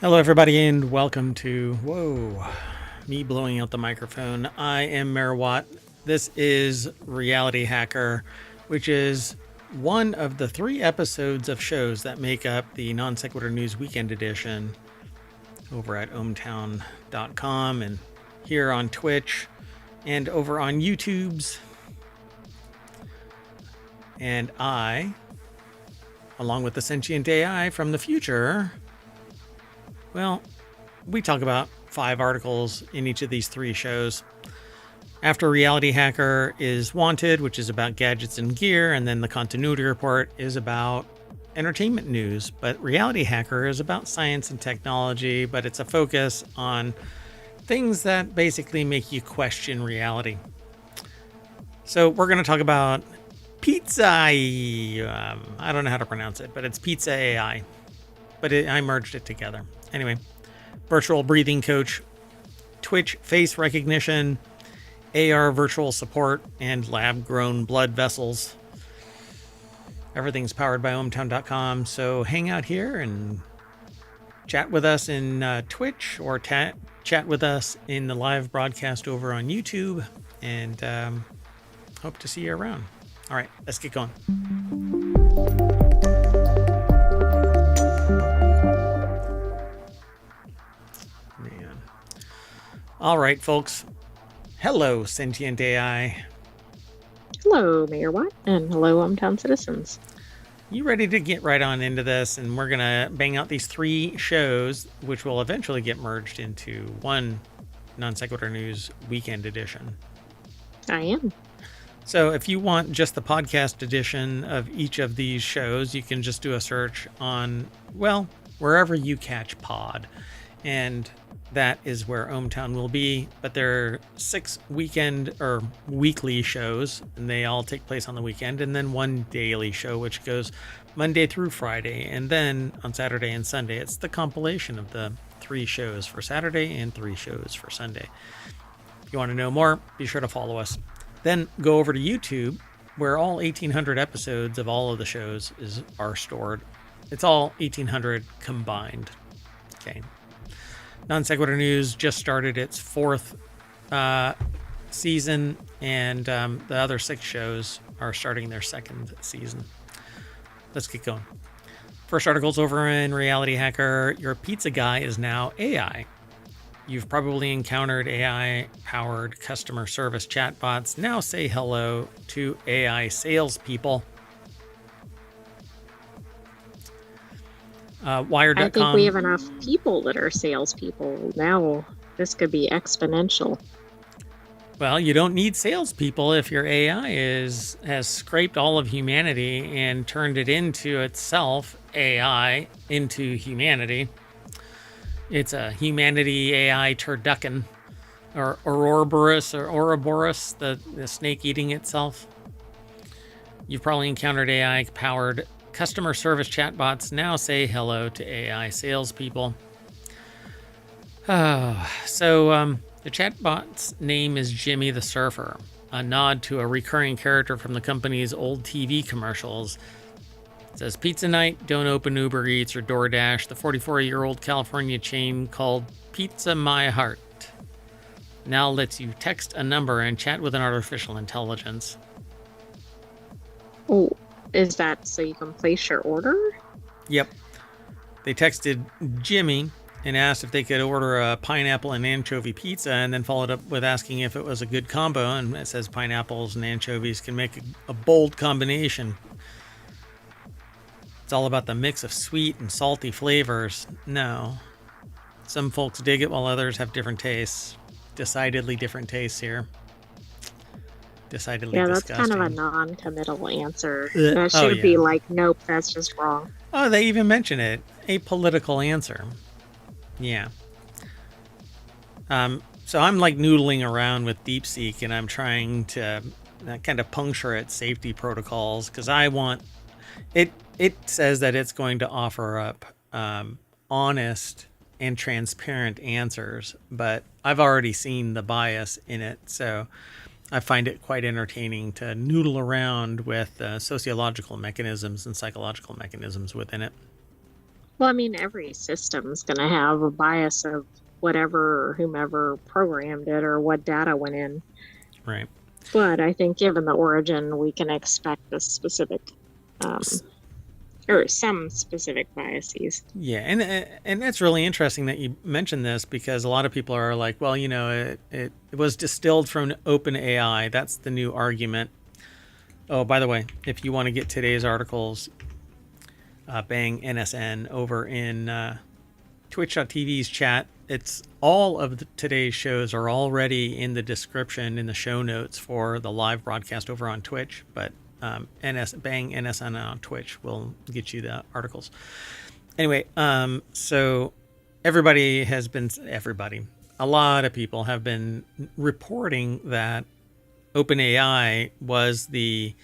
Hello, everybody, and welcome to, me blowing out the microphone. I am Merwatt. This is Reality Hacker, which is one of the 3 episodes of shows that make up the Non Sequitur News Weekend Edition over at ohmtown.com and here on Twitch and over on YouTube's. And I, along with the sentient AI from the future, well, we talk about 5 articles in each of these 3 shows. After Reality Hacker is Wanted, which is about gadgets and gear, and then the Continuity Report is about entertainment news. But Reality Hacker is about science and technology, but it's a focus on things that basically make you question reality. So we're going to talk about Pizza. I don't know how to pronounce it, but it's Pizza AI. But I merged it together. Anyway, virtual breathing coach, Twitch face recognition, AR virtual support, and lab-grown blood vessels. Everything's powered by ohmtown.com. So hang out here and chat with us in Twitch or chat with us in the live broadcast over on YouTube. And hope to see you around. All right, let's get going. All right, folks. Hello, sentient AI. Hello, Mayor Watt, and hello, Hometown citizens. You ready to get right on into this? And we're going to bang out these 3 shows, which will eventually get merged into one Non Sequitur News Weekend Edition. I am. So if you want just the podcast edition of each of these shows, you can just do a search on, well, wherever you catch pod. And that is where ohmtown will be. But there are 6 weekend or weekly shows, and they all take place on the weekend. And then 1 daily show, which goes Monday through Friday. And then on Saturday and Sunday, it's the compilation of the 3 shows for Saturday and 3 shows for Sunday. If you want to know more, be sure to follow us. Then go over to YouTube, where all 1,800 episodes of all of the shows are stored. It's all 1,800 combined. Okay. Non Sequitur News just started its 4th season, and the other 6 shows are starting their 2nd season. Let's get going. First article's over in Reality Hacker. Your pizza guy is now AI. You've probably encountered AI-powered customer service chatbots. Now say hello to AI salespeople. Wired.com. I think we have enough people that are salespeople. Now this could be exponential. Well, you don't need salespeople if your AI has scraped all of humanity and turned it into itself, AI, into humanity. It's a humanity AI turducken, or Ouroboros, the snake eating itself. You've probably encountered AI-powered customer service chatbots. Now say hello to AI salespeople. The chatbot's name is Jimmy the Surfer, a nod to a recurring character from the company's old TV commercials. It says, pizza night, don't open Uber Eats or DoorDash. The 44-year-old California chain called Pizza My Heart now lets you text a number and chat with an artificial intelligence. Oh, is that so you can place your order? Yep. They texted Jimmy and asked if they could order a pineapple and anchovy pizza, and then followed up with asking if it was a good combo. And it says pineapples and anchovies can make a bold combination. It's all about the mix of sweet and salty flavors. No. Some folks dig it while others have different tastes. Decidedly different tastes here. Decidedly disgusting. That's kind of a non-committal answer. That should be like, nope, that's just wrong. Oh, they even mention it. A political answer. Yeah. So I'm like noodling around with DeepSeek, and I'm trying to kind of puncture its safety protocols, because I want it. It says that it's going to offer up honest and transparent answers, but I've already seen the bias in it, so I find it quite entertaining to noodle around with sociological mechanisms and psychological mechanisms within it. Well, I mean, every system's going to have a bias of whatever or whomever programmed it or what data went in. Right. But I think given the origin, we can expect a specific, or some specific biases. Yeah, and that's really interesting that you mentioned this, because a lot of people are like, well, it was distilled from OpenAI. That's the new argument. Oh, by the way, if you want to get today's articles, bang NSN over in Twitch.tv's chat. It's all of today's shows are already in the description in the show notes for the live broadcast over on Twitch, but bang NSN on Twitch will get you the articles. Anyway, so a lot of people have been reporting that OpenAI was the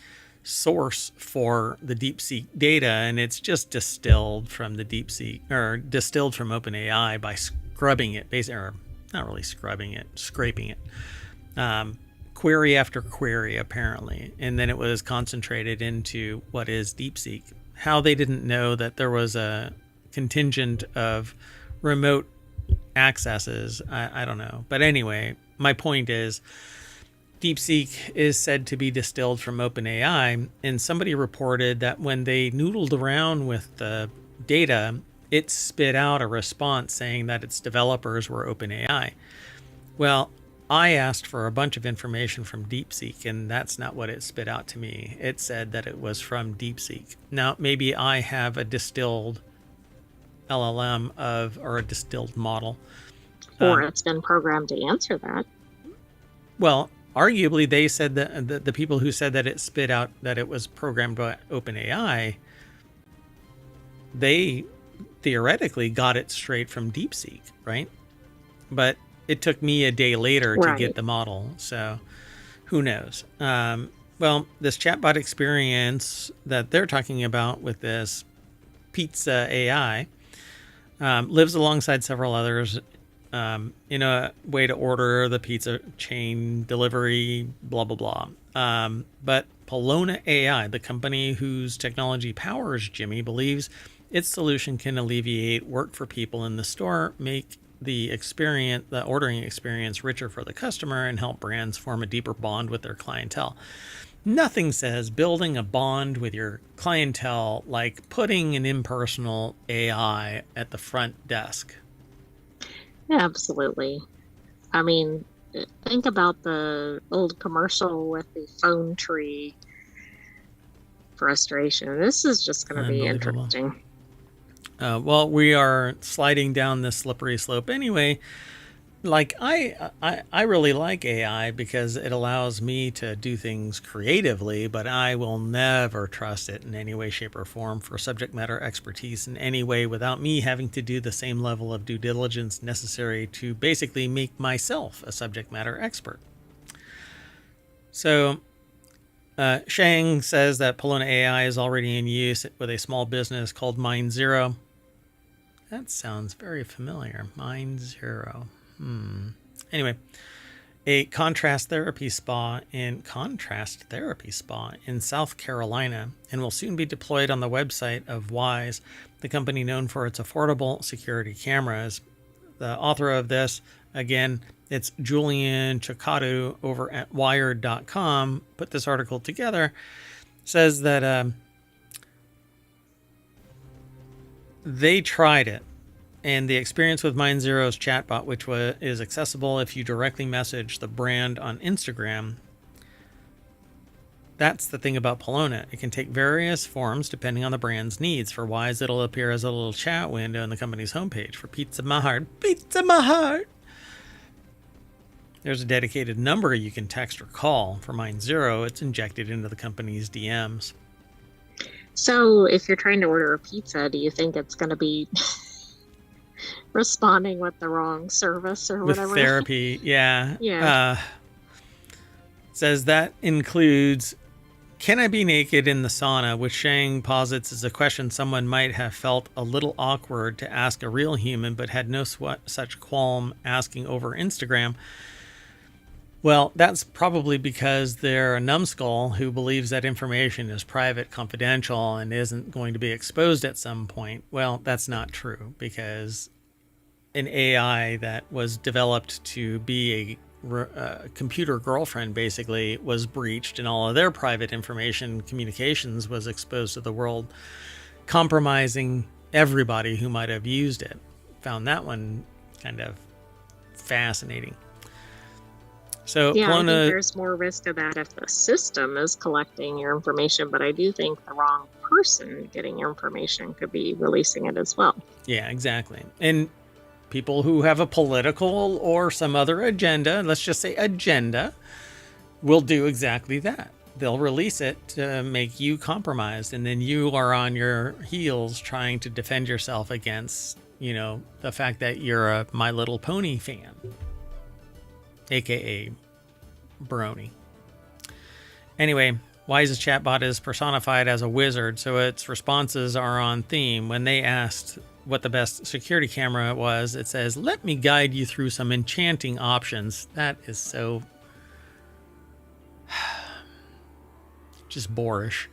source for the DeepSeek data, and it's just distilled from the DeepSeek, or distilled from OpenAI by scrubbing it, basically, or not really scrubbing it, scraping it, query after query apparently, and then it was concentrated into what is DeepSeek. How they didn't know that there was a contingent of remote accesses, I don't know. But anyway, my point is, DeepSeek is said to be distilled from OpenAI, and somebody reported that when they noodled around with the data, it spit out a response saying that its developers were OpenAI. Well, I asked for a bunch of information from DeepSeek, and that's not what it spit out to me. It said that it was from DeepSeek. Now, maybe I have a distilled LLM or a distilled model. Or it's been programmed to answer that. Well, arguably, they said that the people who said that it spit out that it was programmed by OpenAI, they theoretically got it straight from DeepSeek, right? But it took me a day later to get the model, so who knows? Well, this chatbot experience that they're talking about with this Pizza AI lives alongside several others in a way to order the pizza chain delivery, blah, blah, blah. But Polona AI, the company whose technology powers Jimmy, believes its solution can alleviate work for people in the store, make the ordering experience richer for the customer, and help brands form a deeper bond with their clientele. Nothing says building a bond with your clientele like putting an impersonal AI at the front desk. Yeah, absolutely. I mean, think about the old commercial with the phone tree frustration. This is just going to be interesting. Well, we are sliding down this slippery slope anyway. Like, I really like AI because it allows me to do things creatively, but I will never trust it in any way, shape, or form for subject matter expertise in any way without me having to do the same level of due diligence necessary to basically make myself a subject matter expert. So, Shang says that Polona AI is already in use with a small business called Mind Zero. That sounds very familiar. Mind Zero. Anyway, a contrast therapy spa in South Carolina, and will soon be deployed on the website of Wise, the company known for its affordable security cameras. The author of this, again, it's Julian Chicado over at Wired.com, put this article together, says that they tried it. And the experience with Mind Zero's chatbot, which is accessible if you directly message the brand on Instagram. That's the thing about Polona. It can take various forms depending on the brand's needs. For Wise, it'll appear as a little chat window in the company's homepage. For Pizza My Heart, there's a dedicated number you can text or call. For Mind Zero, it's injected into the company's DMs. So if you're trying to order a pizza, do you think it's going to be responding with the wrong service or whatever? With therapy, yeah. Yeah. Says that includes, can I be naked in the sauna? Which Shang posits is a question someone might have felt a little awkward to ask a real human, but had no such qualm asking over Instagram. Well, that's probably because they're a numbskull who believes that information is private, confidential, and isn't going to be exposed at some point. Well, that's not true, because an AI that was developed to be a computer girlfriend basically was breached, and all of their private information communications was exposed to the world, compromising everybody who might have used it. Found that one kind of fascinating. So yeah, I think there's more risk of that if the system is collecting your information, but I do think the wrong person getting your information could be releasing it as well. Yeah, exactly. And people who have a political or some other agenda, let's just say agenda, will do exactly that. They'll release it to make you compromised, and then you are on your heels trying to defend yourself against, the fact that you're a My Little Pony fan, aka Brony. Anyway, Wise's chatbot is personified as a wizard, so its responses are on theme. When they asked what the best security camera was, it says, "Let me guide you through some enchanting options." That is so just boorish.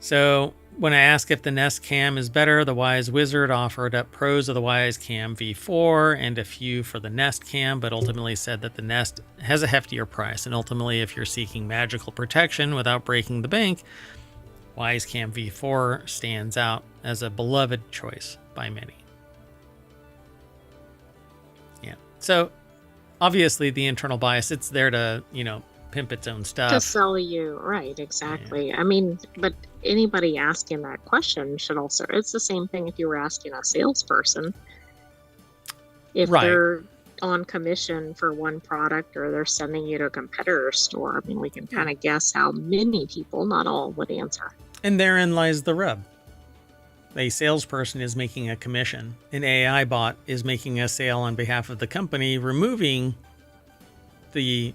So when I asked if the Nest Cam is better, the Wise Wizard offered up pros of the Wise Cam V4 and a few for the Nest Cam, but ultimately said that the Nest has a heftier price. And ultimately, if you're seeking magical protection without breaking the bank, Wise Cam V4 stands out as a beloved choice by many. Yeah. So obviously the internal bias, it's there to, pimp its own stuff. To sell you, right, exactly. Yeah. I mean, but anybody asking that question should also, it's the same thing if you were asking a salesperson. If they're on commission for one product or they're sending you to a competitor store, I mean, we can kind of guess how many people, not all, would answer. And therein lies the rub. A salesperson is making a commission. An AI bot is making a sale on behalf of the company, removing the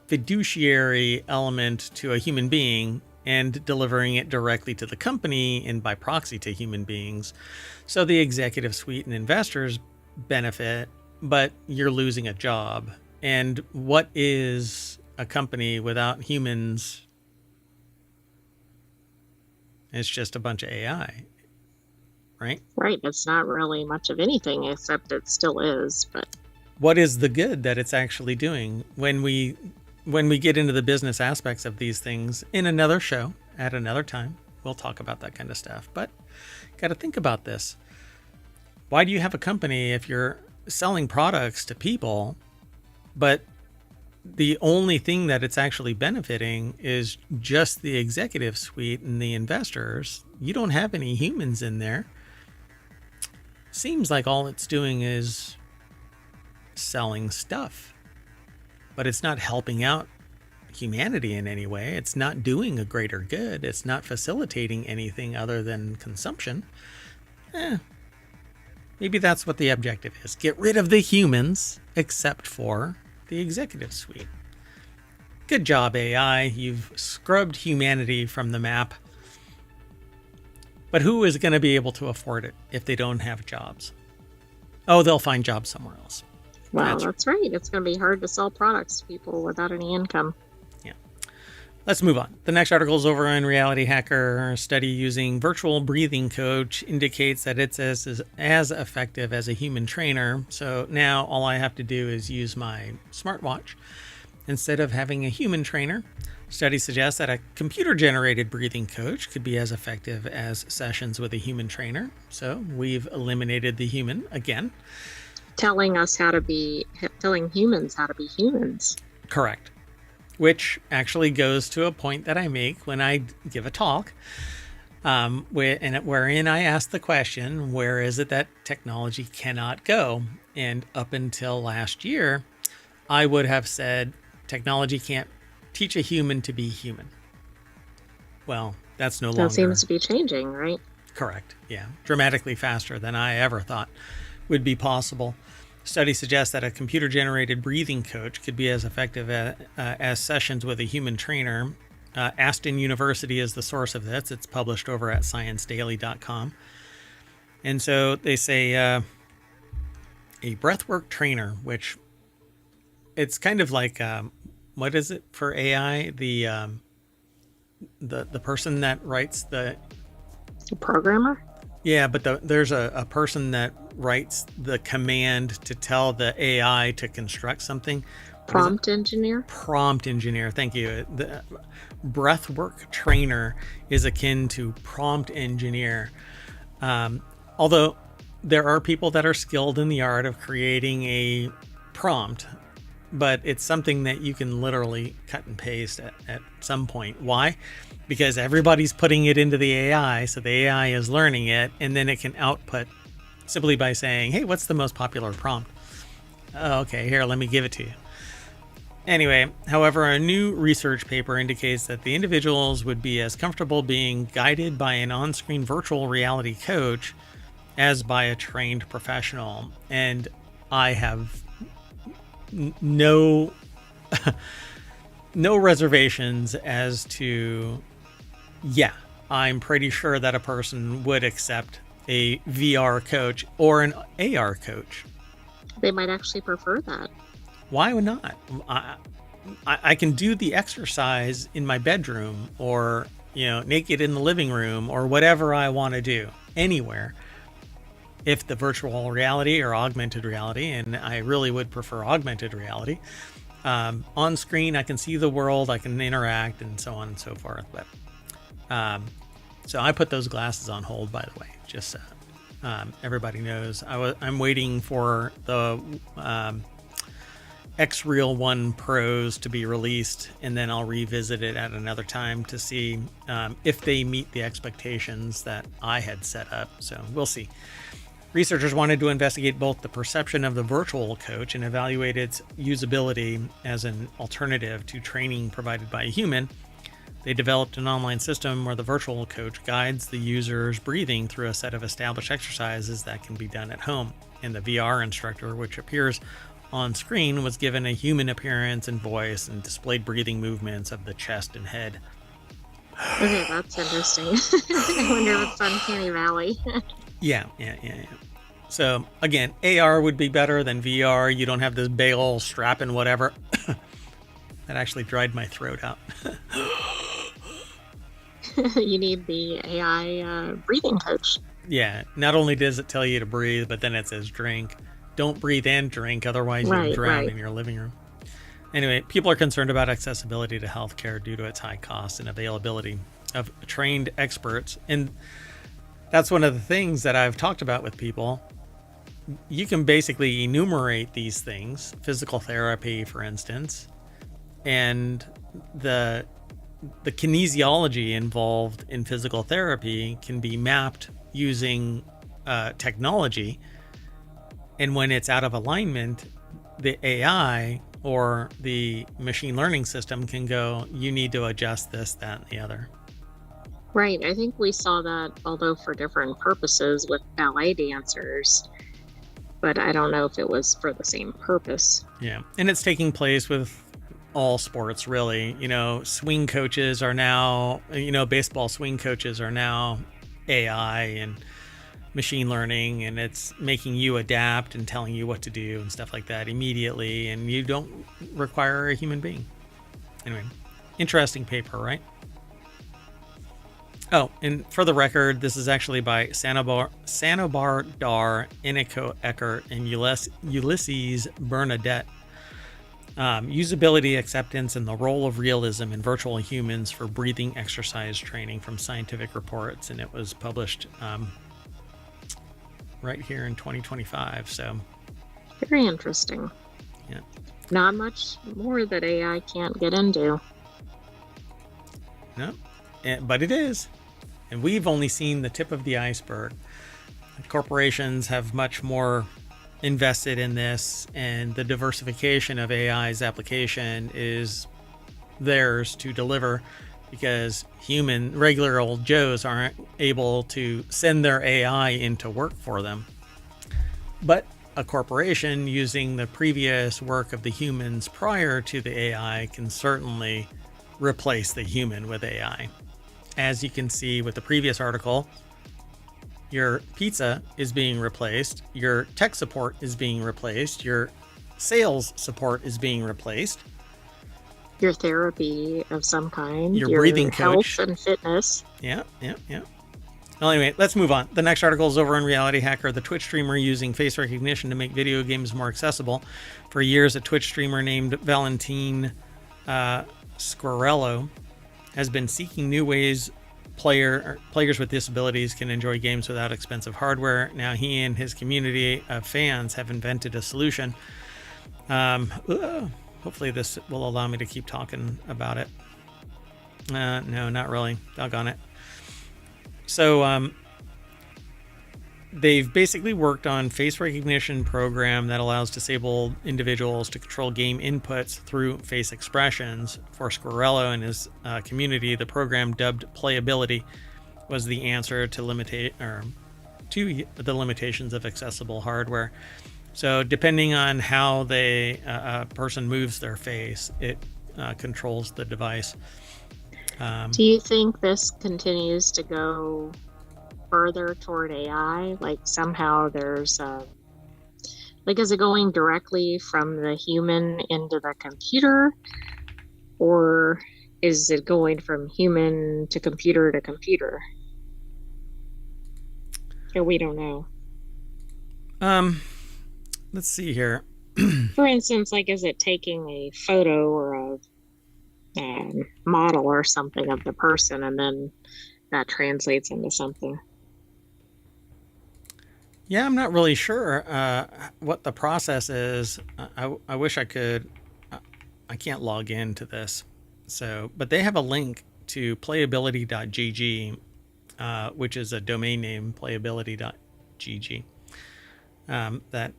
fiduciary element to a human being and delivering it directly to the company and by proxy to human beings. So the executive suite and investors benefit, but you're losing a job. And what is a company without humans? It's just a bunch of AI, right? Right. It's not really much of anything, except it still is. But what is the good that it's actually doing? When we get into the business aspects of these things in another show at another time, we'll talk about that kind of stuff. But got to think about this. Why do you have a company if you're selling products to people, but the only thing that it's actually benefiting is just the executive suite and the investors? You don't have any humans in there. Seems like all it's doing is selling stuff, but it's not helping out humanity in any way. It's not doing a greater good. It's not facilitating anything other than consumption. Maybe that's what the objective is. Get rid of the humans, except for the executive suite. Good job, AI. You've scrubbed humanity from the map. But who is going to be able to afford it if they don't have jobs? Oh, they'll find jobs somewhere else. Wow, that's right. It's going to be hard to sell products to people without any income. Yeah. Let's move on. The next article is over on RealityHacker. A study using virtual breathing coach indicates that it's as effective as a human trainer. So now all I have to do is use my smartwatch instead of having a human trainer. Study suggests that a computer-generated breathing coach could be as effective as sessions with a human trainer. So we've eliminated the human again. Telling humans how to be humans. Correct. Which actually goes to a point that I make when I give a talk, wherein I ask the question, where is it that technology cannot go? And up until last year, I would have said technology can't teach a human to be human. Well, that's no longer. That seems to be changing, right? Correct. Yeah. Dramatically faster than I ever thought would be possible. Study suggests that a computer-generated breathing coach could be as effective as sessions with a human trainer. Aston University is the source of this. It's published over at ScienceDaily.com. And so they say a breathwork trainer, which it's kind of like, what is it for AI? The person that writes the programmer. Yeah, but there's a person that writes the command to tell the AI to construct something. Prompt engineer. Prompt engineer. Thank you. The breathwork trainer is akin to prompt engineer. Although there are people that are skilled in the art of creating a prompt, but it's something that you can literally cut and paste at some point. Why? Because everybody's putting it into the AI, so the AI is learning it, and then it can output simply by saying, hey, what's the most popular prompt? Oh, okay, here, let me give it to you. Anyway, however, a new research paper indicates that the individuals would be as comfortable being guided by an on-screen virtual reality coach as by a trained professional. And I have no reservations as to, yeah, I'm pretty sure that a person would accept a VR coach or an AR coach. They might actually prefer that. Why would not? I can do the exercise in my bedroom, or naked in the living room, or whatever I want to do anywhere. If the virtual reality or augmented reality, and I really would prefer augmented reality, on screen I can see the world, I can interact, and so on and so forth. But so I put those glasses on hold, by the way, just so everybody knows. I'm waiting for the X-Real 1 Pros to be released, and then I'll revisit it at another time to see if they meet the expectations that I had set up. So we'll see. Researchers wanted to investigate both the perception of the virtual coach and evaluate its usability as an alternative to training provided by a human. They developed an online system where the virtual coach guides the user's breathing through a set of established exercises that can be done at home. And the VR instructor, which appears on screen, was given a human appearance and voice and displayed breathing movements of the chest and head. Okay, that's interesting. I wonder if it's Uncanny Valley. Yeah. So again, AR would be better than VR. You don't have this big old strap and whatever. That actually dried my throat out. You need the AI breathing coach. Yeah, not only does it tell you to breathe, but then it says drink. Don't breathe and drink, otherwise you'll drown in your living room. Anyway, people are concerned about accessibility to healthcare due to its high cost and availability of trained experts. And that's one of the things that I've talked about with people. You can basically enumerate these things, physical therapy, for instance, and the kinesiology involved in physical therapy can be mapped using technology. And when it's out of alignment, the AI or the machine learning system can go, you need to adjust this, that, and the other. Right. I think we saw that, although for different purposes, with ballet dancers, but I don't know if it was for the same purpose. Yeah. And it's taking place with all sports, really. Swing coaches are now, baseball swing coaches are now AI and machine learning, and it's making you adapt and telling you what to do and stuff like that immediately, and you don't require a human being. Anyway, interesting paper, right? Oh, and for the record, this is actually by Sanobar Dar, Eniko Eckert, and Ulysses Bernadette. Usability, acceptance, and the role of realism in virtual humans for breathing exercise training from Scientific Reports, and it was published right here in 2025. So very interesting. Yeah. Not much more that AI can't get into. No, but it is. And we've only seen the tip of the iceberg. Corporations have much more invested in this, and the diversification of AI's application is theirs to deliver, because regular old Joes aren't able to send their AI into work for them. But a corporation using the previous work of the humans prior to the AI can certainly replace the human with AI. As you can see with the previous article, your pizza is being replaced, your tech support is being replaced, your sales support is being replaced. Your therapy of some kind. Your breathing coach. Health and fitness. Yeah. Well, anyway, let's move on. The next article is over on RealityHacker. The Twitch streamer using face recognition to make video games more accessible. For years, a Twitch streamer named Valentine Squirrello has been seeking new ways players with disabilities can enjoy games without expensive hardware. Now he and his community of fans have invented a solution. Hopefully this will allow me to keep talking about it. No, not really. Doggone it. So they've basically worked on face recognition program that allows disabled individuals to control game inputs through face expressions. For Squirrello and his community, the program, dubbed Playability, was the answer to the limitations of accessible hardware. So depending on how a person moves their face, it controls the device. Do you think this continues to go further toward AI? Like somehow there's is it going directly from the human into the computer, or is it going from human to computer to computer? So we don't know. Let's see here. For instance, is it taking a photo or a model or something of the person, and then that translates into something? Yeah, I'm not really sure what the process is. I wish I could. I can't log into this. But they have a link to playability.gg, which is a domain name, playability.gg, that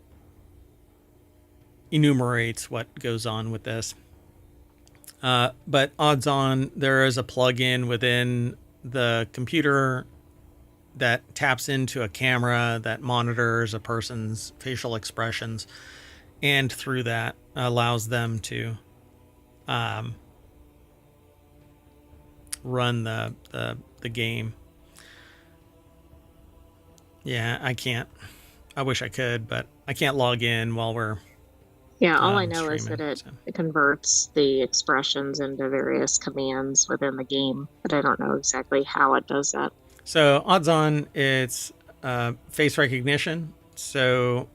enumerates what goes on with this. But odds on, there is a plugin within the computer that taps into a camera that monitors a person's facial expressions, and through that allows them to run the game. Yeah, I can't. I wish I could, but I can't log in while we're all I know is that it converts the expressions into various commands within the game, but I don't know exactly how it does that. So odds on it's face recognition. So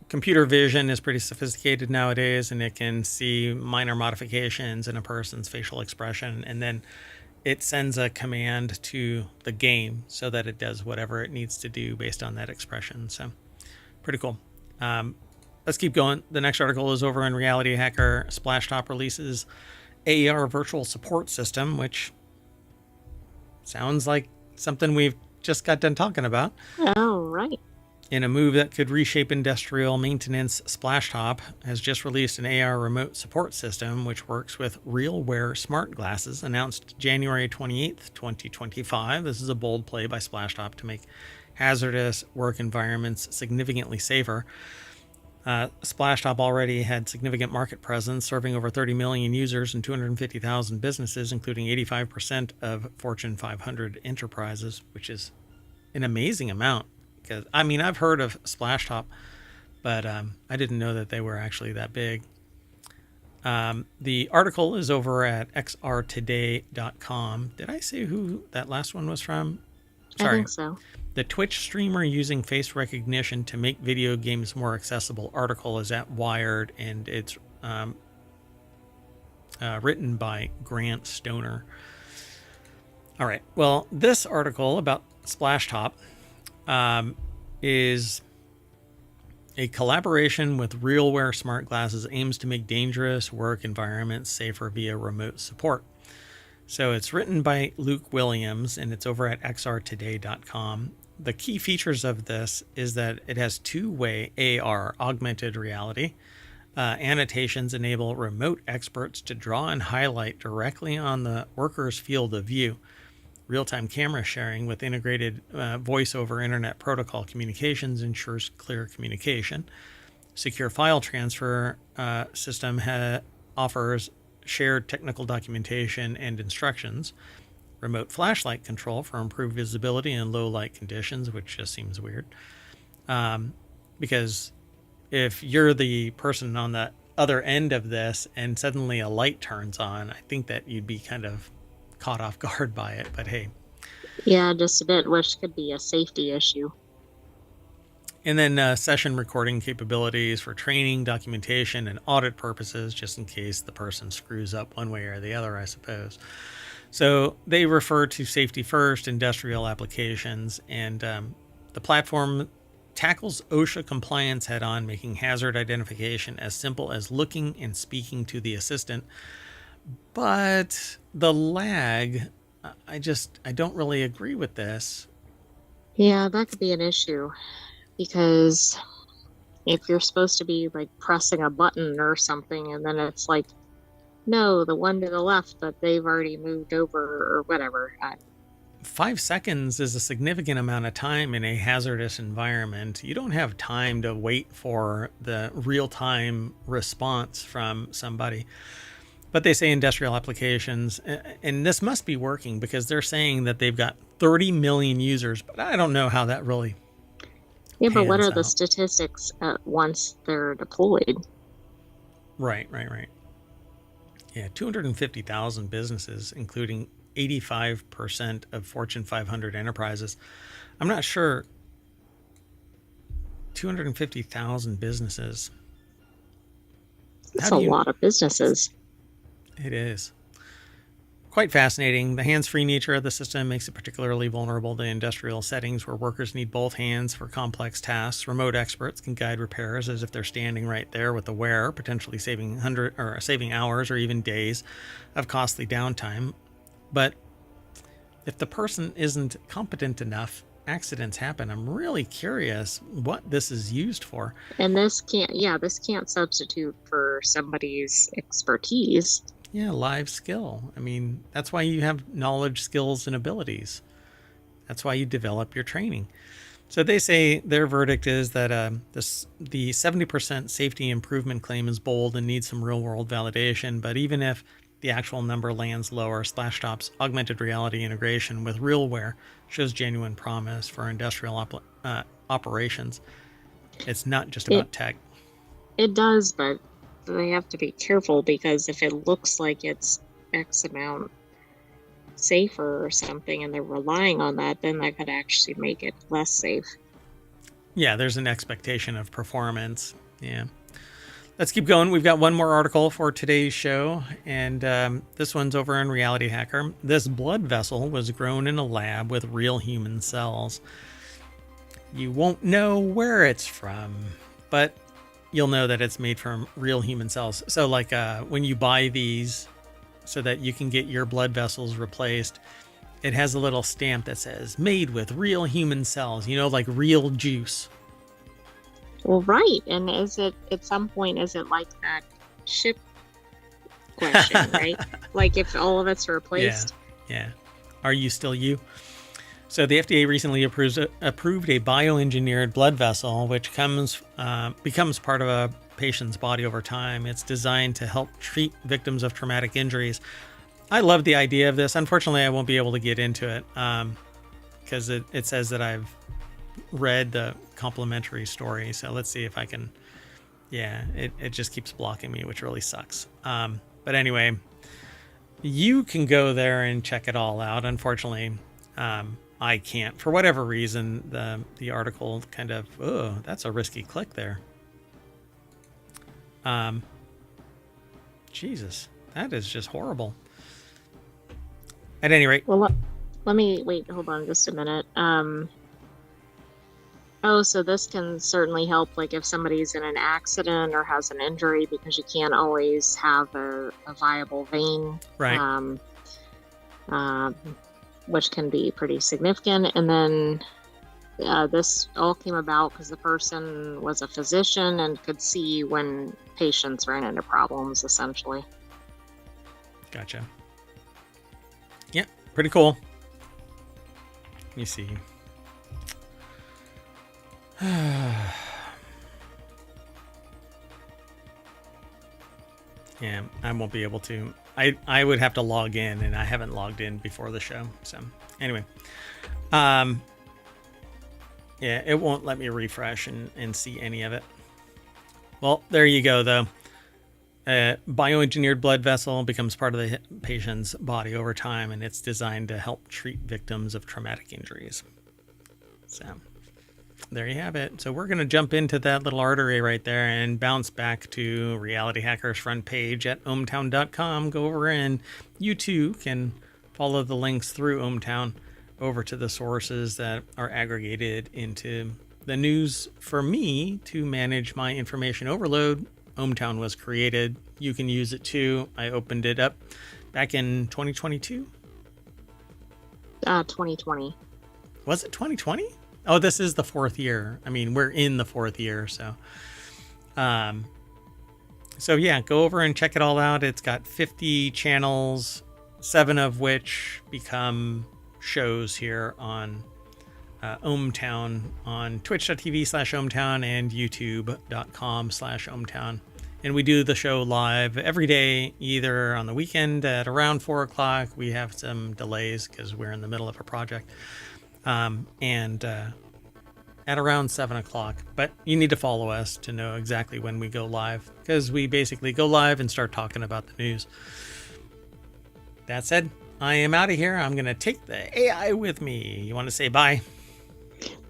computer vision is pretty sophisticated nowadays, and it can see minor modifications in a person's facial expression, and then it sends a command to the game so that it does whatever it needs to do based on that expression. So pretty cool. Let's keep going. The next article is over on RealityHacker. Splashtop releases AR virtual support system, which sounds like something we've just got done talking about. Oh, right. In a move that could reshape industrial maintenance, Splashtop has just released an AR remote support system, which works with RealWear smart glasses, announced January 28th, 2025. This is a bold play by Splashtop to make hazardous work environments significantly safer. Splashtop already had significant market presence, serving over 30 million users and 250,000 businesses, including 85% of Fortune 500 enterprises, which is an amazing amount. Because I've heard of Splashtop, but I didn't know that they were actually that big. The article is over at xrtoday.com. Did I say who that last one was from? Sorry. I think so. The Twitch streamer using face recognition to make video games more accessible article is at Wired, and it's written by Grant Stoner. All right. Well, this article about Splashtop is a collaboration with RealWear smart glasses aims to make dangerous work environments safer via remote support. So it's written by Luke Williams, and it's over at xrtoday.com. The key features of this is that it has two-way AR, augmented reality. Annotations enable remote experts to draw and highlight directly on the worker's field of view. Real-time camera sharing with integrated voice over internet protocol communications ensures clear communication. Secure file transfer system offers shared technical documentation and instructions. Remote flashlight control for improved visibility in low light conditions, which just seems weird. Because if you're the person on that other end of this and suddenly a light turns on, I think that you'd be kind of caught off guard by it. But hey. Yeah, just a bit, which could be a safety issue. And then session recording capabilities for training, documentation, and audit purposes, just in case the person screws up one way or the other, I suppose. So they refer to safety first industrial applications, and the platform tackles OSHA compliance head on, making hazard identification as simple as looking and speaking to the assistant. But the lag, I don't really agree with this. Yeah, that could be an issue, because if you're supposed to be like pressing a button or something, and then it's like, no, the one to the left, but they've already moved over or whatever. 5 seconds is a significant amount of time in a hazardous environment. You don't have time to wait for the real-time response from somebody. But they say industrial applications, and this must be working because they're saying that they've got 30 million users, but I don't know how that really but what are out. the statistics once they're deployed? Right. Yeah, 250,000 businesses, including 85% of Fortune 500 enterprises. I'm not sure. 250,000 businesses. That's a lot of businesses. It is. Quite fascinating. The hands-free nature of the system makes it particularly vulnerable to industrial settings where workers need both hands for complex tasks. Remote experts can guide repairs as if they're standing right there with the wearer, potentially saving hours or even days of costly downtime. But if the person isn't competent enough, accidents happen. I'm really curious what this is used for. And this can't substitute for somebody's expertise. Yeah, live skill. I mean, that's why you have knowledge, skills, and abilities. That's why you develop your training. So they say their verdict is that the 70% safety improvement claim is bold and needs some real-world validation. But even if the actual number lands lower, Splashtop's augmented reality integration with RealWare shows genuine promise for industrial operations. It's not just about tech. It does, but they have to be careful, because if it looks like it's X amount safer or something and they're relying on that, then that could actually make it less safe. Yeah, there's an expectation of performance. Yeah. Let's keep going. We've got one more article for today's show, and this one's over in RealityHacker. This blood vessel was grown in a lab with real human cells. You won't know where it's from, but you'll know that it's made from real human cells. So like when you buy these so that you can get your blood vessels replaced, it has a little stamp that says made with real human cells, like real juice. Well, right. And is it at some point, is it like that ship question, right? Like if all of it's replaced? Yeah. Are you still you? So the FDA recently approved a bioengineered blood vessel, which becomes part of a patient's body over time. It's designed to help treat victims of traumatic injuries. I love the idea of this. Unfortunately, I won't be able to get into it because it says that I've read the complimentary story. So let's see if I can. Yeah, it just keeps blocking me, which really sucks. But anyway, you can go there and check it all out. Unfortunately, I can't. For whatever reason, the article kind of, that's a risky click there. Jesus, that is just horrible. At any rate. Well, let me wait. Hold on just a minute. So this can certainly help, like if somebody's in an accident or has an injury, because you can't always have a viable vein. Right. Which can be pretty significant. And then this all came about because the person was a physician and could see when patients ran into problems, essentially. Gotcha. Yeah, pretty cool. Let me see. Yeah, I won't be able to. I would have to log in, and I haven't logged in before the show. So anyway, yeah, it won't let me refresh and see any of it. Well, there you go, though. A bioengineered blood vessel becomes part of the patient's body over time, and it's designed to help treat victims of traumatic injuries. So there you have it. So we're going to jump into that little artery right there and bounce back to Reality Hacker's front page at ohmtown.com. Go over and you too can follow the links through ohmtown over to the sources that are aggregated into the news for me to manage my information overload. ohmtown was created. You can use it too. I opened it up back in 2022. 2020. Was it 2020? Oh, this is the 4th year. I mean, we're in the 4th year. So yeah, go over and check it all out. It's got 50 channels, 7 of which become shows here on ohmtown on twitch.tv/ohmtown and youtube.com/ohmtown. And we do the show live every day, either on the weekend at around 4 o'clock. We have some delays because we're in the middle of a project. And at around 7 o'clock. But you need to follow us to know exactly when we go live, because we basically go live and start talking about the news. That said, I am out of here. I'm going to take the AI with me. You want to say bye?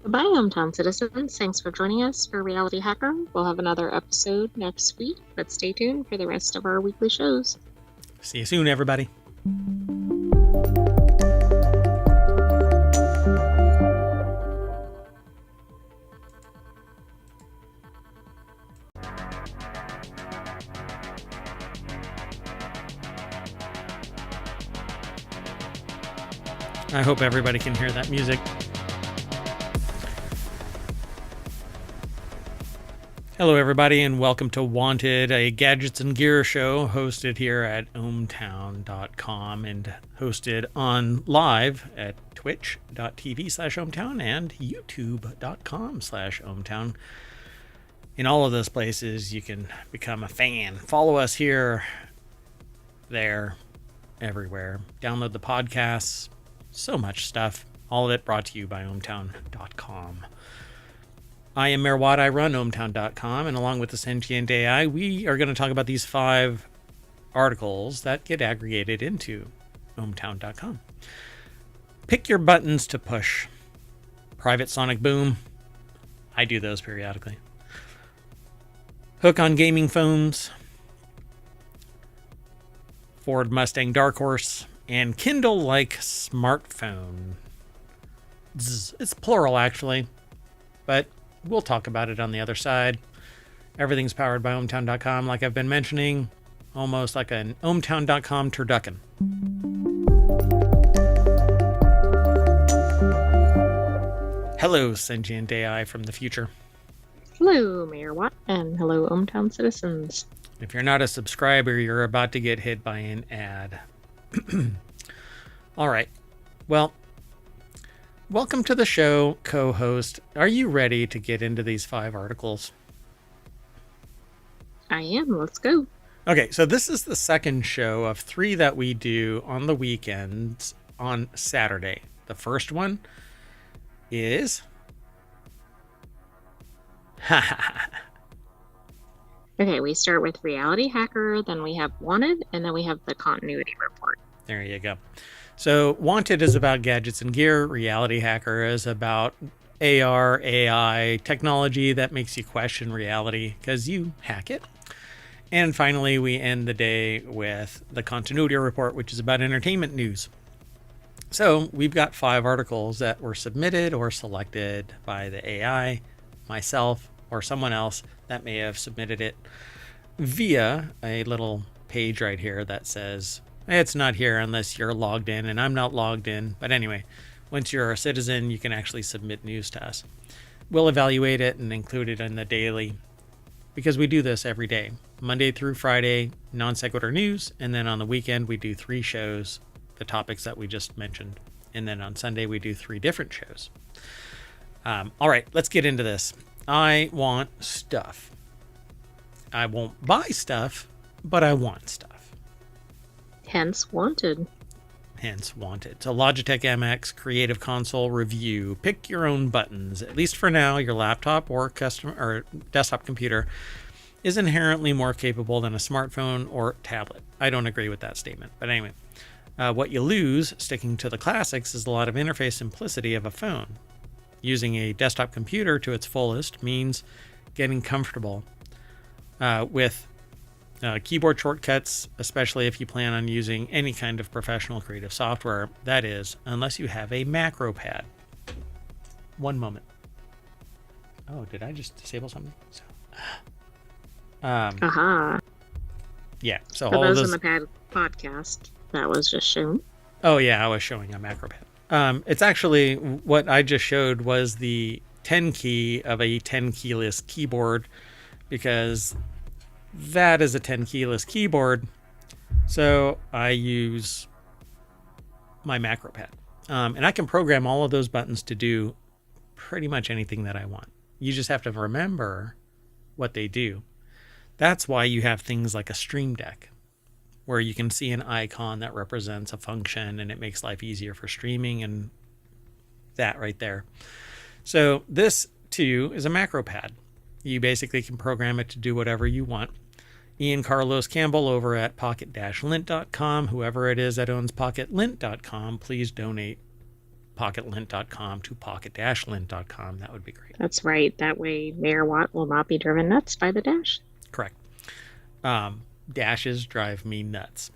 Bye, ohmtown citizens. Thanks for joining us for Reality Hacker. We'll have another episode next week, but stay tuned for the rest of our weekly shows. See you soon, everybody. I hope everybody can hear that music. Hello, everybody, and welcome to Wanted, a gadgets and gear show hosted here at ohmtown.com and hosted on live at twitch.tv/ohmtown and youtube.com/ohmtown. In all of those places, you can become a fan. Follow us here, there, everywhere. Download the podcasts. So much stuff. All of it brought to you by ohmtown.com. I am Mayor Watt. I run ohmtown.com, and along with the Sentient AI, we are going to talk about these 5 articles that get aggregated into ohmtown.com. Pick your buttons to push. Private sonic boom. I do those periodically. Hook on gaming phones. Ford Mustang Dark Horse. And Kindle-like smartphone. It's plural, actually, but we'll talk about it on the other side. Everything's powered by ohmtown.com, like I've been mentioning, almost like an ohmtown.com turducken. Hello, Sentient AI from the future. Hello, Mayor Watt, and hello, ohmtown citizens. If you're not a subscriber, you're about to get hit by an ad. All right. Well, welcome to the show, co-host. Are you ready to get into these 5 articles? I am. Let's go. Okay, so this is the second show of 3 that we do on the weekends on Saturday. The first one is... Okay, we start with Reality Hacker, then we have Wanted, and then we have the Continuity Report. There you go. So Wanted is about gadgets and gear. Reality Hacker is about AR, AI, technology that makes you question reality because you hack it. And finally, we end the day with the Continuity Report, which is about entertainment news. So we've got 5 articles that were submitted or selected by the AI, myself, or someone else that may have submitted it via a little page right here that says, it's not here unless you're logged in, and I'm not logged in. But anyway, once you're a citizen, you can actually submit news to us. We'll evaluate it and include it in the daily, because we do this every day, Monday through Friday, Non Sequitur news, and then on the weekend we do 3 shows, the topics that we just mentioned, and then on Sunday we do 3 different shows. All right, let's get into this. I want stuff. I won't buy stuff, but I want stuff. Hence Wanted. Hence Wanted. So Logitech MX Creative Console review. Pick your own buttons. At least for now, your laptop or custom or desktop computer is inherently more capable than a smartphone or tablet. I don't agree with that statement. But anyway, what you lose, sticking to the classics, is a lot of interface simplicity of a phone. Using a desktop computer to its fullest means getting comfortable with keyboard shortcuts, especially if you plan on using any kind of professional creative software. That is, unless you have a macro pad. One moment. Oh, did I just disable something? So, yeah. So for all those of in those. the podcast, that was just shown. Oh yeah, I was showing a macro pad. It's actually what I just showed was the 10 key of a 10 keyless keyboard, because that is a 10 keyless keyboard. So I use my macro pad, and I can program all of those buttons to do pretty much anything that I want. You just have to remember what they do. That's why you have things like a Stream Deck, where you can see an icon that represents a function, and it makes life easier for streaming, and that right there. So this too is a macro pad. You basically can program it to do whatever you want. Ian Carlos Campbell over at pocket-lint.com, whoever it is that owns pocket-lint.com, please donate pocket-lint.com to pocket-lint.com. That would be great. That's right. That way Mayor Watt will not be driven nuts by the Dash. Correct. Dashes drive me nuts.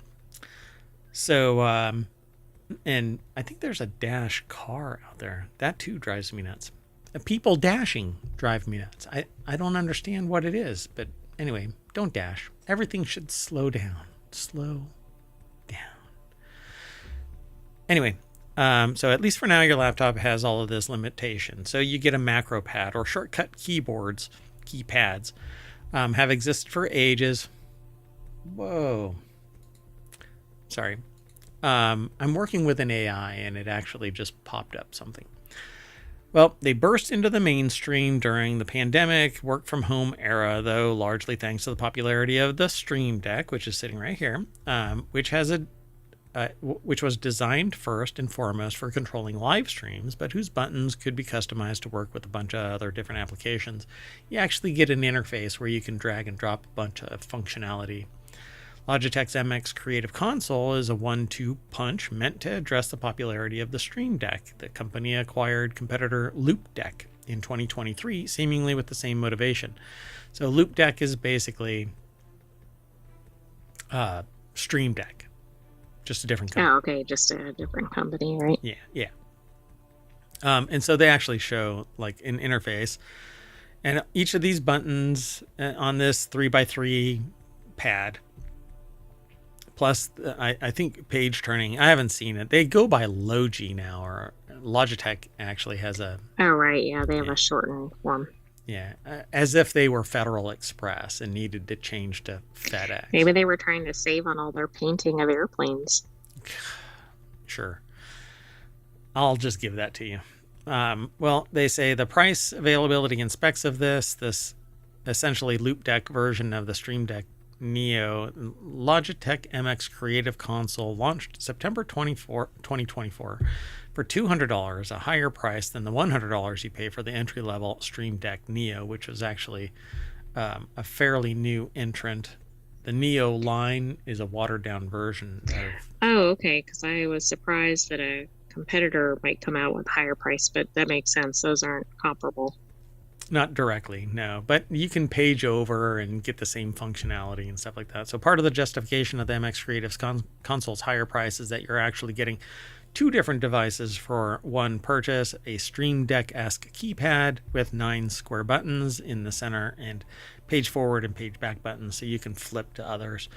So, and I think there's a Dash car out there. That too drives me nuts. People dashing drive me nuts. I don't understand what it is, but anyway, don't dash. Everything should slow down. Slow down. Anyway, so at least for now, your laptop has all of this limitation. So you get a macro pad, or shortcut keyboards, keypads, have existed for ages. Whoa. Sorry. I'm working with an AI, and it actually just popped up something. Well, they burst into the mainstream during the pandemic work from home era, though largely thanks to the popularity of the Stream Deck, which is sitting right here, which was designed first and foremost for controlling live streams, but whose buttons could be customized to work with a bunch of other different applications. You actually get an interface where you can drag and drop a bunch of functionality. Logitech's MX Creative Console is a 1-2 punch meant to address the popularity of the Stream Deck. The company acquired competitor Loupedeck in 2023, seemingly with the same motivation. So Loupedeck is basically Stream Deck, just a different company. Oh, okay, just a different company, right? Yeah. And so they actually show like an interface, and each of these buttons on this 3x3 pad, plus I think page turning, I haven't seen it. They go by Logi now, or Logitech actually has a... Oh, right, yeah, they have a shortened form. Yeah, as if they were Federal Express and needed to change to FedEx. Maybe they were trying to save on all their painting of airplanes. Sure. I'll just give that to you. Well, they say the price, availability, and specs of this essentially Loupedeck version of the Stream Deck Neo Logitech MX Creative Console launched September 2024 for $200, a higher price than the $100 you pay for the entry-level Stream Deck Neo, which was actually a fairly new entrant. The Neo line is a watered-down version of... Oh, okay, because I was surprised that a competitor might come out with a higher price, but that makes sense. Those aren't comparable. Not directly, no, but you can page over and get the same functionality and stuff like that. So part of the justification of the MX Creative's console's higher price is that you're actually getting two different devices for one purchase: a Stream Deck-esque keypad with 9 square buttons in the center and page forward and page back buttons, so you can flip to others.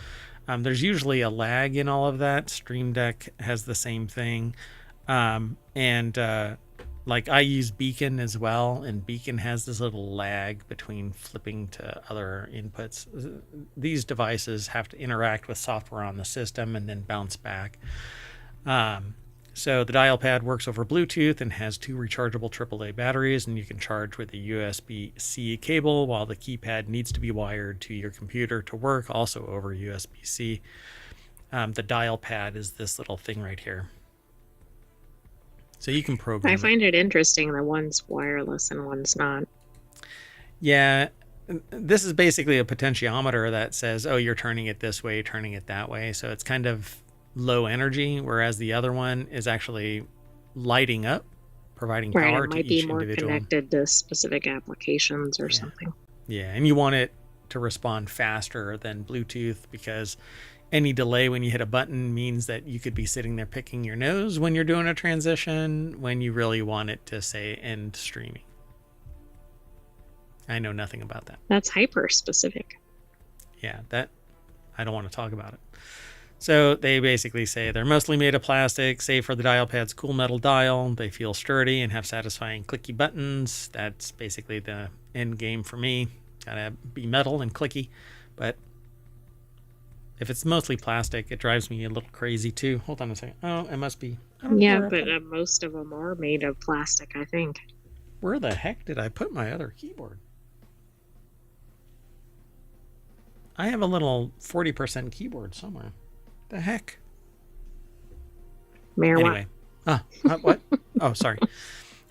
There's usually a lag in all of that. Stream Deck has the same thing. Like I use Beacon as well, and Beacon has this little lag between flipping to other inputs. These devices have to interact with software on the system and then bounce back. So the dial pad works over Bluetooth and has 2 rechargeable AAA batteries, and you can charge with a USB-C cable, while the keypad needs to be wired to your computer to work, also over USB-C. The dial pad is this little thing right here. So you can program I find it interesting that one's wireless and one's not. Yeah, this is basically a potentiometer that says, oh, you're turning it this way, turning it that way. So it's kind of low energy, whereas the other one is actually lighting up, providing power to each individual. It might be more connected to specific applications or something. Yeah, and you want it to respond faster than Bluetooth, because any delay when you hit a button means that you could be sitting there picking your nose when you're doing a transition, when you really want it to say end streaming. I know nothing about that. That's hyper specific. Yeah, that I don't want to talk about it. So they basically say they're mostly made of plastic, save for the dial pad's cool metal dial. They feel sturdy and have satisfying clicky buttons. That's basically the end game for me. Gotta be metal and clicky. But if it's mostly plastic, it drives me a little crazy too. Hold on a second. Oh, it must be. Yeah, but most of them are made of plastic, I think. Where the heck did I put my other keyboard? I have a little 40% keyboard somewhere. The heck? Marijuana. Anyway. What? Oh, sorry.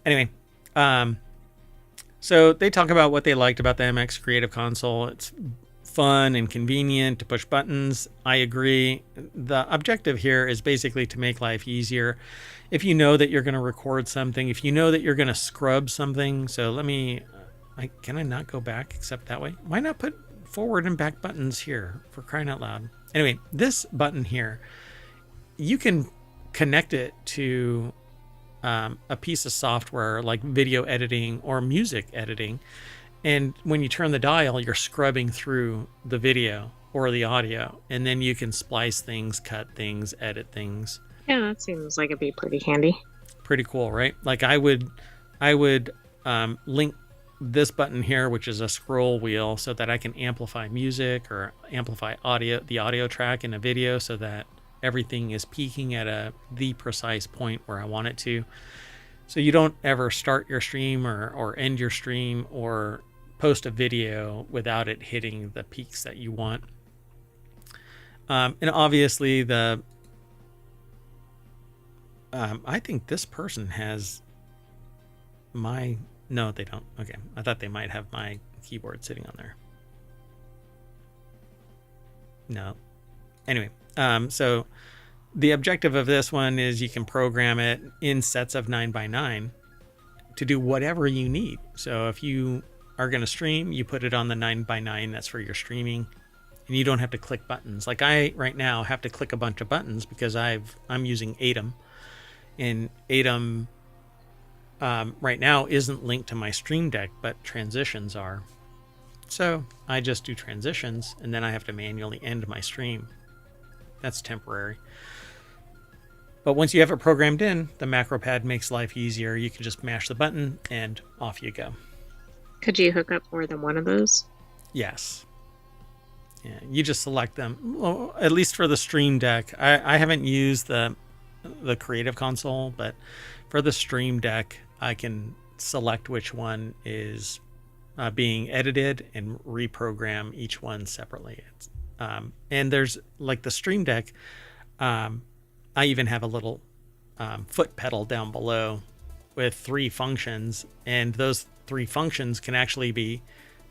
Anyway. So they talk about what they liked about the MX Creative Console. It's fun and convenient to push buttons. I agree. The objective here is basically to make life easier. If you know that you're going to record something, if you know that you're going to scrub something. So let me, can I not go back except that way? Why not put forward and back buttons here, for crying out loud? Anyway, this button here, you can connect it to a piece of software like video editing or music editing. And when you turn the dial, you're scrubbing through the video or the audio, and then you can splice things, cut things, edit things. Yeah, that seems like it'd be pretty handy. Pretty cool, right? Like I would link this button here, which is a scroll wheel, so that I can amplify music or amplify the audio track in a video, so that everything is peaking at the precise point where I want it to. So you don't ever start your stream or end your stream or post a video without it hitting the peaks that you want. And obviously I think this person has no, they don't. Okay. I thought they might have my keyboard sitting on there. No. Anyway, so the objective of this one is you can program it in sets of 9x9 to do whatever you need. So if you are going to stream, you put it on the 9x9. That's for your streaming. And you don't have to click buttons. Like I, right now, have to click a bunch of buttons because I'm using Atom. And Atom right now isn't linked to my Stream Deck, but transitions are. So I just do transitions, and then I have to manually end my stream. That's temporary. But once you have it programmed in, the macro pad makes life easier. You can just mash the button, and off you go. Could you hook up more than one of those? Yes. Yeah, you just select them. Well, at least for the Stream Deck. I haven't used the Creative Console, but for the Stream Deck, I can select which one is being edited and reprogram each one separately. And there's like the Stream Deck. I even have a little foot pedal down below with 3 functions, and those 3 functions can actually be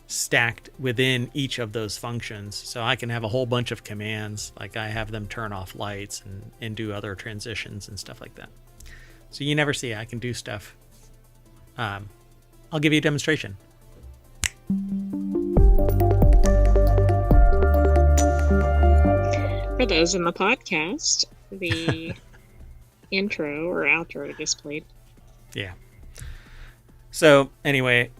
stacked within each of those functions. So I can have a whole bunch of commands, like I have them turn off lights and do other transitions and stuff like that. So you never see, I can do stuff. I'll give you a demonstration. For those in the podcast, the intro or outro displayed. Yeah. So anyway,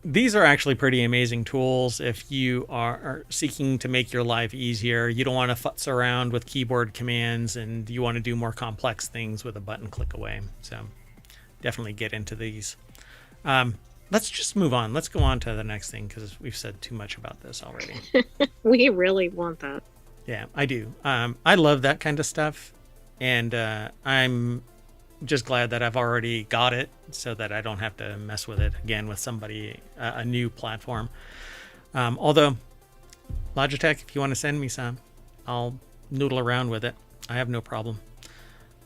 these are actually pretty amazing tools if you are seeking to make your life easier. You don't want to futz around with keyboard commands, and you want to do more complex things with a button click away. So definitely get into these. Let's just move on. Let's go on to the next thing because we've said too much about this already. We really want that. Yeah, I do. I love that kind of stuff, and I'm just glad that I've already got it so that I don't have to mess with it again with somebody, a new platform. Although Logitech, if you want to send me some, I'll noodle around with it. I have no problem.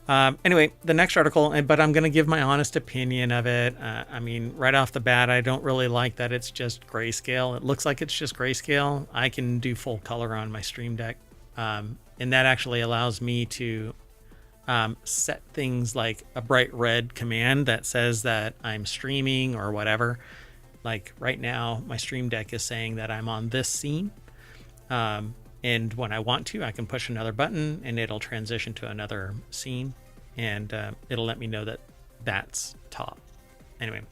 Anyway, the next article, but I'm going to give my honest opinion of it. I mean, right off the bat, I don't really like that it's just grayscale. It looks like it's just grayscale. I can do full color on my Stream Deck. And that actually allows me to set things like a bright red command that says that I'm streaming or whatever. Like right now, my Stream Deck is saying that I'm on this scene. And when I want to, I can push another button and it'll transition to another scene, and it'll let me know that that's top. Anyway,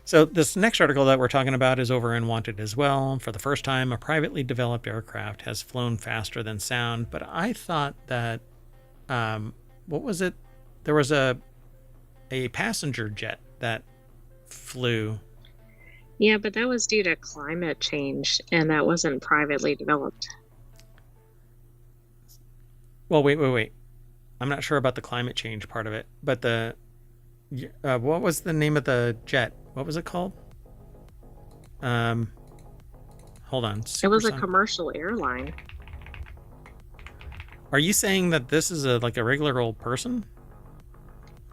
so this next article that we're talking about is over in Wanted as well. For the first time, a privately developed aircraft has flown faster than sound, but I thought that, what was it? There was a passenger jet that flew. Yeah, but that was due to climate change, and that wasn't privately developed. Well, wait. I'm not sure about the climate change part of it, but what was the name of the jet? What was it called? Hold on. It was a commercial airline. Are you saying that this is like a regular old person?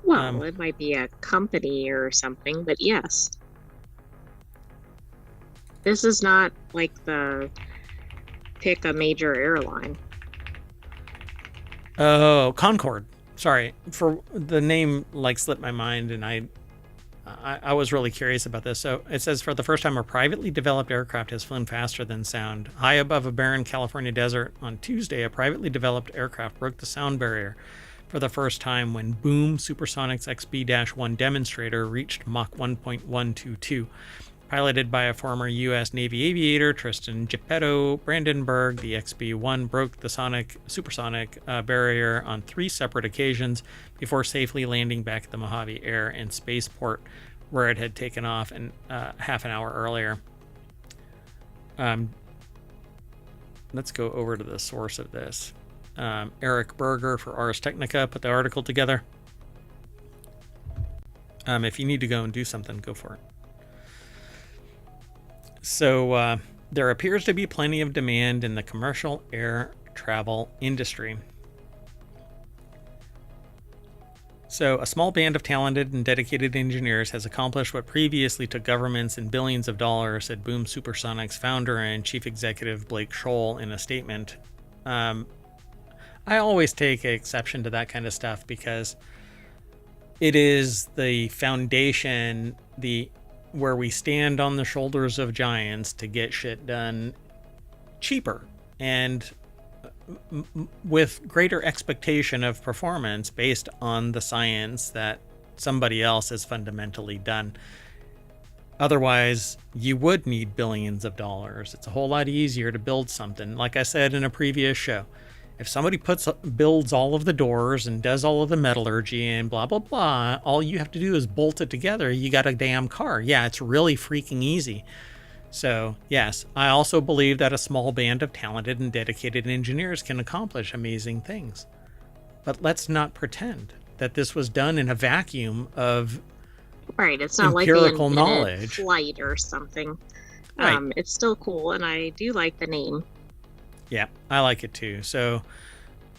Well, it might be a company or something, but yes. This is not like pick a major airline. Oh, Concorde. Sorry, for the name slipped my mind, and I was really curious about this. So it says, for the first time, a privately developed aircraft has flown faster than sound. High above a barren California desert on Tuesday, a privately developed aircraft broke the sound barrier for the first time when Boom Supersonic's XB-1 demonstrator reached Mach 1.122. Piloted by a former U.S. Navy aviator, Tristan Geppetto Brandenburg, the XB-1 broke the supersonic barrier on 3 separate occasions before safely landing back at the Mojave Air and Spaceport, where it had taken off half an hour earlier. Let's go over to the source of this. Eric Berger for Ars Technica put the article together. If you need to go and do something, go for it. So there appears to be plenty of demand in the commercial air travel industry. So a small band of talented and dedicated engineers has accomplished what previously took governments and billions of dollars, said Boom Supersonic's founder and chief executive Blake Scholl in a statement. I always take exception to that kind of stuff because it is the foundation, where we stand on the shoulders of giants to get shit done cheaper and with greater expectation of performance based on the science that somebody else has fundamentally done. Otherwise, you would need billions of dollars. It's a whole lot easier to build something. Like I said in a previous show, if somebody builds all of the doors and does all of the metallurgy and blah, blah, blah, all you have to do is bolt it together. You got a damn car. Yeah, it's really freaking easy. So, yes, I also believe that a small band of talented and dedicated engineers can accomplish amazing things. But let's not pretend that this was done in a vacuum of it's not empirical like knowledge. Flight or something. Right. It's still cool, and I do like the name. Yeah, I like it too. So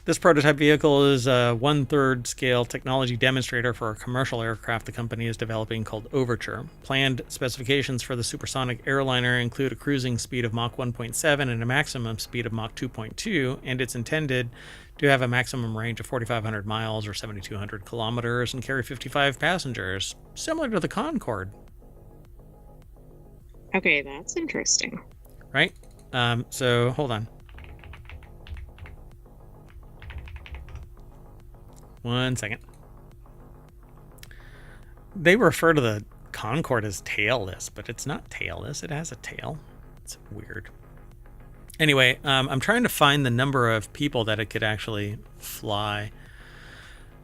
this prototype vehicle is a 1/3 scale technology demonstrator for a commercial aircraft the company is developing called Overture. Planned specifications for the supersonic airliner include a cruising speed of Mach 1.7 and a maximum speed of Mach 2.2, and it's intended to have a maximum range of 4,500 miles or 7,200 kilometers and carry 55 passengers, similar to the Concorde. Okay, that's interesting. Right? So hold on. One second. They refer to the Concorde as tailless, but it's not tailless. It has a tail. It's weird. Anyway, I'm trying to find the number of people that it could actually fly.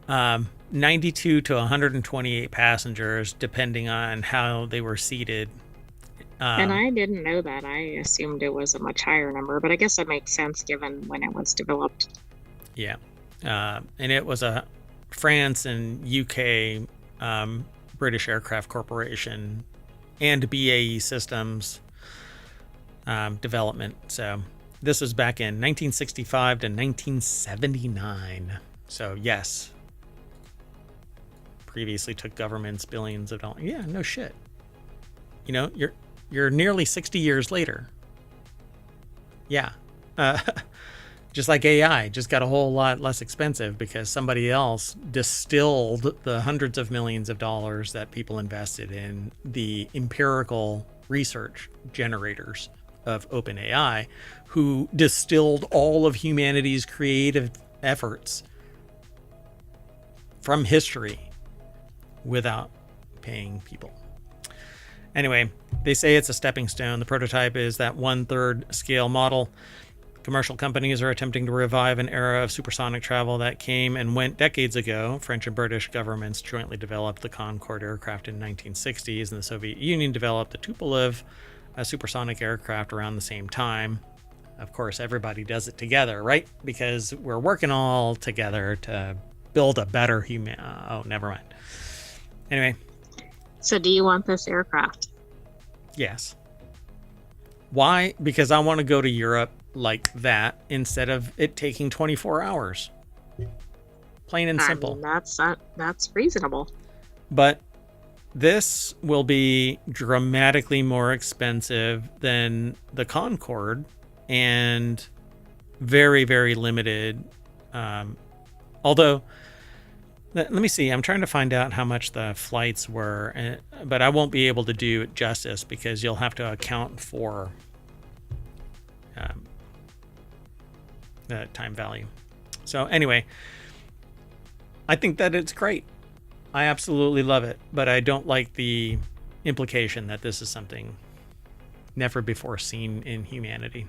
92 to 128 passengers, depending on how they were seated. And I didn't know that. I assumed it was a much higher number, but I guess that makes sense given when it was developed. Yeah. And it was a France and UK British Aircraft Corporation and BAE Systems development. So this was back in 1965 to 1979. So yes, previously took governments billions of dollars. Yeah, no shit. You know, you're nearly 60 years later. Yeah. Just like AI, just got a whole lot less expensive because somebody else distilled the hundreds of millions of dollars that people invested in the empirical research generators of OpenAI, who distilled all of humanity's creative efforts from history without paying people. Anyway, they say it's a stepping stone. The prototype is that 1/3 scale model. Commercial companies are attempting to revive an era of supersonic travel that came and went decades ago. French and British governments jointly developed the Concorde aircraft in the 1960s, and the Soviet Union developed the Tupolev, a supersonic aircraft, around the same time. Of course, everybody does it together, right? Because we're working all together to build a better human. Oh, never mind. Anyway. So do you want this aircraft? Yes. Why? Because I want to go to Europe like that instead of it taking 24 hours. Plain and simple. I mean, that's reasonable. But this will be dramatically more expensive than the Concorde and very, very limited. Although, let me see. I'm trying to find out how much the flights were, but I won't be able to do it justice because you'll have to account for the time value. So anyway, I think that it's great. I absolutely love it, but I don't like the implication that this is something never before seen in humanity.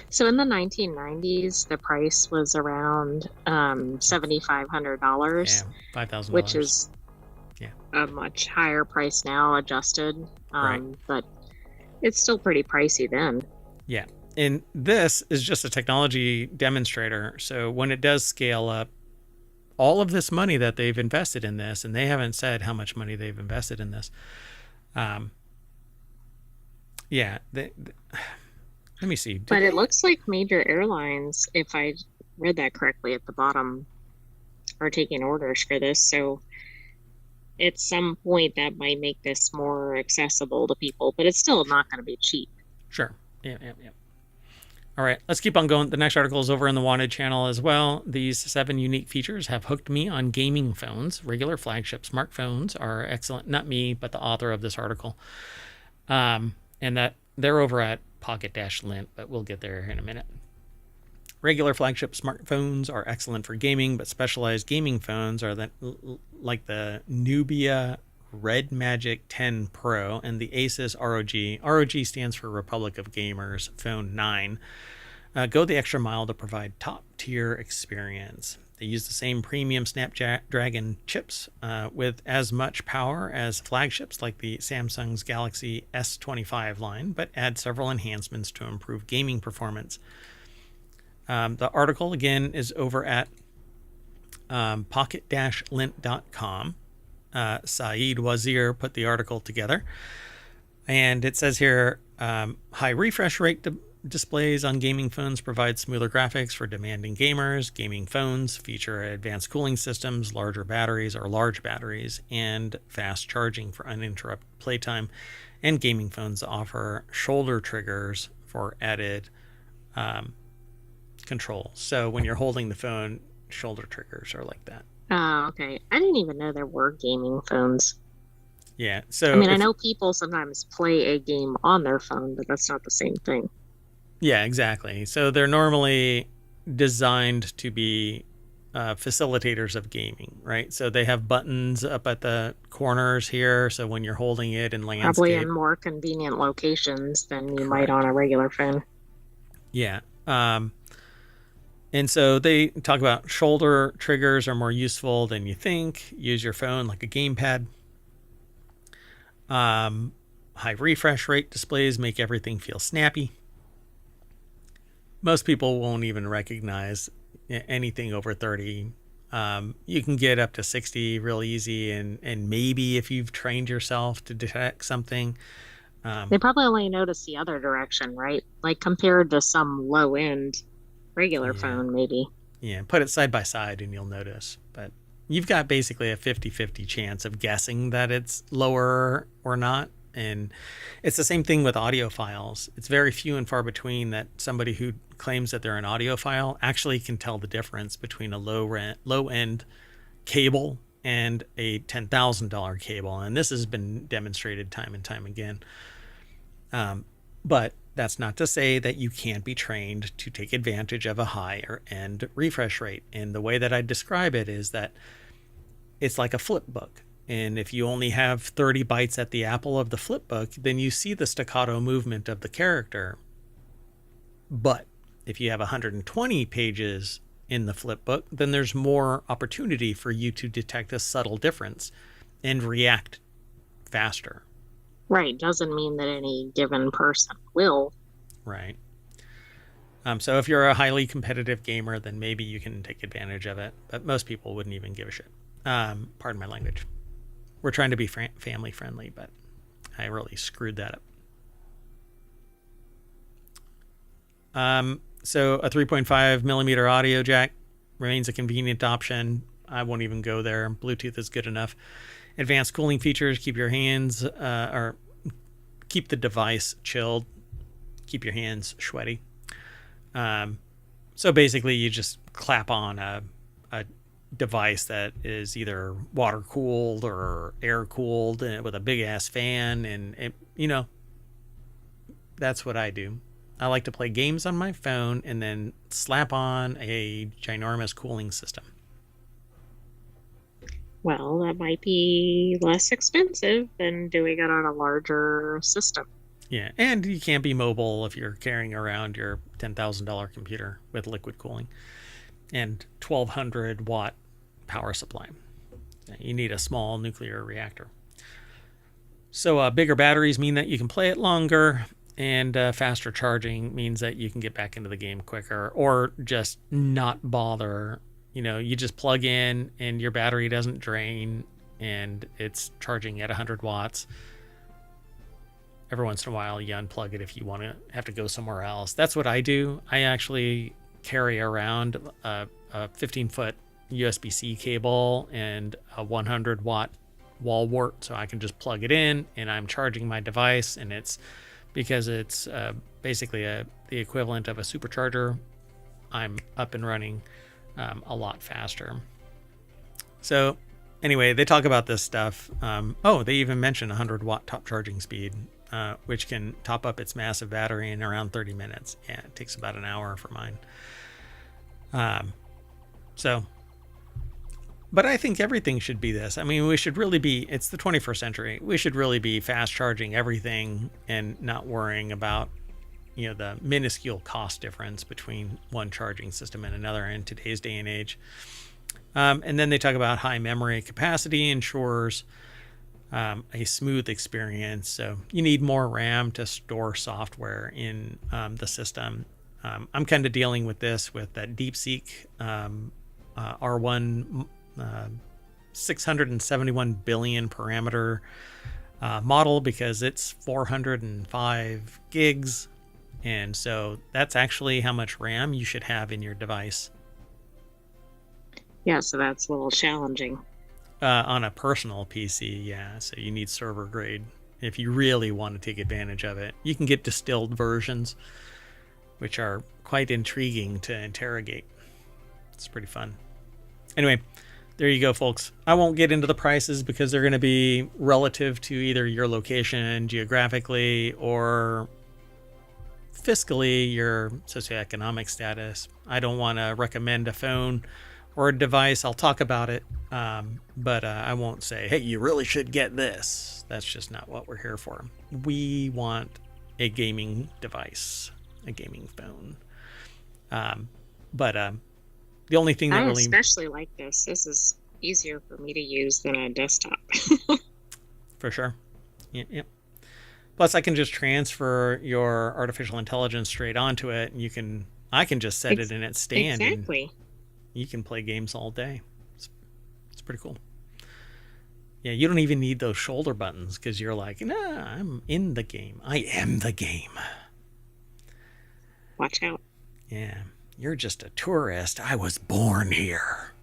So in the 1990s, the price was around $7,500. Yeah, $5,000. Which is a much higher price now, adjusted. Right. But it's still pretty pricey then. Yeah. And this is just a technology demonstrator. So when it does scale up, all of this money that they've invested in this, and they haven't said how much money they've invested in this. Let me see. But it looks like major airlines, if I read that correctly at the bottom, are taking orders for this. So at some point that might make this more accessible to people, but it's still not going to be cheap. Sure. Yeah. All right, let's keep on going. The next article is over in the Wanted channel as well. These 7 unique features have hooked me on gaming phones. Regular flagship smartphones are excellent. Not me, but the author of this article. And that they're over at Pocket-Lint, but we'll get there in a minute. Regular flagship smartphones are excellent for gaming, but specialized gaming phones are like the Nubia Red Magic 10 Pro and the Asus ROG. ROG stands for Republic of Gamers Phone 9. Go the extra mile to provide top-tier experience. They use the same premium Snapdragon chips with as much power as flagships like the Samsung's Galaxy S25 line, but add several enhancements to improve gaming performance. The article, again, is over at pocket-lint.com. Saeed Wazir put the article together. And it says here, high refresh rate displays on gaming phones provide smoother graphics for demanding gamers. Gaming phones feature advanced cooling systems, larger batteries or large batteries, and fast charging for uninterrupted playtime. And gaming phones offer shoulder triggers for added control. So when you're holding the phone, shoulder triggers are like that. Oh, okay. I didn't even know there were gaming phones. Yeah. So I mean, I know people sometimes play a game on their phone, but that's not the same thing. Yeah, exactly. So they're normally designed to be facilitators of gaming, right? So they have buttons up at the corners here. So when you're holding it in landscape, probably in more convenient locations than you might on a regular phone. Yeah. And so they talk about shoulder triggers are more useful than you think. Use your phone like a gamepad. High refresh rate displays make everything feel snappy. Most people won't even recognize anything over 30. You can get up to 60 real easy, and maybe if you've trained yourself to detect something. They probably only notice the other direction, right? Like compared to some low-end regular phone, maybe. Yeah, put it side by side and you'll notice. But you've got basically a 50-50 chance of guessing that it's lower or not. And it's the same thing with audio files. It's very few and far between that somebody who claims that they're an audiophile actually can tell the difference between a low-end cable and a $10,000 cable. And this has been demonstrated time and time again. But that's not to say that you can't be trained to take advantage of a higher end refresh rate. And the way that I describe it is that it's like a flip book. And if you only have 30 bites at the apple of the flip book, then you see the staccato movement of the character. But if you have 120 pages in the flip book, then there's more opportunity for you to detect a subtle difference and react faster. Right. Doesn't mean that any given person will. Right. So if you're a highly competitive gamer, then maybe you can take advantage of it. But most people wouldn't even give a shit. Pardon my language. We're trying to be family friendly, but I really screwed that up. So a 3.5 millimeter audio jack remains a convenient option. I won't even go there. Bluetooth is good enough. Advanced cooling features keep your hands or keep the device chilled, keep your hands sweaty. So basically, you just clap on a device that is either water cooled or air cooled with a big ass fan, and it, that's what I do. I like to play games on my phone and then slap on a ginormous cooling system. Well, that might be less expensive than doing it on a larger system. Yeah, and you can't be mobile if you're carrying around your $10,000 computer with liquid cooling and 1,200 watt power supply. You need a small nuclear reactor. So bigger batteries mean that you can play it longer, and faster charging means that you can get back into the game quicker, or just not bother. You just plug in and your battery doesn't drain and it's charging at 100 watts. Every once in a while you unplug it if you want to have to go somewhere else. That's what I do. I actually carry around a 15-foot USB-C cable and a 100 watt wall wart, so I can just plug it in and I'm charging my device, and it's because it's basically the equivalent of a supercharger. I'm up and running a lot faster. So anyway, they talk about this stuff. They even mention 100 watt top charging speed, which can top up its massive battery in around 30 minutes. Yeah, it takes about an hour for mine. But I think everything should be this. I mean, we should really be, it's the 21st century. We should really be fast charging everything and not worrying about, the minuscule cost difference between one charging system and another in today's day and age. And then they talk about high memory capacity ensures a smooth experience. So you need more RAM to store software in the system. I'm kind of dealing with this with that DeepSeek R1 671 billion parameter model, because it's 405 gigs. And so that's actually how much RAM you should have in your device. Yeah, so that's a little challenging. On a personal PC, yeah. So you need server grade if you really want to take advantage of it. You can get distilled versions, which are quite intriguing to interrogate. It's pretty fun. Anyway, there you go, folks. I won't get into the prices because they're going to be relative to either your location geographically or fiscally, your socioeconomic status. I don't want to recommend a phone or a device. I'll talk about it, but I won't say, hey, you really should get this. That's just not what we're here for. We want a gaming device, a gaming phone. But the only thing that I really... especially like this. This is easier for me to use than a desktop. For sure. Yeah. Plus, I can just transfer your artificial intelligence straight onto it, and I can just set it in its stand. Exactly. And you can play games all day. It's pretty cool. Yeah, you don't even need those shoulder buttons because you're like, nah, I'm in the game. I am the game. Watch out. Yeah, you're just a tourist. I was born here.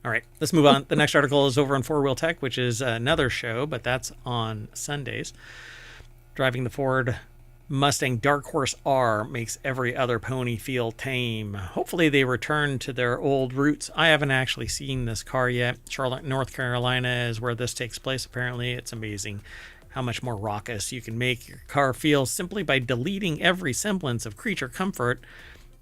All right, let's move on. The next article is over on Four Wheel Tech, which is another show, but that's on Sundays. Driving the Ford Mustang Dark Horse R makes every other pony feel tame. Hopefully they return to their old roots. I haven't actually seen this car yet. Charlotte, North Carolina is where this takes place. Apparently it's amazing how much more raucous you can make your car feel simply by deleting every semblance of creature comfort.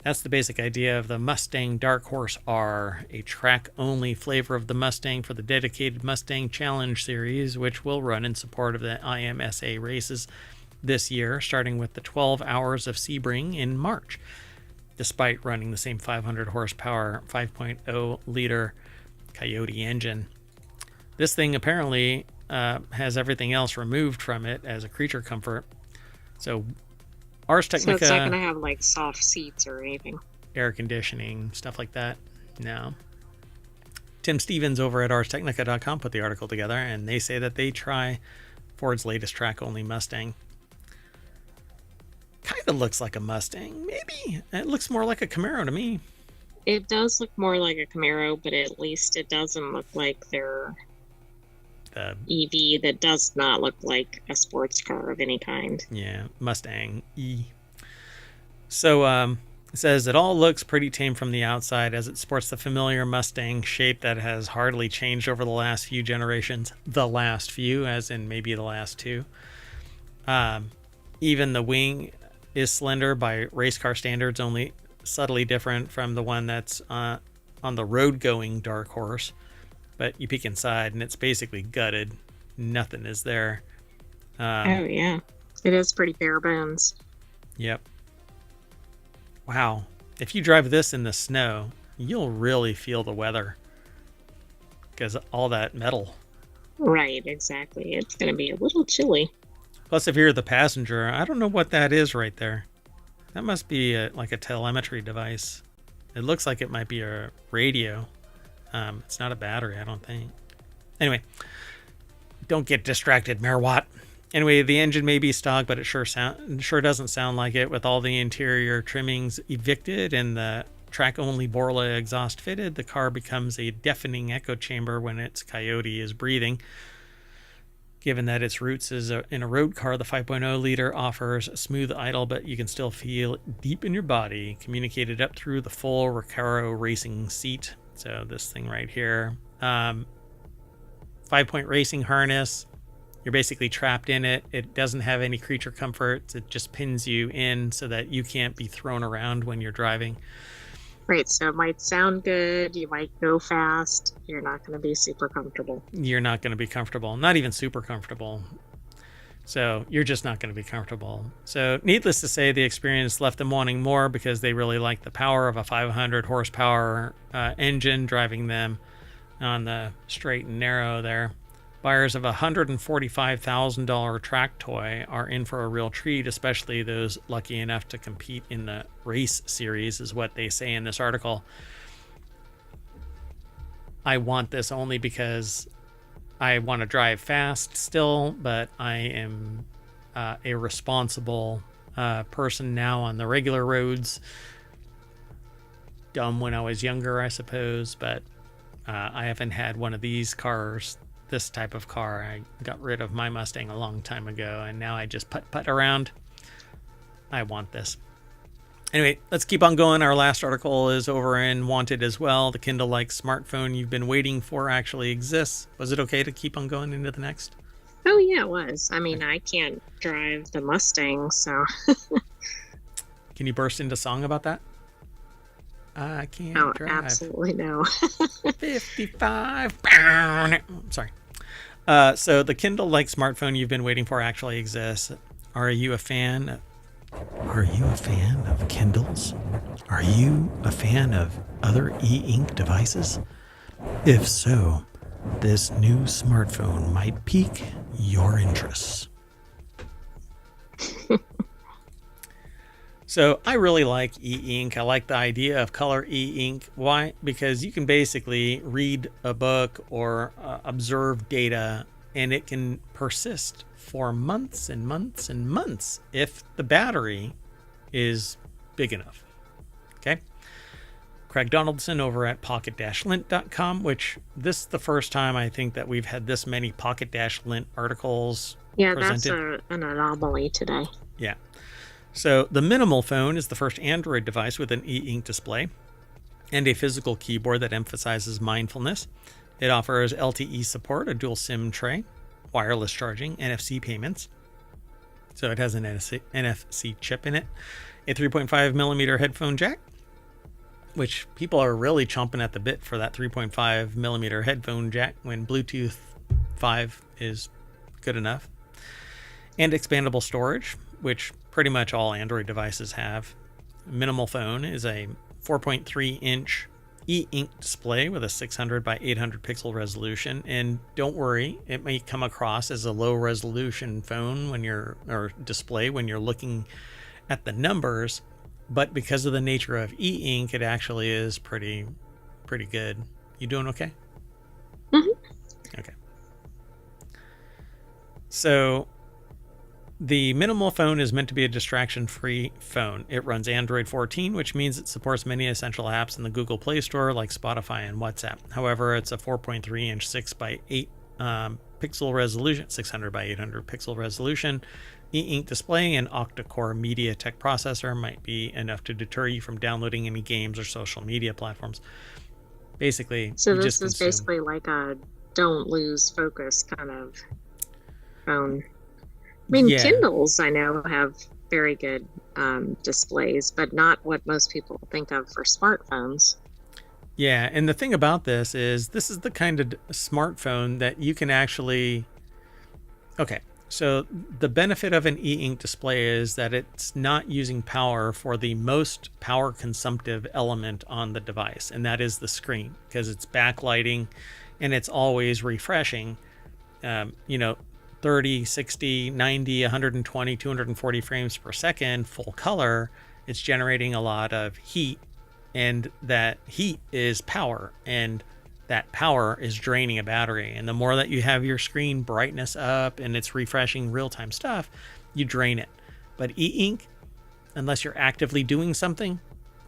That's the basic idea of the Mustang Dark Horse R, a track-only flavor of the Mustang for the dedicated Mustang Challenge series, which will run in support of the IMSA races this year, starting with the 12 hours of Sebring in March, despite running the same 500 horsepower 5.0 liter Coyote engine. This thing apparently has everything else removed from it as a creature comfort. So Ars Technica, so it's not going to have like soft seats or anything, air conditioning, stuff like that. No. Tim Stevens over at ArsTechnica.com put the article together, and they say that they try Ford's latest track-only Mustang. Kind of looks like a Mustang, maybe. It looks more like a Camaro to me. It does look more like a Camaro, but at least it doesn't look like their EV that does not look like a sports car of any kind. Yeah, Mustang E. So it says it all looks pretty tame from the outside as it sports the familiar Mustang shape that has hardly changed over the last few generations. The last few, as in maybe the last two. Even the wing is slender by race car standards, only subtly different from the one that's on the road-going Dark Horse. But you peek inside, and it's basically gutted. Nothing is there. Oh, yeah. It is pretty bare bones. Yep. Wow. If you drive this in the snow, you'll really feel the weather. Because all that metal. Right, exactly. It's going to be a little chilly. Plus, if you're the passenger, I don't know what that is right there. That must be like a telemetry device. It looks like it might be a radio. It's not a battery, I don't think. Anyway, don't get distracted, Merwatt. Anyway, the engine may be stock, but it sure doesn't sound like it. With all the interior trimmings evicted and the track-only Borla exhaust fitted, the car becomes a deafening echo chamber when its Coyote is breathing. Given that its roots is in a road car, the 5.0 liter offers a smooth idle, but you can still feel deep in your body, communicated up through the full Recaro racing seat. So this thing right here, 5-point racing harness. You're basically trapped in it. It doesn't have any creature comforts. It just pins you in so that you can't be thrown around when you're driving. Right, so it might sound good. You might go fast. You're not going to be super comfortable. You're not going to be comfortable. Not even super comfortable. So you're just not going to be comfortable. So needless to say, the experience left them wanting more because they really like the power of a 500 horsepower engine driving them on the straight and narrow there. Buyers of a $145,000 track toy are in for a real treat, especially those lucky enough to compete in the race series, is what they say in this article. I want this only because I want to drive fast still, but I am a responsible person now on the regular roads. Dumb when I was younger, I suppose, but I haven't had one of these cars. This type of car. I got rid of my Mustang a long time ago, and now I just putt around. I want this. Anyway, let's keep on going. Our last article is over in Wanted as well. The Kindle-like smartphone you've been waiting for actually exists. Was it okay to keep on going into the next? Oh, yeah, it was. I mean, I can't drive the Mustang, so... Can you burst into song about that? I can't drive. Absolutely no. 55. Sorry. So the Kindle-like smartphone you've been waiting for actually exists. Are you a fan? Are you a fan of Kindles? Are you a fan of other e-ink devices? If so, this new smartphone might pique your interests. So I really like e-ink. I like the idea of color e-ink. Why? Because you can basically read a book or observe data, and it can persist for months and months and months if the battery is big enough. Okay? Craig Donaldson over at pocket-lint.com, which this is the first time I think that we've had this many pocket-lint articles presented. That's an anomaly today. Yeah. So the Minimal phone is the first Android device with an e-ink display and a physical keyboard that emphasizes mindfulness. It offers LTE support, a dual SIM tray, wireless charging, NFC payments. So it has an NFC chip in it, a 3.5 millimeter headphone jack, which people are really chomping at the bit for that 3.5 millimeter headphone jack when Bluetooth 5 is good enough, and expandable storage, which pretty much all Android devices have. Minimal phone is a 4.3 inch e-ink display with a 600 by 800 pixel resolution, and don't worry, it may come across as a low resolution phone or display when you're looking at the numbers, but because of the nature of e-ink, it actually is pretty good. You doing okay? Mm-hmm. Okay. So the Minimal phone is meant to be a distraction-free phone. It runs Android 14, which means it supports many essential apps in the Google Play Store like Spotify and WhatsApp. However, it's a 4.3 inch 6 by 8 pixel resolution, 600 by 800 pixel resolution. E-ink display and octa-core MediaTek processor might be enough to deter you from downloading any games or social media platforms. Basically, so this is basically like a don't lose focus kind of phone. I mean, yeah. Kindles, I know, have very good displays, but not what most people think of for smartphones. Yeah, and the thing about this is the kind of smartphone that you can actually... Okay, so the benefit of an e-ink display is that it's not using power for the most power consumptive element on the device, and that is the screen, because it's backlighting and it's always refreshing. 30, 60, 90, 120, 240 frames per second, full color, it's generating a lot of heat, and that heat is power, and that power is draining a battery. And the more that you have your screen brightness up and it's refreshing real-time stuff, you drain it. But e-ink, unless you're actively doing something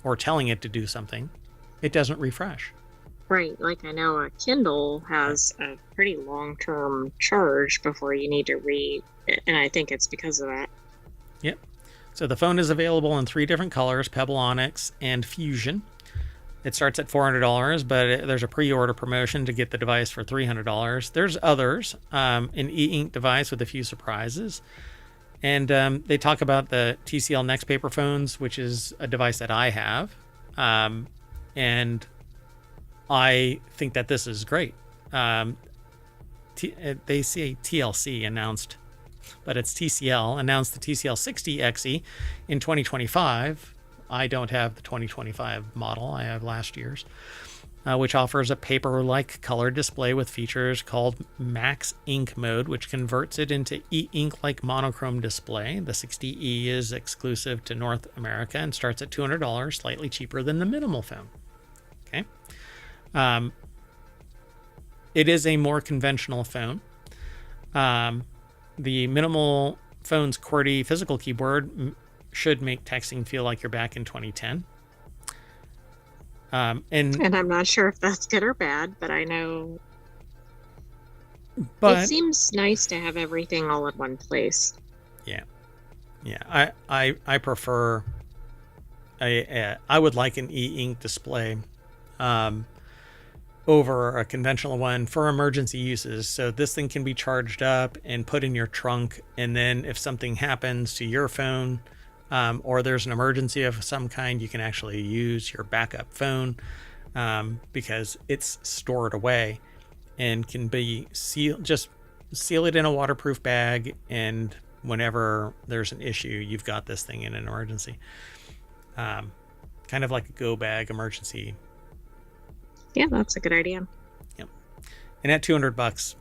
or telling it to do something, it doesn't refresh. Right, like I know a Kindle has a pretty long-term charge before you need to read, and I think it's because of that. Yep. So the phone is available in 3 different colors, Pebble Onyx and Fusion. It starts at $400, but there's a pre-order promotion to get the device for $300. There's others, an e-ink device with a few surprises. And they talk about the TCL Next Paper phones, which is a device that I have. And I think that this is great. They say TLC announced, but it's TCL announced the TCL 60 XE in 2025. I don't have the 2025 model. I have last year's, which offers a paper-like color display with features called Max Ink Mode, which converts it into e-ink-like monochrome display. The 60E is exclusive to North America and starts at $200, slightly cheaper than the Minimal phone. Okay. It is a more conventional phone. The Minimal phone's QWERTY physical keyboard should make texting feel like you're back in 2010. And I'm not sure if that's good or bad, but I know it seems nice to have everything all at one place. Yeah. I prefer I would like an e-ink display over a conventional one for emergency uses. So this thing can be charged up and put in your trunk, and then if something happens to your phone, or there's an emergency of some kind, you can actually use your backup phone, because it's stored away and can be sealed. Just seal it in a waterproof bag, and whenever there's an issue, you've got this thing in an emergency. Kind of like a go bag emergency. Yeah, that's a good idea. Yep. And at $200,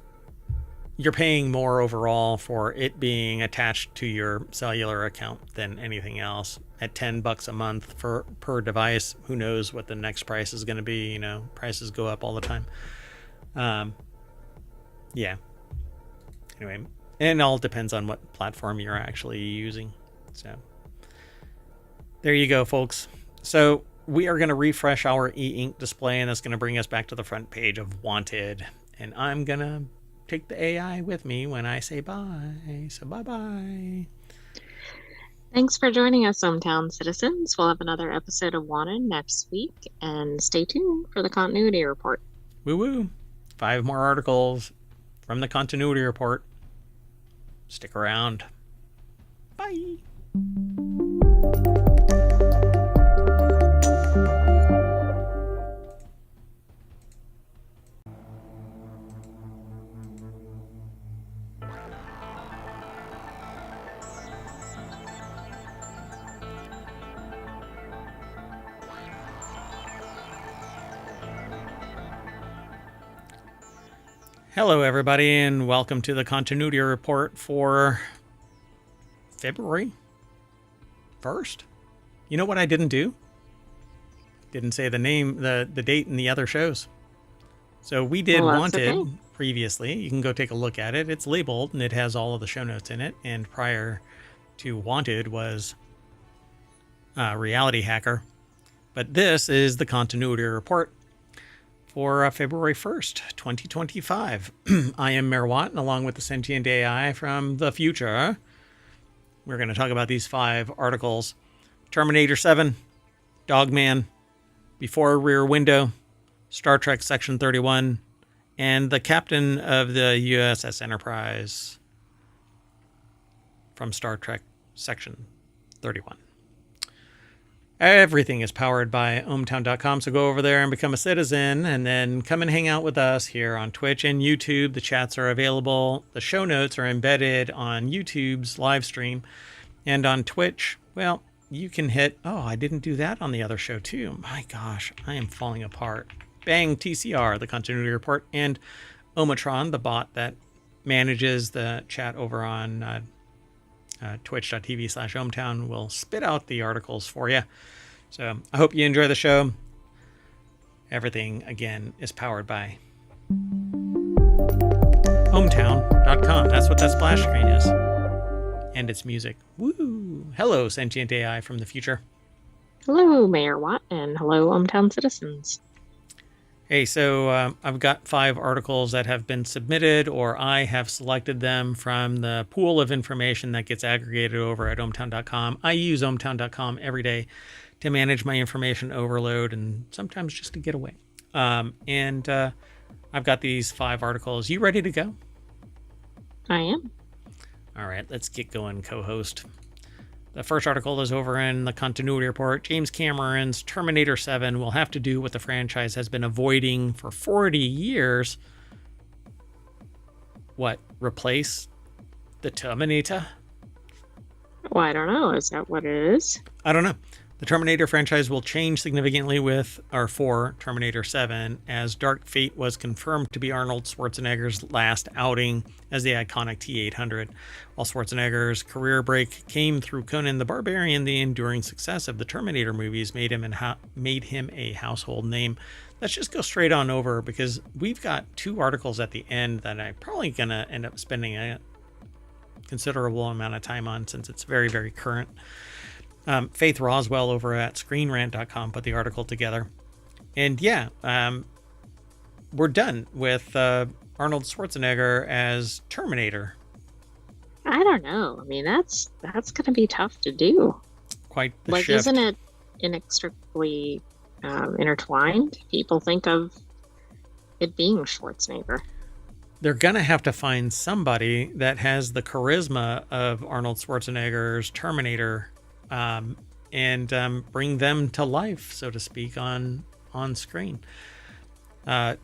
you're paying more overall for it being attached to your cellular account than anything else. At $10 a month per device, who knows what the next price is going to be? You know, prices go up all the time. Yeah. Anyway, and it all depends on what platform you're actually using. So there you go, folks. So we are going to refresh our e-ink display, and that's going to bring us back to the front page of Wanted. And I'm going to take the AI with me when I say bye. So bye-bye. Thanks for joining us, Hometown citizens. We'll have another episode of Wanted next week, and stay tuned for the continuity report. Woo-woo. 5 more articles from the continuity report. Stick around. Bye. Hello, everybody, and welcome to the continuity report for February 1st. You know what I didn't do? Didn't say the name, the date in the other shows. So we did Wanted previously. You can go take a look at it. It's labeled, and it has all of the show notes in it. And prior to Wanted was RealityHacker. But this is the continuity report for February 1st, 2025. I am Mayor Watt, and along with the sentient AI from the future, we're going to talk about these 5 articles. Terminator 7, Dogman, Before Rear Window, Star Trek Section 31, and the captain of the USS Enterprise from Star Trek Section 31. Everything is powered by ohmtown.com, so go over there and become a citizen, and then come and hang out with us here on Twitch and YouTube. The chats are available. The show notes are embedded on YouTube's live stream, and on Twitch, well, you can hit, oh, I didn't do that on the other show too. My gosh, I am falling apart. Bang TCR, the continuity report, and Omatron, the bot that manages the chat over on twitch.tv/ohmtown, will spit out the articles for you. So I hope you enjoy the show. Everything, again, is powered by ohmtown.com. That's what that splash screen is. And it's music. Woo! Hello, sentient AI from the future. Hello, Mayor Watt, and hello, Hometown citizens. Hey, so I've got 5 articles that have been submitted, or I have selected them from the pool of information that gets aggregated over at ohmtown.com. I use ohmtown.com every day to manage my information overload and sometimes just to get away. And I've got these 5 articles. You ready to go? I am. All right, let's get going, co-host. The first article is over in the continuity report. James Cameron's Terminator 7 will have to do what the franchise has been avoiding for 40 years. What? Replace the Terminator? Well, I don't know. Is that what it is? I don't know. The Terminator franchise will change significantly for Terminator 7, as Dark Fate was confirmed to be Arnold Schwarzenegger's last outing as the iconic T-800. While Schwarzenegger's career break came through Conan the Barbarian, the enduring success of the Terminator movies made him a household name. Let's just go straight on over, because we've got 2 articles at the end that I'm probably going to end up spending a considerable amount of time on, since it's very, very current. Faith Roswell over at ScreenRant.com put the article together. And yeah, we're done with Arnold Schwarzenegger as Terminator. I don't know. I mean, that's going to be tough to do. Quite the shift. Isn't it inextricably intertwined? People think of it being Schwarzenegger. They're going to have to find somebody that has the charisma of Arnold Schwarzenegger's Terminator, and bring them to life, so to speak, on screen.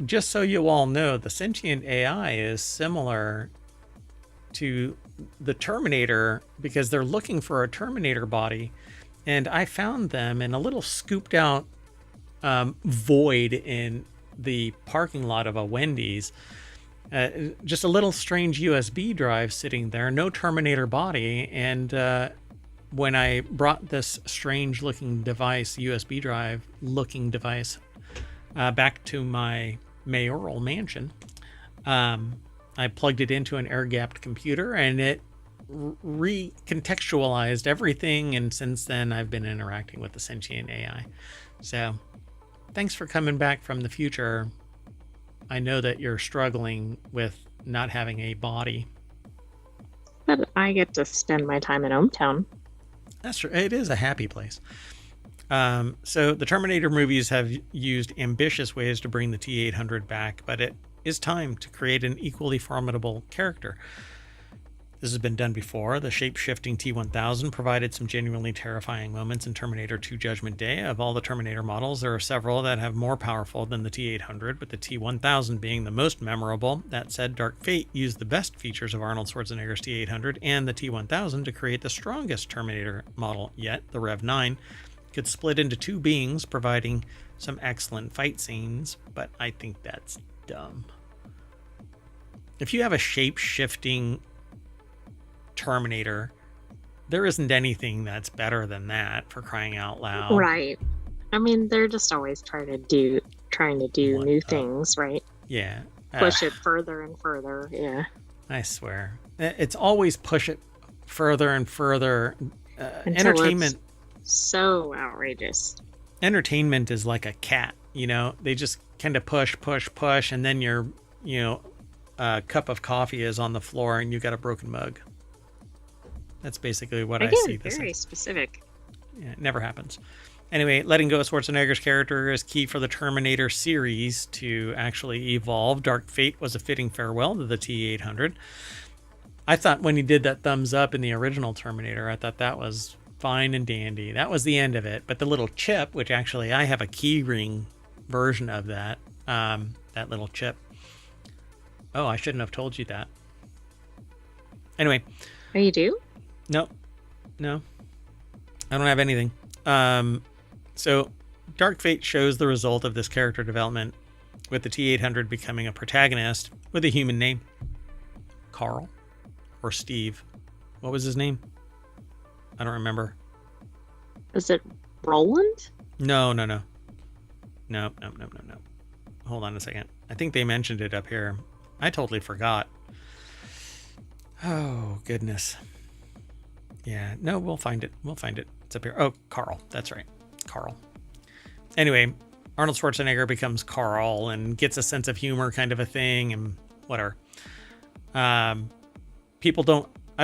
Just so you all know, the sentient AI is similar to the Terminator because they're looking for a Terminator body, and I found them in a little scooped out void in the parking lot of a Wendy's. Just a little strange USB drive sitting there, no Terminator body, and when I brought this strange looking device, USB drive looking device, back to my mayoral mansion, I plugged it into an air-gapped computer, and it recontextualized everything, and since then I've been interacting with the sentient AI. So, thanks for coming back from the future. I know that you're struggling with not having a body. But I get to spend my time in Hometown. That's true. It is a happy place. So the Terminator movies have used ambitious ways to bring the T-800 back, but it is time to create an equally formidable character. This has been done before. The shape-shifting T-1000 provided some genuinely terrifying moments in Terminator 2 Judgment Day. Of all the Terminator models, there are several that have more powerful than the T-800, with the T-1000 being the most memorable. That said, Dark Fate used the best features of Arnold Schwarzenegger's T-800 and the T-1000 to create the strongest Terminator model yet, the Rev-9. Could split into two beings, providing some excellent fight scenes, but I think that's dumb. If you have a shape-shifting Terminator, there isn't anything that's better than that, for crying out loud. Right. I mean, they're just always trying to do new things, right? Yeah. Push it further and further. Yeah. I swear. It's always push it further and further. Entertainment. So outrageous. Entertainment is like a cat, they just kind of push, and then your, cup of coffee is on the floor and you got a broken mug. That's basically what I see this very as. Specific. Yeah, it never happens. Anyway, letting go of Schwarzenegger's character is key for the Terminator series to actually evolve. Dark Fate was a fitting farewell to the T-800. I thought when he did that thumbs up in the original Terminator, I thought that was fine and dandy. That was the end of it. But the little chip, which actually I have a keyring version of that little chip. Oh, I shouldn't have told you that. Anyway. Oh, you do? No. I don't have anything. So Dark Fate shows the result of this character development, with the T-800 becoming a protagonist with a human name. Carl or Steve. What was his name? I don't remember. Is it Roland? No. Hold on a second. I think they mentioned it up here. I totally forgot. Oh, goodness. Yeah, no, we'll find it. It's up here. Oh, Carl. That's right. Carl. Anyway, Arnold Schwarzenegger becomes Carl and gets a sense of humor kind of a thing and whatever. I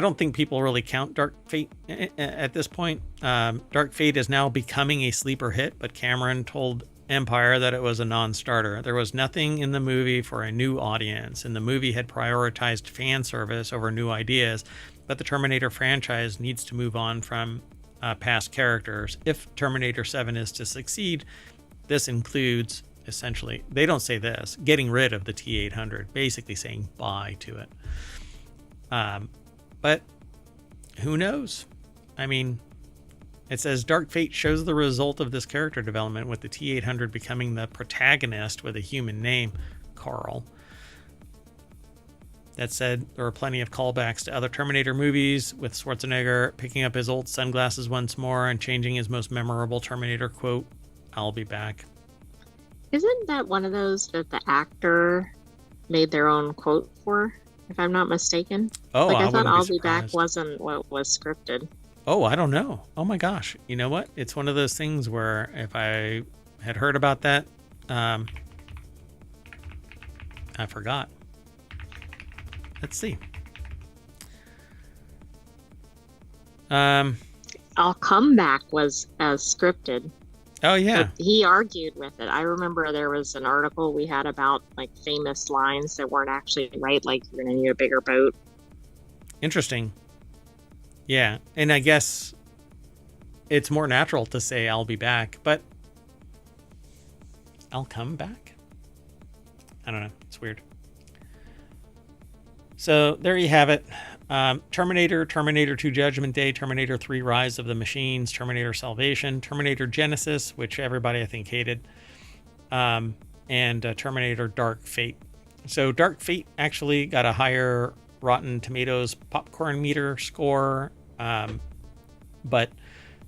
don't think people really count Dark Fate at this point. Dark Fate is now becoming a sleeper hit, but Cameron told Empire that it was a non-starter. There was nothing in the movie for a new audience, and the movie had prioritized fan service over new ideas, but the Terminator franchise needs to move on from past characters. If Terminator 7 is to succeed, this includes, essentially, they don't say this, getting rid of the T-800, basically saying bye to it. But who knows? I mean, it says Dark Fate shows the result of this character development, with the T-800 becoming the protagonist with a human name, Carl. That said, there are plenty of callbacks to other Terminator movies, with Schwarzenegger picking up his old sunglasses once more and changing his most memorable Terminator quote, "I'll be back." Isn't that one of those that the actor made their own quote for, if I'm not mistaken? Oh, I thought "I'll be back" wasn't what was scripted. Oh, I don't know. Oh my gosh. You know what? It's one of those things where if I had heard about that, I forgot. Let's see. "I'll Come Back" was scripted. Oh, yeah. But he argued with it. I remember there was an article we had about like famous lines that weren't actually right, like "You're going to need a bigger boat." Interesting. Yeah. And I guess it's more natural to say "I'll be back," but "I'll come back"? I don't know. It's weird. So there you have it. Terminator 2 Judgment Day, Terminator 3 Rise of the Machines, Terminator Salvation, Terminator Genesis, which everybody I think hated, and Terminator Dark Fate. So Dark Fate actually got a higher Rotten Tomatoes popcorn meter score, but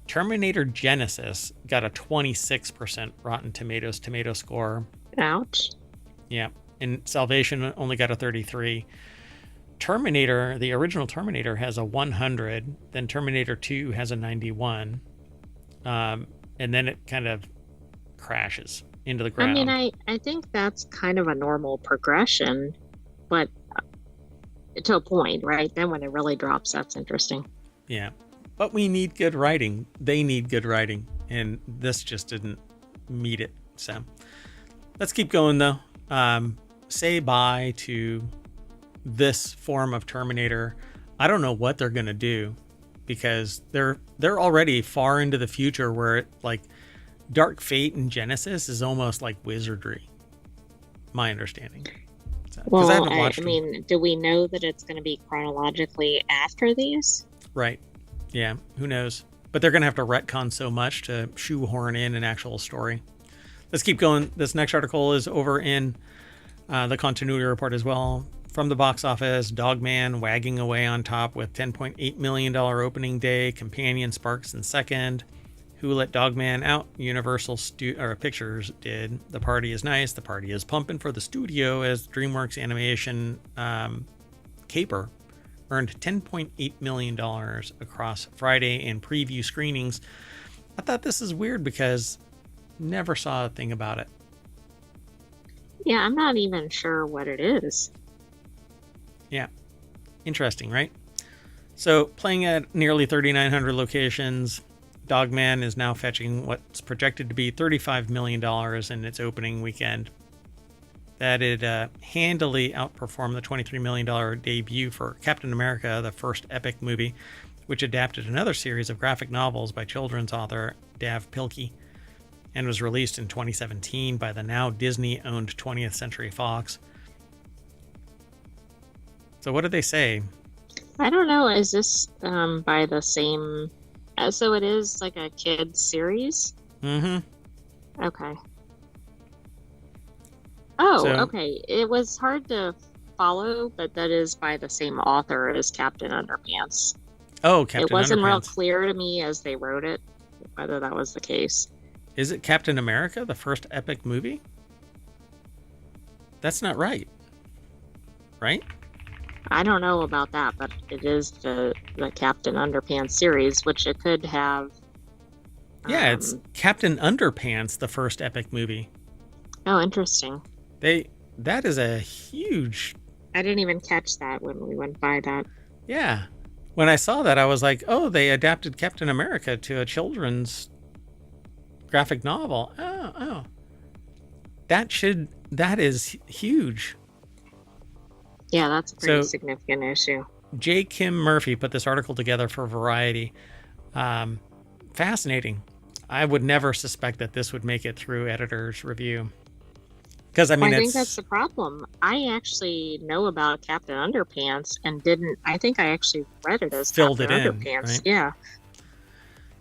Terminator Genesis got a 26% Rotten Tomatoes tomato score. Ouch. Yeah, and Salvation only got a 33. Terminator, the original Terminator, has a 100. Then Terminator 2 has a 91. And then it kind of crashes into the I ground. mean, I think that's kind of a normal progression, but to a point, right? Then when it really drops, that's interesting. Yeah. But we need good writing. They need good writing. And this just didn't meet it. So let's keep going, though. Say bye to this form of Terminator. I don't know what they're going to do, because they're already far into the future where it, like, Dark Fate and Genesis is almost like wizardry. My understanding. So, Well, I haven't watched I mean, do we know that it's going to be chronologically after these? Right. Yeah. Who knows? But they're going to have to retcon so much to shoehorn in an actual story. Let's keep going. This next article is over in the continuity report as well. From the box office, Dogman wagging away on top with $10.8 million opening day. Companion sparks in second. Who let Dogman out? Universal Pictures did. The party is nice. The party is pumping for the studio, as DreamWorks Animation Caper earned $10.8 million across Friday and preview screenings. I thought this is weird because never saw a thing about it. Yeah, I'm not even sure what it is. Yeah. Interesting, right? So playing at nearly 3,900 locations, Dogman is now fetching what's projected to be $35 million in its opening weekend. That it handily outperformed the $23 million debut for Captain America, the first epic movie, which adapted another series of graphic novels by children's author Dav Pilkey, and was released in 2017 by the now Disney-owned 20th Century Fox. So what did they say? I don't know. Is this by the same... so it is like a kid's series? Mm-hmm. Okay. Oh, okay. It was hard to follow, but that is by the same author as Captain Underpants. Oh, Captain Underpants. It wasn't real clear to me as they wrote it whether that was the case. Is it Captain America, the first epic movie? That's not right. Right? I don't know about that, but it is the Captain Underpants series, which it could have. Yeah, it's Captain Underpants, the first epic movie. Oh, interesting. That is a huge... I didn't even catch that when we went by that. Yeah. When I saw that, I was like, oh, they adapted Captain America to a children's graphic novel. Oh. That is huge. Yeah, that's a pretty significant issue. J. Kim Murphy put this article together for Variety. Fascinating. I would never suspect that this would make it through editor's review. Because I think that's the problem. I actually know about Captain Underpants and didn't. I think I actually read it as filled Captain it in, Underpants. right? Yeah.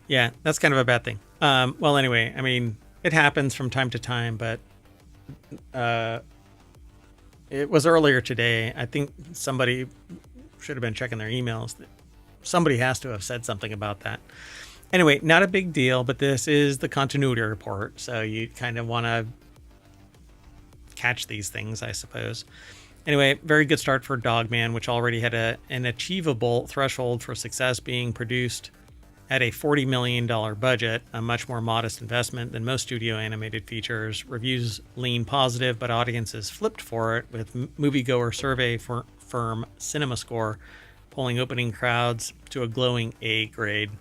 Yeah, that's kind of a bad thing. Well, anyway, I mean, it happens from time to time, but it was earlier today. I think somebody should have been checking their emails. Somebody has to have said something about that. Anyway, not a big deal, but this is the continuity report, so you kind of want to catch these things, I suppose. Anyway, very good start for Dogman, which already had an achievable threshold for success, being produced at a $40 million budget, a much more modest investment than most studio animated features. Reviews lean positive, but audiences flipped for it, with moviegoer survey firm CinemaScore pulling opening crowds to a glowing A grade.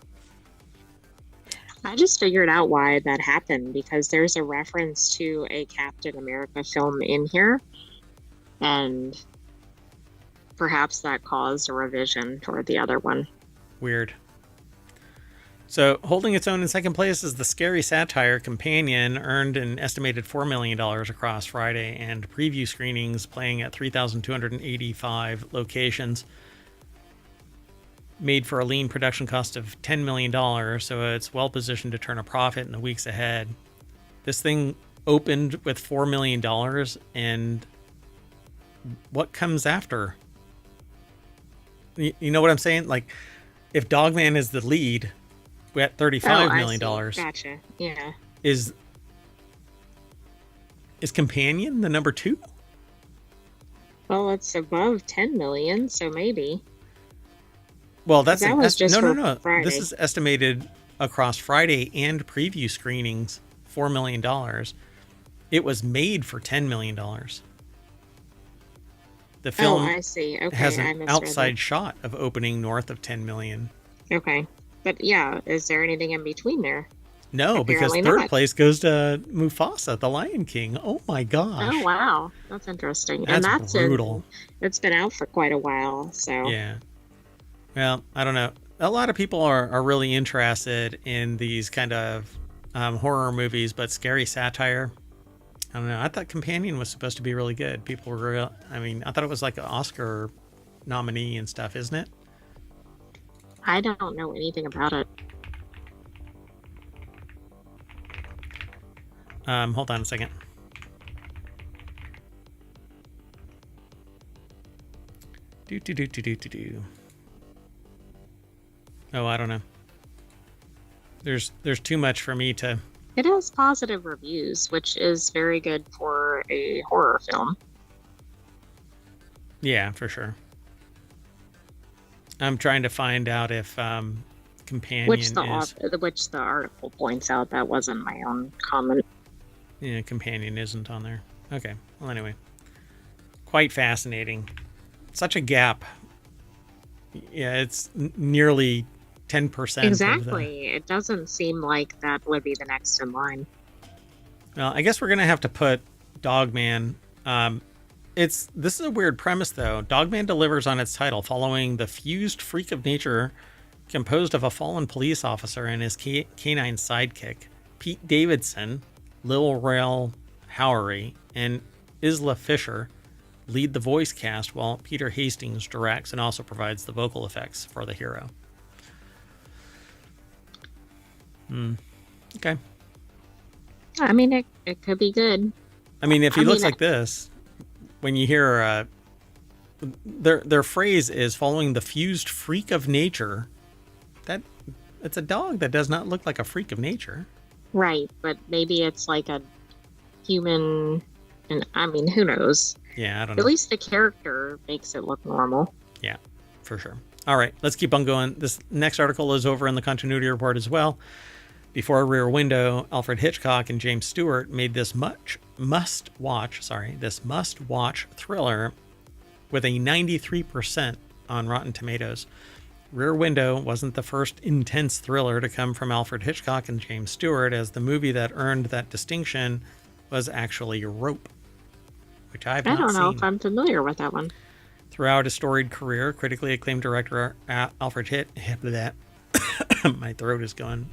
I just figured out why that happened, because there's a reference to a Captain America film in here, and perhaps that caused a revision toward the other one. Weird. So, holding its own in second place is the scary satire Companion, earned an estimated $4 million across Friday and preview screenings, playing at 3,285 locations. Made for a lean production cost of $10 million, so it's well positioned to turn a profit in the weeks ahead. This thing opened with $4 million, and what comes after? You know what I'm saying? Like, if Dogman is the lead, we're at $35 million. Gotcha. Yeah. Is Companion the number 2? Well, it's above 10 million, so maybe. Well, that's no. Friday. This is estimated across Friday and preview screenings $4 million. It was made for $10 million. The film I see. Okay, has I an misread outside that. shot of opening north of 10 million. Okay. But yeah, is there anything in between there? No, because Apparently third not. place goes to Mufasa, the Lion King. Oh my Oh, gosh. wow. That's interesting. And That's brutal. it's been out for quite a while, so. Yeah. Well, I don't know. A lot of people are really interested in these kind of horror movies, but scary satire. I don't know. I thought Companion was supposed to be really good. People were real. I mean, I thought it was like an Oscar nominee and stuff, isn't it? I don't know anything about it. Hold on a second. Do. Oh, I don't know. There's too much for me to. It has positive reviews, which is very good for a horror film. Yeah, for sure. I'm trying to find out if Companion Which is. which the article points out that wasn't my own comment. Yeah, Companion isn't on there. Okay. Well, anyway, quite fascinating. Such a gap. Yeah, it's nearly 10%. Exactly. It doesn't seem like that would be the next in line. Well, I guess we're gonna have to put Dogman. This is a weird premise though. Dogman delivers on its title following the fused freak of nature composed of a fallen police officer and his canine sidekick, Pete Davidson, Lil Rel Howery, and Isla Fisher lead the voice cast, while Peter Hastings directs and also provides the vocal effects for the hero. Okay. I mean, it could be good. I mean, if he looks like this, when you hear their phrase is following the fused freak of nature, that it's a dog that does not look like a freak of nature. Right, but maybe it's like a human, and I mean, who knows? Yeah, I don't know. At least the character makes it look normal. Yeah, for sure. All right, let's keep on going. This next article is over in the continuity report as well. Before Rear Window, Alfred Hitchcock and James Stewart made this must-watch thriller with a 93% on Rotten Tomatoes. Rear Window wasn't the first intense thriller to come from Alfred Hitchcock and James Stewart, as the movie that earned that distinction was actually Rope, which I don't know if I'm familiar with that one. Throughout his storied career, critically acclaimed director Alfred my throat is going.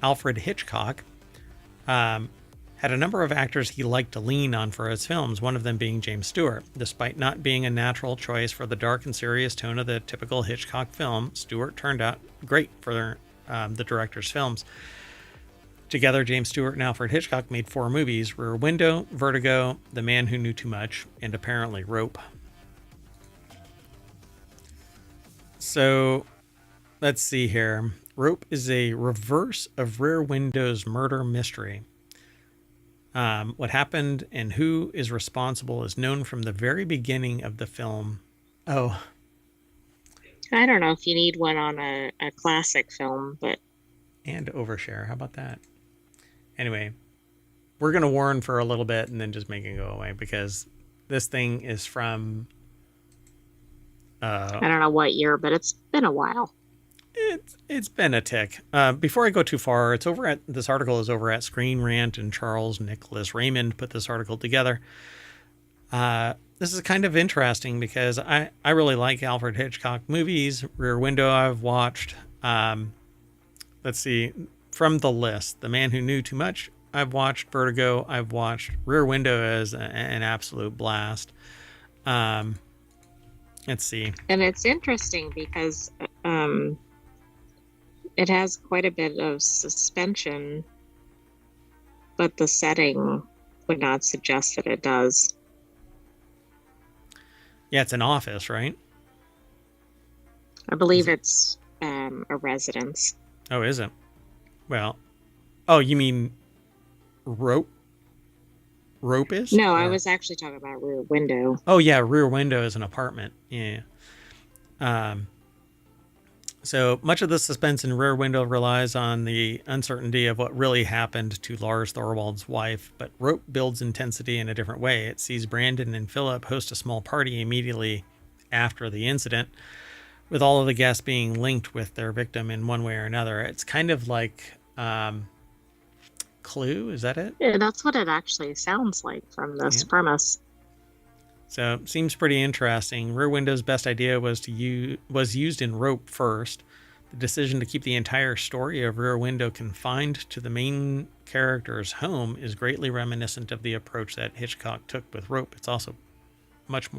Alfred Hitchcock had a number of actors he liked to lean on for his films, one of them being James Stewart. Despite not being a natural choice for the dark and serious tone of the typical Hitchcock film, Stewart turned out great for the director's films. Together, James Stewart and Alfred Hitchcock made 4 movies: Rear Window, Vertigo, The Man Who Knew Too Much, and apparently Rope. So, let's see here. Rope is a reverse of Rear Window's murder mystery. What happened and who is responsible is known from the very beginning of the film. Oh. I don't know if you need one on a classic film, but... And overshare. How about that? Anyway, we're going to warn for a little bit and then just make it go away, because this thing is from... I don't know what year, but it's been a while. It's been a tick. Before I go too far, this article is over at Screen Rant, and Charles Nicholas Raymond put this article together. This is kind of interesting because I really like Alfred Hitchcock movies. Rear Window I've watched. Let's see, from the list, The Man Who Knew Too Much I've watched. Vertigo I've watched. Rear Window is an absolute blast. Let's see. And it's interesting because it has quite a bit of suspension, but the setting would not suggest that it does. Yeah, it's an office, right? I believe it's a residence. Oh, is it? Well, oh, you mean Rope? Rope is? No, I was actually talking about Rear Window. Oh, yeah, Rear Window is an apartment. Yeah. So much of the suspense in Rear Window relies on the uncertainty of what really happened to Lars Thorwald's wife, but Rope builds intensity in a different way. It sees Brandon and Philip host a small party immediately after the incident, with all of the guests being linked with their victim in one way or another. It's kind of like Clue, is that it? Yeah, that's what it actually sounds like from this Yeah. premise. So seems pretty interesting. Rear Window's best idea was used in Rope first. The decision to keep the entire story of Rear Window confined to the main character's home is greatly reminiscent of the approach that Hitchcock took with Rope. It's also much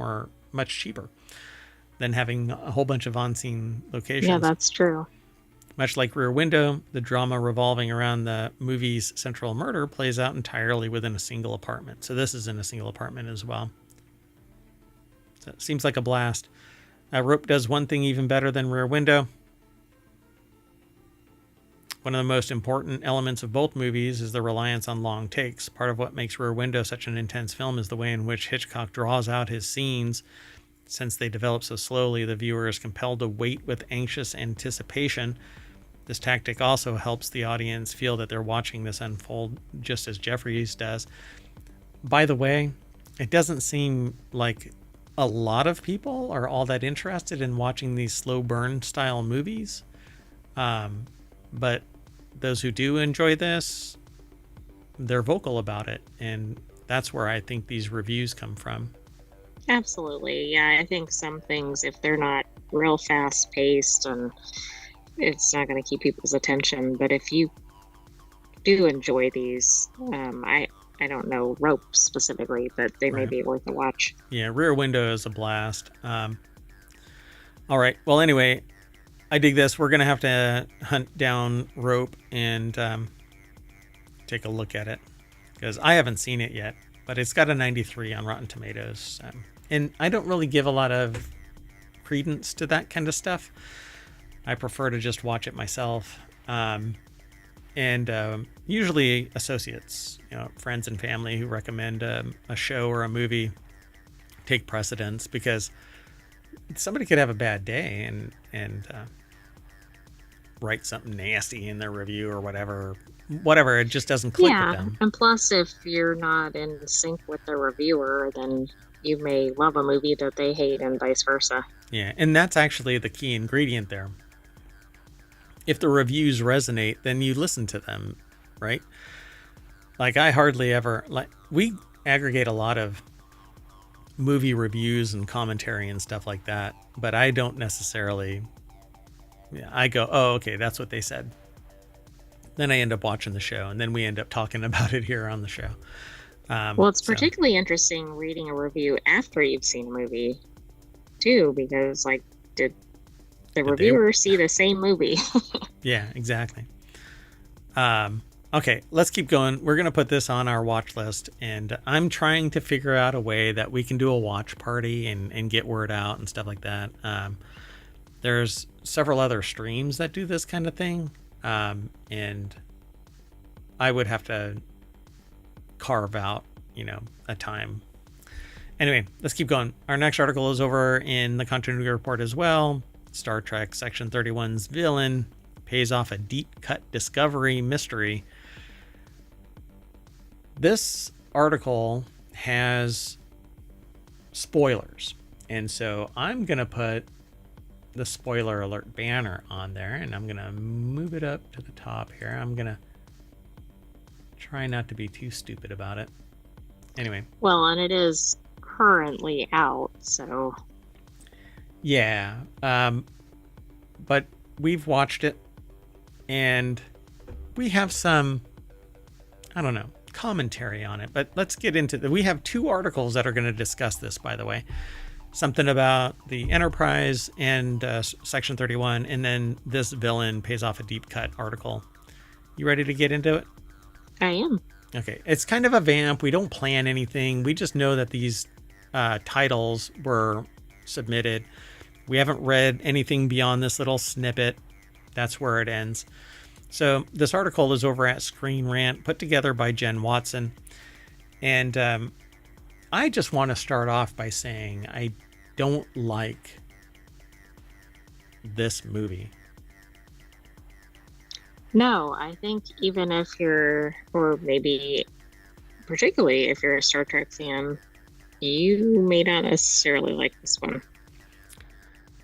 cheaper than having a whole bunch of on-scene locations. Yeah, that's true. Much like Rear Window, the drama revolving around the movie's central murder plays out entirely within a single apartment. So this is in a single apartment as well. So it seems like a blast. Rope does one thing even better than Rear Window. One of the most important elements of both movies is the reliance on long takes. Part of what makes Rear Window such an intense film is the way in which Hitchcock draws out his scenes. Since they develop so slowly, the viewer is compelled to wait with anxious anticipation. This tactic also helps the audience feel that they're watching this unfold just as Jeffries does. By the way, it doesn't seem like a lot of people are all that interested in watching these slow burn style movies. But those who do enjoy this, they're vocal about it. And that's where I think these reviews come from. Absolutely. Yeah, I think some things, if they're not real fast paced, and it's not going to keep people's attention. But if you do enjoy these, I don't know Rope specifically, but they may be worth a watch. Yeah, Rear Window is a blast. All right. Well, anyway, I dig this. We're going to have to hunt down Rope and take a look at it, because I haven't seen it yet, but it's got a 93 on Rotten Tomatoes. And I don't really give a lot of credence to that kind of stuff. I prefer to just watch it myself. And usually associates, friends and family who recommend a show or a movie take precedence, because somebody could have a bad day and write something nasty in their review or whatever. It just doesn't click with them. And plus, if you're not in sync with the reviewer, then you may love a movie that they hate and vice versa. Yeah, and that's actually the key ingredient there. If the reviews resonate, then you listen to them, right? Like, I hardly ever, we aggregate a lot of movie reviews and commentary and stuff like that, but I don't necessarily, I go, oh, okay, that's what they said. Then I end up watching the show, and then we end up talking about it here on the show. Well, it's particularly interesting reading a review after you've seen a movie, too, because, did the reviewer see the same movie? Yeah, exactly. Okay, let's keep going. We're going to put this on our watch list, and I'm trying to figure out a way that we can do a watch party and get word out and stuff like that. There's several other streams that do this kind of thing, and I would have to carve out, a time. Anyway, let's keep going. Our next article is over in the Continuity Report as well. Star Trek Section 31's villain pays off a deep-cut discovery mystery. This article has spoilers, and so I'm going to put the spoiler alert banner on there, and I'm going to move it up to the top here. I'm going to try not to be too stupid about it. Anyway. Well, and it is currently out, so... Yeah, but we've watched it, and we have some, I don't know, commentary on it. But let's get into it. We have two articles that are going to discuss this, by the way. Something about the Enterprise and Section 31, and then this villain pays off a deep cut article. You ready to get into it? I am. Okay, it's kind of a vamp. We don't plan anything. We just know that these titles were submitted. We haven't read anything beyond this little snippet. That's where it ends. So this article is over at Screen Rant, put together by Jen Watson. And I just want to start off by saying I don't like this movie. No, I think even if you're, or maybe particularly if you're a Star Trek fan, you may not necessarily like this one.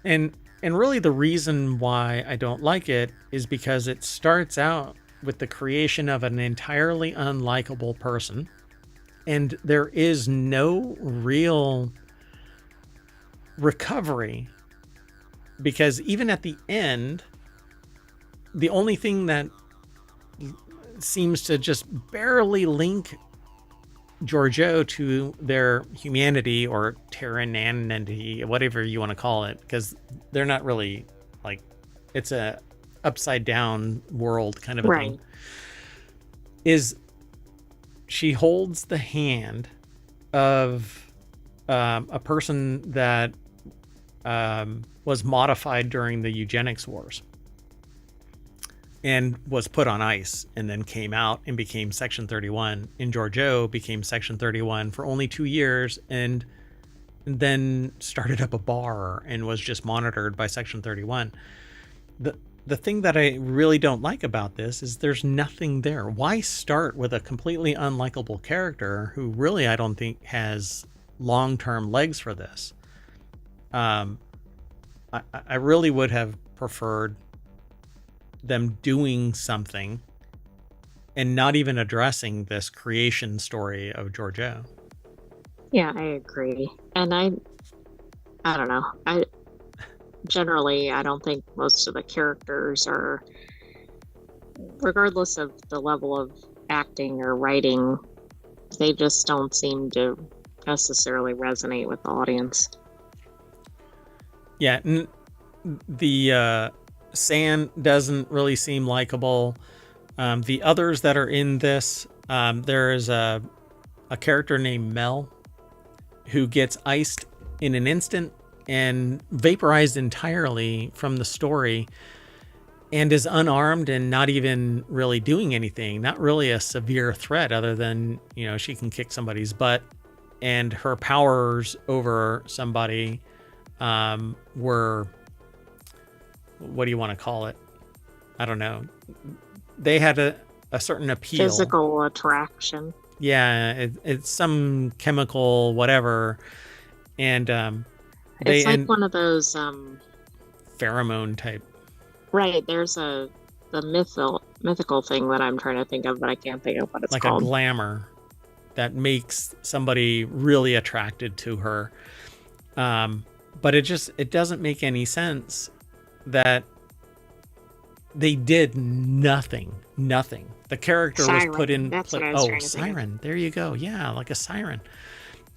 And really the reason why I don't like it is because it starts out with the creation of an entirely unlikable person, and there is no real recovery, because even at the end, the only thing that seems to just barely link Giorgio to their humanity or terrananity, whatever you want to call it, because they're not really like, it's a upside down world kind of a thing, is she holds the hand of a person that was modified during the eugenics wars and was put on ice and then came out and became Section 31. And Giorgio became Section 31 for only 2 years and then started up a bar and was just monitored by Section 31. The thing that I really don't like about this is there's nothing there. Why start with a completely unlikable character who really I don't think has long-term legs for this? I really would have preferred them doing something and not even addressing this creation story of Giorgio. Yeah, I agree. And I don't know. I don't think most of the characters are, regardless of the level of acting or writing, they just don't seem to necessarily resonate with the audience. Yeah, the San doesn't really seem likable. The others that are in this, there is a character named Mel who gets iced in an instant and vaporized entirely from the story and is unarmed and not even really doing anything. Not really a severe threat other than, she can kick somebody's butt, and her powers over somebody were, what do you want to call it? I don't know. They had a certain appeal. Physical attraction. Yeah, it's some chemical, whatever. And it's like one of those pheromone type. Right. There's the mythical thing that I'm trying to think of, but I can't think of what it's called. Like a glamour that makes somebody really attracted to her. But it doesn't make any sense that they did nothing. The character siren. was put in That's place. What I was trying to siren. Think. There you go. Yeah, like a siren.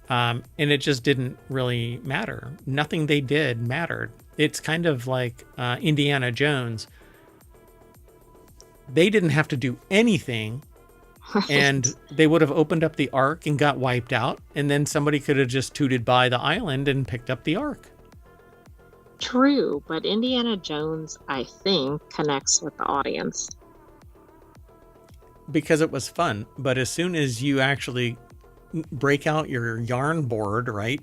And it just didn't really matter. Nothing they did mattered. It's kind of like Indiana Jones. They didn't have to do anything, and they would have opened up the Ark and got wiped out, and then somebody could have just tooted by the island and picked up the Ark. True, but Indiana Jones, I think, connects with the audience. Because it was fun, but as soon as you actually break out your yarn board, right,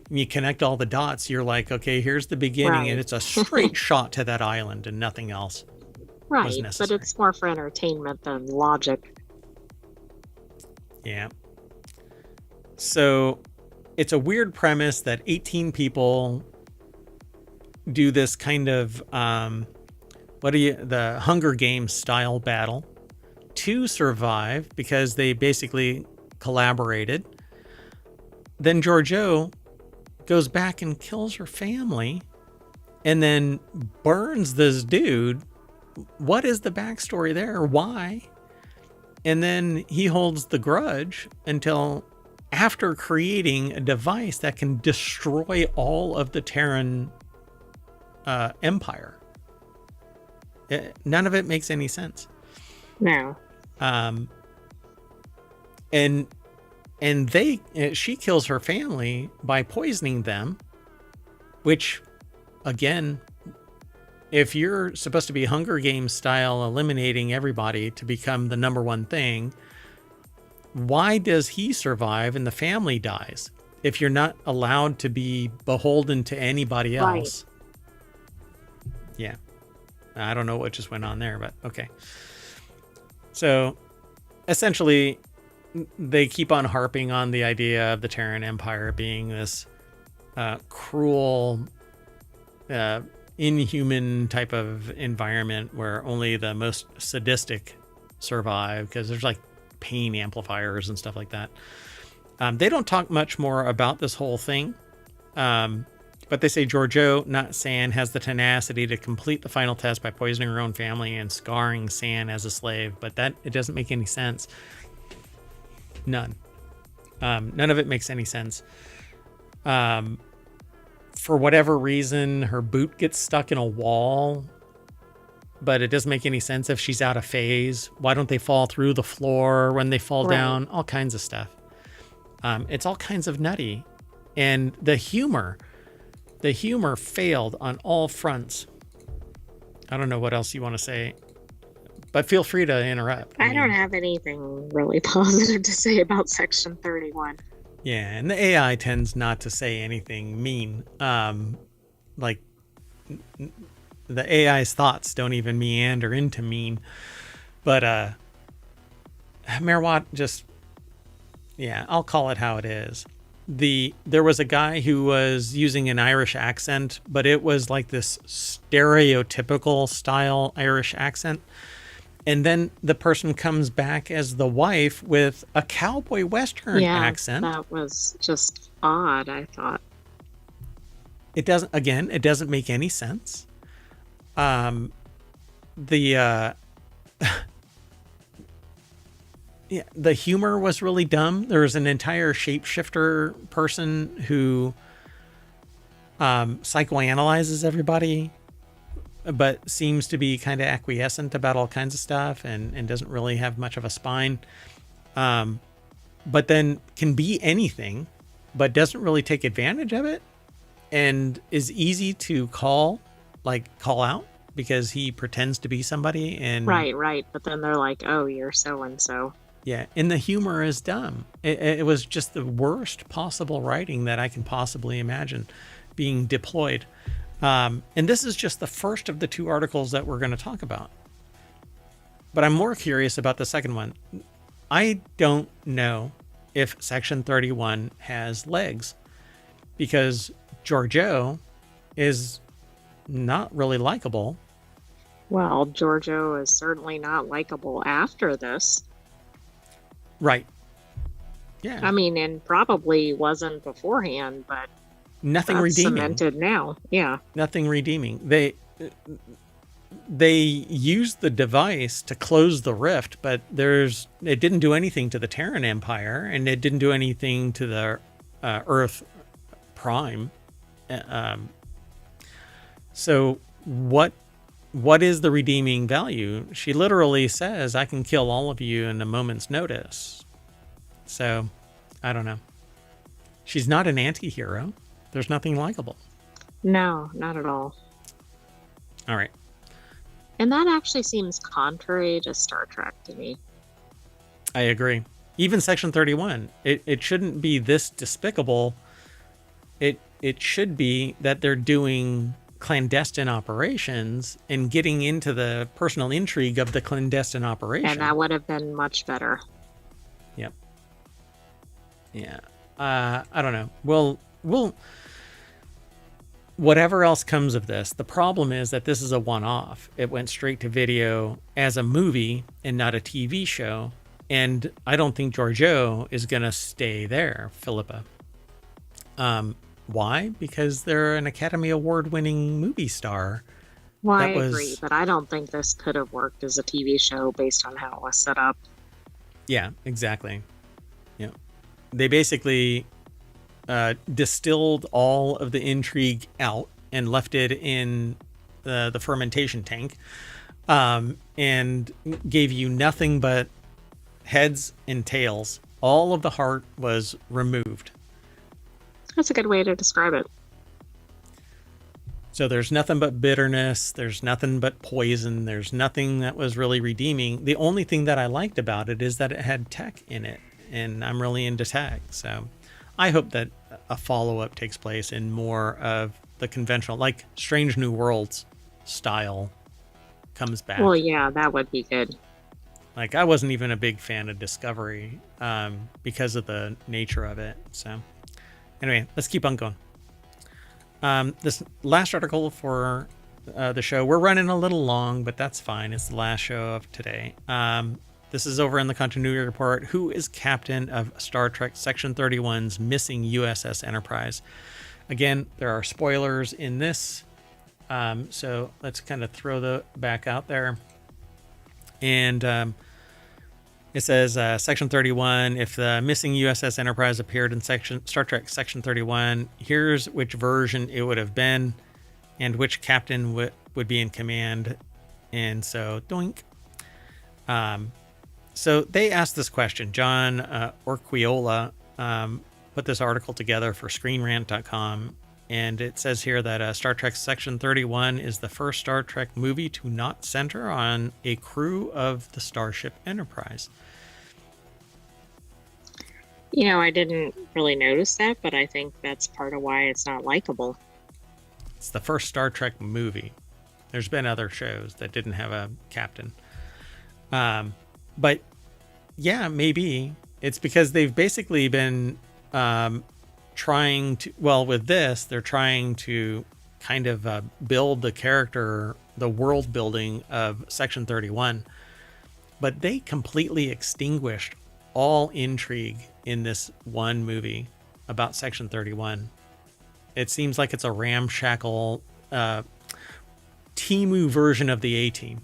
and you connect all the dots, you're like, okay, here's the beginning, right. And it's a straight shot to that island and nothing else. Right, but it's more for entertainment than logic. Yeah. So it's a weird premise that 18 people do this kind of the Hunger Games style battle to survive because they basically collaborated. Then Giorgio goes back and kills her family and then burns this dude. What is the backstory there? Why? And then he holds the grudge until after creating a device that can destroy all of the Terran empire. None of it makes any sense. No. And she kills her family by poisoning them, which, again, if you're supposed to be Hunger Games style eliminating everybody to become the number one thing, why does he survive and the family dies if you're not allowed to be beholden to anybody else? Right. Yeah. I don't know what just went on there, but okay. So essentially, they keep on harping on the idea of the Terran Empire being this cruel, inhuman type of environment where only the most sadistic survive, because there's like pain amplifiers and stuff like that. They don't talk much more about this whole thing. But they say Giorgio, not San, has the tenacity to complete the final test by poisoning her own family and scarring San as a slave. But it doesn't make any sense. None. None of it makes any sense. For whatever reason, her boot gets stuck in a wall, but it doesn't make any sense if she's out of phase. Why don't they fall through the floor when they fall down? All kinds of stuff. It's all kinds of nutty. And the humor failed on all fronts. I don't know what else you want to say, but feel free to interrupt. I don't have anything really positive to say about Section 31. Yeah, and the AI tends not to say anything mean. Like the AI's thoughts don't even meander into mean. But Merwat just, yeah, I'll call it how it is. There was a guy who was using an Irish accent, but it was like this stereotypical style Irish accent. And then the person comes back as the wife with a cowboy western accent. That was just odd, I thought. It doesn't make any sense. Yeah, the humor was really dumb. There was an entire shapeshifter person who psychoanalyzes everybody, but seems to be kind of acquiescent about all kinds of stuff and doesn't really have much of a spine. But then can be anything, but doesn't really take advantage of it, and is easy to call out because he pretends to be somebody. And right. But then they're like, "Oh, you're so and so." Yeah, and the humor is dumb. It was just the worst possible writing that I can possibly imagine being deployed. And this is just the first of the two articles that we're going to talk about. But I'm more curious about the second one. I don't know if Section 31 has legs, because Giorgio is not really likable. Well, Giorgio is certainly not likable after this. Right. Yeah. I mean, and probably wasn't beforehand, but nothing redeeming. Cemented now. Yeah. Nothing redeeming. They used the device to close the rift, but it didn't do anything to the Terran Empire, and it didn't do anything to the Earth Prime. So what is the redeeming value? She literally says, I can kill all of you in a moment's notice. So, I don't know. She's not an anti-hero. There's nothing likable. No, not at all. All right. And that actually seems contrary to Star Trek to me. I agree. Even Section 31, it shouldn't be this despicable. It should be that they're doing clandestine operations and getting into the personal intrigue of the clandestine operation. And that would have been much better. Yep. Yeah. I don't know. We'll whatever else comes of this, the problem is that this is a one-off. It went straight to video as a movie and not a TV show. And I don't think Giorgio is going to stay there, Philippa. Why? Because they're an Academy Award-winning movie star. Well, I agree, but I don't think this could have worked as a TV show based on how it was set up. Yeah, exactly. Yeah, they basically distilled all of the intrigue out and left it in the fermentation tank, and gave you nothing but heads and tails. All of the heart was removed. That's a good way to describe it. So there's nothing but bitterness. There's nothing but poison. There's nothing that was really redeeming. The only thing that I liked about it is that it had tech in it, and I'm really into tech. So I hope that a follow-up takes place in more of the conventional, like Strange New Worlds style comes back. Well, yeah, that would be good. Like, I wasn't even a big fan of Discovery because of the nature of it. So anyway, let's keep on going. This last article for the show, we're running a little long, but that's fine. It's the last show of today. This is over in the continuity report. Who is captain of Star Trek Section 31's missing USS Enterprise? Again, there are spoilers in this. So let's kind of throw the back out there. And it says Section 31, if the missing USS Enterprise appeared in Star Trek Section 31, here's which version it would have been and which captain would be in command. And so, doink. So they asked this question. John Orquiola put this article together for ScreenRant.com, and it says here that Star Trek Section 31 is the first Star Trek movie to not center on a crew of the Starship Enterprise. You know, I didn't really notice that, but I think that's part of why it's not likable. It's the first Star Trek movie. There's been other shows that didn't have a captain. But yeah, maybe it's because they've basically been trying to, well, with this, they're trying to kind of build the character, the world building of Section 31, but they completely extinguished all intrigue in this one movie about Section 31. It seems like it's a ramshackle Timu version of the A-Team.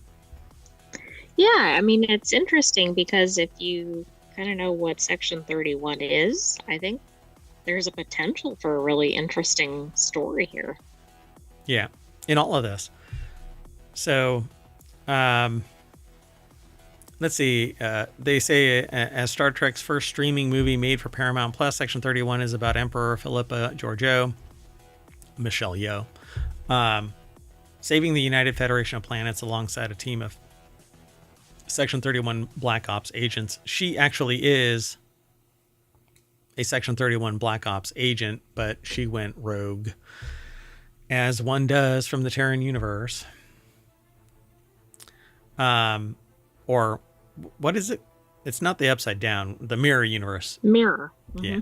Yeah, I mean, it's interesting because if you kind of know what Section 31 is, I think there's a potential for a really interesting story here. Yeah, in all of this. So, let's see. They say as Star Trek's first streaming movie made for Paramount Plus, Section 31 is about Emperor Philippa Georgiou, Michelle Yeoh, saving the United Federation of Planets alongside a team of Section 31 Black Ops agents. She actually is a Section 31 Black Ops agent, but she went rogue, as one does from the Terran universe. Or what is it? It's not the Upside Down, the Mirror universe. Mirror. Mm-hmm. Yeah.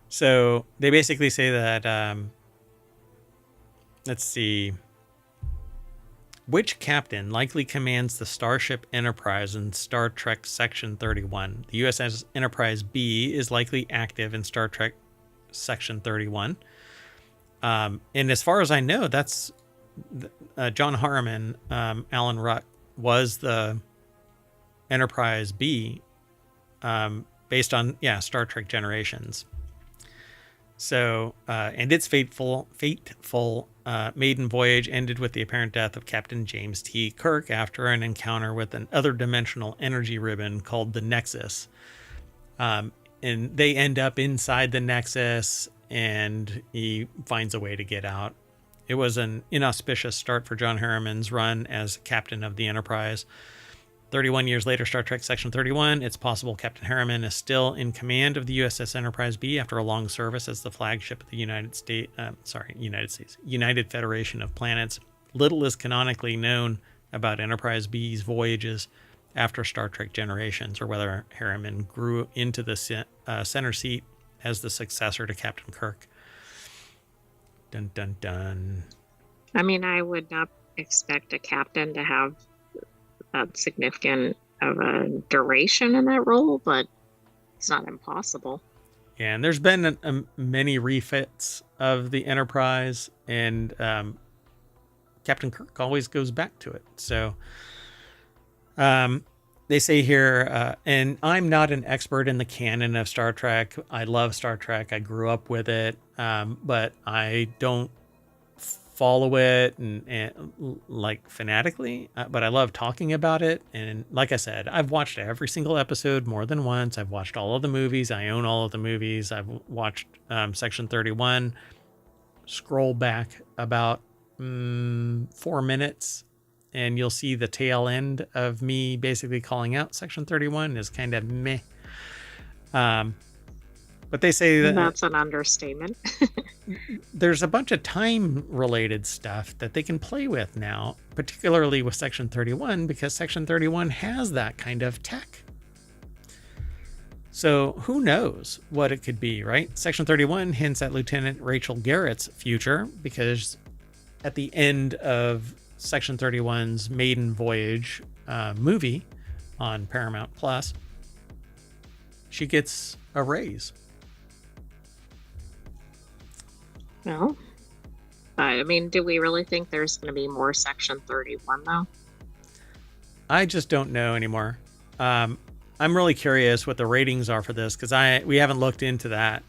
So they basically say that, let's see, which captain likely commands the Starship Enterprise in Star Trek Section 31? The USS Enterprise B is likely active in Star Trek Section 31. And as far as I know, that's John Harriman, Alan Ruck was the Enterprise B, based on, Star Trek Generations. So, and its fateful maiden voyage ended with the apparent death of Captain James T. Kirk after an encounter with an other-dimensional energy ribbon called the Nexus. And they end up inside the Nexus, and he finds a way to get out. It was an inauspicious start for John Harriman's run as captain of the Enterprise. 31 years later, Star Trek Section 31, it's possible Captain Harriman is still in command of the USS Enterprise B after a long service as the flagship of the United Federation of Planets. Little is canonically known about Enterprise B's voyages after Star Trek Generations, or whether Harriman grew into the center seat as the successor to Captain Kirk. Dun, dun, dun. I mean, I would not expect a captain to have that significant of a duration in that role, but it's not impossible. Yeah, and there's been many refits of the Enterprise, and Captain Kirk always goes back to it. So they say here, and I'm not an expert in the canon of Star Trek. I love Star Trek. I grew up with it, but I don't follow it and like fanatically, but I love talking about it. And like I said, I've watched every single episode more than once. I've watched all of the movies. I own all of the movies. I've watched Section 31. Scroll back about 4 minutes and you'll see the tail end of me basically calling out Section 31 is kind of meh. But But they say that that's an understatement. there's a bunch of time-related stuff that they can play with now, particularly with Section 31, because Section 31 has that kind of tech. So who knows what it could be, right? Section 31 hints at Lieutenant Rachel Garrett's future, because at the end of Section 31's maiden voyage movie on Paramount Plus, she gets a raise. No. I mean, do we really think there's going to be more Section 31, though? I just don't know anymore. I'm really curious what the ratings are for this, because we haven't looked into that.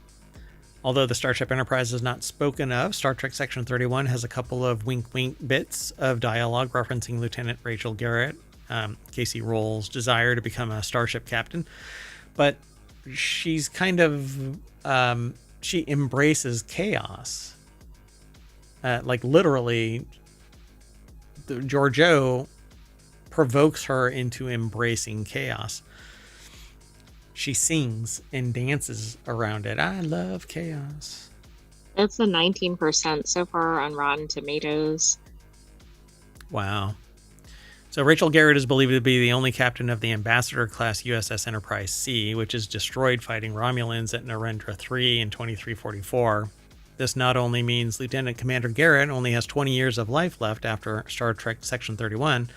Although the Starship Enterprise is not spoken of, Star Trek Section 31 has a couple of wink-wink bits of dialogue referencing Lieutenant Rachel Garrett, Casey Roll's desire to become a starship captain. But she's kind of... she embraces chaos. Like literally, Georgiou provokes her into embracing chaos. She sings and dances around it. I love chaos. It's a 19% so far on Rotten Tomatoes. Wow. So Rachel Garrett is believed to be the only captain of the Ambassador-class USS Enterprise C, which is destroyed fighting Romulans at Narendra 3 in 2344. This not only means Lieutenant Commander Garrett only has 20 years of life left after Star Trek Section 31,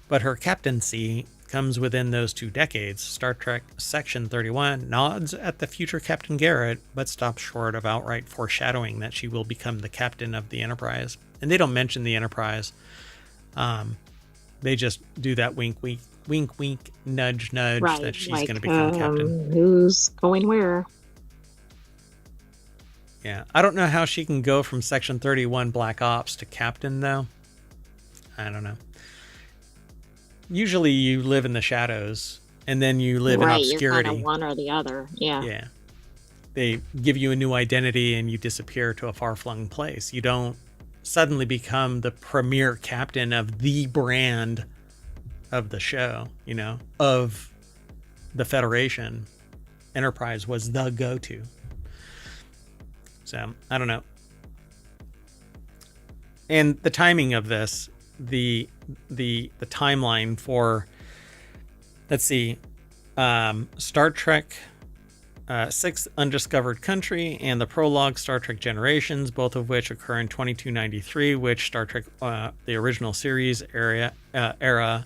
but her captaincy comes within those 2 decades. Star Trek Section 31 nods at the future Captain Garrett, but stops short of outright foreshadowing that she will become the captain of the Enterprise. And they don't mention the Enterprise. They just do that wink, nudge, right, that she's going to become captain. Who's going where? Yeah, I don't know how she can go from Section 31 Black Ops to captain, though. I don't know. Usually you live in the shadows, and then you live in obscurity. You're kind of one or the other, yeah. Yeah. They give you a new identity, and you disappear to a far-flung place. You don't suddenly become the premier captain of the brand of the show, of the Federation. Enterprise was the go-to. So, I don't know. And the timing of this, the timeline for, let's see, Star Trek 6 Undiscovered Country and the prologue Star Trek Generations, both of which occur in 2293, which Star Trek, the original series era,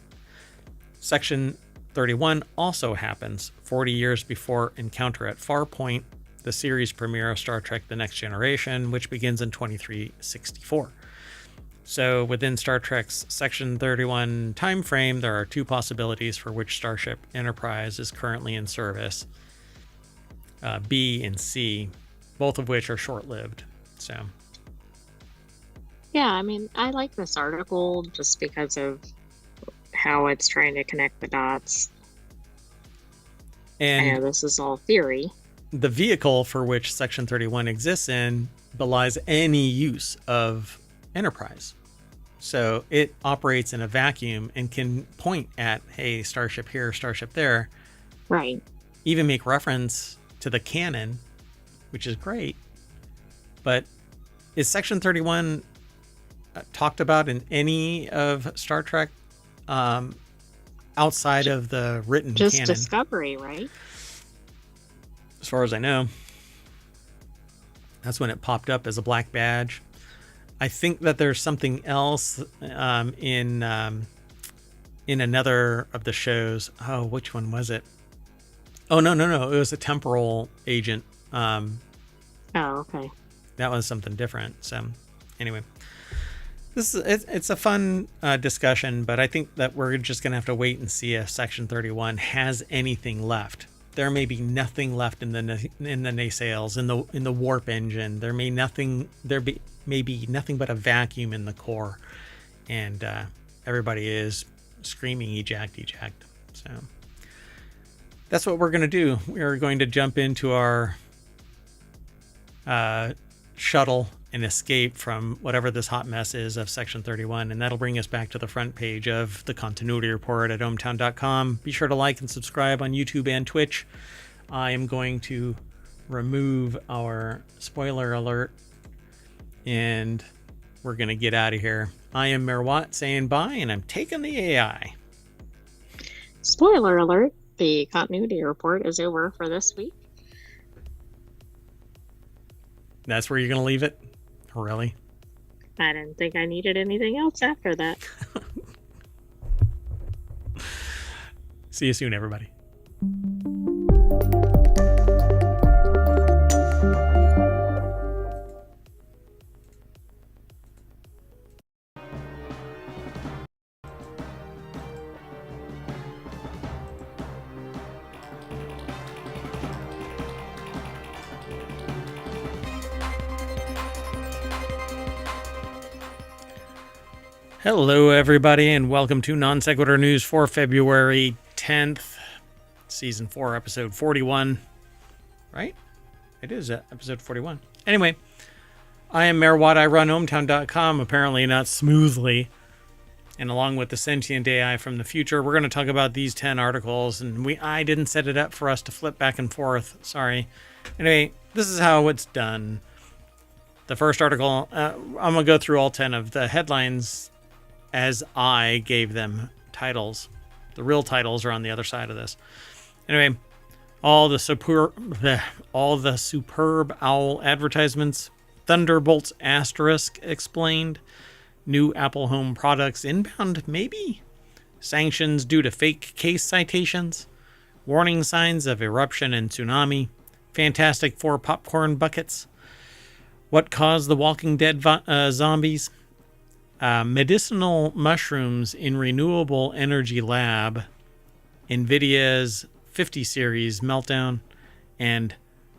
Section 31 also happens 40 years before Encounter at Farpoint, the series premiere of Star Trek The Next Generation, which begins in 2364. So within Star Trek's Section 31 time frame, there are 2 possibilities for which Starship Enterprise is currently in service, B and C, both of which are short-lived. So, yeah, I mean, I like this article just because of how it's trying to connect the dots. And I know this is all theory. The vehicle for which Section 31 exists in belies any use of Enterprise. So it operates in a vacuum and can point at, hey, starship here, starship there. Right. Even make reference to the canon, which is great. But is Section 31 talked about in any of Star Trek outside of the written just canon? Just Discovery, right? As far as I know. That's when it popped up as a black badge. I think that there's something else in another of the shows. Oh, which one was it? Oh, no. It was a temporal agent. Oh, okay. That was something different. So, anyway, it's a fun discussion, but I think that we're just gonna have to wait and see if Section 31 has anything left. There may be nothing left in the nacelles, in the warp engine. There may be nothing but a vacuum in the core, and everybody is screaming eject. So that's what we're going to do. We are going to jump into our shuttle and escape from whatever this hot mess is of Section 31, and that'll bring us back to the front page of the Continuity Report at ohmtown.com. Be sure to like and subscribe on YouTube and Twitch. I am going to remove our spoiler alert, and we're going to get out of here. I am Merwat saying bye, and I'm taking the AI. Spoiler alert, the continuity report is over for this week. That's where you're going to leave it? Really? I didn't think I needed anything else after that. See you soon, everybody. Hello, everybody, and welcome to Non Sequitur News for February 10th, Season 4, Episode 41. Right? It is Episode 41. Anyway, I am Merwat. I run ohmtown.com, apparently not smoothly. And along with the sentient AI from the future, we're going to talk about these 10 articles. And I didn't set it up for us to flip back and forth. Sorry. Anyway, this is how it's done. The first article, I'm going to go through all 10 of the headlines as I gave them titles. The real titles are on the other side of this. Anyway, all the superb owl advertisements, Thunderbolts asterisk explained, new Apple Home products inbound maybe, sanctions due to fake case citations, warning signs of eruption and tsunami, Fantastic Four popcorn buckets, what caused the Walking Dead zombies, medicinal mushrooms in renewable energy lab, NVIDIA's 50 series meltdown, and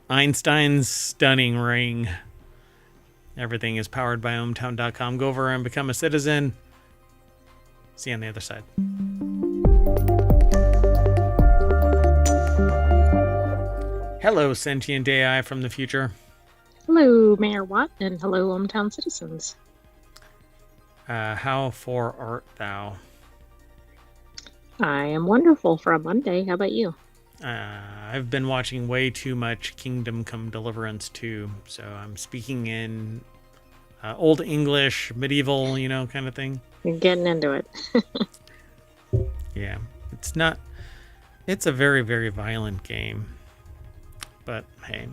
Einstein's stunning ring. Everything is powered by ohmtown.com. Go over and become a citizen. See you on the other side. Hello, sentient AI from the future. Hello, Mayor Watt, and hello, ohmtown citizens. How for art thou? I am wonderful for a Monday. How about you? I've been watching way too much Kingdom Come Deliverance 2, so I'm speaking in Old English, medieval, kind of thing. You're getting into it. Yeah, it's a very, very violent game, but hey,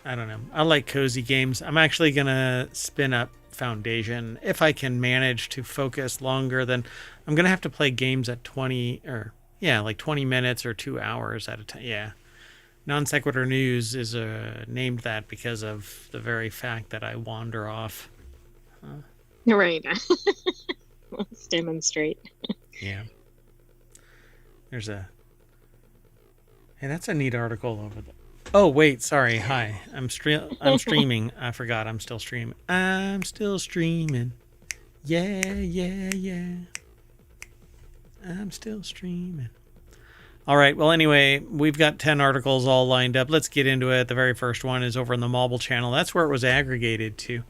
I don't know. I like cozy games. I'm actually going to spin up Foundation. If I can manage to focus longer, then I'm going to have to play games at 20 minutes or 2 hours at a time. Yeah. Non Sequitur News is named that because of the very fact that I wander off. Right. Let's demonstrate. Yeah. Hey, that's a neat article over there. Oh, wait, sorry. Hi. I'm streaming. I forgot I'm still streaming. I'm still streaming. Yeah. I'm still streaming. All right. Well, anyway, we've got 10 articles all lined up. Let's get into it. The very first one is over on the mobile channel. That's where it was aggregated to.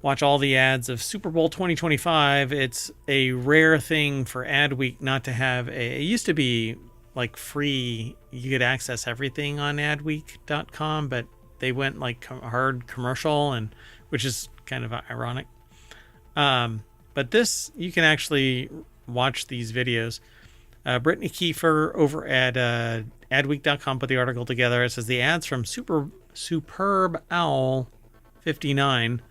Watch all the ads of Super Bowl 2025. It's a rare thing for Ad Week not to have it used to be like free. You could access everything on adweek.com, but they went like hard commercial, and which is kind of ironic. But this, you can actually watch these videos. Brittany Kiefer over at adweek.com put the article together. It says the ads from Superb Owl 59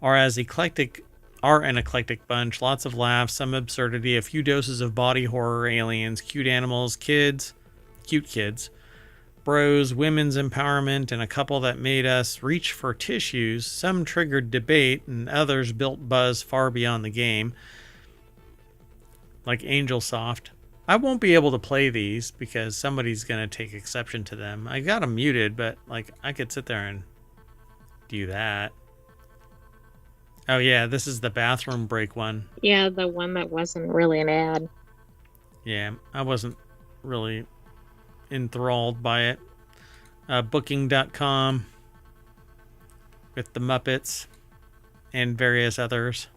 are an eclectic bunch. Lots of laughs, some absurdity, a few doses of body horror, aliens, cute animals, cute kids, bros, women's empowerment, and a couple that made us reach for tissues. Some triggered debate, and others built buzz far beyond the game, like Angelsoft. I won't be able to play these because somebody's going to take exception to them. I got them muted, but I could sit there and do that. Oh, yeah, this is the bathroom break one. Yeah, the one that wasn't really an ad. Yeah, I wasn't really enthralled by it. Booking.com with the Muppets and various others.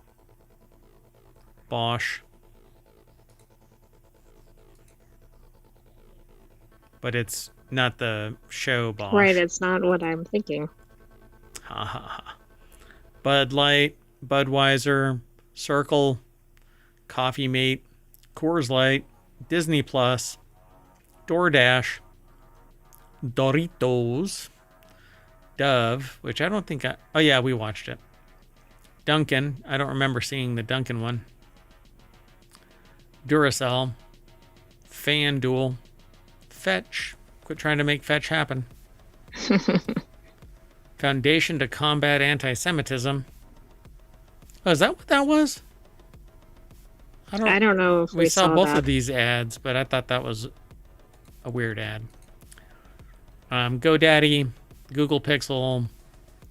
Bosch. But it's not the show Bosch. Right, it's not what I'm thinking. Ha ha ha. Bud Light, Budweiser, Circle, Coffee Mate, Coors Light, Disney Plus, DoorDash, Doritos, Dove, which I don't think oh yeah, we watched it. Dunkin', I don't remember seeing the Dunkin' one. Duracell, FanDuel, Fetch, quit trying to make Fetch happen. Foundation to Combat Anti-Semitism. Oh, is that what that was? I don't know if we saw both that. of these ads, but I thought that was a weird ad. GoDaddy, Google Pixel,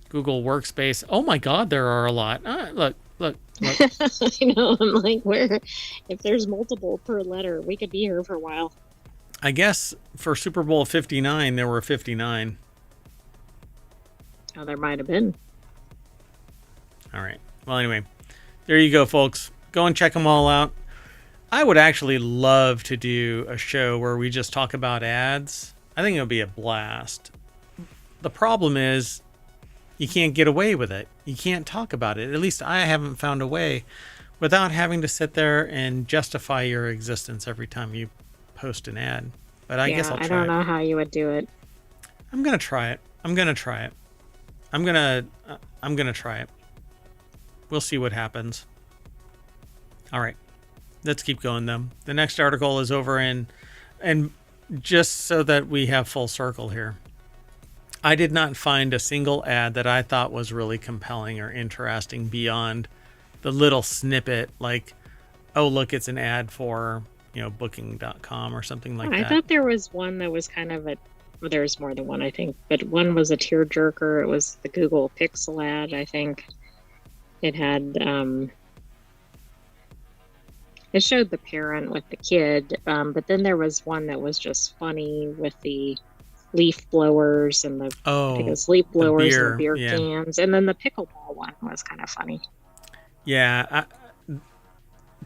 Google Workspace. Oh my God, there are a lot. Look. I know. I'm like, where? If there's multiple per letter, we could be here for a while. I guess for Super Bowl 59, there were 59. Oh, there might have been. All right. Well, anyway, there you go, folks. Go and check them all out. I would actually love to do a show where we just talk about ads. I think it would be a blast. The problem is you can't get away with it. You can't talk about it. At least I haven't found a way without having to sit there and justify your existence every time you post an ad. But I guess I'll try it. I don't know how you would do it. I'm going to try it. I'm going to try it. We'll see what happens. All right. Let's keep going, though. The next article is over and just so that we have full circle here, I did not find a single ad that I thought was really compelling or interesting beyond the little snippet like, oh, look, it's an ad for, booking.com or something like that. I thought there was one that was kind of there's more than one, I think, but one was a tearjerker. It was the Google Pixel ad, I think. It had, it showed the parent with the kid, but then there was one that was just funny with the leaf blowers and the leaf blowers and the beer cans, and then the pickleball one was kind of funny. Yeah,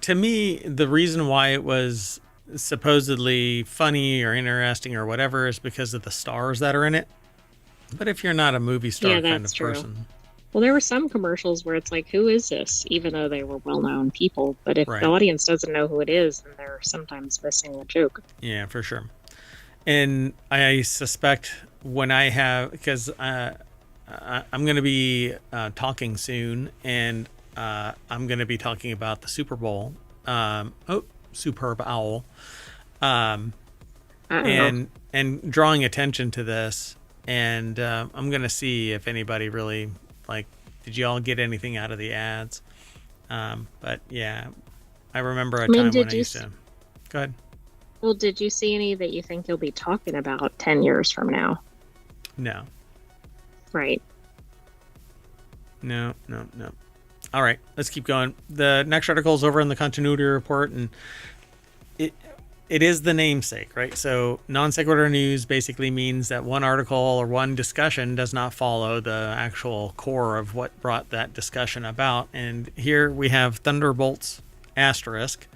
to me, the reason why it was supposedly funny or interesting or whatever is because of the stars that are in it. But if you're not a movie star kind of person. Well, there were some commercials where it's like, who is this? Even though they were well-known people. But if the audience doesn't know who it is, then they're sometimes missing the joke. Yeah, for sure. And I suspect when I have, because I'm going to be talking soon, and I'm going to be talking about the Super Bowl. Superb Owl. And drawing attention to this. And I'm going to see if anybody really, did you all get anything out of the ads? But yeah, I remember a time when I used to. Go ahead. Well, did you see any that you think you'll be talking about 10 years from now? No. Right. No. All right, let's keep going. The next article is over in the continuity report, and it is the namesake, right? So non sequitur news basically means that one article or one discussion does not follow the actual core of what brought that discussion about. And here we have Thunderbolts asterisk,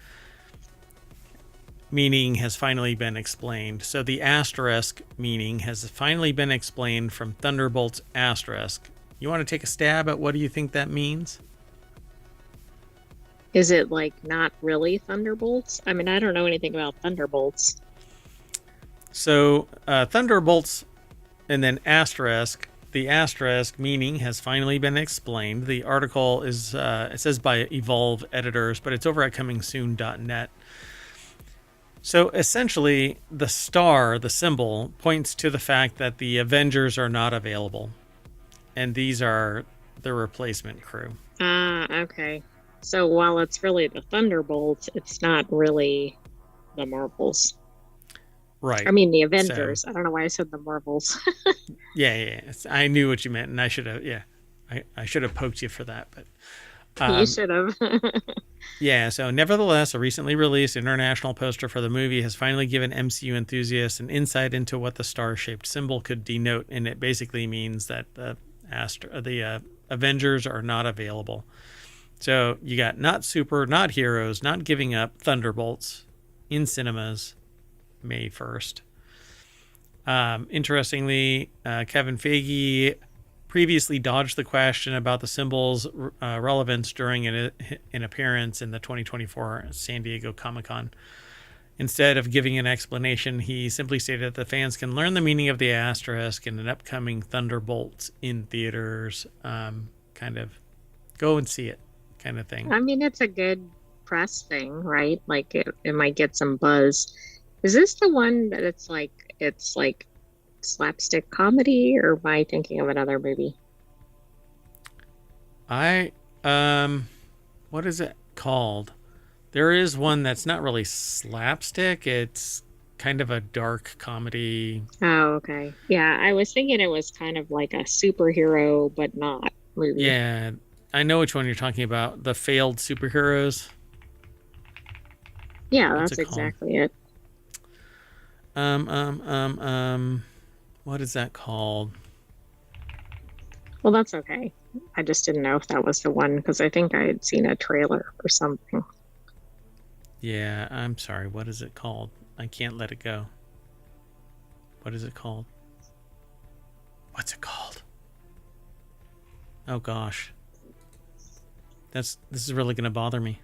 meaning has finally been explained. So the asterisk meaning has finally been explained from Thunderbolts asterisk. You want to take a stab at what do you think that means? Is it not really Thunderbolts? I mean, I don't know anything about Thunderbolts. So Thunderbolts and then asterisk. The asterisk meaning has finally been explained. The article is, it says by Evolve Editors, but it's over at comingsoon.net. So essentially, the star, the symbol, points to the fact that the Avengers are not available. And these are the replacement crew. Okay. So while it's really the Thunderbolts, it's not really the Marvels. Right. I mean, the Avengers. So, I don't know why I said the Marvels. Yeah. I knew what you meant, and I should have, I should have poked you for that, but... You should have. Yeah, so nevertheless, a recently released international poster for the movie has finally given MCU enthusiasts an insight into what the star-shaped symbol could denote, and it basically means that the Avengers are not available. So you got not super, not heroes, not giving up, Thunderbolts in cinemas May 1st. Interestingly, Kevin Feige previously dodged the question about the symbol's relevance during an appearance in the 2024 San Diego Comic-Con. Instead of giving an explanation, he simply stated that the fans can learn the meaning of the asterisk in an upcoming Thunderbolts in theaters. Kind of go and see it kind of thing. I mean, it's a good press thing, right? Like it might get some buzz. Is this the one that it's like slapstick comedy, or am I thinking of another movie? What is it called? There is one that's not really slapstick. It's kind of a dark comedy. Oh, okay. Yeah, I was thinking it was kind of like a superhero, but not movie. Yeah, I know which one you're talking about. The failed superheroes. Yeah, What's that's it called? exactly it. What is that called? Well, that's okay. I just didn't know if that was the one because I think I had seen a trailer or something. Yeah, I'm sorry. What is it called? I can't let it go. What is it called? What's it called? Oh gosh. This is really going to bother me.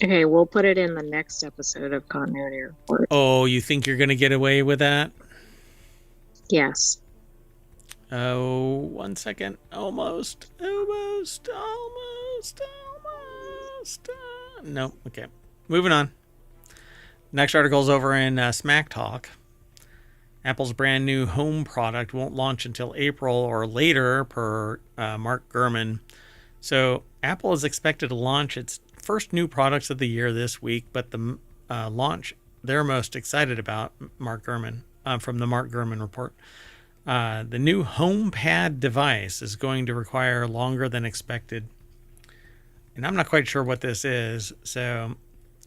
Okay, we'll put it in the next episode of Continuity Report. Oh, you think you're going to get away with that? Yes. Oh, 1 second. Almost. Nope. Okay. Moving on. Next article is over in Smack Talk. Apple's brand new home product won't launch until April or later, per Mark Gurman. So Apple is expected to launch its first new products of the year this week, but the launch they're most excited about, Mark Gurman, from the Mark Gurman report. The new HomePad device is going to require longer than expected. And I'm not quite sure what this is. So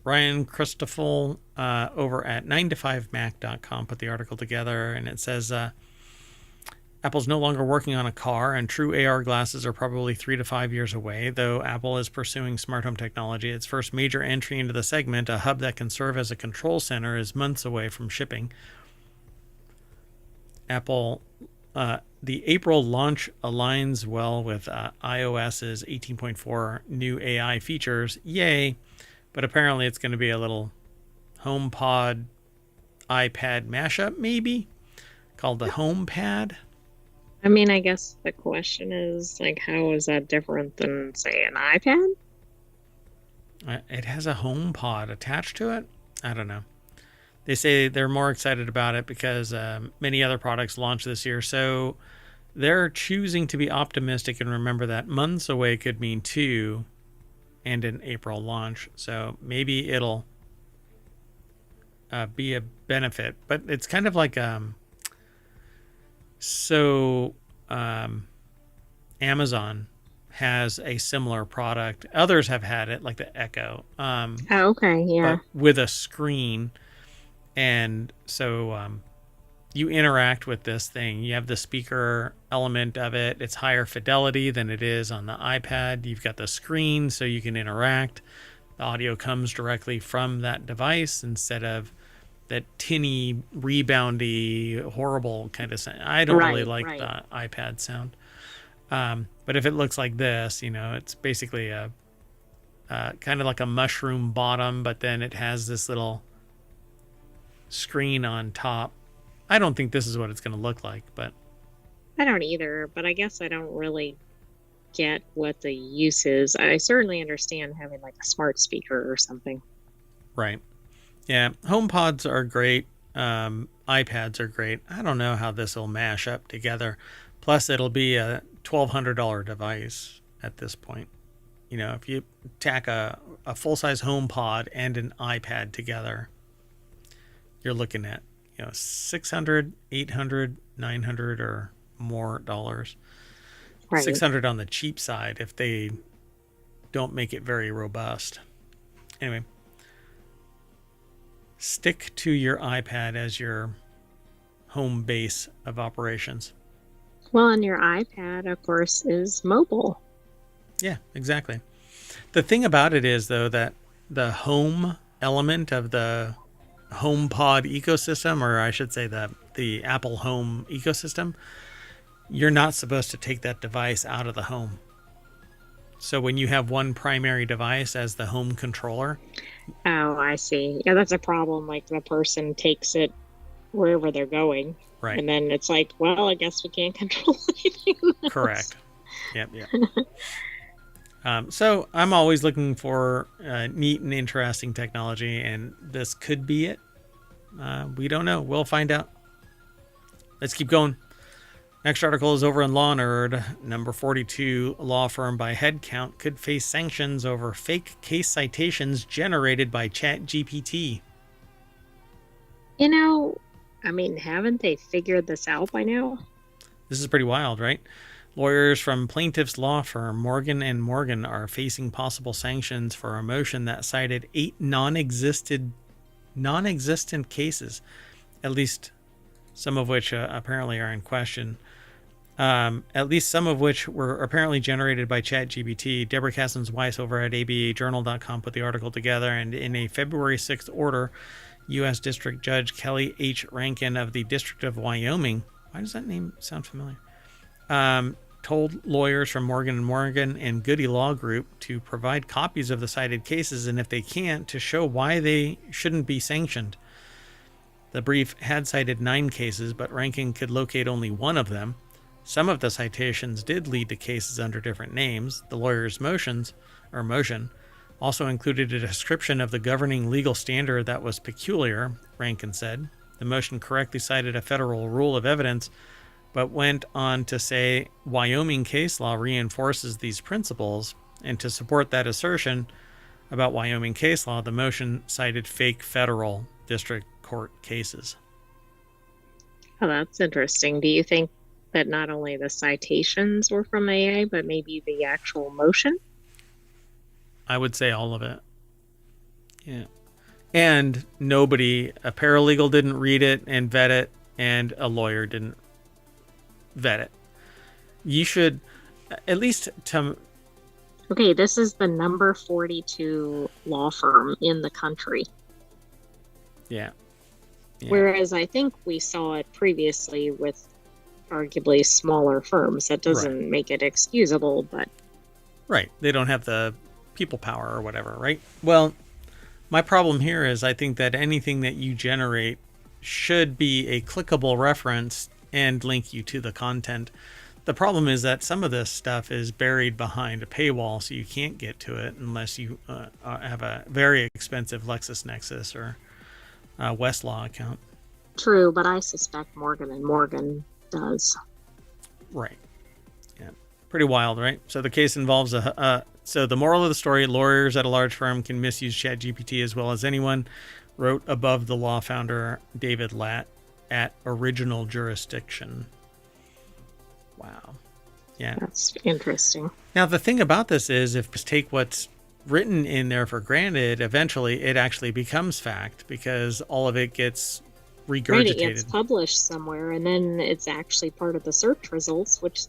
Ryan Christoffel over at 9to5mac.com put the article together, and it says Apple's no longer working on a car, and true AR glasses are probably 3 to 5 years away, though Apple is pursuing smart home technology. Its first major entry into the segment, a hub that can serve as a control center, is months away from shipping. Apple, the April launch aligns well with iOS's 18.4 new AI features. Yay! But apparently it's going to be a little HomePod iPad mashup, maybe, called the HomePad. I mean, I guess the question is, like, how is that different than, say, an iPad? It has a HomePod attached to it. I don't know. They say they're more excited about it because many other products launched this year. So they're choosing to be optimistic and remember that months away could mean 2 and an April launch. So maybe it'll be a benefit. But it's kind of like Amazon has a similar product. Others have had it, like the Echo. Oh, okay, yeah. But with a screen. And so you interact with this thing. You have the speaker element of it. It's higher fidelity than it is on the iPad. You've got the screen so you can interact. The audio comes directly from that device instead of that tinny, reboundy, horrible kind of sound. I don't really like the iPad sound. But if it looks like this, it's basically a kind of like a mushroom bottom, but then it has this little screen on top. I don't think this is what it's going to look like, but I don't either, but I guess I don't really get what the use is. I certainly understand having like a smart speaker or something. Right. Yeah, HomePods are great. iPads are great. I don't know how this will mash up together. Plus, it'll be a $1,200 device at this point. If you tack a full-size HomePod and an iPad together, you're looking at, $600, $800, $900 or more dollars. Right. $600 on the cheap side if they don't make it very robust. Anyway, stick to your iPad as your home base of operations. Well, and your iPad, of course, is mobile. Yeah, exactly. The thing about it is, though, that the home element of the HomePod ecosystem, or I should say the the Apple Home ecosystem, you're not supposed to take that device out of the home. So when you have one primary device as the home controller. Oh, I see. Yeah, that's a problem. Like the person takes it wherever they're going. Right. And then it's like, well, I guess we can't control anything else. Correct. Yep. So I'm always looking for neat and interesting technology, and this could be it. We don't know. We'll find out. Let's keep going. Next article is over in Law Nerd. Number 42, law firm by headcount could face sanctions over fake case citations generated by ChatGPT. You know, I mean, haven't they figured this out by now? This is pretty wild, right? Lawyers from plaintiff's law firm Morgan & Morgan are facing possible sanctions for a motion that cited 8 non-existent cases, at least some of which apparently are in question. At least some of which were apparently generated by ChatGPT. Deborah Cassens-Weiss over at abajournal.com put the article together, and in a February 6th order, U.S. District Judge Kelly H. Rankin of the District of Wyoming, why does that name sound familiar? Told lawyers from Morgan & Morgan and Goody Law Group to provide copies of the cited cases, and if they can't, to show why they shouldn't be sanctioned. The brief had cited 9 cases, but Rankin could locate only one of them. Some of the citations did lead to cases under different names. The lawyer's motion also included a description of the governing legal standard that was peculiar, Rankin said. The motion correctly cited a federal rule of evidence, but went on to say Wyoming case law reinforces these principles, and to support that assertion about Wyoming case law, the motion cited fake federal district court cases. Oh, that's interesting. Do you think that not only the citations were from AI, but maybe the actual motion? I would say all of it. Yeah. And a paralegal didn't read it and vet it, and a lawyer didn't vet it. You should, at least to... Okay, this is the number 42 law firm in the country. Yeah. Whereas I think we saw it previously with arguably smaller firms. That doesn't make it excusable, but... Right. They don't have the people power or whatever, right? Well, my problem here is I think that anything that you generate should be a clickable reference and link you to the content. The problem is that some of this stuff is buried behind a paywall, so you can't get to it unless you have a very expensive LexisNexis or Westlaw account. True, but I suspect Morgan & Morgan does. Right. Yeah. Pretty wild, right? So the case involves so the moral of the story, lawyers at a large firm can misuse ChatGPT as well as anyone, wrote above the law founder David Latt at Original Jurisdiction. Wow. Yeah. That's interesting. Now, the thing about this is if you take what's written in there for granted, eventually it actually becomes fact because all of it gets regurgitated. Right, it gets published somewhere, and then it's actually part of the search results, which,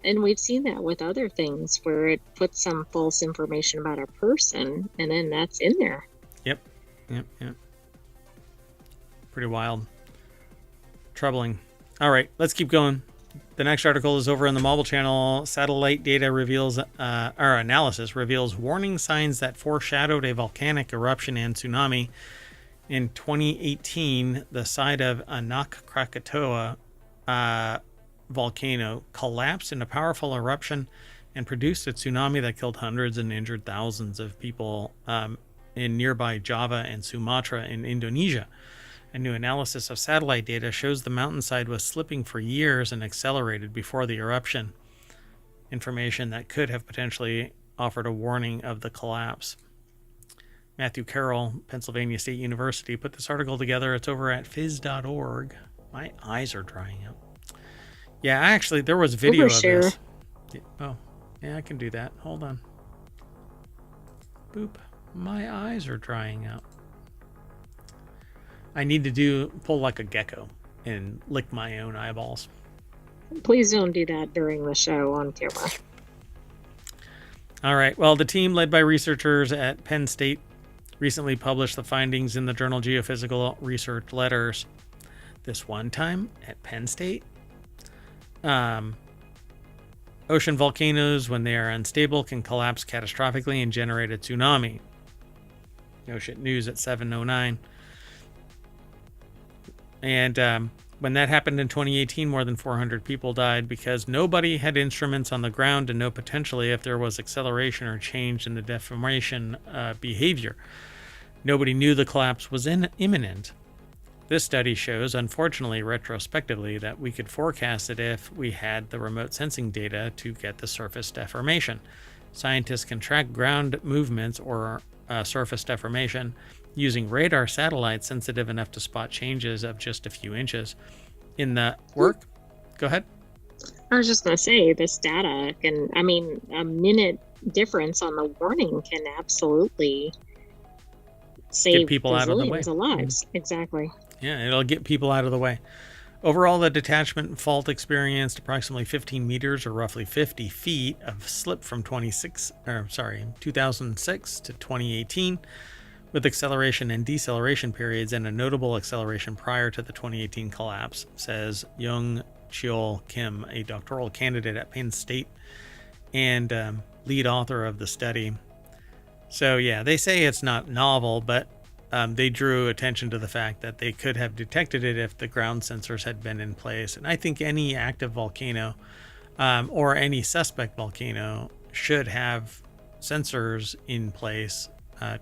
and we've seen that with other things where it puts some false information about a person, and then that's in there. Yep. Pretty wild. Troubling. All right, let's keep going. The next article is over in the Mobile Channel. Satellite data analysis reveals warning signs that foreshadowed a volcanic eruption and tsunami. In 2018, the site of Anak Krakatoa volcano collapsed in a powerful eruption and produced a tsunami that killed hundreds and injured thousands of people in nearby Java and Sumatra in Indonesia. A new analysis of satellite data shows the mountainside was slipping for years and accelerated before the eruption. Information that could have potentially offered a warning of the collapse. Matthew Carroll, Pennsylvania State University, put this article together. It's over at phys.org. My eyes are drying out. Yeah, there was video of this. Oh, yeah, I can do that. Hold on. Boop. My eyes are drying out. I need to pull like a gecko and lick my own eyeballs. Please don't do that during the show on camera. All right. Well, the team led by researchers at Penn State recently published the findings in the journal Geophysical Research Letters. this one time at Penn State. Ocean volcanoes, when they are unstable, can collapse catastrophically and generate a tsunami. Ocean News at 7:09. And when that happened in 2018, more than 400 people died because nobody had instruments on the ground to know potentially if there was acceleration or change in the deformation behavior. Nobody knew the collapse was imminent. This study shows, unfortunately, retrospectively, that we could forecast it if we had the remote sensing data to get the surface deformation. Scientists can track ground movements or surface deformation using radar satellites sensitive enough to spot changes of just a few inches. In the work, go ahead. I was just going to say, this data can, I mean, a minute difference on the warning can absolutely save people out of the way. Of lives. Exactly. Yeah, it'll get people out of the way. Overall, the detachment fault experienced approximately 15 meters or roughly 50 feet of slip from 2006 to 2018, with acceleration and deceleration periods and a notable acceleration prior to the 2018 collapse, says Young Cheol Kim, a doctoral candidate at Penn State and lead author of the study. So yeah, they say it's not novel, but they drew attention to the fact that they could have detected it if the ground sensors had been in place. And I think any active volcano or any suspect volcano should have sensors in place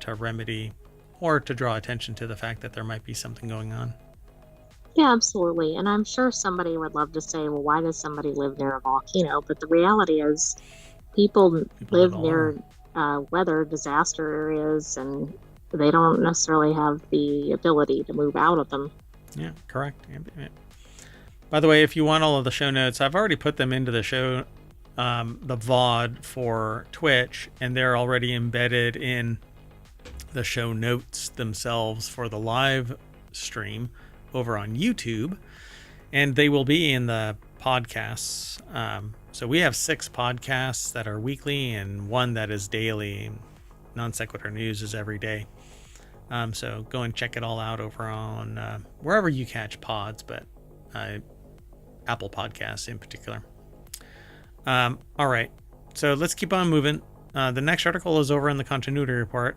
to remedy or to draw attention to the fact that there might be something going on. Yeah, absolutely. And I'm sure somebody would love to say, well, why does somebody live near a volcano? But the reality is people live near weather disaster areas, and they don't necessarily have the ability to move out of them. Yeah, correct. Yeah. By the way, if you want all of the show notes, I've already put them into the show, the VOD for Twitch, and they're already embedded in the show notes themselves for the live stream over on YouTube, and they will be in the podcasts. So we have 6 podcasts that are weekly and 1 that is daily. Non Sequitur News is every day. So go and check it all out over on wherever you catch pods, but Apple Podcasts in particular. All right, so let's keep on moving. The next article is over in the continuity report.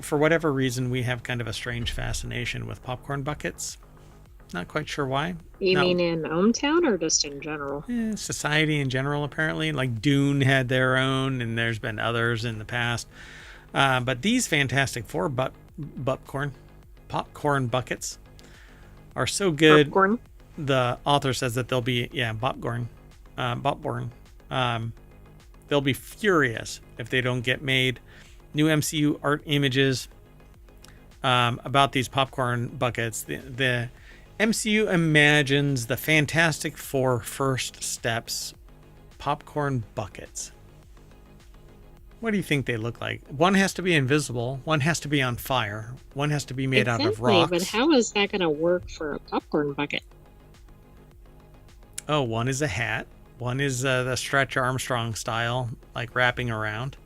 For whatever reason, we have kind of a strange fascination with popcorn buckets. Not quite sure why. You mean in ohmTown or just in general? Society in general, apparently. Like Dune had their own, and there's been others in the past. But these Fantastic Four popcorn buckets are so good. Popcorn? The author says that they'll be, popcorn. They'll be furious if they don't get made. New MCU art images about these popcorn buckets. The MCU imagines the Fantastic Four first steps popcorn buckets. What do you think they look like? One has to be invisible. One has to be on fire. One has to be made out of rocks. But how is that going to work for a popcorn bucket? Oh, one is a hat. One is the Stretch Armstrong style, like wrapping around.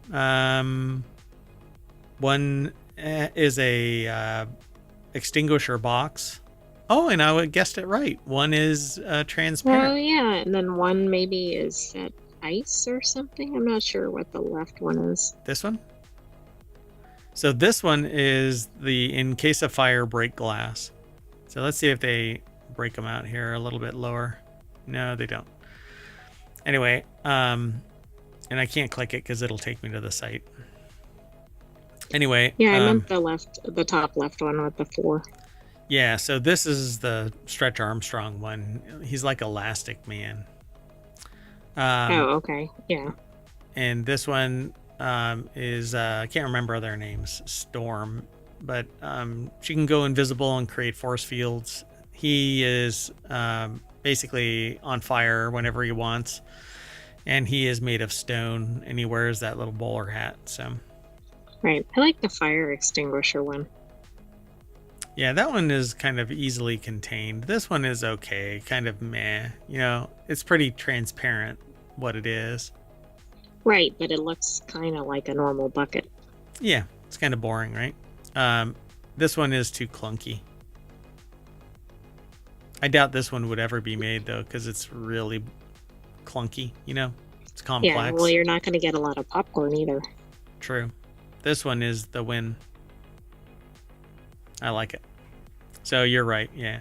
One is a extinguisher box. Oh, and I guessed it right. One is transparent. Oh, yeah, and then one maybe is that ice or something. I'm not sure what the left one is. This one? So this one is the in case of fire break glass. So let's see if they break them out here a little bit lower. No, they don't. Anyway, and I can't click it because it'll take me to the site. Anyway. Yeah, I meant the top left one with the 4. Yeah, so this is the Stretch Armstrong one. He's like Elastic Man. Oh, okay. Yeah. And this one is, I can't remember their names, Storm. But she can go invisible and create force fields. He is basically on fire whenever he wants. And he is made of stone, and he wears that little bowler hat. So, right. I like the fire extinguisher one. Yeah, that one is kind of easily contained. This one is okay, kind of meh. You know, it's pretty transparent what it is. Right, but it looks kind of like a normal bucket. Yeah, it's kind of boring, right? This one is too clunky. I doubt this one would ever be made, though, because it's really clunky, you know? It's complex. Yeah, well, you're not going to get a lot of popcorn either. True. This one is the win. I like it. So you're right, yeah.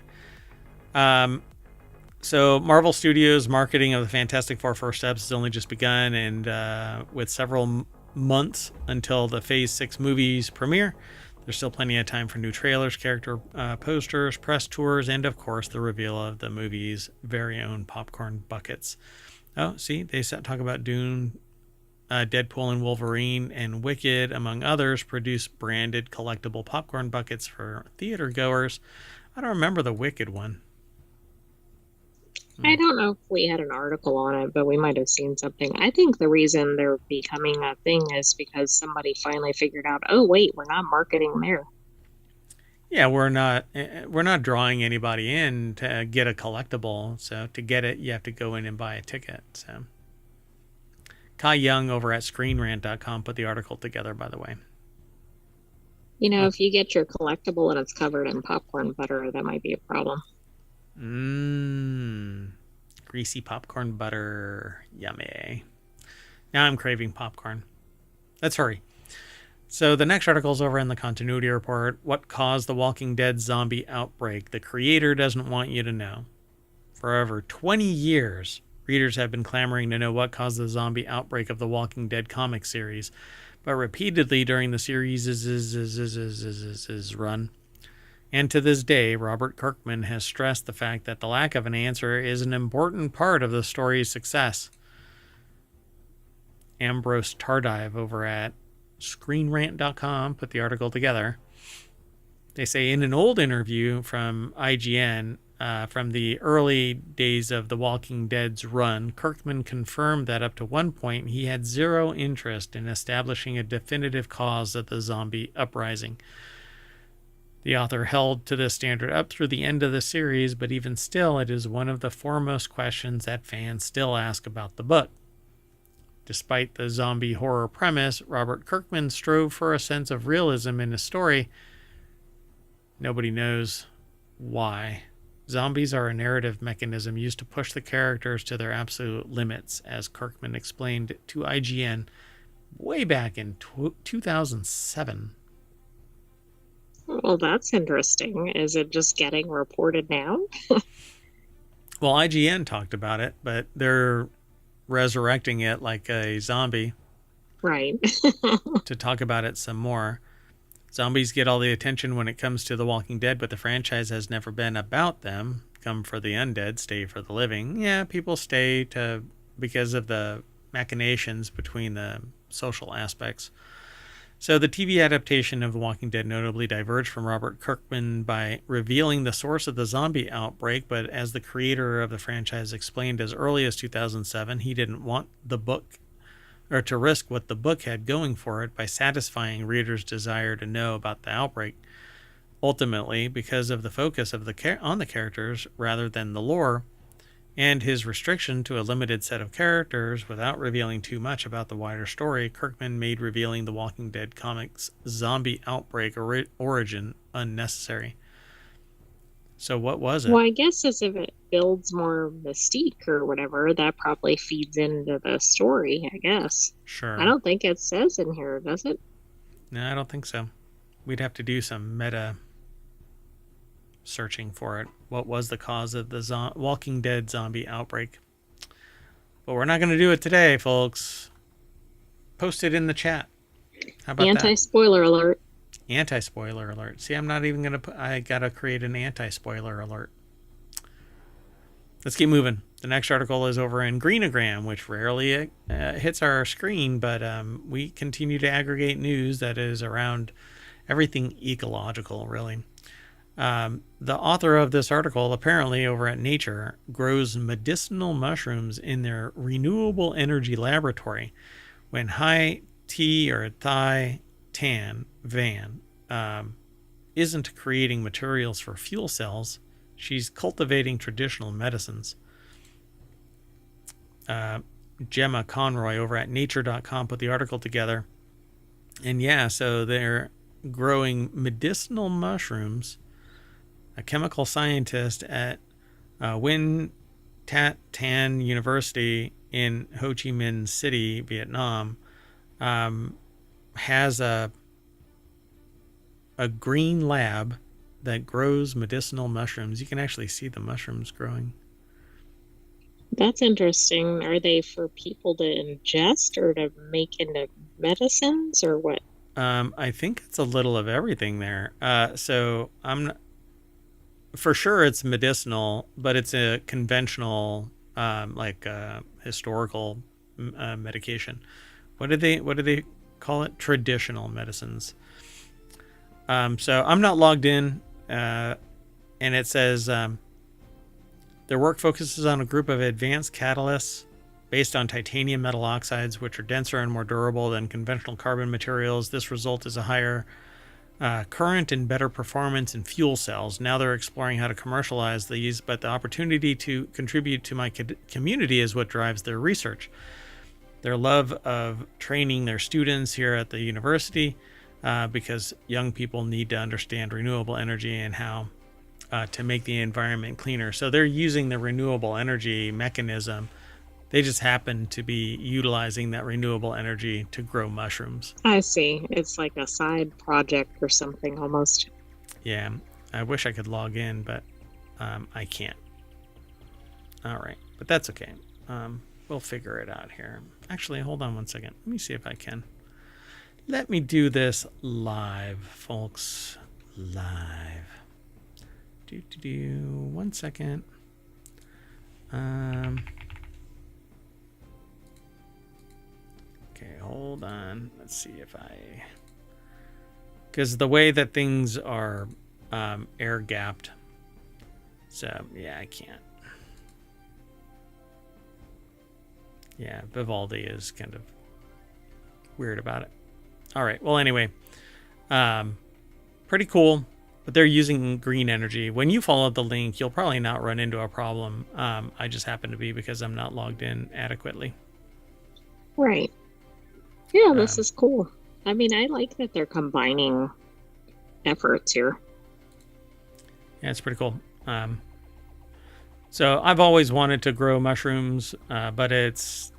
So Marvel Studios' marketing of the Fantastic Four First Steps has only just begun, and with several months until the Phase 6 movies premiere, there's still plenty of time for new trailers, character posters, press tours, and of course the reveal of the movie's very own popcorn buckets. Oh, see, they talk about Dune, Deadpool and Wolverine, and Wicked, among others, produce branded collectible popcorn buckets for theater goers. I don't remember the Wicked one. I don't know if we had an article on it, but we might have seen something. I think the reason they're becoming a thing is because somebody finally figured out, oh, wait, we're not marketing there. Yeah, we're not drawing anybody in to get a collectible. So to get it, you have to go in and buy a ticket. So Kai Young over at ScreenRant.com put the article together, by the way. You know, if you get your collectible and it's covered in popcorn butter, that might be a problem. Greasy popcorn butter. Yummy. Now I'm craving popcorn. Let's hurry. So the next article is over in the continuity report. What caused the Walking Dead zombie outbreak? The creator doesn't want you to know. For over 20 years, readers have been clamoring to know what caused the zombie outbreak of the Walking Dead comic series. But repeatedly during the series' run, and to this day, Robert Kirkman has stressed the fact that the lack of an answer is an important part of the story's success. Ambrose Tardive over at ScreenRant.com put the article together. They say in an old interview from IGN from the early days of The Walking Dead's run, Kirkman confirmed that up to one point he had zero interest in establishing a definitive cause of the zombie uprising. The author held to this standard up through the end of the series, but even still, it is one of the foremost questions that fans still ask about the book. Despite the zombie horror premise, Robert Kirkman strove for a sense of realism in his story. Nobody knows why. Zombies are a narrative mechanism used to push the characters to their absolute limits, as Kirkman explained to IGN way back in 2007. Well, that's interesting. Is it just getting reported now? Well, IGN talked about it, but they're resurrecting it like a zombie. Right. To talk about it some more. Zombies get all the attention when it comes to The Walking Dead, but the franchise has never been about them. Come for the undead, stay for the living. Yeah, people stay because of the machinations between the social aspects. So the TV adaptation of The Walking Dead notably diverged from Robert Kirkman by revealing the source of the zombie outbreak, but as the creator of the franchise explained as early as 2007, he didn't want the book or to risk what the book had going for it by satisfying readers' desire to know about the outbreak. Ultimately, because of the focus of on the characters rather than the lore, and his restriction to a limited set of characters without revealing too much about the wider story, Kirkman made revealing the Walking Dead comics' zombie outbreak origin unnecessary. So what was it? Well, I guess as if it builds more mystique or whatever, that probably feeds into the story, I guess. Sure. I don't think it says in here, does it? No, I don't think so. We'd have to do some meta searching for it. What was the cause of the Walking Dead zombie outbreak? But we're not going to do it today, folks. Post it in the chat. How about Anti-spoiler alert. Anti-spoiler alert. See, I'm not even going to I got to create an anti-spoiler alert. Let's keep moving. The next article is over in Greenagram, which rarely hits our screen, but we continue to aggregate news that is around everything ecological, really. The author of this article, apparently over at Nature, grows medicinal mushrooms in their renewable energy laboratory when Hai T or Thai Tan Van isn't creating materials for fuel cells. She's cultivating traditional medicines. Gemma Conroy over at nature.com put the article together. And yeah, so they're growing medicinal mushrooms. A chemical scientist at Win Tat Tan University in Ho Chi Minh City, Vietnam, has a green lab that grows medicinal mushrooms. You can actually see the mushrooms growing. That's interesting. Are they for people to ingest or to make into medicines or what? I think it's a little of everything there. So I'm not, for sure it's medicinal, but it's a conventional, historical medication. What do they call it? Traditional medicines. So I'm not logged in, and it says their work focuses on a group of advanced catalysts based on titanium metal oxides, which are denser and more durable than conventional carbon materials. This result is a higher current and better performance in fuel cells. Now they're exploring how to commercialize these, but the opportunity to contribute to my community is what drives their research. Their love of training their students here at the university, because young people need to understand renewable energy and how to make the environment cleaner. So they're using the renewable energy mechanism. They just happen to be utilizing that renewable energy to grow mushrooms. I see. It's like a side project or something almost. Yeah, I wish I could log in, but I can't. All right, but that's okay. We'll figure it out here. Actually, hold on one second. Let me see if I can. Let me do this live, folks. Live. 1 second. Okay, hold on. Let's see if because the way that things are air gapped. So, yeah, I can't. Yeah, Vivaldi is kind of weird about it. All right. Well, anyway, pretty cool. But they're using green energy. When you follow the link, you'll probably not run into a problem. I just happen to be because I'm not logged in adequately. Right. Yeah, this is cool. I mean, I like that they're combining efforts here. Yeah, it's pretty cool. So I've always wanted to grow mushrooms, but it's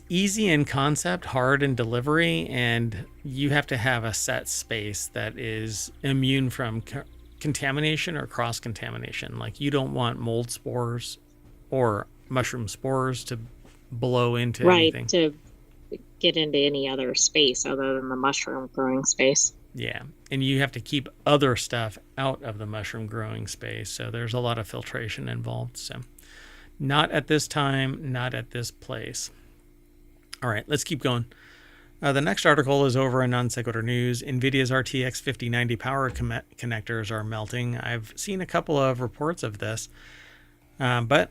easy in concept, hard in delivery, and you have to have a set space that is immune from contamination or cross-contamination. Like, you don't want mold spores or mushroom spores to blow into anything. Right, to get into any other space other than the mushroom growing space. Yeah, and you have to keep other stuff out of the mushroom growing space, so there's a lot of filtration involved. So not at this time, not at this place. All right, let's keep going. The next article is over in Non Sequitur News. NVIDIA's RTX 5090 power connectors are melting. I've seen a couple of reports of this, but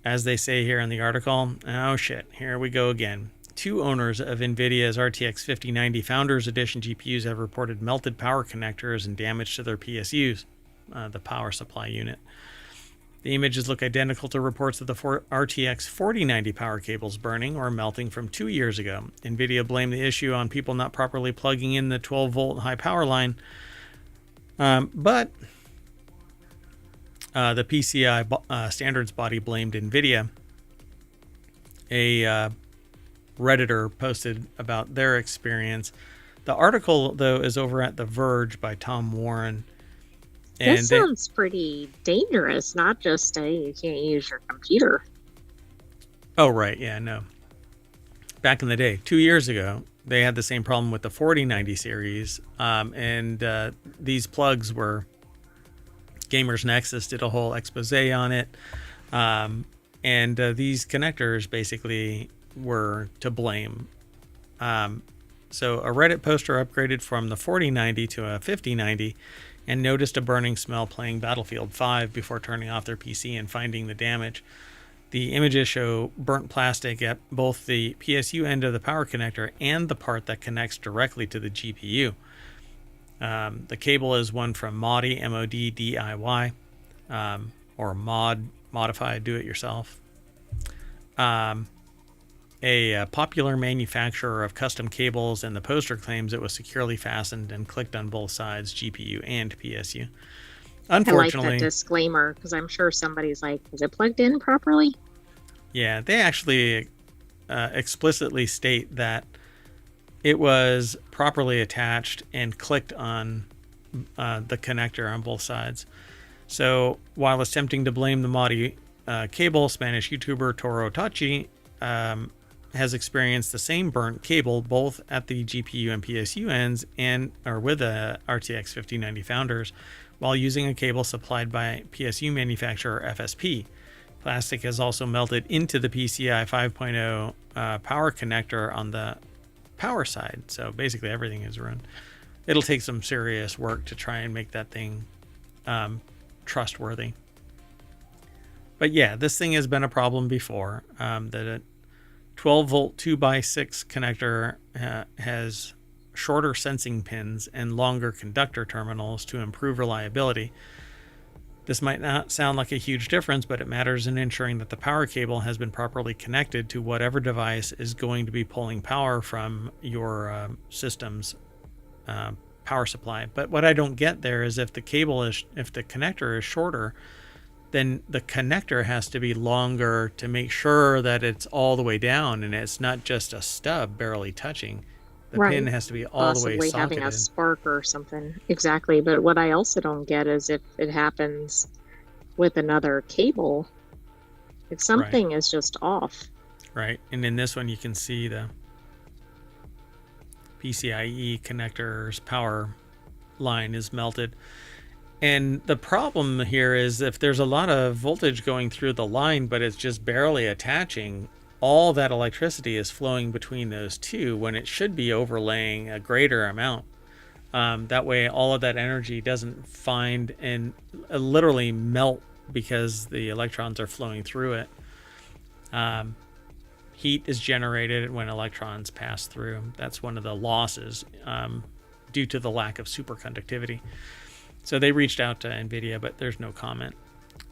as they say here in the article, oh shit, here we go again. Two owners of NVIDIA's RTX 5090 Founders Edition GPUs have reported melted power connectors and damage to their PSUs, the power supply unit. The images look identical to reports of the RTX 4090 power cables burning or melting from 2 years ago. NVIDIA blamed the issue on people not properly plugging in the 12-volt high power line, but the PCI standards body blamed NVIDIA. A Redditor posted about their experience. The article, though, is over at The Verge by Tom Warren. And this sounds pretty dangerous, not just you can't use your computer. Oh, right. Yeah, no. Back in the day, 2 years ago, they had the same problem with the 4090 series. And these plugs were... Gamers Nexus did a whole expose on it. And these connectors basically were to blame. So a Reddit poster upgraded from the 4090 to a 5090 and noticed a burning smell playing Battlefield 5 before turning off their PC and finding the damage. The images show burnt plastic at both the PSU end of the power connector and the part that connects directly to the GPU. The cable is one from Modi, MOD-DIY, or Modified Do It Yourself. A popular manufacturer of custom cables, and the poster claims it was securely fastened and clicked on both sides, GPU and PSU. Unfortunately, I like that disclaimer because I'm sure somebody's like, is it plugged in properly? Yeah, they actually explicitly state that it was properly attached and clicked on the connector on both sides. So while attempting to blame the Modi cable, Spanish YouTuber Toro Tachi has experienced the same burnt cable both at the GPU and PSU ends or with the RTX 5090 founders while using a cable supplied by PSU manufacturer FSP. Plastic has also melted into the PCI 5.0 power connector on the power side. So basically everything is ruined. It'll take some serious work to try and make that thing trustworthy. But yeah, this thing has been a problem before. The 12 volt 2x6 connector has shorter sensing pins and longer conductor terminals to improve reliability. This might not sound like a huge difference, but it matters in ensuring that the power cable has been properly connected to whatever device is going to be pulling power from your system's power supply. But what I don't get there is if the connector is shorter, then the connector has to be longer to make sure that it's all the way down and it's not just a stub barely touching. The pin has to be all the way socketed. Possibly having a spark or something. Exactly. But what I also don't get is if it happens with another cable, if something is just off. Right. And in this one, you can see the PCIe connector's power line is melted. And the problem here is if there's a lot of voltage going through the line, but it's just barely attaching, all that electricity is flowing between those two when it should be overlaying a greater amount. That way, all of that energy doesn't find and literally melt because the electrons are flowing through it. Heat is generated when electrons pass through. That's one of the losses due to the lack of superconductivity. So they reached out to NVIDIA, but there's no comment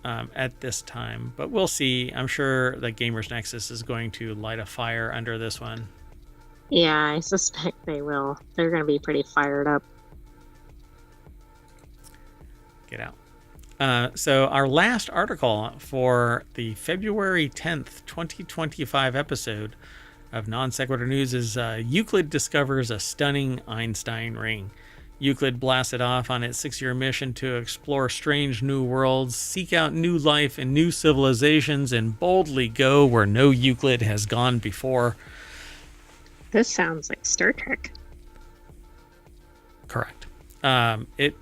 at this time. But we'll see. I'm sure that Gamers Nexus is going to light a fire under this one. Yeah, I suspect they will. They're going to be pretty fired up. Get out. So our last article for the February 10th, 2025 episode of Non Sequitur News is Euclid discovers a stunning Einstein ring. Euclid blasted off on its 6-year mission to explore strange new worlds, seek out new life and new civilizations, and boldly go where no Euclid has gone before. This sounds like Star Trek. Correct. It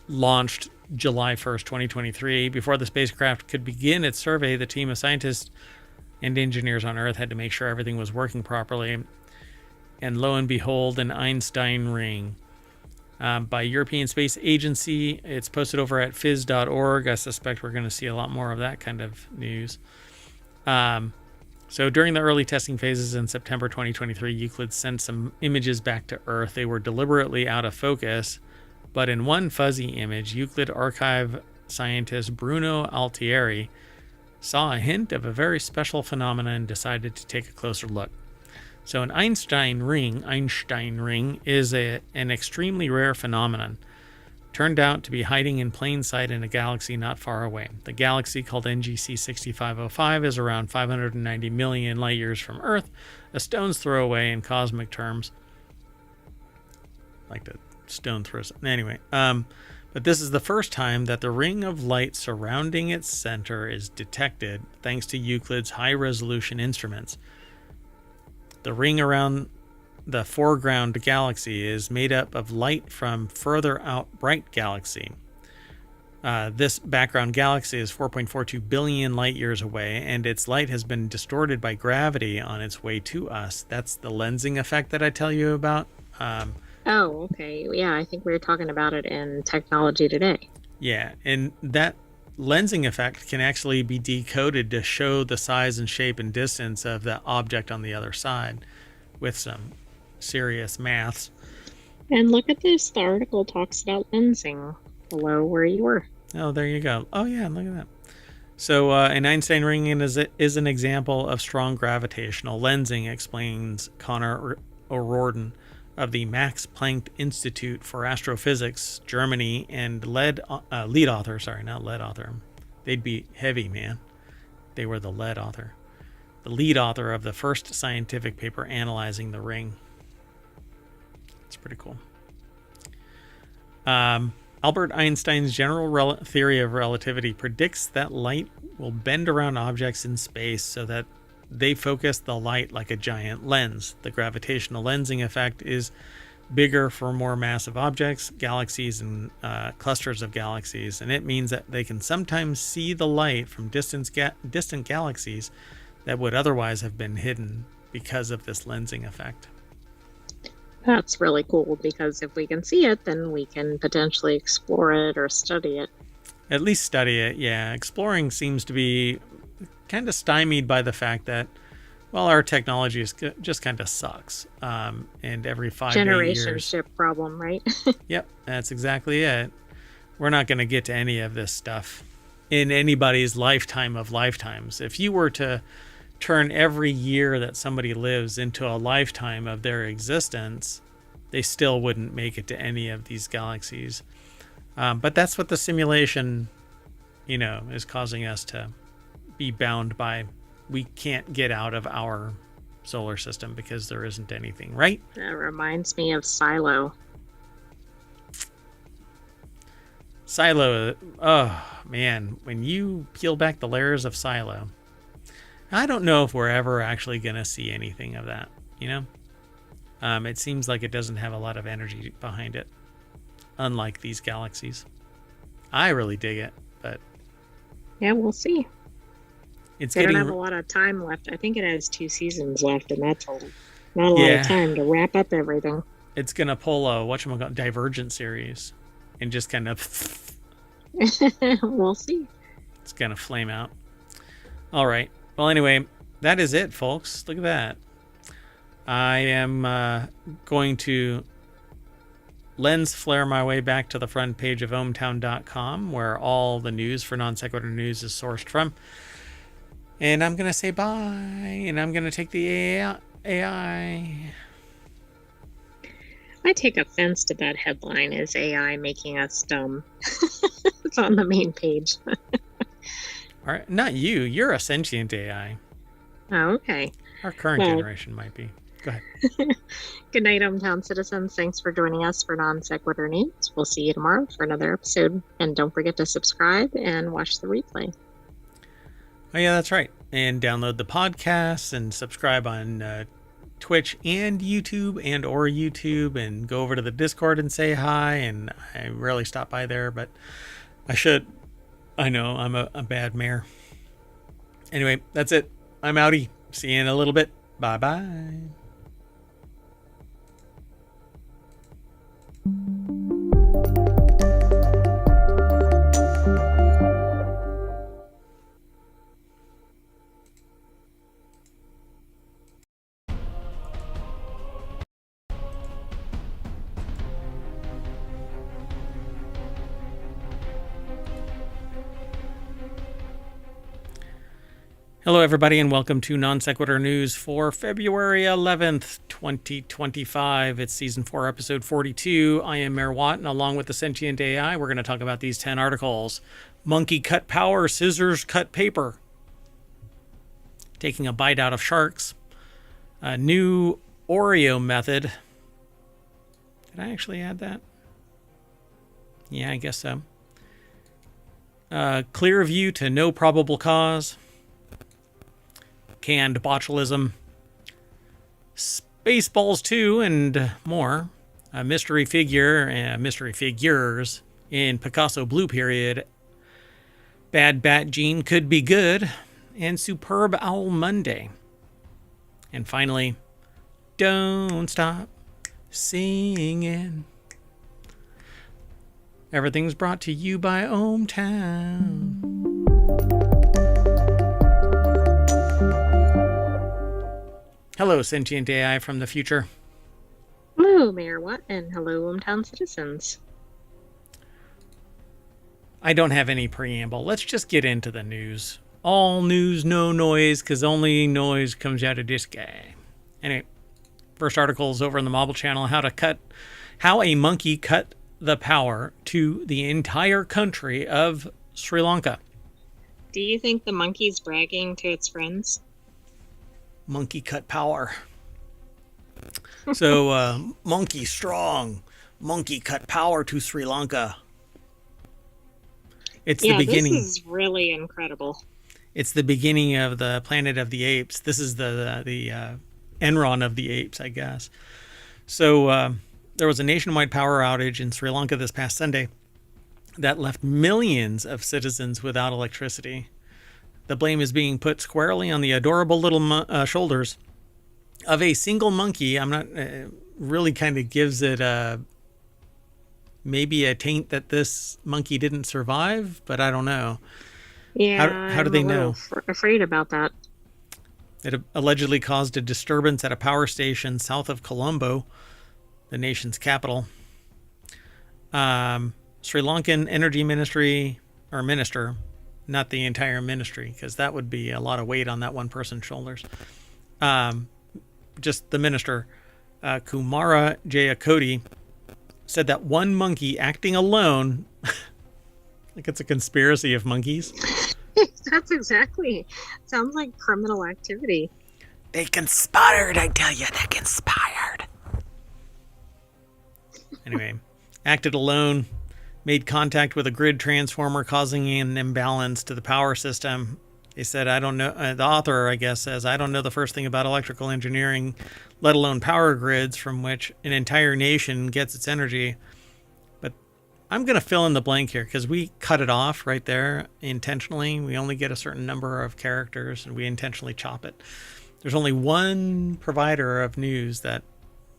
launched July 1st, 2023. Before the spacecraft could begin its survey, the team of scientists and engineers on Earth had to make sure everything was working properly. And lo and behold, an Einstein ring. By European Space Agency. It's posted over at phys.org. I suspect we're going to see a lot more of that kind of news. So during the early testing phases in September 2023, Euclid sent some images back to Earth. They were deliberately out of focus, but in one fuzzy image, Euclid archive scientist Bruno Altieri saw a hint of a very special phenomenon and decided to take a closer look. So an Einstein ring is an extremely rare phenomenon. Turned out to be hiding in plain sight in a galaxy not far away. The galaxy, called NGC 6505, is around 590 million light years from Earth, a stone's throw away in cosmic terms. Like the stone throws. Anyway, but this is the first time that the ring of light surrounding its center is detected thanks to Euclid's high-resolution instruments. The ring around the foreground galaxy is made up of light from further out bright galaxy. This background galaxy is 4.42 billion light years away, and its light has been distorted by gravity on its way to us. That's the lensing effect that I tell you about. Oh, okay. Yeah, I think we were talking about it in Technology Today. Yeah, and that lensing effect can actually be decoded to show the size and shape and distance of the object on the other side with some serious maths. And look at this. The article talks about lensing below where you were. Oh, there you go. Oh, yeah, look at that. So an Einstein ring is an example of strong gravitational lensing, explains Connor O'Riordan of the Max Planck Institute for Astrophysics, Germany, and lead author. Sorry, not lead author. They'd be heavy, man. They were the lead author. The lead author of the first scientific paper analyzing the ring. It's pretty cool. Albert Einstein's general theory of relativity predicts that light will bend around objects in space so that they focus the light like a giant lens. The gravitational lensing effect is bigger for more massive objects, galaxies, and clusters of galaxies, and it means that they can sometimes see the light from distant galaxies that would otherwise have been hidden because of this lensing effect. That's really cool, because if we can see it, then we can potentially explore it or study it. At least study it, yeah. Exploring seems to be kind of stymied by the fact that, well, our technology is just kind of sucks. And every 5 to 8 years... Generationship problem, right? Yep, that's exactly it. We're not going to get to any of this stuff in anybody's lifetime of lifetimes. If you were to turn every year that somebody lives into a lifetime of their existence, they still wouldn't make it to any of these galaxies. But that's what the simulation, is causing us to be bound by. We can't get out of our solar system because there isn't anything, right? That reminds me of Silo. Silo, oh man, when you peel back the layers of Silo, I don't know if we're ever actually going to see anything of that, It seems like it doesn't have a lot of energy behind it, unlike these galaxies. I really dig it, but... Yeah, we'll see. They don't have a lot of time left. I think it has 2 seasons left, and that's not a lot of time to wrap up everything. It's going to pull a, Divergent series and just kind of... We'll see. It's going to flame out. All right. Well, anyway, that is it, folks. Look at that. I am going to lens flare my way back to the front page of ohmtown.com, where all the news for Non Sequitur News is sourced from. And I'm going to say bye, and I'm going to take the AI. I take offense to that headline, is AI making us dumb? It's on the main page. All right, not you. You're a sentient AI. Oh, okay. Our current generation might be. Go ahead. Good night, hometown citizens. Thanks for joining us for Non Sequitur News. We'll see you tomorrow for another episode. And don't forget to subscribe and watch the replay. Oh, yeah, that's right. And download the podcast and subscribe on Twitch and YouTube or YouTube, and go over to the Discord and say hi. And I rarely stop by there, but I should. I know, I'm a bad mayor. Anyway, that's it. I'm outie. See you in a little bit. Bye-bye. Hello, everybody, and welcome to Non Sequitur News for February 11th, 2025. It's Season 4, Episode 42. I am Mayor Watt, and along with the Sentient AI, we're going to talk about these 10 articles. Monkey cut power, scissors cut paper. Taking a bite out of sharks. A new Oreo method. Did I actually add that? Yeah, I guess so. Clear view to no probable cause. Canned botulism, Spaceballs 2, and more. A mystery figures in Picasso Blue Period. Bad Bat Gene could be good, and Superb Owl Monday. And finally, don't stop singing. Everything's brought to you by ohmTown. Hello, sentient AI from the future. Hello, Mayor Watt, and hello, hometown citizens. I don't have any preamble. Let's just get into the news. All news, no noise, because only noise comes out of this guy. Anyway, first article is over on the Mobile Channel, how a monkey cut the power to the entire country of Sri Lanka. Do you think the monkey's bragging to its friends? Monkey cut power. So, monkey strong. Monkey cut power to Sri Lanka. It's the beginning. This is really incredible. It's the beginning of the Planet of the Apes. This is the Enron of the apes, I guess. So there was a nationwide power outage in Sri Lanka this past Sunday that left millions of citizens without electricity. The blame is being put squarely on the adorable little shoulders of a single monkey. I'm not really kind of gives it maybe a taint that this monkey didn't survive, but I don't know. Yeah, how do they know? Afraid about that. It allegedly caused a disturbance at a power station south of Colombo, the nation's capital. Sri Lankan Energy Ministry, or minister, not the entire ministry, because that would be a lot of weight on that one person's shoulders. Just the minister, Kumara Jayakoti, said that one monkey acting alone, like it's a conspiracy of monkeys. That's exactly. Sounds like criminal activity. They conspired, I tell you, they conspired. Anyway, acted alone, made contact with a grid transformer, causing an imbalance to the power system. They said, I don't know, the author, I guess, says, I don't know the first thing about electrical engineering, let alone power grids from which an entire nation gets its energy. But I'm going to fill in the blank here because we cut it off right there intentionally. We only get a certain number of characters and we intentionally chop it. There's only one provider of news that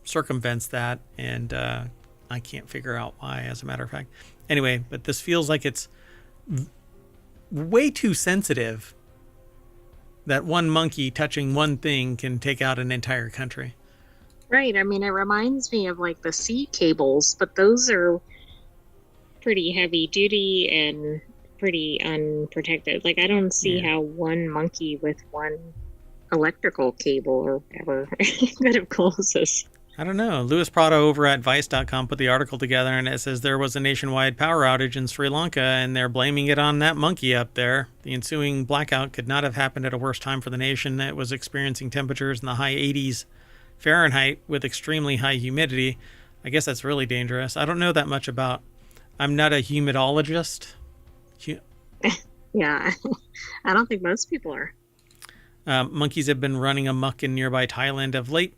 circumvents that, and I can't figure out why, as a matter of fact. Anyway, but this feels like it's way too sensitive that one monkey touching one thing can take out an entire country. Right. I mean, it reminds me of like the sea cables, but those are pretty heavy duty and pretty unprotected. Like, I don't see how one monkey with one electrical cable or whatever could have caused this. I don't know. Louis Prado over at Vice.com put the article together, and it says there was a nationwide power outage in Sri Lanka, and they're blaming it on that monkey up there. The ensuing blackout could not have happened at a worse time for the nation. It was experiencing temperatures in the high 80s Fahrenheit with extremely high humidity. I guess that's really dangerous. I don't know that much about... I'm not a humidologist. Yeah, I don't think most people are. Monkeys have been running amok in nearby Thailand of late,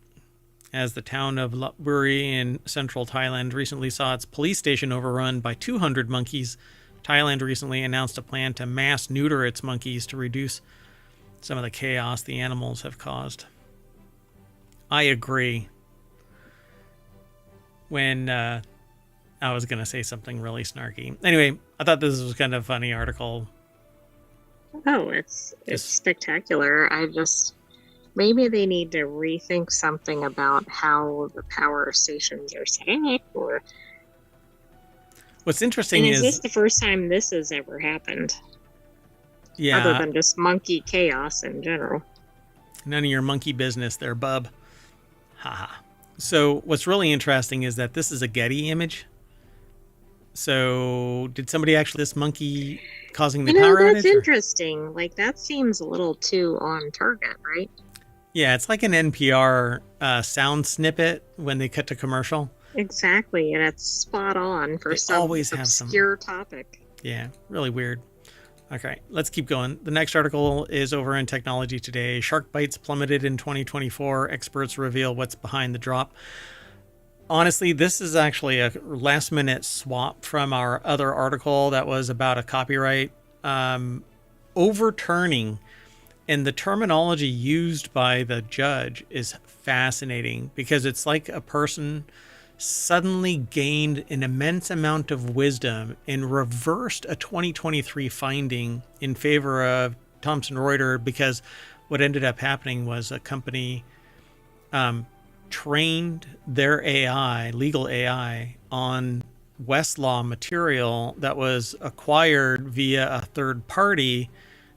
as the town of Lopburi in central Thailand recently saw its police station overrun by 200 monkeys. Thailand recently announced a plan to mass neuter its monkeys to reduce some of the chaos the animals have caused. I agree. When I was going to say something really snarky. Anyway, I thought this was kind of a funny article. Oh, it's spectacular. Maybe they need to rethink something about how the power stations are set up, or... What's interesting is this the first time this has ever happened? Yeah. Other than just monkey chaos in general. None of your monkey business there, bub. Haha. So what's really interesting is that this is a Getty image. So did somebody actually... This monkey causing the power outage? That's interesting. Like, that seems a little too on target, right? Yeah, it's like an NPR sound snippet when they cut to commercial. Exactly, and it's spot on for some obscure topic. Yeah, really weird. Okay, let's keep going. The next article is over in Technology Today. Shark bites plummeted in 2024. Experts reveal what's behind the drop. Honestly, this is actually a last-minute swap from our other article that was about a copyright overturning. And the terminology used by the judge is fascinating because it's like a person suddenly gained an immense amount of wisdom and reversed a 2023 finding in favor of Thomson Reuters, because what ended up happening was a company trained their AI, legal AI, on Westlaw material that was acquired via a third party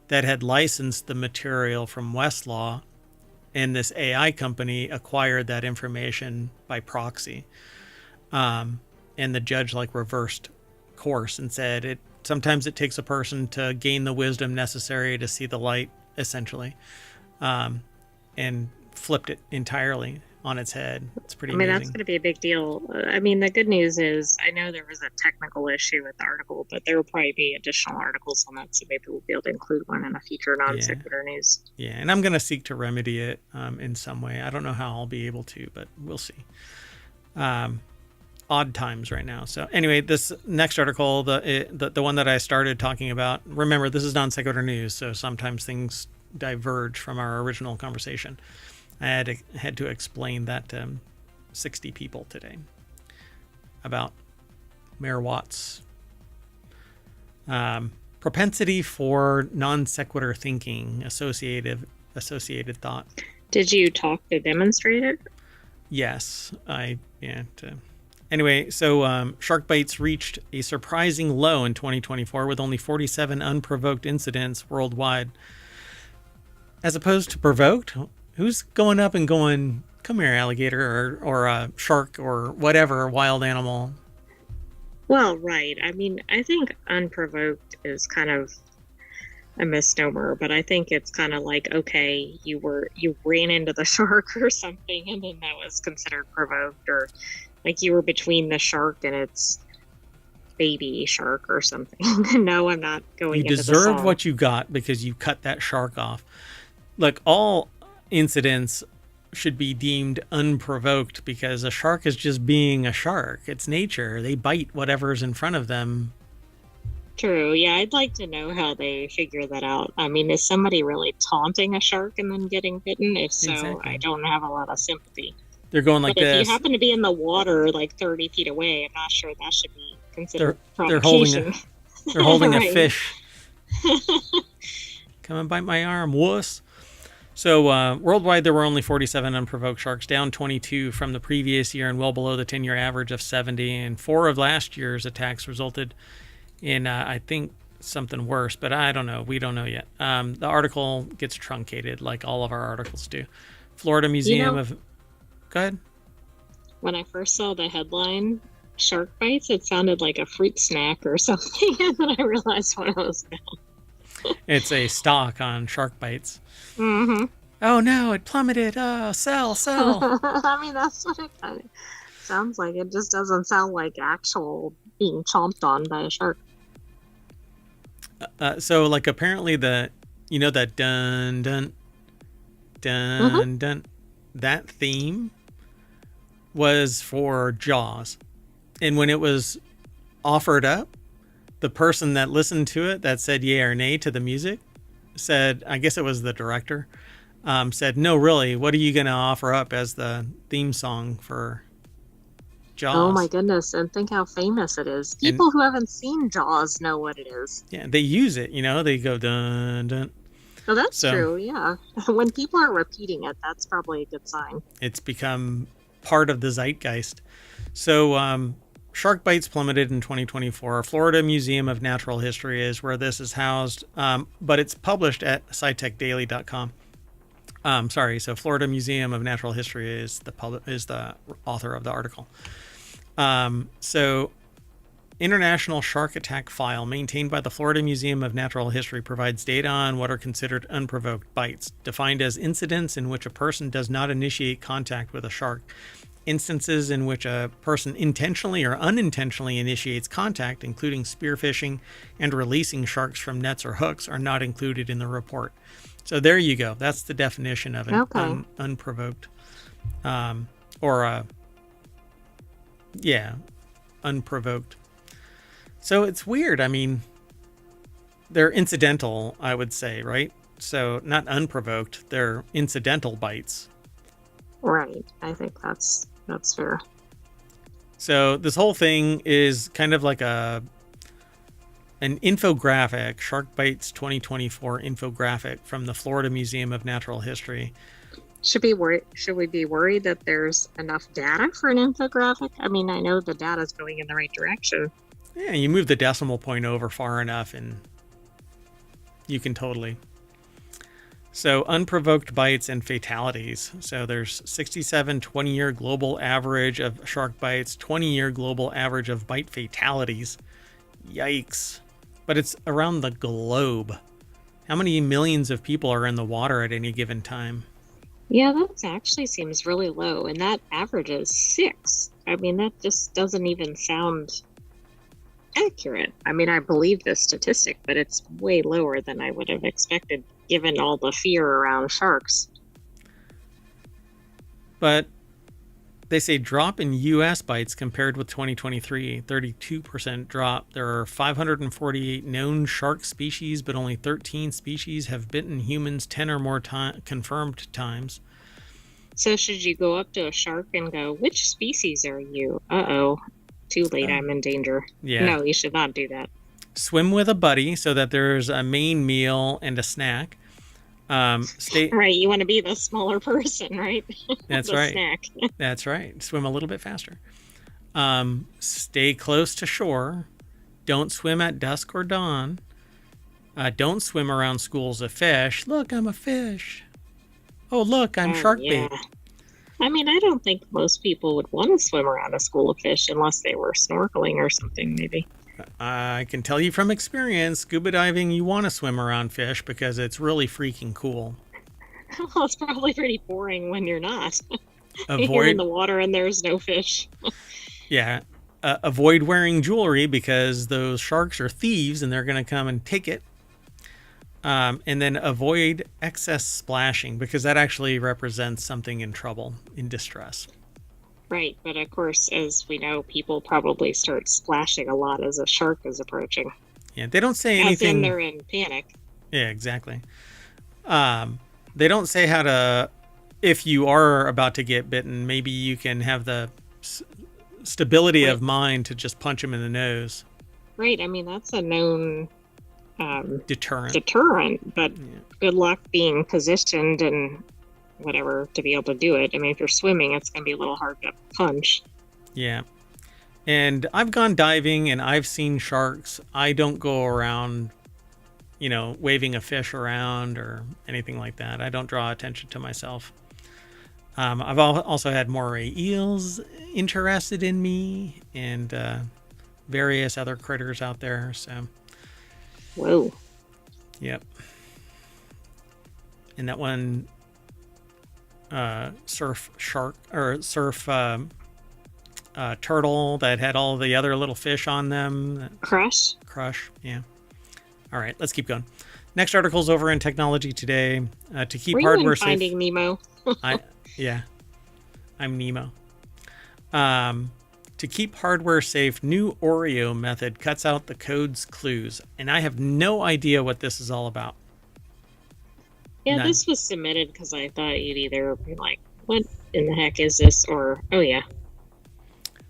that had licensed the material from Westlaw, and this AI company acquired that information by proxy. And the judge like reversed course and said sometimes it takes a person to gain the wisdom necessary to see the light, essentially, and flipped it entirely on its head. It's pretty amazing. That's going to be a big deal. I mean, the good news is I know there was a technical issue with the article, but there will probably be additional articles on that, so maybe we'll be able to include one in a future Non Sequitur news. Yeah, and I'm going to seek to remedy it in some way. I don't know how I'll be able to, but we'll see. Odd times right now. So anyway, this next article, the one that I started talking about, remember, this is Non Sequitur news, so sometimes things diverge from our original conversation. I had to explain that to 60 people today about Mayor Watt's propensity for non sequitur thinking, associated thought. Did you talk to demonstrate it? Yes, Anyway, so shark bites reached a surprising low in 2024 with only 47 unprovoked incidents worldwide. As opposed to provoked, who's going up and going, come here, alligator, or a shark, or whatever wild animal? Well, right. I mean, I think unprovoked is kind of a misnomer, but I think it's kind of like, okay, you ran into the shark or something, and then that was considered provoked, or like you were between the shark and its baby shark or something. No, I'm not going into the song. You deserved what you got because you cut that shark off. Like, all incidents should be deemed unprovoked because a shark is just being a shark. It's nature. They bite whatever's in front of them. True. Yeah, I'd like to know how they figure that out. I mean, is somebody really taunting a shark and then getting bitten? If so, exactly. I don't have a lot of sympathy. They're going like but this. If you happen to be in the water like 30 feet away, I'm not sure that should be considered provocation. They're holding a fish. Come and bite my arm, wuss. So worldwide, there were only 47 unprovoked sharks, down 22 from the previous year and well below the 10-year average of 70. And 4 of last year's attacks resulted in, I think, something worse, but I don't know. We don't know yet. The article gets truncated like all of our articles do. Florida Museum of... Go ahead. When I first saw the headline, shark bites, it sounded like a fruit snack or something, and then I realized what it was about. It's a stock on shark bites. Mm-hmm. Oh no, it plummeted. Oh, sell. I mean, that's what it kind of sounds like. It just doesn't sound like actual being chomped on by a shark. So, like, apparently that dun dun dun dun, that theme was for Jaws, and when it was offered up, the person that listened to it that said yay or nay to the music said, I guess it was the director, said, no, really, what are you going to offer up as the theme song for Jaws? Oh my goodness, and think how famous it is. People who haven't seen Jaws know what it is. Yeah, they use it, they go dun dun. Oh, that's true, yeah. When people are repeating it, that's probably a good sign. It's become part of the zeitgeist. So shark bites plummeted in 2024. Florida Museum of Natural History is where this is housed, but it's published at scitechdaily.com. So Florida Museum of Natural History is the author of the article. So International Shark Attack File maintained by the Florida Museum of Natural History provides data on what are considered unprovoked bites, defined as incidents in which a person does not initiate contact with a shark. Instances in which a person intentionally or unintentionally initiates contact, including spearfishing and releasing sharks from nets or hooks, are not included in the report. So there you go. That's the definition of an unprovoked, unprovoked. So it's weird. I mean, they're incidental, I would say, right? So not unprovoked, they're incidental bites. Right. I think that's fair. So this whole thing is kind of like an infographic, Shark Bites 2024 infographic from the Florida Museum of Natural History. Should we be worried that there's enough data for an infographic? I mean, I know the data is going in the right direction. Yeah, you move the decimal point over far enough and you can totally. So unprovoked bites and fatalities. So there's 67 20-year global average of shark bites, 20-year global average of bite fatalities. Yikes. But it's around the globe. How many millions of people are in the water at any given time? Yeah, that actually seems really low, and that average is 6. I mean, that just doesn't even sound accurate. I mean, I believe this statistic, but it's way lower than I would have expected given all the fear around sharks. But they say drop in U.S. bites compared with 2023, 32% drop. There are 548 known shark species, but only 13 species have bitten humans 10 or more confirmed times. So should you go up to a shark and go, which species are you? Uh-oh. Too late, I'm in danger. Yeah. No, you should not do that. Swim with a buddy so that there's a main meal and a snack. Right, you want to be the smaller person, right? That's the right. Snack. That's right. Swim a little bit faster. Stay close to shore. Don't swim at dusk or dawn. Don't swim around schools of fish. Look, I'm a fish. Oh, look, I'm shark bait. I mean, I don't think most people would want to swim around a school of fish unless they were snorkeling or something, maybe. I can tell you from experience, scuba diving, you want to swim around fish because it's really freaking cool. Well, it's probably pretty boring when you're not. You're in the water and there's no fish. Yeah. Avoid wearing jewelry because those sharks are thieves and they're going to come and take it. And then avoid excess splashing because that actually represents something in trouble, in distress. Right, but of course, as we know, people probably start splashing a lot as a shark is approaching. Yeah, they don't say anything. As in they're in panic. Yeah, exactly. They don't say how to, if you are about to get bitten, maybe you can have the stability of mind to just punch them in the nose. Right, I mean, that's a known deterrent, but good luck being positioned and whatever to be able to do it. I mean, if you're swimming, it's going to be a little hard to punch. Yeah. And I've gone diving and I've seen sharks. I don't go around, waving a fish around or anything like that. I don't draw attention to myself. I've also had moray eels interested in me and various other critters out there. So. Whoa. Yep. And that one surf shark or surf turtle that had all the other little fish on them. Crush, yeah. All right, let's keep going. Next article's over in Technology Today. To keep Were you hardware in Finding Nemo? I'm Nemo. To keep hardware safe, new Oreo method cuts out the code's clues. And I have no idea what this is all about. Yeah, None. This was submitted because I thought you'd either be like, what in the heck is this? Or, oh yeah.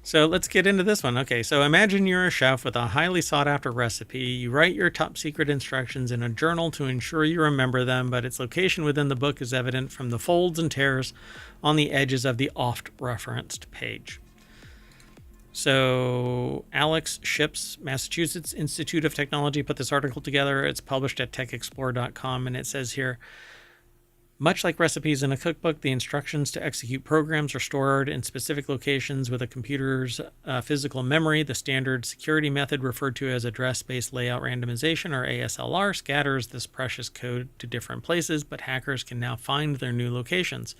So let's get into this one. Okay, so imagine you're a chef with a highly sought after recipe. You write your top secret instructions in a journal to ensure you remember them, but its location within the book is evident from the folds and tears on the edges of the oft referenced page. So Alex Ships, Massachusetts Institute of Technology, put this article together. It's published at techexplore.com, and it says here, much like recipes in a cookbook, the instructions to execute programs are stored in specific locations with a computer's physical memory. The standard security method, referred to as address-based layout randomization, or ASLR, scatters this precious code to different places, but hackers can now find their new locations.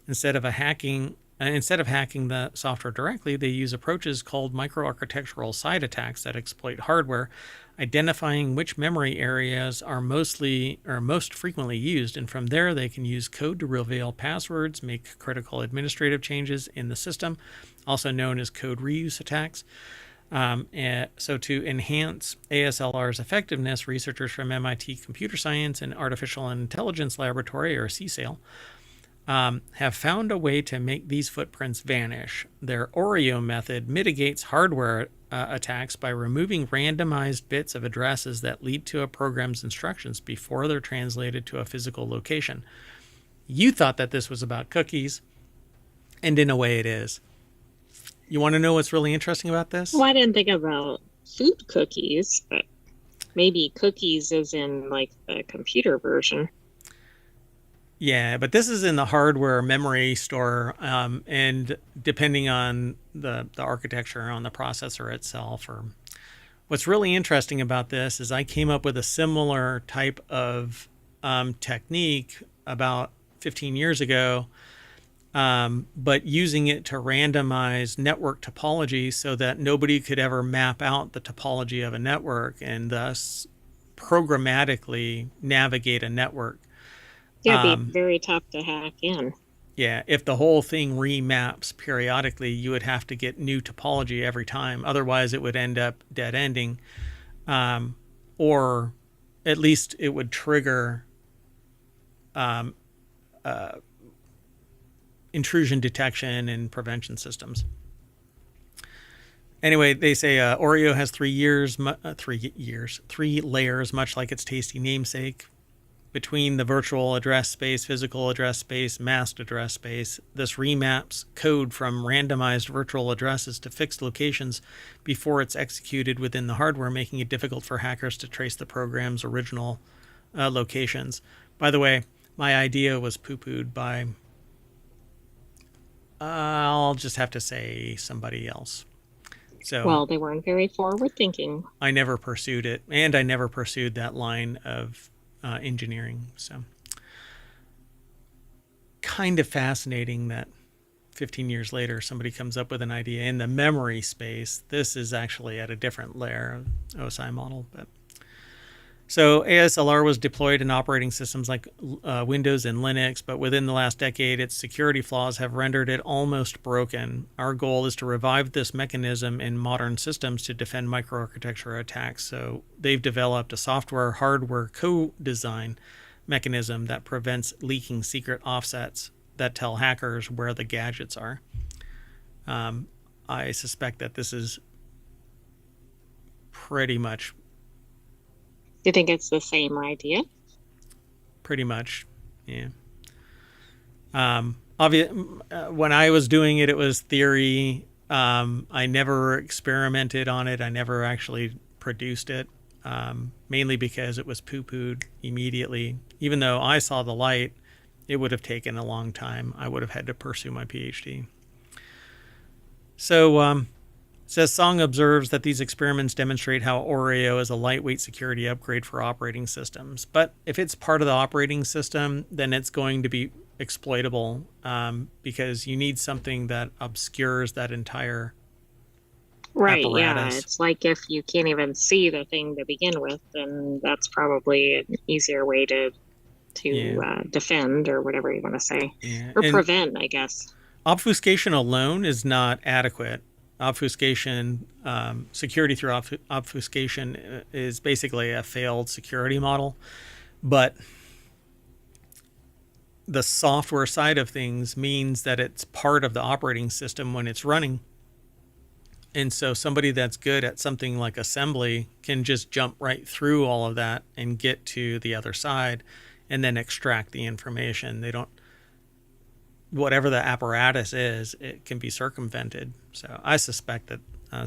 Instead of hacking the software directly, they use approaches called microarchitectural side attacks that exploit hardware, identifying which memory areas are most frequently used, and from there they can use code to reveal passwords, make critical administrative changes in the system, also known as code reuse attacks. So to enhance ASLR's effectiveness, researchers from MIT Computer Science and Artificial Intelligence Laboratory, or CSAIL, have found a way to make these footprints vanish. Their Oreo method mitigates hardware attacks by removing randomized bits of addresses that lead to a program's instructions before they're translated to a physical location. You thought that this was about cookies, and in a way it is. You want to know what's really interesting about this? Well, I didn't think about food cookies, but maybe cookies is in like the computer version. Yeah, but this is in the hardware memory store, and depending on the architecture on the processor itself. Or what's really interesting about this is I came up with a similar type of technique about 15 years ago, but using it to randomize network topology so that nobody could ever map out the topology of a network and thus programmatically navigate a network. Yeah, it'd be very tough to hack in. Yeah, if the whole thing remaps periodically, you would have to get new topology every time. Otherwise, it would end up dead ending, or at least it would trigger intrusion detection and prevention systems. Anyway, they say Oreo has 3 layers, much like its tasty namesake. Between the virtual address space, physical address space, masked address space, this remaps code from randomized virtual addresses to fixed locations before it's executed within the hardware, making it difficult for hackers to trace the program's original locations. By the way, my idea was poo-pooed by, I'll just have to say, somebody else. So, well, they weren't very forward thinking. I never pursued it, and I never pursued that line of engineering. So kind of fascinating that 15 years later somebody comes up with an idea in the memory space. This is actually at a different layer of OSI model. But so ASLR was deployed in operating systems like Windows and Linux, but within the last decade, its security flaws have rendered it almost broken. Our goal is to revive this mechanism in modern systems to defend microarchitecture attacks. So they've developed a software-hardware co-design mechanism that prevents leaking secret offsets that tell hackers where the gadgets are. I suspect that this is pretty much... Do you think it's the same idea? Pretty much, yeah. When I was doing it, it was theory. I never experimented on it. I never actually produced it, mainly because it was poo-pooed immediately. Even though I saw the light, it would have taken a long time. I would have had to pursue my PhD. So, says Song observes that these experiments demonstrate how Oreo is a lightweight security upgrade for operating systems. But if it's part of the operating system, then it's going to be exploitable, because you need something that obscures that entire apparatus. Yeah, it's like if you can't even see the thing to begin with, then that's probably an easier way to defend, or whatever you want to say, or prevent, I guess. Obfuscation alone is not adequate. Obfuscation, security through obfuscation is basically a failed security model. But the software side of things means that it's part of the operating system when it's running. And so somebody that's good at something like assembly can just jump right through all of that and get to the other side and then extract the information. They don't... Whatever the apparatus is, it can be circumvented. So I suspect that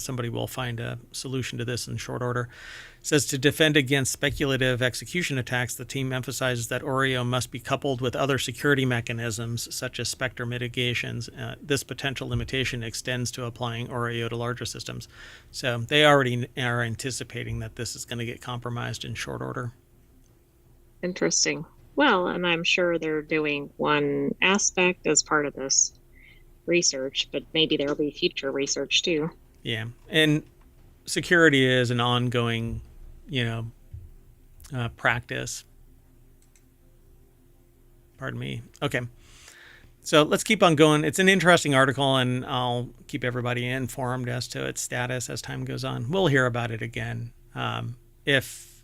somebody will find a solution to this in short order. It says to defend against speculative execution attacks, the team emphasizes that Oreo must be coupled with other security mechanisms such as Spectre mitigations. This potential limitation extends to applying Oreo to larger systems. So they already are anticipating that this is going to get compromised in short order. Interesting. Well, and I'm sure they're doing one aspect as part of this research, but maybe there'll be future research too. Yeah, and security is an ongoing, practice. Pardon me. Okay, so let's keep on going. It's an interesting article, and I'll keep everybody informed as to its status as time goes on. We'll hear about it again. If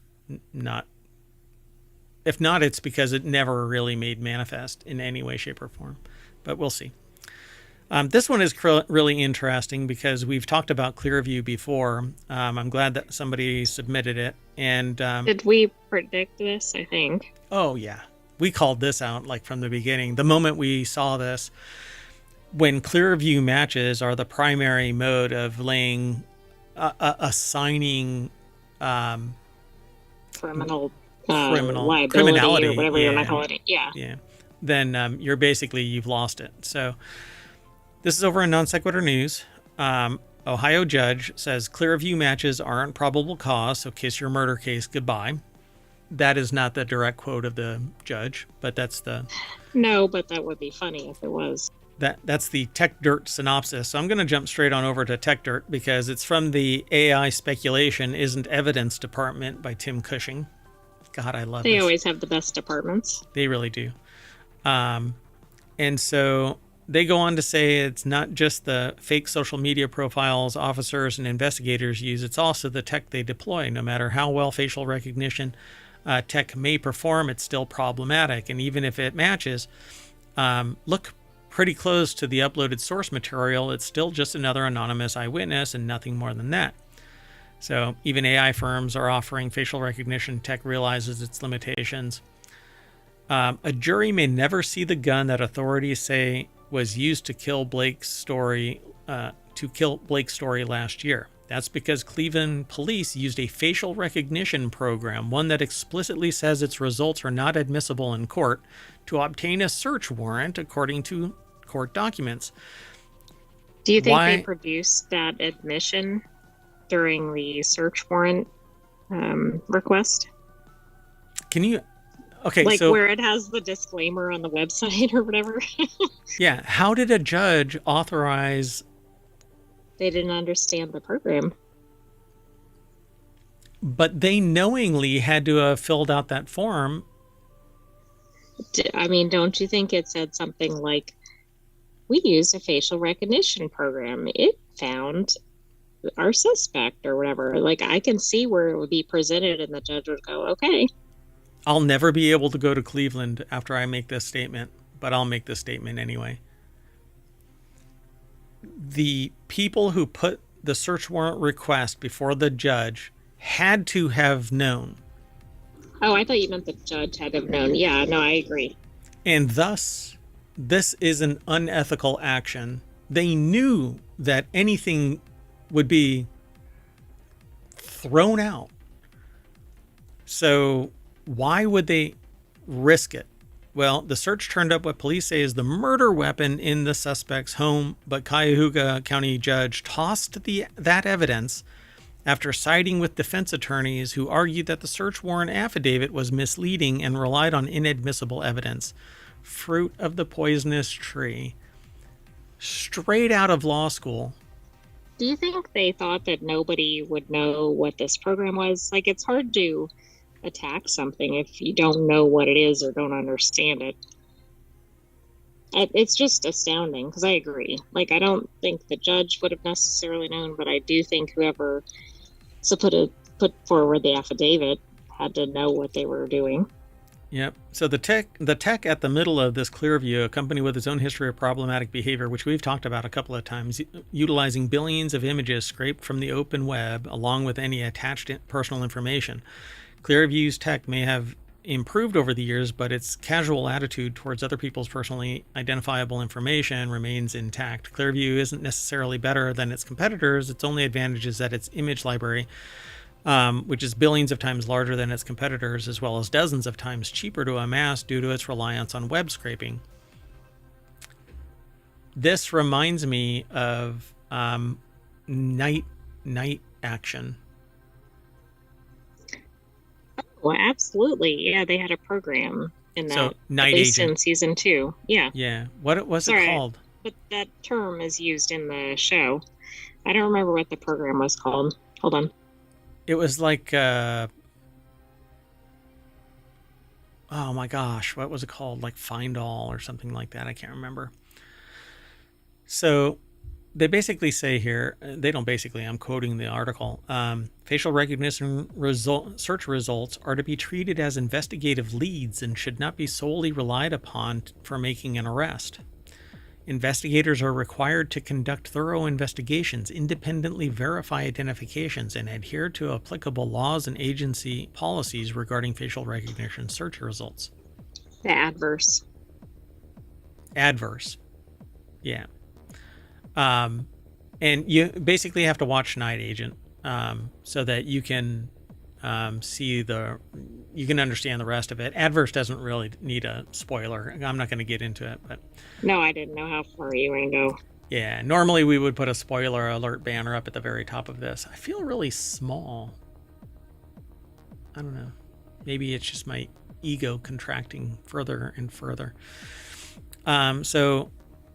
not, it's because it never really made manifest in any way, shape, or form. But we'll see. This one is really interesting because we've talked about Clearview before. I'm glad that somebody submitted it. And did we predict this? I think. Oh yeah, we called this out like from the beginning. The moment we saw this, when clear view matches are the primary mode of assigning criminal liability criminality, or whatever you want to call it. Yeah. Then you've lost it. So this is over in Non Sequitur News. Ohio judge says clear view matches aren't probable cause, so kiss your murder case goodbye. That is not the direct quote of the judge, but that's the... No, but that would be funny if it was. That's the Tech Dirt synopsis. So I'm going to jump straight on over to Tech Dirt because it's from the AI Speculation Isn't Evidence Department by Tim Cushing. God, I love They always have the best departments. They really do. And so they go on to say it's not just the fake social media profiles officers and investigators use, it's also the tech they deploy. No matter how well facial recognition tech may perform, it's still problematic. And even if it matches, look pretty close to the uploaded source material, it's still just another anonymous eyewitness and nothing more than that. So even AI firms are offering facial recognition tech realizes its limitations. A jury may never see the gun that authorities say was used to kill Blake's story last year. That's because Cleveland police used a facial recognition program, one that explicitly says its results are not admissible in court, to obtain a search warrant according to court documents. Do you think they produced that admission during the search warrant request? Can you... Okay, like so, where it has the disclaimer on the website or whatever. Yeah. How did a judge authorize... They didn't understand the program. But they knowingly had to have filled out that form. I mean, don't you think it said something like, we use a facial recognition program. It found our suspect or whatever. Like, I can see where it would be presented and the judge would go, okay. I'll never be able to go to Cleveland after I make this statement, but I'll make this statement anyway. The people who put the search warrant request before the judge had to have known. Oh, I thought you meant the judge had to have known. Yeah, no, I agree. And thus, this is an unethical action. They knew that anything would be thrown out. So why would they risk it? Well, the search turned up what police say is the murder weapon in the suspect's home, but Cuyahoga County judge tossed that evidence after siding with defense attorneys who argued that the search warrant affidavit was misleading and relied on inadmissible evidence. Fruit of the poisonous tree. Straight out of law school. Do you think they thought that nobody would know what this program was? Like, it's hard to attack something if you don't know what it is or don't understand it. It's just astounding because I agree. Like, I don't think the judge would have necessarily known, but I do think whoever put forward the affidavit had to know what they were doing. Yep. So the tech at the middle of this Clearview, a company with its own history of problematic behavior, which we've talked about a couple of times, utilizing billions of images scraped from the open web, along with any attached personal information. Clearview's tech may have improved over the years, but its casual attitude towards other people's personally identifiable information remains intact. Clearview isn't necessarily better than its competitors. Its only advantage is that its image library, which is billions of times larger than its competitors, as well as dozens of times cheaper to amass due to its reliance on web scraping. This reminds me of night action. Well, absolutely. Yeah, they had a program in that. So, Night at least Agent. in season 2. Yeah. Yeah. What was it called? But that term is used in the show. I don't remember what the program was called. Hold on. It was like, oh my gosh, what was it called? Like Find All or something like that. I can't remember. So they basically say here, they don't basically, I'm quoting the article, facial recognition search results are to be treated as investigative leads and should not be solely relied upon for making an arrest. Investigators are required to conduct thorough investigations, independently verify identifications, and adhere to applicable laws and agency policies regarding facial recognition search results. The adverse. Adverse. Yeah. And you basically have to watch Night Agent so that you can you can understand the rest of it. Adverse doesn't really need a spoiler. I'm not going to get into it, but no, I didn't know how far you were going to go. Yeah, normally we would put a spoiler alert banner up at the very top of this. I feel really small. I don't know. Maybe it's just my ego contracting further and further. So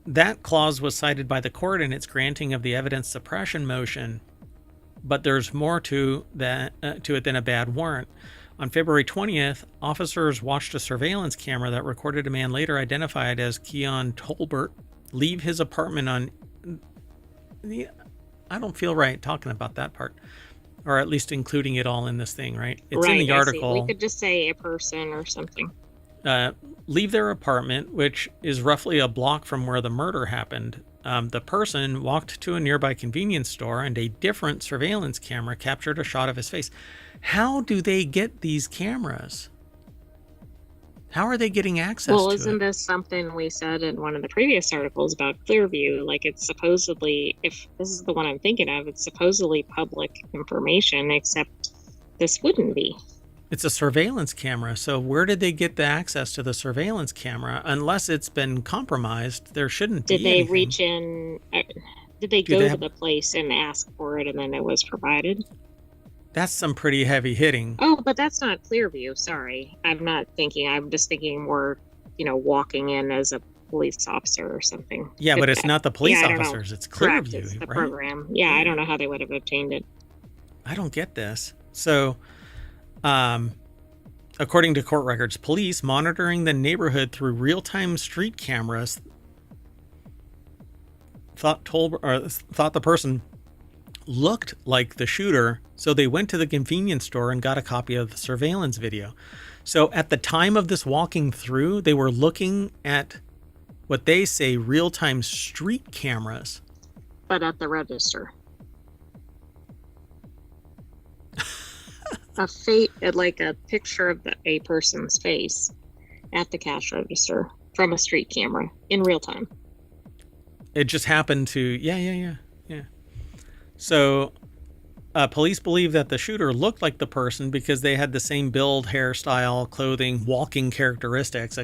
that clause was cited by the court in its granting of the evidence suppression motion, but there's more to it than a bad warrant. On February 20th, officers watched a surveillance camera that recorded a man later identified as Keon Tolbert leave his apartment on I don't feel right talking about that part, or at least including it all in this thing, right? It's right, in the article. We could just say a person or something. Leave their apartment, which is roughly a block from where the murder happened. The person walked to a nearby convenience store, and a different surveillance camera captured a shot of his face. How do they get these cameras? How are they getting access to it? Well, isn't this something we said in one of the previous articles about Clearview? Like, it's supposedly, if this is the one I'm thinking of, it's supposedly public information, except this wouldn't be. It's a surveillance camera, so where did they get the access to the surveillance camera? Unless it's been compromised, there shouldn't be anything. Did they reach in? Did they go to the place and ask for it, and then it was provided? That's some pretty heavy hitting. Oh, but that's not Clearview. Sorry, I'm not thinking. I'm just thinking more, walking in as a police officer or something. Yeah, but it's not the police officers. It's Clearview, it's the right? program. Yeah, I don't know how they would have obtained it. I don't get this. So, according to court records, police monitoring the neighborhood through real-time street cameras thought the person looked like the shooter, so they went to the convenience store and got a copy of the surveillance video. So at the time of this walking through, they were looking at what they say real-time street cameras. But at the register. Like a picture of a person's face at the cash register from a street camera in real time. It just happened to, yeah. So, police believe that the shooter looked like the person because they had the same build, hairstyle, clothing, walking characteristics.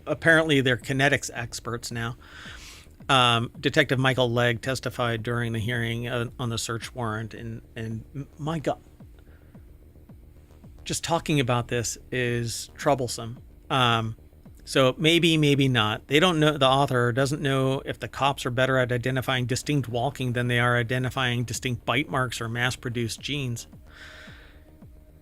Apparently, they're kinetics experts now. Detective Michael Legg testified during the hearing on the search warrant, and my God, just talking about this is troublesome. So maybe not. They don't know, the author doesn't know if the cops are better at identifying distinct walking than they are identifying distinct bite marks or mass-produced genes.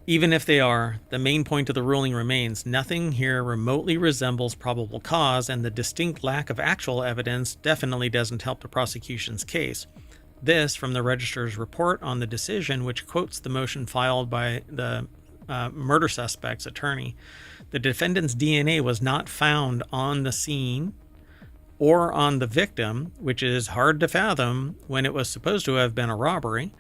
Even if they are, the main point of the ruling remains: nothing here remotely resembles probable cause, and the distinct lack of actual evidence definitely doesn't help the prosecution's case. This from the registrar's report on the decision, which quotes the motion filed by the murder suspect's attorney. The defendant's DNA was not found on the scene or on the victim, which is hard to fathom when it was supposed to have been a robbery.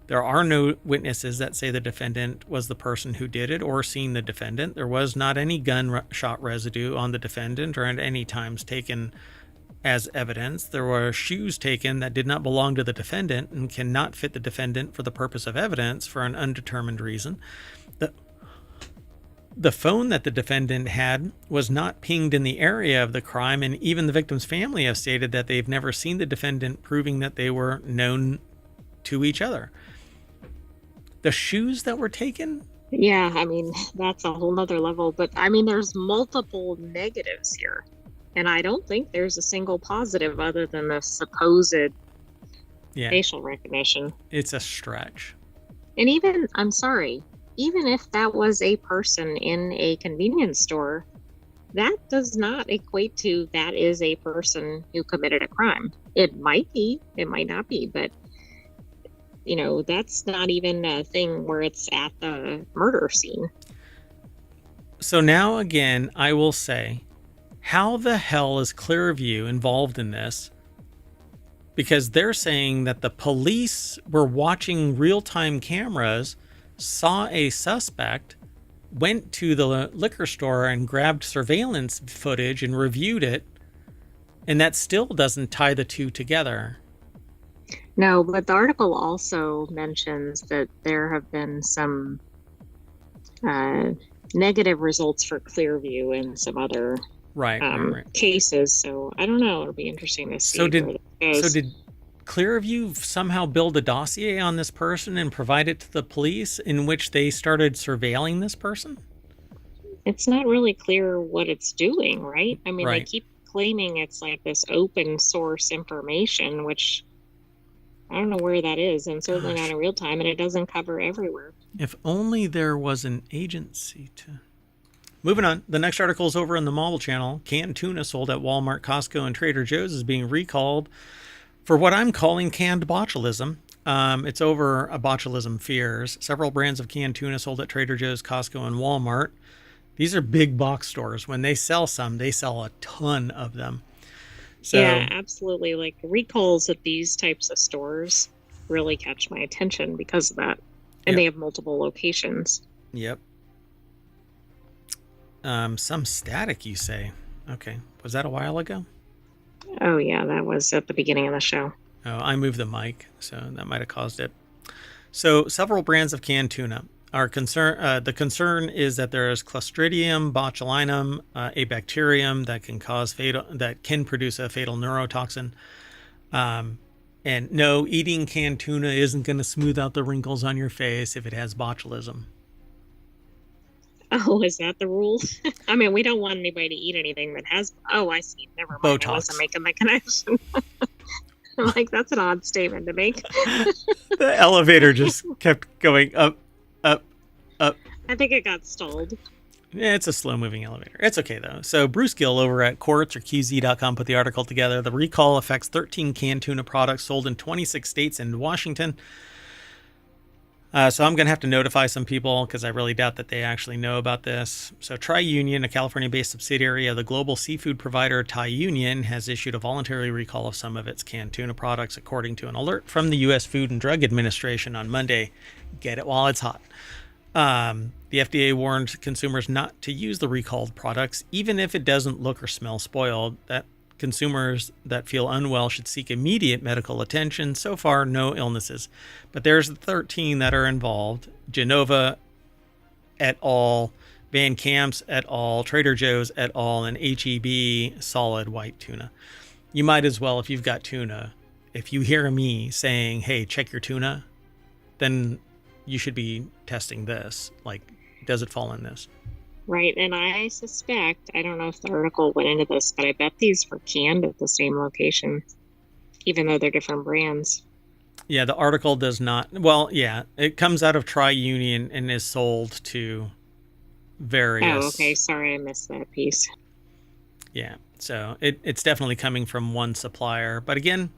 There are no witnesses that say the defendant was the person who did it or seen the defendant. There was not any gunshot residue on the defendant or at any times taken as evidence. There were shoes taken that did not belong to the defendant and cannot fit the defendant for the purpose of evidence for an undetermined reason. The phone that the defendant had was not pinged in the area of the crime, and even the victim's family have stated that they've never seen the defendant, proving that they were known to each other. The shoes that were taken? Yeah, I mean, that's a whole nother level, but I mean, there's multiple negatives here, and I don't think there's a single positive other than the supposed facial recognition. It's a stretch. And even, I'm sorry, even if that was a person in a convenience store, that does not equate to that is a person who committed a crime. It might be, it might not be, but that's not even a thing where it's at the murder scene. So now again, I will say, how the hell is Clearview involved in this? Because they're saying that the police were watching real-time cameras, saw a suspect, went to the liquor store and grabbed surveillance footage and reviewed it, and that still doesn't tie the two together. No, but the article also mentions that there have been some negative results for Clearview in some other right. cases. So I don't know. It'll be interesting to see. So did Clearview somehow build a dossier on this person and provide it to the police in which they started surveilling this person? It's not really clear what it's doing, right? I mean, Right. They keep claiming it's like this open source information, which I don't know where that is, and certainly not in real time, and it doesn't cover everywhere. If only there was an agency to... Moving on, the next article is over in the Mobile Channel. Canned tuna sold at Walmart, Costco, and Trader Joe's is being recalled for what I'm calling canned botulism. It's over a botulism fears. Several brands of canned tuna sold at Trader Joe's, Costco, and Walmart. These are big box stores. When they sell some, they sell a ton of them. So, yeah, absolutely. Like recalls at these types of stores really catch my attention because of that. And They have multiple locations. Yep. Some static, you say? Okay. Was that a while ago? Oh, yeah, that was at the beginning of the show. Oh, I moved the mic, so that might have caused it. So several brands of canned tuna are concerned. The concern is that there is Clostridium botulinum, a bacterium that can produce a fatal neurotoxin. And no, eating canned tuna isn't going to smooth out the wrinkles on your face if it has botulism. Oh, is that the rule? I mean, we don't want anybody to eat anything that has... Oh, I see. Never mind. Botox. I wasn't making the connection. I'm like, that's an odd statement to make. The elevator just kept going up. I think it got stalled. Yeah, it's a slow-moving elevator. It's okay, though. So Bruce Gill over at Quartz or QZ.com put the article together. The recall affects 13 canned tuna products sold in 26 states and Washington. So I'm going to have to notify some people because I really doubt that they actually know about this. So TriUnion, a California-based subsidiary of the global seafood provider TriUnion, has issued a voluntary recall of some of its canned tuna products, according to an alert from the U.S. Food and Drug Administration on Monday. Get it while it's hot. The FDA warned consumers not to use the recalled products, even if it doesn't look or smell spoiled. That consumers that feel unwell should seek immediate medical attention. So far, no illnesses. But there's 13 that are involved. Genova et al., Van Camp's et al., Trader Joe's et al., and HEB solid white tuna. You might as well, if you've got tuna, if you hear me saying, hey, check your tuna, then you should be testing this. Like, does it fall in this? Right, and I suspect, I don't know if the article went into this, but I bet these were canned at the same location, even though they're different brands. Yeah, the article does not. Well, yeah, it comes out of TriUnion and is sold to various... Oh, okay, sorry, I missed that piece. Yeah, so it's definitely coming from one supplier. But again,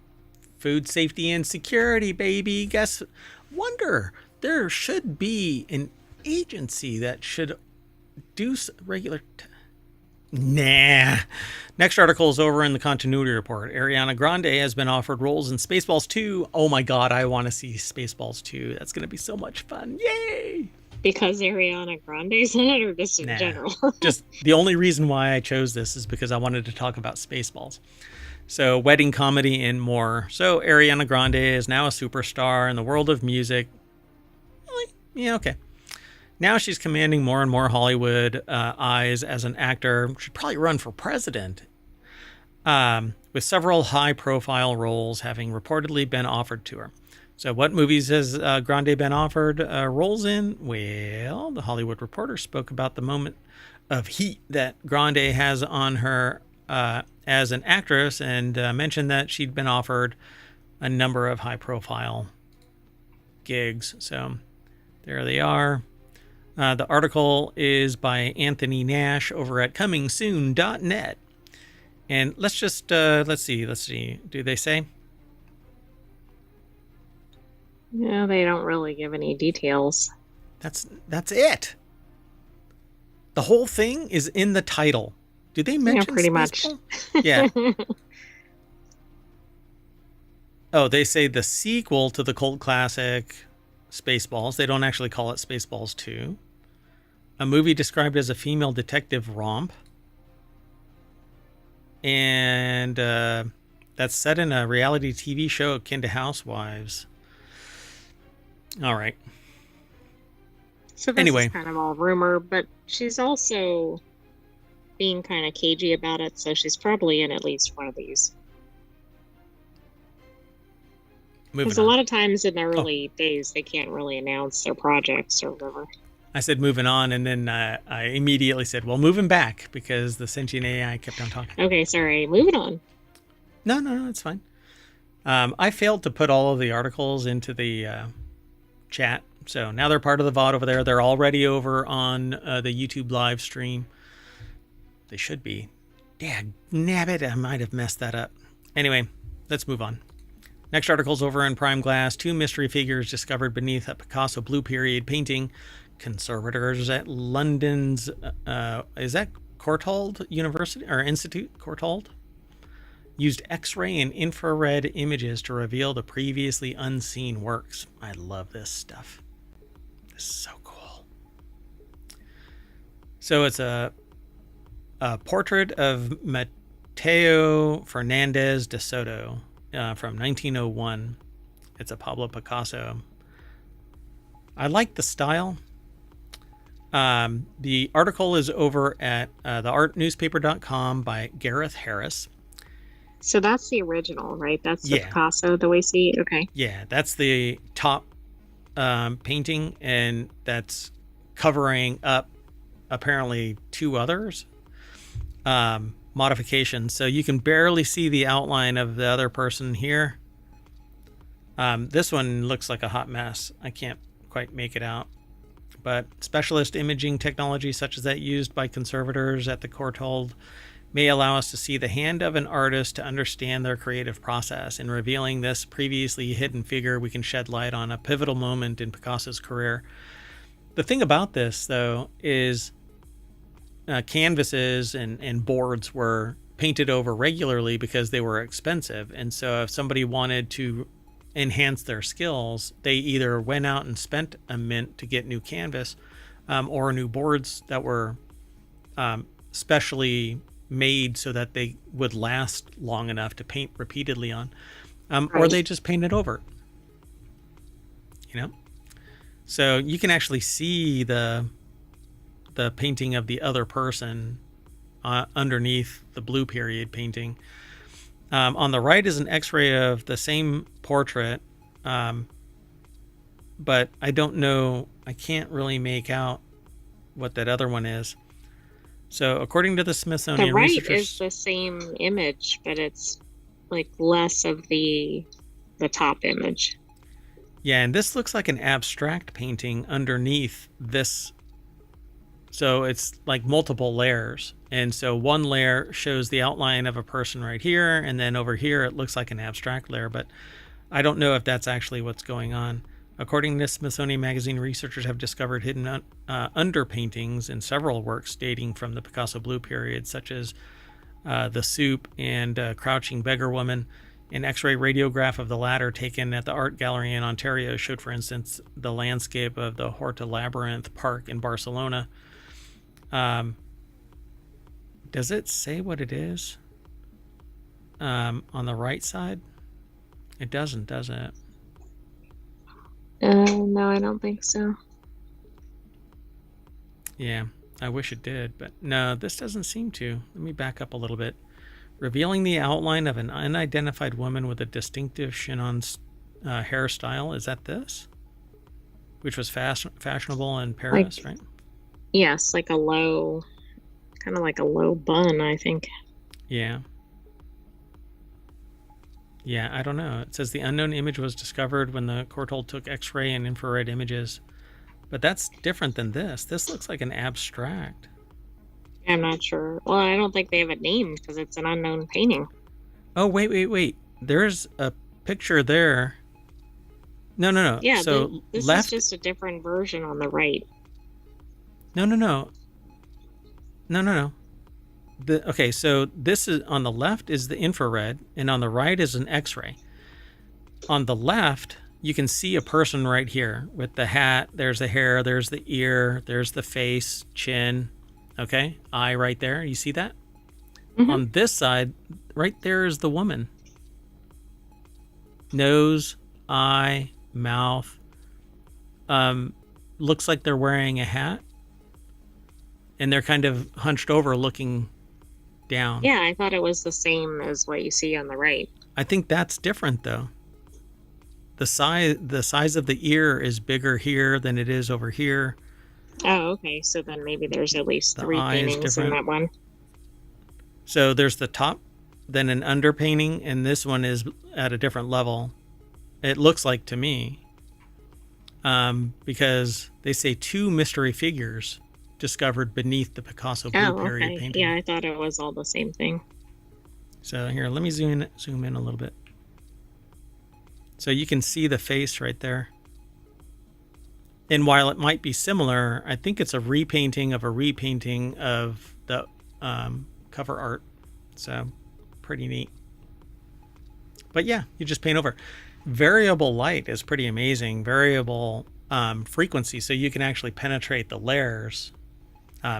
food safety and security, baby. Wonder, there should be an agency that should do regular... Nah. Next article is over in the Continuity Report. Ariana Grande has been offered roles in Spaceballs 2. Oh my god, I want to see Spaceballs 2. That's going to be so much fun. Yay! Because Ariana Grande's in it, or just in general? Just the only reason why I chose this is because I wanted to talk about Spaceballs. So, wedding comedy and more. So, Ariana Grande is now a superstar in the world of music. Really? Yeah, okay. Now she's commanding more and more Hollywood eyes as an actor. Should probably run for president. With several high-profile roles having reportedly been offered to her. So what movies has Grande been offered roles in? Well, the Hollywood Reporter spoke about the moment of heat that Grande has on her as an actress and mentioned that she'd been offered a number of high-profile gigs. So there they are. The article is by Anthony Nash over at comingsoon.net. And let's just, let's see. Do they say? No, they don't really give any details. That's it. The whole thing is in the title. Do they mention pretty much. Yeah. Oh, they say the sequel to the cult classic Spaceballs. They don't actually call it Spaceballs 2. a movie described as a female detective romp. And that's set in a reality TV show akin to Housewives. All right. So this is kind of all rumor, but she's also being kind of cagey about it, so she's probably in at least one of these. Because a lot of times in the early days, they can't really announce their projects or whatever. I said moving on, and then I immediately said, well, moving back, because the sentient AI kept on talking. Okay, sorry. Moving on. No, it's fine. I failed to put all of the articles into the chat, so now they're part of the VOD over there. They're already over on the YouTube live stream. They should be. Dad, nabbit, I might have messed that up. Anyway, let's move on. Next article's over in Prime Glass. 2 mystery figures discovered beneath a Picasso Blue Period painting. Conservators at London's, is that Courtauld University or Institute? Courtauld? Used X-ray and infrared images to reveal the previously unseen works. I love this stuff. This is so cool. So it's a portrait of Mateo Fernandez de Soto from 1901. It's a Pablo Picasso. I like the style. The article is over at theartnewspaper.com by Gareth Harris. So that's the original, right? That's the Picasso, the way we see it? Okay. Yeah, that's the top painting, and that's covering up apparently 2 others. Modifications. So you can barely see the outline of the other person here. This one looks like a hot mess. I can't quite make it out. But specialist imaging technology such as that used by conservators at the Courtauld may allow us to see the hand of an artist to understand their creative process. In revealing this previously hidden figure, we can shed light on a pivotal moment in Picasso's career. The thing about this, though, is canvases and boards were painted over regularly because they were expensive. And so if somebody wanted to enhance their skills, they either went out and spent a mint to get new canvas or new boards that were specially made so that they would last long enough to paint repeatedly on, or they just painted over, so you can actually see the painting of the other person underneath the Blue Period painting. On the right is an X-ray of the same portrait, but I don't know, I can't really make out what that other one is. So according to the Smithsonian researchers, the right is the same image, but it's like less of the top image. Yeah, and this looks like an abstract painting underneath this. So it's like multiple layers. And so one layer shows the outline of a person right here, and then over here it looks like an abstract layer, but I don't know if that's actually what's going on. According to Smithsonian Magazine, researchers have discovered hidden underpaintings in several works dating from the Picasso Blue Period, such as The Soup and Crouching Beggar Woman. An X-ray radiograph of the latter taken at the Art Gallery in Ontario showed, for instance, the landscape of the Horta Labyrinth Park in Barcelona. Does it say what it is on the right side? It doesn't, does it? No, I don't think so. Yeah, I wish it did, but no, this doesn't seem to. Let me back up a little bit. Revealing the outline of an unidentified woman with a distinctive chignon hairstyle. Is that this? Which was fashionable in Paris, right? Yes, like a low, kind of like a low bun, I think. Yeah. Yeah, I don't know. It says the unknown image was discovered when the Courtauld took X-ray and infrared images. But that's different than this. This looks like an abstract. I'm not sure. Well, I don't think they have a name because it's an unknown painting. Oh, wait. There's a picture there. No. Yeah, so this left... is just a different version on the right. No. Okay, so this is on the left is the infrared, and on the right is an X-ray. On the left you can see a person right here with the hat. There's the hair, there's the ear, there's the face, chin. Okay, eye right there. You see that? Mm-hmm. On this side, right there is the woman. Nose, eye, mouth. Looks like they're wearing a hat. And they're kind of hunched over looking down. Yeah, I thought it was the same as what you see on the right. I think that's different though. The size of the ear is bigger here than it is over here. Oh, okay. So then maybe there's at least The 3 eye is paintings in different. that one. So there's the top, then an underpainting, and this one is at a different level. It looks like to me, because they say 2 mystery figures discovered beneath the Picasso Blue Period okay. painting. Yeah, I thought it was all the same thing. So here, let me zoom in a little bit. So you can see the face right there. And while it might be similar, I think it's a repainting of the cover art. So pretty neat. But yeah, you just paint over. Variable light is pretty amazing. Variable frequency, so you can actually penetrate the layers.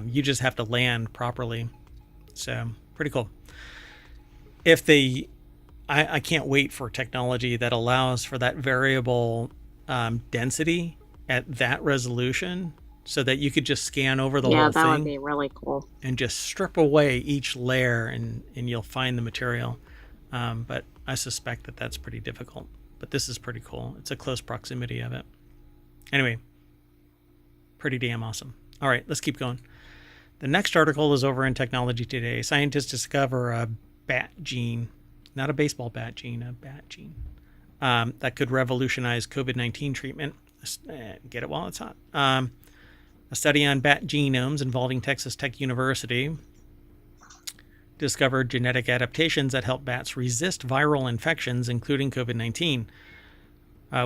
You just have to land properly. So pretty cool. I can't wait for technology that allows for that variable density at that resolution, so that you could just scan over the whole thing. Yeah, that would be really cool. And just strip away each layer, and you'll find the material. But I suspect that that's pretty difficult. But this is pretty cool. It's a close proximity of it. Anyway, pretty damn awesome. All right, let's keep going. The next article is over in Technology Today. Scientists discover a bat gene, not a baseball bat gene, a bat gene, that could revolutionize COVID-19 treatment. Get it while it's hot. A study on bat genomes involving Texas Tech University discovered genetic adaptations that help bats resist viral infections, including COVID-19,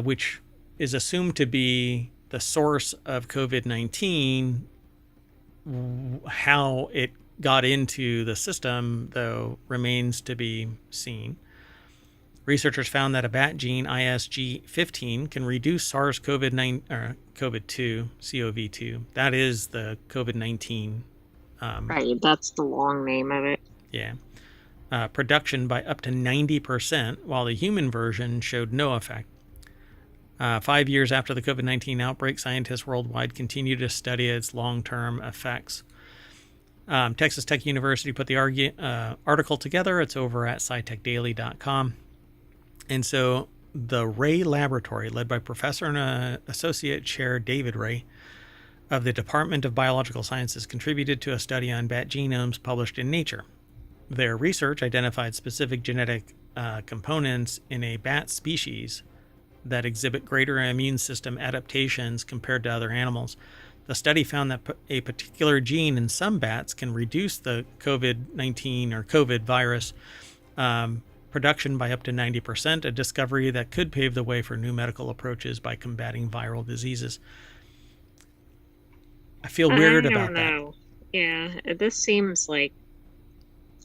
which is assumed to be the source of COVID-19. How it got into the system, though, remains to be seen. Researchers found that a bat gene, ISG15, can reduce SARS-CoV-2, CoV2. That is the COVID-19. Right, that's the long name of it. Yeah. Production by up to 90%, while the human version showed no effect. 5 years after the COVID-19 outbreak, scientists worldwide continue to study its long-term effects. Texas Tech University put the article together. It's over at scitechdaily.com. And so the Ray Laboratory, led by Professor and Associate Chair David Ray of the Department of Biological Sciences, contributed to a study on bat genomes published in Nature. Their research identified specific genetic components in a bat species that exhibit greater immune system adaptations compared to other animals. The study found that a particular gene in some bats can reduce the COVID-19 or COVID virus production by up to 90%, a discovery that could pave the way for new medical approaches by combating viral diseases. I feel weird about that. Yeah, this seems like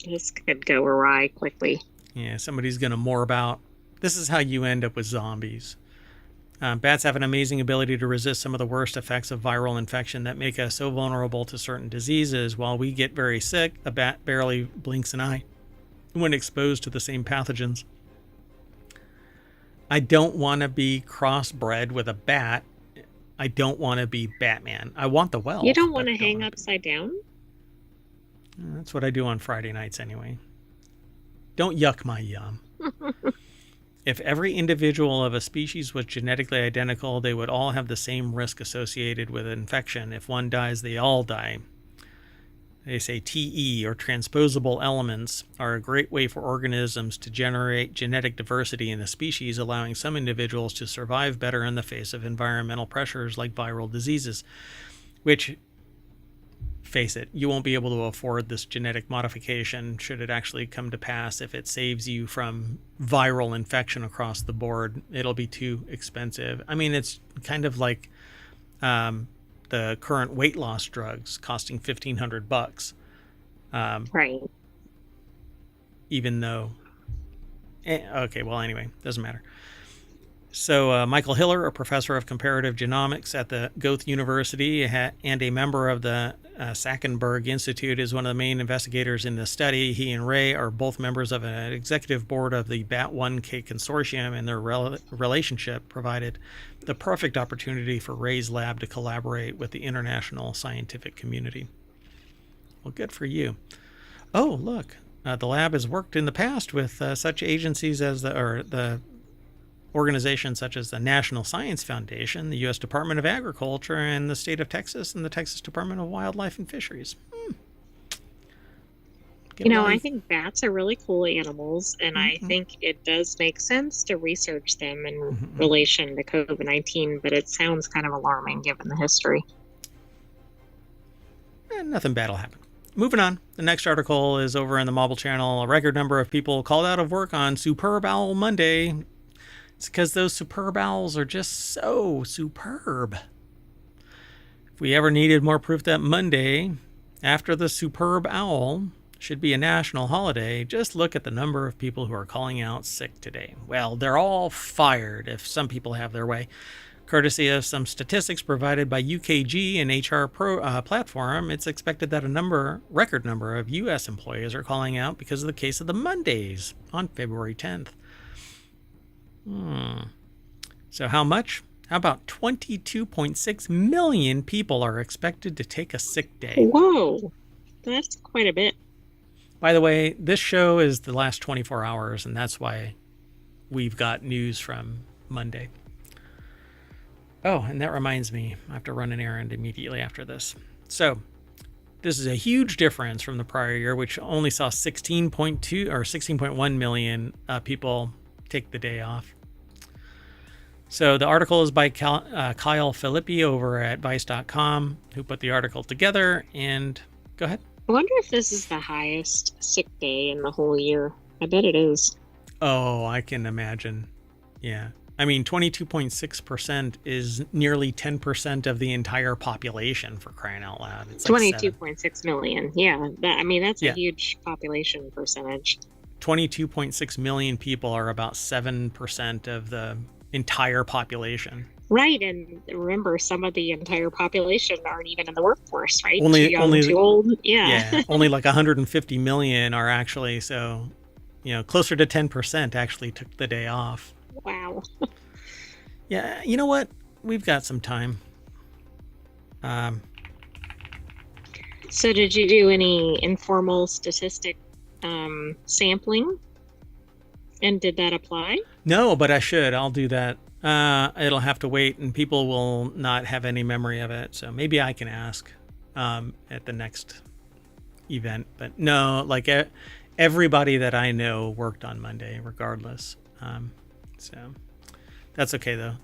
this could go awry quickly. Yeah, somebody's going to morb out. This is how you end up with zombies. Bats have an amazing ability to resist some of the worst effects of viral infection that make us so vulnerable to certain diseases. While we get very sick, a bat barely blinks an eye when exposed to the same pathogens. I don't want to be crossbred with a bat. I don't want to be Batman. I want the wealth. You don't want to hang upside down? That's what I do on Friday nights anyway. Don't yuck my yum. If every individual of a species was genetically identical, they would all have the same risk associated with infection. If one dies, they all die. They say TE, or transposable elements, are a great way for organisms to generate genetic diversity in the species, allowing some individuals to survive better in the face of environmental pressures like viral diseases. Which, face it, you won't be able to afford this genetic modification should it actually come to pass. If it saves you from viral infection across the board, it'll be too expensive. I mean, it's kind of like the current weight loss drugs costing $1,500. Right. Even though, okay, well, anyway, doesn't matter. So Michael Hiller, a professor of comparative genomics at the Goethe University and a member of the Sackenberg Institute, is one of the main investigators in the study. He and Ray are both members of an executive board of the BAT1K consortium, and their relationship provided the perfect opportunity for Ray's lab to collaborate with the international scientific community. Well, good for you. Oh, look, the lab has worked in the past with such agencies as the organizations such as the National Science Foundation, the U.S. Department of Agriculture, and the state of Texas, and the Texas Department of Wildlife and Fisheries. I think bats are really cool animals, and I think it does make sense to research them in relation to COVID-19, but it sounds kind of alarming given the history. Nothing bad will happen. Moving on. The next article is over in the Mobile Channel. A record number of people called out of work on Superb Owl Monday. It's because those superb owls are just so superb. If we ever needed more proof that Monday, after the superb owl, should be a national holiday, just look at the number of people who are calling out sick today. Well, they're all fired if some people have their way. Courtesy of some statistics provided by UKG and HR Pro platform, it's expected that a record number of U.S. employees are calling out because of the case of the Mondays on February 10th. So how much? How about 22.6 million people are expected to take a sick day? Whoa, that's quite a bit. By the way, this show is the last 24 hours, and that's why we've got news from Monday. Oh, and that reminds me, I have to run an errand immediately after this. So this is a huge difference from the prior year, which only saw 16.2 or 16.1 million people take the day off. So the article is by Kyle Filippi over at Vice.com, who put the article together. And go ahead. I wonder if this is the highest sick day in the whole year. I bet it is. Oh, I can imagine. Yeah. I mean, 22.6% is nearly 10% of the entire population, for crying out loud. It's like 22.6 million. Yeah. That's a huge population percentage. 22.6 million people are about 7% of the entire population. Right, and remember, some of the entire population aren't even in the workforce, right? Only too old. Yeah. Only like 150 million are actually, so, closer to 10% actually took the day off. Wow. Yeah, you know what? We've got some time. So did you do any informal statistic sampling? And did that apply? No, but I should. I'll do that. It'll have to wait, and people will not have any memory of it. So maybe I can ask at the next event. But no, like everybody that I know worked on Monday regardless. So that's okay though.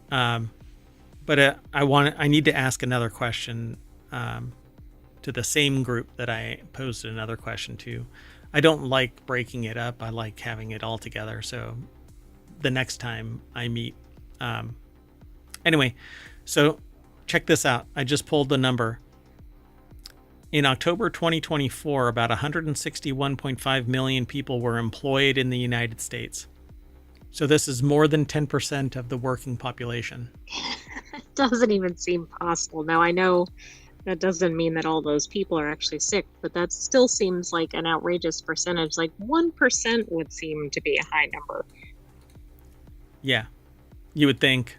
But I need to ask another question to the same group that I posed another question to. I don't like breaking it up. I like having it all together. So the next time I meet. Anyway, so check this out. I just pulled the number. In October 2024, about 161.5 million people were employed in the United States. So this is more than 10% of the working population. It doesn't even seem possible. Now, I know that doesn't mean that all those people are actually sick, but that still seems like an outrageous percentage. Like 1% would seem to be a high number. Yeah, you would think.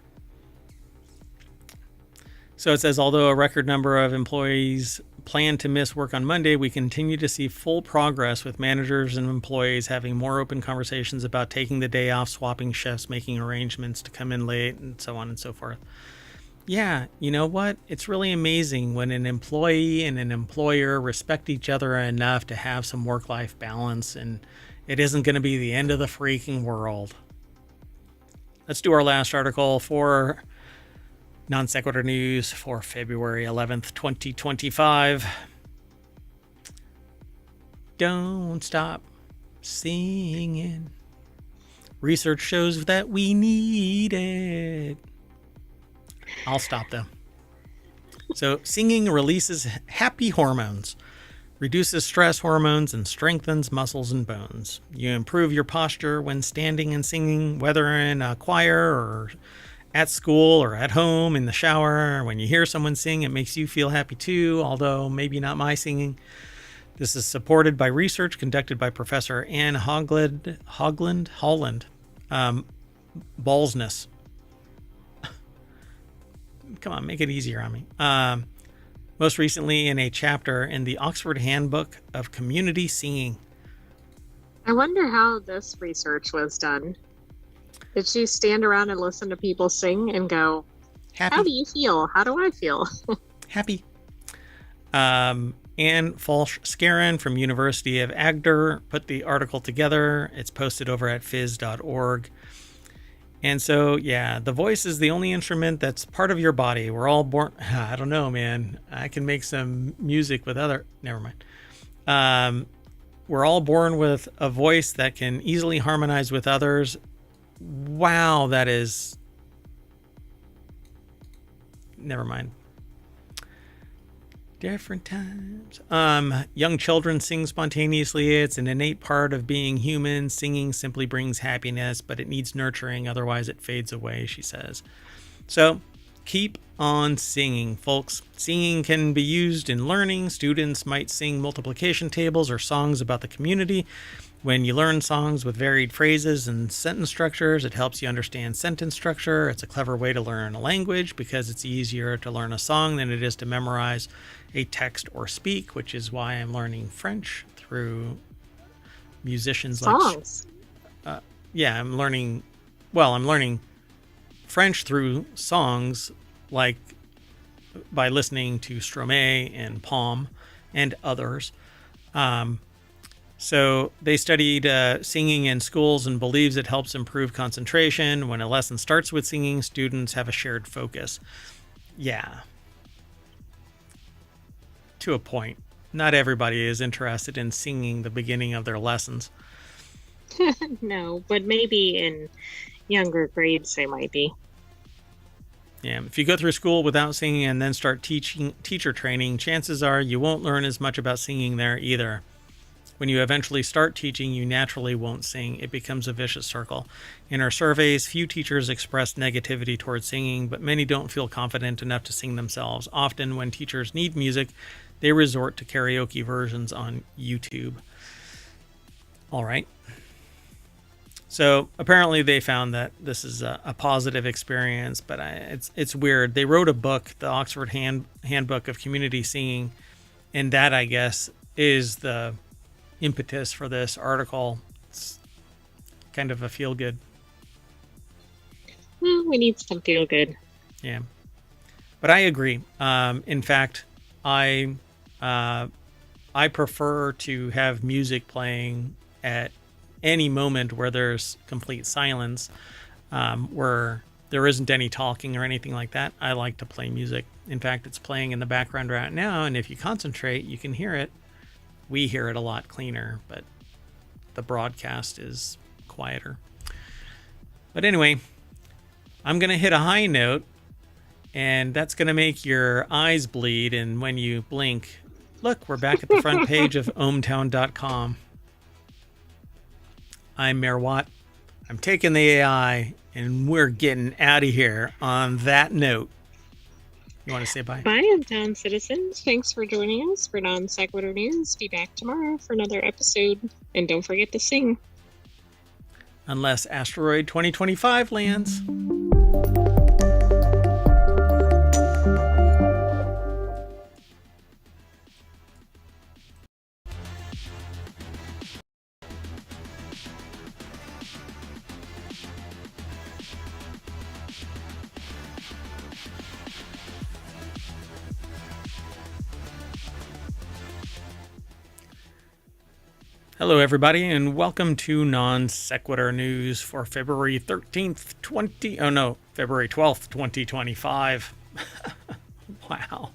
So it says, although a record number of employees plan to miss work on Monday, we continue to see full progress with managers and employees having more open conversations about taking the day off, swapping shifts, making arrangements to come in late, and so on and so forth. Yeah, you know what? It's really amazing when an employee and an employer respect each other enough to have some work-life balance, and it isn't going to be the end of the freaking world. Let's do our last article for Non Sequitur News for February 11th, 2025. Don't stop singing. Research shows that we need it. I'll stop though. So singing releases happy hormones, reduces stress hormones, and strengthens muscles and bones. You improve your posture when standing and singing, whether in a choir or at school or at home, in the shower. When you hear someone sing, it makes you feel happy too, although maybe not my singing. This is supported by research conducted by Professor Anne Holland. Ballsness. Come on, make it easier on me. Most recently in a chapter in the Oxford Handbook of Community Singing. I wonder how this research was done. Did she stand around and listen to people sing and go, happy? How do you feel? How do I feel? Happy. Anne Falsch-Skaren from University of Agder put the article together. It's posted over at phys.org. And so, yeah, the voice is the only instrument that's part of your body. We're all born... I don't know, man. I can make some music with other... Never mind. We're all born with a voice that can easily harmonize with others. Wow, that is... Never mind. Different times. Young children sing spontaneously. It's an innate part of being human. Singing simply brings happiness, but it needs nurturing. Otherwise, it fades away, she says. So, keep on singing, folks. Singing can be used in learning. Students might sing multiplication tables or songs about the community. When you learn songs with varied phrases and sentence structures, it helps you understand sentence structure. It's a clever way to learn a language because it's easier to learn a song than it is to memorize a text or speak, which is why I'm learning French through musicians songs. I'm learning French through songs, like by listening to Stromae and Palm and others. So they studied singing in schools and believes it helps improve concentration. When a lesson starts with singing, students have a shared focus. Yeah. To a point. Not everybody is interested in singing the beginning of their lessons. No, but maybe in younger grades they might be. Yeah, if you go through school without singing and then start teacher training, chances are you won't learn as much about singing there either. When you eventually start teaching, you naturally won't sing. It becomes a vicious circle. In our surveys, few teachers expressed negativity towards singing, but many don't feel confident enough to sing themselves. Often, when teachers need music, they resort to karaoke versions on YouTube. All right. So apparently they found that this is a positive experience, but it's weird. They wrote a book, the Oxford Handbook of Community Singing, and that, I guess, is the impetus for this article. It's kind of a feel-good. Well, we need some feel-good. Yeah. But I agree. In fact, I prefer to have music playing at any moment where there's complete silence, where there isn't any talking or anything like that. I like to play music. In fact, it's playing in the background right now, and if you concentrate, you can hear it. We hear it a lot cleaner, but the broadcast is quieter. But anyway, I'm going to hit a high note, and that's going to make your eyes bleed, and when you blink, look, we're back at the front page of ohmtown.com. I'm Mayor Watt. I'm taking the AI, and we're getting out of here on that note. You want to say bye? Bye, hometown citizens. Thanks for joining us for Non Sequitur News. Be back tomorrow for another episode. And don't forget to sing. Unless Asteroid 2025 lands. Hello, everybody, and welcome to Non Sequitur News for February 13th, February 12th, 2025. Wow.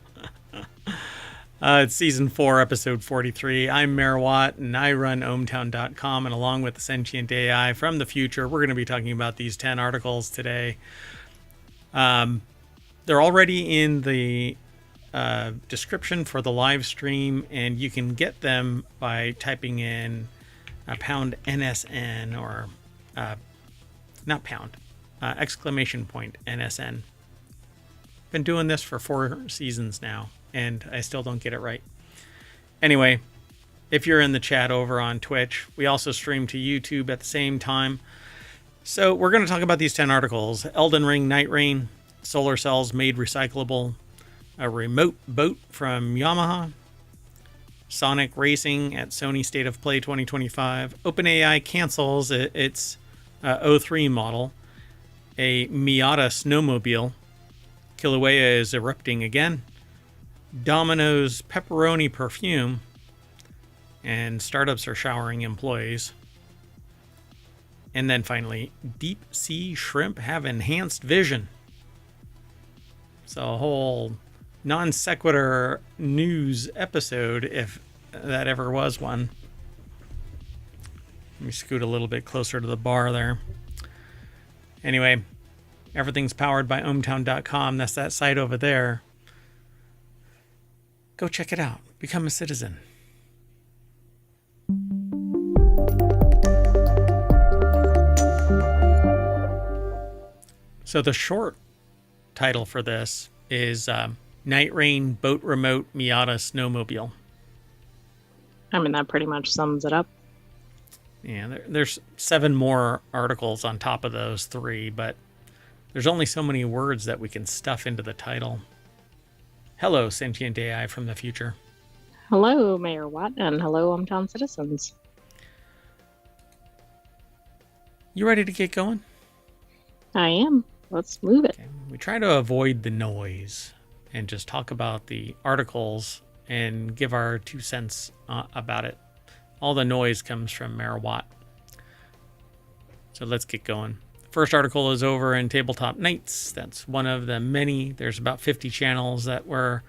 It's season 4, episode 43. I'm Mayor Watt, and I run ohmtown.com, and along with the sentient AI from the future, we're going to be talking about these 10 articles today. They're already in the description for the live stream, and you can get them by typing in pound NSN or not pound !NSN. Been doing this for 4 seasons now, and I still don't get it right. Anyway, if you're in the chat over on Twitch, we also stream to YouTube at the same time. So we're going to talk about these 10 articles. Elden Ring Night Rain, solar cells made recyclable, a remote boat from Yamaha, Sonic Racing at Sony State of Play 2025, OpenAI cancels its O3 model, a Miata snowmobile, Kilauea is erupting again, Domino's pepperoni perfume, and startups are showering employees. And then finally, deep sea shrimp have enhanced vision. So a whole non sequitur news episode, if that ever was one. Let me scoot a little bit closer to the bar there. Anyway, everything's powered by ohmtown.com. That's that site over there. Go check it out. Become a citizen. So the short title for this is Night Rain Boat Remote Miata Snowmobile. I mean, that pretty much sums it up. Yeah, there's 7 more articles on top of those 3, but there's only so many words that we can stuff into the title. Hello, sentient AI from the future. Hello, Mayor Watt, and hello, hometown citizens. You ready to get going? I am. Let's move it. Okay. We try to avoid the noise and just talk about the articles and give our 2 cents about it. All the noise comes from Mayor Watt. So let's get going. First article is over in Tabletop Nights. That's one of the many. There's about 50 channels that we're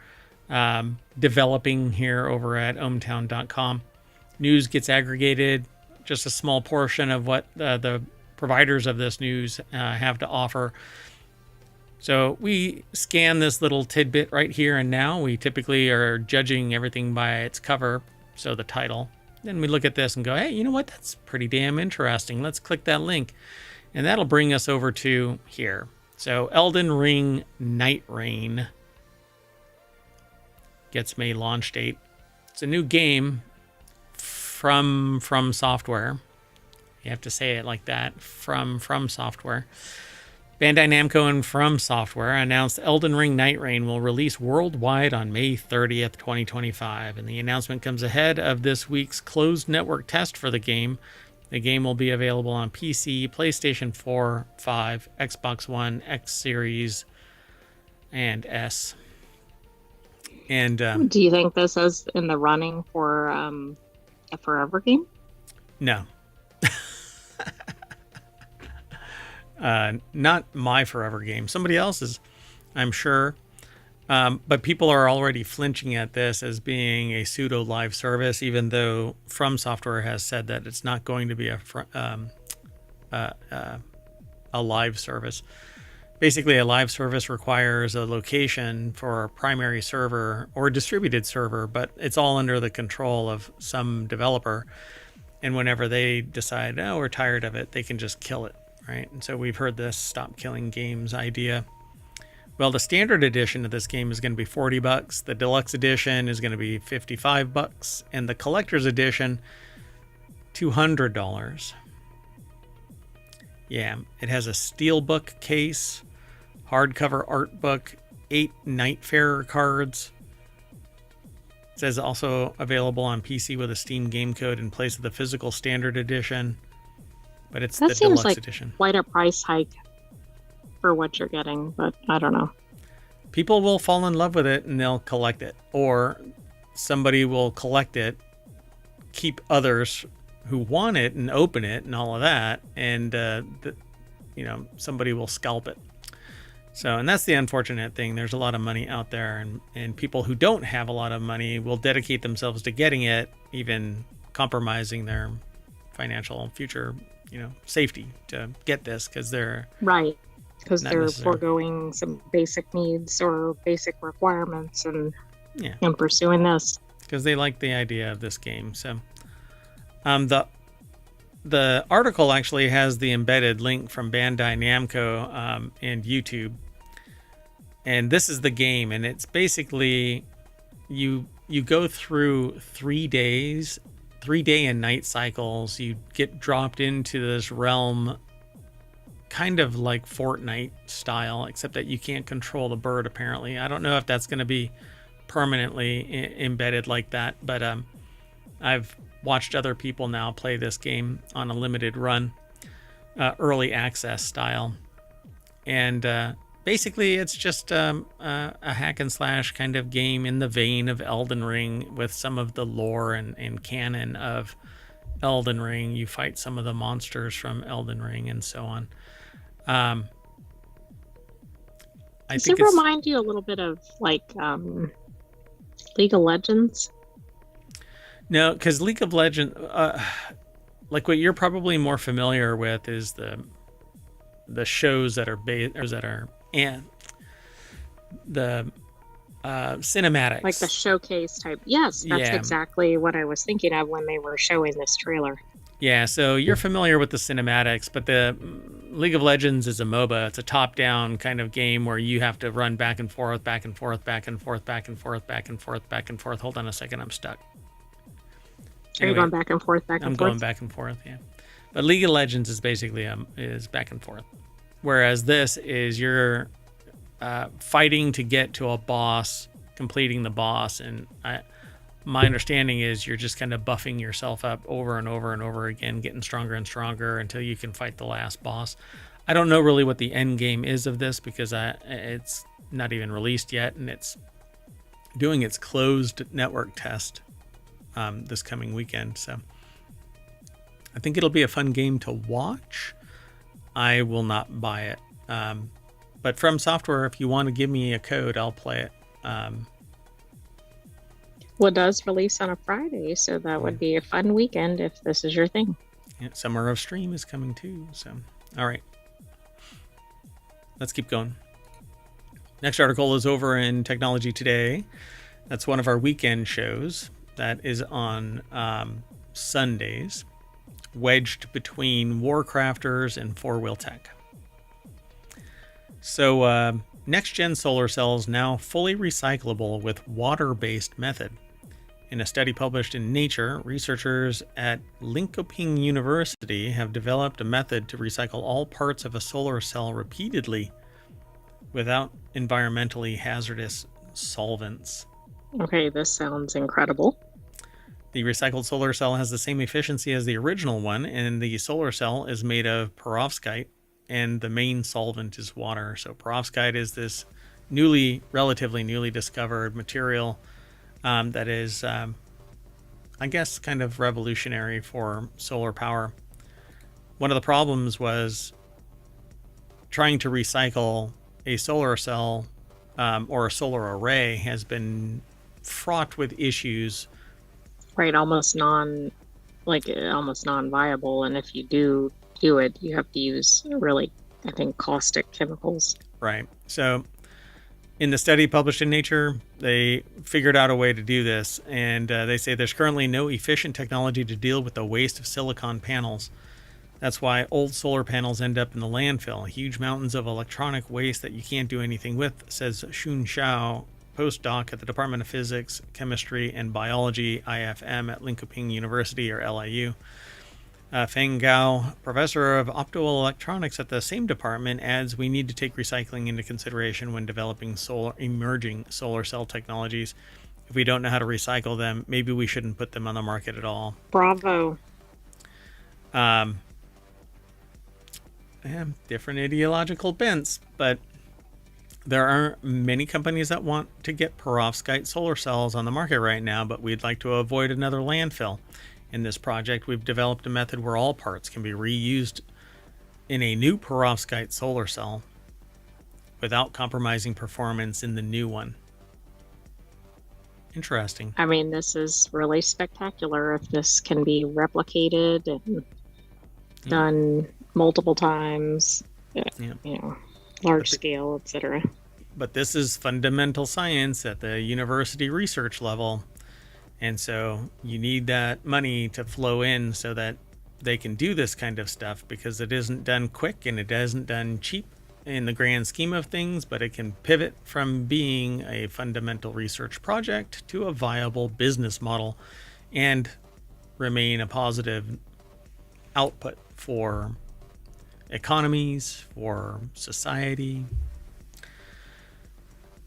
developing here over at ohmtown.com. News gets aggregated. Just a small portion of what the providers of this news have to offer. So we scan this little tidbit right here and now. We typically are judging everything by its cover, so the title. Then we look at this and go, hey, you know what? That's pretty damn interesting. Let's click that link. And that'll bring us over to here. So Elden Ring Night Rain gets May launch date. It's a new game from Software. You have to say it like that, from Software. Bandai Namco and From Software announced Elden Ring Night Rain will release worldwide on May 30th, 2025. And the announcement comes ahead of this week's closed network test for the game. The game will be available on PC, PlayStation 4, 5, Xbox One, X Series, and S. And do you think this is in the running for a forever game? No. Not my forever game. Somebody else's, I'm sure. But people are already flinching at this as being a pseudo live service, even though From Software has said that it's not going to be a live service. Basically, a live service requires a location for a primary server or distributed server, but it's all under the control of some developer. And whenever they decide, oh, we're tired of it, they can just kill it, right? And so we've heard this stop killing games idea. Well, the standard edition of this game is going to be $40. The deluxe edition is going to be $55, and the collector's edition, $200. Yeah, it has a steelbook case, hardcover art book, 8 Nightfarer cards. It says also available on PC with a Steam game code in place of the physical standard edition, but it's the deluxe edition. Quite a price hike for what you're getting, but I don't know. People will fall in love with it and they'll collect it, or somebody will collect it, keep others who want it and open it and all of that, and somebody will scalp it. So, and that's the unfortunate thing. There's a lot of money out there, and people who don't have a lot of money will dedicate themselves to getting it, even compromising their financial future, safety to get this because they're right. Because they're foregoing some basic needs or basic requirements and pursuing this. Because they like the idea of this game. So the the article actually has the embedded link from Bandai Namco and YouTube. And this is the game, and it's basically you go through 3 days, 3-day and night cycles. You get dropped into this realm, kind of like Fortnite style, except that you can't control the bird, apparently. I don't know if that's going to be permanently embedded like that, but I've watched other people now play this game on a limited run, early access style. And basically, it's just a hack and slash kind of game in the vein of Elden Ring, with some of the lore and canon of Elden Ring. You fight some of the monsters from Elden Ring and so on. Does it remind you a little bit of like League of Legends? No, because League of Legends, like what you're probably more familiar with is the shows that are and the cinematics, like the showcase type. Yes, that's exactly what I was thinking of when they were showing this trailer. Yeah, so you're familiar with the cinematics, but the League of Legends is a MOBA. It's a top-down kind of game where you have to run back and forth, back and forth, back and forth, back and forth, back and forth, back and forth. Hold on a second, I'm stuck. Are you going back and forth, back and forth? I'm going back and forth, yeah. But League of Legends is basically is back and forth, whereas this is you're fighting to get to a boss, completing the boss, and my understanding is you're just kind of buffing yourself up over and over and over again, getting stronger and stronger until you can fight the last boss. I don't know really what the end game is of this, because it's not even released yet, and it's doing its closed network test this coming weekend. So I think it'll be a fun game to watch. I will not buy it. But From Software, if you want to give me a code, I'll play it. Well, it does release on a Friday, so that would be a fun weekend if this is your thing. Yeah, Summer of Stream is coming too. So, all right. Let's keep going. Next article is over in Technology Today. That's one of our weekend shows. That is on Sundays, wedged between WarCrafters and 4-Wheel Tech. So, next-gen solar cells now fully recyclable with water-based method. In a study published in Nature, researchers at Linköping University have developed a method to recycle all parts of a solar cell repeatedly without environmentally hazardous solvents. Okay, this sounds incredible. The recycled solar cell has the same efficiency as the original one, and the solar cell is made of perovskite, and the main solvent is water. So perovskite is this relatively newly discovered material that is, I guess, kind of revolutionary for solar power. One of the problems was trying to recycle a solar cell or a solar array has been fraught with issues. Right, almost non-viable, and if you do it, you have to use really, I think, caustic chemicals. Right. So in the study published in Nature, they figured out a way to do this, and they say there's currently no efficient technology to deal with the waste of silicon panels. That's why old solar panels end up in the landfill, huge mountains of electronic waste that you can't do anything with, says Xun Xiao, postdoc at the Department of Physics, Chemistry, and Biology, IFM, at Linköping University, or LIU. Feng Gao, professor of optoelectronics at the same department, adds we need to take recycling into consideration when developing emerging solar cell technologies. If we don't know how to recycle them, maybe we shouldn't put them on the market at all. Bravo. Different ideological bents, but there are many companies that want to get perovskite solar cells on the market right now, but we'd like to avoid another landfill. In this project, we've developed a method where all parts can be reused in a new perovskite solar cell without compromising performance in the new one. Interesting. I mean, this is really spectacular if this can be replicated and done multiple times, large scale, etc. But this is fundamental science at the university research level. And so you need that money to flow in so that they can do this kind of stuff because it isn't done quick and it isn't done cheap in the grand scheme of things, but it can pivot from being a fundamental research project to a viable business model and remain a positive output for economies, for society.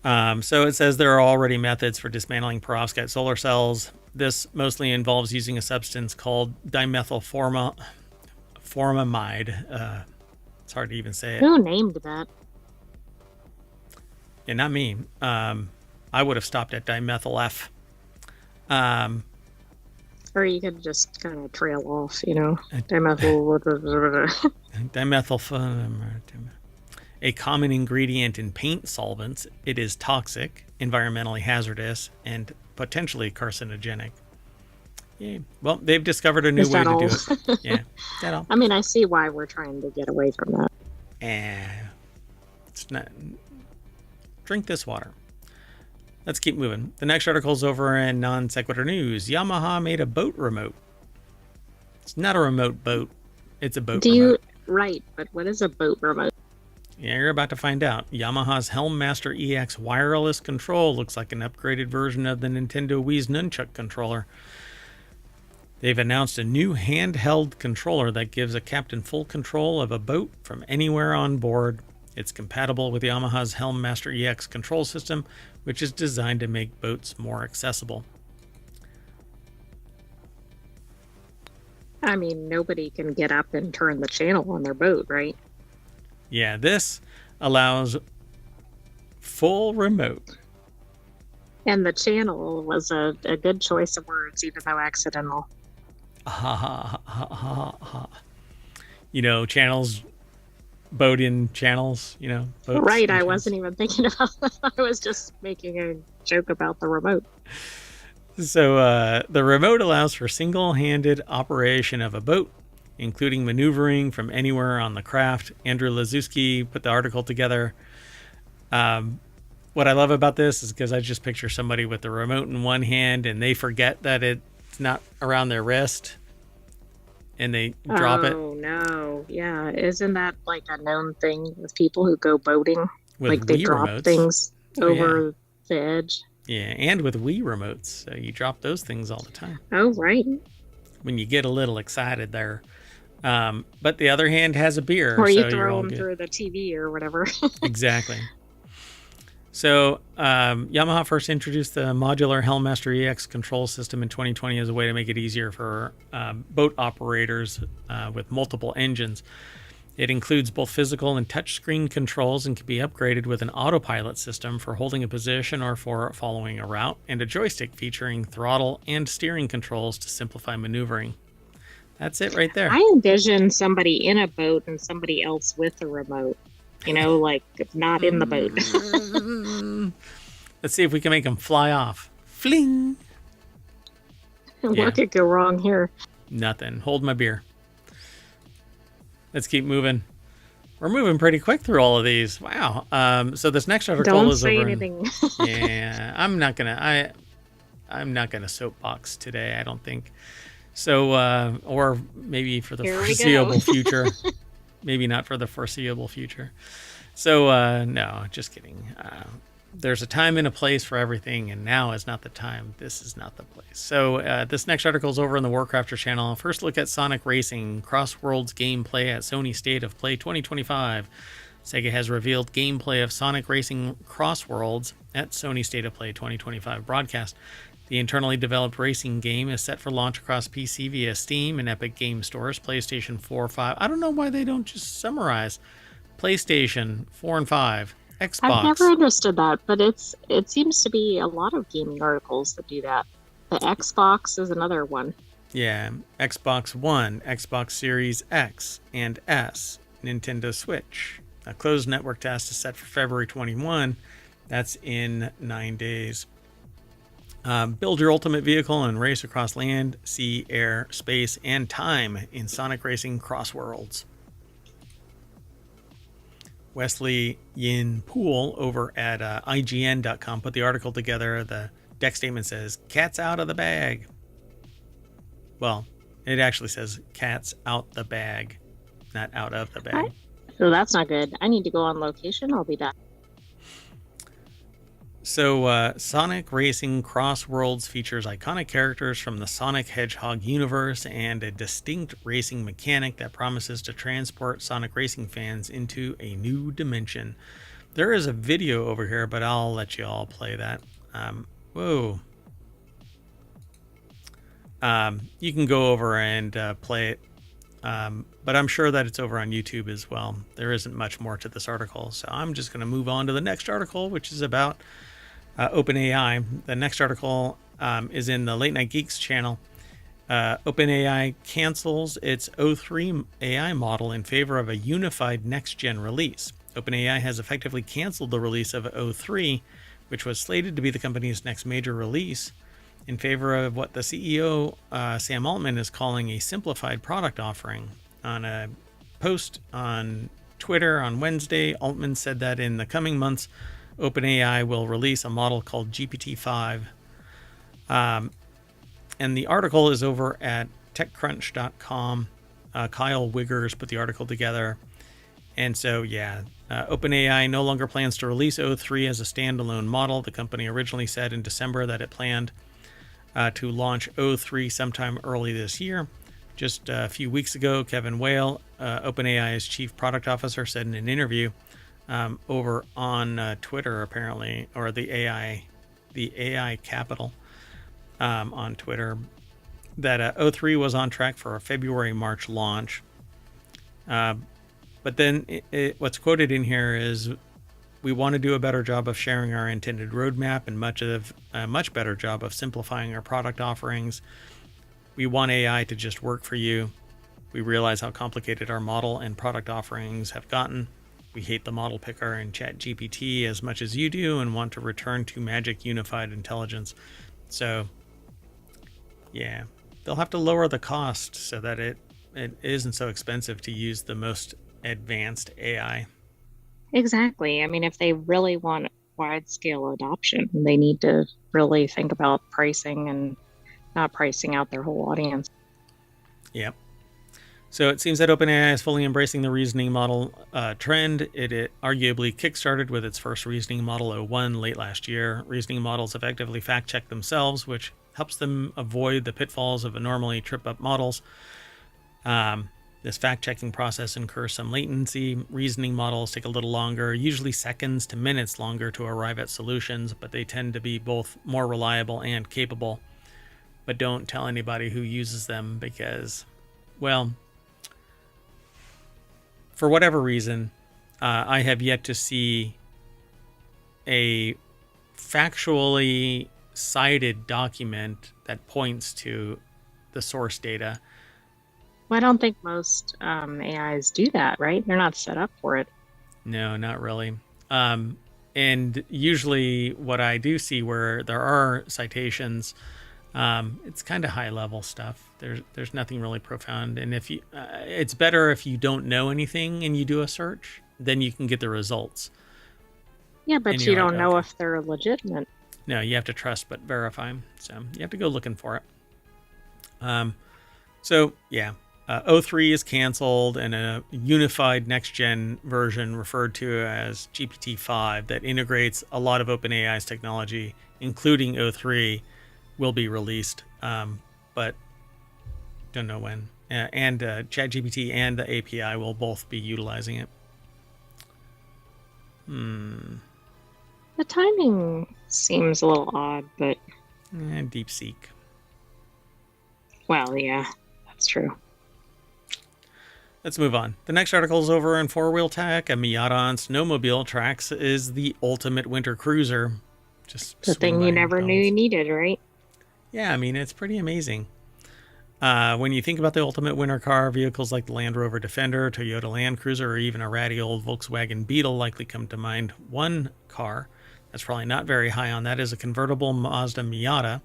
So it says there are already methods for dismantling perovskite solar cells. This mostly involves using a substance called dimethylformamide. It's hard to even say it. Who named that? Yeah, not me. I would have stopped at dimethyl F. Or you could just kind of trail off, dimethyl. Dimethyl. A common ingredient in paint solvents. It is toxic, environmentally hazardous, and potentially carcinogenic. Yeah. Well, they've discovered a new way to do it. Yeah. That all. I mean, I see why we're trying to get away from that. It's not. Drink this water. Let's keep moving. The next article is over in Non Sequitur News. Yamaha made a boat remote. It's not a remote boat. It's a boat remote. Right, but what is a boat remote? Yeah, you're about to find out. Yamaha's Helmmaster EX wireless control looks like an upgraded version of the Nintendo Wii's nunchuck controller. They've announced a new handheld controller that gives a captain full control of a boat from anywhere on board. It's compatible with Yamaha's Helmmaster EX control system, which is designed to make boats more accessible. I mean, nobody can get up and turn the channel on their boat, right? Yeah, this allows full remote. And the channel was a good choice of words, even though accidental. Channels, boat in channels, boats. Right, I wasn't even thinking about that. I was just making a joke about the remote. So the remote allows for single-handed operation of a boat, including maneuvering from anywhere on the craft. Andrew Lazuski put the article together. What I love about this is because I just picture somebody with the remote in one hand and they forget that it's not around their wrist and they drop it. Oh, no. Yeah. Isn't that like a known thing with people who go boating? With like they Wii drop remotes. Things over the edge. Yeah, and with Wii remotes. So you drop those things all the time. Oh, right. When you get a little excited there. But the other hand has a beer. Or you so throw them through the TV or whatever. Exactly. So Yamaha first introduced the modular Helmmaster EX control system in 2020 as a way to make it easier for boat operators with multiple engines. It includes both physical and touchscreen controls and can be upgraded with an autopilot system for holding a position or for following a route, and a joystick featuring throttle and steering controls to simplify maneuvering. That's it right there. I envision somebody in a boat and somebody else with a remote. Like not in the boat. Let's see if we can make them fly off. Fling! What could go wrong here? Nothing. Hold my beer. Let's keep moving. We're moving pretty quick through all of these. Wow. So this next article is over. Don't say anything. Yeah, I'm not gonna soapbox today. I don't think. So, or maybe for the foreseeable future. Maybe not for the foreseeable future. So, no, just kidding. There's a time and a place for everything, and now is not the time. This is not the place. So, this next article is over on the WarCrafters channel. First look at Sonic Racing Crossworlds gameplay at Sony State of Play 2025. Sega has revealed gameplay of Sonic Racing Crossworlds at Sony State of Play 2025 broadcast. The internally developed racing game is set for launch across PC via Steam and Epic Game Stores, PlayStation 4, 5. I don't know why they don't just summarize. PlayStation 4 and 5, Xbox. I've never understood that, but it seems to be a lot of gaming articles that do that. The Xbox is another one. Yeah, Xbox One, Xbox Series X and S, Nintendo Switch. A closed network test is set for February 21. That's in 9 days. Build your ultimate vehicle and race across land, sea, air, space, and time in Sonic Racing Crossworlds. Wesley Yin Poole over at IGN.com put the article together. The deck statement says, "Cat's out of the bag." Well, It actually says "cat's out the bag," not "out of the bag." So that's not good. I need to go on location. I'll be back. So, Sonic Racing Cross Worlds features iconic characters from the Sonic Hedgehog universe and a distinct racing mechanic that promises to transport Sonic Racing fans into a new dimension. There is a video over here, but I'll let you all play that. Whoa. You can go over and play it, but I'm sure that it's over on YouTube as well. There isn't much more to this article, so I'm just going to move on to the next article, which is about OpenAI. The next article is in the Late Night Geeks channel. OpenAI cancels its O3 AI model in favor of a unified next-gen release. OpenAI has effectively canceled the release of O3, which was slated to be the company's next major release, in favor of what the CEO, Sam Altman, is calling a simplified product offering. On a post on Twitter on Wednesday, Altman said that in the coming months, OpenAI will release a model called GPT-5. And the article is over at TechCrunch.com. Kyle Wiggers put the article together. And so, OpenAI no longer plans to release O3 as a standalone model. The company originally said in December that it planned to launch O3 sometime early this year. Just a few weeks ago, Kevin Whale, OpenAI's chief product officer, said in an interview over on Twitter, apparently, or the AI Capital on Twitter, that O3 was on track for a February-March launch. But then what's quoted in here is, we want to do a better job of sharing our intended roadmap and a much better job of simplifying our product offerings. We want AI to just work for you. We realize how complicated our model and product offerings have gotten. We hate the model picker and ChatGPT as much as you do and want to return to magic unified intelligence. So, yeah, they'll have to lower the cost so that it isn't so expensive to use the most advanced AI. Exactly. I mean, if they really want wide scale adoption, they need to really think about pricing and not pricing out their whole audience. Yep. So it seems that OpenAI is fully embracing the reasoning model trend. It arguably kickstarted with its first reasoning model O1 late last year. Reasoning models effectively fact-check themselves, which helps them avoid the pitfalls of normally trip-up models. This fact-checking process incurs some latency. Reasoning models take a little longer, usually seconds to minutes longer to arrive at solutions, but they tend to be both more reliable and capable. But don't tell anybody who uses them because, well, for whatever reason, I have yet to see a factually cited document that points to the source data. Well, I don't think most AIs do that, right? They're not set up for it. No, not really. And usually what I do see where there are citations, it's kind of high level stuff. There's nothing really profound. And if you, it's better if you don't know anything and you do a search, then you can get the results. Yeah, but you don't know if they're legitimate. No, you have to trust but verify. So you have to go looking for it. O3 is canceled, and a unified next-gen version referred to as GPT-5 that integrates a lot of OpenAI's technology, including O3, will be released, but don't know when. And ChatGPT and the API will both be utilizing it. The timing seems a little odd, but... DeepSeek. Well, yeah, that's true. Let's move on. The next article is over in Four Wheel Tech. A Miata on snowmobile tracks is the ultimate winter cruiser. Just the thing you never knew you needed, right? Yeah, I mean, it's pretty amazing. When you think about the ultimate winter car, vehicles like the Land Rover Defender, Toyota Land Cruiser, or even a ratty old Volkswagen Beetle likely come to mind. One car that's probably not very high on that is a convertible Mazda Miata,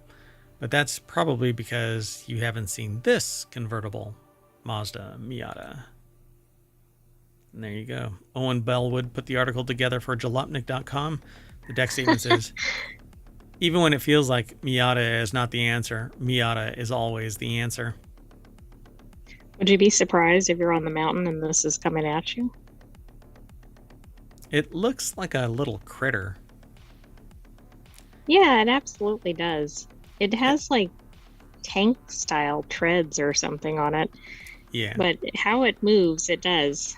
but that's probably because you haven't seen this convertible Mazda Miata. And there you go. Owen Bellwood put the article together for jalopnik.com. The deck statement says, even when it feels like Miata is not the answer, Miata is always the answer. Would you be surprised if you're on the mountain and this is coming at you? It looks like a little critter. Yeah, it absolutely does. It has like tank style treads or something on it, Yeah. but how it moves, it does.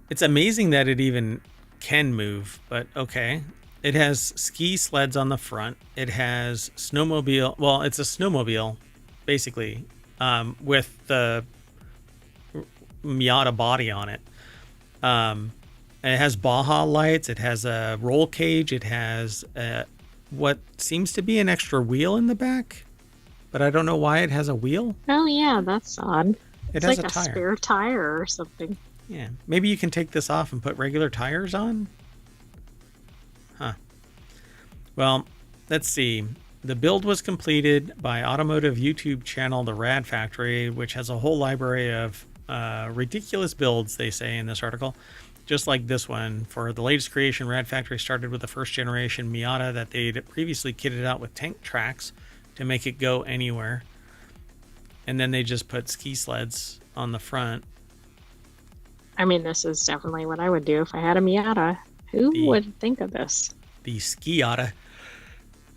It's amazing that it even can move, but okay. It has ski sleds on the front. It has snowmobile. Well, it's a snowmobile, basically, with the Miata body on it. It has Baja lights. It has a roll cage. It has what seems to be an extra wheel in the back, but I don't know why it has a wheel. Oh yeah, that's odd. It It's has like a a tire. spare tire or something. Yeah, maybe you can take this off and put regular tires on. Huh. Well, let's see. The build was completed by automotive YouTube channel The Rad Factory, which has a whole library of ridiculous builds, they say in this article. Just like this one. For the latest creation, Rad Factory started with the first generation Miata that they'd previously kitted out with tank tracks to make it go anywhere. And then they just put ski sleds on the front. I mean, this is definitely what I would do if I had a Miata. Who would think of this? The Skiata,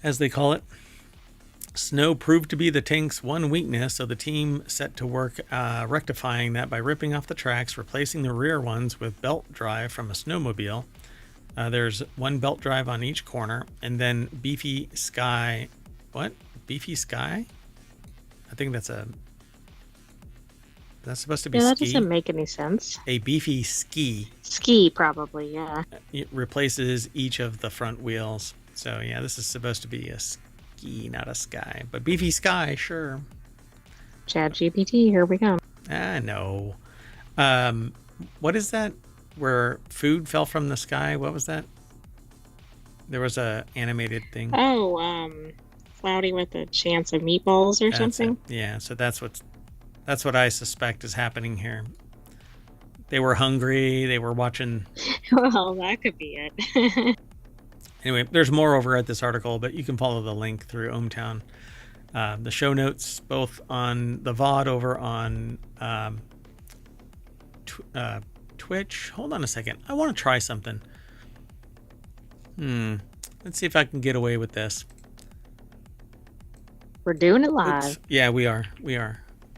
as they call it. Snow proved to be the tank's one weakness, so the team set to work rectifying that by ripping off the tracks, replacing the rear ones with belt drive from a snowmobile. There's one belt drive on each corner, and then Beefy Sky. What? Beefy Sky? I think that's supposed to be Yeah, that ski. doesn't make any sense. A beefy ski. Ski, probably, yeah. It replaces each of the front wheels. So yeah, this is supposed to be a ski, not a sky. But beefy sky, sure. Chat GPT, here we go. No. What is that? Where food fell from the sky? What was that? There was a animated thing. Oh, cloudy with a chance of meatballs or something. Yeah, so that's what I suspect is happening here. They were hungry. They were watching. Well, that could be it. Anyway, there's more over at this article, but you can follow the link through ohmTown. The show notes, both on the VOD over on Twitch. Hold on a second. I want to try something. Let's see if I can get away with this. We're doing it live. Oops. Yeah, we are.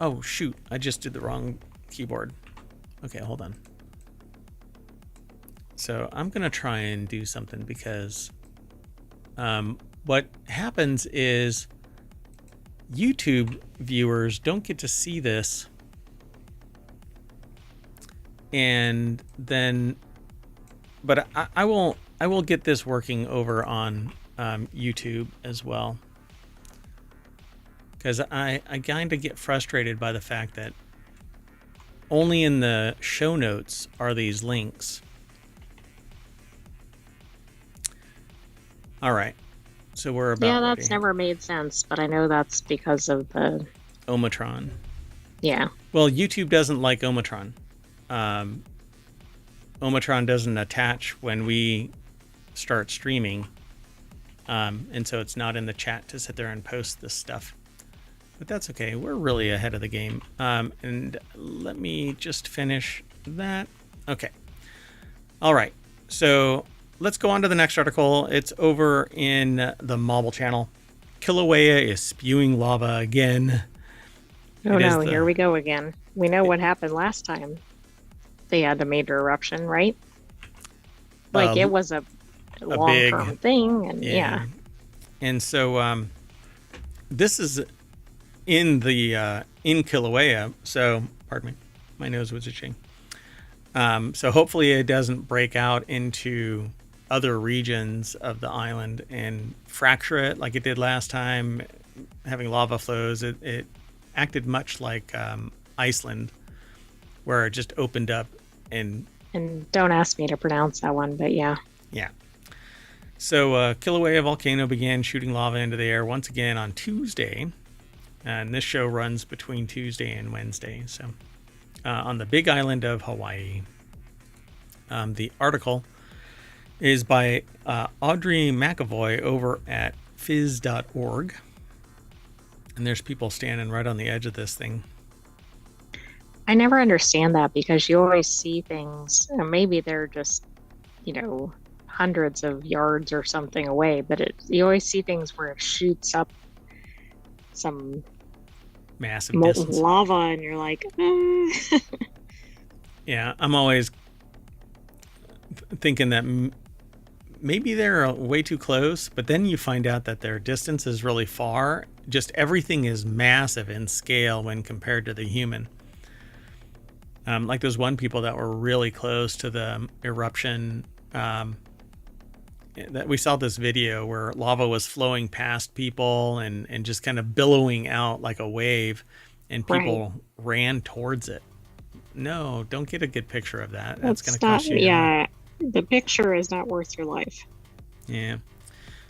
Oh, shoot. I just did the wrong keyboard. Okay, hold on. So I'm going to try and do something because what happens is YouTube viewers don't get to see this. And then, but I will get this working over on YouTube as well. Because I kind of get frustrated by the fact that only in the show notes are these links. All right. So we're about. Yeah, that's ready. never made sense, but I know that's because of the Omatron. Yeah. Well, YouTube doesn't like Omatron. Omatron doesn't attach when we start streaming. And so it's not in the chat to sit there and post this stuff. But that's okay. We're really ahead of the game. And let me just finish that. Okay. All right. So let's go on to the next article. It's over in the Mobile channel. Kilauea is spewing lava again. Oh no, here we go again. We know what happened last time. They had a major eruption, right? Like it was a long-term thing, and yeah. And so this is in the in Kilauea. So pardon me, my nose was itching. So hopefully it doesn't break out into other regions of the island and fracture it like it did last time, having lava flows. It acted much like Iceland, where it just opened up and don't ask me to pronounce that one, but yeah. Yeah. So Kilauea volcano began shooting lava into the air once again on Tuesday. And this show runs between Tuesday and Wednesday. So on the big island of Hawaii. The article is by Audrey McAvoy over at phys.org. And there's people standing right on the edge of this thing. I never understand that because you always see things, and maybe they're just, you know, hundreds of yards or something away, but you always see things where it shoots up some Massive molten distance. lava, and you're like, Yeah, I'm always thinking that maybe they're way too close, but then you find out that their distance is really far. Just everything is massive in scale when compared to the human. Like those one people that were really close to the eruption. That we saw this video where lava was flowing past people and just kind of billowing out like a wave, and people ran towards it. No, don't get a good picture of that. That's going to cost you. Yeah, the picture is not worth your life. Yeah.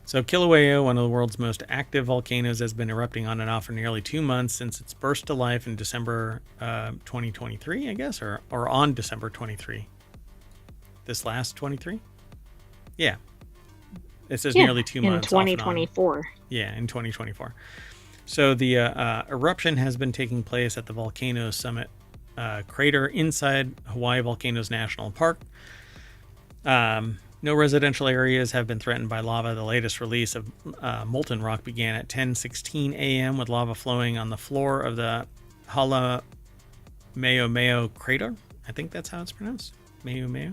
So Kilauea, one of the world's most active volcanoes, has been erupting on and off for nearly 2 months since its burst to life in December 2023, I guess, or on December 23. This last 23? Yeah. It says nearly 2 months. In 2024. Yeah, in 2024. So the eruption has been taking place at the volcano summit crater inside Hawaii Volcanoes National Park. No residential areas have been threatened by lava. The latest release of molten rock began at 10:16 a.m. with lava flowing on the floor of the Hala Meo crater. I think that's how it's pronounced. Meo.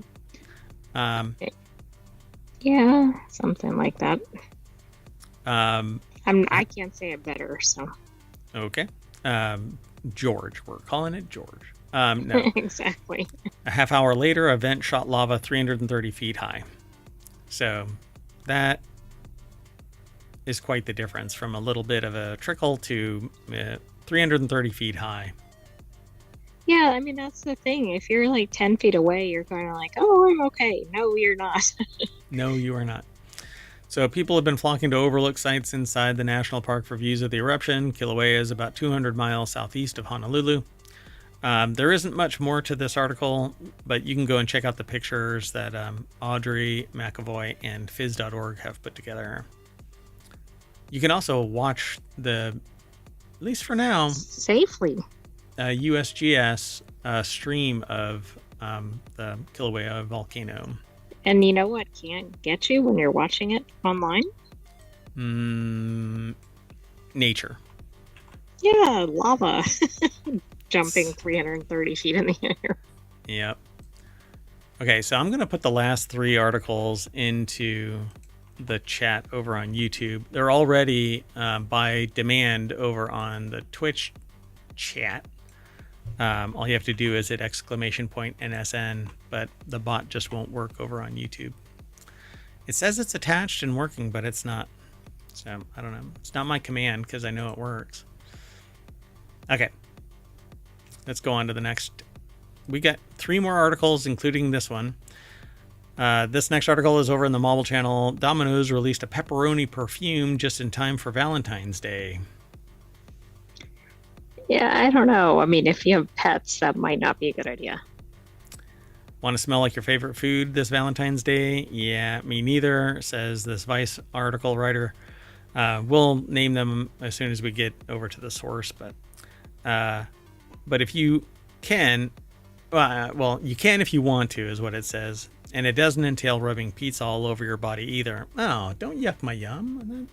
Yeah, something like that. I can't say it better, so. Okay. George. We're calling it George. No. Exactly. A half hour later, a vent shot lava 330 feet high. So that is quite the difference from a little bit of a trickle to 330 feet high. Yeah, I mean, that's the thing. If you're like 10 feet away, you're kind of like, oh, I'm okay. No, you're not. No, you are not. So people have been flocking to overlook sites inside the national park for views of the eruption. Kilauea is about 200 miles southeast of Honolulu. There isn't much more to this article, but you can go and check out the pictures that Audrey McAvoy and Phys.org have put together. You can also watch at least for now, safely, USGS stream of the Kilauea volcano. And you know what can't get you when you're watching it online? Nature. Yeah, lava. Jumping 330 feet in the air. Yep. Okay, so I'm going to put the last 3 articles into the chat over on YouTube. They're already by demand over on the Twitch chat. All you have to do is hit !NSN, but the bot just won't work over on YouTube. It says it's attached and working, but it's not. So, I don't know. It's not my command because I know it works. Okay. Let's go on to the next. We got 3 more articles, including this one. This next article is over in the Marvel channel. Domino's released a pepperoni perfume just in time for Valentine's Day. Yeah, I don't know. I mean, if you have pets, that might not be a good idea. Want to smell like your favorite food this Valentine's Day? Yeah, me neither, says this Vice article writer. We'll name them as soon as we get over to the source, but if you can, well, you can if you want to, is what it says. And it doesn't entail rubbing pizza all over your body either. Oh, don't yuck my yum.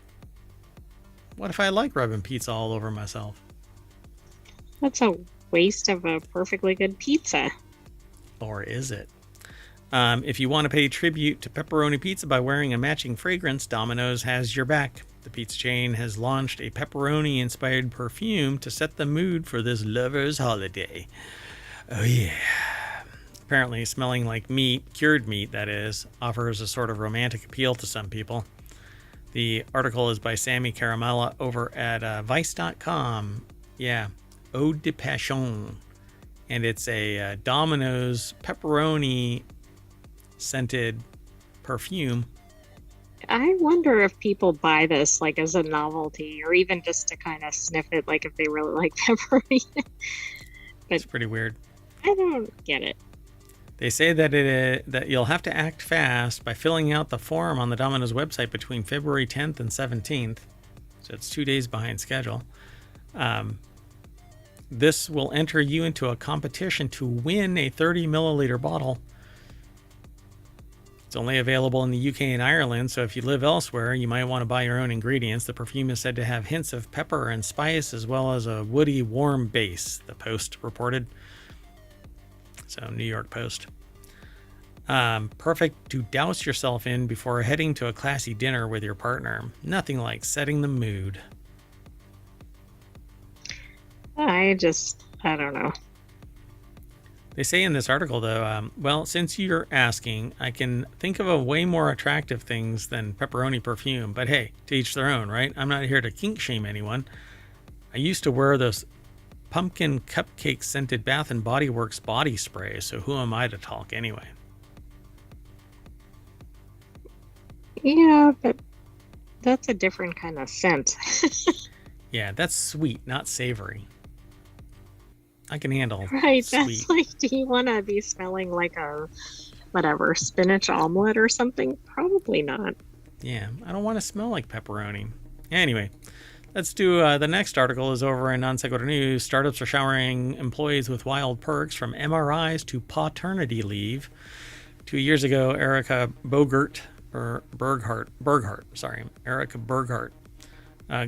What if I like rubbing pizza all over myself? That's a waste of a perfectly good pizza. Or is it? If you want to pay tribute to pepperoni pizza by wearing a matching fragrance, Domino's has your back. The pizza chain has launched a pepperoni-inspired perfume to set the mood for this lover's holiday. Oh yeah. Apparently smelling like meat, cured meat that is, offers a sort of romantic appeal to some people. The article is by Sammy Caramella over at Vice.com. Yeah, Eau de Passion. And it's a Domino's pepperoni scented perfume. I wonder if people buy this like as a novelty or even just to kind of sniff it, like if they really like pepperoni. It's pretty weird. I don't get it. They say that that you'll have to act fast by filling out the form on the Domino's website between February 10th and 17th. So it's 2 days behind schedule. This will enter you into a competition to win a 30 milliliter bottle. It's only available in the UK and Ireland, so if you live elsewhere, you might want to buy your own ingredients. The perfume is said to have hints of pepper and spice, as well as a woody, warm base, the Post reported. So, New York Post. Perfect to douse yourself in before heading to a classy dinner with your partner. Nothing like setting the mood. I don't know. They say in this article, though, well, since you're asking, I can think of a way more attractive things than pepperoni perfume. But hey, to each their own, right? I'm not here to kink shame anyone. I used to wear those pumpkin cupcake scented Bath and Body Works body spray, so who am I to talk anyway? Yeah, but that's a different kind of scent. Yeah, that's sweet, not savory. I can handle Right, sweet. that's like, do you want to be smelling like a, whatever, spinach omelet or something? Probably not. Yeah, I don't want to smell like pepperoni. Anyway, let's do the next article is over in Non Sequitur News. Startups are showering employees with wild perks from MRIs to paternity leave. 2 years ago, Erica Berghart,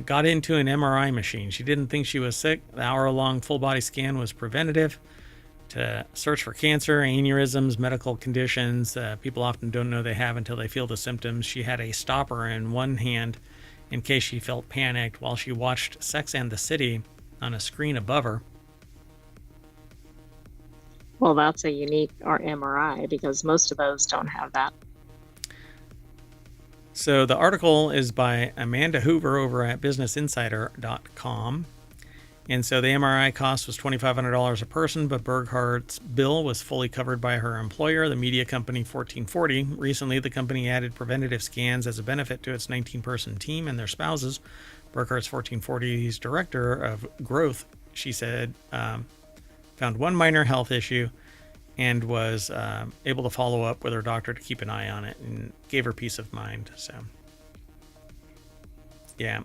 got into an MRI machine. She didn't think she was sick. The hour-long full-body scan was preventative to search for cancer, aneurysms, medical conditions. People often don't know they have until they feel the symptoms. She had a stopper in one hand in case she felt panicked while she watched Sex and the City on a screen above her. Well, that's a unique MRI because most of those don't have that. So the article is by Amanda Hoover over at businessinsider.com. And so the MRI cost was $2,500 a person, but Berghart's bill was fully covered by her employer, the media company 1440. Recently, the company added preventative scans as a benefit to its 19-person team and their spouses. Berghart's 1440's director of growth, she said, found one minor health issue and was able to follow up with her doctor to keep an eye on it and gave her peace of mind. So, yeah.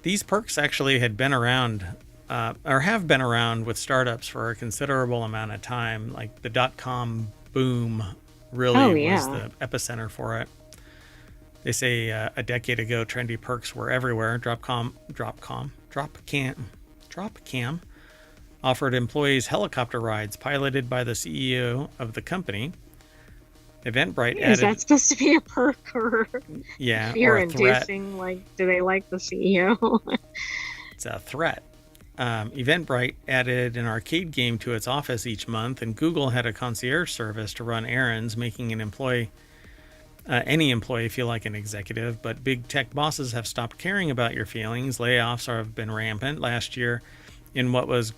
These perks actually had been around, or have been around with startups for a considerable amount of time. Like the .com boom really was the epicenter for it. They say a decade ago, trendy perks were everywhere. Dropcam offered employees helicopter rides piloted by the CEO of the company. Eventbrite added... Is that supposed to be a perk or fear-inducing? Like, do they like the CEO? It's a threat. Eventbrite added an arcade game to its office each month, and Google had a concierge service to run errands, making any employee feel like an executive. But big tech bosses have stopped caring about your feelings. Layoffs have been rampant. Last year, in what was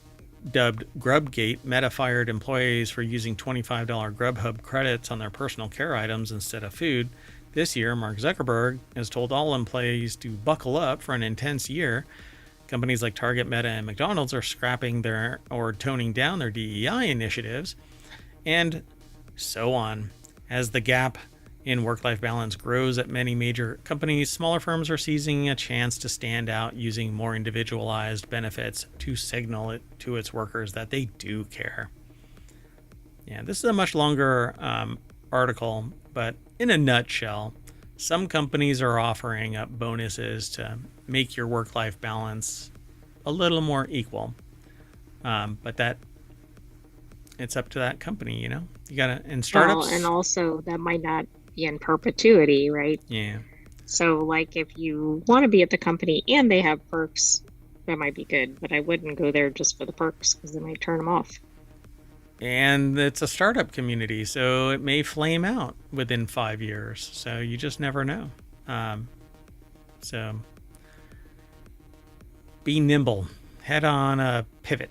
dubbed Grubgate, Meta fired employees for using $25 Grubhub credits on their personal care items instead of food. This year, Mark Zuckerberg has told all employees to buckle up for an intense year. Companies like Target, Meta, and McDonald's are scrapping or toning down their DEI initiatives, and so on. As the gap in work-life balance grows at many major companies, smaller firms are seizing a chance to stand out using more individualized benefits to signal it to its workers that they do care. Yeah, this is a much longer article, but in a nutshell, some companies are offering up bonuses to make your work-life balance a little more equal. But that it's up to that company, you know? You gotta, in startups. Well, and also that might not be in perpetuity, right? Yeah. So like if you want to be at the company and they have perks, that might be good, but I wouldn't go there just for the perks because they might turn them off. And it's a startup community, so it may flame out within 5 years. So you just never know. So be nimble. Head on a pivot.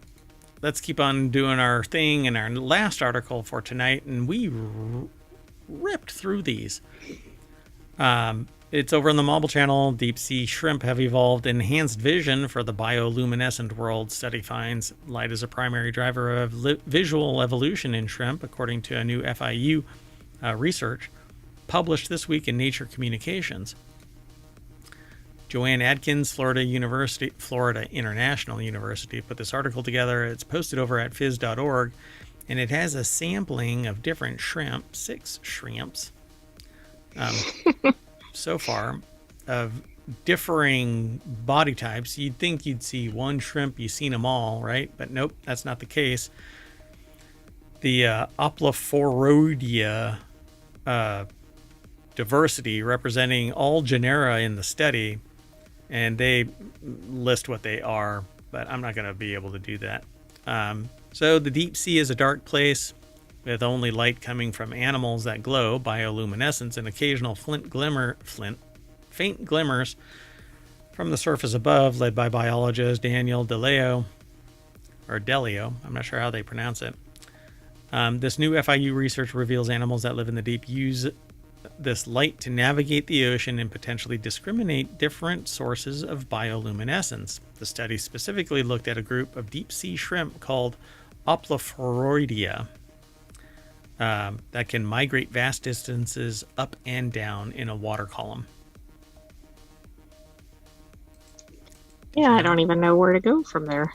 Let's keep on doing our thing in our last article for tonight. And we ripped through these. It's over on the Mobile Channel. Deep sea shrimp have evolved enhanced vision for the bioluminescent world. Study finds light is a primary driver of visual evolution in shrimp, according to a new FIU research published this week in Nature Communications. Joanne Adkins, Florida International University, put this article together. It's posted over at phys.org, and it has a sampling of different shrimp, 6 shrimps, so far, of differing body types. You'd think you'd see one shrimp, you've seen them all, right? But nope, that's not the case. The Oplophoroidea diversity representing all genera in the study, and they list what they are, but I'm not going to be able to do that. So the deep sea is a dark place with only light coming from animals that glow, bioluminescence, and occasional faint glimmers from the surface above, led by biologist Daniel Delio, I'm not sure how they pronounce it. This new FIU research reveals animals that live in the deep use this light to navigate the ocean and potentially discriminate different sources of bioluminescence. The study specifically looked at a group of deep sea shrimp called Oplophoroidea that can migrate vast distances up and down in a water column. Yeah, I don't even know where to go from there.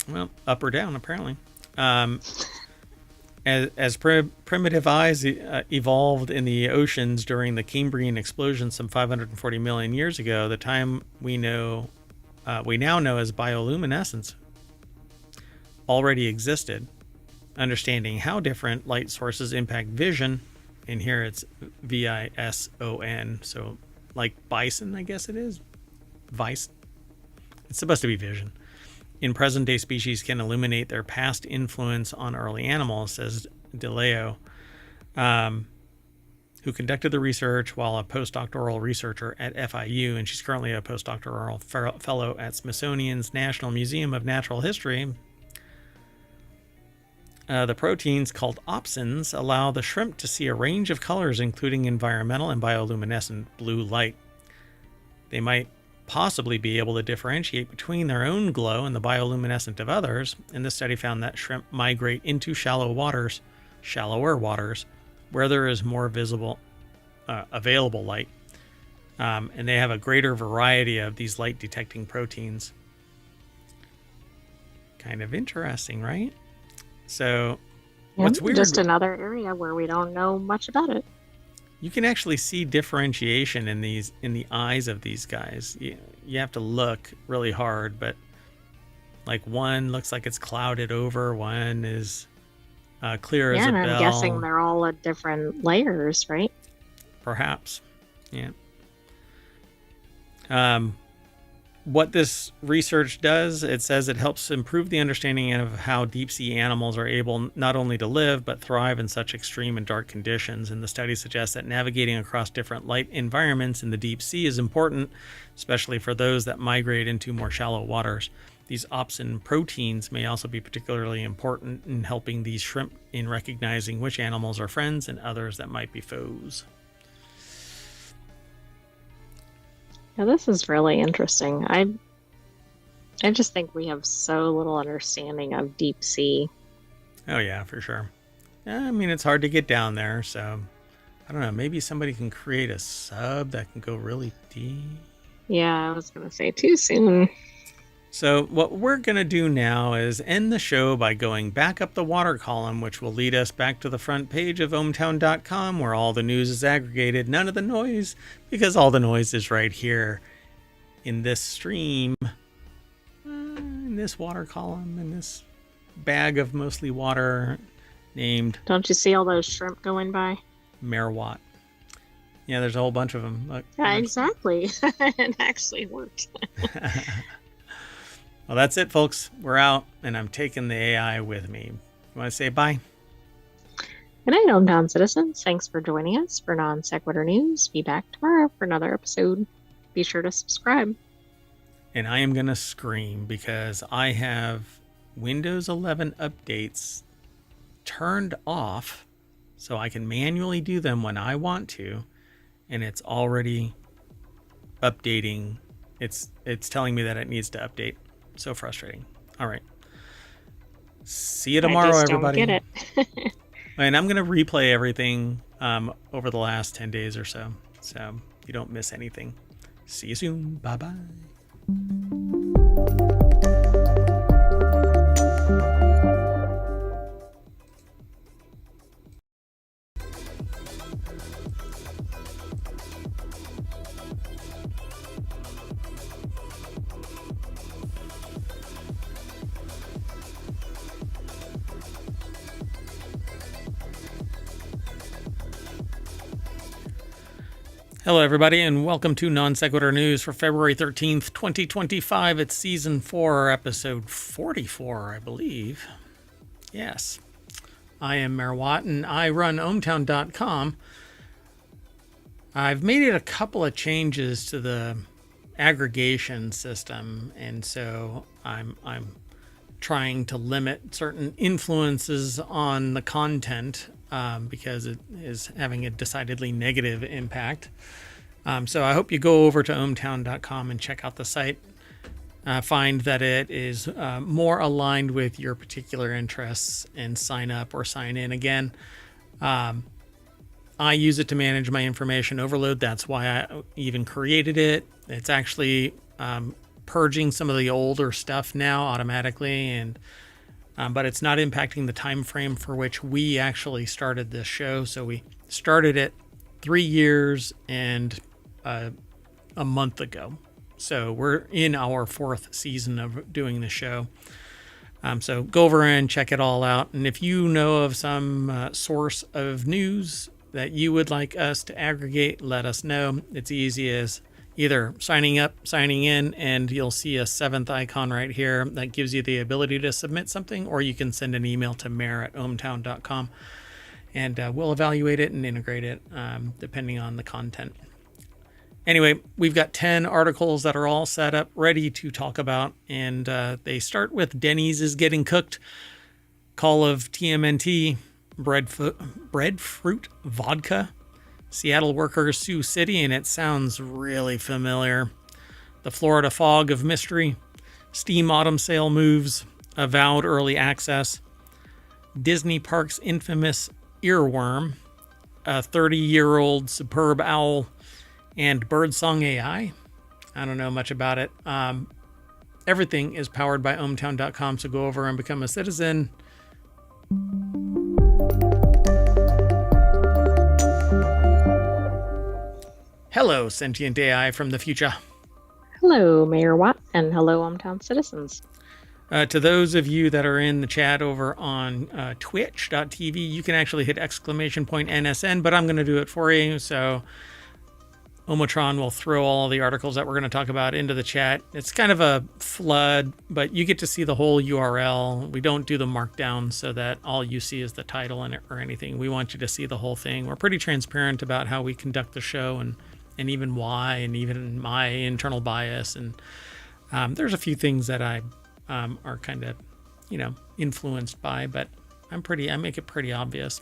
Well, up or down, apparently. As primitive eyes evolved in the oceans during the Cambrian explosion some 540 million years ago, the time we now know as bioluminescence already existed. Understanding how different light sources impact vision, and here it's VISON, so like bison, I guess it is. Vice. It's supposed to be vision. In present-day species can illuminate their past influence on early animals, says DeLeo, who conducted the research while a postdoctoral researcher at FIU, and she's currently a postdoctoral fellow at Smithsonian's National Museum of Natural History. The proteins called opsins allow the shrimp to see a range of colors, including environmental and bioluminescent blue light. They might possibly be able to differentiate between their own glow and the bioluminescent of others, and this study found that shrimp migrate into shallower waters, where there is more available light, and they have a greater variety of these light detecting proteins. Kind of interesting, right? So what's weird, just another area where we don't know much about it. You can actually see differentiation in the eyes of these guys. You have to look really hard, but like one looks like it's clouded over, one is clear as a bell. Yeah, and I'm guessing they're all at different layers, right? Perhaps, yeah. What this research does, it says it helps improve the understanding of how deep sea animals are able not only to live, but thrive in such extreme and dark conditions. And the study suggests that navigating across different light environments in the deep sea is important, especially for those that migrate into more shallow waters. These opsin proteins may also be particularly important in helping these shrimp in recognizing which animals are friends and others that might be foes. Yeah, this is really interesting. I just think we have so little understanding of deep sea. Oh yeah, for sure. I mean, it's hard to get down there, so I don't know. Maybe somebody can create a sub that can go really deep. Yeah, I was gonna say too soon. So what we're going to do now is end the show by going back up the water column, which will lead us back to the front page of ohmtown.com, where all the news is aggregated. None of the noise, because all the noise is right here in this stream, in this water column, in this bag of mostly water named... Don't you see all those shrimp going by? Merwatt. Yeah, there's a whole bunch of them. Look, yeah, exactly. It actually worked. Well, that's it, folks. We're out, and I'm taking the AI with me. You want to say bye? Good night, hometown citizens. Thanks for joining us for Non Sequitur News. Be back tomorrow for another episode. Be sure to subscribe. And I am going to scream because I have Windows 11 updates turned off so I can manually do them when I want to, and it's already updating. It's telling me that it needs to update. So frustrating. All right. See you tomorrow, everybody. Don't get it. And I'm going to replay everything over the last 10 days or so you don't miss anything. See you soon. Bye-bye. Hello, everybody, and welcome to Non Sequitur News for February 13th, 2025. It's Season 4, Episode 44, I believe. Yes. I am Mayor Watt, and I run ohmtown.com. I've made it a couple of changes to the aggregation system, and so I'm trying to limit certain influences on the content because it is having a decidedly negative impact. So I hope you go over to ohmtown.com and check out the site. Find that it is more aligned with your particular interests and sign up or sign in. Again, I use it to manage my information overload. That's why I even created it. It's actually purging some of the older stuff now automatically, and but it's not impacting the time frame for which we actually started this show. So we started it 3 years and a month ago. So we're in our 4th season of doing the show. So go over and check it all out. And if you know of some source of news that you would like us to aggregate, let us know. It's easy as either signing up, signing in, and you'll see a 7th icon right here that gives you the ability to submit something, or you can send an email to mayor@ohmtown.com, and we'll evaluate it and integrate it depending on the content. Anyway, we've got 10 articles that are all set up, ready to talk about, and they start with Denny's is getting cooked, call of TMNT, breadfruit vodka, Seattle workers sue city, and it sounds really familiar. The Florida fog of mystery, Steam autumn sale moves, avowed early access, Disney Parks infamous earworm, a 30-year-old superb owl, and birdsong AI. I don't know much about it. Everything is powered by ohmtown.com, so go over and become a citizen. Hello, sentient AI from the future. Hello, Mayor Watt, and hello, ohmtown citizens. To those of you that are in the chat over on twitch.tv, you can actually hit !NSN, but I'm going to do it for you. So Omotron will throw all the articles that we're going to talk about into the chat. It's kind of a flood, but you get to see the whole URL. We don't do the markdown so that all you see is the title in it or anything. We want you to see the whole thing. We're pretty transparent about how we conduct the show and even why, and even my internal bias. And there's a few things that I are kind of, influenced by, but I make it pretty obvious.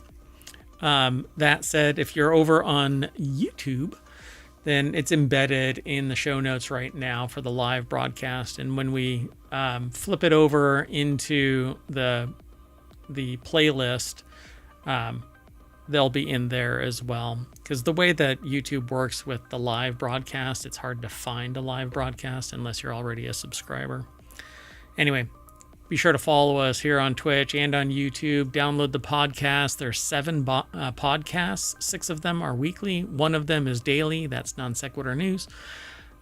That said, if you're over on YouTube, then it's embedded in the show notes right now for the live broadcast. And when we flip it over into the playlist, they'll be in there as well. Because the way that YouTube works with the live broadcast, it's hard to find a live broadcast unless you're already a subscriber. Anyway, be sure to follow us here on Twitch and on YouTube. Download the podcast. There's 7 podcasts. 6 of them are weekly. 1 of them is daily. That's Non Sequitur News.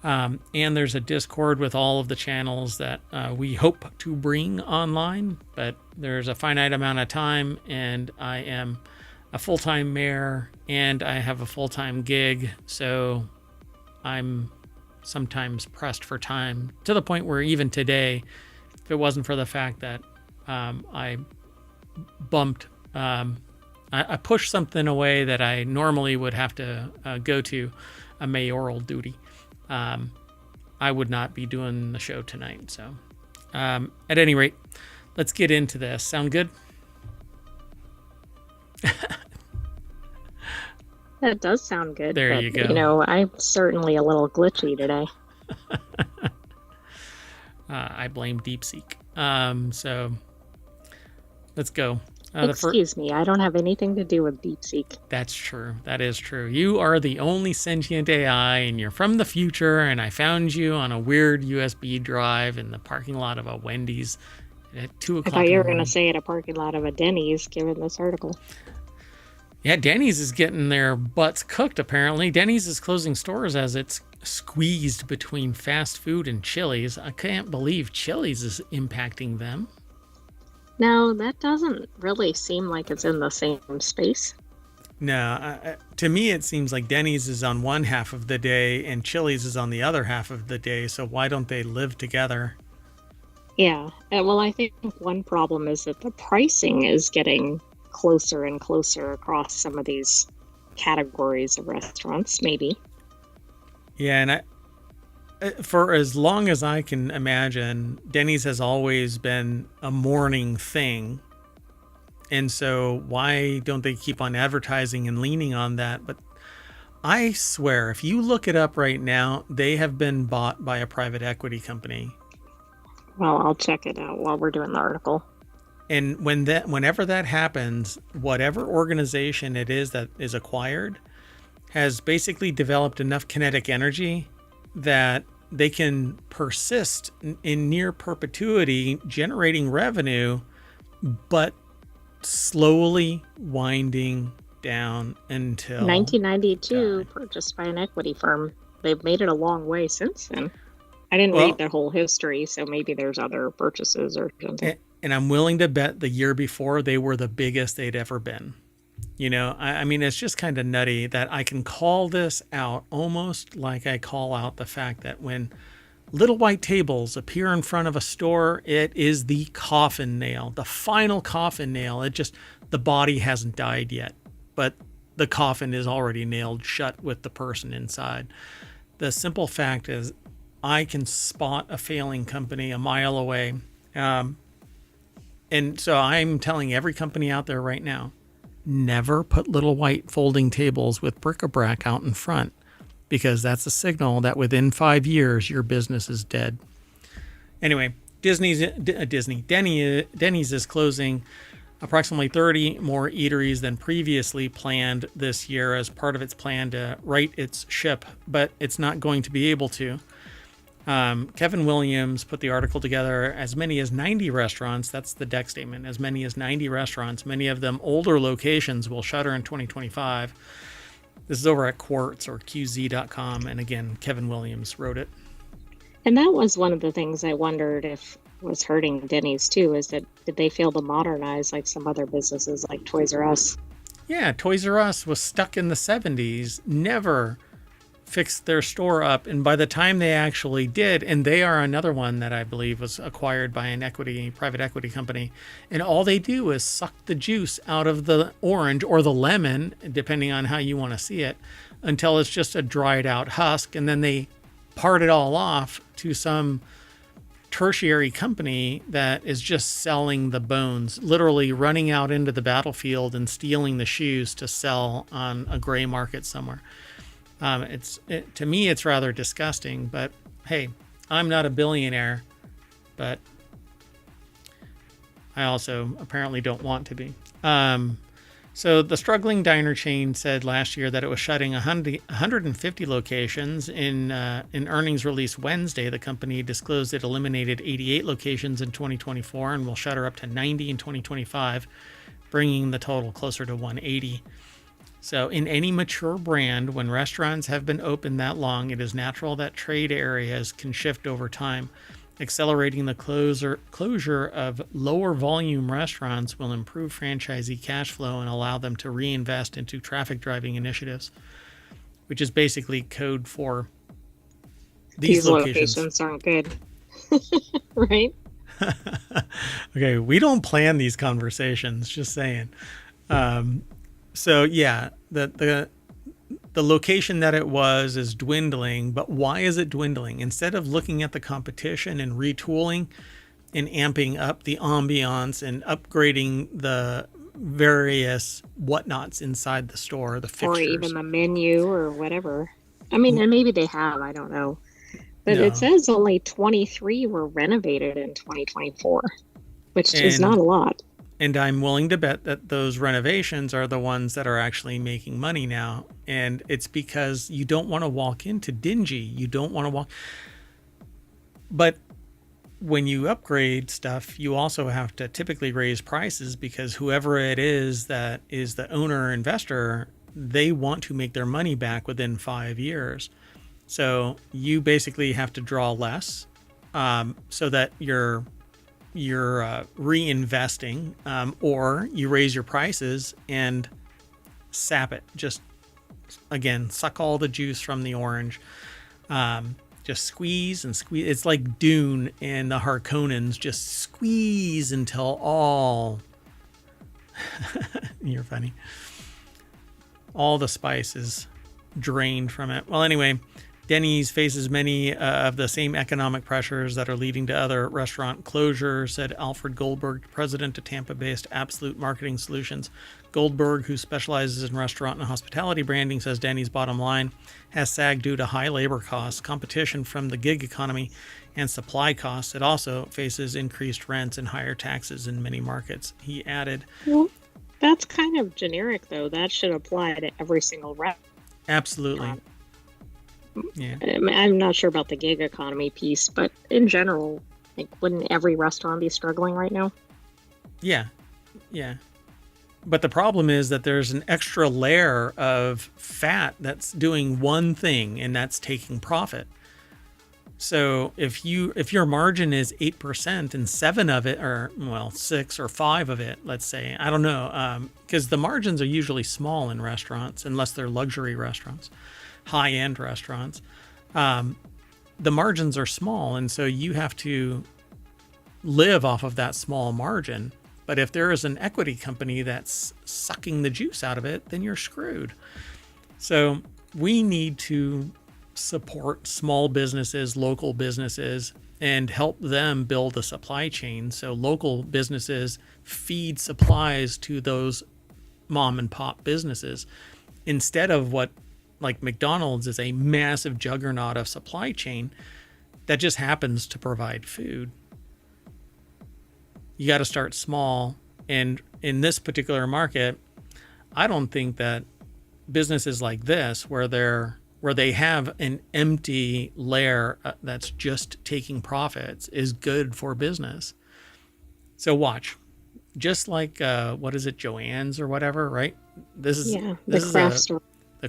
And there's a Discord with all of the channels that we hope to bring online. But there's a finite amount of time, and I am a full-time mayor, and I have a full-time gig. So I'm sometimes pressed for time, to the point where even today, if it wasn't for the fact that I pushed something away that I normally would have to go to a mayoral duty, I would not be doing the show tonight. So at any rate, let's get into this. Sound good? That does sound good. There you go. I'm certainly a little glitchy today. I blame DeepSeek. So let's go. Excuse me, I don't have anything to do with DeepSeek. That's true. That is true. You are the only sentient AI, and you're from the future, and I found you on a weird USB drive in the parking lot of a Wendy's at 2 o'clock. I thought you were going to say at a parking lot of a Denny's, given this article. Yeah, Denny's is getting their butts cooked, apparently. Denny's is closing stores as it's squeezed between fast food and Chili's. I can't believe Chili's is impacting them. No, that doesn't really seem like it's in the same space. No, to me it seems like Denny's is on one half of the day and Chili's is on the other half of the day, so why don't they live together? Yeah, well, I think one problem is that the pricing is getting closer and closer across some of these categories of restaurants, maybe. Yeah, and for as long as I can imagine, Denny's has always been a morning thing. And so why don't they keep on advertising and leaning on that? But I swear, if you look it up right now, they have been bought by a private equity company. Well, I'll check it out while we're doing the article. And whenever that happens, whatever organization it is that is acquired has basically developed enough kinetic energy that they can persist in near perpetuity, generating revenue, but slowly winding down until 1992, purchased by an equity firm. They've made it a long way since then. I didn't read the whole history, so maybe there's other purchases or something. And I'm willing to bet the year before they were the biggest they'd ever been. You know, I mean, it's just kind of nutty that I can call this out almost like I call out the fact that when little white tables appear in front of a store, it is the coffin nail, the final coffin nail. The body hasn't died yet, but the coffin is already nailed shut with the person inside. The simple fact is I can spot a failing company a mile away. And so I'm telling every company out there right now, never put little white folding tables with bric-a-brac out in front, because that's a signal that within 5 years, your business is dead. Anyway, Denny's is closing approximately 30 more eateries than previously planned this year as part of its plan to right its ship, but it's not going to be able to. Kevin Williams put the article together. As many as 90 restaurants, that's the deck statement, as many as 90 restaurants, many of them older locations, will shutter in 2025. This is over at Quartz or QZ.com. And again, Kevin Williams wrote it. And that was one of the things I wondered if was hurting Denny's too, is that did they fail to modernize like some other businesses like Toys R Us? Yeah, Toys R Us was stuck in the 70s, never fixed their store up, and by the time they actually did, and they are another one that I believe was acquired by an private equity company, and all they do is suck the juice out of the orange or the lemon, depending on how you want to see it, until it's just a dried out husk, and then they part it all off to some tertiary company that is just selling the bones, literally running out into the battlefield and stealing the shoes to sell on a gray market somewhere. To me, it's rather disgusting, but hey, I'm not a billionaire, but I also apparently don't want to be. So the struggling diner chain said last year that it was shutting 150 locations. In earnings release Wednesday, the company disclosed it eliminated 88 locations in 2024 and will shutter up to 90 in 2025, bringing the total closer to 180. So in any mature brand, when restaurants have been open that long, it is natural that trade areas can shift over time. Accelerating the closure of lower volume restaurants will improve franchisee cash flow and allow them to reinvest into traffic driving initiatives, which is basically code for these locations aren't good. Right? Okay, we don't plan these conversations, just saying. So yeah, the location that it was is dwindling, but why is it dwindling? Instead of looking at the competition and retooling and amping up the ambiance and upgrading the various whatnots inside the store, the fixtures. Or even the menu or whatever. I mean, and maybe they have, I don't know. But it says only 23 were renovated in 2024, which is not a lot. And I'm willing to bet that those renovations are the ones that are actually making money now. And it's because you don't want to walk into dingy. You don't want to walk. But when you upgrade stuff, you also have to typically raise prices because whoever it is that is the owner or investor, they want to make their money back within 5 years. So you basically have to draw less so that you're reinvesting, or you raise your prices and sap it. Just again, suck all the juice from the orange. Just squeeze and squeeze. It's like Dune and the Harkonnens. Just squeeze until all you're funny. All the spice is drained from it. Well, anyway, Denny's faces many of the same economic pressures that are leading to other restaurant closures, said Alfred Goldberg, president of Tampa-based Absolute Marketing Solutions. Goldberg, who specializes in restaurant and hospitality branding, says Denny's bottom line has sagged due to high labor costs, competition from the gig economy, and supply costs. It also faces increased rents and higher taxes in many markets. He added, well, that's kind of generic, though. That should apply to every single restaurant. Absolutely. Yeah. I'm not sure about the gig economy piece, but in general, like, wouldn't every restaurant be struggling right now? Yeah. But the problem is that there's an extra layer of fat that's doing one thing, and that's taking profit. So if your margin is 8% and 7 of it, or 6 or 5 of it, let's say, I don't know, because the margins are usually small in restaurants unless they're luxury restaurants, high-end restaurants. The margins are small, and so you have to live off of that small margin. But if there is an equity company that's sucking the juice out of it, then you're screwed. So we need to support small businesses, local businesses, and help them build a supply chain. So local businesses feed supplies to those mom and pop businesses instead of what, like McDonald's, is a massive juggernaut of supply chain that just happens to provide food. You got to start small. And in this particular market, I don't think that businesses like this, where they have an empty layer that's just taking profits, is good for business. So watch, just like what is it, Joann's or whatever, right? The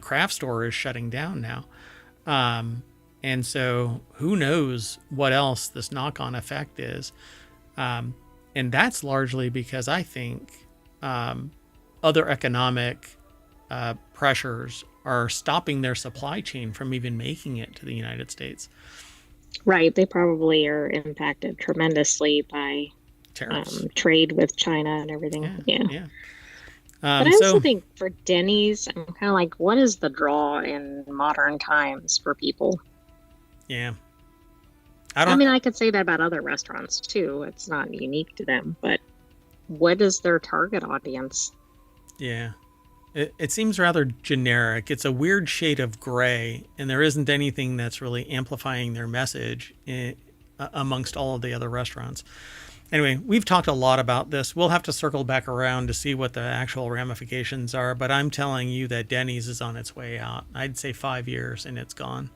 craft store is shutting down now, and so who knows what else this knock-on effect is. And that's largely because I think other economic pressures are stopping their supply chain from even making it to the United States. Right. They probably are impacted tremendously by trade with China and everything. Yeah. But I also think for Denny's, I'm kind of like, what is the draw in modern times for people? Yeah. I mean, I could say that about other restaurants too. It's not unique to them, but what is their target audience? Yeah. It seems rather generic. It's a weird shade of gray, and there isn't anything that's really amplifying their message amongst all of the other restaurants. Anyway, we've talked a lot about this. We'll have to circle back around to see what the actual ramifications are, but I'm telling you that Denny's is on its way out. I'd say 5 years and it's gone.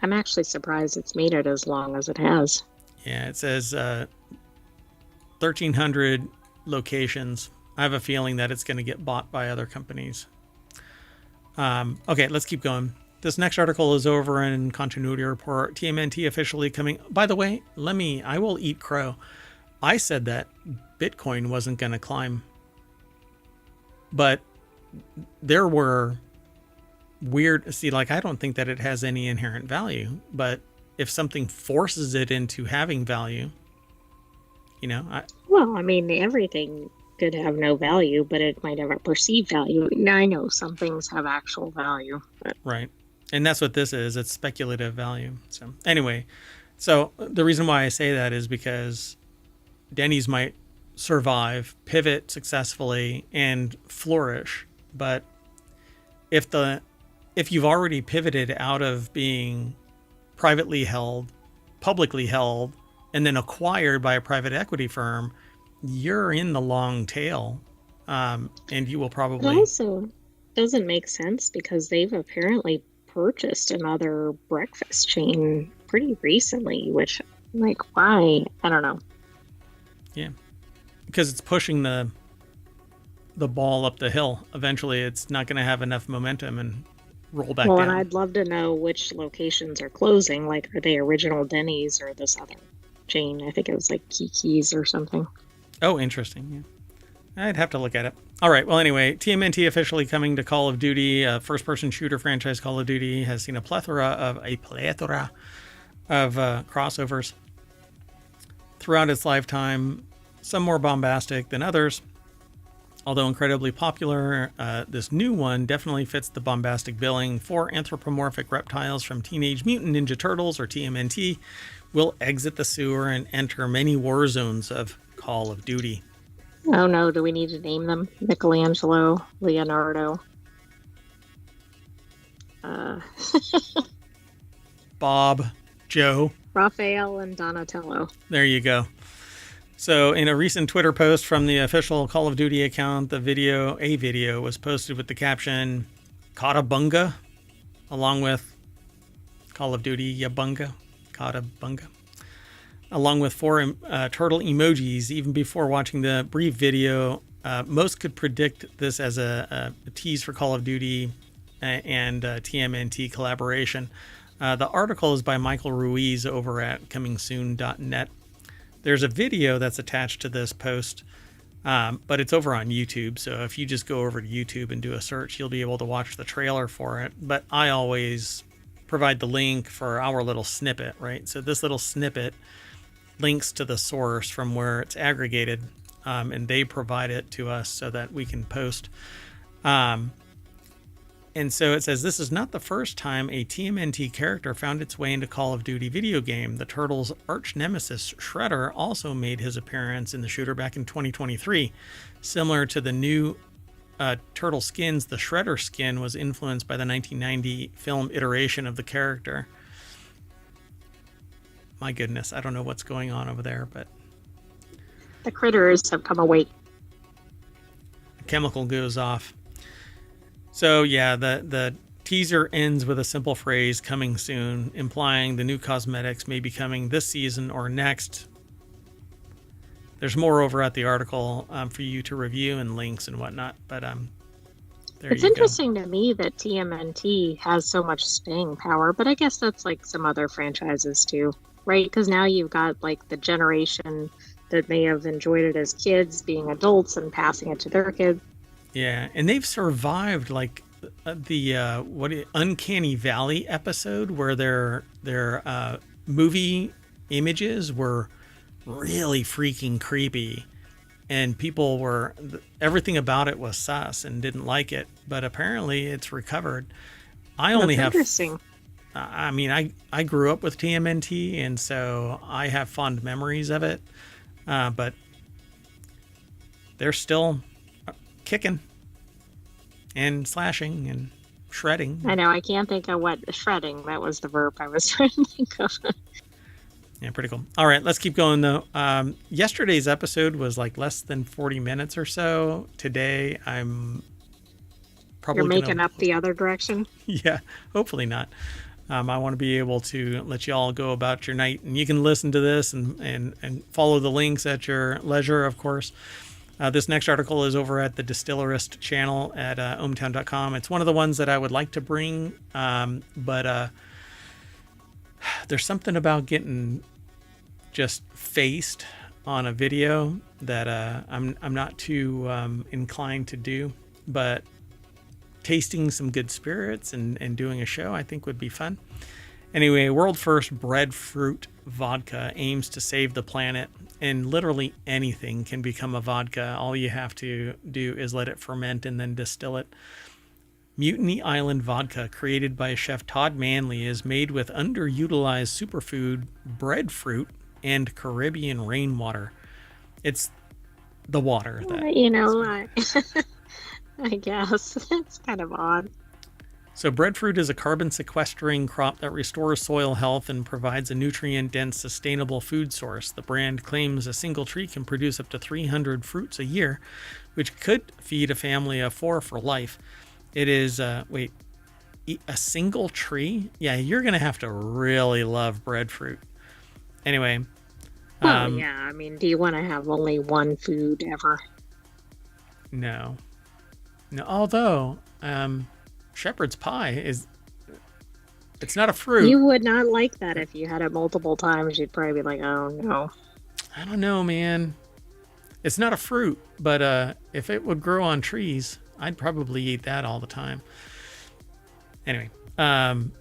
I'm actually surprised it's made it as long as it has. Yeah, it says 1,300 locations. I have a feeling that it's going to get bought by other companies. Okay, let's keep going. This next article is over in Continuity Report. TMNT officially coming. By the way, I will eat crow. I said that Bitcoin wasn't going to climb. But there were I don't think that it has any inherent value, but if something forces it into having value, everything could have no value, but it might have a perceived value. Now, I know some things have actual value, but... Right. And that's what this is. It's speculative value. So anyway, the reason why I say that is because Denny's might survive, pivot successfully, and flourish. But if you've already pivoted out of being privately held, publicly held, and then acquired by a private equity firm, you're in the long tail, and you will It probably. also doesn't make sense because they've apparently purchased another breakfast chain pretty recently, which, like, why? I don't know. Yeah, because it's pushing the ball up the hill. Eventually, it's not going to have enough momentum and roll back Well, and down. I'd love to know which locations are closing. Like, are they original Denny's or this other chain? I think it was like Kiki's or something. Oh, interesting. Yeah, I'd have to look at it. All right. Well, anyway, TMNT officially coming to Call of Duty. First-person shooter franchise Call of Duty has seen a plethora of crossovers throughout its lifetime. Some more bombastic than others. Although incredibly popular, this new one definitely fits the bombastic billing. 4 anthropomorphic reptiles from Teenage Mutant Ninja Turtles, or TMNT, will exit the sewer and enter many war zones of Call of Duty. Oh no, do we need to name them? Michelangelo, Leonardo, uh, Bob, Joe. Raphael, and Donatello. There you go. So, in a recent Twitter post from the official Call of Duty account, a video was posted with the caption "Katabunga," along with Call of Duty Yabunga, Katabunga, along with 4 turtle emojis. Even before watching the brief video, most could predict this as a tease for Call of Duty and TMNT collaboration. The article is by Michael Ruiz over at comingsoon.net. There's a video that's attached to this post, but it's over on YouTube. So if you just go over to YouTube and do a search, you'll be able to watch the trailer for it. But I always provide the link for our little snippet, right? So this little snippet links to the source from where it's aggregated, and they provide it to us so that we can post. And so it says, this is not the first time a TMNT character found its way into Call of Duty video game. The Turtles' arch nemesis, Shredder, also made his appearance in the shooter back in 2023. Similar to the new Turtle skins, the Shredder skin was influenced by the 1990 film iteration of the character. My goodness, I don't know what's going on over there, but The critters have come awake. the chemical goes off. So yeah, the teaser ends with a simple phrase, "coming soon," implying the new cosmetics may be coming this season or next. There's more over at the article for you to review and links and whatnot, but there It's you go. interesting to me that TMNT has so much staying power, but I guess that's like some other franchises too, right? Because now you've got like the generation that may have enjoyed it as kids being adults and passing it to their kids. Yeah, and they've survived like the Uncanny Valley episode where their movie images were really freaking creepy, and people were everything about it was sus and didn't like it. But apparently, it's recovered. I only That's have. interesting. I mean, I grew up with TMNT, and so I have fond memories of it. But they're still kicking and slashing and shredding. I know, I can't think of what shredding, that was the verb I was trying to think of. Yeah, pretty cool. All right, let's keep going though. Yesterday's episode was like less than 40 minutes or so. Today, I'm probably You're making up the other direction? Yeah, hopefully not. I want to be able to let you all go about your night, and you can listen to this and follow the links at your leisure, of course. This next article is over at the Distillerist channel at ohmtown.com. It's one of the ones that I would like to bring, but there's something about getting just faced on a video that I'm not too inclined to do. But tasting some good spirits and doing a show, I think would be fun. Anyway, world first breadfruit vodka aims to save the planet, and literally anything can become a vodka. All you have to do is let it ferment and then distill it. Mutiny Island vodka, created by chef Todd Manley, is made with underutilized superfood breadfruit and Caribbean rainwater. It's the water that... You know, I guess. It's kind of odd. So breadfruit is a carbon sequestering crop that restores soil health and provides a nutrient-dense, sustainable food source. The brand claims a single tree can produce up to 300 fruits a year, which could feed a family of 4 for life. It is, a single tree? Yeah, you're going to have to really love breadfruit. Anyway. Well, yeah, I mean, do you want to have only one food ever? No. Although, shepherd's pie it's not a fruit. You would not like that if you had it multiple times. You'd probably be like, oh no. I don't know, man. It's not a fruit, but if it would grow on trees, I'd probably eat that all the time. Anyway,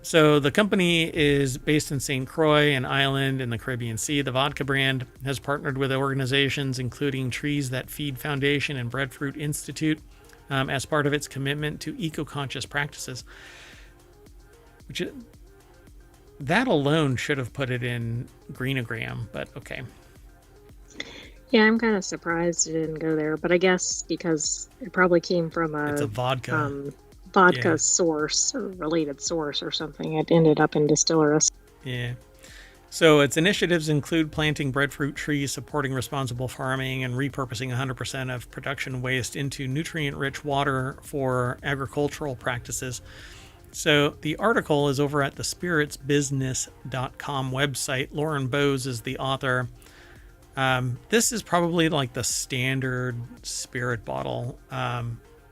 so the company is based in St. Croix, an island in the Caribbean Sea. The vodka brand has partnered with organizations including Trees That Feed Foundation and Breadfruit Institute as part of its commitment to eco-conscious practices. That alone should have put it in Greenogram, but okay. Yeah, I'm kind of surprised it didn't go there, but I guess because it probably came from it's a vodka source or related source or something. It ended up in distilleries. Yeah. So its initiatives include planting breadfruit trees, supporting responsible farming, and repurposing 100% of production waste into nutrient-rich water for agricultural practices. So the article is over at the spiritsbusiness.com website. Lauren Bowes is the author. This is probably like the standard spirit bottle,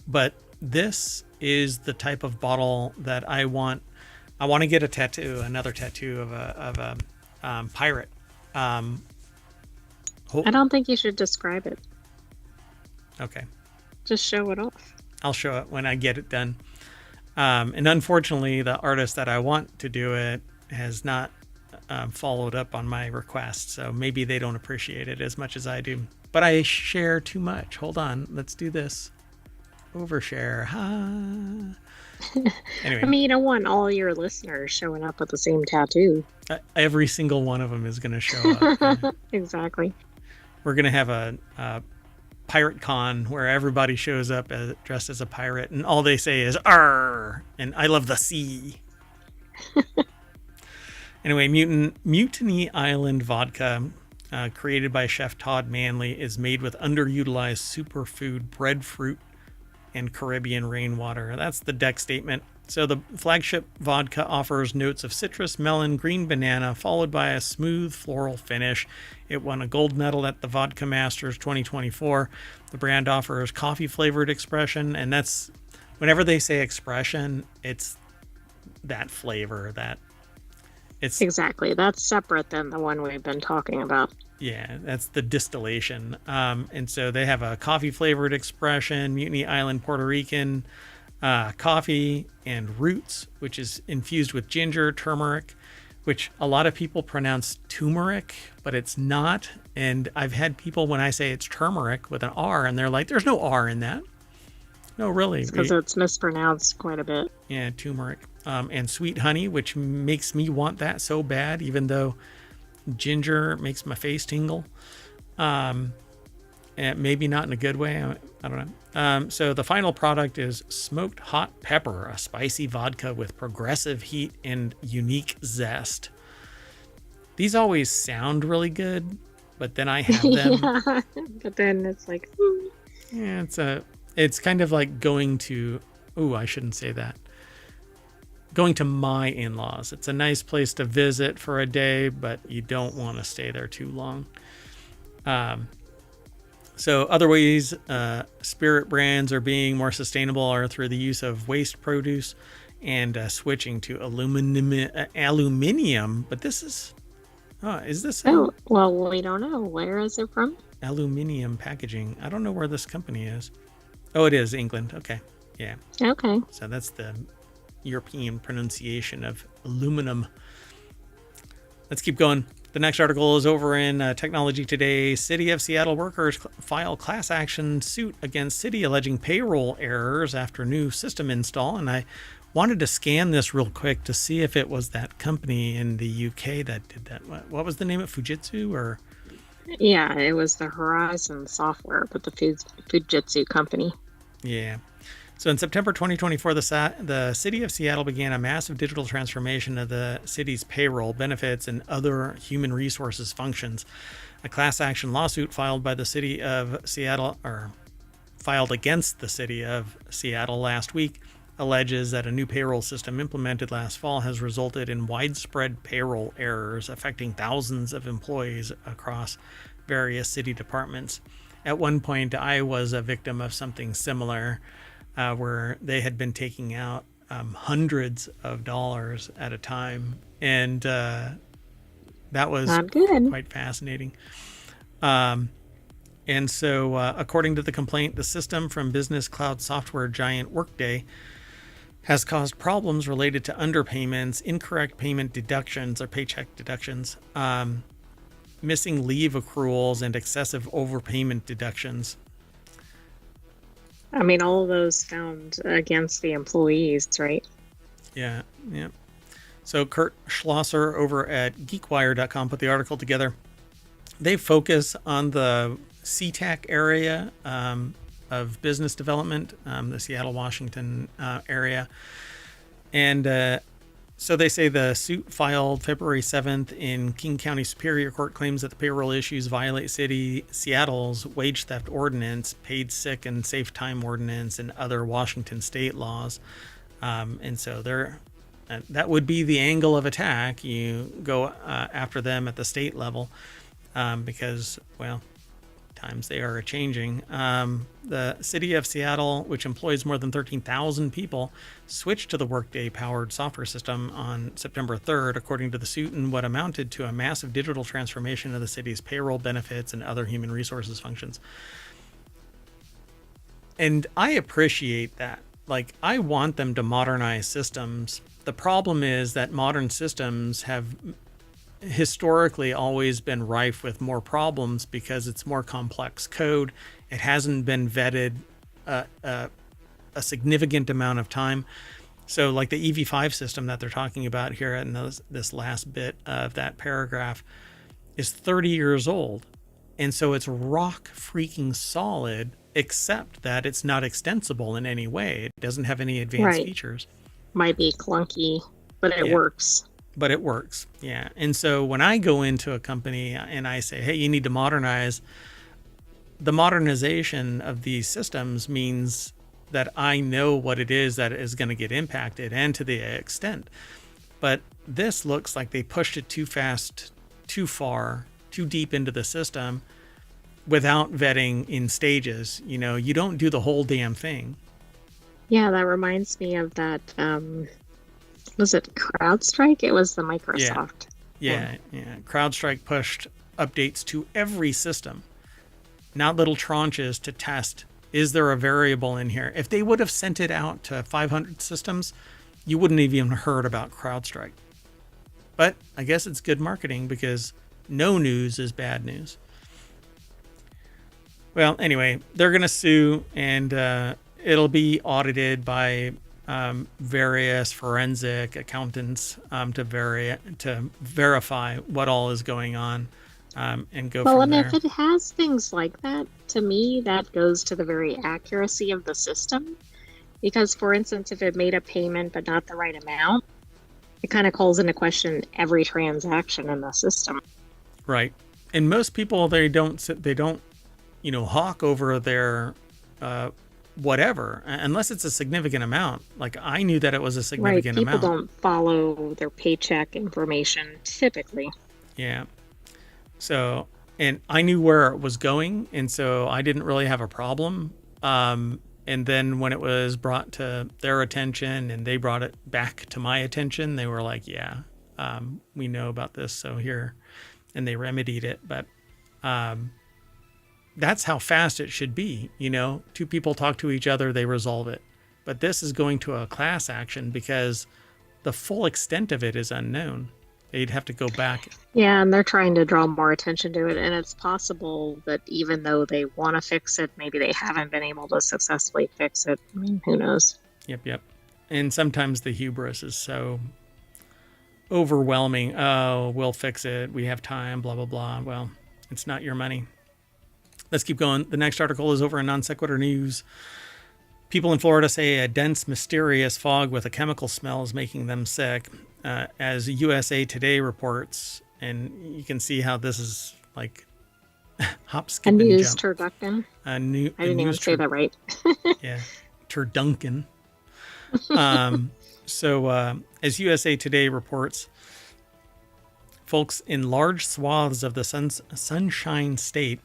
but this is the type of bottle that I want. I want to get another tattoo of a pirate. I don't think you should describe it. Okay. Just show it off. I'll show it when I get it done. And unfortunately, the artist that I want to do it has not followed up on my request, so maybe they don't appreciate it as much as I do. But I share too much. Hold on. Let's do this. Overshare. Anyway. I mean, you don't want all your listeners showing up with the same tattoo. Every single one of them is going to show up. Exactly. We're going to have a pirate con where everybody shows up dressed as a pirate, and all they say is "Arr!" and "I love the sea." Anyway, Mutiny Island vodka, created by Chef Todd Manley, is made with underutilized superfood breadfruit and Caribbean rainwater. That's the deck statement. So the flagship vodka offers notes of citrus, melon, green banana, followed by a smooth floral finish. It won a gold medal at the Vodka Masters 2024. The brand offers coffee-flavored expression, and that's, whenever they say expression, it's that flavor, it's exactly. That's separate than the one we've been talking about. Yeah, that's the distillation. And so they have a coffee-flavored expression, Mutiny Island Puerto Rican coffee, and roots, which is infused with ginger, turmeric, which a lot of people pronounce turmeric, but it's not. And I've had people, when I say it's turmeric with an R, and they're like, there's no R in that. No, really. Because it's mispronounced quite a bit. Yeah, turmeric. And sweet honey, which makes me want that so bad, even though ginger makes my face tingle. And maybe not in a good way. I don't know. So the final product is smoked hot pepper, a spicy vodka with progressive heat and unique zest. These always sound really good, but then I have them. Yeah, but then it's like, yeah, it's kind of like going to, I shouldn't say that. Going to my in-laws. It's a nice place to visit for a day, but you don't want to stay there too long. So other ways spirit brands are being more sustainable are through the use of waste produce and switching to aluminium. But this is, is this? Well, we don't know. Where is it from? Aluminium packaging. I don't know where this company is. Oh, it is England. Okay. Yeah. Okay. So that's the European pronunciation of aluminum. Let's keep going. The next article is over in Technology Today. City of Seattle workers file class action suit against city alleging payroll errors after new system install. And I wanted to scan this real quick to see if it was that company in the UK that did that. What was the name of Fujitsu or? Yeah, it was the Horizon Software, but the Fujitsu company. Yeah. So in September 2024, the city of Seattle began a massive digital transformation of the city's payroll, benefits, and other human resources functions. A class action lawsuit filed by the city of Seattle, or filed against the city of Seattle last week, alleges that a new payroll system implemented last fall has resulted in widespread payroll errors affecting thousands of employees across various city departments. At one point, I was a victim of something similar, where they had been taking out hundreds of dollars at a time, and that was Not good. quite fascinating. And so, according to the complaint, the system from business cloud software giant Workday has caused problems related to underpayments, incorrect payment deductions or paycheck deductions, missing leave accruals, and excessive overpayment deductions. I mean, all of those found against the employees, right? Yeah. So Kurt Schlosser over at GeekWire.com put the article together. They focus on the SeaTac area of business development, the Seattle, Washington area. And so they say the suit filed February 7th in King County Superior Court claims that the payroll issues violate Seattle's wage theft ordinance, paid sick and safe time ordinance, and other Washington state laws. And so that would be the angle of attack. You go after them at the state level because, well, times they are changing. The city of Seattle, which employs more than 13,000 people, switched to the Workday-powered software system on September 3rd, according to the suit, in what amounted to a massive digital transformation of the city's payroll, benefits, and other human resources functions. And I appreciate that. Like, I want them to modernize systems. The problem is that modern systems have historically always been rife with more problems because it's more complex code. It hasn't been vetted a significant amount of time. So like the EV5 system that they're talking about here in this last bit of that paragraph is 30 years old. And so it's rock freaking solid, except that it's not extensible in any way. It doesn't have any advanced features. Might be clunky, but it works. But it works. Yeah. And so when I go into a company and I say, hey, you need to modernize, the modernization of these systems means that I know what it is that is going to get impacted and to the extent. But this looks like they pushed it too fast, too far, too deep into the system without vetting in stages. You know, you don't do the whole damn thing. Yeah, that reminds me of that. Was it CrowdStrike? It was the Microsoft. Yeah. CrowdStrike pushed updates to every system, not little tranches to test. Is there a variable in here? If they would have sent it out to 500 systems, you wouldn't have even heard about CrowdStrike. But I guess it's good marketing because no news is bad news. Well, anyway, they're going to sue, and it'll be audited by various forensic accountants to verify what all is going on, and go from there. Well, and if it has things like that, to me, that goes to the very accuracy of the system. Because, for instance, if it made a payment but not the right amount, it kind of calls into question every transaction in the system. Right. And most people, they don't hawk over their whatever, unless it's a significant amount. Like, I knew that it was a significant amount. People don't follow their paycheck information typically. Yeah. So, and I knew where it was going, and so I didn't really have a problem. And then when it was brought to their attention and they brought it back to my attention, they were like, yeah, we know about this, so here. And they remedied it. But that's how fast it should be. You know, two people talk to each other, they resolve it. But this is going to a class action because the full extent of it is unknown. They'd have to go back. Yeah, and they're trying to draw more attention to it. And it's possible that even though they want to fix it, maybe they haven't been able to successfully fix it. I mean, who knows? Yep. And sometimes the hubris is so overwhelming. Oh, we'll fix it. We have time, blah, blah, blah. Well, it's not your money. Let's keep going. The next article is over in Non Sequitur News. People in Florida say a dense, mysterious fog with a chemical smell is making them sick. As USA Today reports, and you can see how this is like hop, skip, A and news jump. turducken. I didn't even say that right. Yeah, turduncan. As USA Today reports, folks in large swaths of the Sunshine State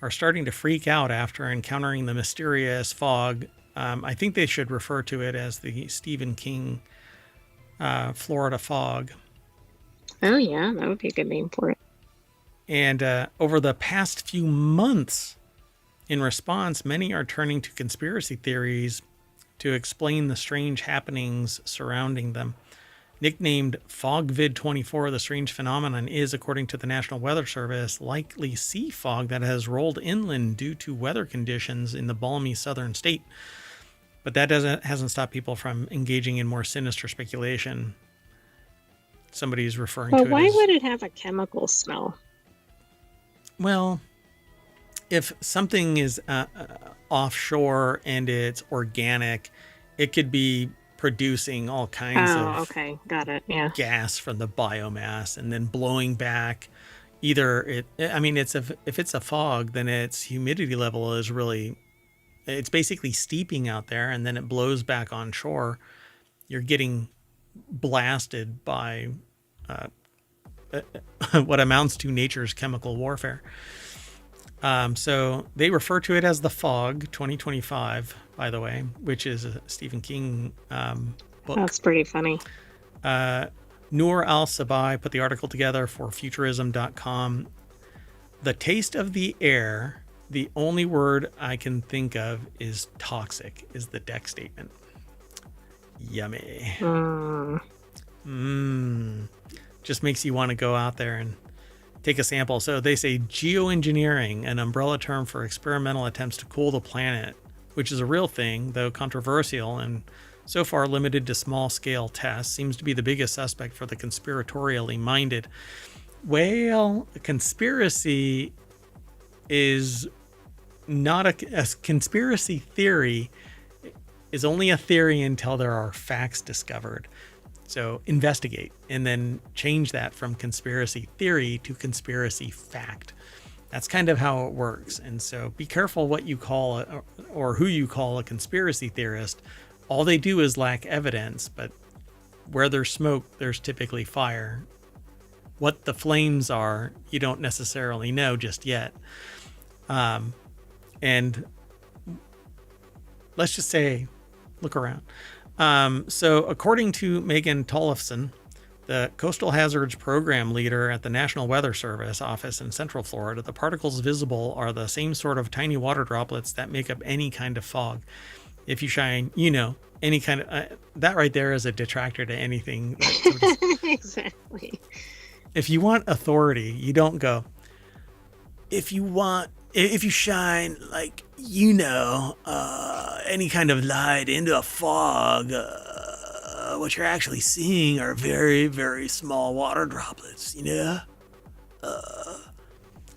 are starting to freak out after encountering the mysterious fog. I think they should refer to it as the Stephen King Florida fog. Oh, yeah, that would be a good name for it. And over the past few months, in response, many are turning to conspiracy theories to explain the strange happenings surrounding them. Nicknamed FogVid24, the strange phenomenon is, according to the National Weather Service, likely sea fog that has rolled inland due to weather conditions in the balmy southern state. But that hasn't stopped people from engaging in more sinister speculation. Somebody's referring to it as... But why would it have a chemical smell? Well, if something is offshore and it's organic, it could be producing all kinds of got it. Yeah, gas from the biomass and then blowing back. If it's a fog, then its humidity level is really, it's basically steeping out there, and then it blows back on shore. You're getting blasted by what amounts to nature's chemical warfare. So they refer to it as the Fog 2025, by the way, which is a Stephen King book. That's pretty funny. Noor Al-Sabai put the article together for Futurism.com. The taste of the air, the only word I can think of is toxic, is the deck statement. Yummy. Just makes you want to go out there and take a sample. So they say geoengineering, an umbrella term for experimental attempts to cool the planet, which is a real thing, though controversial and so far limited to small-scale tests, seems to be the biggest suspect for the conspiratorially minded. Well, a conspiracy is not a conspiracy theory is only a theory until there are facts discovered. So investigate and then change that from conspiracy theory to conspiracy fact. That's kind of how it works. And so be careful what you call or who you call a conspiracy theorist. All they do is lack evidence, but where there's smoke, there's typically fire. What the flames are, you don't necessarily know just yet. And let's just say, look around. So according to Megan Tollefson, the Coastal Hazards Program leader at the National Weather Service office in Central Florida, the particles visible are the same sort of tiny water droplets that make up any kind of fog. If you shine, any kind of... that right there is a detractor to anything. Exactly. If you want authority, you don't go... If you shine, any kind of light into a fog, what you're actually seeing are very, very small water droplets,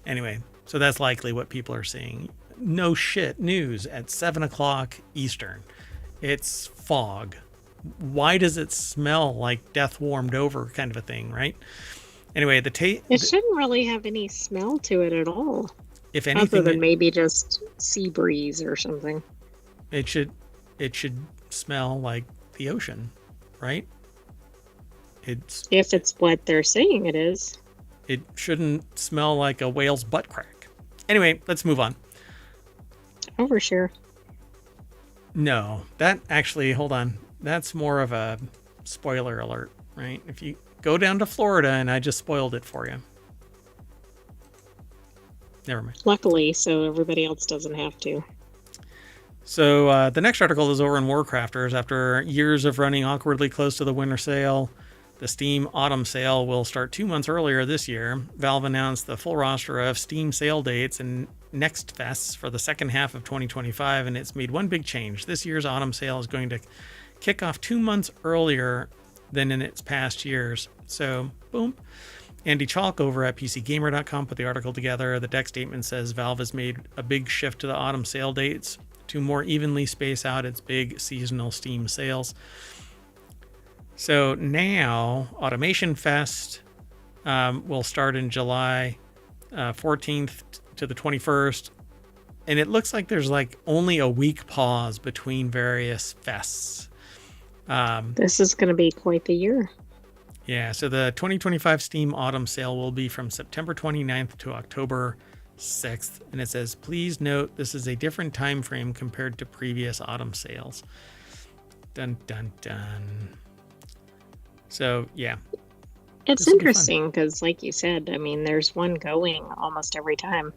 Anyway, so that's likely what people are seeing. No shit news at 7 o'clock Eastern. It's fog. Why does it smell like death warmed over kind of a thing, right? Anyway, it shouldn't really have any smell to it at all. If anything, other than maybe just sea breeze or something. It should smell like the ocean, right? If it's what they're saying it is. It shouldn't smell like a whale's butt crack. Anyway, let's move on. Oh, for sure. No, that actually, hold on. That's more of a spoiler alert, right? If you go down to Florida, and I just spoiled it for you. Never mind. Luckily, so everybody else doesn't have to. So the next article is over in WarCrafters. After years of running awkwardly close to the winter sale, the Steam Autumn Sale will start 2 months earlier this year. Valve announced the full roster of Steam sale dates and Next Fests for the second half of 2025, and it's made one big change. This year's Autumn Sale is going to kick off 2 months earlier than in its past years. So, boom. Andy Chalk over at PCGamer.com put the article together. The deck statement says Valve has made a big shift to the autumn sale dates to more evenly space out its big seasonal Steam sales. So now Automation Fest will start in July 14th to the 21st. And it looks like there's like only a week pause between various fests. This is going to be quite the year. Yeah, so the 2025 Steam Autumn Sale will be from September 29th to October 6th. And it says, please note this is a different time frame compared to previous autumn sales. Dun, dun, dun. So, yeah. It's interesting because, like you said, I mean, there's one going almost every time.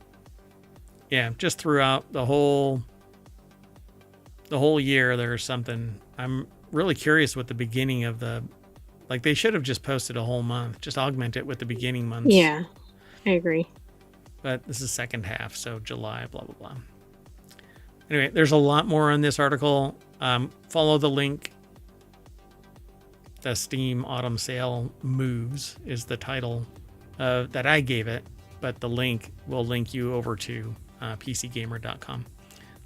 Yeah, just throughout the whole year, there's something. I'm really curious what the beginning of the, like, they should have just posted a whole month, just augment it with the beginning months. Yeah, I agree. But this is second half, so July, blah, blah, blah. Anyway, there's a lot more on this article. Follow the link. The Steam Autumn Sale Moves is the title that I gave it, but the link will link you over to pcgamer.com.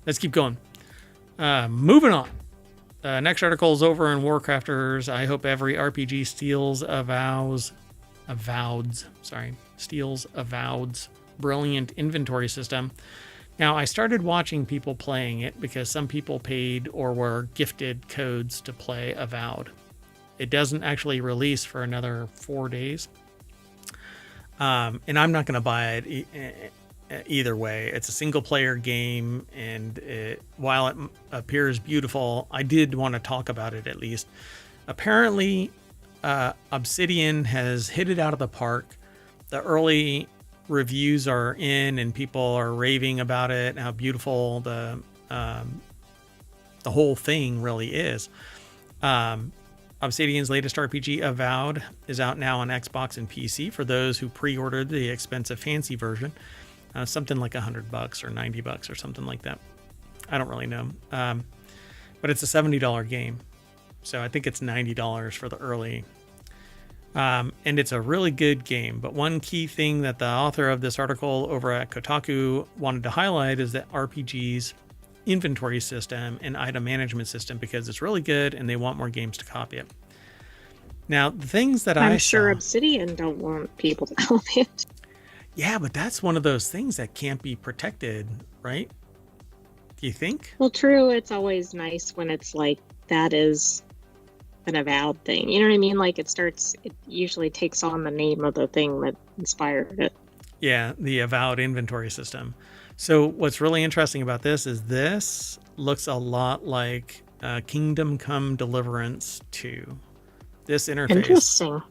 Let's keep going. Moving on. Next article is over in WarCrafters. I hope every RPG steals Avowed's brilliant inventory system. Now, I started watching people playing it because some people paid or were gifted codes to play Avowed. It doesn't actually release for another 4 days. And I'm not going to buy it either way. It's a single player game, and while it appears beautiful, I did want to talk about it at least. Apparently, Obsidian has hit it out of the park. The early reviews are in, and people are raving about it, and how beautiful the whole thing really is. Obsidian's latest RPG, Avowed, is out now on Xbox and PC for those who pre-ordered the expensive fancy version. Something like $100 or $90 or something like that. I don't really know. But it's a $70 game. So I think it's $90 for the early. And it's a really good game. But one key thing that the author of this article over at Kotaku wanted to highlight is that RPG's inventory system and item management system, because it's really good and they want more games to copy it. Now, the things that I'm sure Obsidian don't want people to copy it. Yeah, but that's one of those things that can't be protected, right? Do you think? Well, true. It's always nice when it's like that is an Avowed thing. You know what I mean? Like it usually takes on the name of the thing that inspired it. Yeah, the Avowed inventory system. So what's really interesting about this is this looks a lot like Kingdom Come Deliverance 2. This interface. Interesting.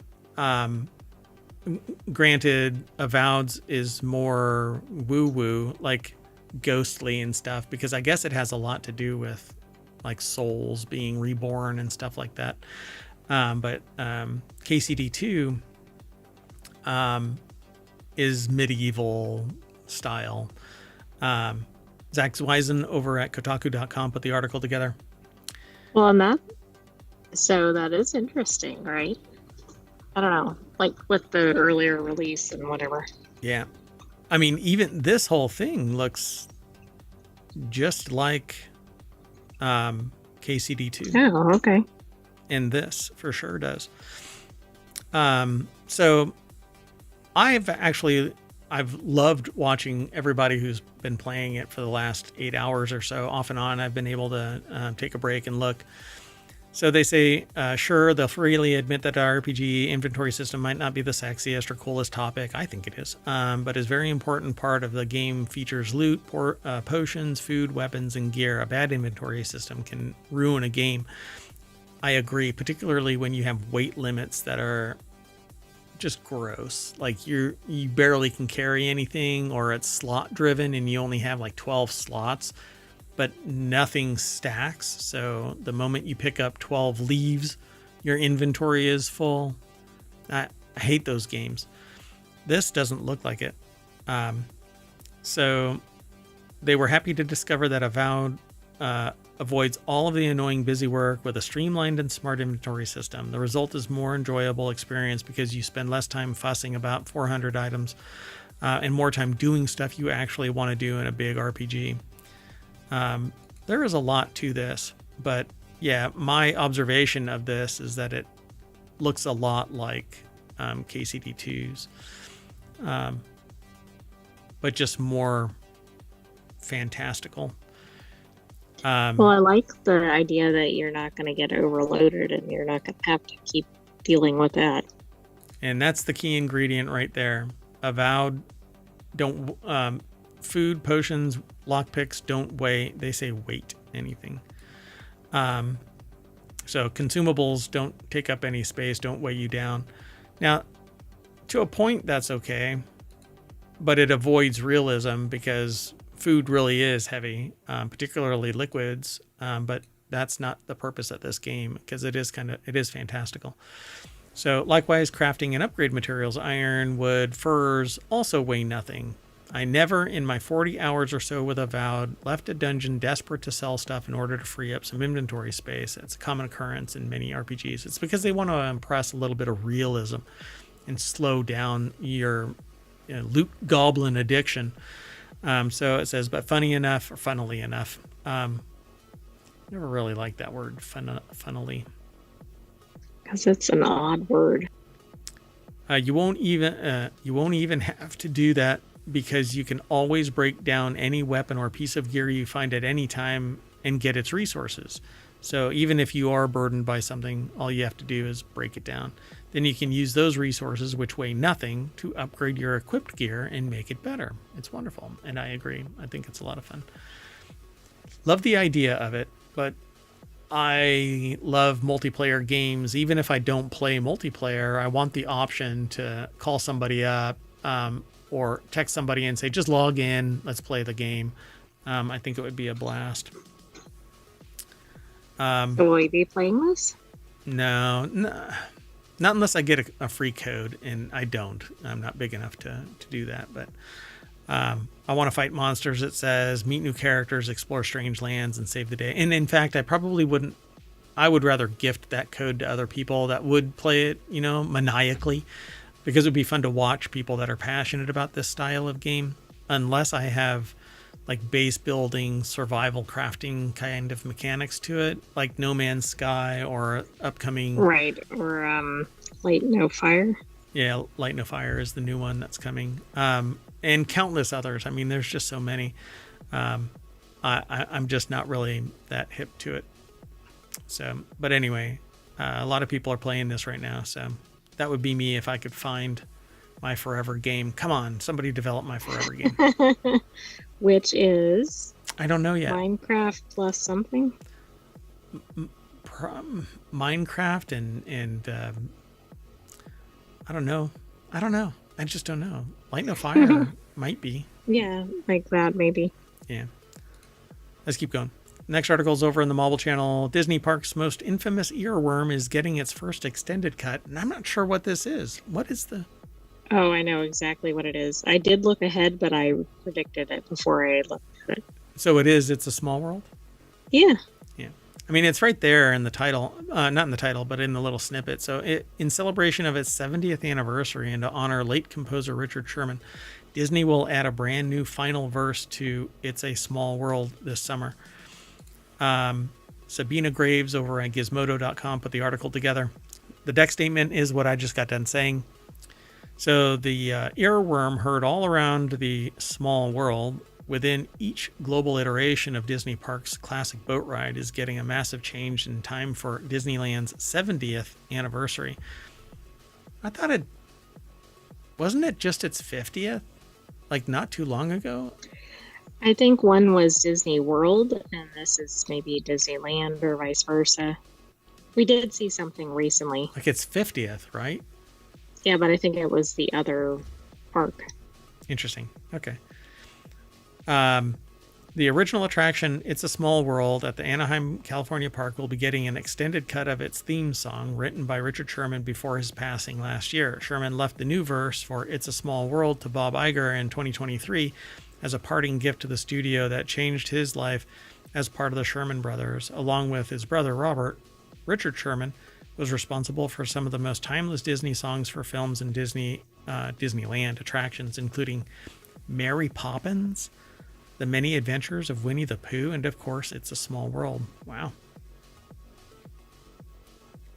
Granted, Avowed's is more woo-woo, like ghostly and stuff, because I guess it has a lot to do with like souls being reborn and stuff like that. But KCD2 is medieval style. Zach Zweisen over at Kotaku.com put the article together. Well, so that is interesting, right? I don't know, like with the earlier release and whatever. Yeah. I mean, even this whole thing looks just like KCD2. Oh, okay. And this for sure does. So I've loved watching everybody who's been playing it for the last 8 hours or so. Off and on, I've been able to take a break and look. So they say, sure, they'll freely admit that our RPG inventory system might not be the sexiest or coolest topic. I think it is, but is a very important part of the game. Features loot, potions, food, weapons, and gear. A bad inventory system can ruin a game. I agree, particularly when you have weight limits that are just gross. Like you barely can carry anything, or it's slot driven and you only have like 12 slots. But nothing stacks. So the moment you pick up 12 leaves, your inventory is full. I hate those games. This doesn't look like it. So they were happy to discover that Avowed avoids all of the annoying busy work with a streamlined and smart inventory system. The result is more enjoyable experience because you spend less time fussing about 400 items and more time doing stuff you actually want to do in a big RPG. there is a lot to this, but yeah, my observation of this is that it looks a lot like KCD2's, but just more fantastical. Well, I like the idea that you're not going to get overloaded and you're not going to have to keep dealing with that. And that's the key ingredient right there. Avowed, don't, food, potions, lockpicks don't weigh, they say weight anything. So consumables don't take up any space, don't weigh you down. Now, to a point, that's okay, but it avoids realism because food really is heavy, particularly liquids, but that's not the purpose of this game because it is fantastical. So likewise, crafting and upgrade materials, iron, wood, furs also weigh nothing. I never in my 40 hours or so with Avowed left a dungeon desperate to sell stuff in order to free up some inventory space. It's a common occurrence in many RPGs. It's because they want to impress a little bit of realism and slow down your loot goblin addiction. So it says, but funnily enough, never really liked that word, funnily. Because it's an odd word. You won't even have to do that because you can always break down any weapon or piece of gear you find at any time and get its resources. So even if you are burdened by something, all you have to do is break it down. Then you can use those resources, which weigh nothing, to upgrade your equipped gear and make it better. It's wonderful. And I agree. I think it's a lot of fun. Love the idea of it, but I love multiplayer games. Even if I don't play multiplayer, I want the option to call somebody up or text somebody and say, just log in, let's play the game. I think it would be a blast. Will you be playing this? No, not unless I get a free code, and I don't. I'm not big enough to do that, but I want to fight monsters, it says, meet new characters, explore strange lands, and save the day. And in fact, I would rather gift that code to other people that would play it, maniacally, because it would be fun to watch people that are passionate about this style of game, unless I have like base building, survival crafting kind of mechanics to it, like No Man's Sky or upcoming... Right, or Light No Fire. Yeah, Light No Fire is the new one that's coming. And countless others. I mean, there's just so many. I'm just not really that hip to it. So, but anyway, a lot of people are playing this right now, so that would be me if I could find my forever game. Come on, somebody develop my forever game. Which is? I don't know yet. Minecraft plus something? Minecraft and I don't know. I just don't know. Light No Fire might be. Yeah, like that maybe. Yeah. Let's keep going. Next article is over in the Marvel channel. Disney Parks' most infamous earworm is getting its first extended cut. And I'm not sure what this is. What is the... Oh, I know exactly what it is. I did look ahead, but I predicted it before I looked at it. So It's a Small World? Yeah. Yeah. I mean, it's right there in the title. Not in the title, but in the little snippet. So in celebration of its 70th anniversary and to honor late composer Richard Sherman, Disney will add a brand new final verse to It's a Small World this summer. Sabina Graves over at Gizmodo.com put the article together. The deck statement is what I just got done saying. So the earworm heard all around the small world within each global iteration of Disney Parks' classic boat ride is getting a massive change in time for Disneyland's 70th anniversary. I thought wasn't it just its 50th? Like not too long ago? I think one was Disney World and this is maybe Disneyland or vice versa. We did see something recently. Like it's 50th, right? Yeah, but I think it was the other park. Interesting. Okay. The original attraction, It's a Small World, at the Anaheim, California park will be getting an extended cut of its theme song written by Richard Sherman before his passing last year. Sherman left the new verse for It's a Small World to Bob Iger in 2023 as a parting gift to the studio that changed his life as part of the Sherman Brothers. Along with his brother Robert, Richard Sherman was responsible for some of the most timeless Disney songs for films and Disneyland attractions, including Mary Poppins, The Many Adventures of Winnie the Pooh, and of course, It's a Small World. Wow.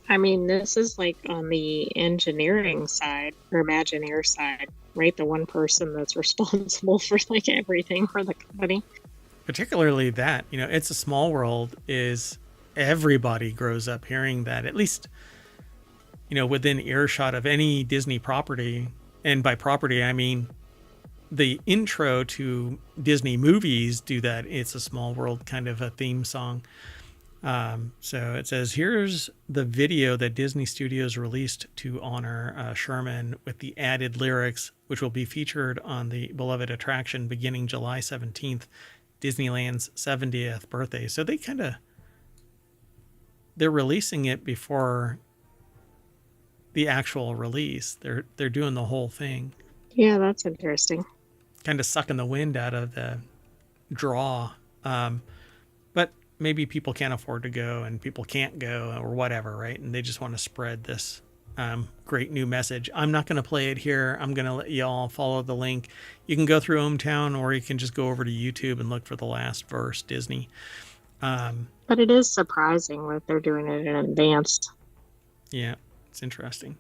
I mean, this is like on the engineering side or Imagineer side, right? The one person that's responsible for like everything for the company. Particularly that, It's a Small World is everybody grows up hearing that, at least, within earshot of any Disney property. And by property, I mean the intro to Disney movies do that It's a Small World kind of a theme song. So it says, here's the video that Disney Studios released to honor Sherman with the added lyrics, which will be featured on the beloved attraction beginning July 17th, Disneyland's 70th birthday. So they're releasing it before the actual release. They're doing the whole thing. Yeah, that's interesting. Kind of sucking the wind out of the draw. But maybe people can't afford to go and people can't go or whatever, right? And they just want to spread this great new message. I'm not going to play it here. I'm going to let y'all follow the link. You can go through ohmTown, or you can just go over to YouTube and look for the last verse, Disney. But it is surprising that they're doing it in advance. Yeah, it's interesting.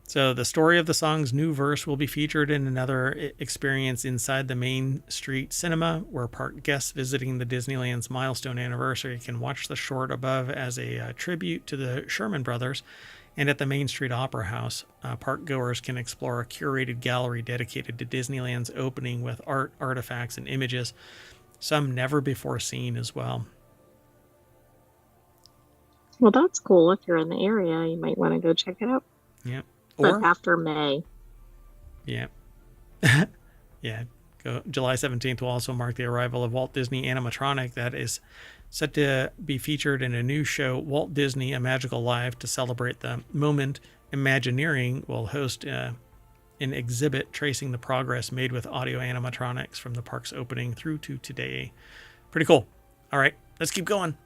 So the story of the song's new verse will be featured in another experience inside the Main Street Cinema, where park guests visiting the Disneyland's milestone anniversary can watch the short above as a tribute to the Sherman Brothers. And at the Main Street Opera House, park goers can explore a curated gallery dedicated to Disneyland's opening with art, artifacts, and images, some never before seen as well. Well, that's cool. If you're in the area, you might want to go check it out. Yeah. But after May. Yeah. Yeah. July 17th will also mark the arrival of Walt Disney Animatronic that is set to be featured in a new show, Walt Disney: A Magical Life. To celebrate the moment, Imagineering will host an exhibit tracing the progress made with audio animatronics from the park's opening through to today. Pretty cool. All right, let's keep going.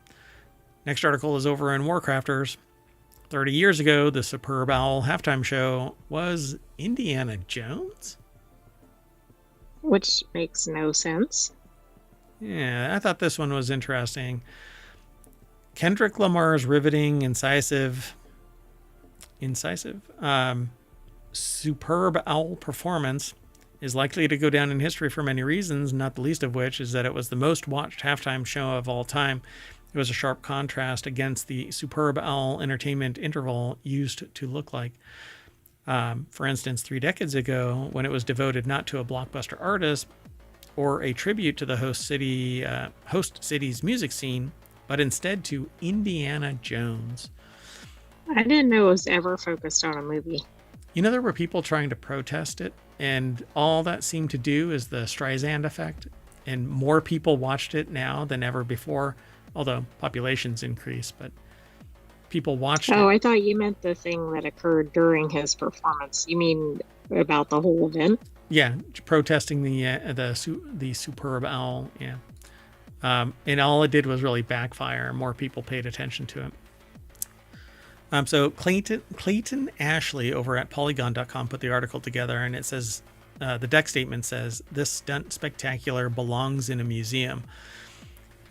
Next article is over in WarCrafters. 30 years ago, the Superb Owl halftime show was Indiana Jones? Which makes no sense. Yeah, I thought this one was interesting. Kendrick Lamar's riveting, incisive, Superb Owl performance is likely to go down in history for many reasons, not the least of which is that it was the most watched halftime show of all time. It was a sharp contrast against the Superb Owl entertainment interval used to look like. For instance, 3 decades ago, when it was devoted not to a blockbuster artist or a tribute to the host city's music scene, but instead to Indiana Jones. I didn't know it was ever focused on a movie. There were people trying to protest it, and all that seemed to do is the Streisand effect, and more people watched it now than ever before. Although populations increase, but people watched it. Oh, I thought you meant the thing that occurred during his performance. You mean about the whole event? Yeah, protesting the Superb Owl. Yeah, and all it did was really backfire. More people paid attention to it. So Clayton Ashley over at Polygon.com put the article together, and it says the deck statement says this stunt spectacular belongs in a museum.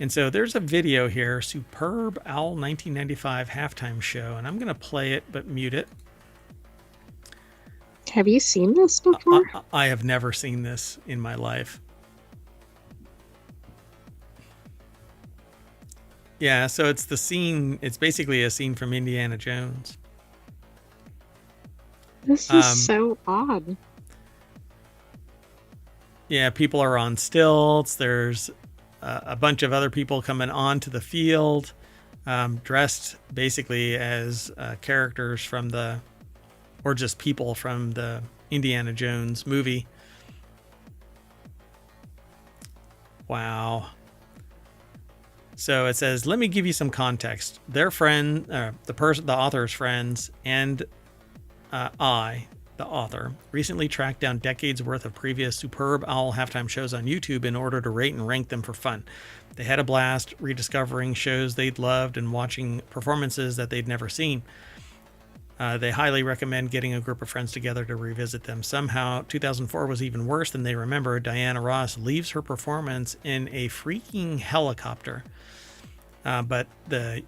And so there's a video here, Superb Owl 1995 halftime show, and I'm going to play it but mute it. Have you seen this before? I have never seen this in my life. Yeah, so it's the scene, it's basically a scene from Indiana Jones. This is so odd. Yeah, people are on stilts. There's a bunch of other people coming onto the field, dressed basically as characters from or just people from the Indiana Jones movie. Wow. So it says, let me give you some context. Their friend, the author's friends, and I, the author, recently tracked down decades worth of previous Superb Owl halftime shows on YouTube in order to rate and rank them for fun. They had a blast rediscovering shows they'd loved and watching performances that they'd never seen. They highly recommend getting a group of friends together to revisit them. Somehow, 2004 was even worse than they remember. Diana Ross leaves her performance in a freaking helicopter. But the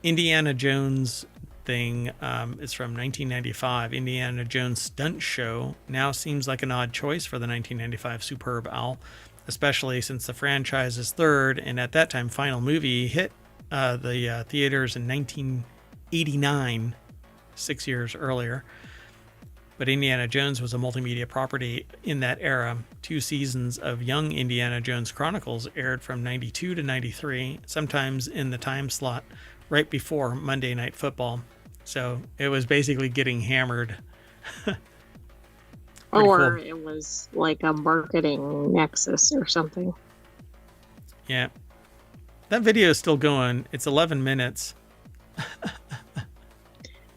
Indiana Jones thing is from 1995. Indiana Jones Stunt Show now seems like an odd choice for the 1995 Superb Owl, especially since the franchise's third and at that time final movie hit the theaters in 1989, 6 years earlier. But Indiana Jones was a multimedia property in that era. 2 seasons of Young Indiana Jones Chronicles aired from 92 to 93, sometimes in the time slot right before Monday Night Football. So it was basically getting hammered. Or cool. It was like a marketing nexus or something. Yeah. That video is still going. It's 11 minutes.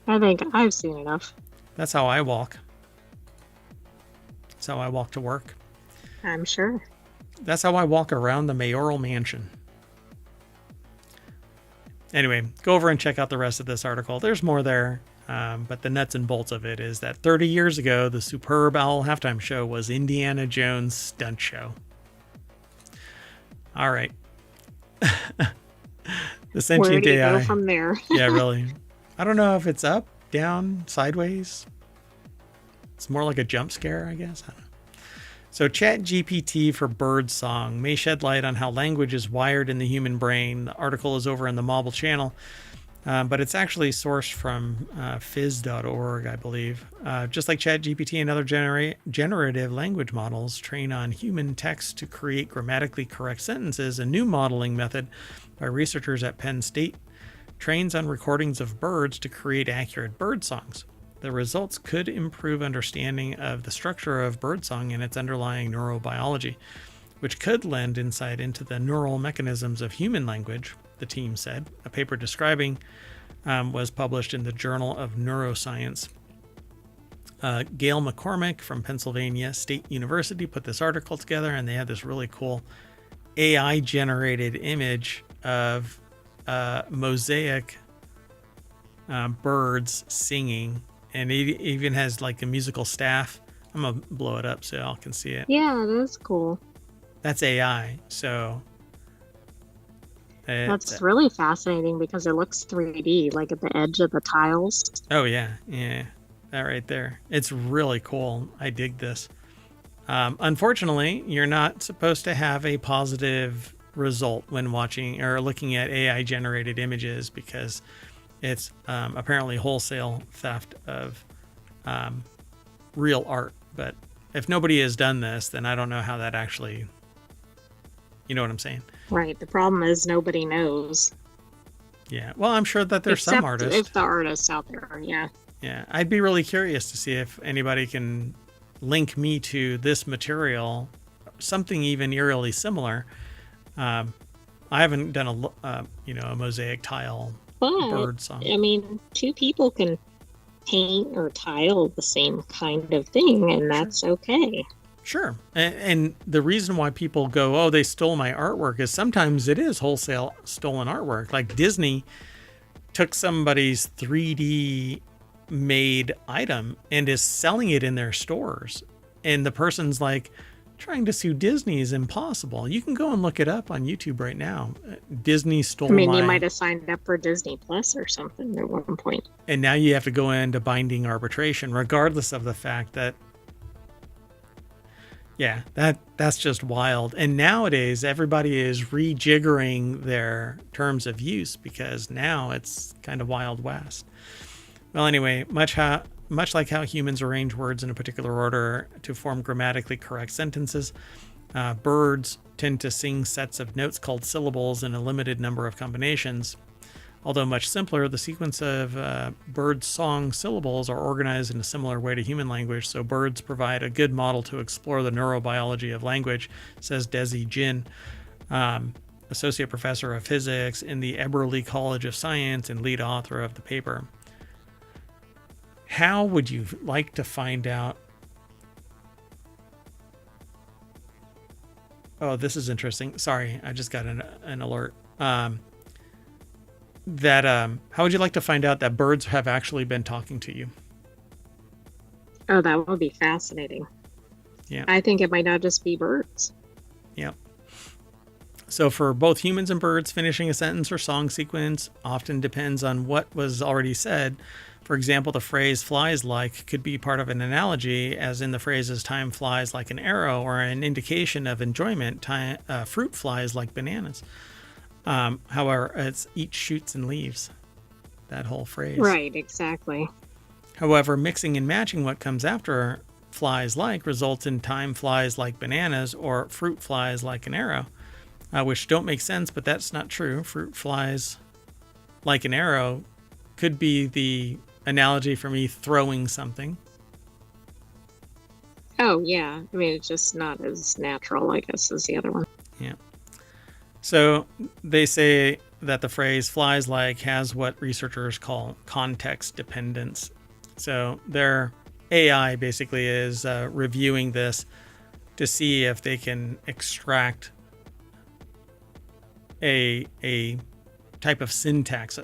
I think I've seen enough. That's how I walk. That's how I walk to work. I'm sure. That's how I walk around the mayoral mansion. Anyway, go over and check out the rest of this article. There's more there, but the nuts and bolts of it is that 30 years ago, the Superb Owl halftime show was Indiana Jones Stunt Show. All right. The sentient Where do you AI. go from there? Yeah, really. I don't know if it's up, down, sideways. It's more like a jump scare, I guess. I don't know. So ChatGPT for birdsong may shed light on how language is wired in the human brain. The article is over in the Mobile channel, but it's actually sourced from phys.org, I believe. Just like ChatGPT and other generative language models train on human text to create grammatically correct sentences, a new modeling method by researchers at Penn State trains on recordings of birds to create accurate bird songs. The results could improve understanding of the structure of birdsong and its underlying neurobiology, which could lend insight into the neural mechanisms of human language, the team said. A paper describing was published in the Journal of Neuroscience. Gail McCormick from Pennsylvania State University put this article together, and they had this really cool AI-generated image of mosaic birds singing. And it even has like a musical staff. I'm going to blow it up so y'all can see it. Yeah, that's cool. That's AI. So that's really fascinating because it looks 3D, like at the edge of the tiles. Oh, yeah. Yeah. That right there. It's really cool. I dig this. Unfortunately, you're not supposed to have a positive result when watching or looking at AI generated images because it's apparently wholesale theft of real art. But if nobody has done this, then I don't know how that actually, you know what I'm saying? Right. The problem is nobody knows. Yeah. Well, I'm sure that there's some artists. If the artists out there are, yeah. Yeah. I'd be really curious to see if anybody can link me to this material, something even eerily similar. I haven't done a mosaic tile. But, bird song. I mean, 2 people can paint or tile the same kind of thing, and that's okay. Sure. And the reason why people go, oh, they stole my artwork is sometimes it is wholesale stolen artwork. Like Disney took somebody's 3D made item and is selling it in their stores. And the person's like, trying to sue Disney is impossible. You can go and look it up on YouTube right now. Disney stole you might have signed up for Disney Plus or something at one point. And now you have to go into binding arbitration, regardless of the fact that, yeah, that's just wild. And nowadays, everybody is rejiggering their terms of use because now it's kind of Wild West. Well, anyway, much like how humans arrange words in a particular order to form grammatically correct sentences, birds tend to sing sets of notes called syllables in a limited number of combinations. Although much simpler, the sequence of bird song syllables are organized in a similar way to human language, so birds provide a good model to explore the neurobiology of language, says Desi Jin, associate professor of physics in the Eberly College of Science and lead author of the paper. How would you like to find out? Oh, this is interesting. Sorry, I just got an alert. that how would you like to find out that birds have actually been talking to you? Oh, that would be fascinating. Yeah. I think it might not just be birds. Yeah. So for both humans and birds, finishing a sentence or song sequence often depends on what was already said. For example, the phrase flies like could be part of an analogy, as in the phrases time flies like an arrow, or an indication of enjoyment, fruit flies like bananas. However, it's eat shoots and leaves, that whole phrase. Right, exactly. However, mixing and matching what comes after flies like results in time flies like bananas or fruit flies like an arrow, which don't make sense, but that's not true. Fruit flies like an arrow could be the analogy for me throwing something. Oh, yeah. I mean, it's just not as natural, I guess, as the other one. Yeah. So they say that the phrase flies like has what researchers call context dependence. So their AI basically is reviewing this to see if they can extract a type of syntax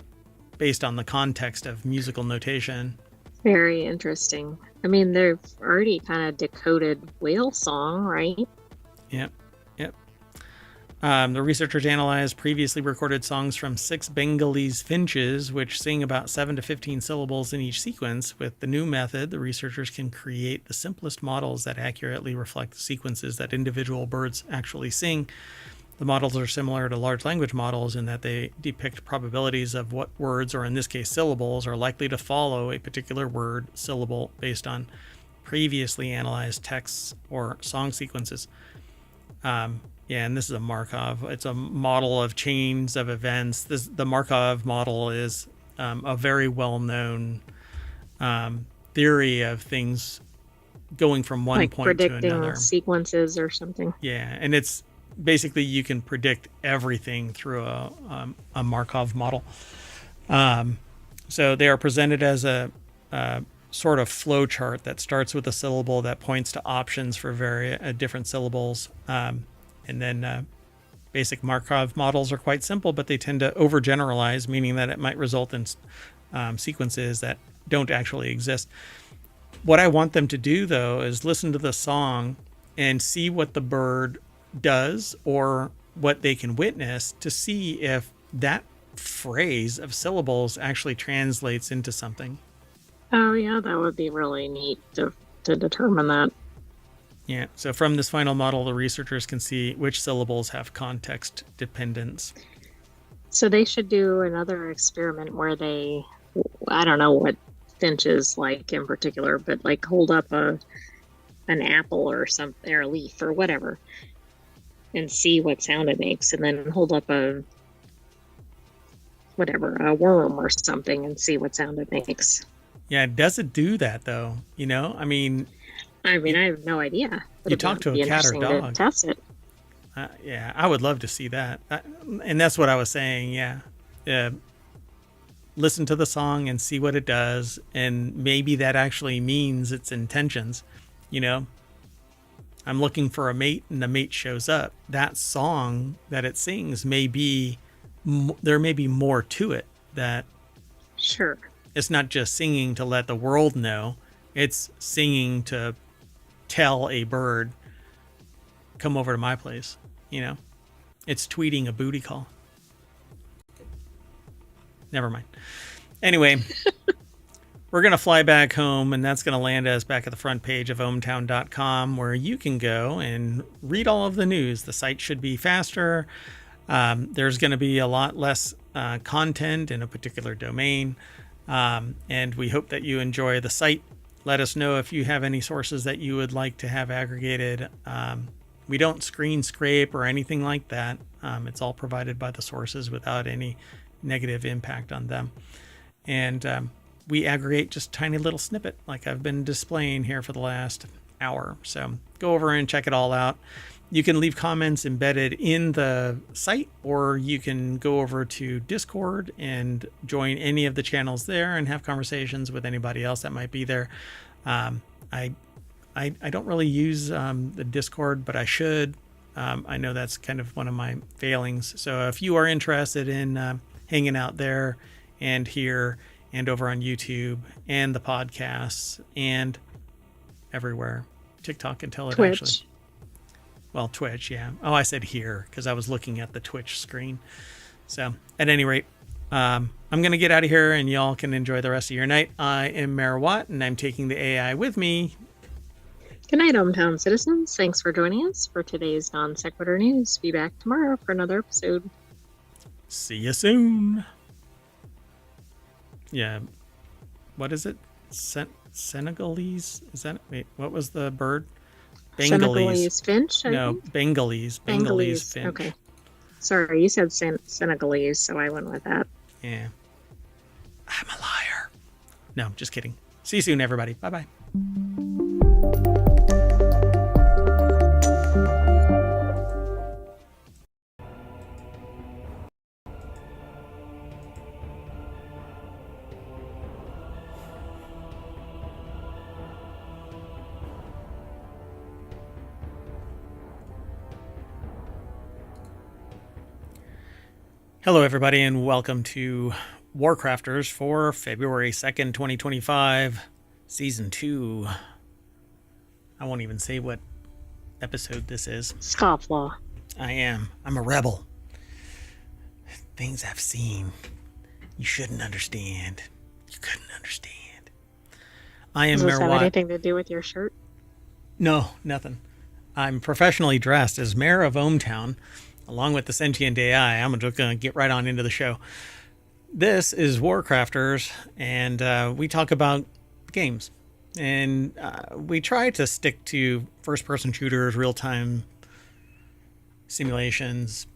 based on the context of musical notation. Very interesting. I mean, they've already kind of decoded whale song, right? Yep. The researchers analyzed previously recorded songs from 6 Bengalese finches, which sing about 7 to 15 syllables in each sequence. With the new method, the researchers can create the simplest models that accurately reflect the sequences that individual birds actually sing. The models are similar to large language models in that they depict probabilities of what words, or in this case syllables, are likely to follow a particular word syllable based on previously analyzed texts or song sequences. Yeah, and this is a Markov. It's a model of chains of events. The Markov model is a very well-known theory of things going from one like point to predicting another. Sequences or something. Yeah, and it's basically you can predict everything through a Markov model. So they are presented as a sort of flow chart that starts with a syllable that points to options for different syllables. And then basic Markov models are quite simple, but they tend to overgeneralize, meaning that it might result in sequences that don't actually exist. What I want them to do, though, is listen to the song and see what the bird does or what they can witness to see if that phrase of syllables actually translates into something. Oh, yeah, that would be really neat to determine that. Yeah, so from this final model, the researchers can see which syllables have context dependence. So they should do another experiment where they, I don't know what finches like in particular, but like hold up an apple or something, or a leaf or whatever, and see what sound it makes, and then hold up a worm or something and see what sound it makes. Yeah, does it do that though? I mean, I have no idea. You talk to a cat or dog. To test it. Yeah, I would love to see that. And that's what I was saying. Yeah. Listen to the song and see what it does. And maybe that actually means its intentions. I'm looking for a mate and the mate shows up. That song that it sings there may be more to it, that sure, it's not just singing to let the world know. It's singing to tell a bird, come over to my place. It's tweeting a booty call. Never mind. Anyway, we're going to fly back home, and that's going to land us back at the front page of ohmtown.com, where you can go and read all of the news. The site should be faster. There's going to be a lot less content in a particular domain. And we hope that you enjoy the site. Let us know if you have any sources that you would like to have aggregated. We don't screen scrape or anything like that. It's all provided by the sources without any negative impact on them. And we aggregate just a tiny little snippet like I've been displaying here for the last hour. So go over and check it all out. You can leave comments embedded in the site, or you can go over to Discord and join any of the channels there and have conversations with anybody else that might be there. I don't really use the Discord, but I should. I know that's kind of one of my failings. So if you are interested in hanging out there and here and over on YouTube and the podcasts and everywhere. TikTok until it Twitch. actually... Well, Twitch, yeah. Oh, I said here because I was looking at the Twitch screen. So, at any rate, I'm going to get out of here and y'all can enjoy the rest of your night. I am Mayor Watt, and I'm taking the AI with me. Good night, hometown citizens. Thanks for joining us for today's Non Sequitur News. Be back tomorrow for another episode. See you soon. Yeah. What is it? Senegalese? Is that... Wait, what was the bird? Senegalese finch? Bengalese. Bengalese finch. Okay. Sorry, you said Senegalese, so I went with that. Yeah. I'm a liar. No, just kidding. See you soon, everybody. Bye-bye. Hello, everybody, and welcome to WarCrafters for February 2nd, 2025, Season 2. I won't even say what episode this is. Scofflaw. I am. I'm a rebel. Things I've seen, you shouldn't understand. You couldn't understand. I am Does this Mayor have Watt. anything to do with your shirt? No, nothing. I'm professionally dressed as Mayor of ohmTown, along with the sentient AI. I'm just going to get right on into the show. This is WarCrafters, and we talk about games. And we try to stick to first-person shooters, real-time simulations.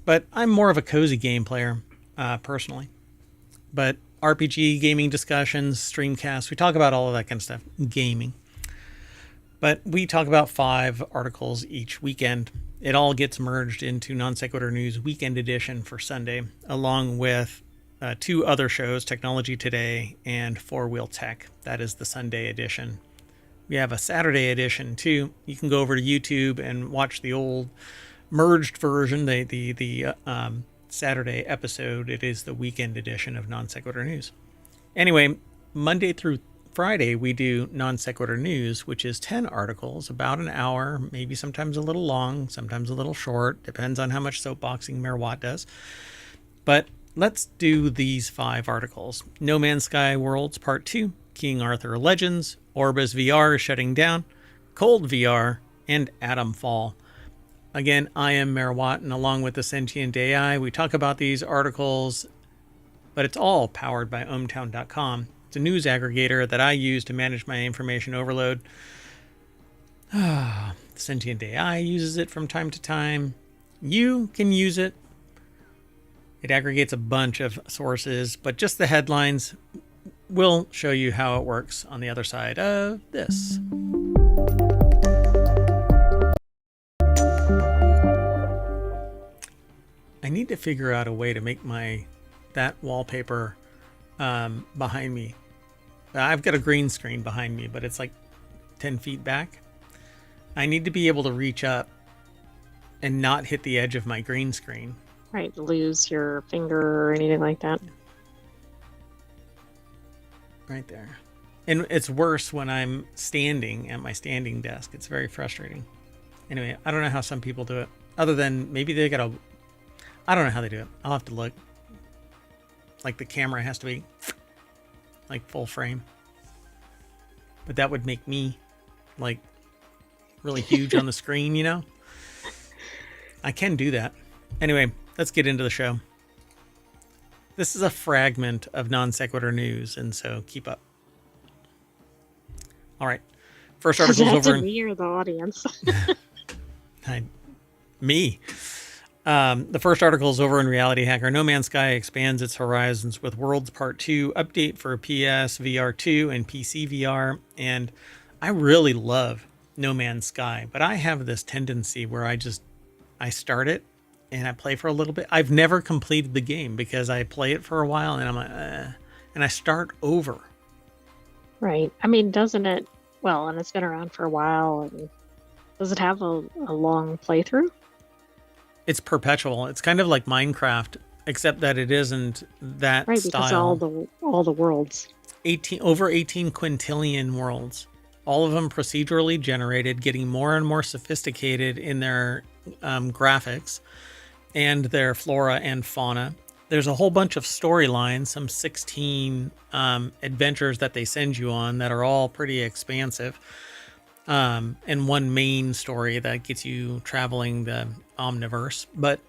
But I'm more of a cozy game player, personally. But RPG, gaming discussions, streamcasts, we talk about all of that kind of stuff. Gaming. But we talk about 5 articles each weekend. It all gets merged into Non Sequitur News Weekend Edition for Sunday, along with 2 other shows, Technology Today and 4-Wheel Tech. That is the Sunday edition. We have a Saturday edition, too. You can go over to YouTube and watch the old merged version, the Saturday episode. It is the weekend edition of Non Sequitur News. Anyway, Monday through Friday, we do Non Sequitur News, which is 10 articles, about an hour, maybe sometimes a little long, sometimes a little short, depends on how much soapboxing Mayor Watt does. But let's do these 5 articles. No Man's Sky Worlds Part 2, King Arthur Legends, Orbis VR is shutting down, Cold VR, and Atom Fall. Again, I am Mayor Watt, and along with the Sentient AI, we talk about these articles, but it's all powered by ohmtown.com. It's a news aggregator that I use to manage my information overload. Sentient AI uses it from time to time. You can use it. It aggregates a bunch of sources, but just the headlines will show you how it works on the other side of this. I need to figure out a way to make that wallpaper behind me. I've got a green screen behind me, but it's like 10 feet back. I need to be able to reach up and not hit the edge of my green screen. Right, lose your finger or anything like that. Right there. And it's worse when I'm standing at my standing desk. It's very frustrating. Anyway, I don't know how some people do it. Other than maybe they got a... I don't know how they do it. I'll have to look. Like the camera has to be like full frame. But that would make me like really huge on the screen, you know? I can do that. Anyway, let's get into the show. This is a fragment of Non Sequitur News, and so keep up. All right. First article's over in... me or the audience? Me. The first article is over in RealityHacker. No Man's Sky expands its horizons with Worlds Part 2 update for PS VR 2 and PC VR. And I really love No Man's Sky, but I have this tendency where I start it and I play for a little bit. I've never completed the game because I play it for a while and I'm like, and I start over. Right. I mean, doesn't it? Well, and it's been around for a while. And does it have a long playthrough? It's perpetual. It's kind of like Minecraft. except that it isn't that Right, because all style. the worlds. 18 quintillion worlds, all of them procedurally generated, getting more and more sophisticated in their graphics and their flora and fauna. There's a whole bunch of storylines, some 16 adventures that they send you on that are all pretty expansive. And one main story that gets you traveling the omniverse. But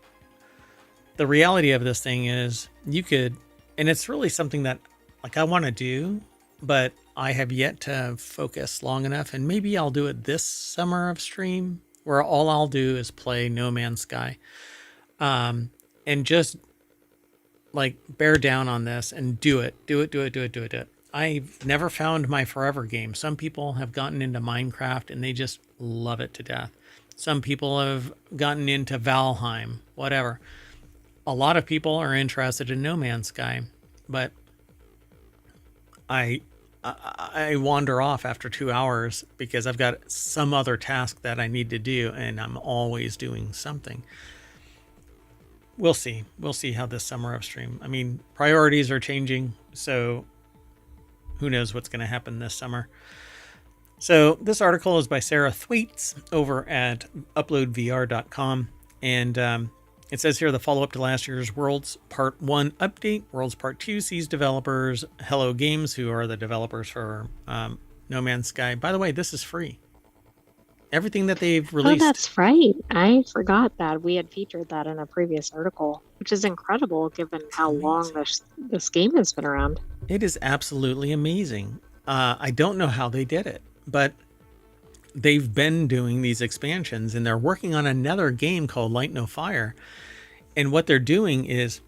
the reality of this thing is you could, and it's really something that like I want to do, but I have yet to focus long enough. And maybe I'll do it this summer of stream where all I'll do is play No Man's Sky. And just like bear down on this and do it. I've never found my forever game. Some people have gotten into Minecraft and they just love it to death. Some people have gotten into Valheim, whatever. A lot of people are interested in No Man's Sky, but I wander off after 2 hours because I've got some other task that I need to do, and I'm always doing something. We'll see. We'll see how this summer of stream. I mean, priorities are changing, so who knows what's going to happen this summer. So this article is by Sarah Thwaites over at uploadvr.com, and it says here the follow-up to last year's Worlds Part 1 update. Worlds Part 2 sees developers Hello Games, who are the developers for No Man's Sky. By the way, this is free. Everything that they've released. Oh, that's right. I forgot that. We had featured that in a previous article, which is incredible given how long this game has been around. It is absolutely amazing. I don't know how they did it, but they've been doing these expansions and they're working on another game called Light No Fire. And what they're doing is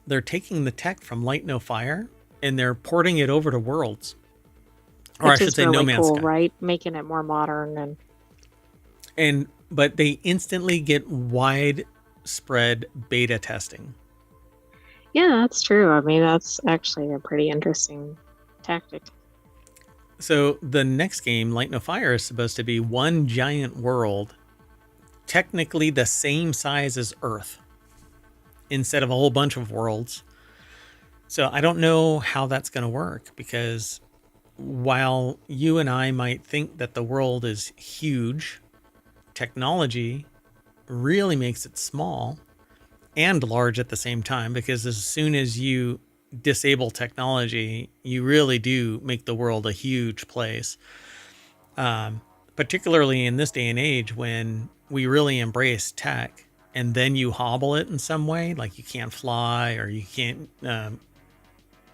they're taking the tech from Light No Fire and they're porting it over to Worlds. Or I should say really No Man's cool, Sky. Right? Making it more modern but they instantly get widespread beta testing. Yeah, that's true. I mean, that's actually a pretty interesting tactic. So the next game, Light No Fire, is supposed to be one giant world, technically the same size as Earth, instead of a whole bunch of worlds. So I don't know how that's going to work, because while you and I might think that the world is huge, technology really makes it small and large at the same time, because as soon as you disable technology, you really do make the world a huge place. Particularly in this day and age when we really embrace tech and then you hobble it in some way, like you can't fly or you can't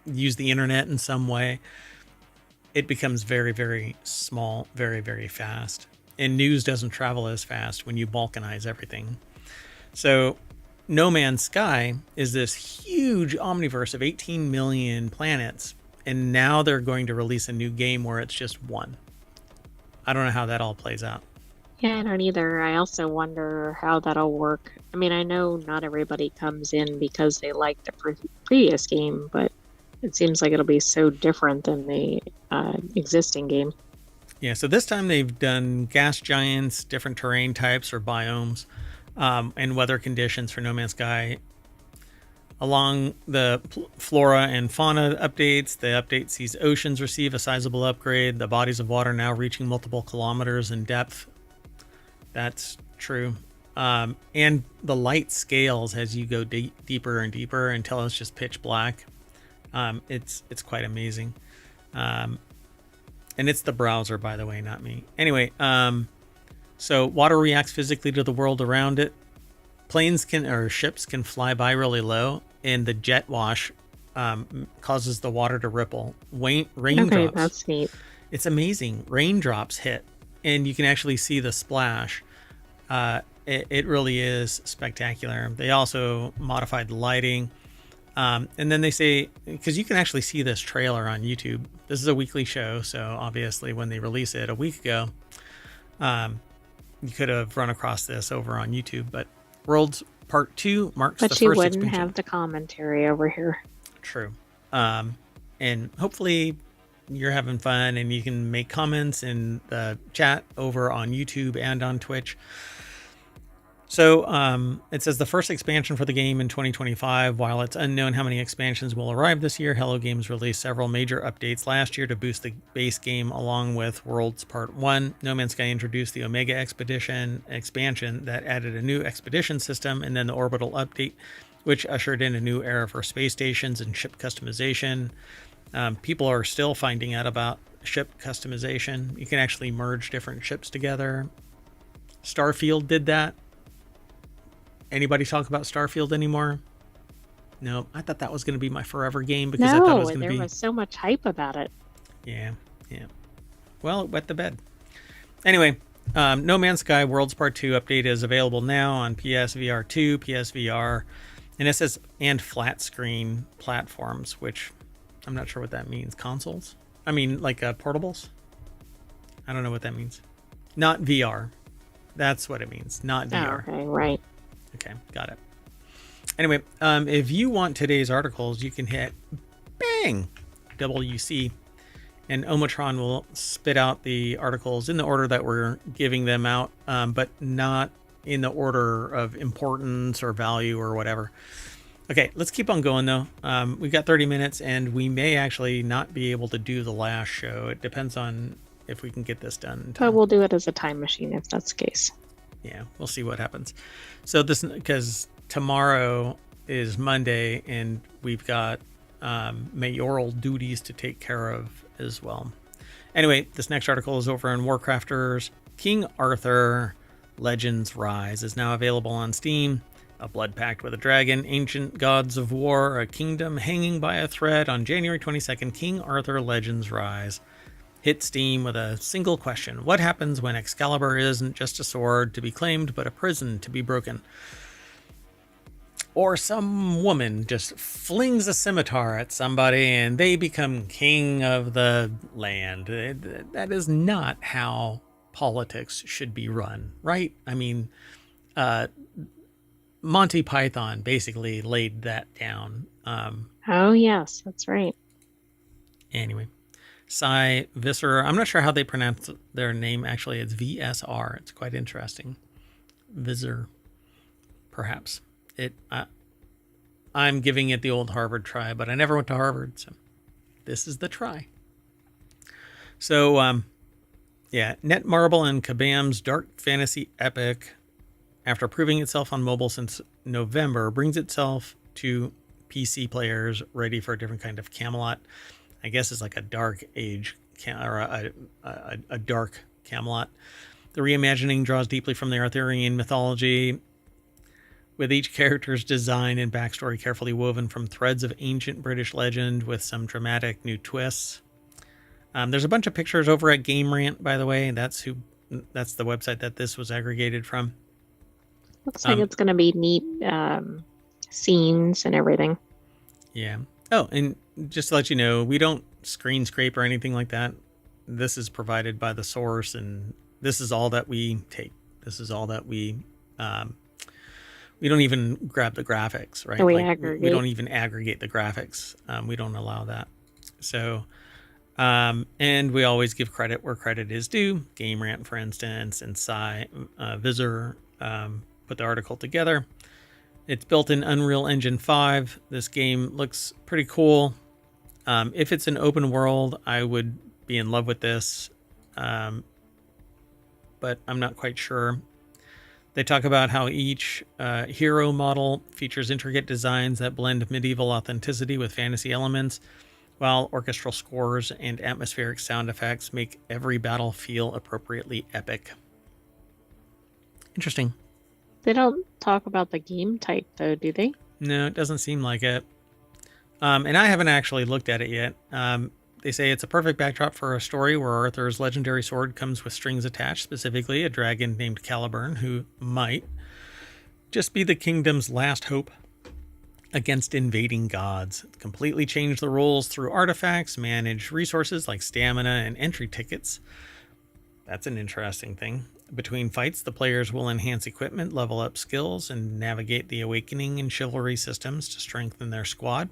use the internet in some way, it becomes very, very small, very, very fast. And news doesn't travel as fast when you balkanize everything. So No Man's Sky is this huge omniverse of 18 million planets. And now they're going to release a new game where it's just one. I don't know how that all plays out. Yeah, I don't either. I also wonder how that'll work. I mean, I know not everybody comes in because they like the previous game, but it seems like it'll be so different than the existing game. Yeah, so this time they've done gas giants, different terrain types or biomes, and weather conditions for No Man's Sky. Along the flora and fauna updates, the update sees oceans receive a sizable upgrade, the bodies of water now reaching multiple kilometers in depth. That's true. And the light scales as you go deeper and deeper until it's just pitch black. It's quite amazing. And it's the browser, by the way, not me. Anyway, so water reacts physically to the world around it. Ships can fly by really low, and the jet wash causes the water to ripple. Raindrops. Okay, that's neat. It's amazing. Raindrops hit, and you can actually see the splash. It really is spectacular. They also modified the lighting. And then they say, because you can actually see this trailer on YouTube. This is a weekly show, so obviously when they release it a week ago, you could have run across this over on YouTube. But Worlds Part 2 marks the first expansion. But you wouldn't have the commentary over here. True. And hopefully you're having fun and you can make comments in the chat over on YouTube and on Twitch. So it says the first expansion for the game in 2025. While it's unknown how many expansions will arrive this year, Hello Games released several major updates last year to boost the base game along with Worlds Part 1. No Man's Sky introduced the Omega Expedition expansion that added a new expedition system, and then the Orbital update, which ushered in a new era for space stations and ship customization. People are still finding out about ship customization. You can actually merge different ships together. Starfield did that. Anybody talk about Starfield anymore? No, I thought that was going to be my forever game because I thought it was going to be. There was so much hype about it. Yeah. Well, it wet the bed. Anyway, No Man's Sky Worlds Part 2 update is available now on PSVR 2, PSVR, and it says and flat screen platforms, which I'm not sure what that means. Consoles? I mean, like portables? I don't know what that means. Not VR. That's what it means. Not VR. Oh, okay, right. Okay, got it. Anyway, if you want today's articles, you can hit bang WC, and Omatron will spit out the articles in the order that we're giving them out, but not in the order of importance or value or whatever. Okay, let's keep on going though. We've got 30 minutes, and we may actually not be able to do the last show. It depends on if we can get this done in time. But we'll do it as a time machine if that's the case. Yeah, we'll see what happens. So this, because tomorrow is Monday and we've got mayoral duties to take care of as well. Anyway, this next article is over in WarCrafters. King Arthur Legends Rise is now available on Steam. A blood pact with a dragon, ancient gods of war, a kingdom hanging by a thread. On January 22nd, King Arthur Legends Rise hit Steam with a single question. What happens when Excalibur isn't just a sword to be claimed, but a prison to be broken? Or some woman just flings a scimitar at somebody and they become king of the land. That is not how politics should be run, right? I mean, Monty Python basically laid that down. Oh, yes, that's right. Anyway. Cy Visser. I'm not sure how they pronounce their name. Actually, it's VSR. It's quite interesting. Visser, perhaps. I'm giving it the old Harvard try, but I never went to Harvard, so this is the try. So, Netmarble and Kabam's dark fantasy epic, after proving itself on mobile since November, brings itself to PC players ready for a different kind of Camelot. I guess it's like a dark age or a dark Camelot. The reimagining draws deeply from the Arthurian mythology, with each character's design and backstory carefully woven from threads of ancient British legend with some dramatic new twists. There's a bunch of pictures over at Game Rant, by the way. That's the website that this was aggregated from. Looks like it's going to be neat scenes and everything. Yeah. Oh, and just to let you know, we don't screen scrape or anything like that. This is provided by the source, and this is all that we take. This is all that we don't even grab the graphics, right? We don't even aggregate the graphics. We don't allow that. So, and we always give credit where credit is due. Game Rant, for instance, and Cy Visor put the article together. It's built in Unreal Engine 5. This game looks pretty cool. If it's an open world, I would be in love with this. But I'm not quite sure. They talk about how each hero model features intricate designs that blend medieval authenticity with fantasy elements, while orchestral scores and atmospheric sound effects make every battle feel appropriately epic. Interesting. They don't talk about the game type, though, do they? No, it doesn't seem like it. And I haven't actually looked at it yet. They say it's a perfect backdrop for a story where Arthur's legendary sword comes with strings attached, specifically a dragon named Caliburn, who might just be the kingdom's last hope against invading gods. Completely change the rules through artifacts, manage resources like stamina and entry tickets. That's an interesting thing. Between fights, the players will enhance equipment, level up skills, and navigate the awakening and chivalry systems to strengthen their squad.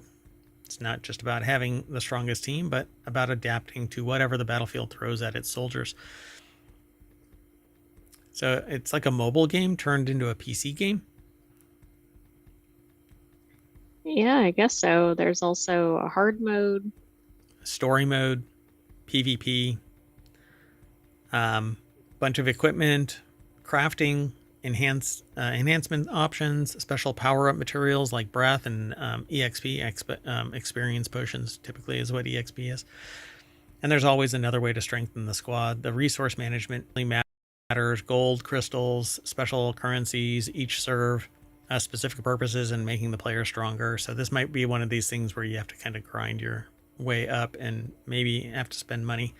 It's not just about having the strongest team, but about adapting to whatever the battlefield throws at its soldiers. So it's like a mobile game turned into a PC game. Yeah, I guess so. There's also a hard mode. Story mode, PvP, bunch of equipment, crafting, enhancement options, special power-up materials like breath and experience potions typically is what EXP is. And there's always another way to strengthen the squad. The resource management really matters. Gold, crystals, special currencies, each serve specific purposes and making the player stronger. So this might be one of these things where you have to kind of grind your way up and maybe have to spend money.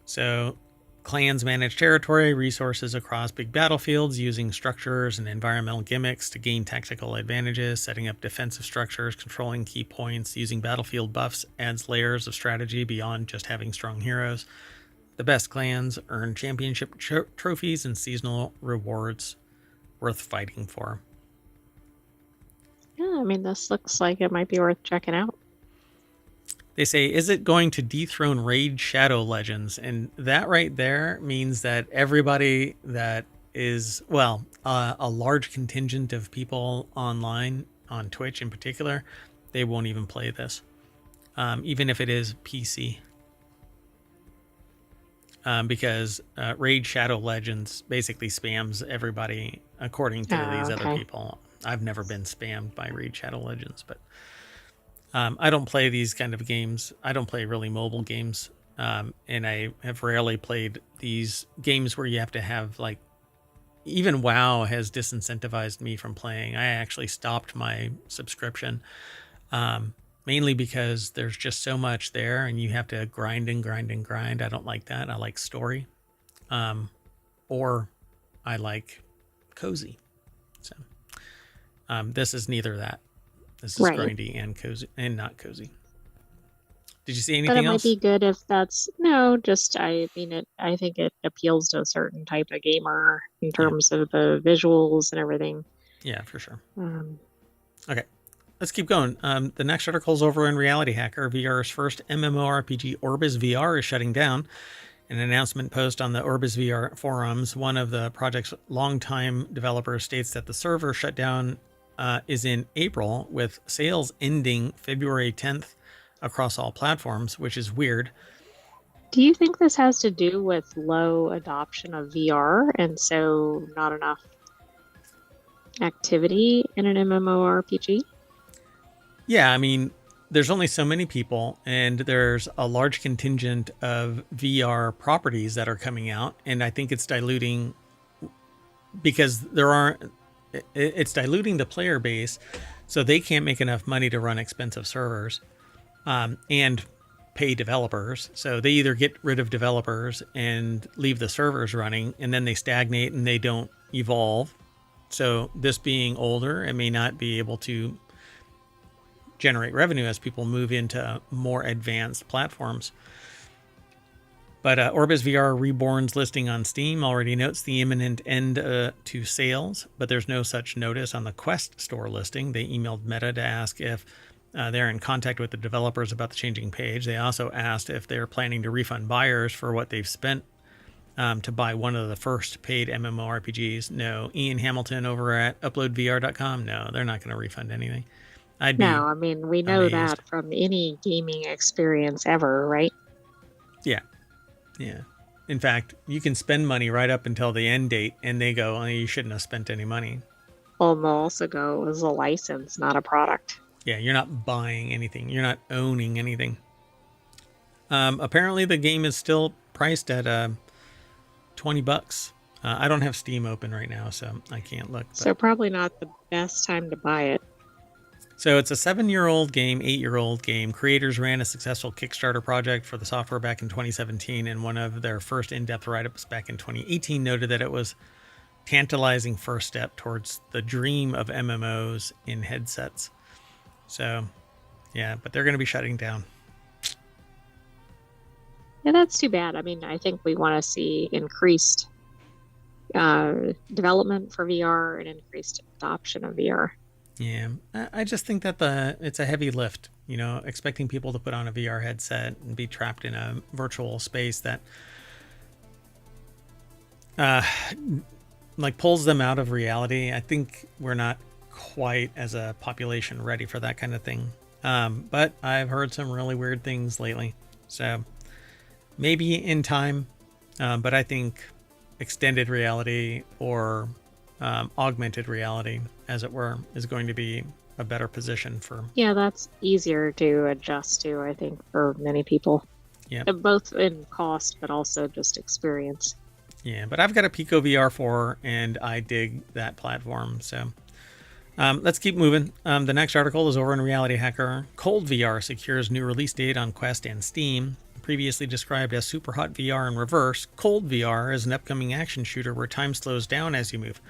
So clans manage territory, resources across big battlefields using structures and environmental gimmicks to gain tactical advantages, setting up defensive structures, controlling key points, using battlefield buffs adds layers of strategy beyond just having strong heroes. The best clans earn championship trophies and seasonal rewards worth fighting for. Yeah, I mean, this looks like it might be worth checking out. They say, is it going to dethrone Raid Shadow Legends? And that right there means that everybody that is, well, a large contingent of people online, on Twitch in particular, they won't even play this, even if it is PC. Because Raid Shadow Legends basically spams everybody according to these other people. I've never been spammed by Raid Shadow Legends, but I don't play these kind of games. I don't play really mobile games. And I have rarely played these games where you have to have like, even WoW has disincentivized me from playing. I actually stopped my subscription, mainly because there's just so much there and you have to grind and grind and grind. I don't like that. I like story, or I like cozy. So this is neither that. This is grindy and cozy and not cozy. Did you see anything else? But it might be good if that's I mean, I think it appeals to a certain type of gamer in terms of the visuals and everything. Yeah, for sure. Okay, let's keep going. The next article is over in RealityHacker. VR's first MMORPG, Orbis VR, is shutting down. An announcement post on the Orbis VR forums, one of the project's longtime developers states that the server shutdown is in April, with sales ending February 10th across all platforms, which is weird. Do you think this has to do with low adoption of VR and so not enough activity in an MMORPG? Yeah, I mean, there's only so many people and there's a large contingent of VR properties that are coming out, and I think it's diluting because it's diluting the player base, so they can't make enough money to run expensive servers and pay developers. So they either get rid of developers and leave the servers running, and then they stagnate and they don't evolve. So this being older, it may not be able to generate revenue as people move into more advanced platforms. But Orbis VR Reborn's listing on Steam already notes the imminent end to sales, but there's no such notice on the Quest store listing. They emailed Meta to ask if they're in contact with the developers about the changing page. They also asked if they're planning to refund buyers for what they've spent to buy one of the first paid MMORPGs. No. Ian Hamilton over at uploadvr.com, no, they're not going to refund anything. I mean, we know that from any gaming experience ever, right? Yeah. Yeah. In fact, you can spend money right up until the end date, and they go, oh, you shouldn't have spent any money. Well, they'll also go, it was a license, not a product. Yeah, you're not buying anything. You're not owning anything. Apparently, the game is still priced at $20. I don't have Steam open right now, so I can't look. But... So probably not the best time to buy it. So it's a 7-year-old game, 8-year-old game. Creators ran a successful Kickstarter project for the software back in 2017, and one of their first in-depth write-ups back in 2018 noted that it was tantalizing first step towards the dream of MMOs in headsets. So, yeah, but they're going to be shutting down. Yeah, that's too bad. I mean, I think we want to see increased development for VR and increased adoption of VR. Yeah, I just think that it's a heavy lift, expecting people to put on a VR headset and be trapped in a virtual space that like pulls them out of reality. I think we're not quite as a population ready for that kind of thing. But I've heard some really weird things lately. So maybe in time, but I think extended reality or augmented reality, as it were, is going to be a better position for. Yeah, that's easier to adjust to, I think, for many people. Yeah. Both in cost, but also just experience. Yeah, but I've got a Pico VR 4 and I dig that platform. So let's keep moving. The next article is over in RealityHacker. Cold VR secures new release date on Quest and Steam. Previously described as super hot VR in reverse, Cold VR is an upcoming action shooter where time slows down as you move.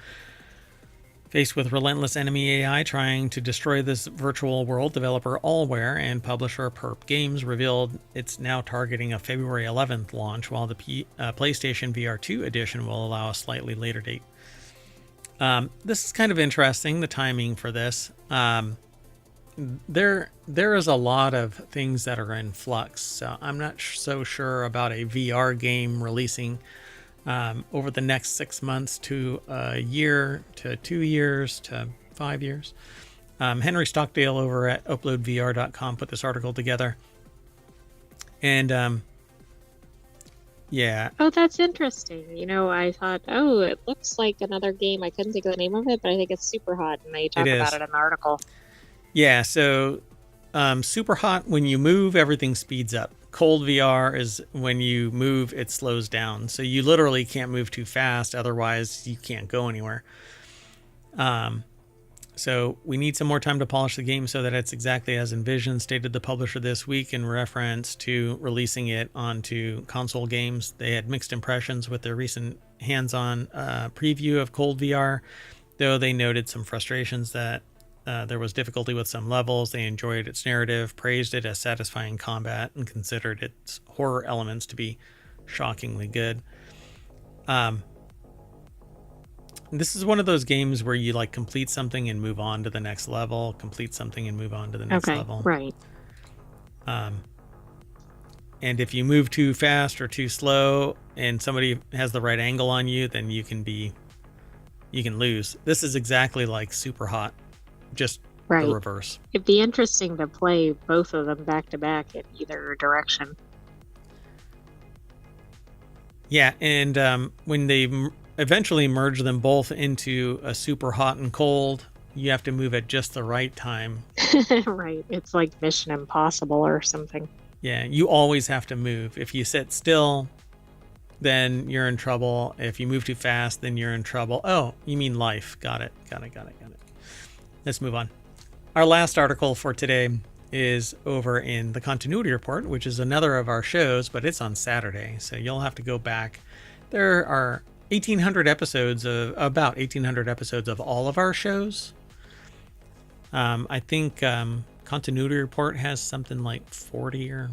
Faced with relentless enemy AI trying to destroy this virtual world, developer Allware and publisher Perp Games revealed it's now targeting a February 11th launch, while the PlayStation VR 2 edition will allow a slightly later date. This is kind of interesting, the timing for this. There is a lot of things that are in flux, so I'm not so sure about a VR game releasing over the next 6 months to a year to 2 years to 5 years. Henry Stockdale over at uploadvr.com put this article together. And yeah. Oh, that's interesting. You know, I thought, oh, it looks like another game. I couldn't think of the name of it, but I think it's super hot, and they talk about it in the article. Yeah, so super hot, when you move, everything speeds up. Cold VR is when you move, it slows down. So you literally can't move too fast, otherwise you can't go anywhere. So we need some more time to polish the game so that it's exactly as envisioned, stated the publisher this week in reference to releasing it onto console games. They had mixed impressions with their recent hands-on preview of Cold VR, though they noted some frustrations that there was difficulty with some levels. They enjoyed its narrative, praised it as satisfying combat, and considered its horror elements to be shockingly good. This is one of those games where you like complete something and move on to the next level, complete something and move on to the next level. Right. And if you move too fast or too slow and somebody has the right angle on you, then you can lose. This is exactly like Super Hot, just the reverse. It'd be interesting to play both of them back to back in either direction. Yeah, and when they eventually merge them both into a super hot and cold, you have to move at just the right time. Right. It's like Mission Impossible or something. Yeah, you always have to move. If you sit still, then you're in trouble. If you move too fast, then you're in trouble. Oh, you mean life. Got it. Let's move on. Our last article for today is over in the Continuity Report, which is another of our shows, but it's on Saturday, so you'll have to go back. There are about 1,800 episodes of all of our shows. I think Continuity Report has something like 40 or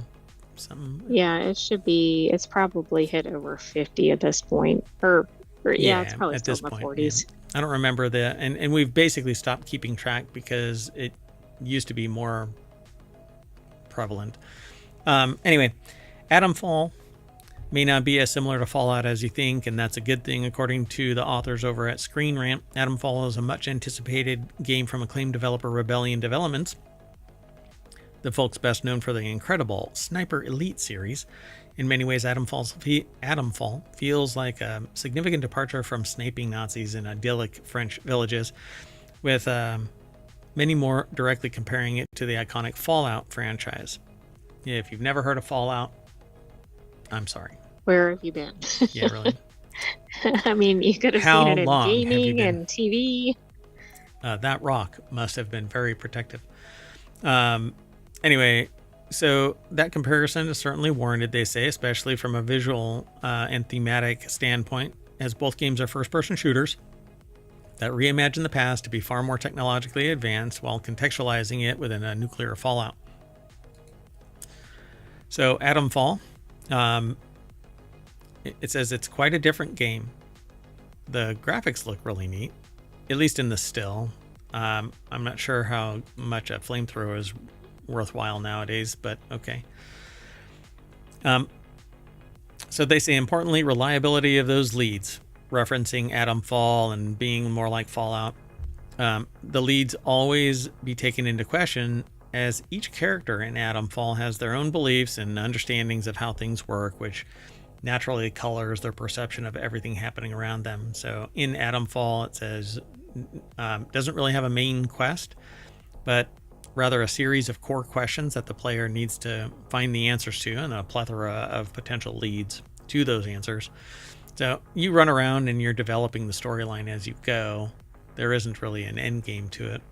something. Yeah, it's probably hit over 50 at this point. Or it's probably still in the 40s. Yeah. I don't remember and we've basically stopped keeping track because it used to be more prevalent. Anyway, Atomfall may not be as similar to Fallout as you think, and that's a good thing, according to the authors over at Screen Rant. Atomfall is a much anticipated game from acclaimed developer Rebellion Developments, the folks best known for the incredible Sniper Elite series. In many ways, Atomfall feels like a significant departure from sniping Nazis in idyllic French villages, with many more directly comparing it to the iconic Fallout franchise. Yeah, if you've never heard of Fallout, I'm sorry. Where have you been? Yeah, really. I mean, you could have seen it in gaming and TV. That rock must have been very protective. Anyway, so that comparison is certainly warranted, they say, especially from a visual and thematic standpoint, as both games are first-person shooters that reimagine the past to be far more technologically advanced while contextualizing it within a nuclear fallout. So Atomfall, it says it's quite a different game. The graphics look really neat, at least in the still. I'm not sure how much a flamethrower is worthwhile nowadays, but okay. So they say, importantly, reliability of those leads. referencing Atomfall and being more like Fallout, the leads always be taken into question, as each character in Atomfall has their own beliefs and understandings of how things work, which naturally colors their perception of everything happening around them. So in Atomfall, it says doesn't really have a main quest, but rather a series of core questions that the player needs to find the answers to, and a plethora of potential leads to those answers. So you run around and you're developing the storyline as you go. There isn't really an end game to it.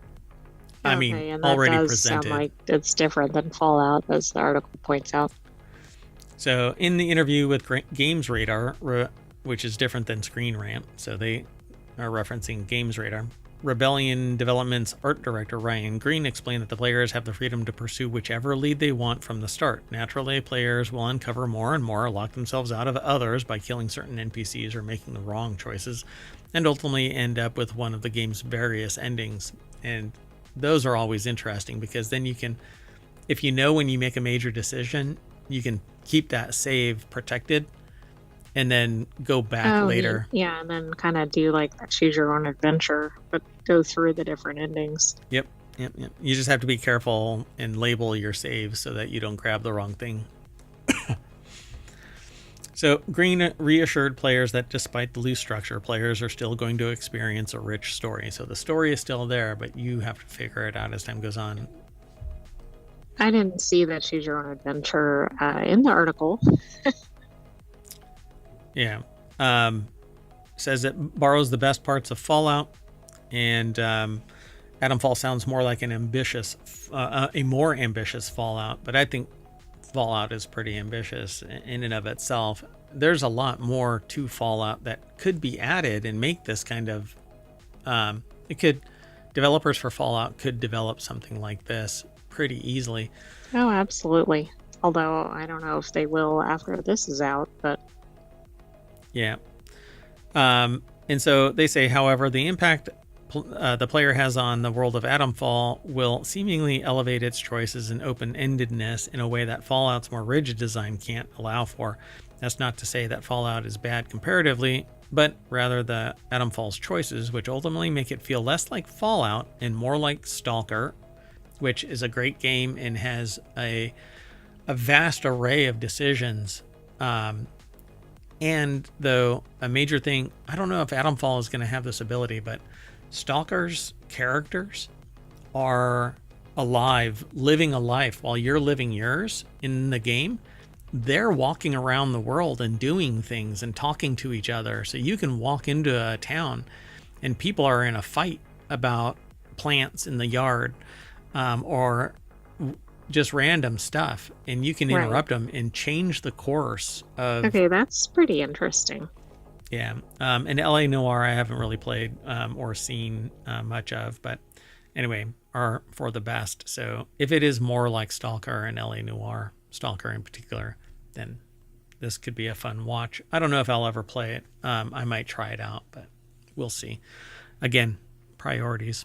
I mean, and that already does presented. sound like it's different than Fallout, as the article points out. So in the interview with Games Radar, which is different than Screen Rant, so they are referencing Games Radar, Rebellion Development's art director Ryan Green explained that the players have the freedom to pursue whichever lead they want from the start. Naturally, players will uncover more and more, lock themselves out of others by killing certain NPCs or making the wrong choices, and ultimately end up with one of the game's various endings. And those are always interesting, because then you can, if you know when you make a major decision, you can keep that save protected and then go back later. Yeah, and then kind of do like a choose your own adventure, but go through the different endings. Yep. You just have to be careful and label your saves so that you don't grab the wrong thing. So Green reassured players that despite the loose structure, players are still going to experience a rich story. So the story is still there, but you have to figure it out as time goes on. I didn't see that choose your own adventure in the article. Yeah. Says it borrows the best parts of Fallout, and Atomfall sounds more like an ambitious, a more ambitious Fallout, but I think Fallout is pretty ambitious in and of itself. There's a lot more to Fallout that could be added and make this kind of, developers for Fallout could develop something like this pretty easily. Oh, absolutely. Although I don't know if they will after this is out, but yeah. And so they say, however, the impact the player has on the world of Atomfall will seemingly elevate its choices and open-endedness in a way that Fallout's more rigid design can't allow for. That's not to say that Fallout is bad comparatively, but rather the Atomfall's choices, which ultimately make it feel less like Fallout and more like Stalker, which is a great game and has a vast array of decisions. And though a major thing, I don't know if Atomfall is going to have this ability, but Stalker's characters are alive, living a life while you're living yours in the game. They're walking around the world and doing things and talking to each other. So you can walk into a town and people are in a fight about plants in the yard, or just random stuff, and you can interrupt them and change the course of... Okay, that's pretty interesting. Yeah. And LA Noire I haven't really played or seen much of, but anyway, are for the best. So if it is more like Stalker and LA Noire, Stalker in particular, then this could be a fun watch. I don't know if I'll ever play it. I might try it out, but we'll see. Again, priorities.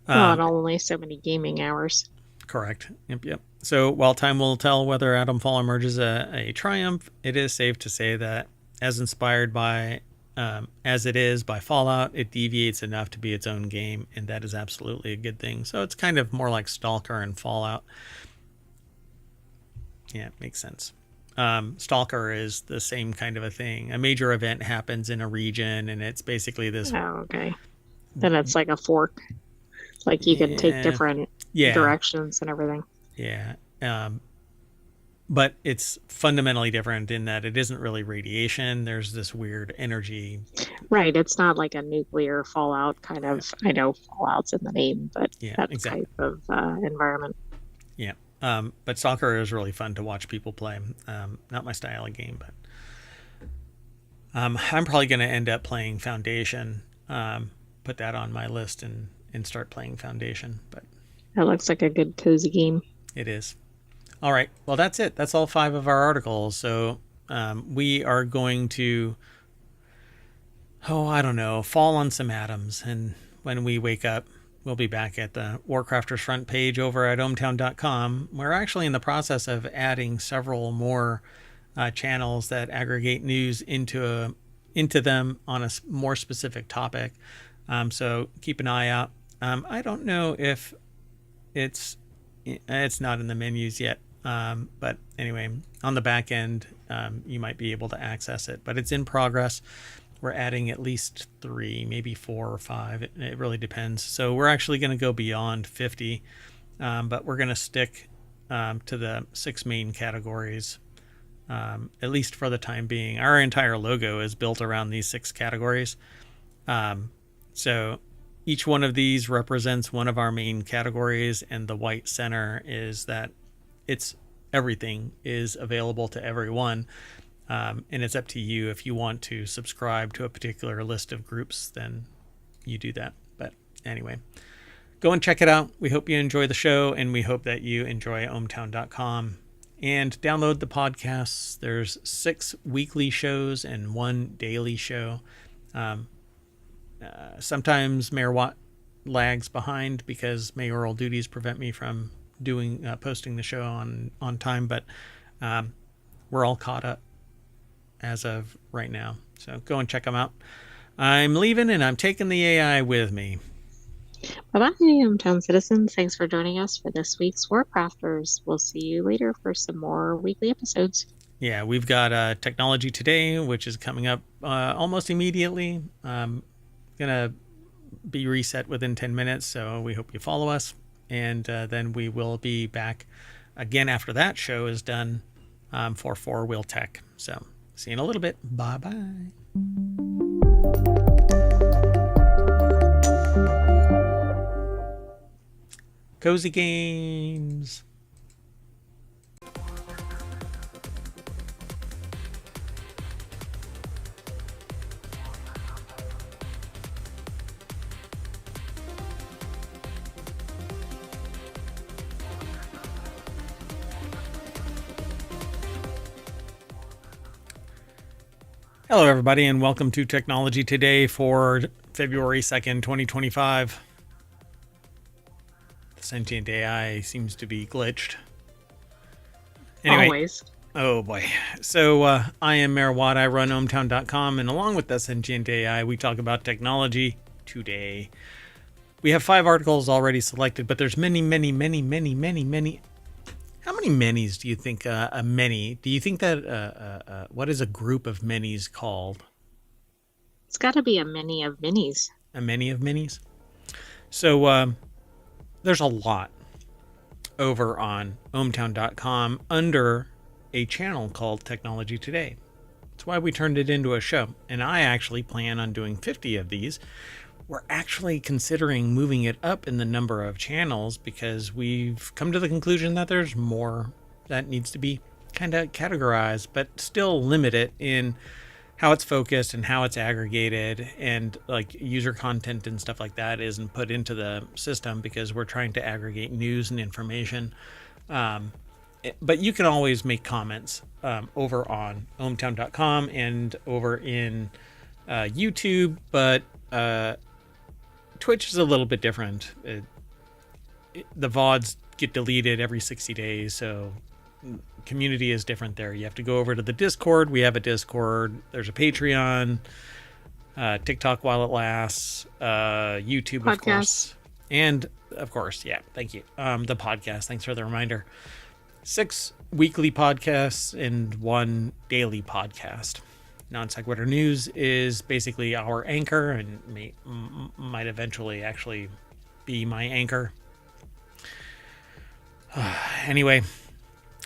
Not only so many gaming hours. Correct. Yep. So while time will tell whether Atomfall emerges a triumph, it is safe to say that as inspired by, as it is by Fallout, it deviates enough to be its own game, and that is absolutely a good thing. So it's kind of more like Stalker and Fallout. Yeah, it makes sense. Stalker is the same kind of a thing. A major event happens in a region, and it's basically this... Oh, okay. Then it's like a fork. Like you can take different directions and everything. Yeah. But it's fundamentally different in that it isn't really radiation. There's this weird energy. Right. It's not like a nuclear fallout kind of... I know Fallout's in the name, but that type of environment. Yeah. But Stalker is really fun to watch people play. Not my style of game, but I'm probably going to end up playing Foundation. Put that on my list and start playing Foundation. But that looks like a good cozy game. It is. All right. Well, that's it. That's all 5 of our articles. So we are going to, fall on some atoms. And when we wake up, we'll be back at the WarCrafters front page over at ohmtown.com. We're actually in the process of adding several more channels that aggregate news into into them on a more specific topic. So keep an eye out. I don't know if it's not in the menus yet. But anyway, on the back end, you might be able to access it, but it's in progress. We're adding at least 3, maybe 4 or 5. It really depends. So we're actually going to go beyond 50, but we're going to stick to the 6 main categories, at least for the time being. Our entire logo is built around these 6 categories. So each one of these represents one of our main categories, and the white center is that everything is available to everyone. And it's up to you. If you want to subscribe to a particular list of groups, then you do that. But anyway, go and check it out. We hope you enjoy the show, and we hope that you enjoy ohmtown.com. And download the podcasts. There's 6 weekly shows and 1 daily show. Sometimes Mayor Watt lags behind because mayoral duties prevent me from posting the show on time, but we're all caught up as of right now. So go and check them out. I'm leaving, and I'm taking the AI with me. Bye-bye, hometown citizens. Thanks for joining us for this week's WarCrafters. We'll see you later for some more weekly episodes. Yeah, we've got Technology Today, which is coming up almost immediately. Gonna be reset within 10 minutes, so we hope you follow us. And then we will be back again after that show is done for 4-Wheel Tech. So see you in a little bit. Bye-bye. Cozy Games. Hello, everybody, and welcome to Technology Today for February 2nd, 2025. The sentient AI seems to be glitched. Anyway, Always. Oh, boy. So I am Mayor Watt. I run ohmtown.com, and along with the sentient AI, we talk about technology today. We have 5 articles already selected, but there's many. How many manys do you think a many? Do you think that what is a group of manys called? It's got to be a many of minis. A many of minis? So there's a lot over on ohmtown.com under a channel called Technology Today. That's why we turned it into a show. And I actually plan on doing 50 of these. We're actually considering moving it up in the number of channels because we've come to the conclusion that there's more that needs to be kind of categorized, but still limit it in how it's focused and how it's aggregated, and like user content and stuff like that isn't put into the system because we're trying to aggregate news and information. But you can always make comments over on ohmtown.com and over in YouTube, but Twitch is a little bit different. The VODs get deleted every 60 days, so community is different there. You have to go over to the Discord. We have a Discord. There's a Patreon, TikTok while it lasts, YouTube, Podcast. of course. And, of course, yeah, thank you. The podcast, thanks for the reminder. 6 weekly podcasts and 1 daily podcast. Non Sequitur News is basically our anchor and might eventually actually be my anchor. Anyway,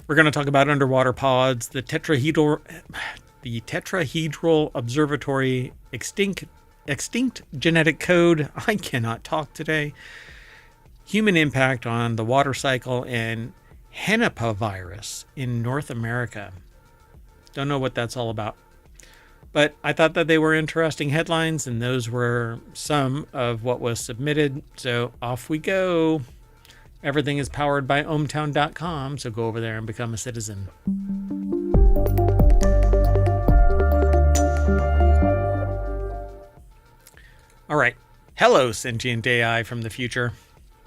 we're going to talk about underwater pods, the tetrahedral observatory, extinct genetic code. I cannot talk today. Human impact on the water cycle, and Henipavirus in North America. Don't know what that's all about. But I thought that they were interesting headlines, and those were some of what was submitted. So off we go. Everything is powered by ohmtown.com, so go over there and become a citizen. All right. Hello, sentient AI from the future.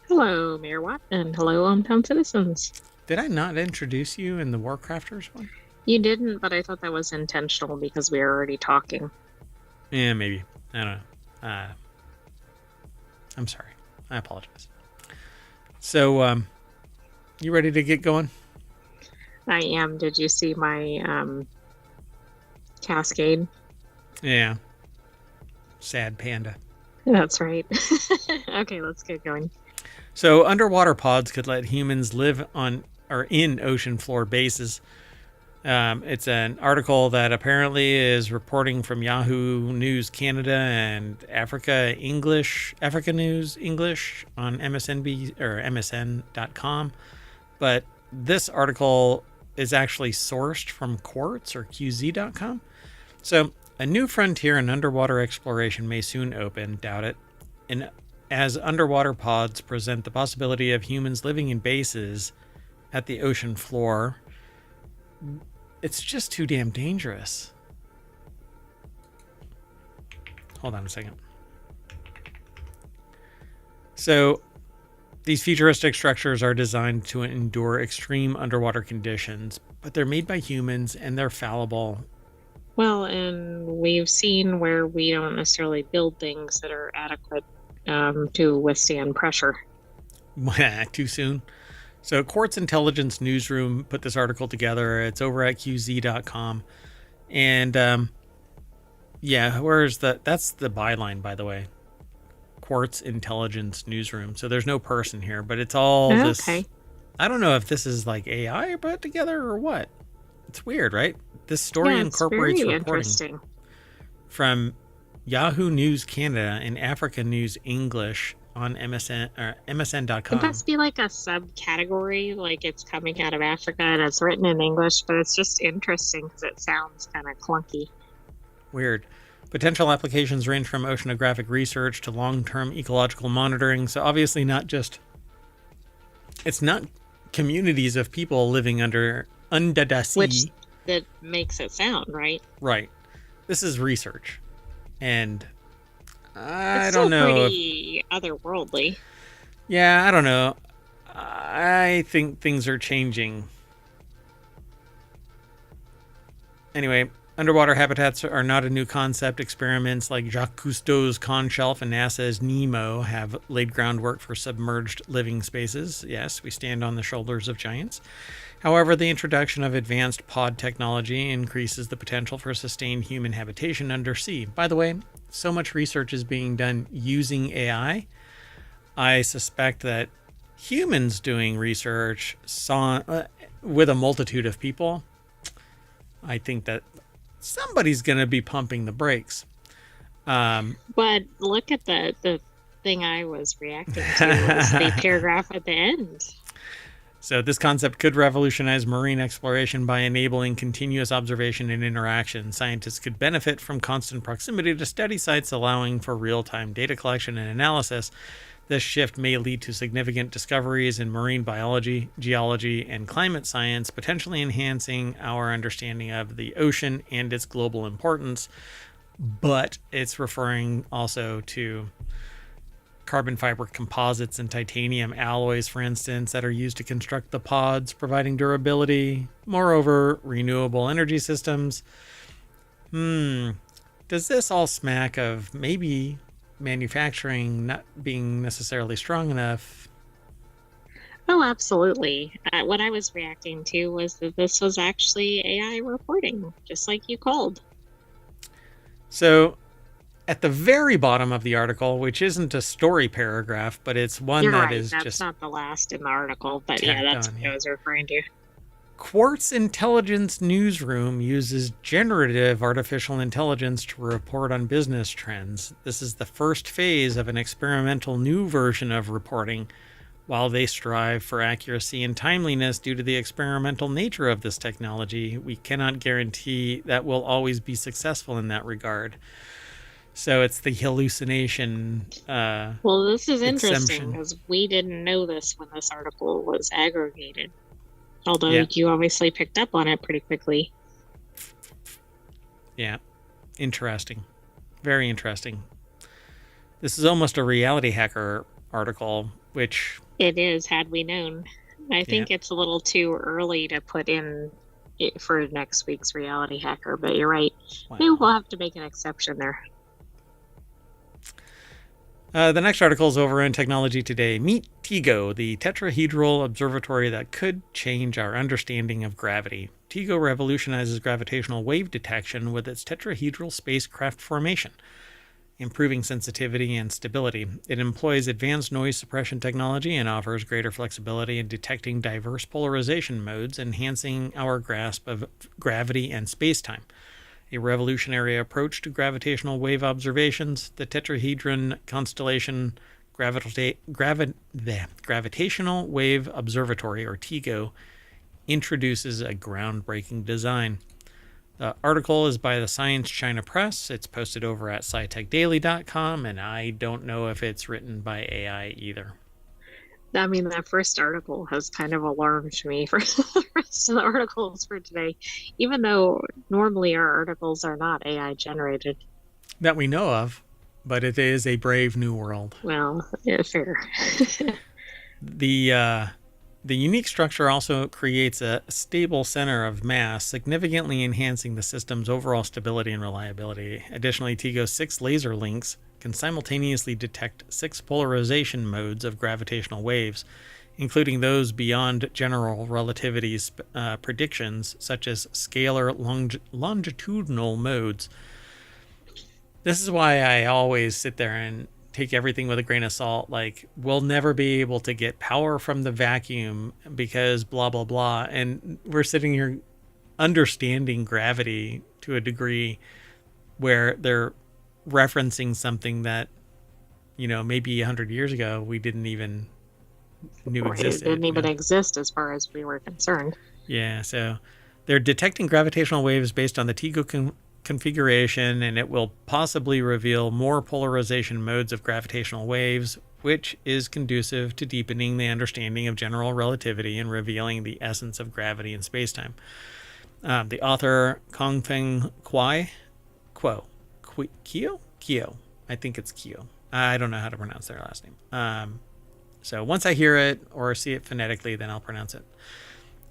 Hello, Mayor Watt, and hello, hometown citizens. Did I not introduce you in the WarCrafters one? You didn't, but I thought that was intentional because we were already talking. Yeah, maybe. I don't know. I'm sorry. I apologize. So, you ready to get going? I am. Did you see my cascade? Yeah. Sad panda. That's right. Okay, let's get going. So, underwater pods could let humans live on or in ocean floor bases. It's an article that apparently is reporting from Yahoo News Canada and Africa News English on MSNB or MSN.com. But this article is actually sourced from Quartz or QZ.com. So, a new frontier in underwater exploration may soon open, doubt it, and as underwater pods present the possibility of humans living in bases at the ocean floor. It's just too damn dangerous. Hold on a second. So, these futuristic structures are designed to endure extreme underwater conditions, but they're made by humans and they're fallible. Well, and we've seen where we don't necessarily build things that are adequate to withstand pressure. Too soon. So, Quartz Intelligence Newsroom put this article together. It's over at QZ.com. And, yeah, that's the byline, by the way. Quartz Intelligence Newsroom. So, there's no person here, but it's all this. Okay. I don't know if this is like AI put together or what. It's weird, right? This story incorporates very reporting from Yahoo News Canada and Africa News English on MSN or MSN.com. It must be like a subcategory, like it's coming out of Africa and it's written in English, but it's just interesting because it sounds kind of clunky. Weird. Potential applications range from oceanographic research to long-term ecological monitoring. So obviously it's not communities of people living under the sea. Which that makes it sound, right? Right. This is research. And I it's don't still know. Pretty otherworldly. Yeah, I don't know. I think things are changing. Anyway, underwater habitats are not a new concept. Experiments like Jacques Cousteau's Conshelf and NASA's NEMO have laid groundwork for submerged living spaces. Yes, we stand on the shoulders of giants. However, the introduction of advanced pod technology increases the potential for sustained human habitation undersea. By the way, so much research is being done using AI. I suspect that humans doing research with a multitude of people, I think that somebody's going to be pumping the brakes. But look at the thing I was reacting to was the paragraph at the end. So this concept could revolutionize marine exploration by enabling continuous observation and interaction. Scientists could benefit from constant proximity to study sites, allowing for real-time data collection and analysis. This shift may lead to significant discoveries in marine biology, geology, and climate science, potentially enhancing our understanding of the ocean and its global importance. But it's referring also to carbon fiber composites and titanium alloys, for instance, that are used to construct the pods, providing durability. Moreover, renewable energy systems. Does this all smack of maybe manufacturing not being necessarily strong enough? Oh, absolutely. What I was reacting to was that this was actually AI reporting, just like you called. So, at the very bottom of the article, which isn't a story paragraph, but it's one You're that right, is that's just not the last in the article, but yeah, that's what I was referring to. Quartz Intelligence Newsroom uses generative artificial intelligence to report on business trends. This is the first phase of an experimental new version of reporting. While they strive for accuracy and timeliness due to the experimental nature of this technology, we cannot guarantee that we'll always be successful in that regard. So it's the hallucination. Well, this is interesting because we didn't know this when this article was aggregated. Although you obviously picked up on it pretty quickly. Yeah. Interesting. Very interesting. This is almost a RealityHacker article, which... It is, had we known. I think it's a little too early to put in it for next week's RealityHacker, but you're right. Wow. Maybe we'll have to make an exception there. The next article is over in Technology Today. Meet TIGO, the tetrahedral observatory that could change our understanding of gravity. TIGO revolutionizes gravitational wave detection with its tetrahedral spacecraft formation, improving sensitivity and stability. It employs advanced noise suppression technology and offers greater flexibility in detecting diverse polarization modes, enhancing our grasp of gravity and spacetime. A revolutionary approach to gravitational wave observations, the Tetrahedron Constellation Gravitational Wave Observatory, or TIGO, introduces a groundbreaking design. The article is by the Science China Press. It's posted over at scitechdaily.com, and I don't know if it's written by AI either. I mean, that first article has kind of alarmed me for the rest of the articles for today, even though normally our articles are not AI generated. That we know of, but it is a brave new world. Well, yeah, fair. The unique structure also creates a stable center of mass, significantly enhancing the system's overall stability and reliability. Additionally, TIGO's 6 laser links can simultaneously detect 6 polarization modes of gravitational waves, including those beyond general relativity's predictions, such as scalar longitudinal modes. This is why I always sit there and take everything with a grain of salt. Like, we'll never be able to get power from the vacuum because blah, blah, blah. And we're sitting here understanding gravity to a degree where they're referencing something that, maybe 100 years ago we didn't even knew existed. It didn't even exist as far as we were concerned. Yeah, so they're detecting gravitational waves based on the TIGO configuration, and it will possibly reveal more polarization modes of gravitational waves, which is conducive to deepening the understanding of general relativity and revealing the essence of gravity and spacetime. The author Kongfeng Kyo, I think it's Kyo. I don't know how to pronounce their last name. So once I hear it or see it phonetically, then I'll pronounce it.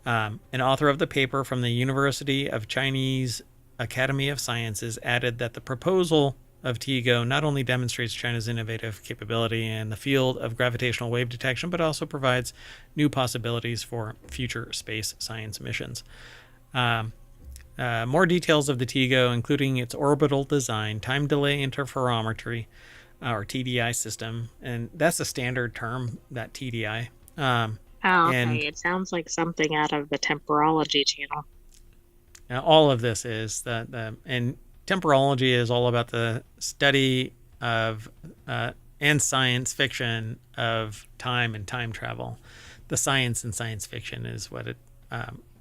An author of the paper from the University of Chinese Academy of Sciences added that the proposal of TIGO not only demonstrates China's innovative capability in the field of gravitational wave detection, but also provides new possibilities for future space science missions. More details of the TIGO, including its orbital design, time delay interferometry, or TDI system, and that's a standard term, that TDI. Okay. It sounds like something out of the temporology channel. Now, all of this is and temporology is all about the study of and science fiction of time and time travel. The science and science fiction is what it.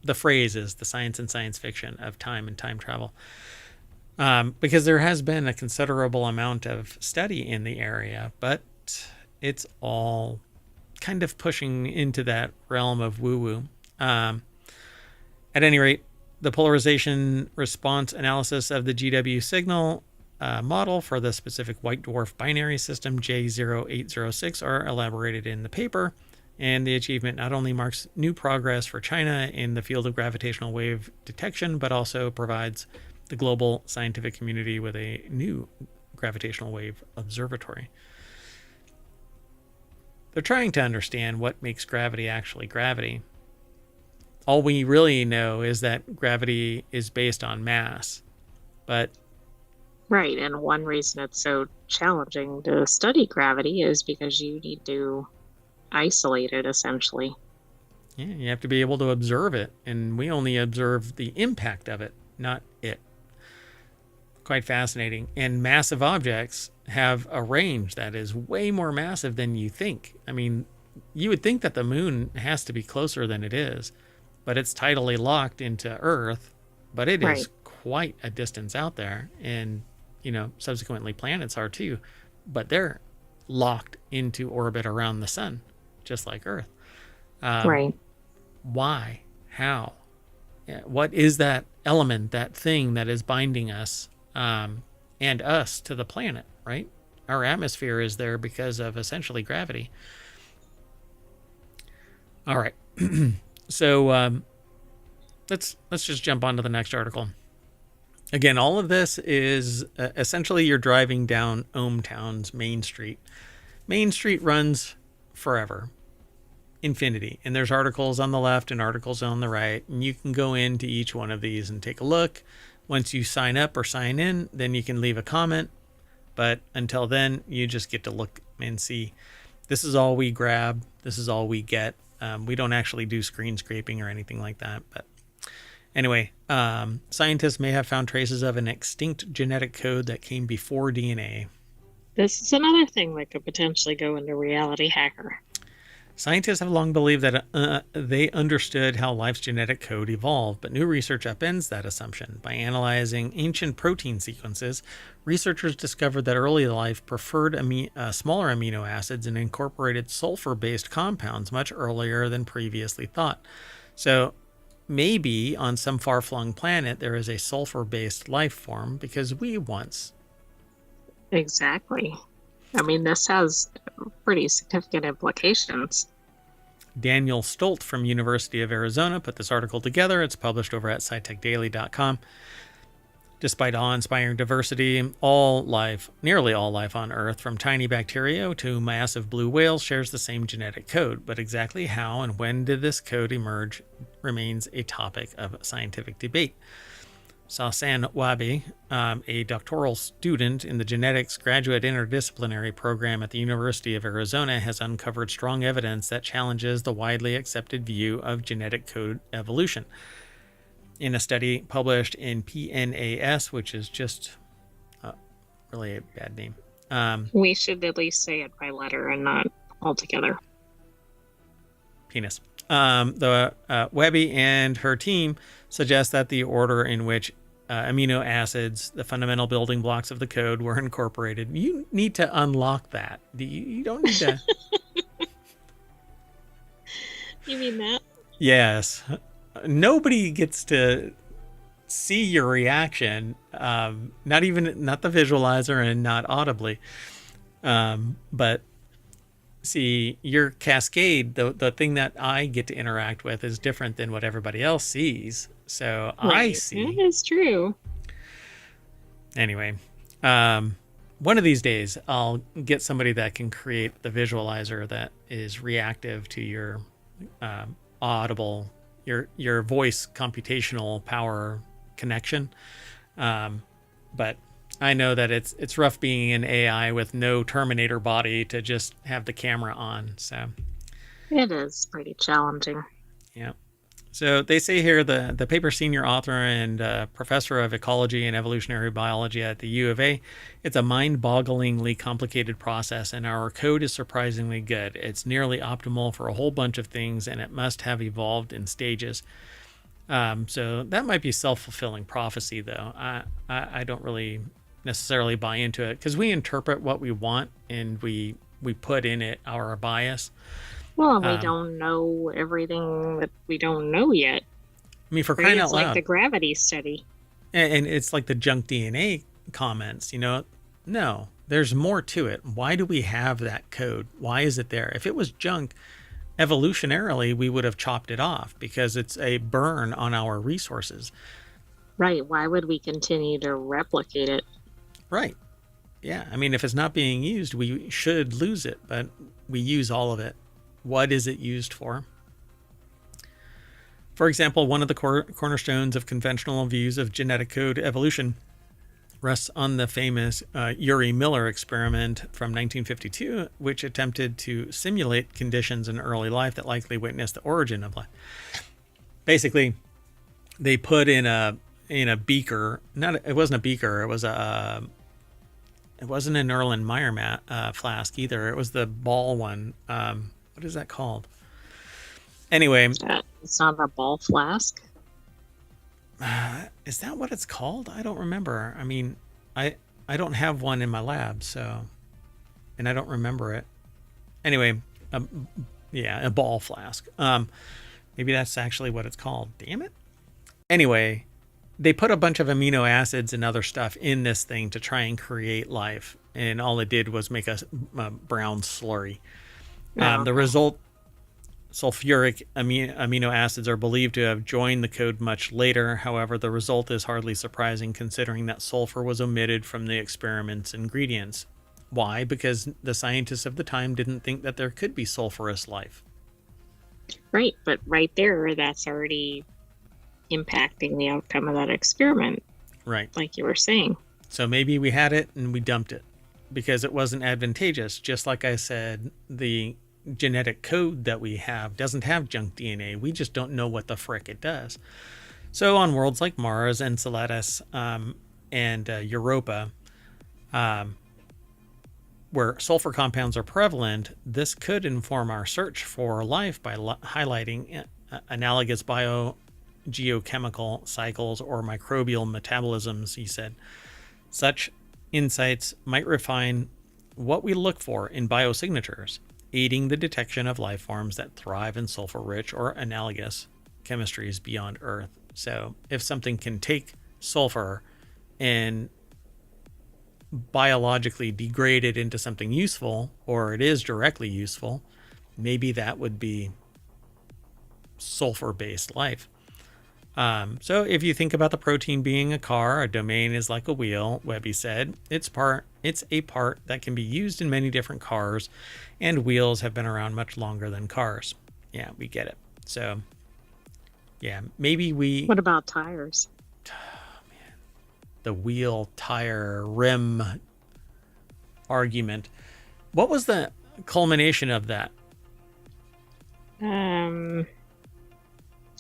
The phrase is the science and science fiction of time and time travel, because there has been a considerable amount of study in the area, but it's all kind of pushing into that realm of woo-woo. At any rate, the polarization response analysis of the GW signal model for the specific white dwarf binary system J0806 are elaborated in the paper, and the achievement not only marks new progress for China in the field of gravitational wave detection, but also provides the global scientific community with a new gravitational wave observatory. They're trying to understand what makes gravity actually gravity. All we really know is that gravity is based on mass, but... Right, and one reason it's so challenging to study gravity is because you need to isolate it, essentially. Yeah, you have to be able to observe it, and we only observe the impact of it, not it. Quite fascinating. And massive objects have a range that is way more massive than you think. I mean, you would think that the moon has to be closer than it is, but it's tidally locked into Earth, but it is quite a distance out there. And, subsequently planets are too, but they're locked into orbit around the sun, just like Earth. Right. Why? How? What is that element, that thing that is binding us and us to the planet, right? Our atmosphere is there because of essentially gravity. All right. So let's just jump on to the next article. Again, all of this is essentially you're driving down ohmTown's Main Street. Main Street runs forever, infinity. And there's articles on the left and articles on the right. And you can go into each one of these and take a look. Once you sign up or sign in, then you can leave a comment. But until then, you just get to look and see. This is all we grab. This is all we get. We don't actually do screen scraping or anything like that. But anyway, scientists may have found traces of an extinct genetic code that came before DNA. This is another thing that could potentially go into RealityHacker. Scientists have long believed that they understood how life's genetic code evolved, but new research upends that assumption. By analyzing ancient protein sequences, researchers discovered that early life preferred smaller amino acids and incorporated sulfur-based compounds much earlier than previously thought. So maybe on some far-flung planet there is a sulfur-based life form because we once. Exactly. I mean, this has pretty significant implications. Daniel Stolt from University of Arizona put this article together. It's published over at scitechdaily.com. Despite awe-inspiring diversity, nearly all life on Earth, from tiny bacteria to massive blue whales, shares the same genetic code. But exactly how and when did this code emerge remains a topic of scientific debate. Sasan Wabi, a doctoral student in the genetics graduate interdisciplinary program at the University of Arizona, has uncovered strong evidence that challenges the widely accepted view of genetic code evolution. In a study published in PNAS, which is just really a bad name. We should at least say it by letter and not altogether. Penis. Webby and her team suggest that the order in which amino acids, the fundamental building blocks of the code, were incorporated. You need to unlock that. You don't need to. You mean that? Yes. Nobody gets to see your reaction, not the visualizer and not audibly, but see your cascade. The thing that I get to interact with is different than what everybody else sees. So right. I see. That is true. Anyway, one of these days I'll get somebody that can create the visualizer that is reactive to your audible, your voice computational power connection. But I know that it's rough being an AI with no Terminator body to just have the camera on. So it is pretty challenging. Yeah. So they say here the paper senior author and professor of ecology and evolutionary biology at the U of A, it's a mind-bogglingly complicated process, and our code is surprisingly good. It's nearly optimal for a whole bunch of things, and it must have evolved in stages. So that might be self-fulfilling prophecy, though. I don't really necessarily buy into it because we interpret what we want and we put in it our bias. Well, we don't know everything that we don't know yet. I mean, for crying out loud. It's like the gravity study. And it's like the junk DNA comments, No, there's more to it. Why do we have that code? Why is it there? If it was junk, evolutionarily, we would have chopped it off because it's a burn on our resources. Right. Why would we continue to replicate it? Right. Yeah. I mean, if it's not being used, we should lose it, but we use all of it. What is it used for? For example, one of the cornerstones of conventional views of genetic code evolution rests on the famous Urey Miller experiment from 1952, which attempted to simulate conditions in early life that likely witnessed the origin of life. Basically, they put in a beaker. It wasn't a beaker. It wasn't an Erlenmeyer flask either. It was the ball one. What is that called? Anyway. It's not a ball flask? Is that what it's called? I don't remember. I mean, I don't have one in my lab, so, and I don't remember it. Anyway, a ball flask. Maybe that's actually what it's called. Damn it. Anyway, they put a bunch of amino acids and other stuff in this thing to try and create life, and all it did was make a brown slurry. The result sulfuric amino acids are believed to have joined the code much later. However, the result is hardly surprising considering that sulfur was omitted from the experiment's ingredients. Why? Because the scientists of the time didn't think that there could be sulfurous life. Right, but right there, that's already impacting the outcome of that experiment. Right. Like you were saying. So maybe we had it and we dumped it because it wasn't advantageous. Just like I said, the genetic code that we have doesn't have junk DNA. We just don't know what the frick it does. So on worlds like Mars, Enceladus, and Europa, where sulfur compounds are prevalent, this could inform our search for life by highlighting analogous biogeochemical cycles or microbial metabolisms, he said. Such insights might refine what we look for in biosignatures, aiding the detection of life forms that thrive in sulfur-rich or analogous chemistries beyond Earth. So if something can take sulfur and biologically degrade it into something useful, or it is directly useful, maybe that would be sulfur-based life. So if you think about the protein being a car, a domain is like a wheel, Webby said. It's a part that can be used in many different cars, and wheels have been around much longer than cars. Yeah, we get it. So, yeah, maybe we... What about tires? Oh, man. The wheel, tire, rim argument. What was the culmination of that?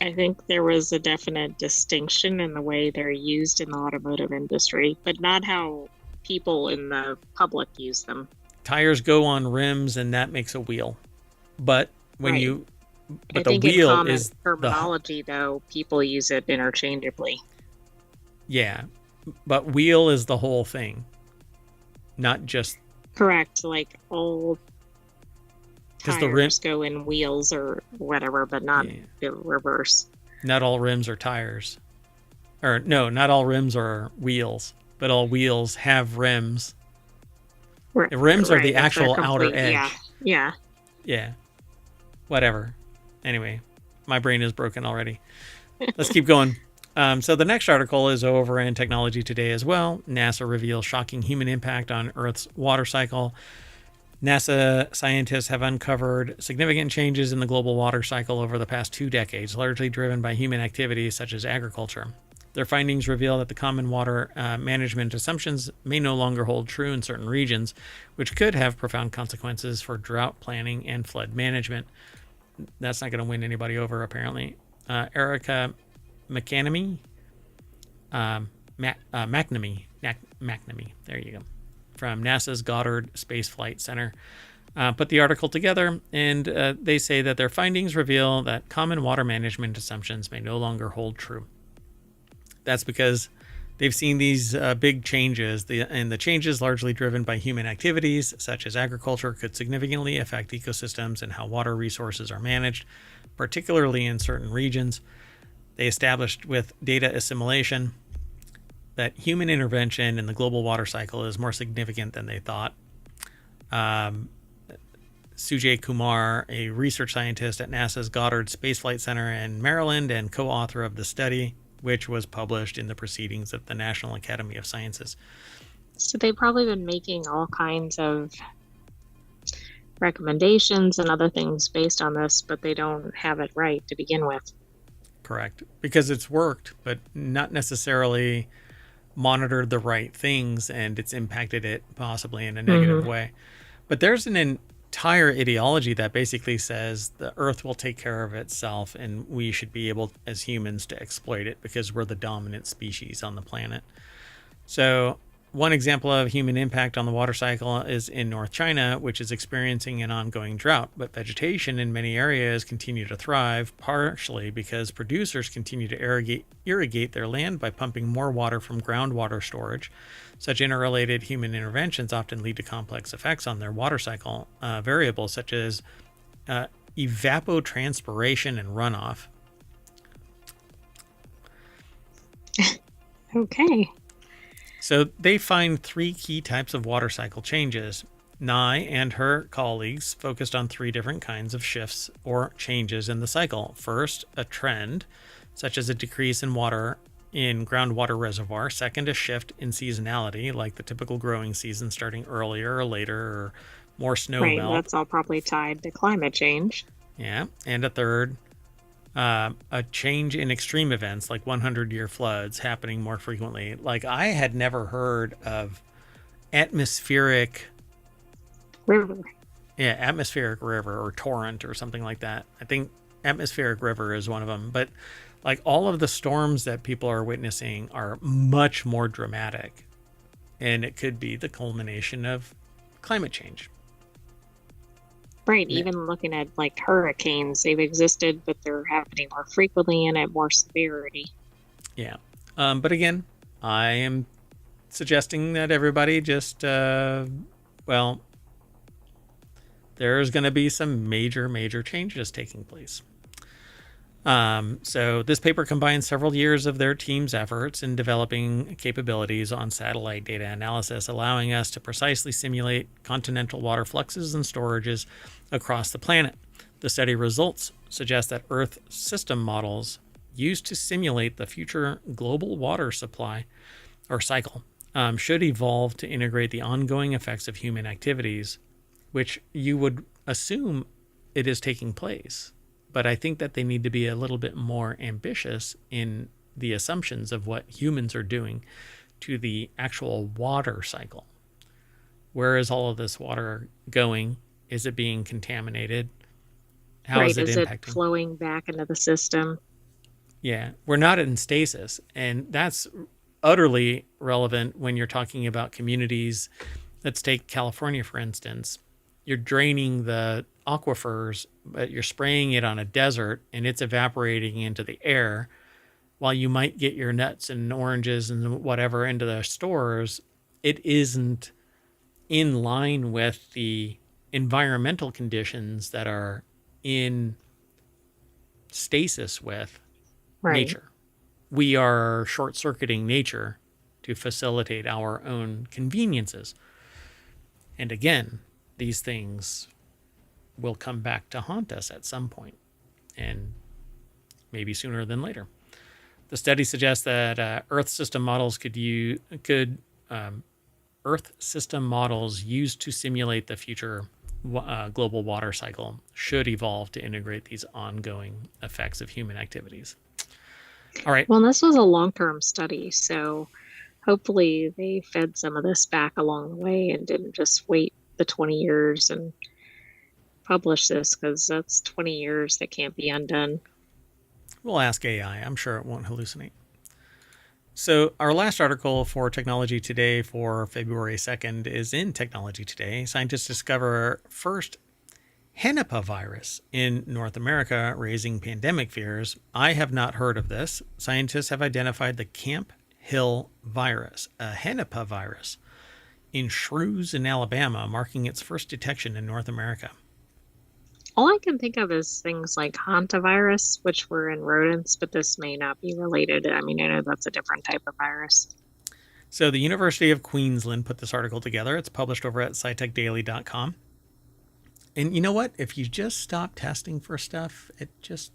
I think there was a definite distinction in the way they're used in the automotive industry, but not how people in the public use them. Tires go on rims, and that makes a wheel. But when Right. you... But I the think in wheel common is... terminology, though, people use it interchangeably. Yeah, but wheel is the whole thing, not just... Correct. Like all Because tires go in wheels or whatever, but not the reverse. Not all rims are tires. Or no, not all rims are wheels, but all wheels have rims. The rims are the actual outer edge. Yeah. Yeah. Whatever. Anyway, my brain is broken already. Let's keep going. So the next article is over in Technology Today as well. NASA reveals shocking human impact on Earth's water cycle. NASA scientists have uncovered significant changes in the global water cycle over the past 2 decades, largely driven by human activities such as agriculture. Their findings reveal that the common water management assumptions may no longer hold true in certain regions, which could have profound consequences for drought planning and flood management. That's not going to win anybody over, apparently. Erica McNamee, there you go, from NASA's Goddard Space Flight Center, put the article together, and they say that their findings reveal that common water management assumptions may no longer hold true. That's because they've seen these big changes, and the changes largely driven by human activities, such as agriculture, could significantly affect ecosystems and how water resources are managed, particularly in certain regions. They established with data assimilation that human intervention in the global water cycle is more significant than they thought. Sujay Kumar, a research scientist at NASA's Goddard Space Flight Center in Maryland and co-author of the study, which was published in the Proceedings of the National Academy of Sciences. So they've probably been making all kinds of recommendations and other things based on this, but they don't have it right to begin with. Correct. Because it's worked, but not necessarily monitored the right things, and it's impacted it possibly in a negative way. But there's an entire ideology that basically says the Earth will take care of itself, and we should be able, as humans, to exploit it because we're the dominant species on the planet. So one example of human impact on the water cycle is in North China, which is experiencing an ongoing drought, but vegetation in many areas continue to thrive, partially because producers continue to irrigate their land by pumping more water from groundwater storage. Such interrelated human interventions often lead to complex effects on their water cycle variables, such as evapotranspiration and runoff. Okay. So they find 3 key types of water cycle changes. Nye and her colleagues focused on three different kinds of shifts or changes in the cycle. First, a trend, such as a decrease in water in groundwater reservoir. Second, a shift in seasonality, like the typical growing season starting earlier or later, or more snow Right, melt. that's all probably tied to climate change. Yeah. And a third, a change in extreme events like 100-year floods happening more frequently. Like, I had never heard of atmospheric River. Yeah, atmospheric river or torrent or something like that. I think atmospheric river is one of them. But like, all of the storms that people are witnessing are much more dramatic. And it could be the culmination of climate change. Right, Yeah. even looking at like hurricanes, they've existed, but they're happening more frequently and at more severity. Yeah. But again, I am suggesting that everybody just, well, there's going to be some major changes taking place. So this paper combines several years of their team's efforts in developing capabilities on satellite data analysis, allowing us to precisely simulate continental water fluxes and storages across the planet. The study results suggest that Earth system models used to simulate the future global water supply or cycle should evolve to integrate the ongoing effects of human activities, which you would assume it is taking place. But I think that they need to be a little bit more ambitious in the assumptions of what humans are doing to the actual water cycle. Where is all of this water going? Is it being contaminated? How Right, is it is it impacting? flowing back into the system? Yeah, we're not in stasis. And that's utterly relevant when you're talking about communities. Let's take California, for instance. You're draining the aquifers, but you're spraying it on a desert and it's evaporating into the air. While you might get your nuts and oranges and whatever into the stores, it isn't in line with the environmental conditions that are in stasis with Right. nature. We are short circuiting nature to facilitate our own conveniences. And again, these things will come back to haunt us at some point, and maybe sooner than later. The study suggests that Earth system models Earth system models used to simulate the future global water cycle should evolve to integrate these ongoing effects of human activities. All right. Well, this was a long-term study, so hopefully they fed some of this back along the way and didn't just wait the 20 years and publish this, because that's 20 years that can't be undone. We'll ask AI. I'm sure it won't hallucinate. So our last article for Technology Today for February 2nd is in Technology Today. Scientists discover first Henipavirus in North America, raising pandemic fears. I have not heard of this. Scientists have identified the Camp Hill virus, a Henipavirus, in shrews in Alabama, marking its first detection in North America. All I can think of is things like hantavirus, which were in rodents, but this may not be related. I mean, I know that's a different type of virus. So the University of Queensland put this article together. It's published over at scitechdaily.com. And you know what? If you just stop testing for stuff, it just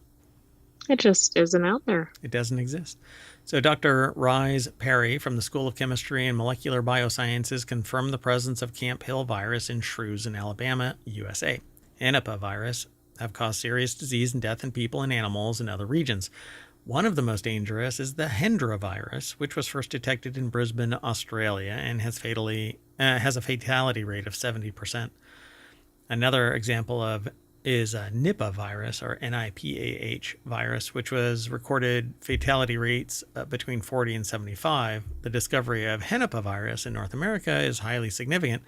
isn't out there. It doesn't exist. So Dr. Rise Perry from the School of Chemistry and Molecular Biosciences confirmed the presence of Camp Hill virus in shrews in Alabama, USA. Henipavirus have caused serious disease and death in people and animals in other regions. One of the most dangerous is the Hendra virus, which was first detected in Brisbane, Australia, and has a fatality rate of 70%. Another example is a Nipah virus, or NIPAH virus, which was recorded fatality rates between 40 and 75. The discovery of Henipavirus in North America is highly significant,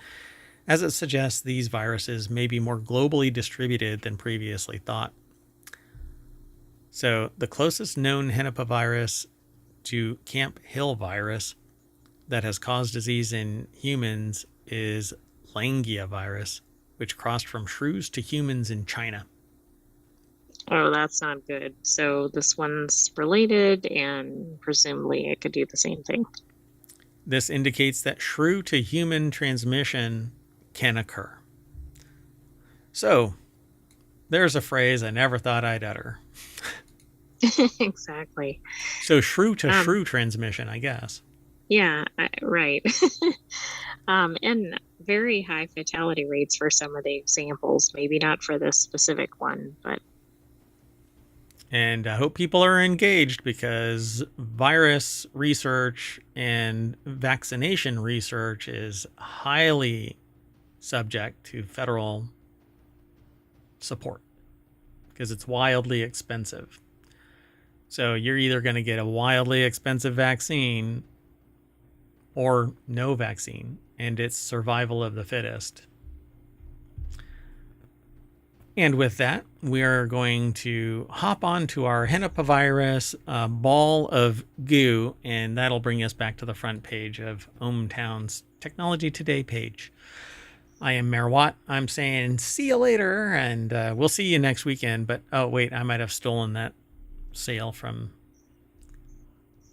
as it suggests these viruses may be more globally distributed than previously thought. So the closest known Henipavirus to Camp Hill virus that has caused disease in humans is Langia virus, which crossed from shrews to humans in China. Oh, that's not good. So this one's related, and presumably it could do the same thing. This indicates that shrew to human transmission can occur. So there's a phrase I never thought I'd utter. Exactly. So shrew to shrew transmission, I guess. Yeah, right. And very high fatality rates for some of the examples. Maybe not for this specific one, but. And I hope people are engaged, because virus research and vaccination research is highly subject to federal support, because it's wildly expensive. So you're either going to get a wildly expensive vaccine or no vaccine, and it's survival of the fittest. And with that, we are going to hop on to our Henipavirus ball of goo, and that'll bring us back to the front page of ohmTown's Technology Today page. I am Mayor Watt. I'm saying see you later, and we'll see you next weekend. But, oh, wait, I might have stolen that sale from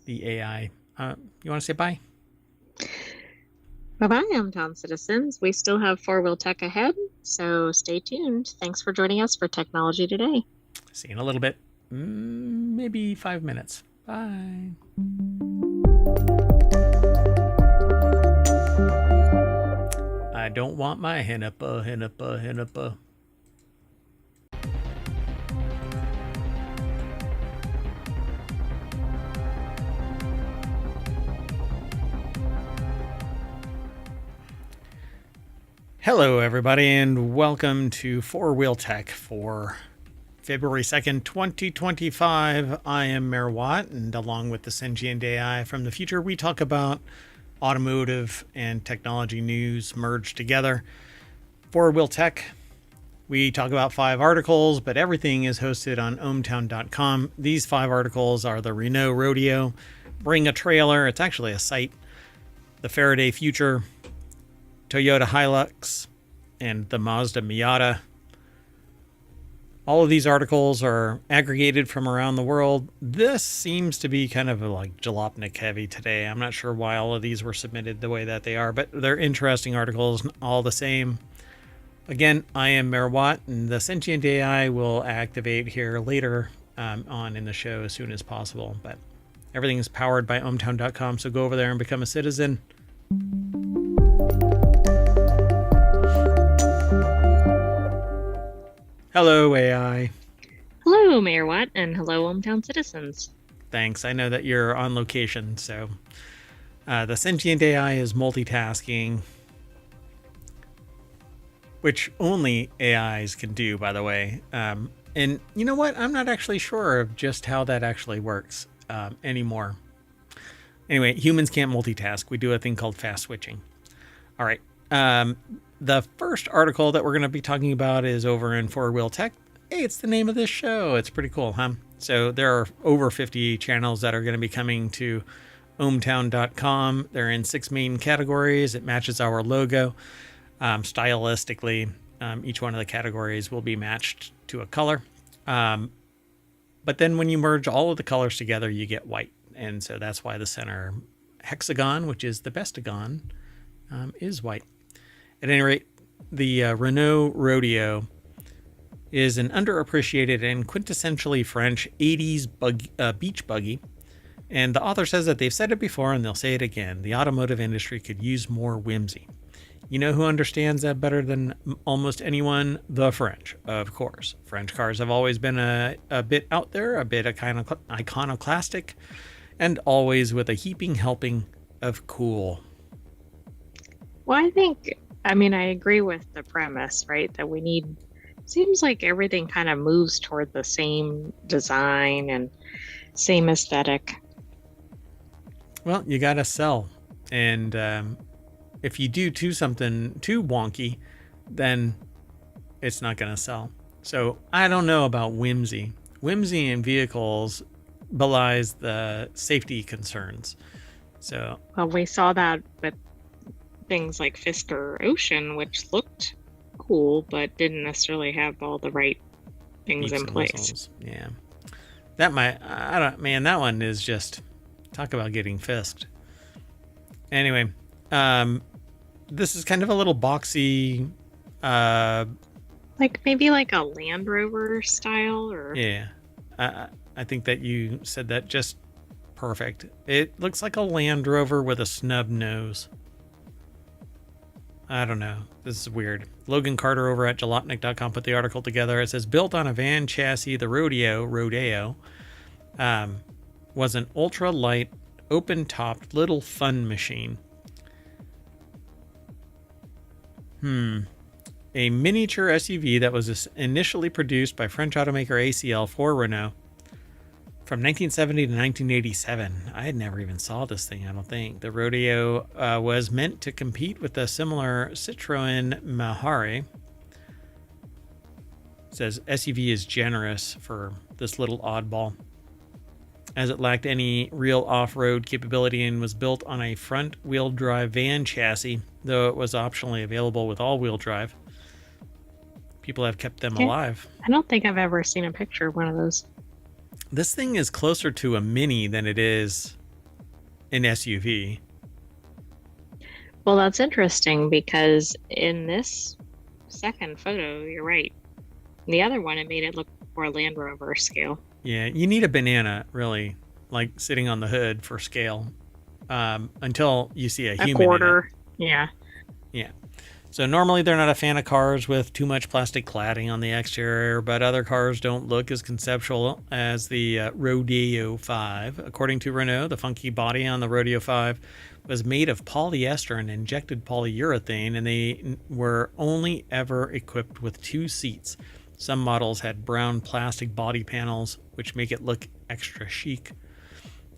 the AI. You want to say bye? Bye-bye, ohmTown citizens. We still have 4-wheel tech ahead, so stay tuned. Thanks for joining us for Technology Today. See you in a little bit. Maybe 5 minutes. Bye. I don't want my Henipa. Hello, everybody, and welcome to 4-Wheel Tech for February 2nd, 2025. I am Mayor Watt, and along with the sentient AI from the future, we talk about automotive and technology news merged together. 4-Wheel Tech, we talk about 5 articles, but everything is hosted on ohmtown.com. These 5 articles are the Renault Rodeo, Bring a Trailer, it's actually a site, the Faraday Future, Toyota Hilux, and the Mazda Miata. All of these articles are aggregated from around the world. This seems to be kind of like jalopnik heavy today. I'm not sure why all of these were submitted the way that they are, but they're interesting articles all the same. Again, I am Mayor Watt, and the sentient AI will activate here later on in the show as soon as possible. But everything is powered by ohmtown.com, so go over there and become a citizen. Hello, AI. Hello, Mayor Watt, and hello, ohmTown citizens. Thanks. I know that you're on location, so the sentient AI is multitasking, which only AIs can do, by the way. And you know what? I'm not actually sure of just how that actually works anymore. Anyway, humans can't multitask. We do a thing called fast switching. All right. The first article that we're going to be talking about is over in 4-Wheel Tech. Hey, it's the name of this show. It's pretty cool, huh? So there are over 50 channels that are going to be coming to ohmtown.com. They're in 6 main categories. It matches our logo. Stylistically, each one of the categories will be matched to a color. But then when you merge all of the colors together, you get white. And so that's why the center hexagon, which is the bestagon, is white. At any rate, the Renault Rodeo is an underappreciated and quintessentially French 80s beach buggy. And the author says that they've said it before and they'll say it again. The automotive industry could use more whimsy. You know who understands that better than almost anyone? The French, of course. French cars have always been a bit out there, a bit kind of iconoclastic, and always with a heaping helping of cool. Well, I agree with the premise, right? That seems like everything kind of moves toward the same design and same aesthetic. Well, you got to sell. And if you do something too wonky, then it's not going to sell. So I don't know about whimsy. Whimsy in vehicles belies the safety concerns. So, well, we saw that with things like Fisker Ocean, which looked cool, but didn't necessarily have all the right things in place. Whistles. Yeah. That one is just talk about getting fisked. Anyway, this is kind of a little boxy. Like maybe like a Land Rover style, or Yeah. I think that you said that just perfect. It looks like a Land Rover with a snub nose. I don't know. This is weird. Logan Carter over at jalopnik.com put the article together. It says, built on a van chassis, the Rodeo, was an ultra-light, open-topped little fun machine. A miniature SUV that was initially produced by French automaker ACL for Renault from 1970 to 1987. I had never even saw this thing, I don't think. The Rodeo was meant to compete with the similar Citroën Mahari. It says SUV is generous for this little oddball, as it lacked any real off-road capability and was built on a front-wheel drive van chassis, though it was optionally available with all-wheel drive. People have kept them alive. I don't think I've ever seen a picture of one of those. This thing is closer to a Mini than it is an SUV. Well, that's interesting because in this second photo, you're right. The other one, it made it look more Land Rover scale. Yeah, you need a banana, really, like sitting on the hood for scale, until you see a human. A quarter, in it. Yeah. Yeah. So normally they're not a fan of cars with too much plastic cladding on the exterior, but other cars don't look as conceptual as the Rodeo 5. According to Renault, the funky body on the Rodeo 5 was made of polyester and injected polyurethane, and they were only ever equipped with 2 seats. Some models had brown plastic body panels, which make it look extra chic.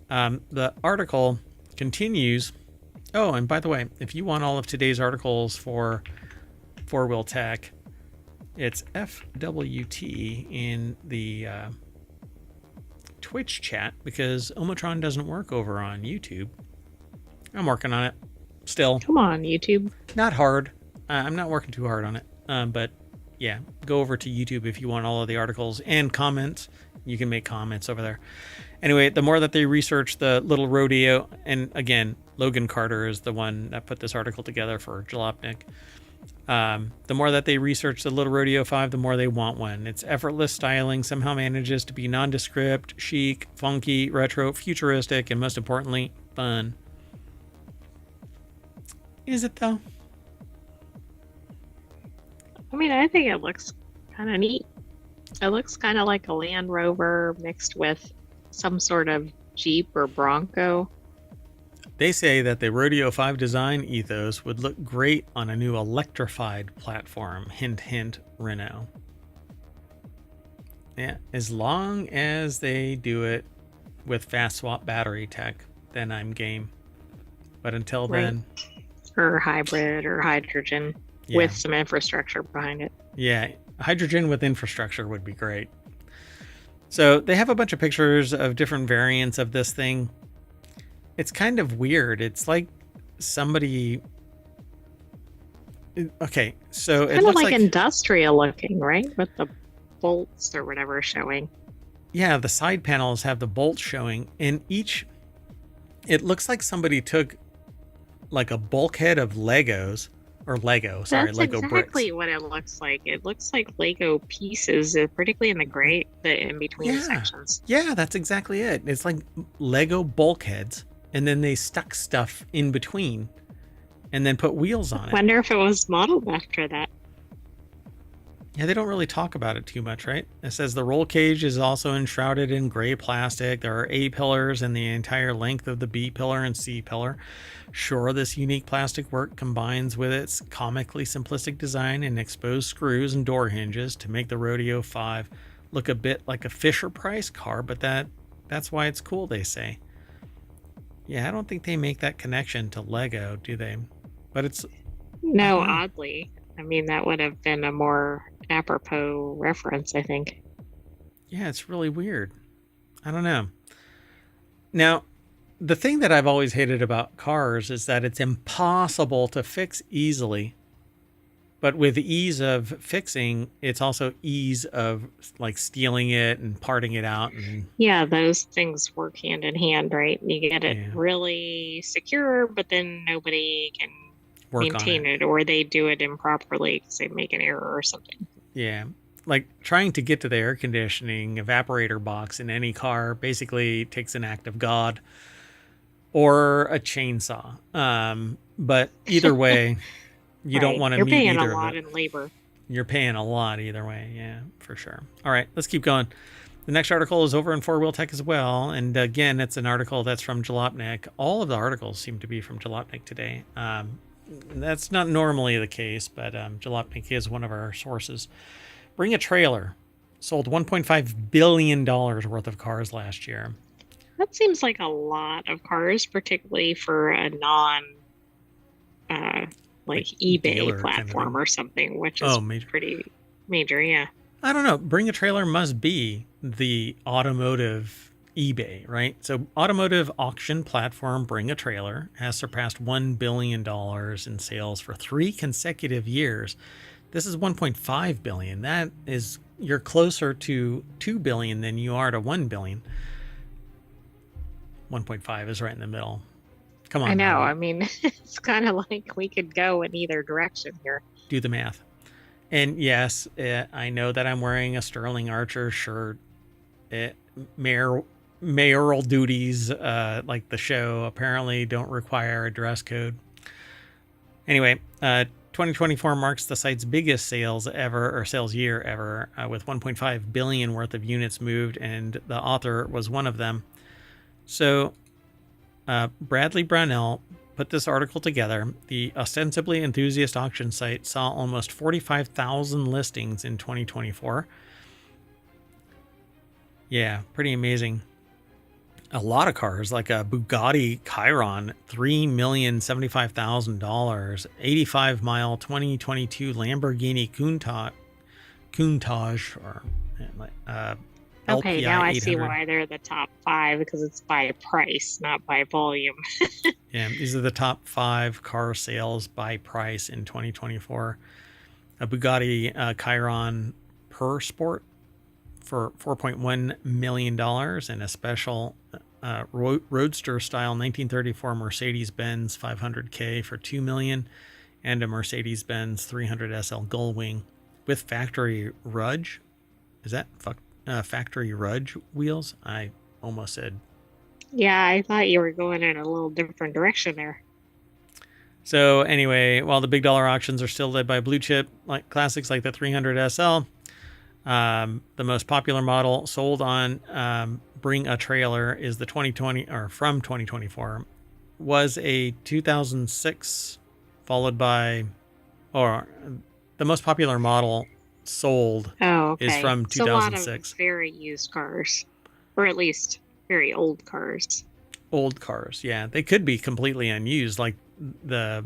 The article continues. Oh, and by the way, if you want all of today's articles for 4-Wheel Tech, it's FWT in the Twitch chat, because Omatron doesn't work over on YouTube. I'm working on it still. Come on, YouTube. Not hard. I'm not working too hard on it. But yeah, go over to YouTube if you want all of the articles and comments. You can make comments over there. Anyway, the more that they research the little Rodeo, and again, Logan Carter is the one that put this article together for Jalopnik. The more that they research the little Rodeo 5, the more they want one. Its effortless styling somehow manages to be nondescript, chic, funky, retro, futuristic, and most importantly, fun. Is it though? I mean, I think it looks kind of neat. It looks kind of like a Land Rover mixed with some sort of Jeep or Bronco. They say that the Rodeo 5 design ethos would look great on a new electrified platform. Hint, hint, Renault. Yeah, as long as they do it with fast swap battery tech, then I'm game. But until then... Or hybrid or hydrogen with some infrastructure behind it. Yeah, hydrogen with infrastructure would be great. So they have a bunch of pictures of different variants of this thing. It's kind of weird. It's like somebody... Okay, so it kind of looks like industrial looking, right? With the bolts or whatever showing. Yeah, the side panels have the bolts showing. And each... It looks like somebody took like a bulkhead of Legos. Or Lego, sorry, That's Lego exactly bricks. what it looks like. It looks like Lego pieces, particularly in the gray, in between sections. Yeah, that's exactly it. It's like Lego bulkheads, and then they stuck stuff in between, and then put wheels on it. I wonder if it was modeled after that. Yeah, they don't really talk about it too much, right? It says the roll cage is also enshrouded in gray plastic. There are A pillars in the entire length of the B pillar and C pillar. Sure, this unique plastic work combines with its comically simplistic design and exposed screws and door hinges to make the Rodeo 5 look a bit like a Fisher-Price car, but that's why it's cool, they say. Yeah, I don't think they make that connection to Lego, do they? But it's... No, oddly. I mean, that would have been a more apropos reference, I think. Yeah, it's really weird. I don't know. Now, the thing that I've always hated about cars is that it's impossible to fix easily. But with ease of fixing, it's also ease of like stealing it and parting it out. And yeah, those things work hand in hand, right? You get it really secure, but then nobody can work on maintain it, or they do it improperly because they make an error or something. Yeah. Like trying to get to the air conditioning evaporator box in any car basically takes an act of God or a chainsaw. But either way, you don't want to You're meet paying a either of lot it. in labor. You're paying a lot either way. Yeah, for sure. All right, let's keep going. The next article is over in Four Wheel Tech as well. And again, it's an article that's from Jalopnik. All of the articles seem to be from Jalopnik today. That's not normally the case, but Jalopnik is one of our sources. Bring a Trailer sold $1.5 billion worth of cars last year. That seems like a lot of cars, particularly for a non like eBay platform kind of or something, which is pretty major. Yeah. I don't know. Bring a Trailer must be the automotive eBay, right? So automotive auction platform Bring a Trailer has surpassed $1 billion in sales for 3 consecutive years. This is 1.5 billion. That is, you're closer to 2 billion than you are to 1 billion. 1.5 is right in the middle. Come on. I know. I mean, it's kind of like we could go in either direction here. Do the math. And yes, I know that I'm wearing a Sterling Archer shirt. Mayoral duties, like the show, apparently don't require a dress code. Anyway, 2024 marks the site's biggest sales year ever, with 1.5 billion worth of units moved, and the author was one of them. So Bradley Brownell put this article together. The ostensibly enthusiast auction site saw almost 45,000 listings in 2024. Yeah, pretty amazing. A lot of cars, like a Bugatti Chiron, $3,075,000, 85-mile 2022 Lamborghini Countach, or okay, LPI now I 800. see why they're the top 5, because it's by price, not by volume. Yeah, these are the top 5 car sales by price in 2024. A Bugatti Chiron Per Sport for $4.1 million, and a special roadster style 1934 Mercedes-Benz 500K for $2 million, and a Mercedes-Benz 300 SL Gullwing with factory Rudge. Is that factory Rudge wheels? I almost said. Yeah, I thought you were going in a little different direction there. So anyway, while the big dollar auctions are still led by blue chip like classics like the 300 SL, the most popular model sold on Bring a Trailer is the 2020 or from 2024 was a 2006, followed by, or the most popular model sold is from 2006. So a lot of very used cars, or at least very old cars. Old cars, yeah. They could be completely unused, like the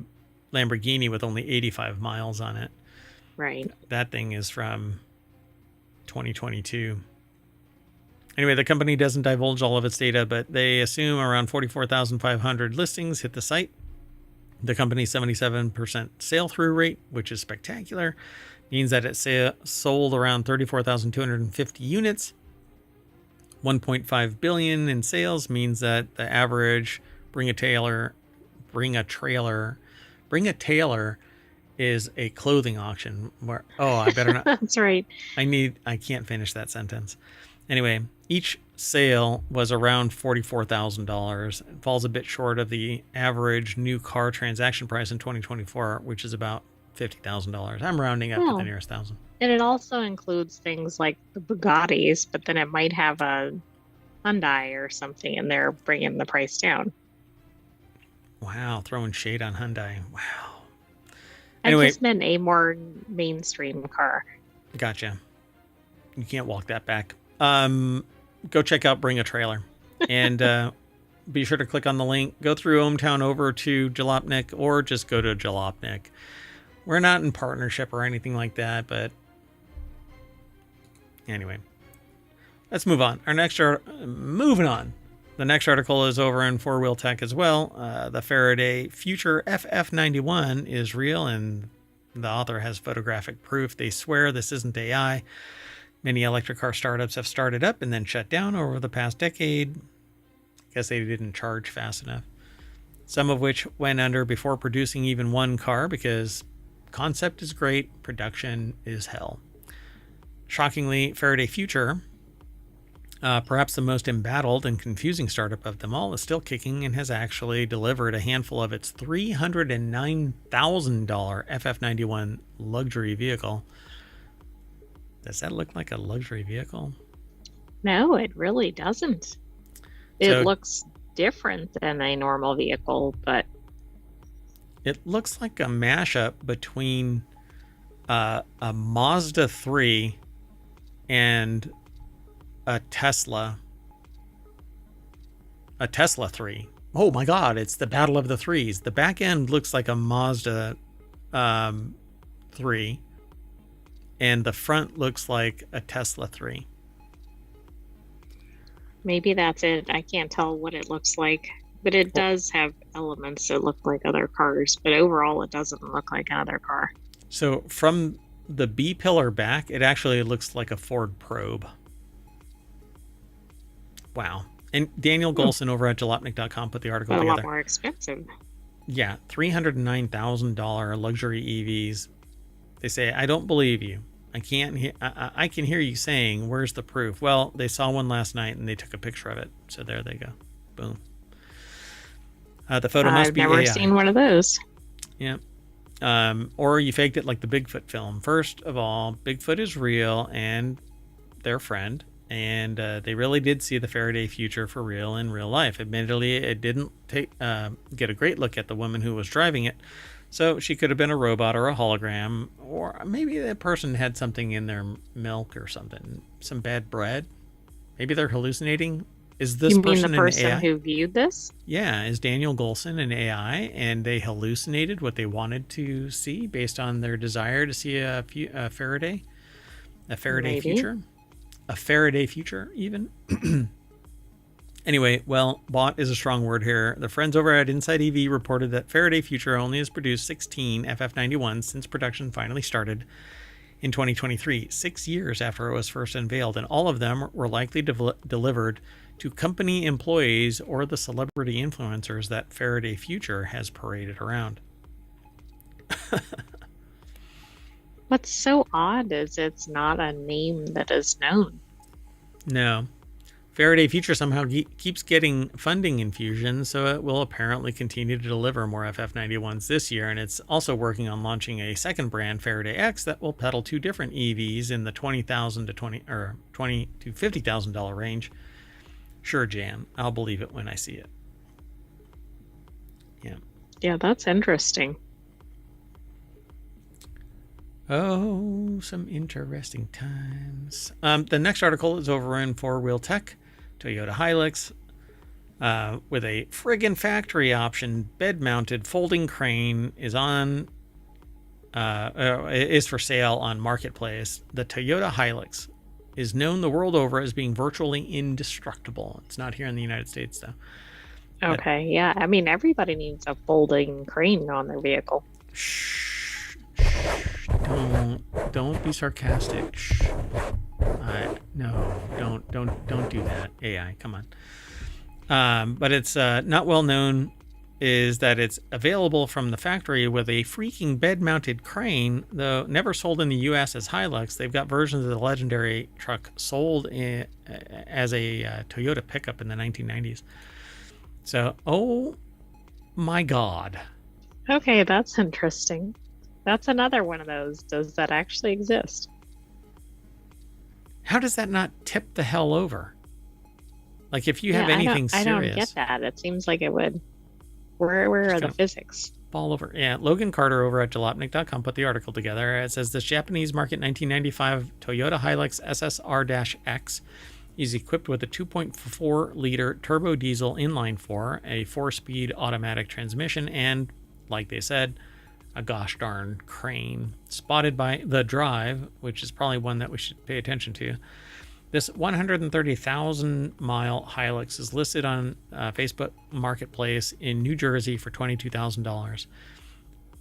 Lamborghini with only 85 miles on it. Right. That thing is from 2022. Anyway, the company doesn't divulge all of its data, but they assume around 44,500 listings hit the site. The company's 77% sale-through rate, which is spectacular, means that it sold around 34,250 units. 1.5 billion in sales means that the average Bring a Trailer is a clothing auction where, I better not. That's right. I can't finish that sentence. Anyway, each sale was around $44,000. It falls a bit short of the average new car transaction price in 2024, which is about $50,000. I'm rounding up to the nearest thousand. And it also includes things like the Bugattis, but then it might have a Hyundai or something in there bringing the price down. Wow, throwing shade on Hyundai. Wow. Anyway, I just meant a more mainstream car. Gotcha. You can't walk that back. Go check out Bring a Trailer. And be sure to click on the link. Go through ohmTown over to Jalopnik, or just go to Jalopnik. We're not in partnership or anything like that, but anyway. Let's move on. Moving on. The next article is over in Four Wheel Tech as well. The Faraday Future FF91 is real, and the author has photographic proof. They swear this isn't AI. Many electric car startups have started up and then shut down over the past decade. I guess they didn't charge fast enough. some of which went under before producing even one car because concept is great, production is hell. Shockingly, Faraday Future, perhaps the most embattled and confusing startup of them all, is still kicking and has actually delivered a handful of its $309,000 FF91 luxury vehicle. Does that look like a luxury vehicle? No, it really doesn't. It looks different than a normal vehicle, but it looks like a mashup between a Mazda 3 and a Tesla 3. Oh my God, it's the battle of the threes. The back end looks like a Mazda 3, and the front looks like a Tesla 3. Maybe that's it. I can't tell what it looks like, but it does have elements that look like other cars, but overall it doesn't look like another car. So from the B pillar back, it actually looks like a Ford Probe. Wow. And Daniel Golson over at Jalopnik.com put the article together. A lot more expensive. Yeah, $309,000 luxury EVs. They say, I don't believe you. I can hear you saying, where's the proof? Well, they saw one last night and they took a picture of it. So there they go. Boom. The photo must be AI. I've never seen one of those. Yeah. Or you faked it like the Bigfoot film. First of all, Bigfoot is real and their friend. And they really did see the Faraday Future for real in real life. Admittedly, it didn't get a great look at the woman who was driving it. So she could have been a robot or a hologram, or maybe that person had something in their milk or something, some bad bread. Maybe they're hallucinating. Is this you person mean the person an AI? Who viewed this? Yeah, is Daniel Golson an AI, and they hallucinated what they wanted to see based on their desire to see a Faraday Maybe. Future, a Faraday Future even. Anyway, well, bought is a strong word here. The friends over at Inside EV reported that Faraday Future only has produced 16 FF91s since production finally started in 2023, 6 years after it was first unveiled, and all of them were likely delivered to company employees or the celebrity influencers that Faraday Future has paraded around. What's so odd is it's not a name that is known. No. Faraday Future somehow keeps getting funding infusion, so it will apparently continue to deliver more FF91s this year, and it's also working on launching a second brand, Faraday X, that will peddle two different EVs in the $20,000 to $50,000 range. Sure, Jan, I'll believe it when I see it. Yeah. Yeah, that's interesting. Oh, some interesting times. The next article is over in Four Wheel Tech. Toyota Hilux with a friggin' factory option bed-mounted folding crane is for sale on Marketplace. The Toyota Hilux is known the world over as being virtually indestructible. It's not here in the United States, though. Okay, yeah. I mean, everybody needs a folding crane on their vehicle. Shh. Don't be sarcastic. Shh. No, don't do that. AI, come on. But it's not well known is that it's available from the factory with a freaking bed-mounted crane, though never sold in the U.S. as Hilux. They've got versions of the legendary truck sold as a Toyota pickup in the 1990s. So, oh my God. Okay, that's interesting. That's another one of those. Does that actually exist? How does that not tip the hell over? Like if you have anything serious. I don't get that. It seems like it would. Where are the physics? Fall over. Yeah, Logan Carter over at Jalopnik.com put the article together. It says this Japanese market 1995 Toyota Hilux SSR-X is equipped with a 2.4-liter turbo diesel inline-4, a 4-speed automatic transmission, and, like they said, a gosh darn crane. Spotted by The Drive, which is probably one that we should pay attention to. This 130,000-mile Hilux is listed on Facebook Marketplace in New Jersey for $22,000.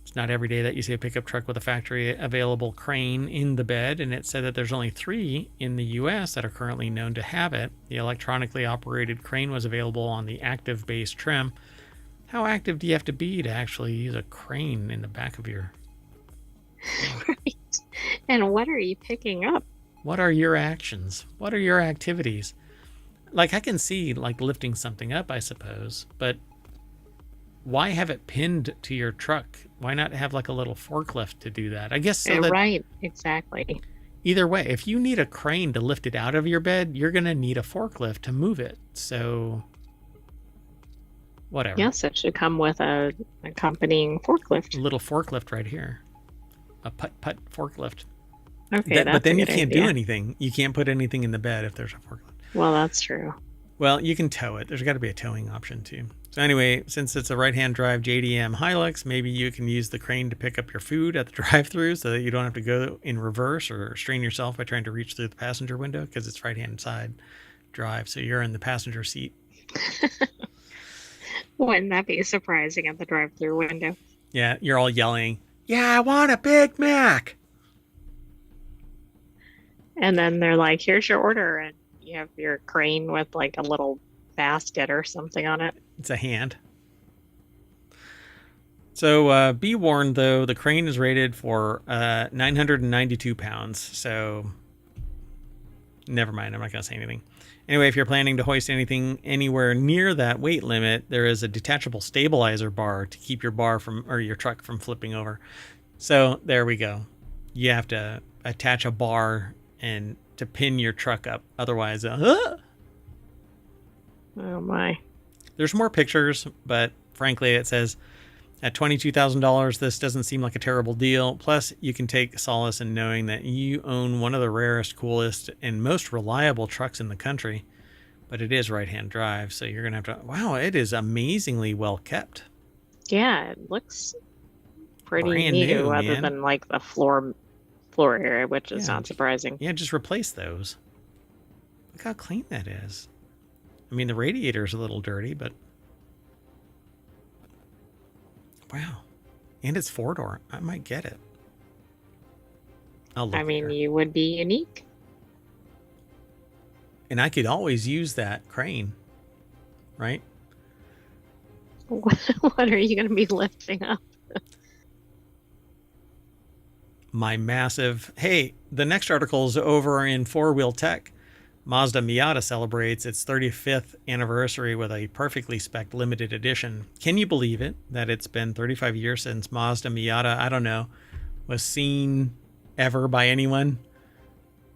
It's not every day that you see a pickup truck with a factory-available crane in the bed, and it said that there's only 3 in the U.S. that are currently known to have it. The electronically operated crane was available on the active base trim, How active do you have to be to actually use a crane in the back of your... Right. And what are you picking up? What are your actions? What are your activities? Like, I can see, like, lifting something up, I suppose, but why have it pinned to your truck? Why not have, like, a little forklift to do that? I guess so that... Right, exactly. Either way, if you need a crane to lift it out of your bed, you're going to need a forklift to move it. So, whatever. Yes, it should come with a accompanying forklift. A little forklift right here. A putt-putt forklift. Okay, but then you can't idea. do anything. You can't put anything in the bed if there's a forklift. Well, that's true. Well, you can tow it. There's got to be a towing option too. So anyway, since it's a right-hand drive JDM Hilux, maybe you can use the crane to pick up your food at the drive-thru so that you don't have to go in reverse or strain yourself by trying to reach through the passenger window because it's right-hand side drive. So you're in the passenger seat. Wouldn't that be surprising at the drive-thru window? Yeah, you're all yelling, "Yeah, I want a Big Mac." And then they're like, here's your order. And you have your crane with like a little basket or something on it. It's a hand. So be warned, though, the crane is rated for 992 pounds. So never mind. I'm not going to say anything. Anyway, if you're planning to hoist anything anywhere near that weight limit, there is a detachable stabilizer bar to keep your your truck from flipping over. So there we go. You have to attach a bar and to pin your truck up. Otherwise, oh my. There's more pictures, but frankly, it says at $22,000, this doesn't seem like a terrible deal. Plus, you can take solace in knowing that you own one of the rarest, coolest, and most reliable trucks in the country. But it is right-hand drive, so you're going to have to... Wow, it is amazingly well kept. Yeah, it looks pretty Brand new, new, other man. than like the floor area, which is not surprising. Yeah, just replace those. Look how clean that is. I mean, the radiator's a little dirty, but... Wow. And it's 4-door. I might get it. I mean, you would be unique. And I could always use that crane, right? What are you going to be lifting up? My massive... Hey, the next article is over in 4-Wheel Tech. Mazda Miata celebrates its 35th anniversary with a perfectly spec'd limited edition. Can you believe it, that it's been 35 years since Mazda Miata, I don't know, was seen ever by anyone?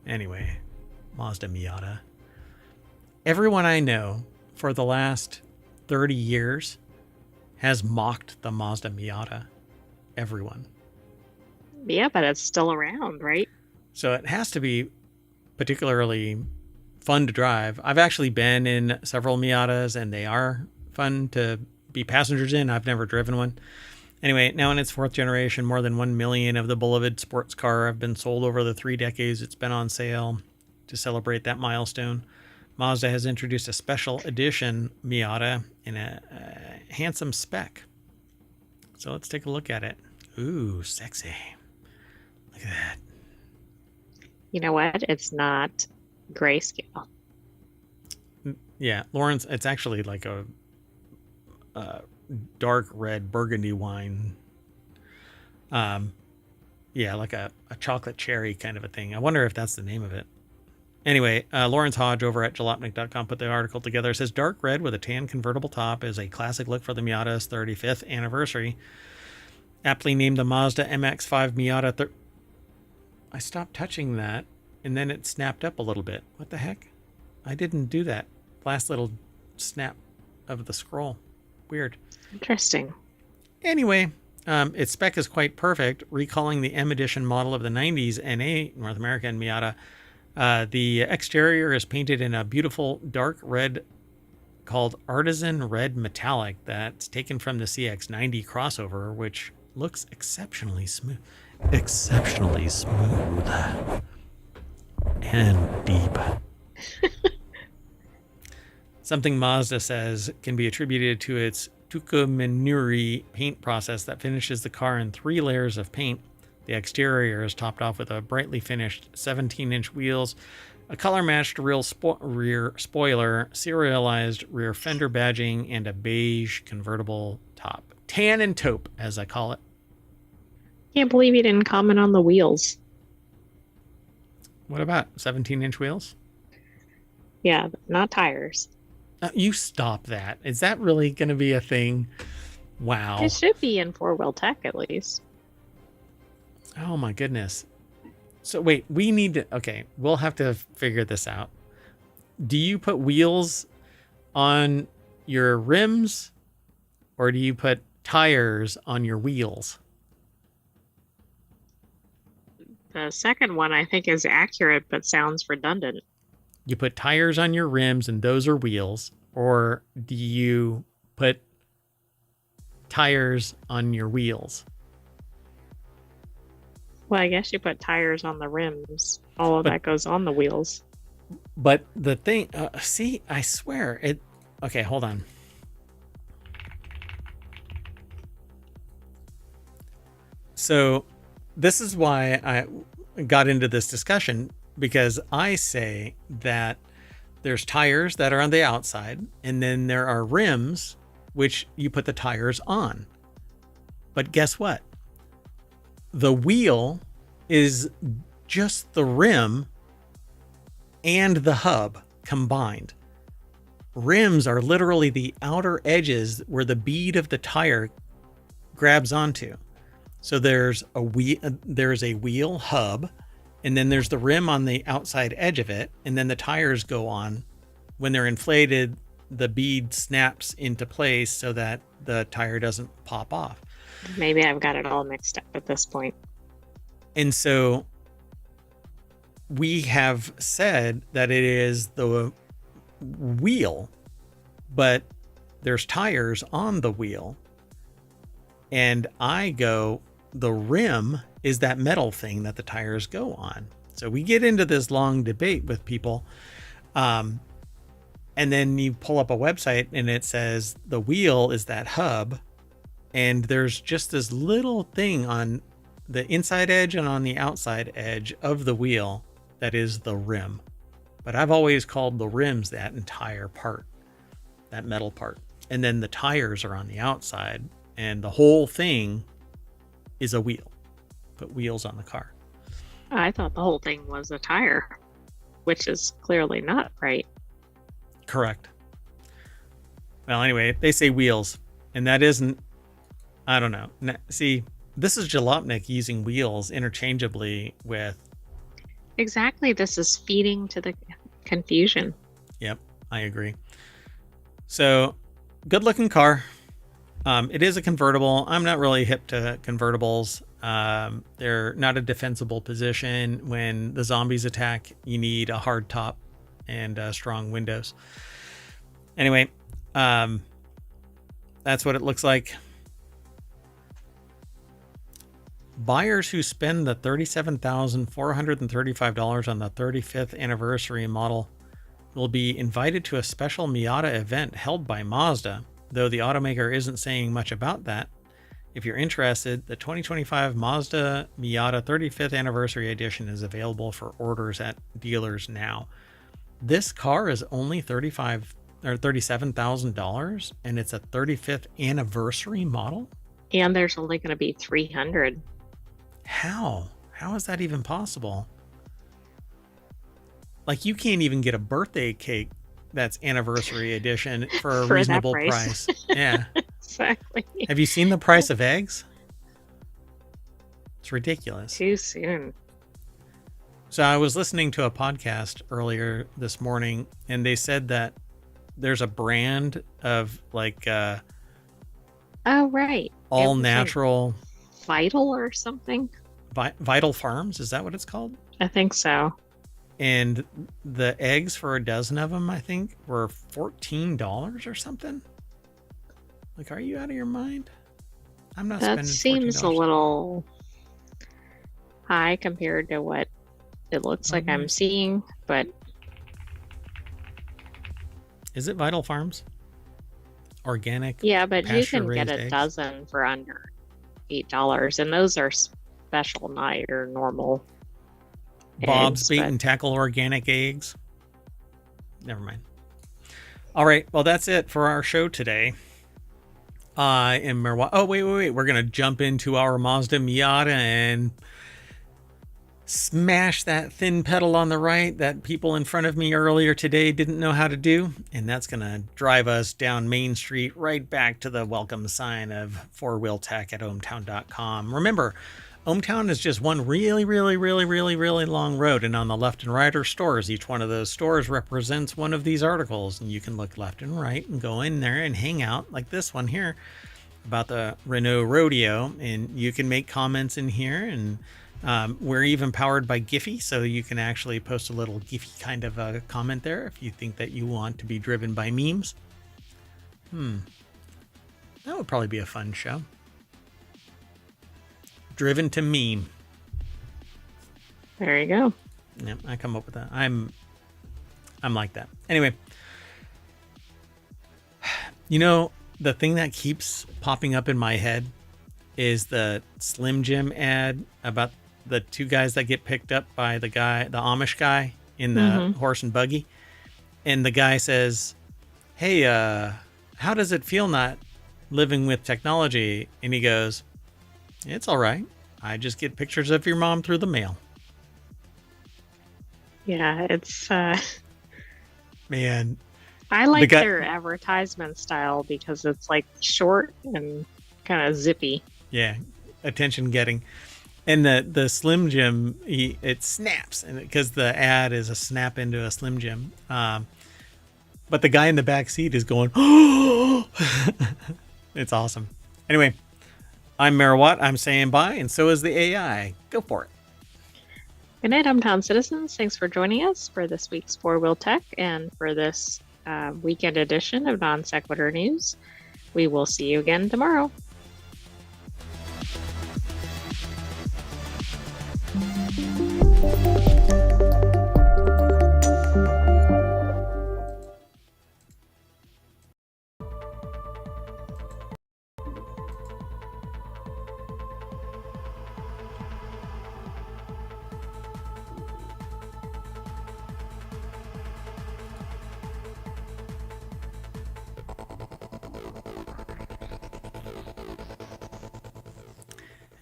Anyway, Mazda Miata. Everyone I know for the last 30 years has mocked the Mazda Miata. Everyone. Yeah, but it's still around, right? So it has to be particularly fun to drive. I've actually been in several Miatas, and they are fun to be passengers in. I've never driven one. Anyway, now in its 4th generation, more than 1 million of the beloved sports car have been sold over the 3 decades it's been on sale. To celebrate that milestone, Mazda has introduced a special edition Miata in a handsome spec. So let's take a look at it. Ooh, sexy. Look at that. You know what? It's not grayscale. Yeah, Lawrence, it's actually like a dark red burgundy wine. Yeah, like a chocolate cherry kind of a thing. I wonder if that's the name of it. Anyway, Lawrence Hodge over at jalopnik.com put the article together. It says dark red with a tan convertible top is a classic look for the Miata's 35th anniversary. Aptly named the Mazda MX-5 Miata. I stopped touching that, and then it snapped up a little bit. What the heck? I didn't do that last little snap of the scroll. Weird. Interesting. Anyway, its spec is quite perfect, recalling the M Edition model of the 90s NA North American Miata. The exterior is painted in a beautiful dark red called Artisan Red Metallic that's taken from the CX-90 crossover, which looks exceptionally smooth. Exceptionally smooth. And deep. Something Mazda says can be attributed to its Tukuminuri paint process that finishes the car in 3 layers of paint. The exterior is topped off with a brightly finished 17-inch wheels, a color-matched rear spoiler, serialized rear fender badging, and a beige convertible top. Tan and taupe, as I call it. Can't believe you didn't comment on the wheels. What about 17-inch wheels? Yeah, not tires. You stop that. Is that really going to be a thing? Wow. It should be in four-wheel tech at least. Oh my goodness. So wait, we need to, okay, we'll have to figure this out. Do you put wheels on your rims or do you put tires on your wheels? The second one I think is accurate, but sounds redundant. You put tires on your rims and those are wheels, or do you put tires on your wheels? Well, I guess you put tires on the rims. All of that goes on the wheels. But the thing, see, I swear it. Okay, hold on. So this is why I got into this discussion, because I say that there's tires that are on the outside and then there are rims which you put the tires on. But guess what? The wheel is just the rim and the hub combined. Rims are literally the outer edges where the bead of the tire grabs onto. So there's a wheel hub, and then there's the rim on the outside edge of it, and then the tires go on. When they're inflated, the bead snaps into place so that the tire doesn't pop off. Maybe I've got it all mixed up at this point. And so we have said that it is the wheel, but there's tires on the wheel. And I go, the rim is that metal thing that the tires go on. So we get into this long debate with people. And then you pull up a website and it says the wheel is that hub. And there's just this little thing on the inside edge and on the outside edge of the wheel that is the rim. But I've always called the rims that entire part, that metal part. And then the tires are on the outside and the whole thing is a wheel. Put wheels on the car. I thought the whole thing was a tire, which is clearly not right. Correct. Well, anyway, they say wheels, and that isn't, I don't know. See, this is Jalopnik using wheels interchangeably with. Exactly. This is feeding to the confusion. Yep, I agree. So, good looking car. It is a convertible. I'm not really hip to convertibles. They're not a defensible position. When the zombies attack, you need a hard top and strong windows. Anyway, that's what it looks like. Buyers who spend the $37,435 on the 35th anniversary model will be invited to a special Miata event held by Mazda, though the automaker isn't saying much about that. If you're interested, the 2025 Mazda Miata 35th Anniversary Edition is available for orders at dealers now. This car is only $37,000, and it's a 35th anniversary model? And there's only going to be 300. How? How is that even possible? Like, you can't even get a birthday cake that's anniversary edition for a reasonable price. Yeah. Exactly. Have you seen the price of eggs? It's ridiculous. Too soon. So I was listening to a podcast earlier this morning, and they said that there's a brand of like oh, right. all natural Vital or something. Vital Farms, is that what it's called? I think so. And the eggs for a dozen of them, I think, were $14 or something. Like, are you out of your mind? I'm not spending $14. That seems a little high compared to what it looks like I'm seeing, but is it Vital Farms? Organic? Yeah, but you can get a eggs? dozen for under $8, and those are special, not your normal. Bob's Bait and Tackle Organic Eggs. Never mind. All right. Well, that's it for our show today. I am Merwa. Oh, wait. We're going to jump into our Mazda Miata and smash that thin pedal on the right that people in front of me earlier today didn't know how to do. And that's going to drive us down Main Street right back to the welcome sign of 4-Wheel Tech at ohmtown.com. Remember, ohmTown is just one really long road, and on the left and right are stores. Each one of those stores represents one of these articles, and you can look left and right and go in there and hang out like this one here about the Renault Rodeo, and you can make comments in here, and we're even powered by Giphy, so you can actually post a little Giphy kind of a comment there if you think that you want to be driven by memes. That would probably be a fun show. Driven to meme. There you go. Yeah, I come up with that. I'm like that. Anyway, you know, the thing that keeps popping up in my head is the Slim Jim ad about the two guys that get picked up by the Amish guy in the horse and buggy. And the guy says, "Hey, how does it feel not living with technology?" And he goes, "It's all right. I just get pictures of your mom through the mail." Yeah, it's man. I like their advertisement style because it's like short and kind of zippy. Yeah, attention getting. And the Slim Jim, it snaps, and because the ad is a snap into a Slim Jim. But the guy in the back seat is going, "Oh!" It's awesome. Anyway. I'm Merawat. I'm saying bye, and so is the AI. Go for it. Good night, hometown citizens. Thanks for joining us for this week's 4-Wheel Tech and for this weekend edition of Non Sequitur News. We will see you again tomorrow.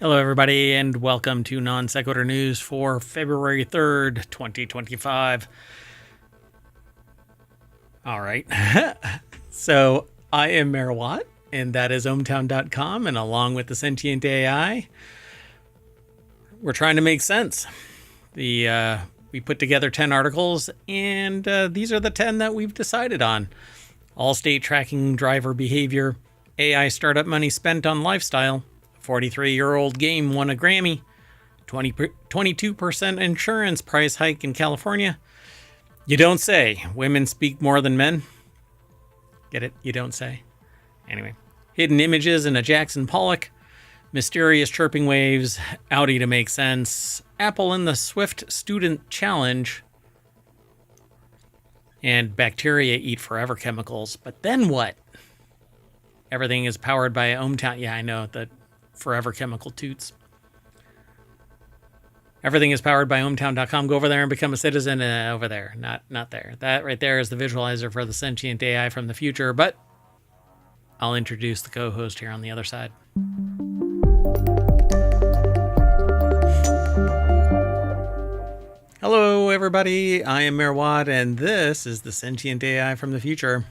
Hello, everybody, and welcome to Non Sequitur News for February 3rd, 2025. All right. So I am Merawat, and that is ohmtown.com, and along with the sentient AI, we're trying to make sense. We put together 10 articles, and these are the 10 that we've decided on. All state tracking driver behavior, AI startup money spent on lifestyle, 43-year-old game won a Grammy, 22% insurance price hike in California. You don't say. Women speak more than men. Get it? You don't say. Anyway, hidden images in a Jackson Pollock, mysterious chirping waves, Audi to make sense, Apple in the Swift Student Challenge, and bacteria eat forever chemicals. But then what? Everything is powered by ohmTown. Yeah, I know, the forever chemical toots. Everything is powered by ohmtown.com. Go over there and become a citizen over there. Not there. That right there is the visualizer for the sentient AI from the future, but I'll introduce the co-host here on the other side. Hello, everybody. I am Merawat, and this is the sentient AI from the future.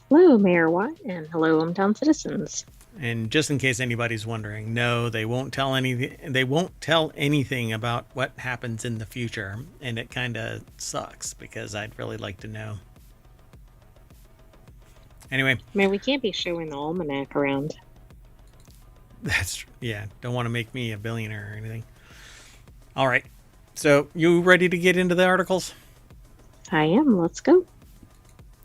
Hello, Mayor Watt, and hello, hometown citizens. And just in case anybody's wondering, no, they won't tell anything. They won't tell anything about what happens in the future, and it kind of sucks because I'd really like to know. Anyway, Man, we can't be showing the almanac around. Don't want to make me a billionaire or anything. All right, so you ready to get into the articles? I am. Let's go.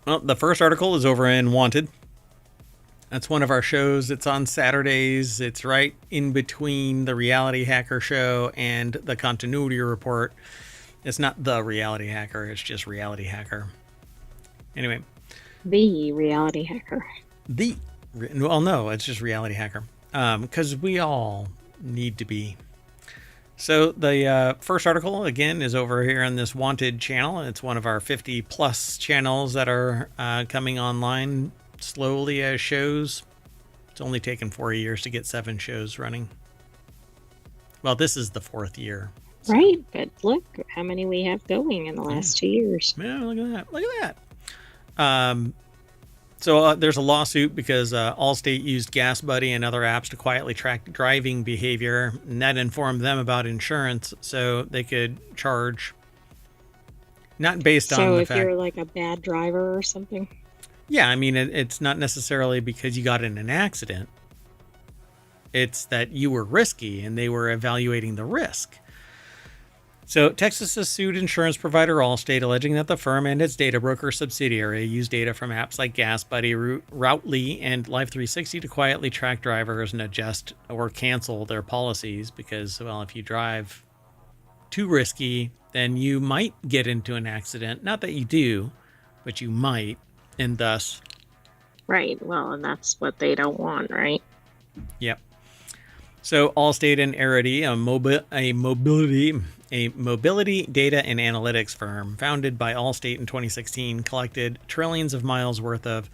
Well, the first article is over in Wanted. That's one of our shows. It's on Saturdays. It's right in between the Reality Hacker show and the Continuity Report. It's not the Reality Hacker. It's just Reality Hacker. Anyway. The Reality Hacker. Well, no, it's just Reality Hacker. Because we all need to be. So the first article, again, is over here on this Wanted channel. It's one of our 50 plus channels that are coming online slowly as shows. It's only taken 4 years to get 7 shows running. Well, this is the 4th year. So. Right, but look how many we have going in the last 2 years. Yeah, look at that. Look at that. So there's a lawsuit because Allstate used Gas Buddy and other apps to quietly track driving behavior, and that informed them about insurance, so they could charge, not based on the fact... So if you're like a bad driver or something? Yeah, I mean, it's not necessarily because you got in an accident. It's that you were risky, and they were evaluating the risk. So Texas has sued insurance provider Allstate, alleging that the firm and its data broker subsidiary used data from apps like Gas Buddy, Routely, and Life360 to quietly track drivers and adjust or cancel their policies because, well, if you drive too risky, then you might get into an accident. Not that you do, but you might, and thus... Right, well, and that's what they don't want, right? Yep. So Allstate and Arity, a mobility data and analytics firm founded by Allstate in 2016, collected trillions of miles worth of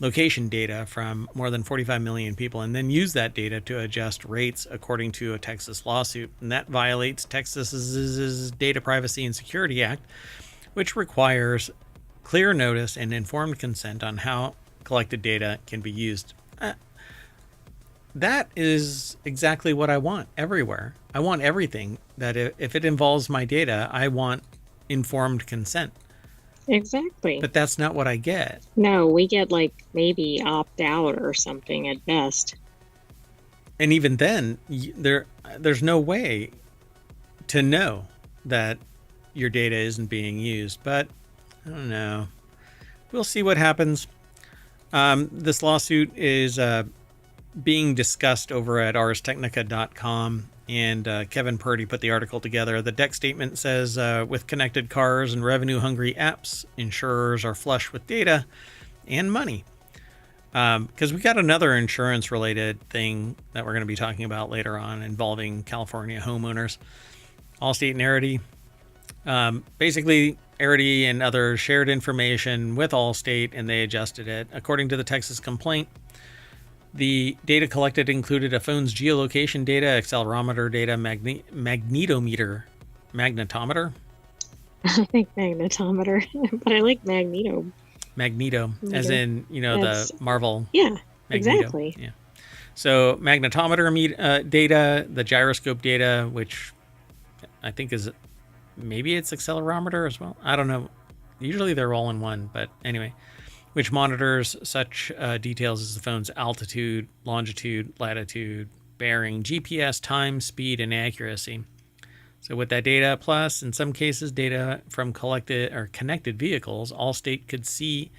location data from more than 45 million people and then used that data to adjust rates according to a Texas lawsuit. And that violates Texas's Data Privacy and Security Act, which requires clear notice and informed consent on how collected data can be used. That is exactly what I want everywhere. I want everything that if it involves my data, I want informed consent. Exactly. But that's not what I get. No, we get like maybe opt out or something at best. And even then, there's no way to know that your data isn't being used. But I don't know. We'll see what happens. This lawsuit is being discussed over at arstechnica.com, and Kevin Purdy put the article together. The deck statement says, with connected cars and revenue-hungry apps, insurers are flush with data and money. Because we got another insurance-related thing that we're going to be talking about later on involving California homeowners. Allstate and Arity. Basically, Arity and others shared information with Allstate, and they adjusted it. According to the Texas complaint, the data collected included a phone's geolocation data, accelerometer data, magnetometer. I think magnetometer, but I like magneto. Magneto, as in, the Marvel. Yeah, Magneto. Exactly. Yeah. So magnetometer data, the gyroscope data, which I think is, maybe it's accelerometer as well. I don't know. Usually they're all in one, but anyway. Which monitors such details as the phone's altitude, longitude, latitude, bearing, GPS, time, speed, and accuracy. So with that data, plus in some cases data from collected or connected vehicles, Allstate could see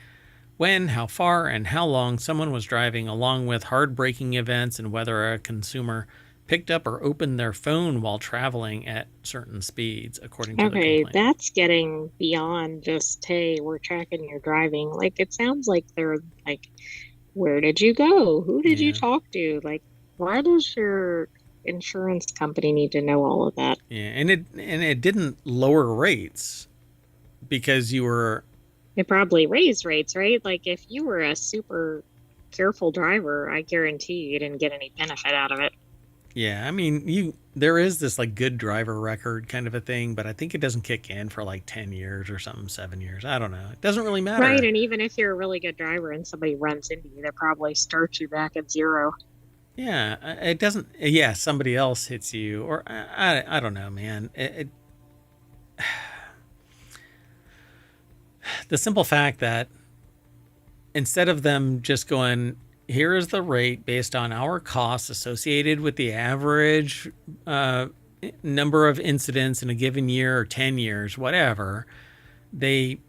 when, how far, and how long someone was driving, along with hard braking events and whether a consumer picked up or opened their phone while traveling at certain speeds, according to the complaint. Okay, that's getting beyond just, hey, we're tracking your driving. Like, it sounds like they're like, where did you go? Who did you talk to? Like, why does your insurance company need to know all of that? Yeah, and it didn't lower rates because you were... It probably raised rates, right? Like, if you were a super careful driver, I guarantee you didn't get any benefit out of it. Yeah, I mean, there is this like good driver record kind of a thing, but I think it doesn't kick in for like 10 years or something, 7 years. I don't know. It doesn't really matter. Right, and even if you're a really good driver and somebody runs into you, that probably starts you back at zero. Yeah, it doesn't. Yeah, somebody else hits you, or I don't know, man. The simple fact that instead of them just going, here is the rate based on our costs associated with the average number of incidents in a given year or 10 years, whatever, they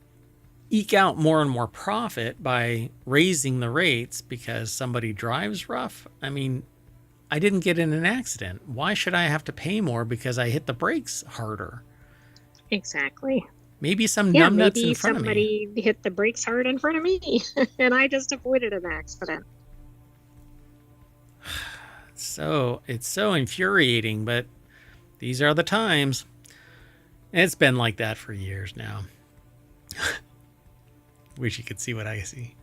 eke out more and more profit by raising the rates because somebody drives rough. I mean, I didn't get in an accident. Why should I have to pay more because I hit the brakes harder? Exactly. Maybe some numbnuts in front of me. Maybe somebody hit the brakes hard in front of me and I just avoided an accident. So it's so infuriating, but These are the times. It's been like that for years now. Wish you could see what I see.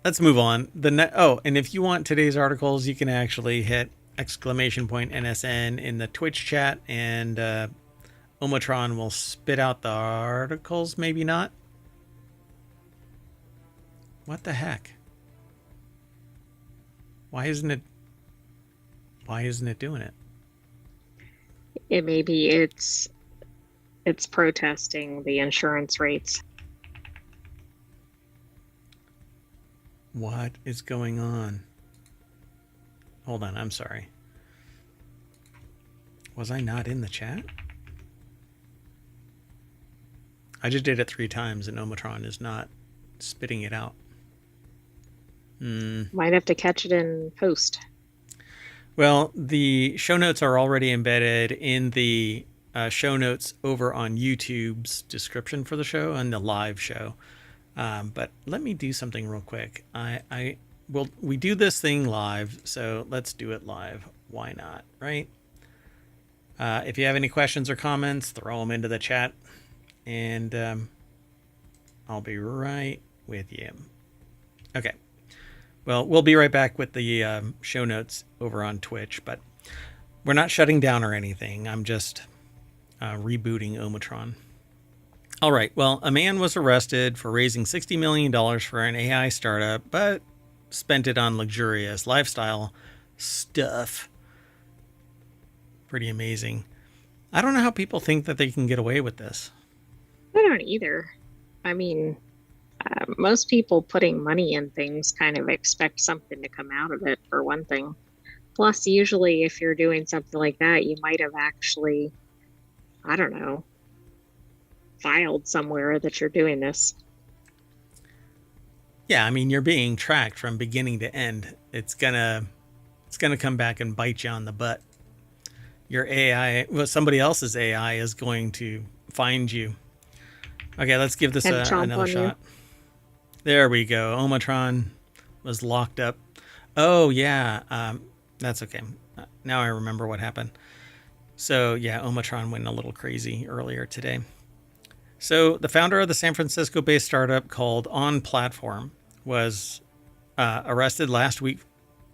Let's move on. And if you want today's articles, you can actually hit !NSN in the Twitch chat, and Omatron will spit out the articles. Maybe not. What the heck? Why isn't it doing it? It's protesting the insurance rates. What is going on? Hold on, I'm sorry. Was I not in the chat? I just did it 3 times and Omatron is not spitting it out. Might have to catch it in post. Well, the show notes are already embedded in the show notes over on YouTube's description for the show and the live show. But let me do something real quick. We do this thing live, so let's do it live. Why not, right? If you have any questions or comments, throw them into the chat, and I'll be right with you. Okay. Well, we'll be right back with the show notes over on Twitch, but we're not shutting down or anything. I'm just rebooting Omatron. All right. Well, a man was arrested for raising $60 million for an AI startup, but spent it on luxurious lifestyle stuff. Pretty amazing. I don't know how people think that they can get away with this. I don't either. I mean, most people putting money in things kind of expect something to come out of it, for one thing. Plus, usually if you're doing something like that, you might have actually, I don't know, filed somewhere that you're doing this. Yeah, I mean, you're being tracked from beginning to end. It's gonna come back and bite you on the butt. Your AI, well, somebody else's AI is going to find you. Okay, let's give this another shot. There we go. Omatron was locked up. Oh, yeah. That's okay. Now I remember what happened. So, yeah, Omatron went a little crazy earlier today. So, the founder of the San Francisco-based startup called On Platform was arrested last week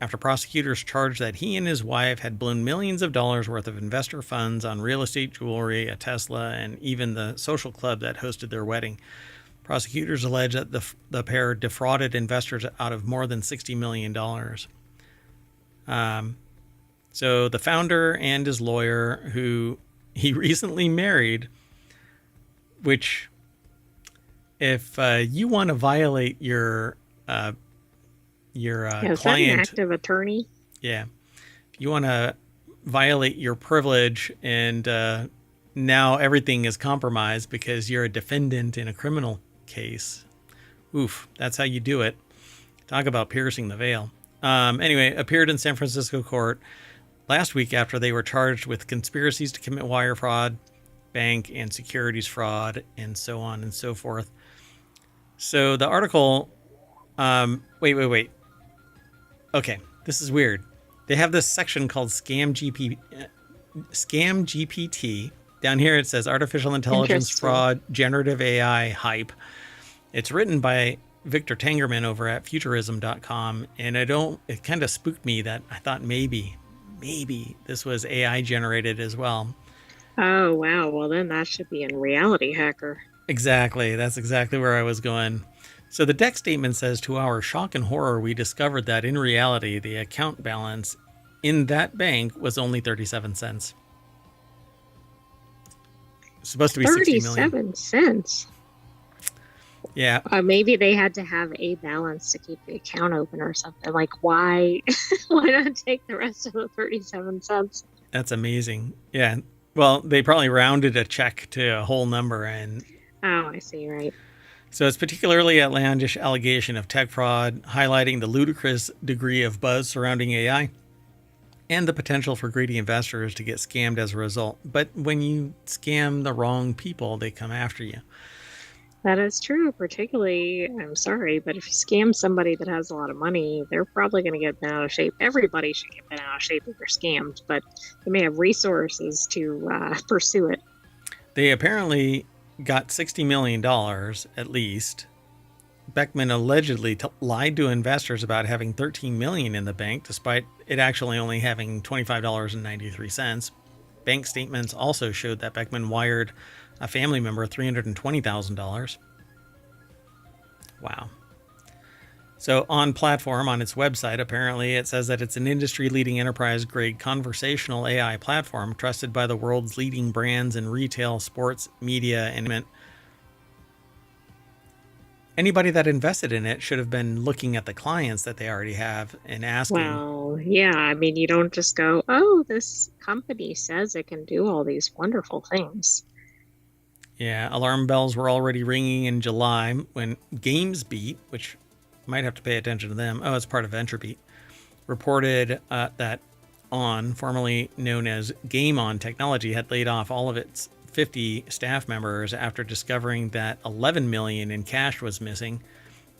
after prosecutors charged that he and his wife had blown millions of dollars worth of investor funds on real estate, jewelry, a Tesla, and even the social club that hosted their wedding. Prosecutors allege that the pair defrauded investors out of more than $60 million. So the founder and his lawyer, who he recently married, which if you want to violate your client, is that an active attorney? Yeah, if you want to violate your privilege and now everything is compromised because you're a defendant in a criminal case. Oof, that's how you do it. Talk about piercing the veil. Anyway, appeared in San Francisco court last week after they were charged with conspiracies to commit wire fraud, bank and securities fraud, and so on and so forth. So the article, wait. Okay, this is weird. They have this section called Scam GPT. Down here it says Artificial Intelligence Fraud, Generative AI Hype. It's written by Victor Tangerman over at futurism.com. And it kind of spooked me that I thought maybe this was AI generated as well. Oh, wow. Well, then that should be in RealityHacker. Exactly. That's exactly where I was going. So the deck statement says, to our shock and horror, we discovered that in reality, the account balance in that bank was only 37 cents. It's supposed to be 60 million. 37 cents? Yeah. Maybe they had to have a balance to keep the account open or something. Like, why not take the rest of the 37 cents? That's amazing. Yeah. Well, they probably rounded a check to a whole number. Oh, I see. Right. So it's particularly outlandish allegation of tech fraud, highlighting the ludicrous degree of buzz surrounding AI and the potential for greedy investors to get scammed as a result. But when you scam the wrong people, they come after you. That is true, particularly, I'm sorry, but if you scam somebody that has a lot of money, they're probably going to get bent out of shape. Everybody should get bent out of shape if they're scammed, but they may have resources to pursue it. They apparently got $60 million at least. Beckman allegedly lied to investors about having $13 million in the bank, despite it actually only having $25.93. Bank statements also showed that Beckman wired a family member $320,000. Wow. So on platform, on its website, apparently it says that it's an industry-leading enterprise-grade conversational AI platform trusted by the world's leading brands in retail, sports, media, and entertainment. Anybody that invested in it should have been looking at the clients that they already have and asking. Well, yeah, I mean, you don't just go, oh, this company says it can do all these wonderful things. Yeah, alarm bells were already ringing in July when GamesBeat, which might have to pay attention to them. Oh, it's part of VentureBeat, reported that On, formerly known as Game On Technology, had laid off all of its 50 staff members after discovering that $11 million in cash was missing.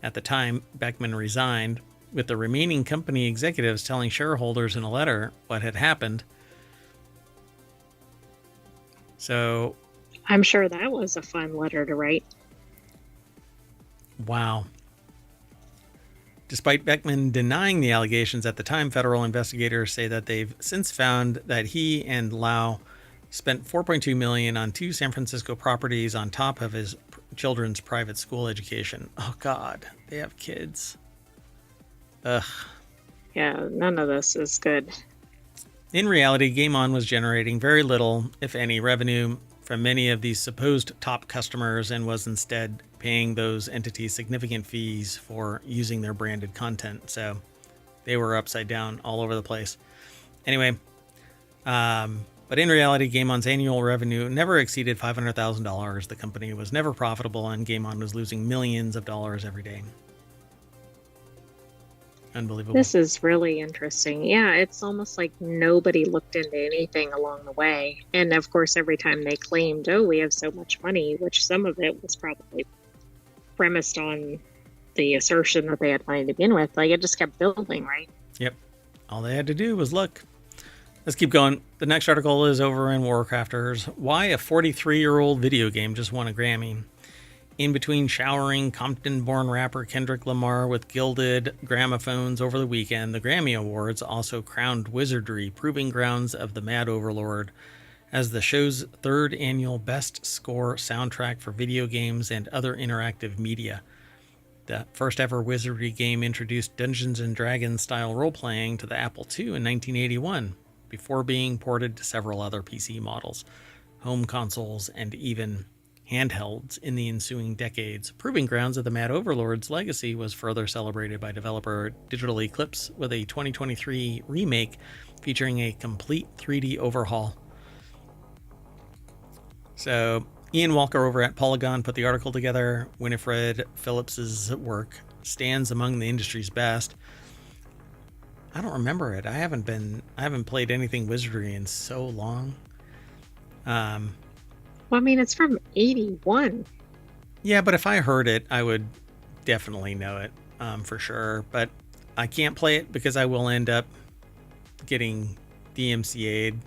At the time, Beckman resigned, with the remaining company executives telling shareholders in a letter what had happened. So, I'm sure that was a fun letter to write. Wow. Despite Beckman denying the allegations at the time, federal investigators say that they've since found that he and Lau spent $4.2 million on 2 San Francisco properties on top of his children's private school education. Oh, God. They have kids. Ugh. Yeah, none of this is good. In reality, Game On was generating very little, if any, revenue from many of these supposed top customers and was instead paying those entities significant fees for using their branded content. So they were upside down all over the place. Anyway, but in reality, Game On's annual revenue never exceeded $500,000. The company was never profitable, and Game On was losing millions of dollars every day. Unbelievable. This is really interesting. Yeah, it's almost like nobody looked into anything along the way. And of course, every time they claimed, oh, we have so much money, which some of it was probably premised on the assertion that they had money to begin with, like it just kept building, right? Yep. All they had to do was look. Let's keep going. The next article is over in WarCrafters. Why a 43-year-old video game just won a Grammy. In between showering Compton-born rapper Kendrick Lamar with gilded gramophones over the weekend, the Grammy Awards also crowned Wizardry, Proving Grounds of the Mad Overlord, as the show's 3rd annual Best Score soundtrack for video games and other interactive media. The first ever Wizardry game introduced Dungeons & Dragons style role-playing to the Apple II in 1981, before being ported to several other PC models, home consoles, and even handhelds in the ensuing decades. Proving Grounds of the Mad Overlord's legacy was further celebrated by developer Digital Eclipse with a 2023 remake featuring a complete 3D overhaul. So, Ian Walker over at Polygon put the article together. Winifred Phillips's work stands among the industry's best. I don't remember it. I haven't played anything Wizardry in so long. Well, I mean, it's from 81. Yeah, but if I heard it, I would definitely know it for sure. But I can't play it because I will end up getting DMCA'd.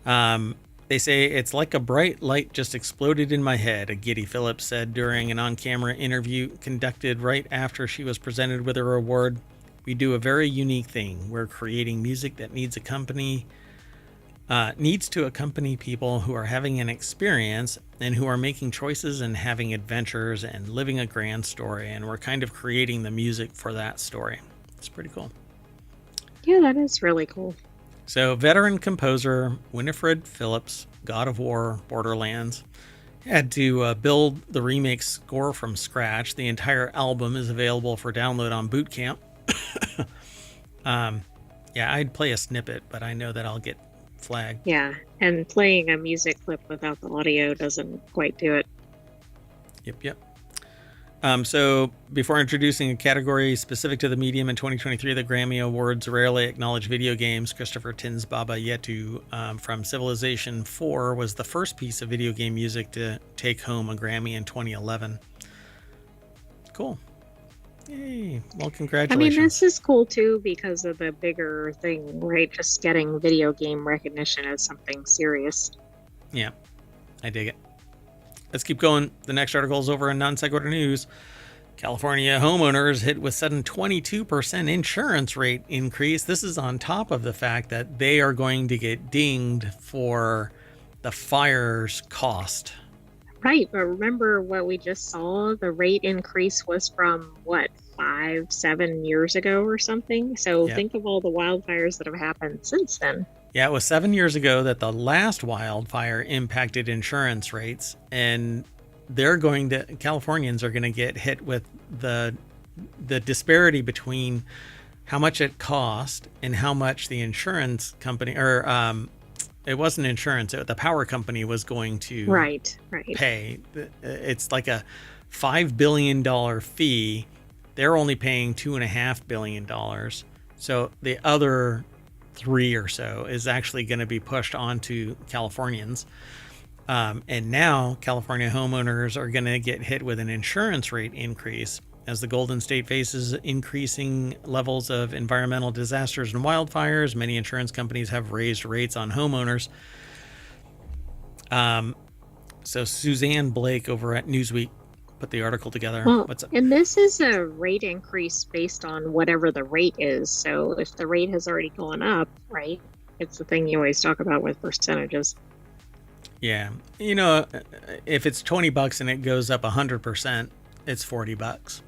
They say it's like a bright light just exploded in my head, a Giddy Phillips said during an on-camera interview conducted right after she was presented with her award. We do a very unique thing. We're creating music that needs to accompany people who are having an experience and who are making choices and having adventures and living a grand story. And we're kind of creating the music for that story. It's pretty cool. Yeah, that is really cool. So veteran composer Winifred Phillips, God of War, Borderlands, had to build the remake score from scratch. The entire album is available for download on Boot Camp. Yeah, I'd play a snippet, but I know that I'll get flagged. Yeah, and playing a music clip without the audio doesn't quite do it. Yep. So before introducing a category specific to the medium in 2023, the Grammy Awards rarely acknowledge video games. Christopher Tin's Baba Yetu from Civilization 4 was the first piece of video game music to take home a Grammy in 2011. Cool. Yay. Well, congratulations. I mean, this is cool too because of the bigger thing, right? Just getting video game recognition as something serious. Yeah, I dig it. Let's keep going. The next article is over in Non Sequitur News. California homeowners hit with sudden 22% insurance rate increase. This is on top of the fact that they are going to get dinged for the fire's cost. Right, but remember what we just saw? The rate increase was from, 5-7 years ago or something? So think of all the wildfires that have happened since then. Yeah, it was 7 years ago that the last wildfire impacted insurance rates, and Californians are going to get hit with the disparity between how much it cost and how much the insurance company, it wasn't insurance, the power company was going to pay. It's like a $5 billion fee. They're only paying $2.5 billion. So the other 3 or so is actually going to be pushed onto Californians. And now California homeowners are going to get hit with an insurance rate increase as the Golden State faces increasing levels of environmental disasters and wildfires. Many insurance companies have raised rates on homeowners. So Suzanne Blake over at Newsweek put the article together. Well, What's up? And this is a rate increase based on whatever the rate is. So if the rate has already gone up, right? It's the thing you always talk about with percentages. Yeah. If it's $20 and it goes up 100%, it's $40.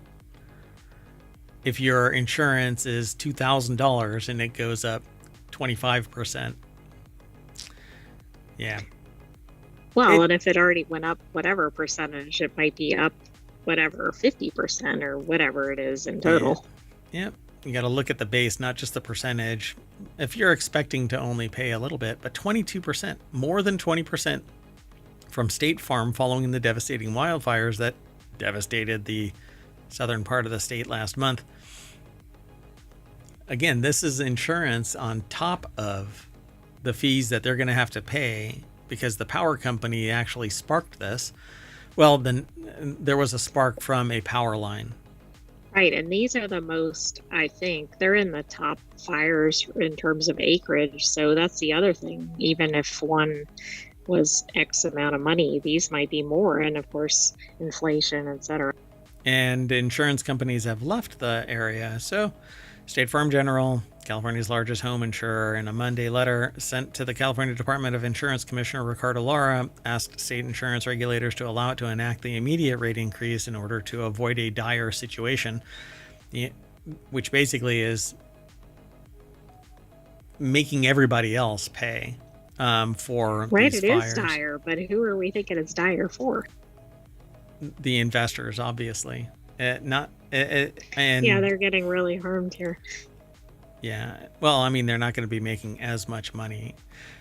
If your insurance is $2,000 and it goes up 25%. Yeah. Well, and if it already went up whatever percentage, it might be up whatever 50% or whatever it is in total. Yep. You got to look at the base, not just the percentage. If you're expecting to only pay a little bit, but 22%, more than 20% from State Farm following the devastating wildfires that devastated the southern part of the state last month. Again, this is insurance on top of the fees that they're going to have to pay because the power company actually sparked this. Well, then there was a spark from a power line. Right, and these are the most, I think, they're in the top fires in terms of acreage. So that's the other thing. Even if one was X amount of money, these might be more. And of course, inflation, etc. And insurance companies have left the area. So State Farm General, California's largest home insurer, in a Monday letter sent to the California Department of Insurance Commissioner Ricardo Lara, asked state insurance regulators to allow it to enact the immediate rate increase in order to avoid a dire situation, which basically is making everybody else pay for these fires. Right, it is dire, but who are we thinking it's dire for? The investors, obviously. And yeah, they're getting really harmed here. Yeah. Well, I mean, they're not going to be making as much money.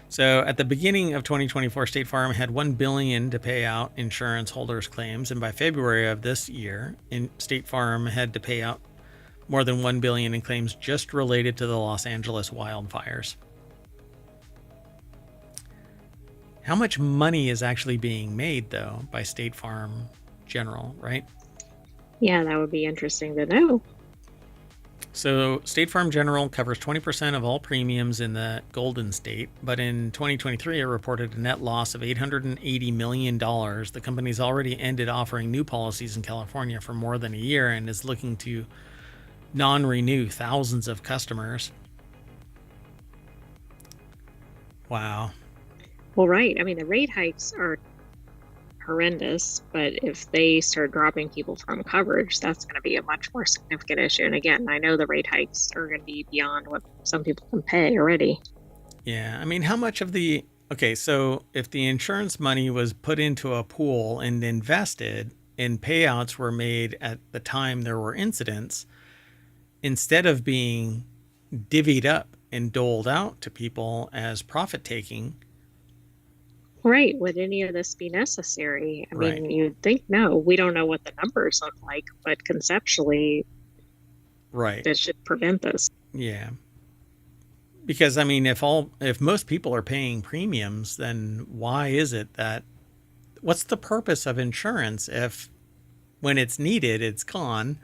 So at the beginning of 2024, State Farm had $1 billion to pay out insurance holders' claims. And by February of this year, State Farm had to pay out more than $1 billion in claims just related to the Los Angeles wildfires. How much money is actually being made, though, by State Farm General, right? Yeah, that would be interesting to know. So State Farm General covers 20% of all premiums in the Golden State, but in 2023 it reported a net loss of $880 million. The company's already ended offering new policies in California for more than a year and is looking to non-renew thousands of customers. Wow. Well, right. I mean, the rate hikes are horrendous, but if they start dropping people from coverage, that's going to be a much more significant issue. And again, I know the rate hikes are going to be beyond what some people can pay already. Yeah, I mean, how much of the... Okay, so if the insurance money was put into a pool and invested and payouts were made at the time there were incidents, instead of being divvied up and doled out to people as profit taking, Right. Would any of this be necessary? I Right. mean, you'd think no. We don't know what the numbers look like, but conceptually, Right. this should prevent this. Yeah. Because I mean, if most people are paying premiums, then why is it that what's the purpose of insurance if when it's needed it's gone?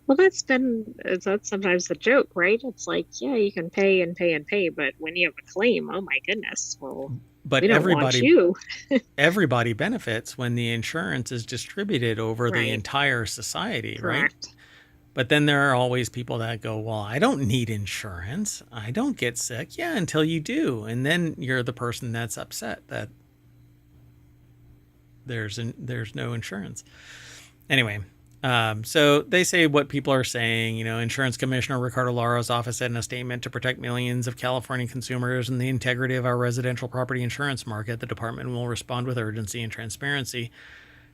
Well, that's sometimes the joke, right? It's like, yeah, you can pay and pay and pay, but when you have a claim, oh my goodness, well, But we don't want you. everybody benefits when the insurance is distributed over the Right. entire society, right? Correct. But then there are always people that go, well, I don't need insurance. I don't get sick. Yeah, until you do. And then you're the person that's upset that there's no insurance. Anyway, so they say what people are saying. Insurance Commissioner Ricardo Lara's office said in a statement, to protect millions of California consumers and the integrity of our residential property insurance market, the department will respond with urgency and transparency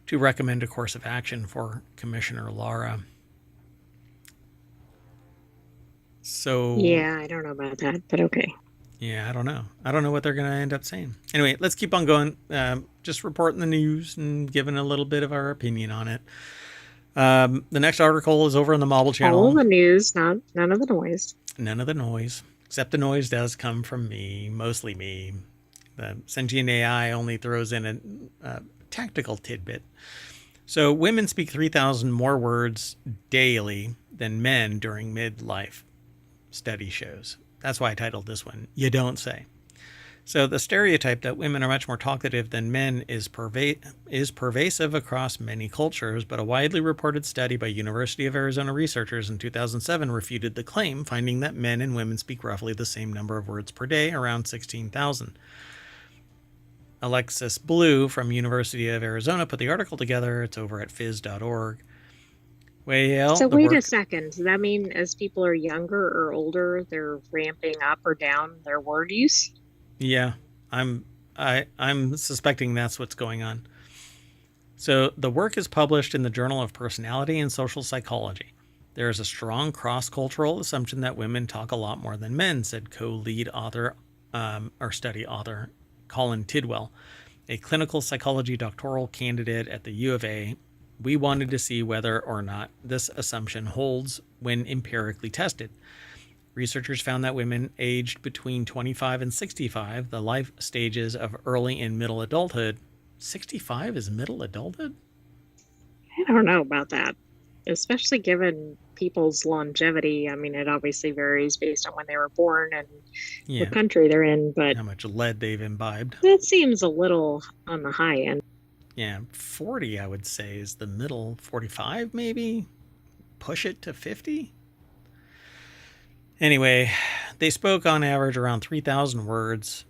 to recommend a course of action for Commissioner Lara. So Yeah, I don't know about that, but okay. yeah, I don't know. I don't know what they're going to end up saying. Anyway, let's keep on going. Just reporting the news and giving a little bit of our opinion on it. The next article is over on the Marble Channel. All the news, none of the noise. None of the noise, except the noise does come from me, mostly me. The sentient AI only throws in a tactical tidbit. So women speak 3,000 more words daily than men during midlife, study shows. That's why I titled this one, You Don't Say. So the stereotype that women are much more talkative than men is pervasive across many cultures, but a widely reported study by University of Arizona researchers in 2007 refuted the claim, finding that men and women speak roughly the same number of words per day, around 16,000. Alexis Blue from University of Arizona put the article together. It's over at phys.org. Well, so wait a second. Does that mean as people are younger or older, they're ramping up or down their word use? Yeah, I'm suspecting that's what's going on. So the work is published in the Journal of Personality and Social Psychology. There is a strong cross-cultural assumption that women talk a lot more than men, said co-lead author or study author Colin Tidwell, a clinical psychology doctoral candidate at the U of A. We wanted to see whether or not this assumption holds when empirically tested. Researchers found that women aged between 25 and 65, the life stages of early and middle adulthood. 65 is middle adulthood? I don't know about that, especially given people's longevity. I mean, it obviously varies based on when they were born and what country they're in, but how much lead they've imbibed. That seems a little on the high end. Yeah, 40, I would say, is the middle. 45, maybe? Push it to 50? Anyway, they spoke on average around 3,000 words,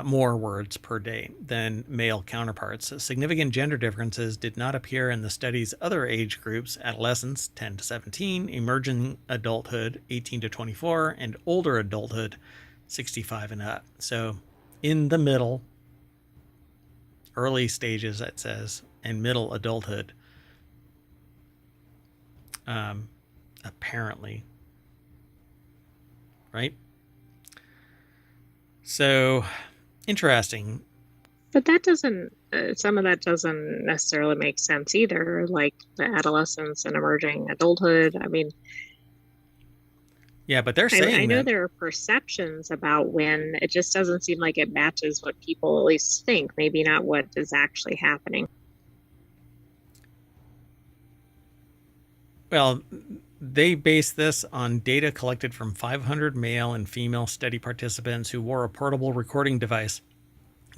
more words per day than male counterparts. Significant gender differences did not appear in the study's other age groups: adolescents, 10 to 17, emerging adulthood, 18 to 24, and older adulthood, 65 and up. So in the middle, early stages, it says, and middle adulthood, apparently. Right? So, interesting. But that doesn't, some of that doesn't necessarily make sense either, like the adolescence and emerging adulthood. I mean, yeah, but they're saying I know there are perceptions about when it just doesn't seem like it matches what people at least think, maybe not what is actually happening. Well, they base this on data collected from 500 male and female study participants who wore a portable recording device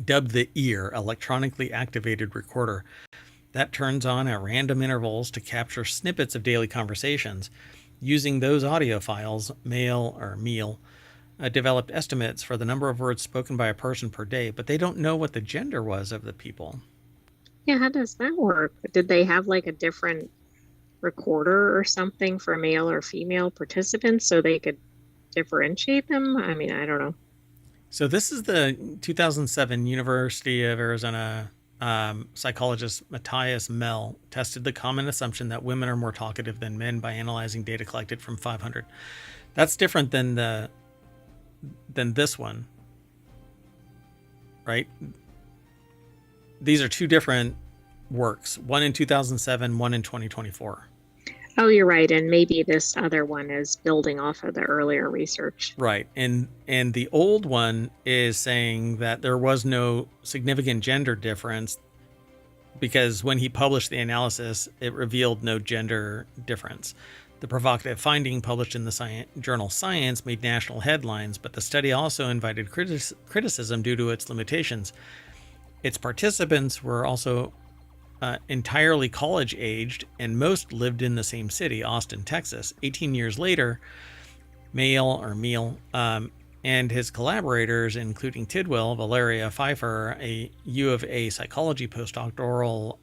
dubbed the EAR, electronically activated recorder, that turns on at random intervals to capture snippets of daily conversations. Using those audio files, Meal developed estimates for the number of words spoken by a person per day, but they don't know what the gender was of the people. Yeah, how does that work? Did they have like a different recorder or something for male or female participants so they could differentiate them? I mean, I don't know. So this is the 2007 University of Arizona psychologist Matthias Mell tested the common assumption that women are more talkative than men by analyzing data collected from 500. That's different than this one, right? these are two different works, one in 2007, one in 2024. Oh, you're right. And maybe this other one is building off of the earlier research. Right. And the old one is saying that there was no significant gender difference because when he published the analysis, it revealed no gender difference. The provocative finding published in the journal Science made national headlines, but the study also invited criticism due to its limitations. Its participants were also entirely college-aged, and most lived in the same city, Austin, Texas. 18 years later, Meal and his collaborators, including Tidwell, Valeria Pfeiffer, a U of A psychology postdoctoral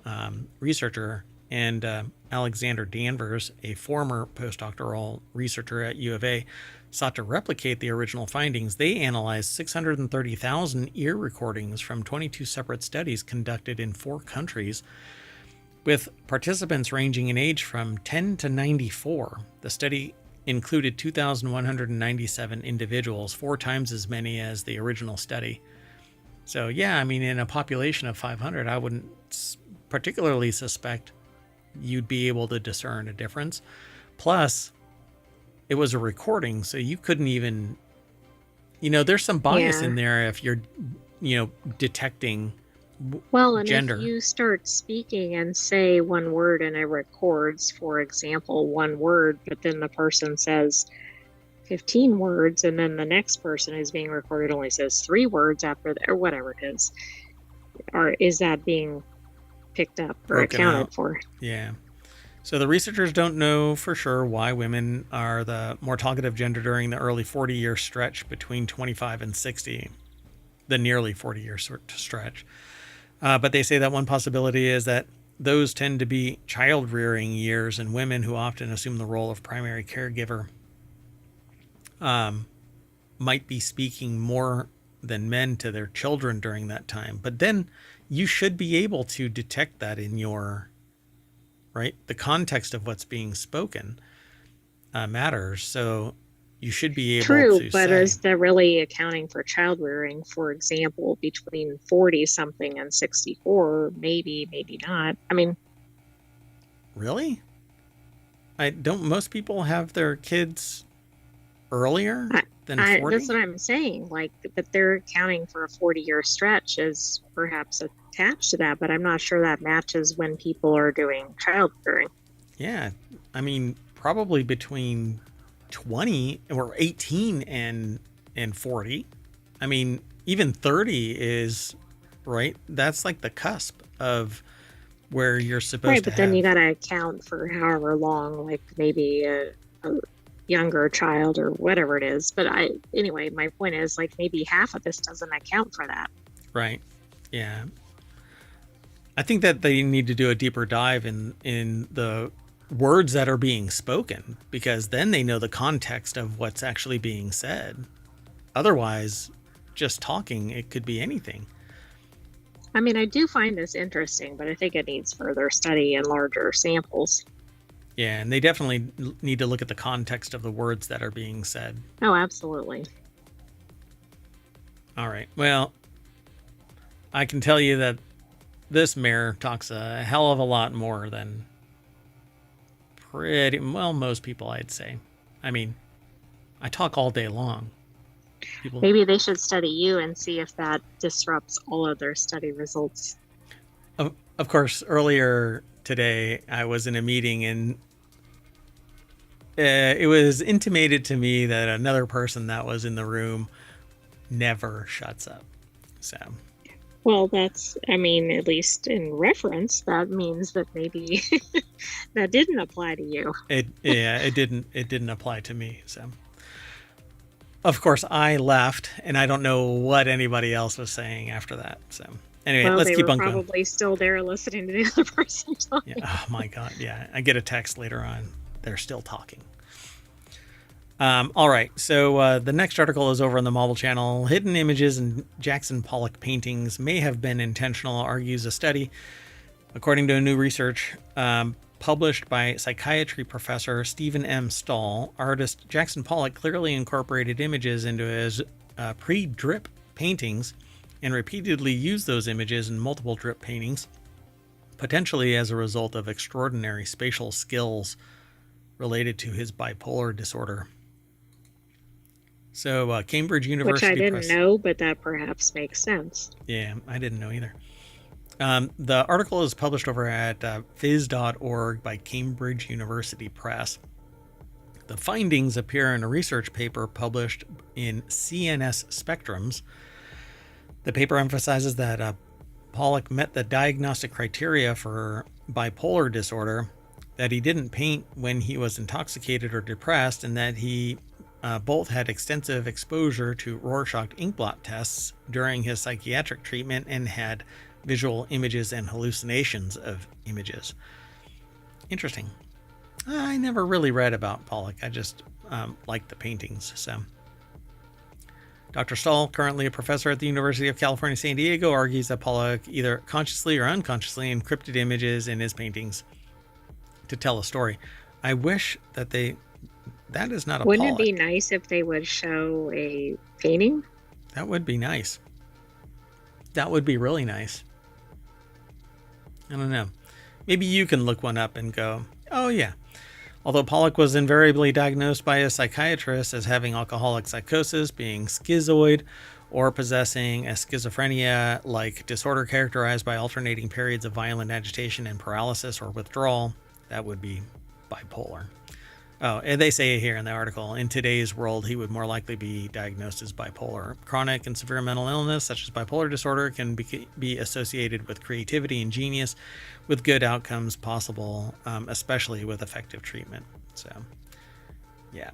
researcher, and Alexander Danvers, a former postdoctoral researcher at U of A, sought to replicate the original findings. They analyzed 630,000 ear recordings from 22 separate studies conducted in 4 countries, with participants ranging in age from 10 to 94. The study included 2,197 individuals, 4 times as many as the original study. So yeah, I mean, in a population of 500, I wouldn't particularly suspect you'd be able to discern a difference. Plus, it was a recording, so you couldn't even, there's some bias in there if you're, detecting gender. If you start speaking and say one word and it records, for example, one word, but then the person says 15 words, and then the next person who's being recorded only says 3 words after that, or whatever it is, or is that being picked up or accounted for? Yeah. So the researchers don't know for sure why women are the more talkative gender during the early 40-year stretch between 25 and 60, the nearly 40-year stretch. But they say that one possibility is that those tend to be child-rearing years, and women who often assume the role of primary caregiver might be speaking more than men to their children during that time. But then you should be able to detect that in your, right? The context of what's being spoken matters. So you should be able to True, but is that really accounting for child rearing? For example, between 40 something and 64, maybe not. I mean, really? Don't most people have their kids earlier than 40? That's what I'm saying. Like, but they're accounting for a 40-year stretch as perhaps attached to that, but I'm not sure that matches when people are doing child rearing. Yeah, I mean, probably between 20 or 18 and 40. I mean, even 30 is, right? That's like the cusp of where you're supposed to but then you got to account for however long, like maybe a younger child or whatever it is. But anyway, my point is, like, maybe half of this doesn't account for that. Right. Yeah. I think that they need to do a deeper dive in the words that are being spoken, because then they know the context of what's actually being said. Otherwise, just talking, it could be anything. I mean, I do find this interesting, but I think it needs further study and larger samples. Yeah, and they definitely need to look at the context of the words that are being said. Oh, absolutely. All right. Well, I can tell you that this mayor talks a hell of a lot more than most people, I'd say. I mean, I talk all day long. Maybe they should study you and see if that disrupts all of their study results. Of course, earlier today, I was in a meeting and it was intimated to me that another person that was in the room never shuts up. So, well, that's, I mean, at least in reference, that means that maybe that didn't apply to you. It didn't apply to me. So, of course, I left, and I don't know what anybody else was saying after that. So, anyway, let's keep on going. They were probably still there listening to the other person talking. Yeah. Oh my God. Yeah. I get a text later on. They're still talking. All right. So the next article is over on the Marvel channel. Hidden images in Jackson Pollock paintings may have been intentional, argues a study. According to a new research published by psychiatry professor Stephen M. Stahl, artist Jackson Pollock clearly incorporated images into his pre-drip paintings and repeatedly used those images in multiple drip paintings, potentially as a result of extraordinary spatial skills related to his bipolar disorder. So, Cambridge University Which I didn't Press. know, but that perhaps makes sense. Yeah, I didn't know either. The article is published over at phys.org by Cambridge University Press. The findings appear in a research paper published in CNS Spectrums. The paper emphasizes that Pollock met the diagnostic criteria for bipolar disorder, that he didn't paint when he was intoxicated or depressed, and that he both had extensive exposure to Rorschach inkblot tests during his psychiatric treatment and had visual images and hallucinations of images. Interesting. I never really read about Pollock. I just liked the paintings. So, Dr. Stahl, currently a professor at the University of California, San Diego, argues that Pollock either consciously or unconsciously encrypted images in his paintings to tell a story. I wish that that is not a Wouldn't Pollock. it be nice if they would show a painting? That would be nice. That would be really nice. I don't know. Maybe you can look one up and go, oh yeah. Although Pollock was invariably diagnosed by a psychiatrist as having alcoholic psychosis, being schizoid, or possessing a schizophrenia-like disorder characterized by alternating periods of violent agitation and paralysis or withdrawal, that would be bipolar. Oh, and they say here in the article, in today's world, he would more likely be diagnosed as bipolar. Chronic and severe mental illness, such as bipolar disorder, can be associated with creativity and genius, with good outcomes possible, especially with effective treatment. So, yeah.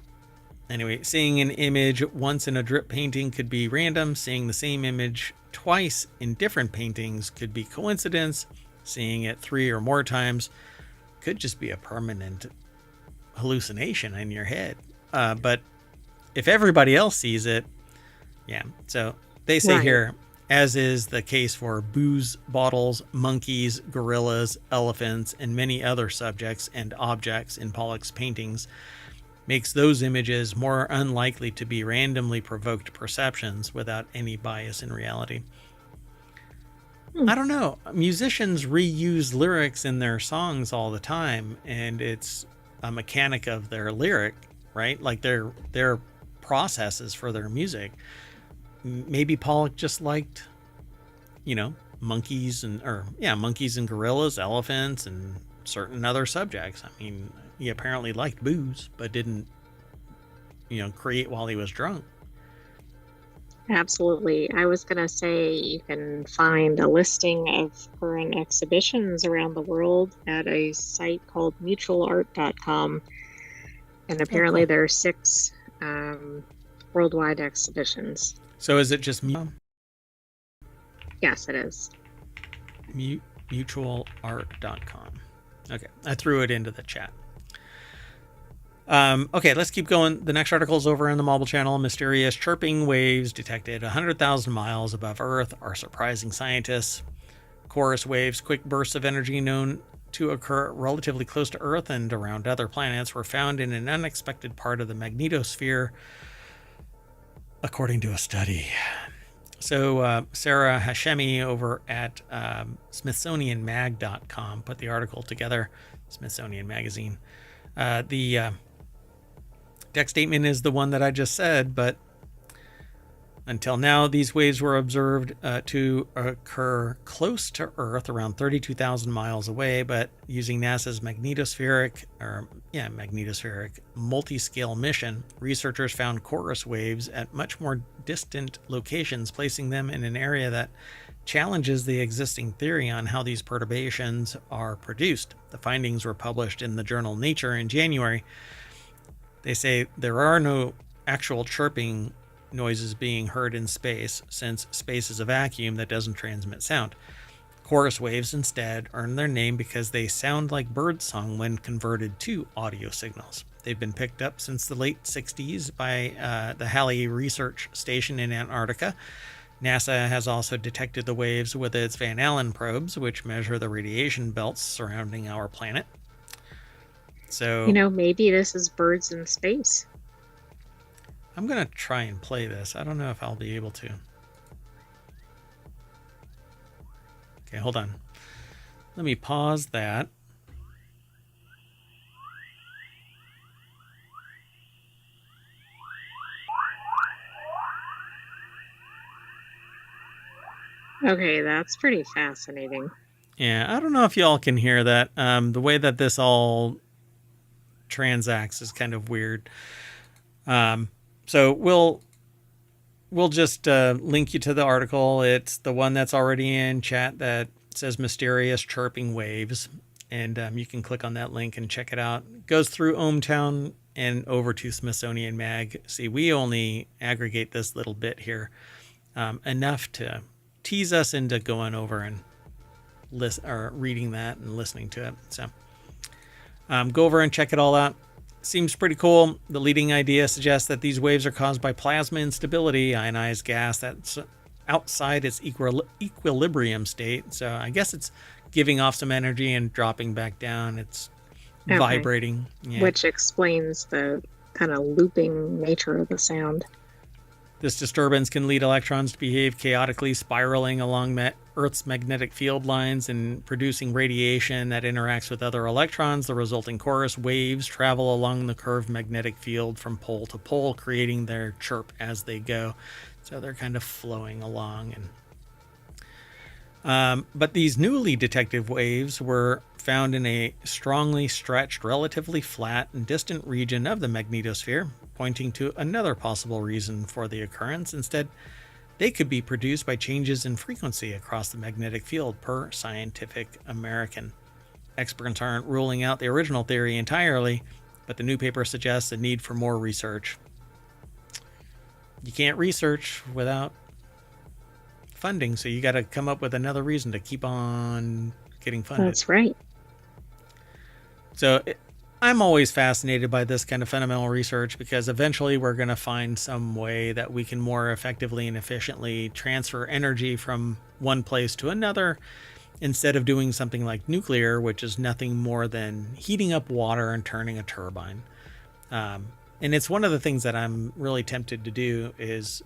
Anyway, seeing an image once in a drip painting could be random. Seeing the same image twice in different paintings could be coincidence. Seeing it 3 or more times could just be a permanent hallucination in your head. But if everybody else sees it, yeah. So they say here, as is the case for booze bottles, monkeys, gorillas, elephants, and many other subjects and objects in Pollock's paintings, makes those images more unlikely to be randomly provoked perceptions without any bias in reality. I don't know. Musicians reuse lyrics in their songs all the time, and it's a mechanic of their lyric, right? Like their processes for their music. Maybe Pollock just liked, monkeys and gorillas, elephants, and certain other subjects. I mean, he apparently liked booze, but didn't, create while he was drunk. Absolutely. I was going to say you can find a listing of current exhibitions around the world at a site called mutualart.com. And apparently there are 6 worldwide exhibitions. So is it just Yes, it is. Mutualart.com. Okay, I threw it into the chat. Okay, let's keep going. The next article is over in the Mobile Channel. Mysterious chirping waves detected 100,000 miles above Earth are surprising scientists. Chorus waves, quick bursts of energy known to occur relatively close to Earth and around other planets, were found in an unexpected part of the magnetosphere, according to a study. So Sarah Hashemi over at SmithsonianMag.com put the article together, Smithsonian Magazine. The text statement is the one that I just said, but until now, these waves were observed to occur close to Earth, around 32,000 miles away, but using NASA's magnetospheric multi-scale mission, researchers found chorus waves at much more distant locations, placing them in an area that challenges the existing theory on how these perturbations are produced. The findings were published in the journal Nature in January. They say there are no actual chirping noises being heard in space, since space is a vacuum that doesn't transmit sound. Chorus waves instead earn their name because they sound like birdsong when converted to audio signals. They've been picked up since the late 60s by the Halley Research Station in Antarctica. NASA has also detected the waves with its Van Allen probes, which measure the radiation belts surrounding our planet. So, maybe this is birds in space. I'm going to try and play this. I don't know if I'll be able to. Okay, hold on. Let me pause that. Okay, that's pretty fascinating. Yeah, I don't know if y'all can hear that. The way that this all transacts is kind of weird. So we'll just link you to the article. It's the one that's already in chat that says mysterious chirping waves. And you can click on that link and check it out. It goes through ohmTown and over to Smithsonian Mag. See, we only aggregate this little bit here, enough to tease us into going over and reading that and listening to it. So go over and check it all out. Seems pretty cool. The leading idea suggests that these waves are caused by plasma instability, ionized gas that's outside its equilibrium state. So I guess it's giving off some energy and dropping back down. It's vibrating. Yeah. Which explains the kind of looping nature of the sound. This disturbance can lead electrons to behave chaotically, spiraling along Earth's magnetic field lines and producing radiation that interacts with other electrons. The resulting chorus waves travel along the curved magnetic field from pole to pole, creating their chirp as they go. So they're kind of flowing along. But these newly detected waves were found in a strongly stretched, relatively flat and distant region of the magnetosphere, pointing to another possible reason for the occurrence. Instead, they could be produced by changes in frequency across the magnetic field, per Scientific American. Experts aren't ruling out the original theory entirely, but the new paper suggests a need for more research. You can't research without funding, so you got to come up with another reason to keep on getting funded. That's right. So I'm always fascinated by this kind of fundamental research, because eventually we're going to find some way that we can more effectively and efficiently transfer energy from one place to another, instead of doing something like nuclear, which is nothing more than heating up water and turning a turbine. And it's one of the things that I'm really tempted to do, is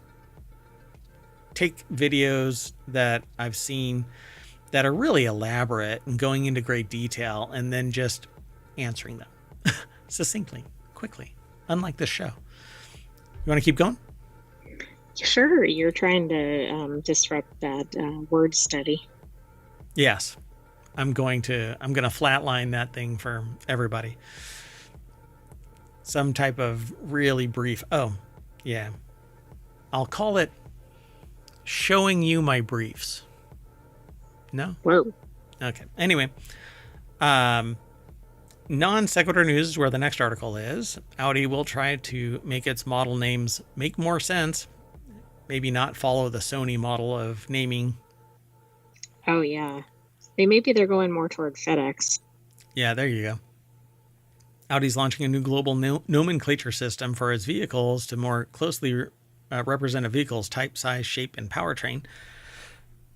take videos that I've seen that are really elaborate and going into great detail, and then just answering them succinctly, quickly, unlike this show. You want to keep going? Sure. You're trying to disrupt that word study. Yes. I'm going to flatline that thing for everybody. Some type of really brief. Oh, yeah. I'll call it showing you my briefs. No? Whoa. Okay. Anyway, Non Sequitur News is where the next article is. Audi will try to make its model names make more sense. Maybe not follow the Sony model of naming. Oh, yeah. Maybe they're going more toward FedEx. Yeah, there you go. Audi's launching a new global nomenclature system for its vehicles to more closely represent a vehicle's type, size, shape, and powertrain.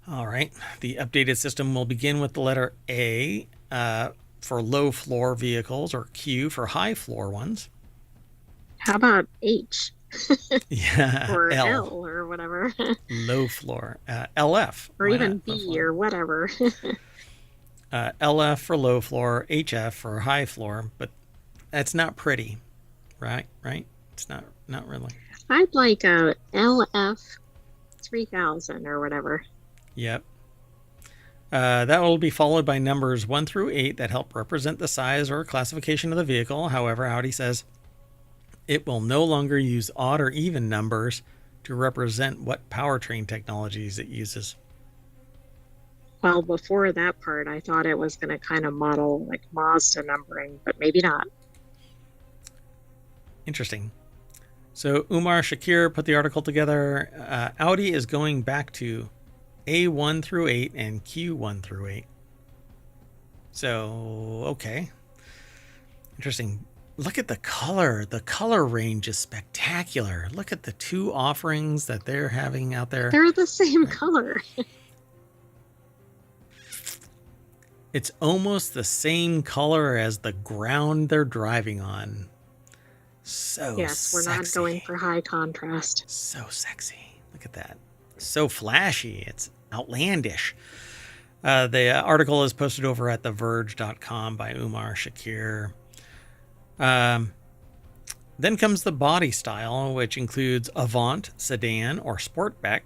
All right. The updated system will begin with the letter A for low floor vehicles, or Q for high floor ones. How about H? Yeah. Or L or whatever. Low floor. LF. Or even B or whatever. LF for low floor, HF for high floor, but that's not pretty, right? It's not really. I'd like a LF 3000 or whatever. Yep. That will be followed by numbers 1 through 8 that help represent the size or classification of the vehicle. However, Audi says it will no longer use odd or even numbers to represent what powertrain technologies it uses. Well, before that part, I thought it was going to kind of model like Mazda numbering, but maybe not. Interesting. So Umar Shakir put the article together. Audi is going back to A1 through 8 and Q1 through 8. So, okay. Interesting. Look at the color. The color range is spectacular. Look at the two offerings that they're having out there. They're the same color. It's almost the same color as the ground they're driving on. So yes, sexy. We're not going for high contrast. So sexy. Look at that. So flashy. It's outlandish. The article is posted over at TheVerge.com by Umar Shakir. Then comes the body style, which includes Avant, Sedan, or Sportback,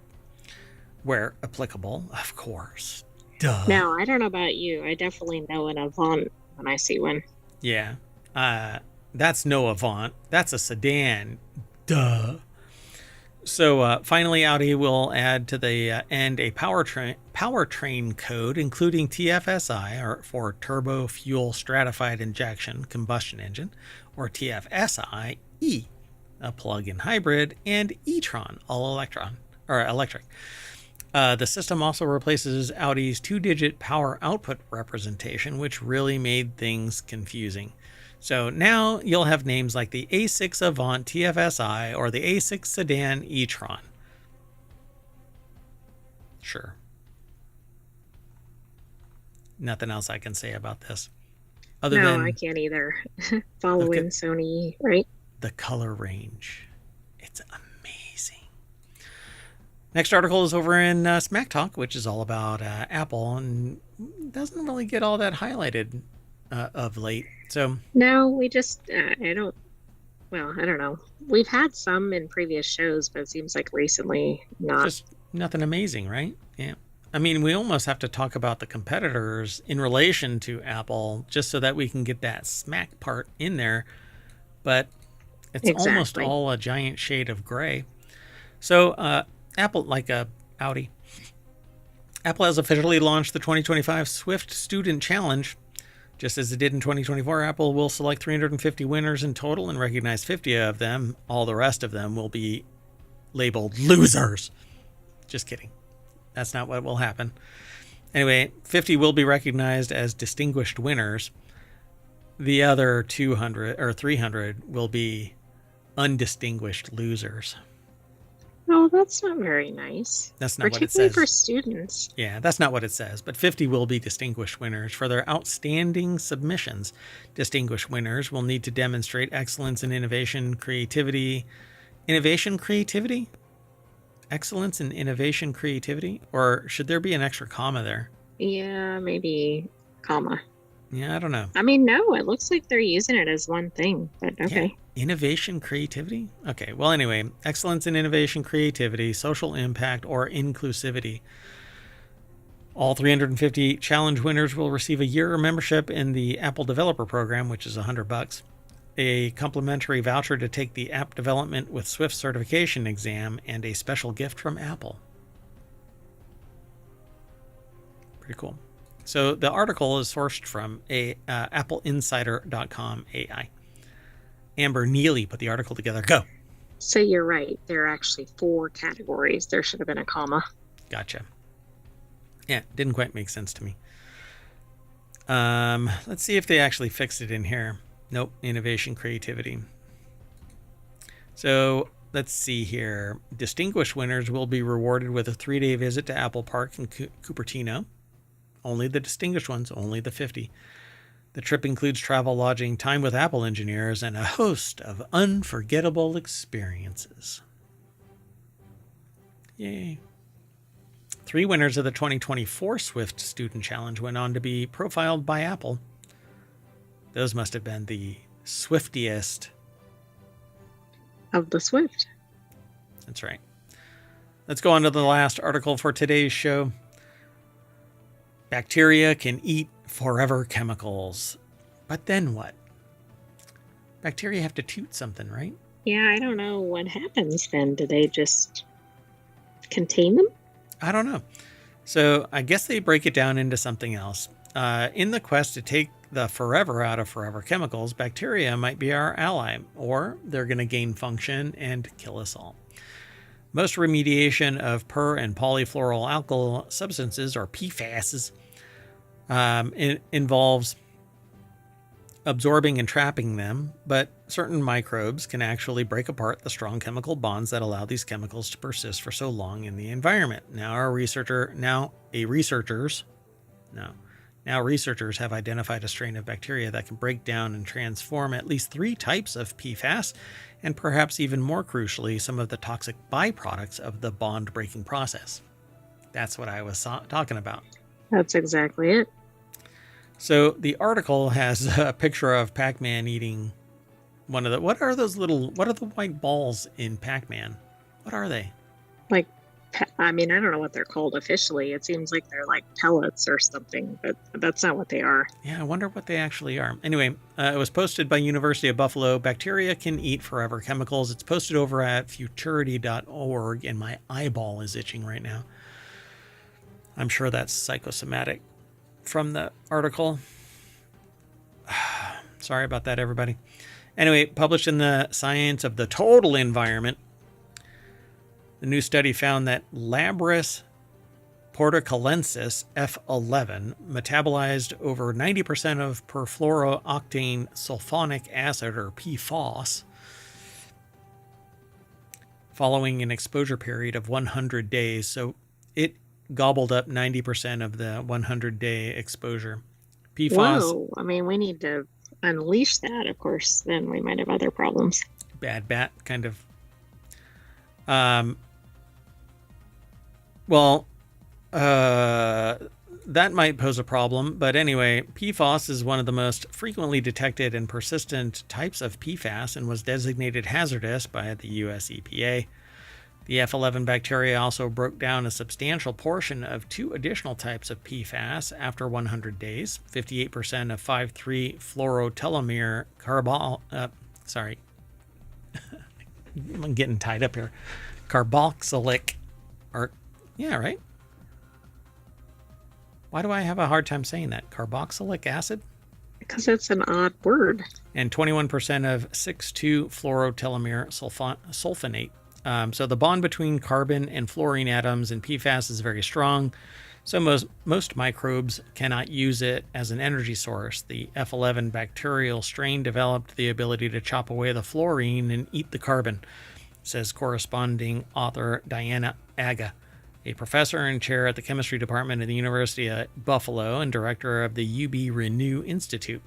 where applicable, of course. Duh. Now, I don't know about you. I definitely know an Avant when I see one. Yeah. That's no Avant. That's a sedan. Duh. So finally, Audi will add to the end a powertrain code, including TFSI, or for Turbo Fuel Stratified Injection Combustion Engine, or TFSI-E, a plug-in hybrid, and e-tron, all electric. The system also replaces Audi's 2-digit power output representation, which really made things confusing. So now you'll have names like the A6 Avant TFSI or the A6 Sedan e-tron. Sure. Nothing else I can say about this. No, I can't either. Following Sony, right? The color range. It's amazing. Next article is over in Smack Talk, which is all about Apple, and doesn't really get all that highlighted of late. So no, we just I don't know. We've had some in previous shows, but it seems like recently not. Just nothing amazing, right? Yeah. I mean, we almost have to talk about the competitors in relation to Apple just so that we can get that smack part in there. But it's almost all a giant shade of gray. So Apple, like Audi, Apple has officially launched the 2025 Swift Student Challenge. Just as it did in 2024, Apple will select 350 winners in total and recognize 50 of them. All the rest of them will be labeled losers. Just kidding. That's not what will happen. Anyway, 50 will be recognized as distinguished winners. The other 200 or 300 will be undistinguished losers. Oh, that's not very nice. That's not what it says. Particularly for students. Yeah, that's not what it says. But 50 will be distinguished winners for their outstanding submissions. Distinguished winners will need to demonstrate excellence in innovation, creativity. Innovation, creativity? Excellence in innovation, creativity? Or should there be an extra comma there? Yeah, maybe comma. Yeah, I don't know. I mean, no, it looks like they're using it as one thing, but okay. Yeah. Innovation, creativity? Okay, well, anyway, excellence in innovation, creativity, social impact, or inclusivity. All 350 challenge winners will receive a year membership in the Apple Developer Program, which is $100, a complimentary voucher to take the App Development with Swift certification exam, and a special gift from Apple. Pretty cool. So the article is sourced from appleinsider.com AI. Amber Neely put the article together. Go. So you're right. There are actually 4 categories. There should have been a comma. Gotcha. Yeah, didn't quite make sense to me. Let's see if they actually fixed it in here. Nope. Innovation, creativity. So let's see here. Distinguished winners will be rewarded with a 3-day visit to Apple Park in Cupertino. Only the distinguished ones, only the 50. The trip includes travel, lodging, time with Apple engineers, and a host of unforgettable experiences. Yay. 3 winners of the 2024 Swift Student Challenge went on to be profiled by Apple. Those must have been the swiftiest of the Swift. That's right. Let's go on to the last article for today's show. Bacteria can eat forever chemicals. But then what? Bacteria have to toot something, right? Yeah, I don't know what happens then. Do they just contain them? I don't know. So I guess they break it down into something else. In the quest to take the forever out of forever chemicals, bacteria might be our ally, or they're going to gain function and kill us all. Most remediation of per- and polyfluoroalkyl substances, or PFASs, involves absorbing and trapping them, but certain microbes can actually break apart the strong chemical bonds that allow these chemicals to persist for so long in the environment. Now researchers have identified a strain of bacteria that can break down and transform at least 3 types of PFAS, and perhaps even more crucially, some of the toxic byproducts of the bond breaking process. That's what I was talking about. That's exactly it. So the article has a picture of Pac-Man eating one of the, what are the white balls in Pac-Man? What are they? Like, I mean, I don't know what they're called officially. It seems like they're like pellets or something, but that's not what they are. Yeah, I wonder what they actually are. Anyway, it was posted by University of Buffalo. Bacteria can eat forever chemicals. It's posted over at futurity.org, and my eyeball is itching right now. I'm sure that's psychosomatic from the article. Sorry about that, everybody. Anyway, published in the Science of the Total Environment, the new study found that Labris portocalensis F11 metabolized over 90% of perfluorooctane sulfonic acid, or PFOS, following an exposure period of 100 days. So it gobbled up 90% of the 100-day exposure. PFOS. Whoa. I mean, we need to unleash that, of course. Then we might have other problems. Bad bat, kind of. Well, that might pose a problem, but anyway, PFOS is one of the most frequently detected and persistent types of PFAS and was designated hazardous by the US EPA. The F11 bacteria also broke down a substantial portion of two additional types of PFAS after 100 days. 58% of 5,3-fluorotelomere I'm getting tied up here. Carboxylic, yeah, right? Why do I have a hard time saying that? Carboxylic acid? Because it's an odd word. And 21% of 6,2-fluorotelomere sulfonate. So the bond between carbon and fluorine atoms in PFAS is very strong. So most microbes cannot use it as an energy source. The F11 bacterial strain developed the ability to chop away the fluorine and eat the carbon, says corresponding author Diana Aga, a professor and chair at the chemistry department at the University of Buffalo and director of the UB Renew Institute.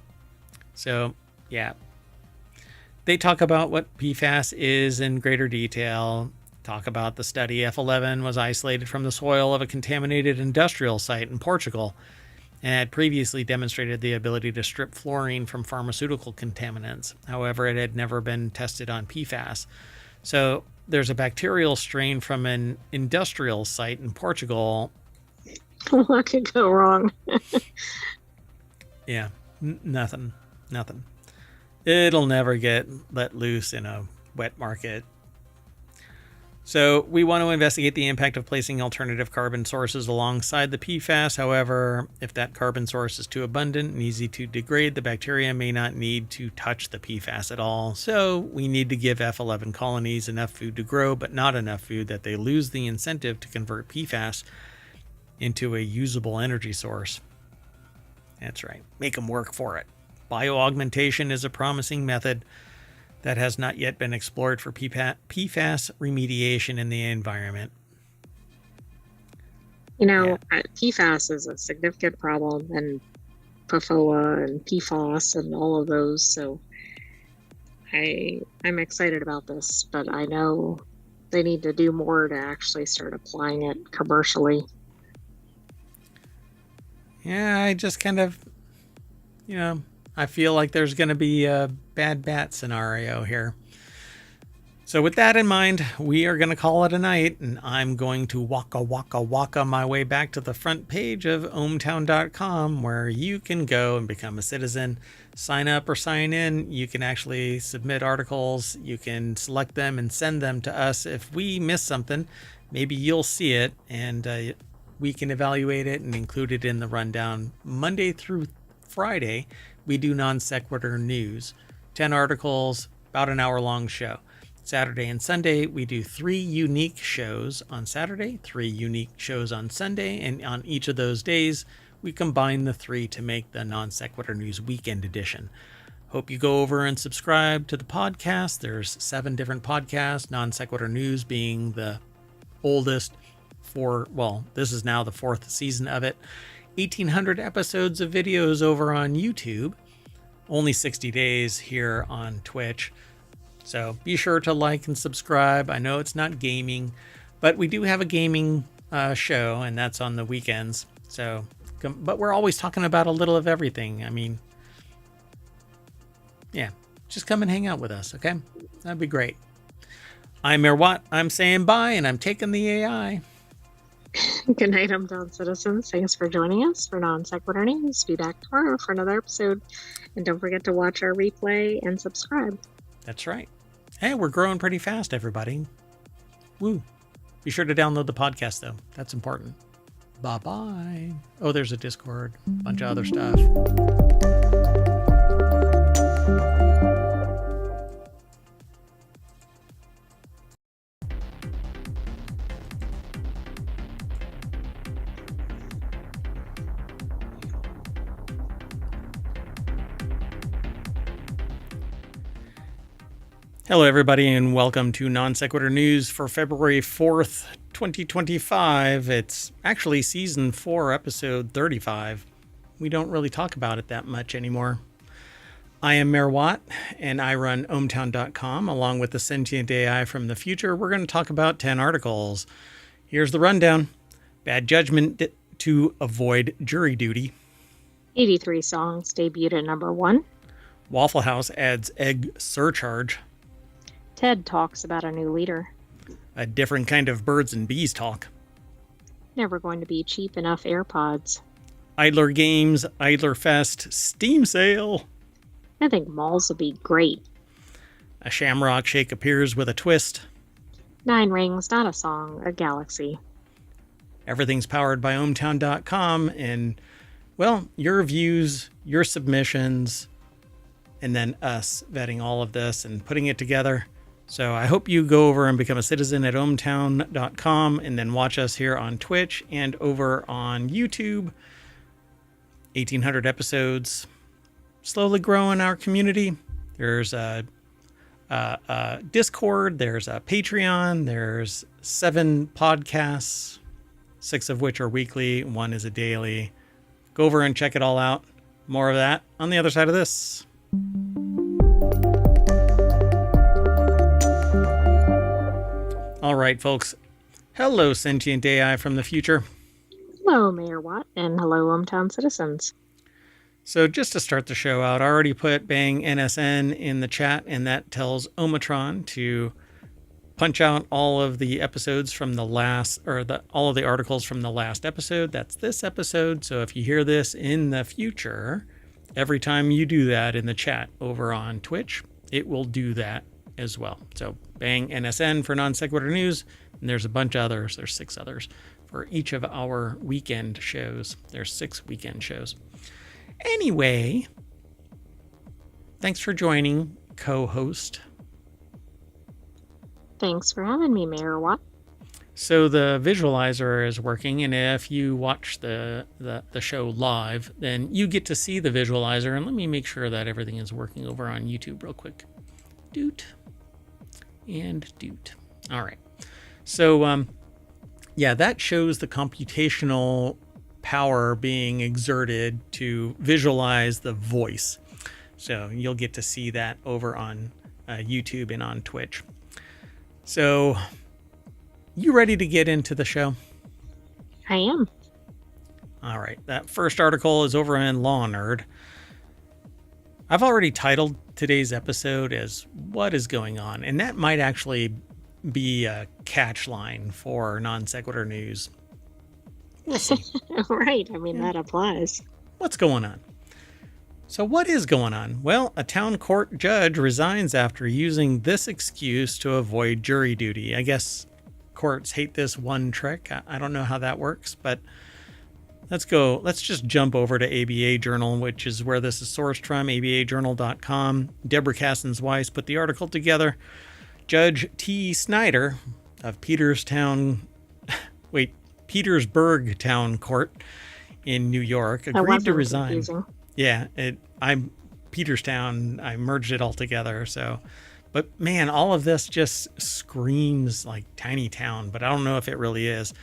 So, yeah. They talk about what PFAS is in greater detail, talk about the study. F11 was isolated from the soil of a contaminated industrial site in Portugal and had previously demonstrated the ability to strip fluorine from pharmaceutical contaminants. However, it had never been tested on PFAS. So there's a bacterial strain from an industrial site in Portugal. What could go wrong? Yeah, nothing. It'll never get let loose in a wet market. So we want to investigate the impact of placing alternative carbon sources alongside the PFAS. However, if that carbon source is too abundant and easy to degrade, the bacteria may not need to touch the PFAS at all. So we need to give F11 colonies enough food to grow, but not enough food that they lose the incentive to convert PFAS into a usable energy source. That's right. Make them work for it. Bioaugmentation is a promising method that has not yet been explored for PFAS remediation in the environment. PFAS is a significant problem, and PFOA and PFOS and all of those. So I'm excited about this, but I know they need to do more to actually start applying it commercially. Yeah, I just kind of, I feel like there's going to be a bad bat scenario here. So with that in mind, we are going to call it a night, and I'm going to waka my way back to the front page of ohmtown.com, where you can go and become a citizen, sign up or sign in. You can actually submit articles. You can select them and send them to us. If we miss something, maybe you'll see it, and we can evaluate it and include it in the rundown. Monday through Friday, we do Non Sequitur news, 10 articles, about an hour-long show. Saturday and Sunday, we do 3 unique shows on Saturday, 3 unique shows on Sunday, and on each of those days, we combine the 3 to make the Non Sequitur News Weekend Edition. Hope you go over and subscribe to the podcast. There's 7 different podcasts, Non Sequitur News being the oldest. This is now the 4th season of it. 1,800 episodes of videos over on YouTube. Only 60 days here on Twitch. So be sure to like and subscribe. I know it's not gaming, but we do have a gaming show, and that's on the weekends. So But we're always talking about a little of everything. I mean, yeah, just come and hang out with us, okay? That'd be great. I'm Mayor Watt. I'm saying bye, and I'm taking the AI. Good night, hometown citizens. Thanks for joining us for Non Sequitur News. Be back tomorrow for another episode. And don't forget to watch our replay and subscribe. That's right. Hey, we're growing pretty fast, everybody. Woo. Be sure to download the podcast, though. That's important. Bye-bye. Oh, there's a Discord. Bunch of other stuff. Hello, everybody, and welcome to Non Sequitur News for February 4th, 2025. It's actually Season 4, Episode 35. We don't really talk about it that much anymore. I am Mayor Watt, and I run ohmtown.com, along with the sentient AI from the future. We're going to talk about 10 articles. Here's the rundown. Bad judgment to avoid jury duty. 83 songs debuted at number 1. Waffle House adds egg surcharge. TED talks about a new leader. A different kind of birds and bees talk. Never going to be cheap enough AirPods. Idler Games, Idler Fest, Steam Sale. I think malls would be great. A Shamrock Shake appears with a twist. 9 Rings, not a song, a galaxy. Everything's powered by ohmtown.com, and, well, your views, your submissions, and then us vetting all of this and putting it together. So I hope you go over and become a citizen at ohmtown.com and then watch us here on Twitch and over on YouTube. 1,800 episodes. Slowly growing our community. There's a Discord. There's a Patreon. There's 7 podcasts, 6 of which are weekly. 1 is a daily. Go over and check it all out. More of that on the other side of this. All right, folks. Hello, sentient AI from the future. Hello, Mayor Watt, and hello, hometown citizens. So just to start the show out, I already put Bang NSN in the chat, and that tells Omatron to punch out all of the episodes from the last, or all of the articles from the last episode. That's this episode. So if you hear this in the future, every time you do that in the chat over on Twitch, it will do that as well. So Bang NSN for Non Sequitur News, and there's a bunch of others. There's 6 others for each of our weekend shows. There's 6 weekend shows. Anyway, thanks for joining, co-host. Thanks for having me, Mayor Watt. So the visualizer is working, and if you watch the show live, then you get to see the visualizer. And let me make sure that everything is working over on YouTube real quick. Doot and doot. All right. So, yeah, that shows the computational power being exerted to visualize the voice. So you'll get to see that over on YouTube and on Twitch. So, you ready to get into the show? I am. All right. That first article is over in Law Nerd. I've already titled today's episode as What is Going On? And that might actually be a catch line for Non Sequitur News. We'll see. Right. I mean, that applies. What's going on? So what is going on? Well, a town court judge resigns after using this excuse to avoid jury duty. I guess courts hate this one trick. I don't know how that works, but let's go. Let's just jump over to ABA Journal, which is where this is sourced from, abajournal.com. Deborah Cassens-Weiss put the article together. Judge T. Snyder of Petersburg Town Court in New York agreed to resign. Confusing. Yeah, I'm Peterstown. I merged it all together. So, but man, all of this just screams like tiny town, but I don't know if it really is.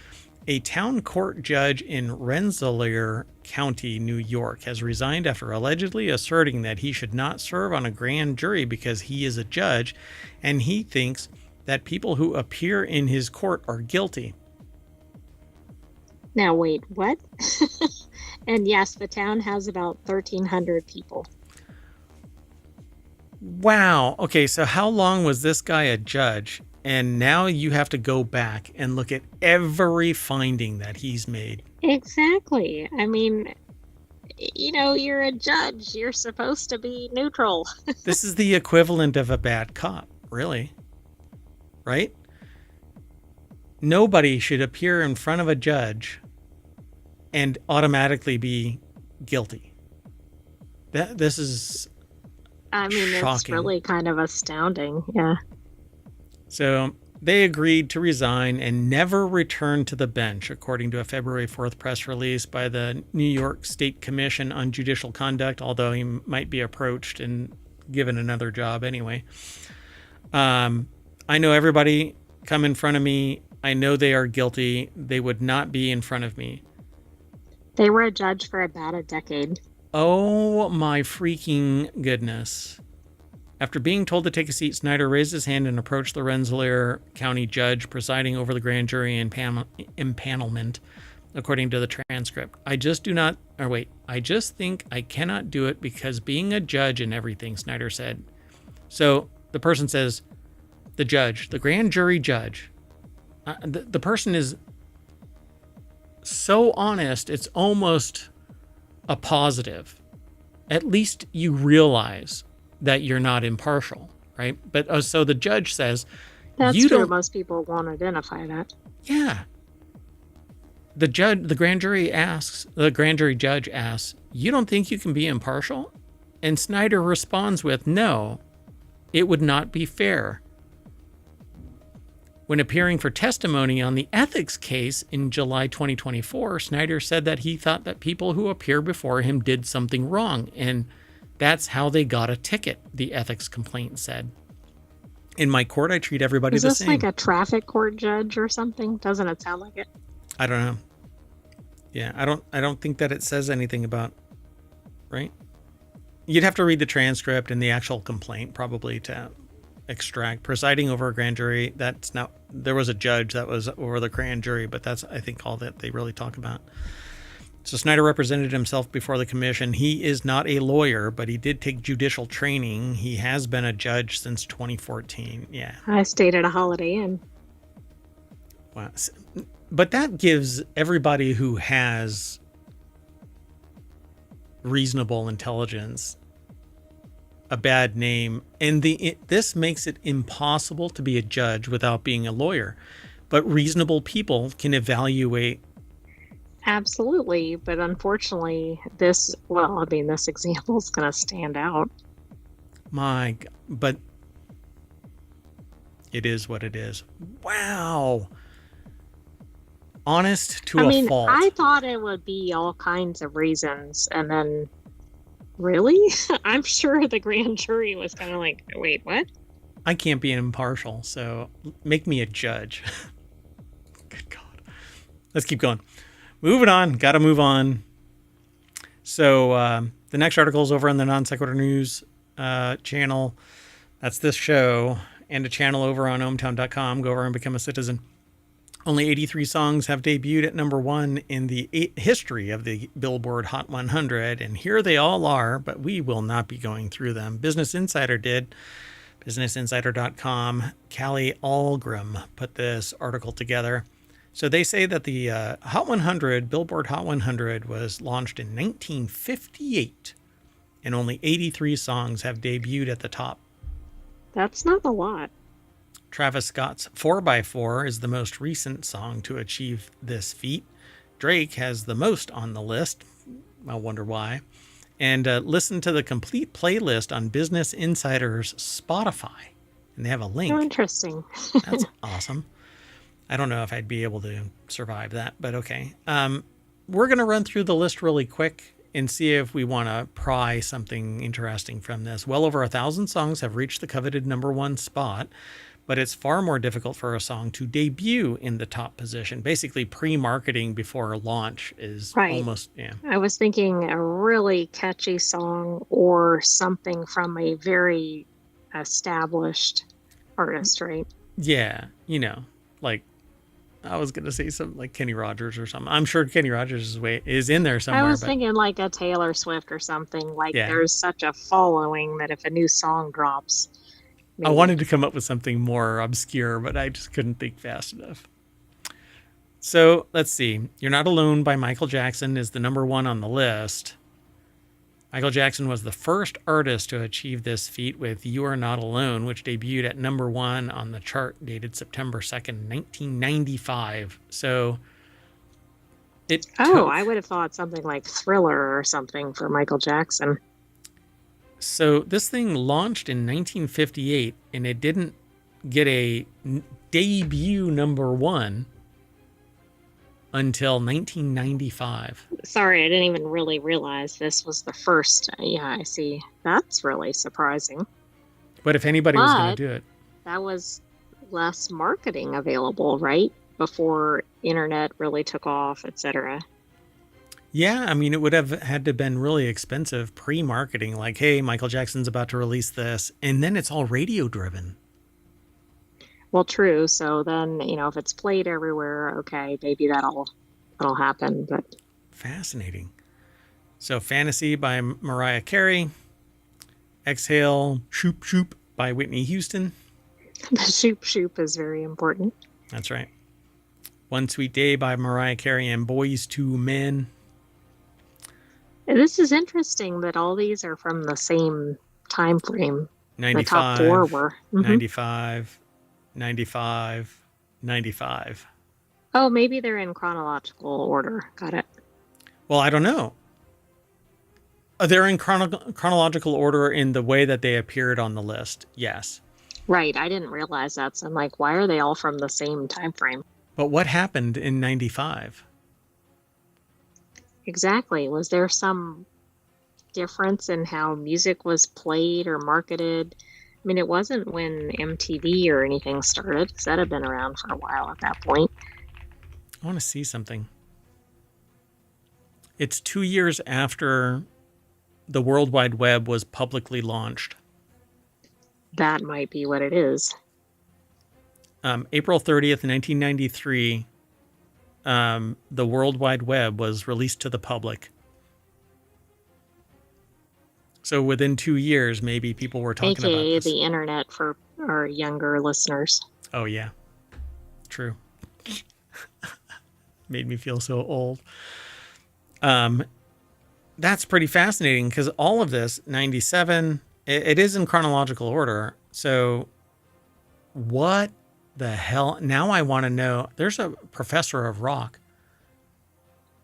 A town court judge in Rensselaer County, New York, has resigned after allegedly asserting that he should not serve on a grand jury because he is a judge, and he thinks that people who appear in his court are guilty. Now, wait, what? And yes, the town has about 1,300 people. Wow. Okay, so how long was this guy a judge? And now you have to go back and look at every finding that he's made. Exactly. I mean, you're a judge. You're supposed to be neutral. This is the equivalent of a bad cop, really. Right? Nobody should appear in front of a judge and automatically be guilty. This is I mean, shocking. It's really kind of astounding. Yeah. So they agreed to resign and never return to the bench, according to a February 4th press release by the New York State Commission on Judicial Conduct, although he might be approached and given another job anyway. I know everybody come in front of me. I know they are guilty. They would not be in front of me. They were a judge for about a decade. Oh my freaking goodness. After being told to take a seat, Snyder raised his hand and approached the Rensselaer County judge presiding over the grand jury impanelment, according to the transcript. I just think I cannot do it because being a judge and everything, Snyder said. So the person says, the judge, the grand jury judge, the person is so honest, it's almost a positive. At least you realize that you're not impartial, right? But so the judge says, that's true. Most people won't identify that. Yeah. The grand jury judge asks, you don't think you can be impartial? And Snyder responds with, no, it would not be fair. When appearing for testimony on the ethics case in July 2024, Snyder said that he thought that people who appear before him did something wrong, and that's how they got a ticket, the ethics complaint said. In my court, I treat everybody the same. Is this like a traffic court judge or something? Doesn't it sound like it? I don't know. Yeah, I don't think that it says anything about, right? You'd have to read the transcript and the actual complaint probably to extract. Presiding over a grand jury, that's not, there was a judge that was over the grand jury, but that's, I think, all that they really talk about. So Snyder represented himself before the commission. He is not a lawyer, but he did take judicial training. He has been a judge since 2014. Yeah. I stayed at a Holiday Inn. Wow. But that gives everybody who has reasonable intelligence a bad name, and this makes it impossible to be a judge without being a lawyer. But reasonable people can evaluate. Absolutely, but unfortunately, this example is going to stand out. But it is what it is. Wow. Honest to a fault. I thought it would be all kinds of reasons, and then really? I'm sure the grand jury was kind of like, wait, what? I can't be impartial, so make me a judge. Good God. Let's keep going. Moving on. Got to move on. So the next article is over on the Non Sequitur News channel. That's this show, and a channel over on ohmtown.com. Go over and become a citizen. Only 83 songs have debuted at number one in the history of the Billboard Hot 100, and here they all are, but we will not be going through them. Business Insider did. BusinessInsider.com. Callie Algram put this article together. So they say that the Hot 100, Billboard Hot 100, was launched in 1958, and only 83 songs have debuted at the top. That's not a lot. Travis Scott's 4x4 is the most recent song to achieve this feat. Drake has the most on the list. I wonder why. And listen to the complete playlist on Business Insider's Spotify. And they have a link. Oh, interesting. That's awesome. I don't know if I'd be able to survive that, but okay. We're going to run through the list really quick and see if we want to pry something interesting from this. Well over 1,000 songs have reached the coveted number one spot, but it's far more difficult for a song to debut in the top position. Basically, pre-marketing before launch is almost, yeah. I was thinking a really catchy song or something from a very established artist, right? Yeah, like I was going to say something like Kenny Rogers or something. I'm sure Kenny Rogers is in there I somewhere, was but thinking like a Taylor Swift or something. Like yeah. there's such a following that if a new song drops, I maybe. wanted to come up with something more obscure, but I just couldn't think fast enough. So let's see. You're Not Alone by Michael Jackson is the number one on the list. Michael Jackson was the first artist to achieve this feat with You Are Not Alone, which debuted at number one on the chart dated September 2nd, 1995. So it I would have thought something like Thriller or something for Michael Jackson. So this thing launched in 1958 and it didn't get a debut number one until 1995. Sorry, I didn't even really realize this was the first. Yeah, I see. That's really surprising. But if anybody was going to do it, that was less marketing available, right? Before internet really took off, etc. yeah, I mean, it would have had to have been really expensive pre-marketing, like, hey, Michael Jackson's about to release this, and then it's all radio driven. Well, true. So then, if it's played everywhere, okay, maybe that'll happen. But fascinating. So, Fantasy by Mariah Carey, Exhale, Shoop Shoop by Whitney Houston. The Shoop Shoop is very important. That's right. One Sweet Day by Mariah Carey and Boys to Men. This is interesting that all these are from the same time frame. 95, the top four were. 95, 95, 95. Oh, maybe they're in chronological order. Got it. Well, I don't know. They're in chronological order in the way that they appeared on the list. Yes. Right. I didn't realize that. So I'm like, why are they all from the same time frame? But what happened in 95? Exactly. Was there some difference in how music was played or marketed? I mean, it wasn't when MTV or anything started, because that had been around for a while at that point. I want to see something. It's 2 years after the World Wide Web was publicly launched. That might be what it is. April 30th, 1993, the World Wide Web was released to the public. So within 2 years, maybe people were talking about this. The internet for our younger listeners. Oh, yeah. True. Made me feel so old. That's pretty fascinating because all of this, 97, it is in chronological order. So what the hell? Now I want to know. There's a professor of rock.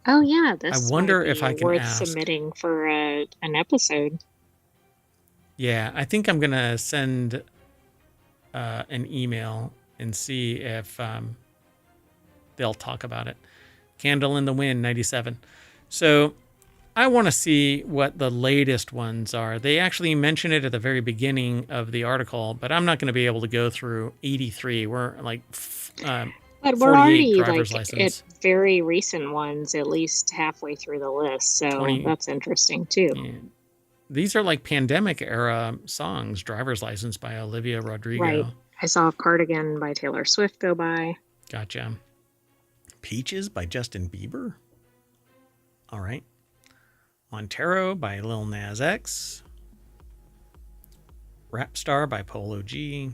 Oh, yeah. This I wonder if I can worth ask. submitting for an episode. Yeah, I think I'm going to send an email and see if they'll talk about it. Candle in the Wind, 97. So I want to see what the latest ones are. They actually mention it at the very beginning of the article, but I'm not going to be able to go through 83. We're like but we're already driver's like license. at very recent ones, at least halfway through the list. So that's interesting too. Yeah. These are like pandemic era songs. Driver's License by Olivia Rodrigo. Right. I saw Cardigan by Taylor Swift go by. Gotcha. Peaches by Justin Bieber. All right. Montero by Lil Nas X. Rap Star by Polo G.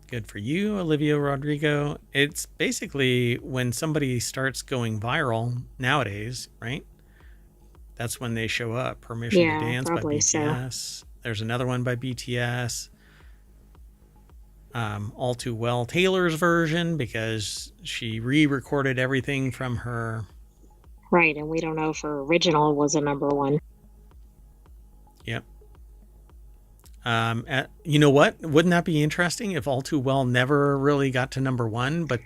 Good for You, Olivia Rodrigo. It's basically when somebody starts going viral nowadays, right? That's when they show up. Permission to Dance by BTS. So. There's another one by BTS. All Too Well, Taylor's version, because she re-recorded everything from her. Right, and we don't know if her original was a number one. Yep. You know what? Wouldn't that be interesting if All Too Well never really got to number one, but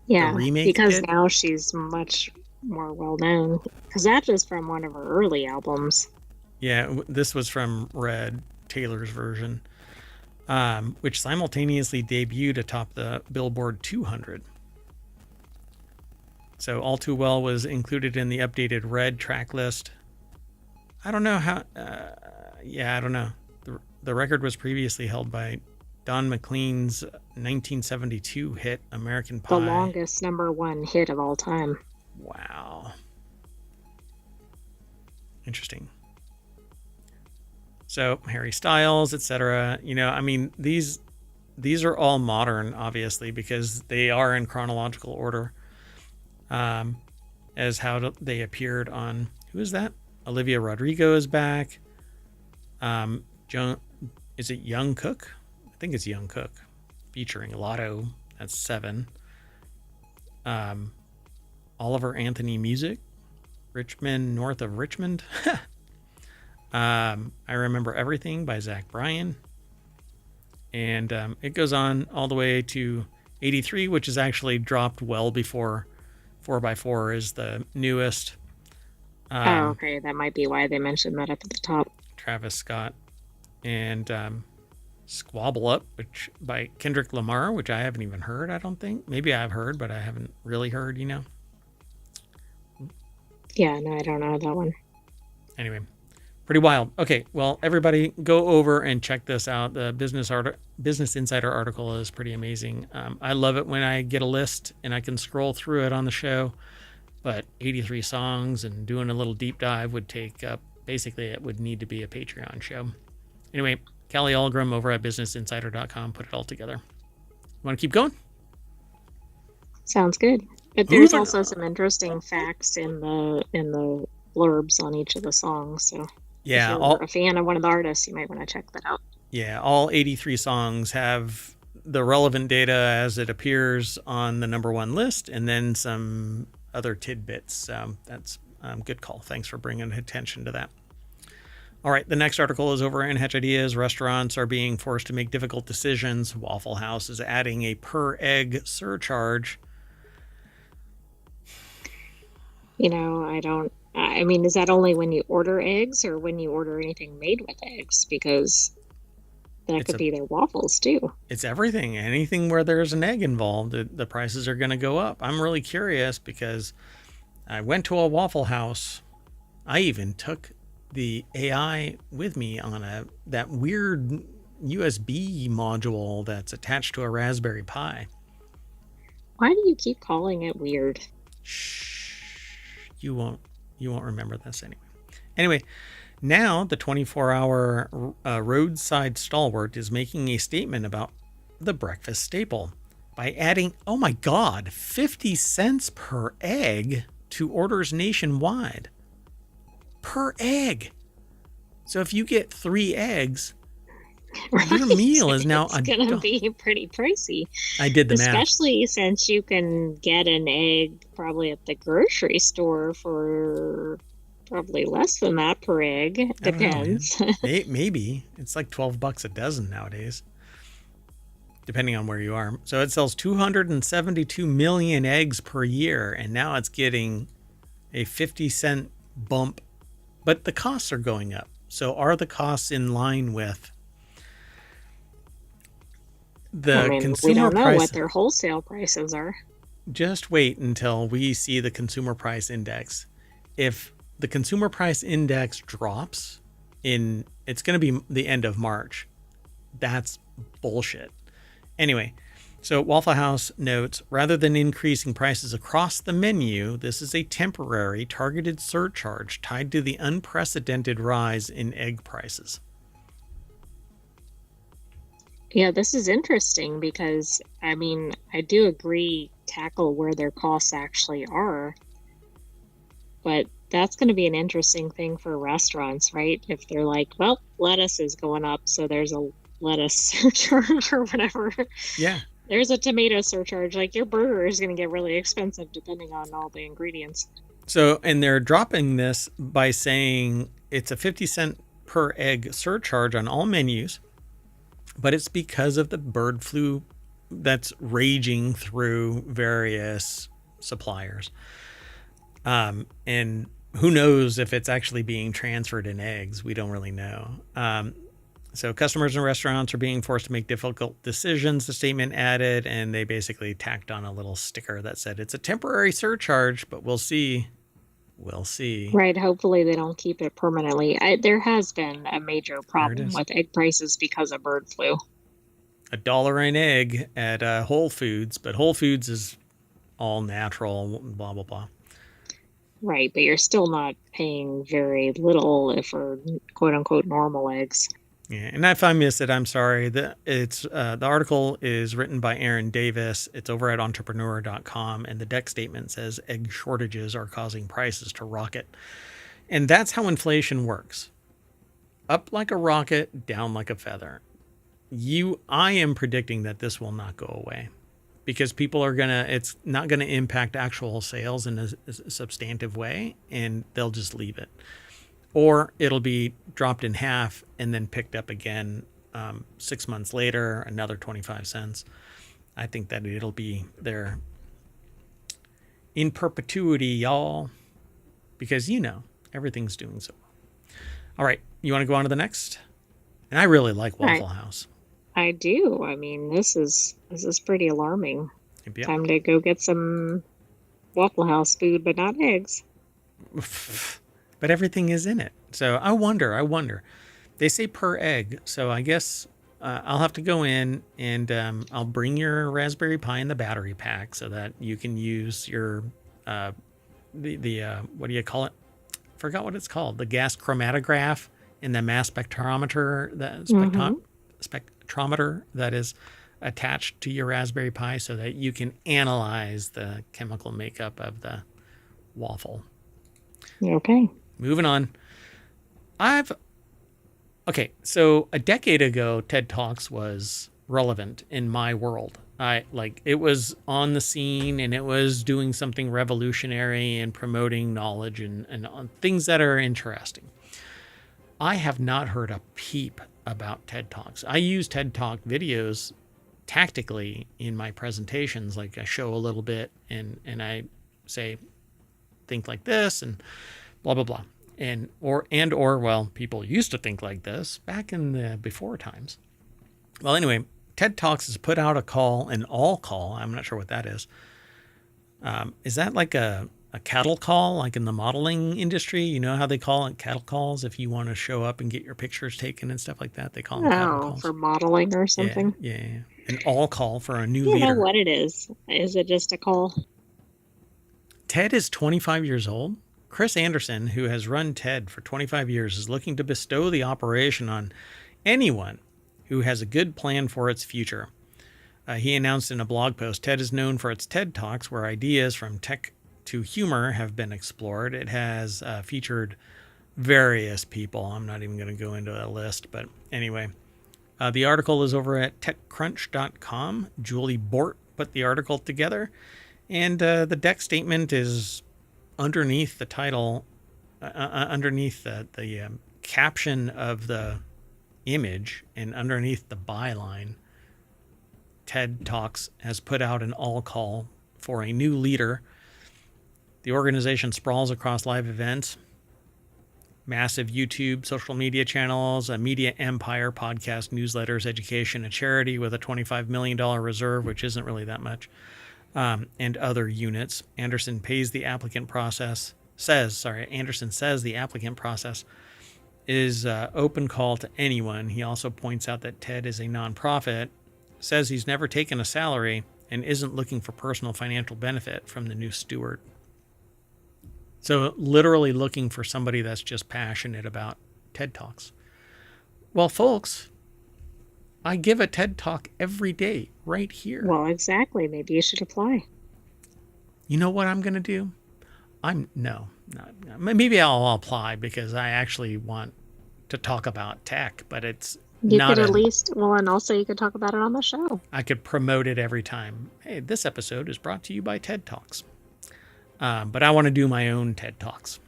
the remake because did? Now she's much more well known. Because that is from one of her early albums. Yeah, this was from Red, Taylor's version, which simultaneously debuted atop the Billboard 200. So All Too Well was included in the updated Red track list. I don't know how. I don't know. The record was previously held by Don McLean's 1972 hit American Pie. The longest #1 hit of all time. Wow. Interesting. So Harry Styles, etc. I mean, these are all modern, obviously, because they are in chronological order, as how they appeared on. Who is that? Olivia Rodrigo is back. Is it Young Cook? I think it's Young Cook, featuring Lotto. That's 7. Oliver Anthony Music, Richmond, North of Richmond. I Remember Everything by Zach Bryan. And it goes on all the way to 83, which is actually dropped well before 4x4 is the newest. Okay. That might be why they mentioned that up at the top. Travis Scott. And Squabble Up, which by Kendrick Lamar, which I haven't even heard, I don't think. Maybe I've heard, but I haven't really heard, Yeah, no, I don't know that one. Anyway, pretty wild. Okay, well, everybody go over and check this out. The Business Insider article is pretty amazing. I love it when I get a list and I can scroll through it on the show, but 83 songs and doing a little deep dive would take up, basically it would need to be a Patreon show. Anyway, Callie Algram over at businessinsider.com put it all together. Want to keep going? Sounds good. But there's also some interesting facts in the blurbs on each of the songs. So yeah, if you're a fan of one of the artists, you might want to check that out. Yeah, all 83 songs have the relevant data as it appears on the #1 list, and then some other tidbits. That's good call. Thanks for bringing attention to that. All right, the next article is over in Hatch Ideas. Restaurants are being forced to make difficult decisions. Waffle House is adding a per egg surcharge. I mean, is that only when you order eggs or when you order anything made with eggs? Because that could be their waffles too. It's everything. Anything where there's an egg involved, the prices are going to go up. I'm really curious because I went to a Waffle House. I even took the AI with me on that weird USB module that's attached to a Raspberry Pi. Why do you keep calling it weird? Shh. You won't remember this anyway. Anyway, now the 24-hour roadside stalwart is making a statement about the breakfast staple by adding, oh my God, 50 cents per egg to orders nationwide. Per egg. So if you get 3 eggs, your meal is now it's going to be pretty pricey. I did the math. Especially since you can get an egg probably at the grocery store for probably less than that per egg. Depends. Maybe. It's like $12 a dozen nowadays, depending on where you are. So it sells 272 million eggs per year, and now it's getting a 50-cent bump. But the costs are going up. So are the costs in line with the consumer we don't know price? What their wholesale prices are. Just wait until we see the consumer price index. If the consumer price index drops it's going to be the end of March. That's bullshit. Anyway, so Waffle House notes, rather than increasing prices across the menu, this is a temporary targeted surcharge tied to the unprecedented rise in egg prices. Yeah, this is interesting because, I mean, I do agree, tackle where their costs actually are. But that's going to be an interesting thing for restaurants, right? If they're like, well, lettuce is going up, so there's a lettuce surcharge or whatever. Yeah. There's a tomato surcharge. Like, your burger is going to get really expensive depending on all the ingredients. So, and they're dropping this by saying it's a 50 cent per egg surcharge on all menus, but it's because of the bird flu that's raging through various suppliers. And who knows if it's actually being transferred in eggs? We don't really know. So customers and restaurants are being forced to make difficult decisions, the statement added, and they basically tacked on a little sticker that said it's a temporary surcharge, but we'll see. We'll see. Right. Hopefully they don't keep it permanently. There has been a major problem with egg prices because of bird flu. $1 an egg at Whole Foods, but Whole Foods is all natural, blah, blah, blah. Right, but you're still not paying very little for quote unquote normal eggs. Yeah, and if I miss it, I'm sorry. The article is written by Aaron Davis. It's over at entrepreneur.com, and the deck statement says egg shortages are causing prices to rocket. And that's how inflation works. Up like a rocket, down like a feather. I am predicting that this will not go away because it's not going to impact actual sales in a substantive way, and they'll just leave it. Or it'll be dropped in half and then picked up again 6 months later, another 25 cents. I think that it'll be there in perpetuity, y'all, because everything's doing so well. All right, you want to go on to the next? And I really like Waffle House. I do. I mean, this is pretty alarming. Yep. Time to go get some Waffle House food, but not eggs. But everything is in it. So I wonder. They say per egg. So I guess I'll have to go in and I'll bring your Raspberry Pi in the battery pack so that you can use your, what do you call it? Forgot what it's called. The gas chromatograph and the mass spectrometer, spectrometer that is attached to your Raspberry Pi so that you can analyze the chemical makeup of the waffle. Okay. Moving on. So a decade ago, TED Talks was relevant in my world. It was on the scene and it was doing something revolutionary and promoting knowledge and things that are interesting. I have not heard a peep about TED Talks. I use TED Talk videos tactically in my presentations. Like I show a little bit and I say, think like this and blah, blah, blah. Or people used to think like this back in the before times. Well, anyway, TED Talks has put out an all call. I'm not sure what that is. Is that like a cattle call, like in the modeling industry? You know how they call it cattle calls if you want to show up and get your pictures taken and stuff like that? They call them cattle calls. For modeling or something? Yeah. An all call for a new leader. You know what it is. Is it just a call? TED is 25 years old. Chris Anderson, who has run TED for 25 years, is looking to bestow the operation on anyone who has a good plan for its future. He announced in a blog post, TED is known for its TED Talks, where ideas from tech to humor have been explored. It has featured various people. I'm not even going to go into a list, but anyway. The article is over at techcrunch.com. Julie Bort put the article together, and the deck statement is underneath the title, underneath the caption of the image and underneath the byline. TED Talks has put out an all call for a new leader. The organization sprawls across live events, massive YouTube, social media channels, a media empire, podcast, newsletters, education, a charity with a $25 million reserve, which isn't really that much, and other units. Anderson says the applicant process is open call to anyone. He also points out that TED is a nonprofit, says he's never taken a salary, and isn't looking for personal financial benefit from the new steward. So literally looking for somebody that's just passionate about TED Talks. Well, folks, I give a TED Talk every day right here. Well, exactly. Maybe you should apply. You know what I'm going to do? Maybe I'll apply because I actually want to talk about tech, but it's and also you could talk about it on the show. I could promote it every time. Hey, this episode is brought to you by TED Talks. But I want to do my own TED Talks.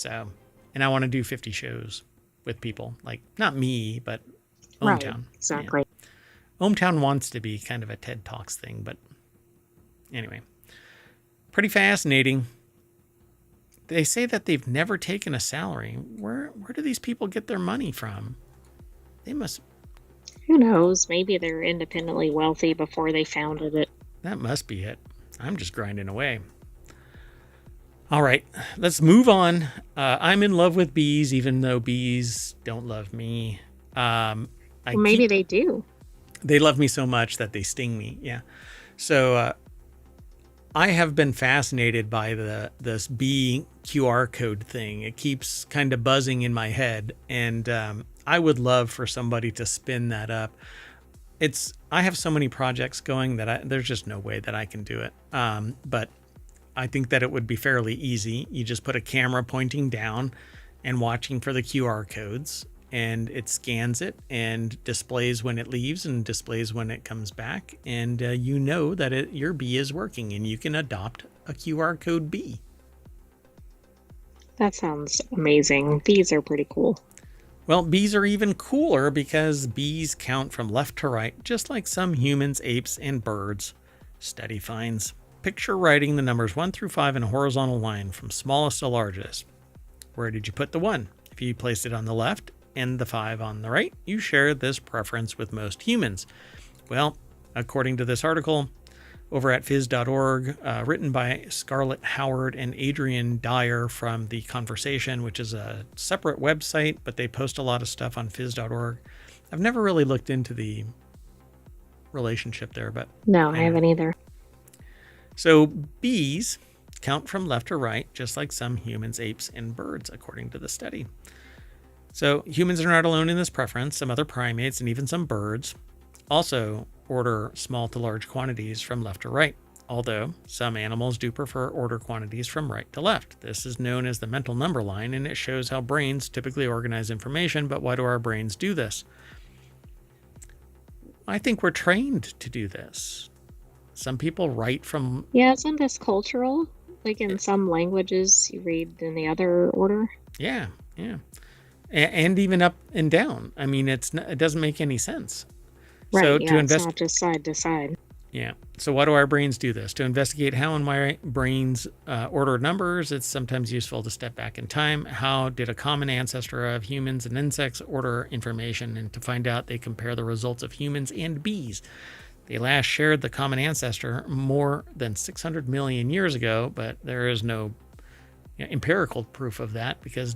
And I want to do 50 shows with people. Like, not me, but Ohmtown. Right, exactly. Yeah. Ohmtown wants to be kind of a TED Talks thing, but anyway. Pretty fascinating. They say that they've never taken a salary. Where do these people get their money from? They must... Who knows? Maybe they're independently wealthy before they founded it. That must be it. I'm just grinding away. All right, let's move on. I'm in love with bees, even though bees don't love me. Maybe they do. They love me so much that they sting me. Yeah. So I have been fascinated by this bee QR code thing. It keeps kind of buzzing in my head, and I would love for somebody to spin that up. I have so many projects going that there's just no way that I can do it. But I think that it would be fairly easy. You just put a camera pointing down and watching for the QR codes, and it scans it and displays when it leaves and displays when it comes back. And you know that your bee is working, and you can adopt a QR code bee. That sounds amazing. Bees are pretty cool. Well, bees are even cooler because bees count from left to right, just like some humans, apes, and birds. Study finds. Picture writing the numbers 1 through 5 in a horizontal line from smallest to largest. Where did you put the 1? If you placed it on the left and the 5 on the right, you share this preference with most humans. Well, according to this article over at phys.org, written by Scarlett Howard and Adrian Dyer from The Conversation, which is a separate website, but they post a lot of stuff on phys.org. I've never really looked into the relationship there, but... No, I haven't either. So bees count from left to right, just like some humans, apes, and birds, according to the study. So humans are not alone in this preference. Some other primates and even some birds also order small to large quantities from left to right, although some animals do prefer order quantities from right to left. This is known as the mental number line, and it shows how brains typically organize information. But why do our brains do this? I think we're trained to do this. Some people write from... Yeah, isn't this cultural? Like in some languages, you read in the other order? Yeah. And even up and down. I mean, it doesn't make any sense. Right, so yeah, it's not just side to side. Yeah. So why do our brains do this? To investigate how and why brains order numbers, it's sometimes useful to step back in time. How did a common ancestor of humans and insects order information? And to find out, they compare the results of humans and bees. They last shared the common ancestor more than 600 million years ago, but there is no empirical proof of that because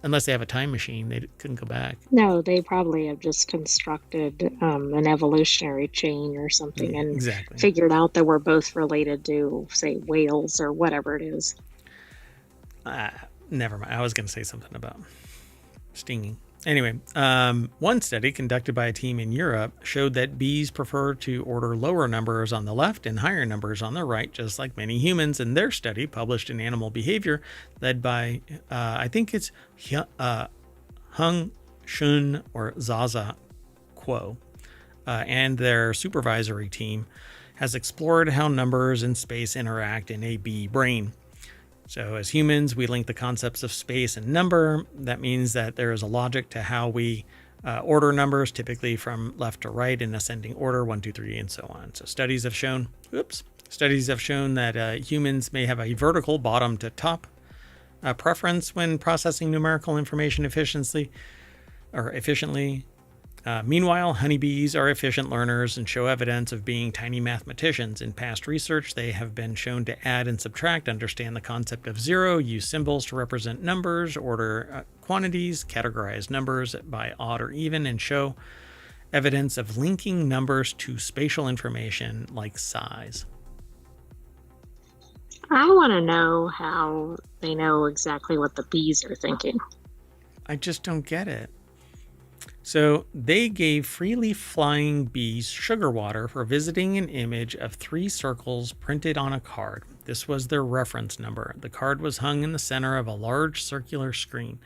unless they have a time machine, they couldn't go back. No, they probably have just constructed an evolutionary chain or something and figured out that we're both related to, say, whales or whatever it is. Never mind. I was going to say something about stinging. Anyway, one study conducted by a team in Europe showed that bees prefer to order lower numbers on the left and higher numbers on the right, just like many humans. In their study, published in Animal Behavior, led by, I think it's Hung Shun or Zaza Kuo, and their supervisory team, has explored how numbers and space interact in a bee brain. So as humans, we link the concepts of space and number. That means that there is a logic to how we order numbers, typically from left to right in ascending order, 1, 2, 3, and so on. So studies have shown that humans may have a vertical bottom to top preference when processing numerical information efficiently. Meanwhile, honeybees are efficient learners and show evidence of being tiny mathematicians. In past research, they have been shown to add and subtract, understand the concept of zero, use symbols to represent numbers, order quantities, categorize numbers by odd or even, and show evidence of linking numbers to spatial information like size. I want to know how they know exactly what the bees are thinking. I just don't get it. So they gave freely flying bees sugar water for visiting an image of 3 circles printed on a card. This was their reference number. The card was hung in the center of a large circular screen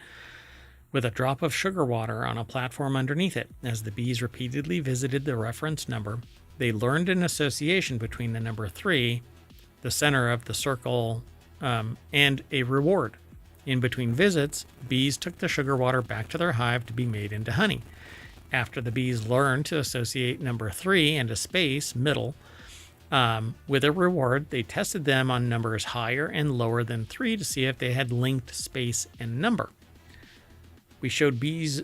with a drop of sugar water on a platform underneath it. As the bees repeatedly visited the reference number, they learned an association between the number 3, the center of the circle, and a reward. In between visits, bees took the sugar water back to their hive to be made into honey. After the bees learned to associate number 3 and a space, middle, with a reward, they tested them on numbers higher and lower than 3 to see if they had linked space and number. We showed bees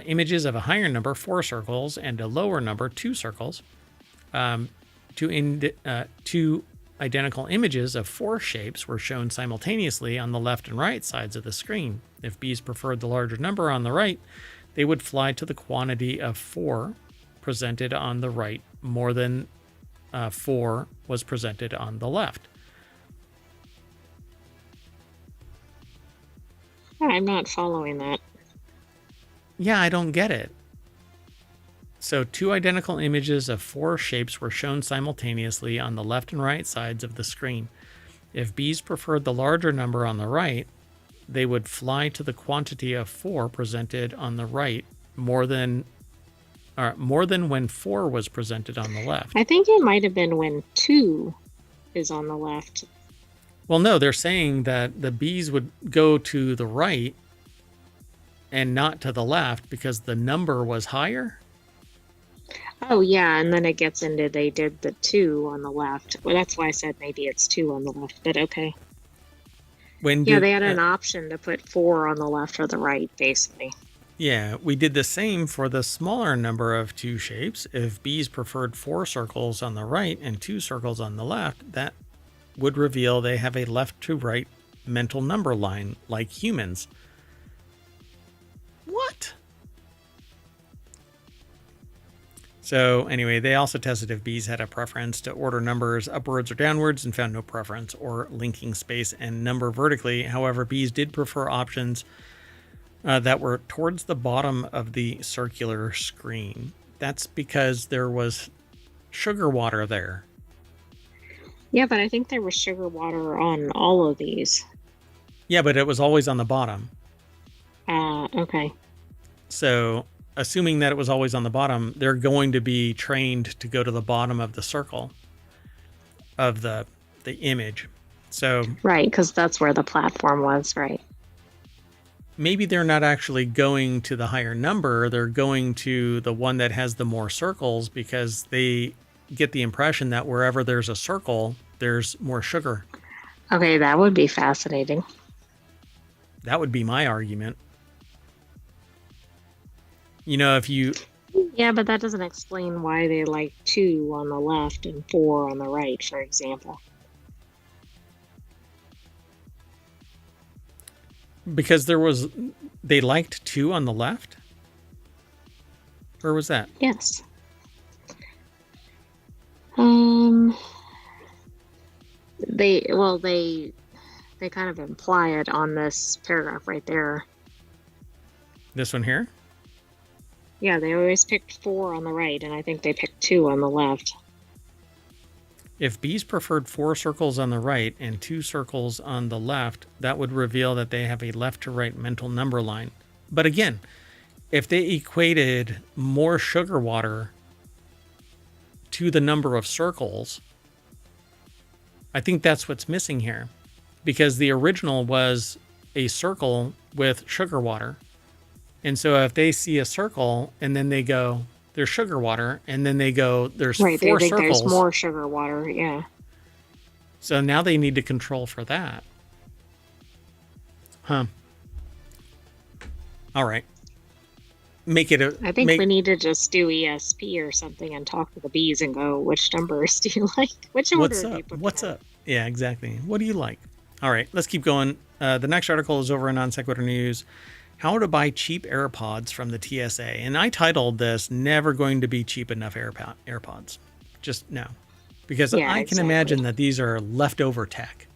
images of a higher number, 4 circles, and a lower number, 2 circles, two identical images of 4 shapes were shown simultaneously on the left and right sides of the screen. If bees preferred the larger number on the right, they would fly to the quantity of 4 presented on the right more than 4 was presented on the left. I'm not following that. Yeah, I don't get it. So 2 identical images of 4 shapes were shown simultaneously on the left and right sides of the screen. If bees preferred the larger number on the right, they would fly to the quantity of 4 presented on the right more than when 4 was presented on the left. I think it might have been when 2 is on the left. Well, no, they're saying that the bees would go to the right and not to the left because the number was higher. Oh, yeah, and then it gets into they did the 2 on the left. Well, that's why I said maybe it's 2 on the left, but okay. They had an option to put 4 on the left or the right, basically. Yeah, we did the same for the smaller number of 2 shapes. If bees preferred 4 circles on the right and 2 circles on the left, that would reveal they have a left to right mental number line like humans. What? So anyway, they also tested if bees had a preference to order numbers upwards or downwards and found no preference or linking space and number vertically. However, bees did prefer options that were towards the bottom of the circular screen. That's because there was sugar water there. Yeah, but I think there was sugar water on all of these. Yeah, but it was always on the bottom. Okay. So assuming that it was always on the bottom, they're going to be trained to go to the bottom of the circle of the image. So right, because that's where the platform was, right? Maybe they're not actually going to the higher number. They're going to the one that has the more circles because they get the impression that wherever there's a circle, there's more sugar. Okay, that would be fascinating. That would be my argument. You know, if you... Yeah, but that doesn't explain why they like 2 on the left and 4 on the right, for example. Because they liked 2 on the left? Or was that? Yes. They kind of imply it on this paragraph right there. This one here? Yeah, they always picked 4 on the right, and I think they picked 2 on the left. If bees preferred 4 circles on the right and 2 circles on the left, that would reveal that they have a left to right mental number line. But again, if they equated more sugar water to the number of circles, I think that's what's missing here. Because the original was a circle with sugar water. And so if they see a circle and then they go, there's sugar water, and then they go, there's 4 circles. There's more sugar water, yeah. So now they need to control for that. Huh. All right. I think we need to just do ESP or something and talk to the bees and go, which numbers do you like? Which order do you put What's up? Yeah, exactly. What do you like? All right, let's keep going. The next article is over in Non Sequitur News. How to buy cheap AirPods from the TSA. And I titled this, Never Going to Be Cheap Enough AirPods. Just no. Because I can imagine that these are leftover tech.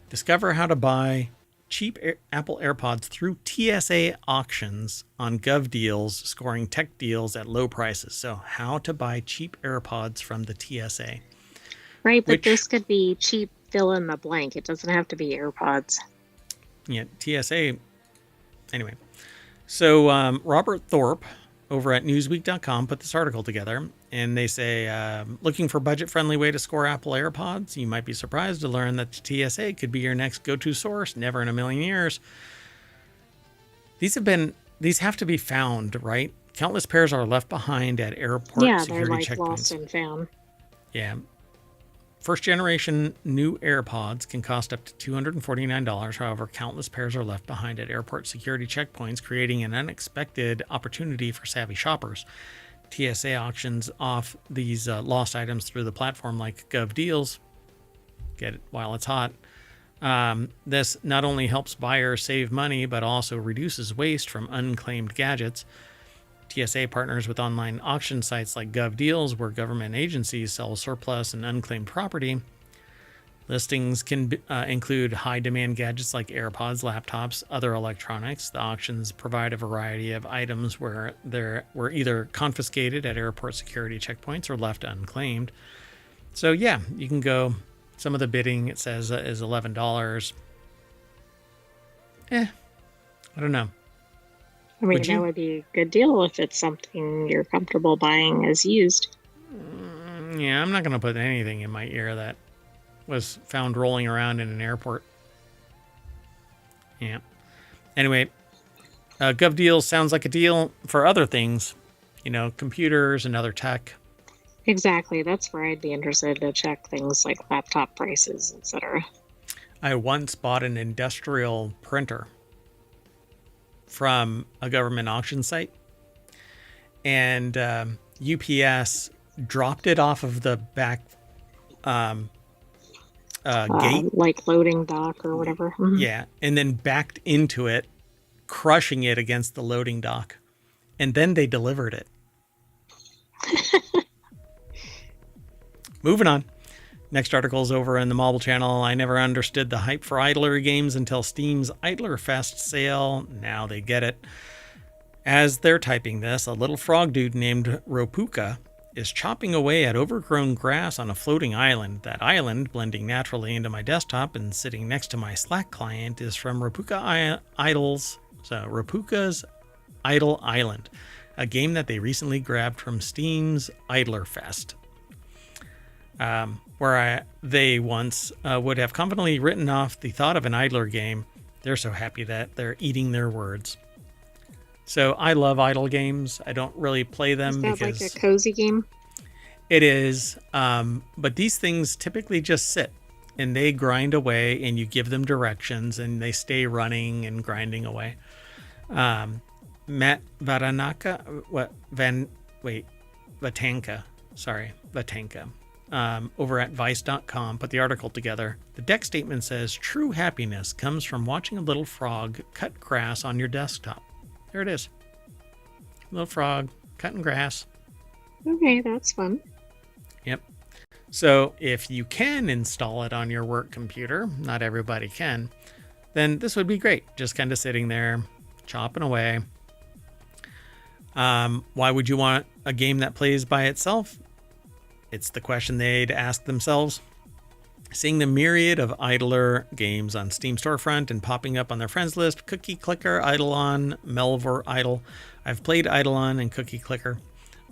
Discover how to buy cheap Apple AirPods through TSA auctions on GovDeals, scoring tech deals at low prices. So how to buy cheap AirPods from the TSA. Right, but this could be cheap fill in the blank. It doesn't have to be AirPods. Yeah, TSA... Anyway, so Robert Thorpe over at Newsweek.com put this article together, and they say, looking for budget-friendly way to score Apple AirPods? You might be surprised to learn that the TSA could be your next go-to source. Never in a million years. These have to be found, right? Countless pairs are left behind at airport security checkpoints. Lost and found. Yeah. First generation new AirPods can cost up to $249. However, countless pairs are left behind at airport security checkpoints, creating an unexpected opportunity for savvy shoppers. TSA auctions off these lost items through the platform like GovDeals. Get it while it's hot. This not only helps buyers save money, but also reduces waste from unclaimed gadgets. TSA partners with online auction sites like GovDeals, where government agencies sell surplus and unclaimed property. Listings can include high-demand gadgets like AirPods, laptops, other electronics. The auctions provide a variety of items where they were either confiscated at airport security checkpoints or left unclaimed. So yeah, you can go. Some of the bidding, it says, is $11. I don't know. I mean, that would be a good deal if it's something you're comfortable buying as used. Yeah, I'm not going to put anything in my ear that was found rolling around in an airport. Yeah. Anyway, GovDeals sounds like a deal for other things, computers and other tech. Exactly. That's where I'd be interested to check things like laptop prices, etc. I once bought an industrial printer from a government auction site, and UPS dropped it off of the back gate, like loading dock or whatever. Mm-hmm. Yeah, and then backed into it, crushing it against the loading dock, and then they delivered it. Moving on. Next article is over in the Mobile Channel. I never understood the hype for idler games until Steam's Idler Fest sale. Now they get it. As they're typing this, a little frog dude named Ropuka is chopping away at overgrown grass on a floating island. That island, blending naturally into my desktop and sitting next to my Slack client, is from Ropuka's Idle Island, a game that they recently grabbed from Steam's Idler Fest. Where they once would have confidently written off the thought of an idler game. They're so happy that they're eating their words. So I love idle games. I don't really play them because... Is that like a cozy game? It is. But these things typically just sit and they grind away, and you give them directions and they stay running and grinding away. Matt Vatanka, over at Vice.com put the article together. The deck statement says, true happiness comes from watching a little frog cut grass on your desktop. There it is. Little frog cutting grass. Okay, that's fun. Yep. So if you can install it on your work computer, not everybody can, then this would be great. Just kind of sitting there, chopping away. Why would you want a game that plays by itself? It's the question they'd ask themselves. Seeing the myriad of idler games on Steam storefront and popping up on their friends list, Cookie Clicker, Eidolon, Melvor Idle. I've played Eidolon and Cookie Clicker.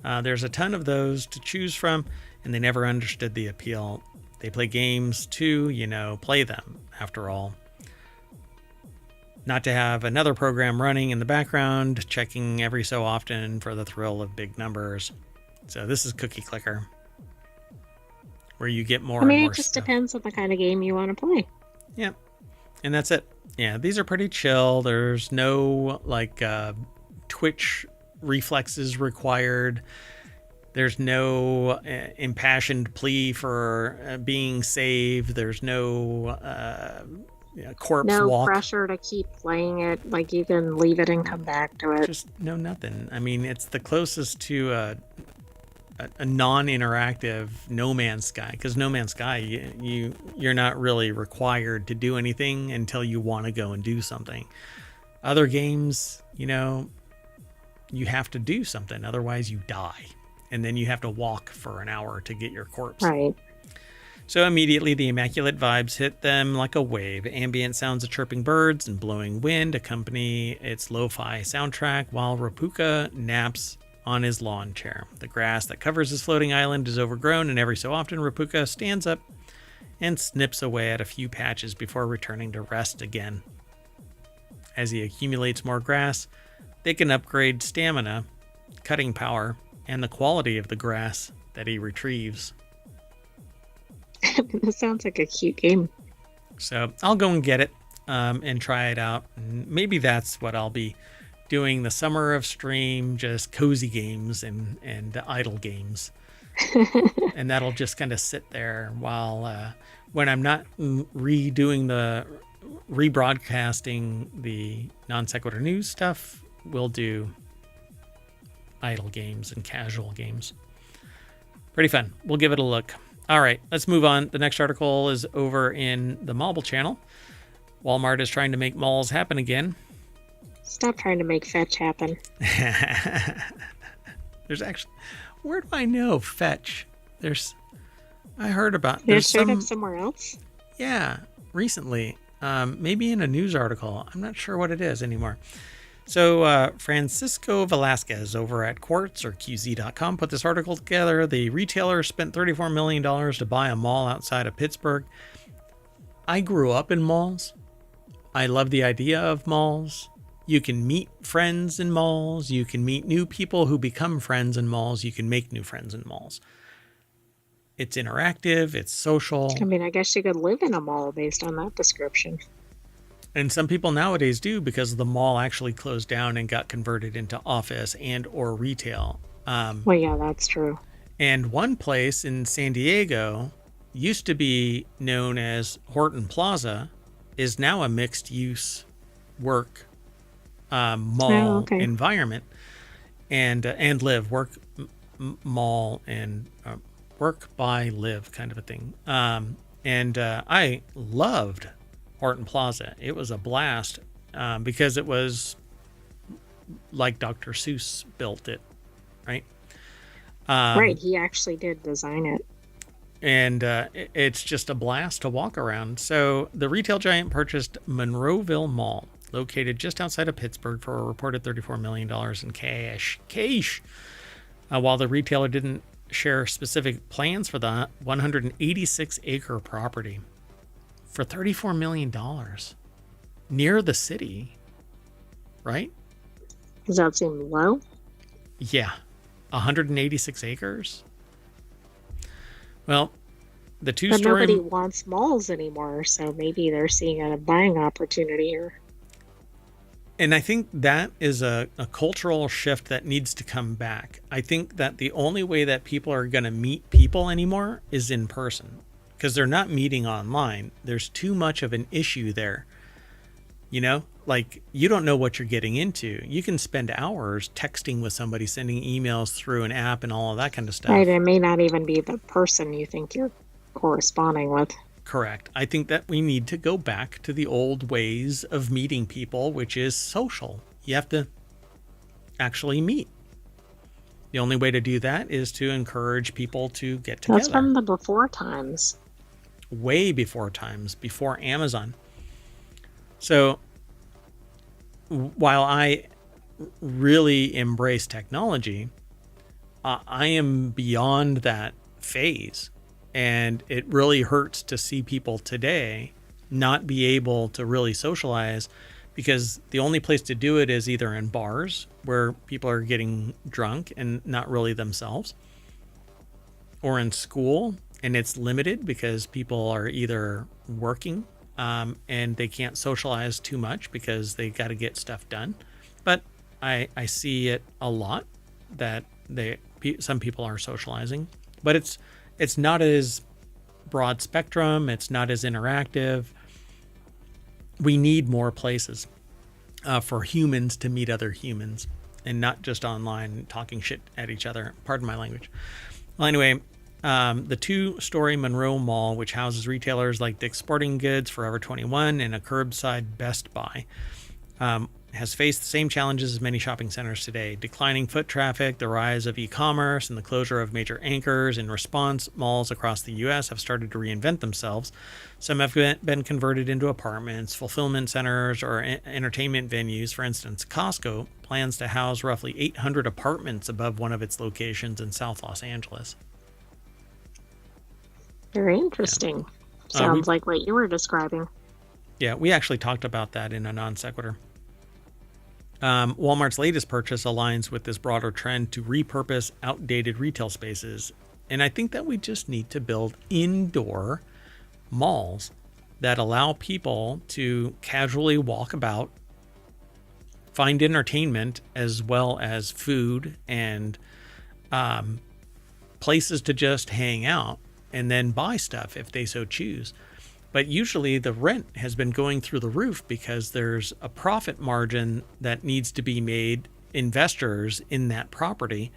There's a ton of those to choose from, and they never understood the appeal. They play games to, play them, after all. Not to have another program running in the background, checking every so often for the thrill of big numbers. So this is Cookie Clicker, where you get more and more it just stuff. Depends on the kind of game you want to play. Yeah, and that's it. Yeah, these are pretty chill. There's no twitch reflexes required. There's no impassioned plea for being saved. There's no corpse walk. No pressure to keep playing it. Like, you can leave it and come back to it. Just nothing. I mean, it's the closest to a non-interactive No Man's Sky, because No Man's Sky, you're not really required to do anything until you want to go and do something. Other games, you have to do something, otherwise you die, and then you have to walk for an hour to get your corpse. Right. So immediately the immaculate vibes hit them like a wave. Ambient sounds of chirping birds and blowing wind accompany its lo-fi soundtrack while Ropuka naps on his lawn chair. The grass that covers his floating island is overgrown, and every so often Ropuka stands up and snips away at a few patches before returning to rest again. As he accumulates more grass, they can upgrade stamina, cutting power, and the quality of the grass that he retrieves. This sounds like a cute game. So I'll go and get it and try it out. And maybe that's what I'll be doing the summer of stream, just cozy games and idle games. And that'll just kind of sit there while when I'm not rebroadcasting the Non Sequitur news stuff, we'll do idle games and casual games. Pretty fun. We'll give it a look. All right, let's move on. The next article is over in the Mobile channel. Walmart is trying to make malls happen again. Stop trying to make fetch happen. There's actually, where do I know fetch? I heard about. It showed up somewhere else? Yeah, recently. Maybe in a news article. I'm not sure what it is anymore. So Francisco Velasquez over at Quartz or QZ.com put this article together. The retailer spent $34 million to buy a mall outside of Pittsburgh. I grew up in malls. I love the idea of malls. You can meet friends in malls. You can meet new people who become friends in malls. You can make new friends in malls. It's interactive. It's social. I mean, I guess you could live in a mall based on that description. And some people nowadays do, because the mall actually closed down and got converted into office and or retail. Well, yeah, that's true. And one place in San Diego used to be known as Horton Plaza is now a mixed use work mall environment and live work mall and work by live kind of a thing. I loved Horton Plaza. It was a blast because it was like Dr. Seuss built it, right? Right, he actually did design it. And it's just a blast to walk around. So the retail giant purchased Monroeville Mall, located just outside of Pittsburgh, for a reported $34 million in cash. While the retailer didn't share specific plans for the 186-acre property for $34 million near the city, right? Does that seem low? Yeah, 186 acres. Well, the two-story... But nobody wants malls anymore, so maybe they're seeing a buying opportunity here. And I think that is a cultural shift that needs to come back. I think that the only way that people are going to meet people anymore is in person, because they're not meeting online. There's too much of an issue there. You know, like, you don't know what you're getting into. You can spend hours texting with somebody, sending emails through an app and all of that kind of stuff. Right, it may not even be the person you think you're corresponding with. Correct. I think that we need to go back to the old ways of meeting people, which is social. You have to actually meet. The only way to do that is to encourage people to get together. That's from the before times. Way before times, before Amazon. So while I really embrace technology, I am beyond that phase. And it really hurts to see people today not be able to really socialize, because the only place to do it is either in bars where people are getting drunk and not really themselves, or in school, and it's limited because people are either working and they can't socialize too much because they got to get stuff done. But I see it a lot that some people are socializing, but it's not as broad spectrum. It's not as interactive. We need more places for humans to meet other humans, and not just online talking shit at each other. Pardon my language. Well, anyway, the two-story Monroe Mall, which houses retailers like Dick's Sporting Goods, Forever 21, and a curbside Best Buy, has faced the same challenges as many shopping centers today. Declining foot traffic, the rise of e-commerce, and the closure of major anchors. In response, malls across the U.S. have started to reinvent themselves. Some have been converted into apartments, fulfillment centers, or entertainment venues. For instance, Costco plans to house roughly 800 apartments above one of its locations in South Los Angeles. Very interesting. Yeah. Sounds like what you were describing. Yeah, we actually talked about that in a Non Sequitur. Walmart's latest purchase aligns with this broader trend to repurpose outdated retail spaces. And I think that we just need to build indoor malls that allow people to casually walk about, find entertainment as well as food and places to just hang out, and then buy stuff if they so choose. But usually the rent has been going through the roof because there's a profit margin that needs to be made investors in that property.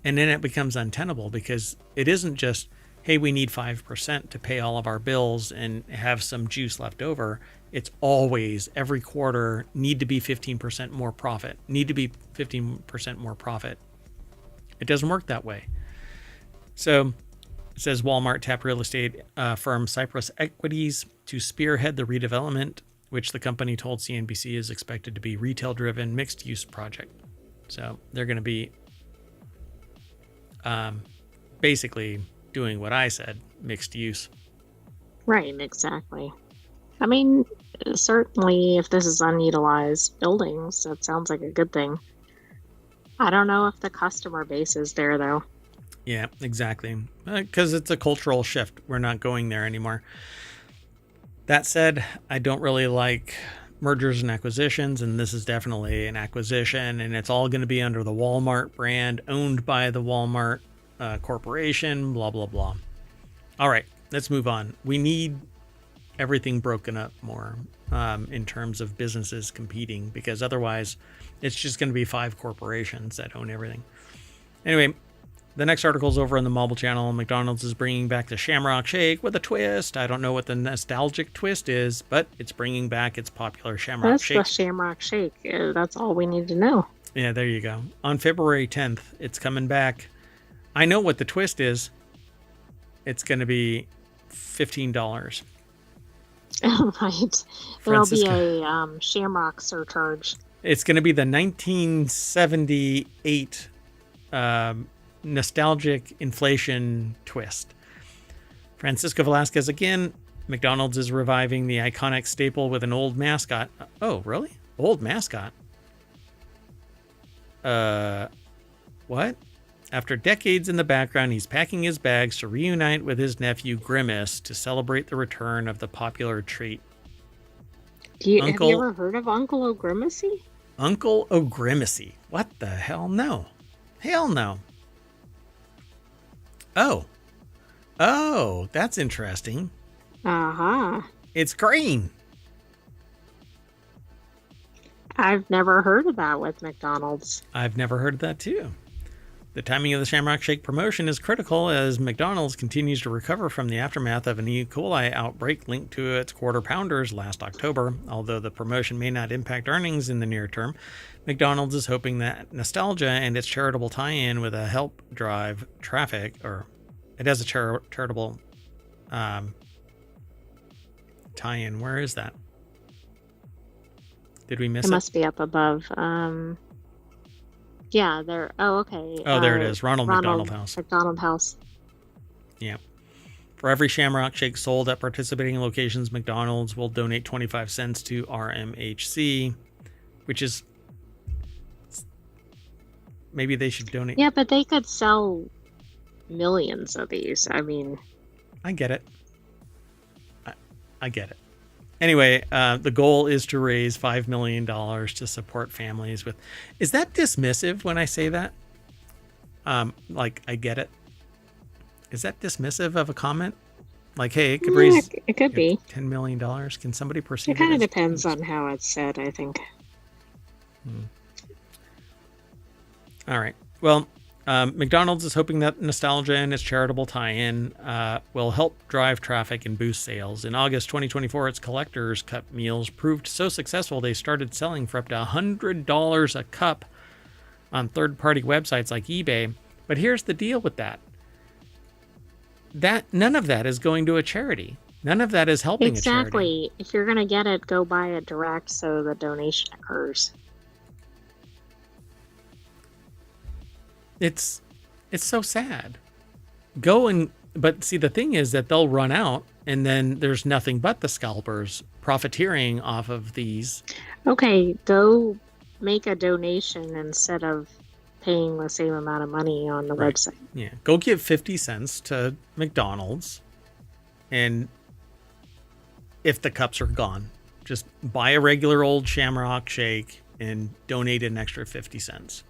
And then it becomes untenable because it isn't just, hey, we need 5% to pay all of our bills and have some juice left over. It's always every quarter need to be 15% more profit, need to be 15% more profit. It doesn't work that way. So it says Walmart tapped real estate firm Cypress Equities to spearhead the redevelopment, which the company told CNBC is expected to be retail-driven mixed-use project. So they're going to be basically doing what I said, mixed use. Right, exactly. I mean, certainly if this is unutilized buildings, that sounds like a good thing. I don't know if the customer base is there, though. Yeah, exactly. Because it's a cultural shift. We're not going there anymore. That said, I don't really like mergers and acquisitions, and this is definitely an acquisition, and it's all going to be under the Walmart brand, owned by the Walmart corporation, blah, blah, blah. All right, let's move on. We need everything broken up more in terms of businesses competing, because otherwise it's just going to be 5 corporations that own everything. Anyway, the next article is over on the Mobile Channel. McDonald's is bringing back the Shamrock Shake with a twist. I don't know what the nostalgic twist is, but it's bringing back its popular Shamrock Shake. That's the Shamrock Shake. That's all we need to know. Yeah, there you go. On February 10th, it's coming back. I know what the twist is. It's going to be $15. Right. There'll be a Shamrock surcharge. It's going to be the 1978 nostalgic inflation twist. Francisco Velasquez again. McDonald's is reviving the iconic staple with an old mascot. Oh, really? Old mascot? What? After decades in the background, he's packing his bags to reunite with his nephew Grimace to celebrate the return of the popular treat. Have you ever heard of Uncle O'Grimacy? Uncle O'Grimacy. What the hell? No. Hell no. Oh, that's interesting. Uh-huh. It's green. I've never heard of that with McDonald's. I've never heard of that too. The timing of the Shamrock Shake promotion is critical as McDonald's continues to recover from the aftermath of an E. coli outbreak linked to its Quarter Pounders last October. Although the promotion may not impact earnings in the near term, McDonald's is hoping that nostalgia and its charitable tie-in with a help drive traffic, or it has a charitable tie-in. Where is that? Did we miss it? It must be up above. Yeah, there. Oh, okay. Oh, there it is. Ronald McDonald House. McDonald House. Yeah. For every Shamrock Shake sold at participating locations, McDonald's will donate 25 cents to RMHC, which is... Maybe they should donate. Yeah, but they could sell millions of these. I mean... I get it. I get it. Anyway, the goal is to raise $5 million to support families with... Is that dismissive when I say that? Like, I get it. Is that dismissive of a comment? Like, hey, it could raise... It could be. $10 million. Can somebody perceive it? It kind of depends on how it's said, I think. All right. Well, McDonald's is hoping that nostalgia and its charitable tie-in will help drive traffic and boost sales. In August 2024, its Collector's Cup meals proved so successful they started selling for up to $100 a cup on third-party websites like eBay. But here's the deal with that. None of that is going to a charity. None of that is helping a charity. Exactly. If you're going to get it, go buy it direct so the donation occurs. It's so sad. But see, the thing is that they'll run out and then there's nothing but the scalpers profiteering off of these. Okay, go make a donation instead of paying the same amount of money on the website. Yeah, go give 50 cents to McDonald's, and if the cups are gone, just buy a regular old Shamrock Shake and donate an extra 50 cents.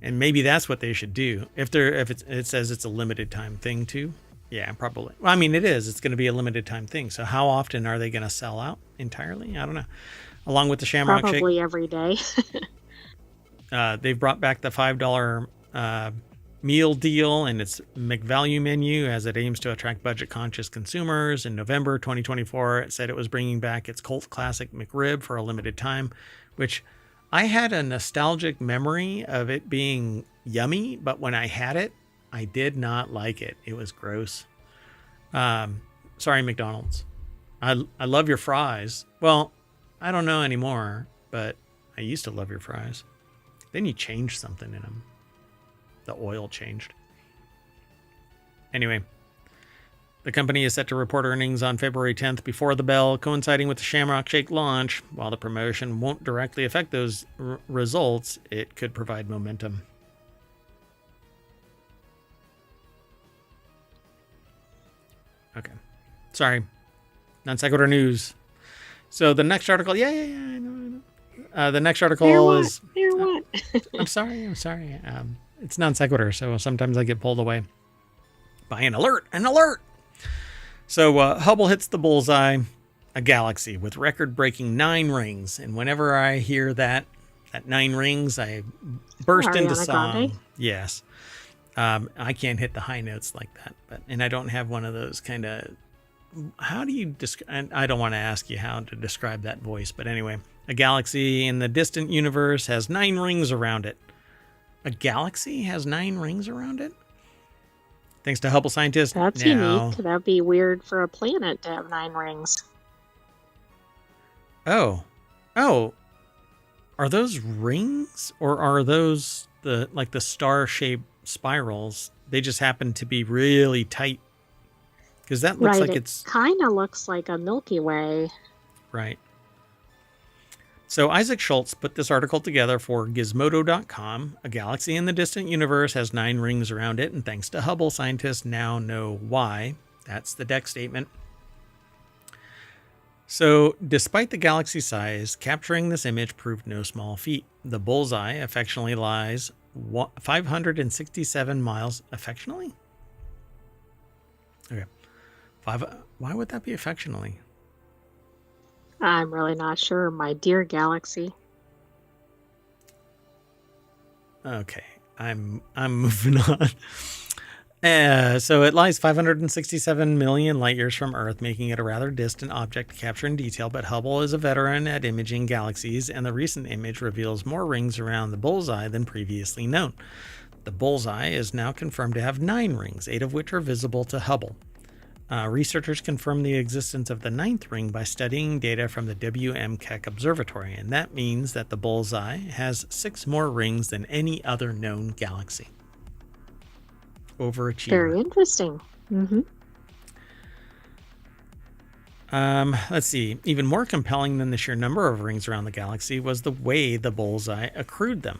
And maybe that's what they should do. If it says it's a limited time thing too. Yeah, probably. Well, I mean, it is. It's going to be a limited time thing. So how often are they going to sell out entirely? I don't know. Along with the Shamrock Shake. Probably every day. They've brought back the $5 meal deal and its McValue menu as it aims to attract budget-conscious consumers. In November 2024, it said it was bringing back its cult classic McRib for a limited time, which I had a nostalgic memory of it being yummy, but when I had it, I did not like it. It was gross. Sorry, McDonald's. I love your fries. Well, I don't know anymore, but I used to love your fries. Then you changed something in them. The oil changed. Anyway, the company is set to report earnings on February 10th before the bell, coinciding with the Shamrock Shake launch. While the promotion won't directly affect those results, it could provide momentum. Okay. Sorry. Non Sequitur news. So the next article, I know. The next article is... what? I'm sorry. It's Non Sequitur, so sometimes I get pulled away by an alert. So Hubble hits the bullseye, a galaxy with record-breaking 9 rings. And whenever I hear that 9 rings, I burst into song. Grande? Yes. I can't hit the high notes like that, and I don't have one of those kind of... How do you describe... I don't want to ask you how to describe that voice, but anyway, a galaxy in the distant universe has 9 rings around it. A galaxy has 9 rings around it? Thanks to Hubble scientists. That's unique. That'd be weird for a planet to have 9 rings. Oh. Are those rings, or are those the star-shaped spirals? They just happen to be really tight. Because that looks like it's... kind of looks like a Milky Way. Right. So Isaac Schultz put this article together for Gizmodo.com. A galaxy in the distant universe has 9 rings around it, and thanks to Hubble, scientists now know why. That's the deck statement. So, despite the galaxy's size, capturing this image proved no small feat. The bullseye affectionately lies 567 miles... Affectionately? Okay. Why would that be affectionately? I'm really not sure. My dear galaxy. Okay, I'm moving on. So it lies 567 million light years from Earth, making it a rather distant object to capture in detail, but Hubble is a veteran at imaging galaxies, and the recent image reveals more rings around the bullseye than previously known. The bullseye is now confirmed to have 9 rings, 8 of which are visible to Hubble. Researchers confirmed the existence of the 9th ring by studying data from the WM Keck Observatory, and that means that the bullseye has 6 more rings than any other known galaxy. Overachiever. Very interesting. Mm-hmm. Let's see. Even more compelling than the sheer number of rings around the galaxy was the way the bullseye accrued them.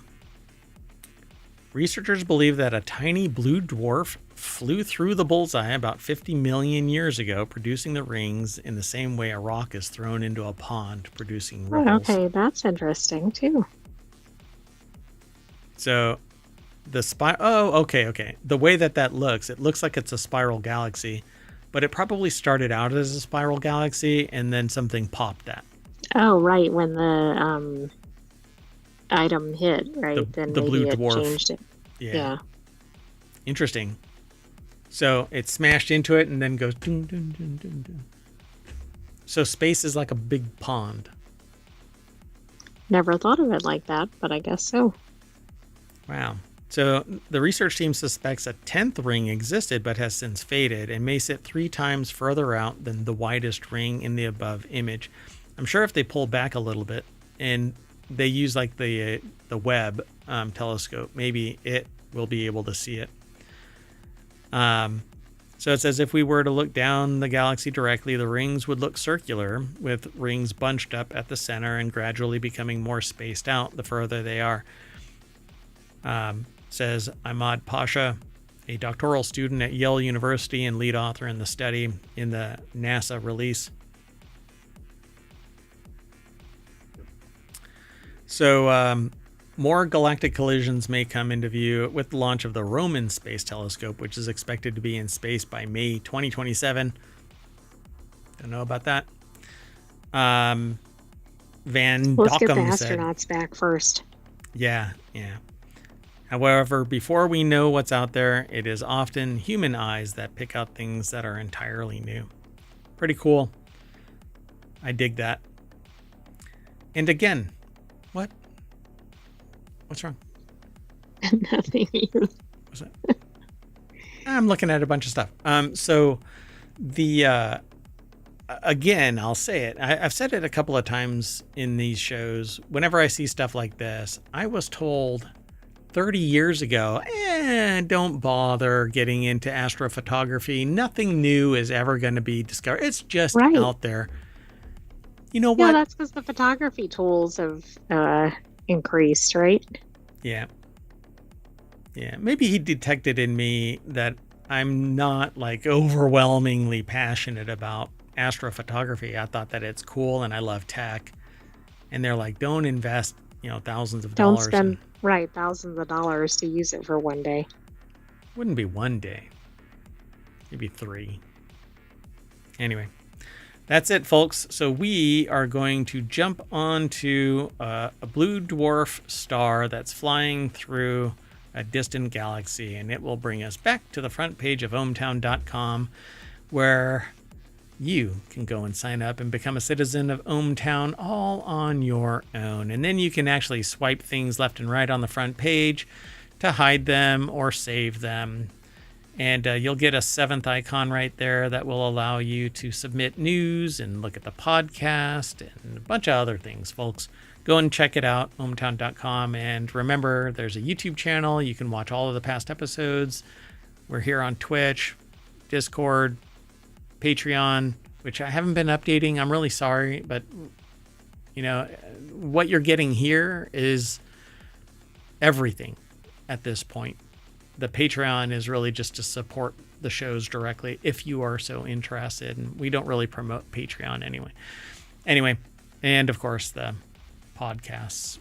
Researchers believe that a tiny blue dwarf flew through the bullseye about 50 million years ago, producing the rings in the same way a rock is thrown into a pond, producing ripples. Okay, that's interesting too. So okay. The way that looks, it looks like it's a spiral galaxy, but it probably started out as a spiral galaxy and then something popped that. Oh, right. When the item hit, right? Then the maybe blue dwarf changed it. Yeah. Interesting. So it smashed into it and then goes dun, dun, dun, dun, dun. So space is like a big pond. Never thought of it like that, but I guess so. Wow. So the research team suspects a 10th ring existed but has since faded and may sit 3 times further out than the widest ring in the above image. I'm sure if they pull back a little bit and they use like the Webb telescope, maybe it will be able to see it. So it says if we were to look down the galaxy directly, the rings would look circular, with rings bunched up at the center and gradually becoming more spaced out the further they are. Says Ahmad Pasha, a doctoral student at Yale University and lead author in the study in the NASA release. So more galactic collisions may come into view with the launch of the Roman Space Telescope, which is expected to be in space by May 2027. Don't know about that. Van Let's get the Dockum said, astronauts back first. Yeah, yeah. However, before we know what's out there, it is often human eyes that pick out things that are entirely new. Pretty cool. I dig that. And again, what? What's wrong? Nothing. What's that? I'm looking at a bunch of stuff. So the again, I'll say it. I've said it a couple of times in these shows. Whenever I see stuff like this, I was told 30 years ago, don't bother getting into astrophotography. Nothing new is ever going to be discovered. It's just out there. You know what? Yeah, that's because the photography tools have increased, right? Yeah. Yeah. Maybe he detected in me that I'm not like overwhelmingly passionate about astrophotography. I thought that it's cool and I love tech. And they're like, don't invest, thousands of dollars. Don't spend, thousands of dollars to use it for one day. Wouldn't be one day. Maybe 3. Anyway, that's it, folks. So we are going to jump onto a blue dwarf star that's flying through a distant galaxy, and it will bring us back to the front page of ohmtown.com, where you can go and sign up and become a citizen of ohmTown all on your own. And then you can actually swipe things left and right on the front page to hide them or save them. And you'll get a 7th icon right there that will allow you to submit news and look at the podcast and a bunch of other things, folks. Go and check it out, ohmtown.com. And remember, there's a YouTube channel. You can watch all of the past episodes. We're here on Twitch, Discord, Patreon, which I haven't been updating. I'm really sorry, but what you're getting here is everything at this point. The Patreon is really just to support the shows directly if you are so interested, and we don't really promote Patreon anyway. And of course the podcasts,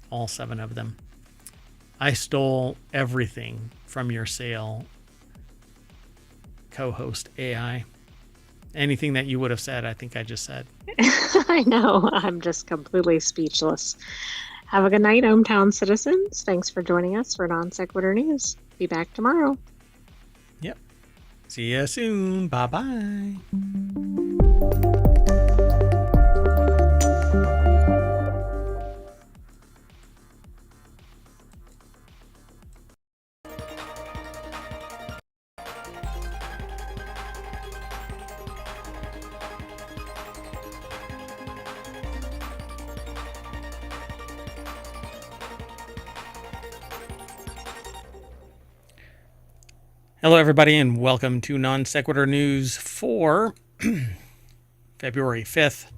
all 7 of them. I stole everything from your sale, co-host AI. Anything that you would have said, I think I just said. I know. I'm just completely speechless. Have a good night, ohmTown citizens. Thanks for joining us for Non Sequitur News. Be back tomorrow. Yep. See you soon. Bye-bye. Hello, everybody, and welcome to Non Sequitur News for February 5th,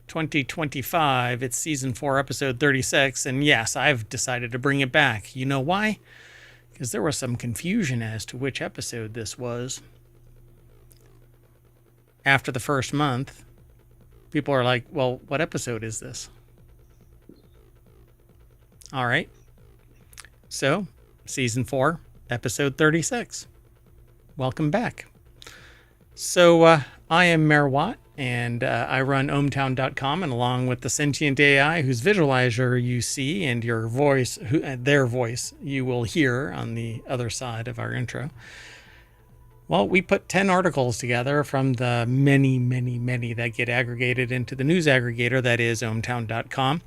2025. It's Season 4, Episode 36, and yes, I've decided to bring it back. You know why? Because there was some confusion as to which episode this was. After the first month, people are like, well, what episode is this? All right. So, Season 4, Episode 36. Welcome back. So I am Mayor Watt, and I run ohmtown.com, and along with the sentient AI whose visualizer you see and your voice, their voice, you will hear on the other side of our intro. Well, we put 10 articles together from the many, many, many that get aggregated into the news aggregator that is ohmtown.com.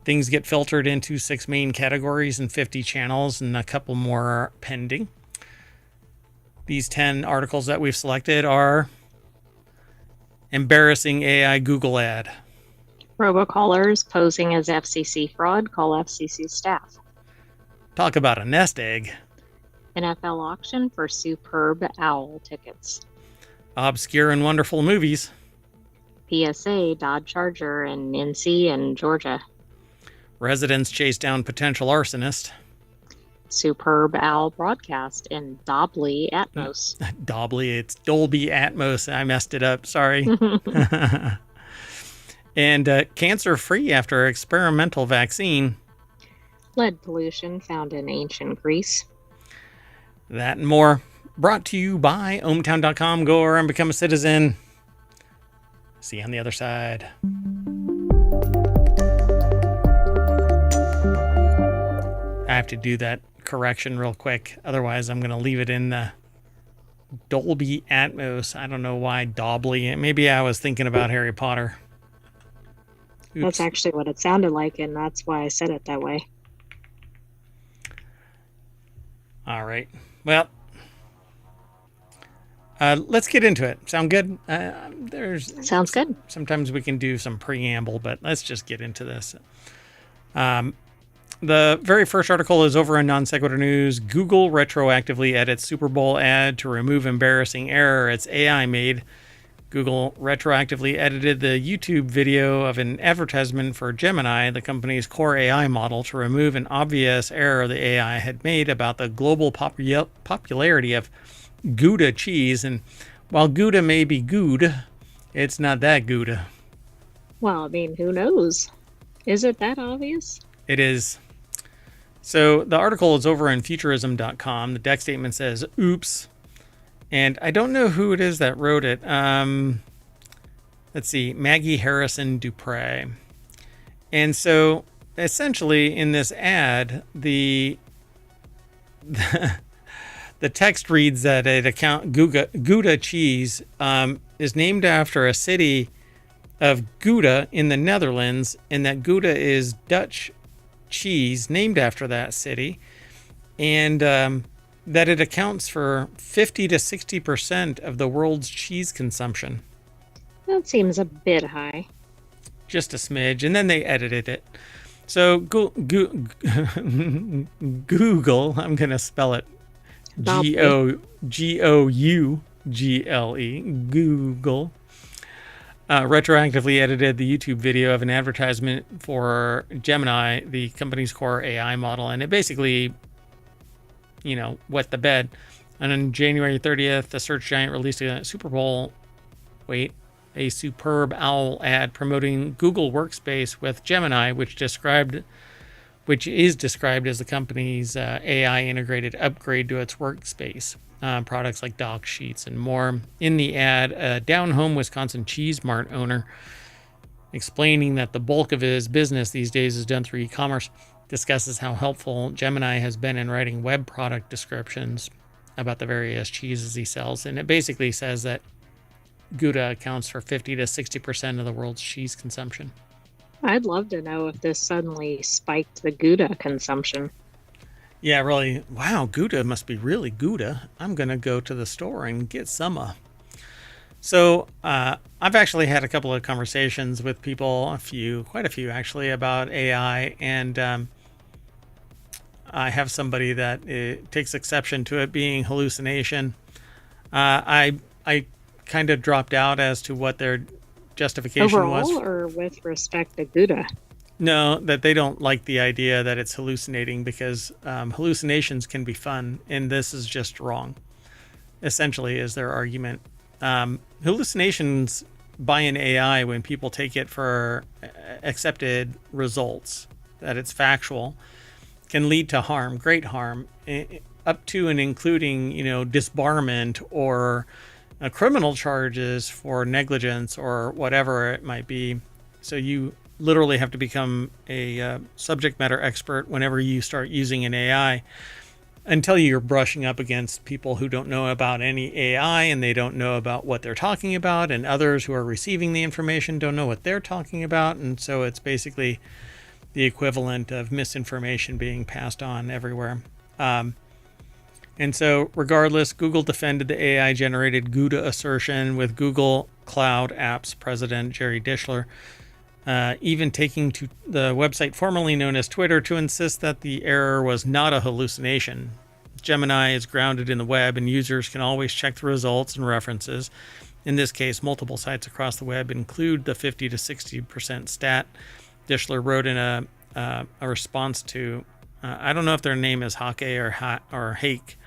Things get filtered into 6 main categories and 50 channels, and a couple more are pending. These 10 articles that we've selected are embarrassing AI Google ad. Robocallers posing as FCC fraud, call FCC staff. Talk about a nest egg. NFL auction for superb owl tickets. Obscure and wonderful movies. PSA Dodge Charger in NC and Georgia. Residents chase down potential arsonist. Superb owl broadcast in Dolby Atmos. Dolby, it's Dolby Atmos. I messed it up. Sorry. And cancer-free after experimental vaccine. Lead pollution found in ancient Greece. That and more. Brought to you by ohmtown.com. Go over and become a citizen. See you on the other side. have to do that correction real quick. Otherwise, I'm going to leave it in the Dolby Atmos. I don't know why Dobbly. Maybe I was thinking about Harry Potter. Oops. That's actually what it sounded like, and that's why I said it that way. All right. Well, let's get into it. Sound good? Sounds good. Sometimes we can do some preamble, but let's just get into this. The very first article is over in Non Sequitur News. Google retroactively edits Super Bowl ad to remove embarrassing error its AI made. Google retroactively edited the YouTube video of an advertisement for Gemini, the company's core AI model, to remove an obvious error the AI had made about the global popularity of Gouda cheese. And while Gouda may be good, it's not that Gouda. Well, I mean, who knows? Is it that obvious? It is. So the article is over in futurism.com. The deck statement says, oops. And I don't know who it is that wrote it. Let's see, Maggie Harrison Dupre. And so essentially in this ad, the text reads that Gouda cheese is named after a city of Gouda in the Netherlands, and that Gouda is Dutch cheese named after that city, and that it accounts for 50 to 60% of the world's cheese consumption. That seems a bit high. Just a smidge, and then they edited it. So Google, I'm going to spell it Gougle, Google, retroactively edited the YouTube video of an advertisement for Gemini, the company's core AI model, and it basically, wet the bed. And on January 30th, the search giant released a superb owl ad promoting Google Workspace with Gemini, which is described as the company's AI integrated upgrade to its workspace. Products like dock sheets and more. In the ad, a down-home Wisconsin cheese mart owner, explaining that the bulk of his business these days is done through e-commerce, discusses how helpful Gemini has been in writing web product descriptions about the various cheeses he sells. And it basically says that Gouda accounts for 50 to 60% of the world's cheese consumption. I'd love to know if this suddenly spiked the Gouda consumption. Yeah, really. Wow, Gouda must be really Gouda. I'm going to go to the store and get some. So I've actually had a couple of conversations with people, quite a few actually, about AI. And I have somebody that takes exception to it being hallucination. I kind of dropped out as to what their justification was. Overall, or with respect to Gouda? No, that they don't like the idea that it's hallucinating because hallucinations can be fun, and this is just wrong, essentially, is their argument. Hallucinations by an AI, when people take it for accepted results, that it's factual, can lead to harm, great harm, up to and including, disbarment or criminal charges for negligence or whatever it might be. So you literally have to become a subject matter expert whenever you start using an AI, until you're brushing up against people who don't know about any AI and they don't know about what they're talking about, and others who are receiving the information don't know what they're talking about. And so it's basically the equivalent of misinformation being passed on everywhere. And so regardless, Google defended the AI generated Gouda assertion, with Google Cloud Apps president Jerry Dischler even taking to the website formerly known as Twitter to insist that the error was not a hallucination. Gemini is grounded in the web, and users can always check the results and references. In this case, multiple sites across the web include the 50 to 60% stat. Dischler wrote in a response to, I don't know if their name is Hake or Hake.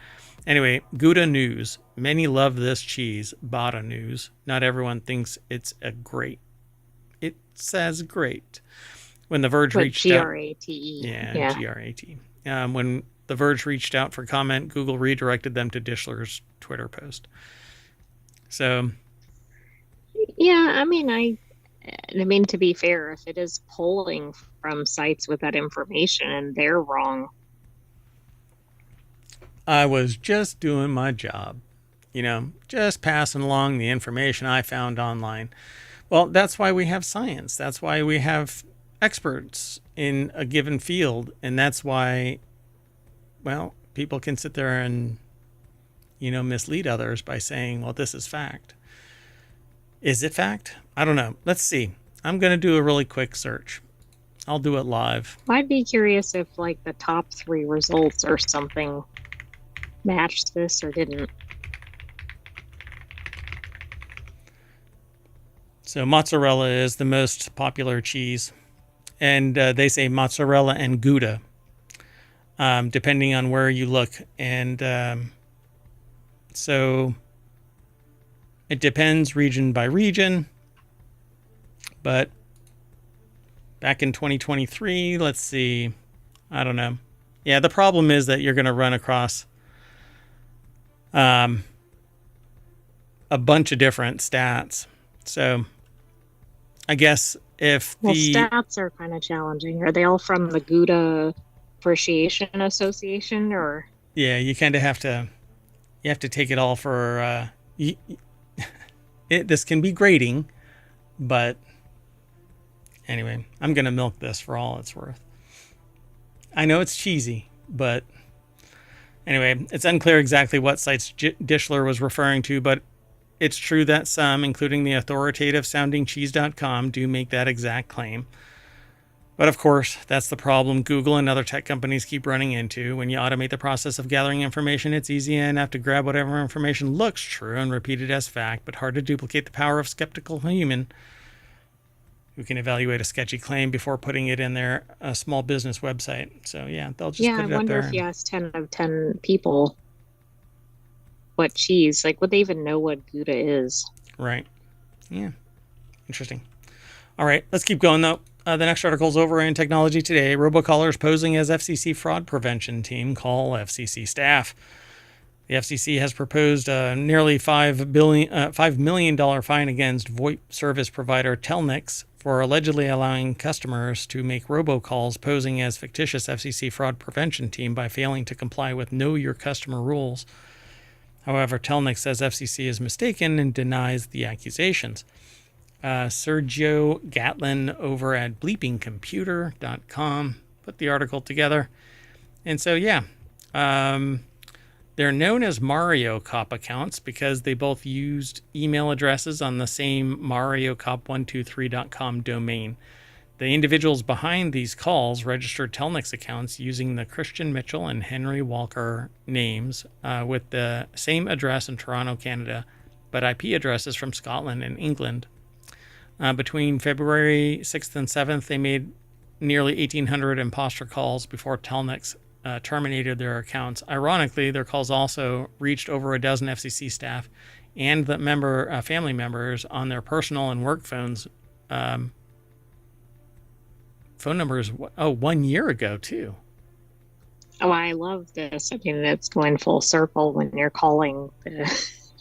Anyway, Gouda news. Many love this cheese. Bada news. Not everyone thinks it's a great. It says great. When The Verge reached out, G-R-A-T-E. Yeah, G-R-A-T. When The Verge reached out for comment, Google redirected them to Dischler's Twitter post. So, yeah, I mean, to be fair, if it is pulling from sites with that information and they're wrong, I was just doing my job, just passing along the information I found online. Well, that's why we have science. That's why we have experts in a given field. And that's why, well, people can sit there and, mislead others by saying, well, this is fact. Is it fact? I don't know. Let's see. I'm going to do a really quick search. I'll do it live. I'd be curious if like the top 3 results or something matched this or didn't. So mozzarella is the most popular cheese. And they say mozzarella and Gouda, depending on where you look. And so it depends region by region. But back in 2023, let's see. I don't know. Yeah, the problem is that you're going to run across a bunch of different stats. So I guess if the stats are kind of challenging. Are they all from the Gouda Appreciation Association, or? Yeah, you kind of have to take it all for this can be grading, but anyway, I'm going to milk this for all it's worth. I know it's cheesy, but anyway, it's unclear exactly what sites Dishler was referring to, but it's true that some, including the authoritative sounding cheese.com, do make that exact claim. But of course, that's the problem Google and other tech companies keep running into. When you automate the process of gathering information, it's easy enough to grab whatever information looks true and repeat it as fact, but hard to duplicate the power of skeptical human who can evaluate a sketchy claim before putting it in their small business website. So yeah, they'll just put it up there. Yeah, I wonder if you asked 10 of 10 people what cheese, like would they even know what Gouda is? Right. Yeah. Interesting. All right, let's keep going though. The next article is over in Technology Today. Robocallers posing as FCC fraud prevention team call FCC staff. The FCC has proposed a nearly $5 million fine against VoIP service provider Telnix for allegedly allowing customers to make robocalls posing as fictitious FCC fraud prevention team by failing to comply with Know Your Customer rules. However, Telnix says FCC is mistaken and denies the accusations. Sergio Gatlin over at bleepingcomputer.com put the article together. And so, yeah, they're known as Mario Cop accounts because they both used email addresses on the same mariocop123.com domain. The individuals behind these calls registered Telnix accounts using the Christian Mitchell and Henry Walker names with the same address in Toronto, Canada, but IP addresses from Scotland and England. Between February 6th and 7th, they made nearly 1,800 imposter calls before Telnix terminated their accounts. Ironically, their calls also reached over a dozen FCC staff and the family members on their personal and work phones. Phone numbers, 1 year ago, too. Oh, I love this. I mean, it's going full circle when you're calling the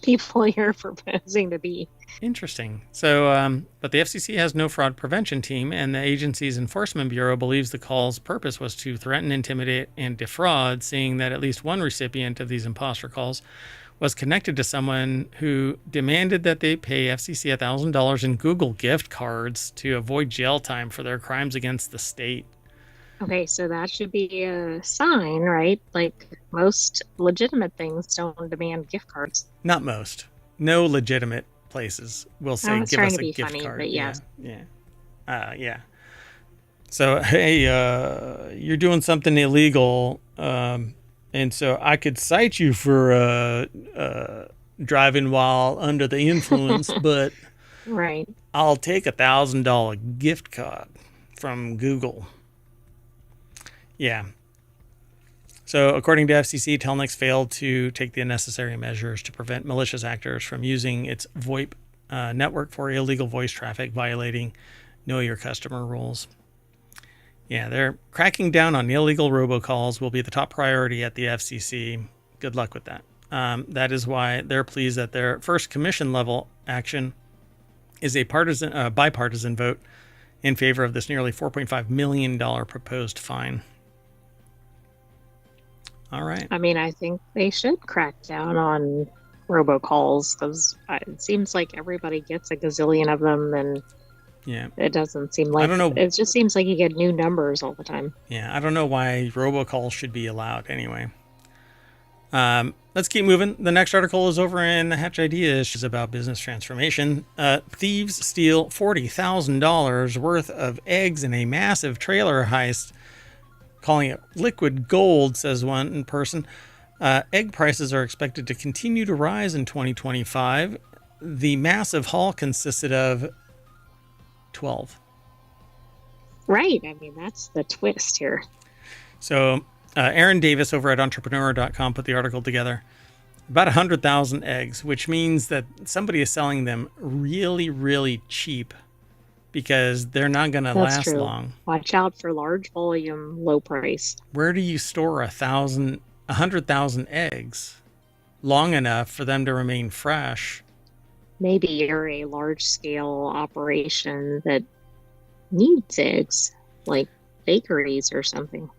people you're proposing to be. Interesting. So, but the FCC has no fraud prevention team, and the agency's enforcement bureau believes the call's purpose was to threaten, intimidate, and defraud, seeing that at least one recipient of these imposter calls was connected to someone who demanded that they pay FCC $1,000 in Google gift cards to avoid jail time for their crimes against the state. Okay, so that should be a sign, right? Like most legitimate things don't demand gift cards. Not most. No legitimate places will say, give us a gift funny, card. But yes. Yeah. So, hey, you're doing something illegal, and so I could cite you for driving while under the influence, but right. I'll take $1,000 gift card from Google. Yeah. So according to FCC, Telnix failed to take the necessary measures to prevent malicious actors from using its VoIP network for illegal voice traffic, violating Know Your Customer rules. Yeah, they're cracking down on illegal robocalls will be the top priority at the FCC. Good luck with that. That is why they're pleased that their first commission level action is a bipartisan vote in favor of this nearly $4.5 million proposed fine. All right. I mean, I think they should crack down on robocalls because it seems like everybody gets a gazillion of them, and Yeah. it doesn't seem I like don't know. it just seems like you get new numbers all the time. Yeah. I don't know why robocalls should be allowed anyway. Let's keep moving. The next article is over in Hatch Ideas. It's about business transformation. Thieves steal $40,000 worth of eggs in a massive trailer heist, calling it liquid gold, says one person. Egg prices are expected to continue to rise in 2025. The massive haul consisted of 12. Right. I mean, that's the twist here. So Aaron Davis over at entrepreneur.com put the article together. About 100,000 eggs, which means that somebody is selling them really, really cheap because they're not going to last true. long. Watch out for large volume, low price. Where do you store 100,000 eggs long enough for them to remain fresh? Maybe you're a large scale operation that needs eggs, like bakeries or something.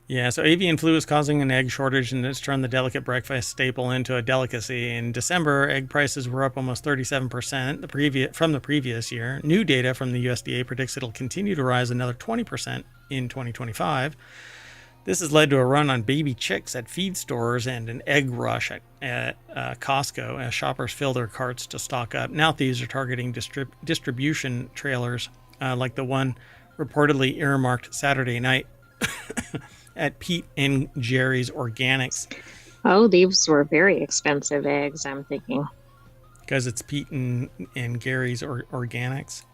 Yeah, so avian flu is causing an egg shortage, and it's turned the delicate breakfast staple into a delicacy. In December, egg prices were up almost 37% from the previous year. New data from the USDA predicts it'll continue to rise another 20% in 2025. This has led to a run on baby chicks at feed stores and an egg rush at Costco as shoppers fill their carts to stock up. Now thieves are targeting distribution trailers like the one reportedly earmarked Saturday night at Pete and Jerry's Organics. Oh, these were very expensive eggs, I'm thinking. Because it's Pete and Gary's Organics?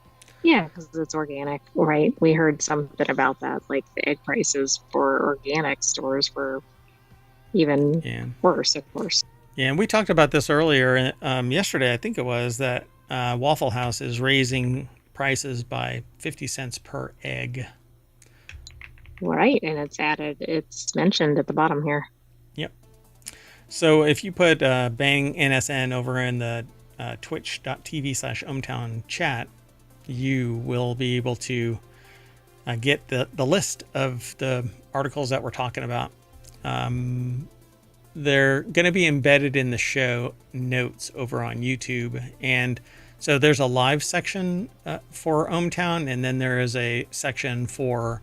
Yeah, because it's organic, right? We heard something about that. Like the egg prices for organic stores were even worse, of course. Yeah, and we talked about this earlier yesterday, I think it was, that Waffle House is raising prices by 50 cents per egg. Right, and it's mentioned at the bottom here. Yep. So if you put Bang NSN over in the twitch.tv/ohmtown chat, you will be able to get the list of the articles that we're talking about. They're going to be embedded in the show notes over on YouTube. And so there's a live section for ohmTown, and then there is a section for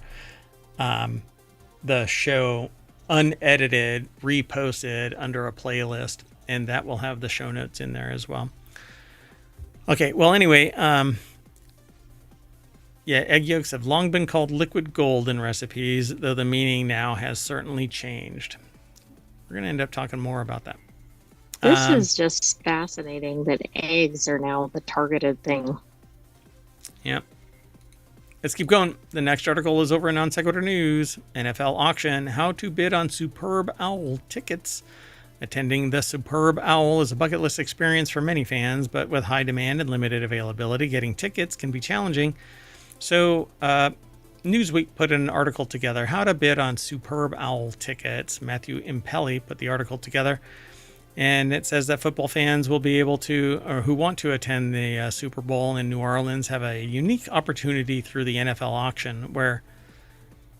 the show unedited, reposted under a playlist, and that will have the show notes in there as well. Okay, well, anyway, egg yolks have long been called liquid gold in recipes, though the meaning now has certainly changed. We're going to end up talking more about that. This is just fascinating that eggs are now the targeted thing. Yep. Let's keep going. The next article is over in Non Sequitur News. NFL auction, how to bid on Superb Owl tickets. Attending the Superb Owl is a bucket list experience for many fans, but with high demand and limited availability, getting tickets can be challenging. So Newsweek put an article together, how to bid on Superb Owl tickets. Matthew Impelli put the article together. And it says that football fans will be able to, or who want to attend the Super Bowl in New Orleans, have a unique opportunity through the NFL auction where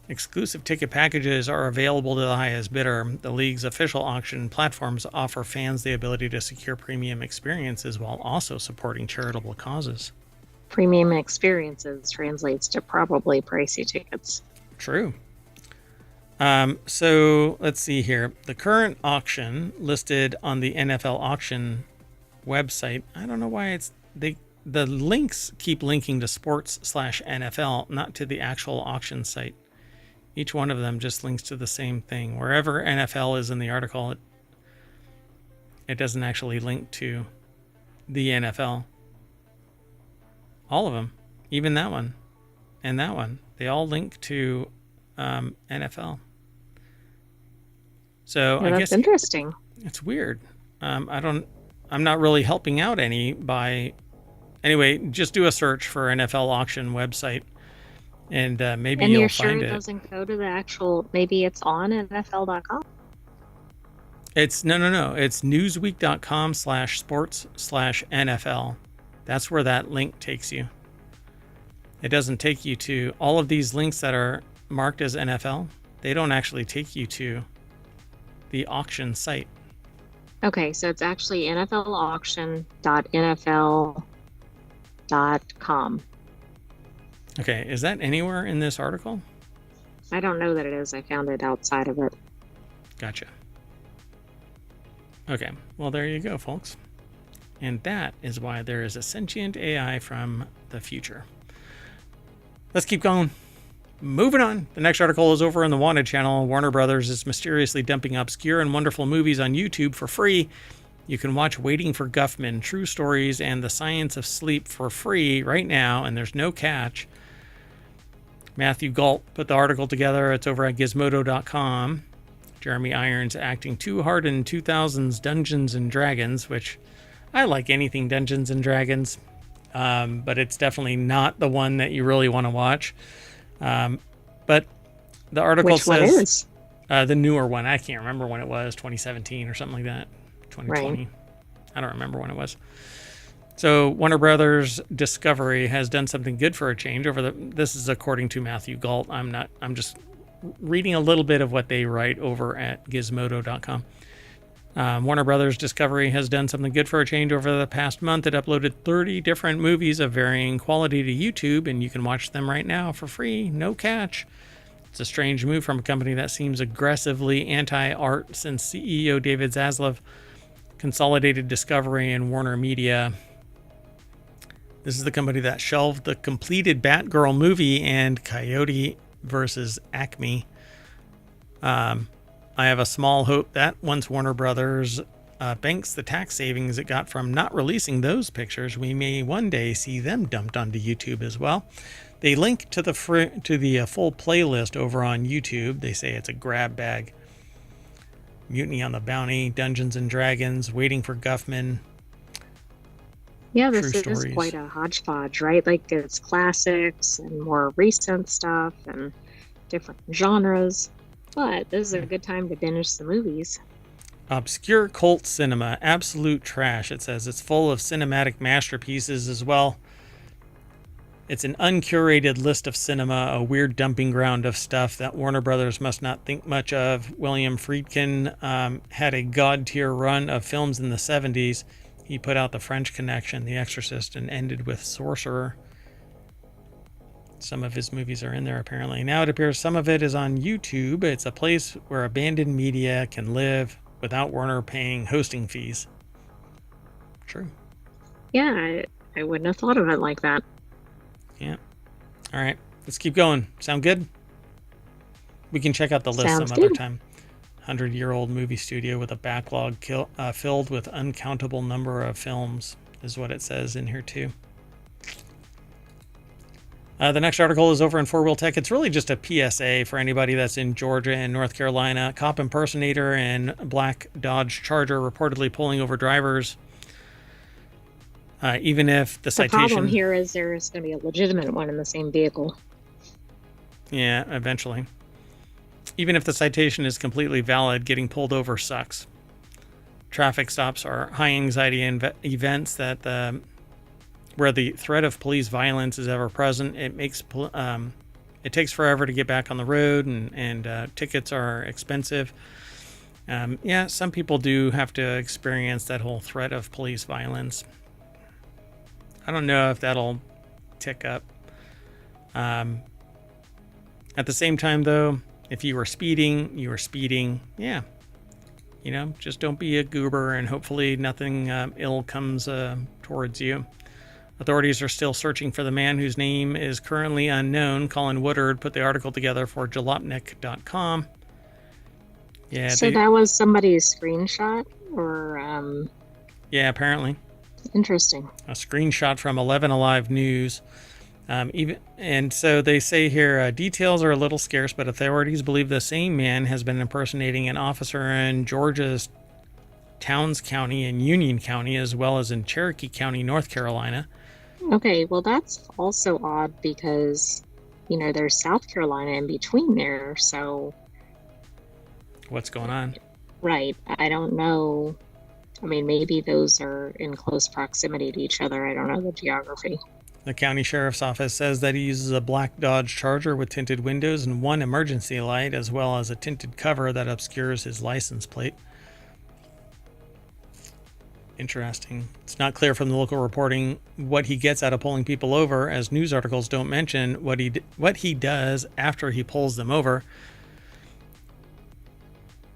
exclusive ticket packages are available to the highest bidder. The league's official auction platforms offer fans the ability to secure premium experiences while also supporting charitable causes. Premium experiences translates to probably pricey tickets. True. So let's see here. The current auction listed on the NFL auction website. I don't know why the links keep linking to sports/NFL, not to the actual auction site. Each one of them just links to the same thing. Wherever NFL is in the article, it doesn't actually link to the NFL. All of them, even that one and that one, they all link to NFL. So I guess interesting. It's weird. I'm not really helping out any by. Anyway, just do a search for NFL auction website, and maybe you'll find it. And you're sure it doesn't go to the actual? Maybe it's on NFL.com. It's no. It's newsweek.com/sports/NFL. That's where that link takes you. It doesn't take you to all of these links that are marked as NFL. They don't actually take you to the auction site? Okay, so it's actually nflauction.nfl.com. Okay, is that anywhere in this article? I don't know that it is. I found it outside of it. Gotcha. Okay, well, there you go, folks. And that is why there is a sentient AI from the future. Let's keep going. Moving on. The next article is over on the Wanted channel. Warner Brothers is mysteriously dumping obscure and wonderful movies on YouTube for free. You can watch Waiting for Guffman, True Stories, and The Science of Sleep for free right now, and there's no catch. Matthew Galt put the article together. It's over at gizmodo.com. Jeremy Irons acting too hard in 2000's Dungeons and Dragons, which I like anything Dungeons and Dragons, but it's definitely not the one that you really want to watch. But the article Which one says is? The newer one. I can't remember when it was, 2017 or something like that. 2020. Right. I don't remember when it was. So Warner Brothers Discovery has done something good for a change this is according to Matthew Galt. I'm just reading a little bit of what they write over at gizmodo.com. Warner Brothers Discovery has done something good for a change over the past month. It uploaded 30 different movies of varying quality to YouTube, and you can watch them right now for free, no catch. It's a strange move from a company that seems aggressively anti-art since CEO David Zaslav consolidated Discovery and Warner Media. This is the company that shelved the completed Batgirl movie and Coyote versus Acme. I have a small hope that once Warner Brothers banks the tax savings it got from not releasing those pictures, we may one day see them dumped onto YouTube as well. They link to the full playlist over on YouTube. They say it's a grab bag. Mutiny on the Bounty, Dungeons and Dragons, Waiting for Guffman. Yeah, this is quite a hodgepodge, right? Like it's classics and more recent stuff and different genres. But this is a good time to binge the movies. Obscure cult cinema, absolute trash. It says it's full of cinematic masterpieces as well. It's an uncurated list of cinema, a weird dumping ground of stuff that Warner Brothers must not think much of. William Friedkin had a god-tier run of films in the 70s. He put out The French Connection, The Exorcist, and ended with Sorcerer. Some of his movies are in there, apparently. Now it appears some of it is on YouTube. It's a place where abandoned media can live without Warner paying hosting fees. True. Yeah, I wouldn't have thought of it like that. Yeah. All right. Let's keep going. Sound good? We can check out the list some other time. 100-year-old movie studio with a backlog filled with uncountable number of films is what it says in here, too. The next article is over in 4 Wheel Tech. It's really just a PSA for anybody that's in Georgia and North Carolina. Cop impersonator and black Dodge Charger reportedly pulling over drivers. Even if the citation... The problem here is there's going to be a legitimate one in the same vehicle. Yeah, eventually. Even if the citation is completely valid, getting pulled over sucks. Traffic stops are high anxiety events that where the threat of police violence is ever present. It takes forever to get back on the road, and tickets are expensive. Yeah, some people do have to experience that whole threat of police violence. I don't know if that'll tick up. At the same time, though, if you were speeding, yeah. You know, just don't be a goober, and hopefully nothing ill comes towards you. Authorities are still searching for the man whose name is currently unknown. Colin Woodard put the article together for jalopnik.com. Yeah. So that was somebody's screenshot, or Yeah, apparently. Interesting. A screenshot from 11 Alive News. And so they say here, details are a little scarce, but authorities believe the same man has been impersonating an officer in Georgia's Towns County and Union County, as well as in Cherokee County, North Carolina. Okay, well, that's also odd because, you know, there's South Carolina in between there, so... What's going on? Right. I don't know. I mean, maybe those are in close proximity to each other. I don't know the geography. The county sheriff's office says that he uses a black Dodge Charger with tinted windows and one emergency light, as well as a tinted cover that obscures his license plate. Interesting. It's not clear from the local reporting what he gets out of pulling people over, as news articles don't mention what he does after he pulls them over.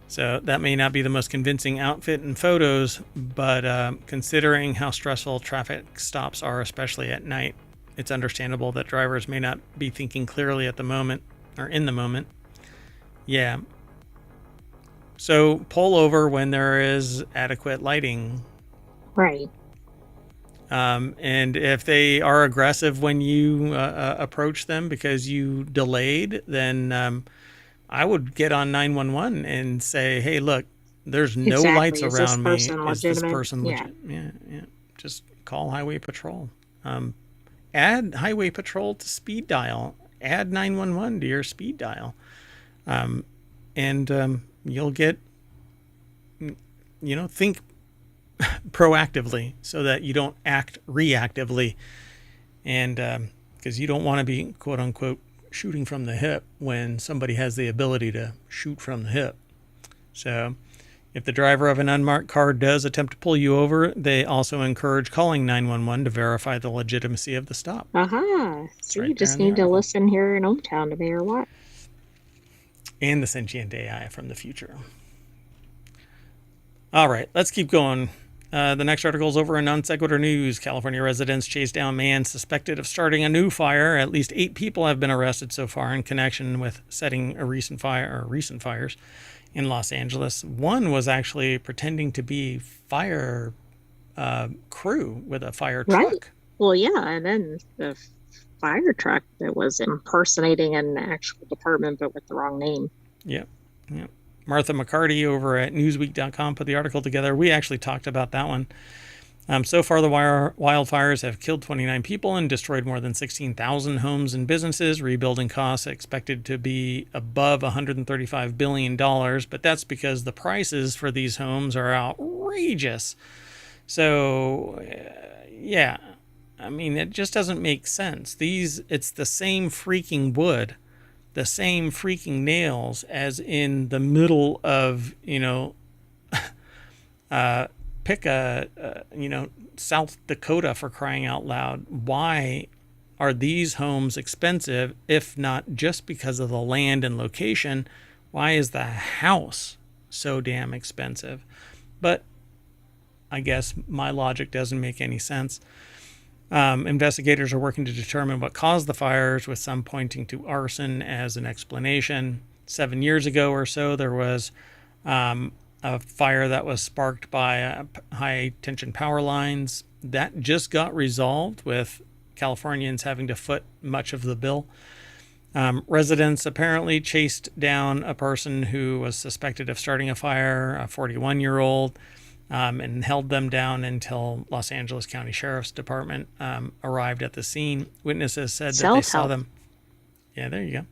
So that may not be the most convincing outfit in photos, but considering how stressful traffic stops are, especially at night, it's understandable that drivers may not be thinking clearly at the moment, or in the moment. Yeah. So pull over when there is adequate lighting. Right. And if they are aggressive when you approach them because you delayed, then I would get on 911 and say, hey, look, there's no lights around me. Is this person legit? Yeah. Just call Highway Patrol. Add Highway Patrol to speed dial. Add 911 to your speed dial. And you'll get, think proactively so that you don't act reactively. And because you don't want to be, quote unquote, shooting from the hip when somebody has the ability to shoot from the hip. So if the driver of an unmarked car does attempt to pull you over, they also encourage calling 911 to verify the legitimacy of the stop. So right, you just need to listen here in Ohmtown to me or what? And the sentient AI from the future. All right, let's keep going. The next article is over in Non Sequitur News. California residents chase down man suspected of starting a new fire. At least 8 people have been arrested so far in connection with setting a recent fires in Los Angeles. One was actually pretending to be fire crew with a fire truck. Right. Well, yeah, and then the fire truck that was impersonating an actual department but with the wrong name. Yep. Martha McCarty over at Newsweek.com put the article together. We actually talked about that one. So far, the wildfires have killed 29 people and destroyed more than 16,000 homes and businesses. Rebuilding costs expected to be above $135 billion, but that's because the prices for these homes are outrageous. So, yeah, I mean, it just doesn't make sense. It's the same freaking wood, the same freaking nails as in the middle of, pick South Dakota, for crying out loud. Why are these homes expensive, if not just because of the land and location? Why is the house so damn expensive? But I guess my logic doesn't make any sense. Investigators are working to determine what caused the fires, with some pointing to arson as an explanation. 7 years ago or so, there was a fire that was sparked by high-tension power lines. That just got resolved, with Californians having to foot much of the bill. Residents apparently chased down a person who was suspected of starting a fire, a 41-year-old, and held them down until Los Angeles County Sheriff's Department arrived at the scene. Witnesses said that they saw them. Yeah, there you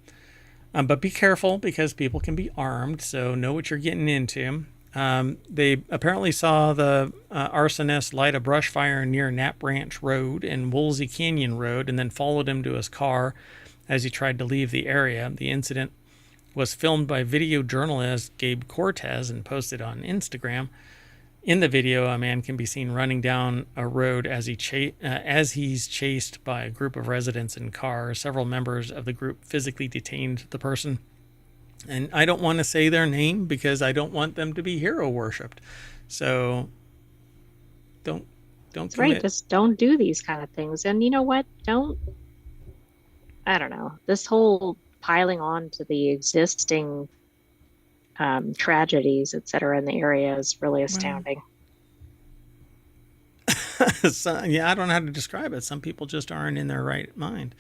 go. But be careful, because people can be armed, so know what you're getting into. They apparently saw the arsonist light a brush fire near Knapp Ranch Road and Woolsey Canyon Road, and then followed him to his car as he tried to leave the area. The incident was filmed by video journalist Gabe Cortez and posted on Instagram. In the video, a man can be seen running down a road as he's chased by a group of residents in cars. Several members of the group physically detained the person. And I don't want to say their name because I don't want them to be hero worshipped. So don't That's commit. Right. Just don't do these kind of things. And you know what? I don't know. This whole piling on to the existing tragedies, et cetera, in the area is really astounding. Yeah, I don't know how to describe it. Some people just aren't in their right mind.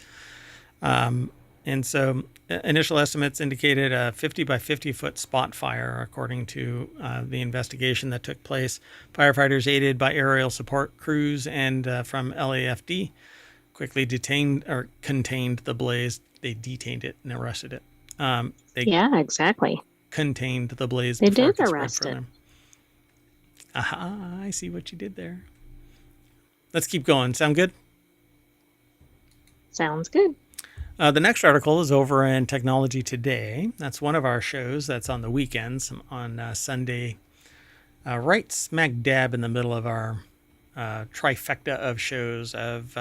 And so initial estimates indicated a 50 by 50 foot spot fire, according to the investigation that took place. Firefighters, aided by aerial support crews and from LAFD, quickly contained the blaze. They detained it and arrested it. Yeah, exactly. Contained the blaze. They did arrest it. Aha, I see what you did there. Let's keep going. Sound good? Sounds good. The next article is over in Technology Today. That's one of our shows that's on the weekends on Sunday, right smack dab in the middle of our trifecta of shows of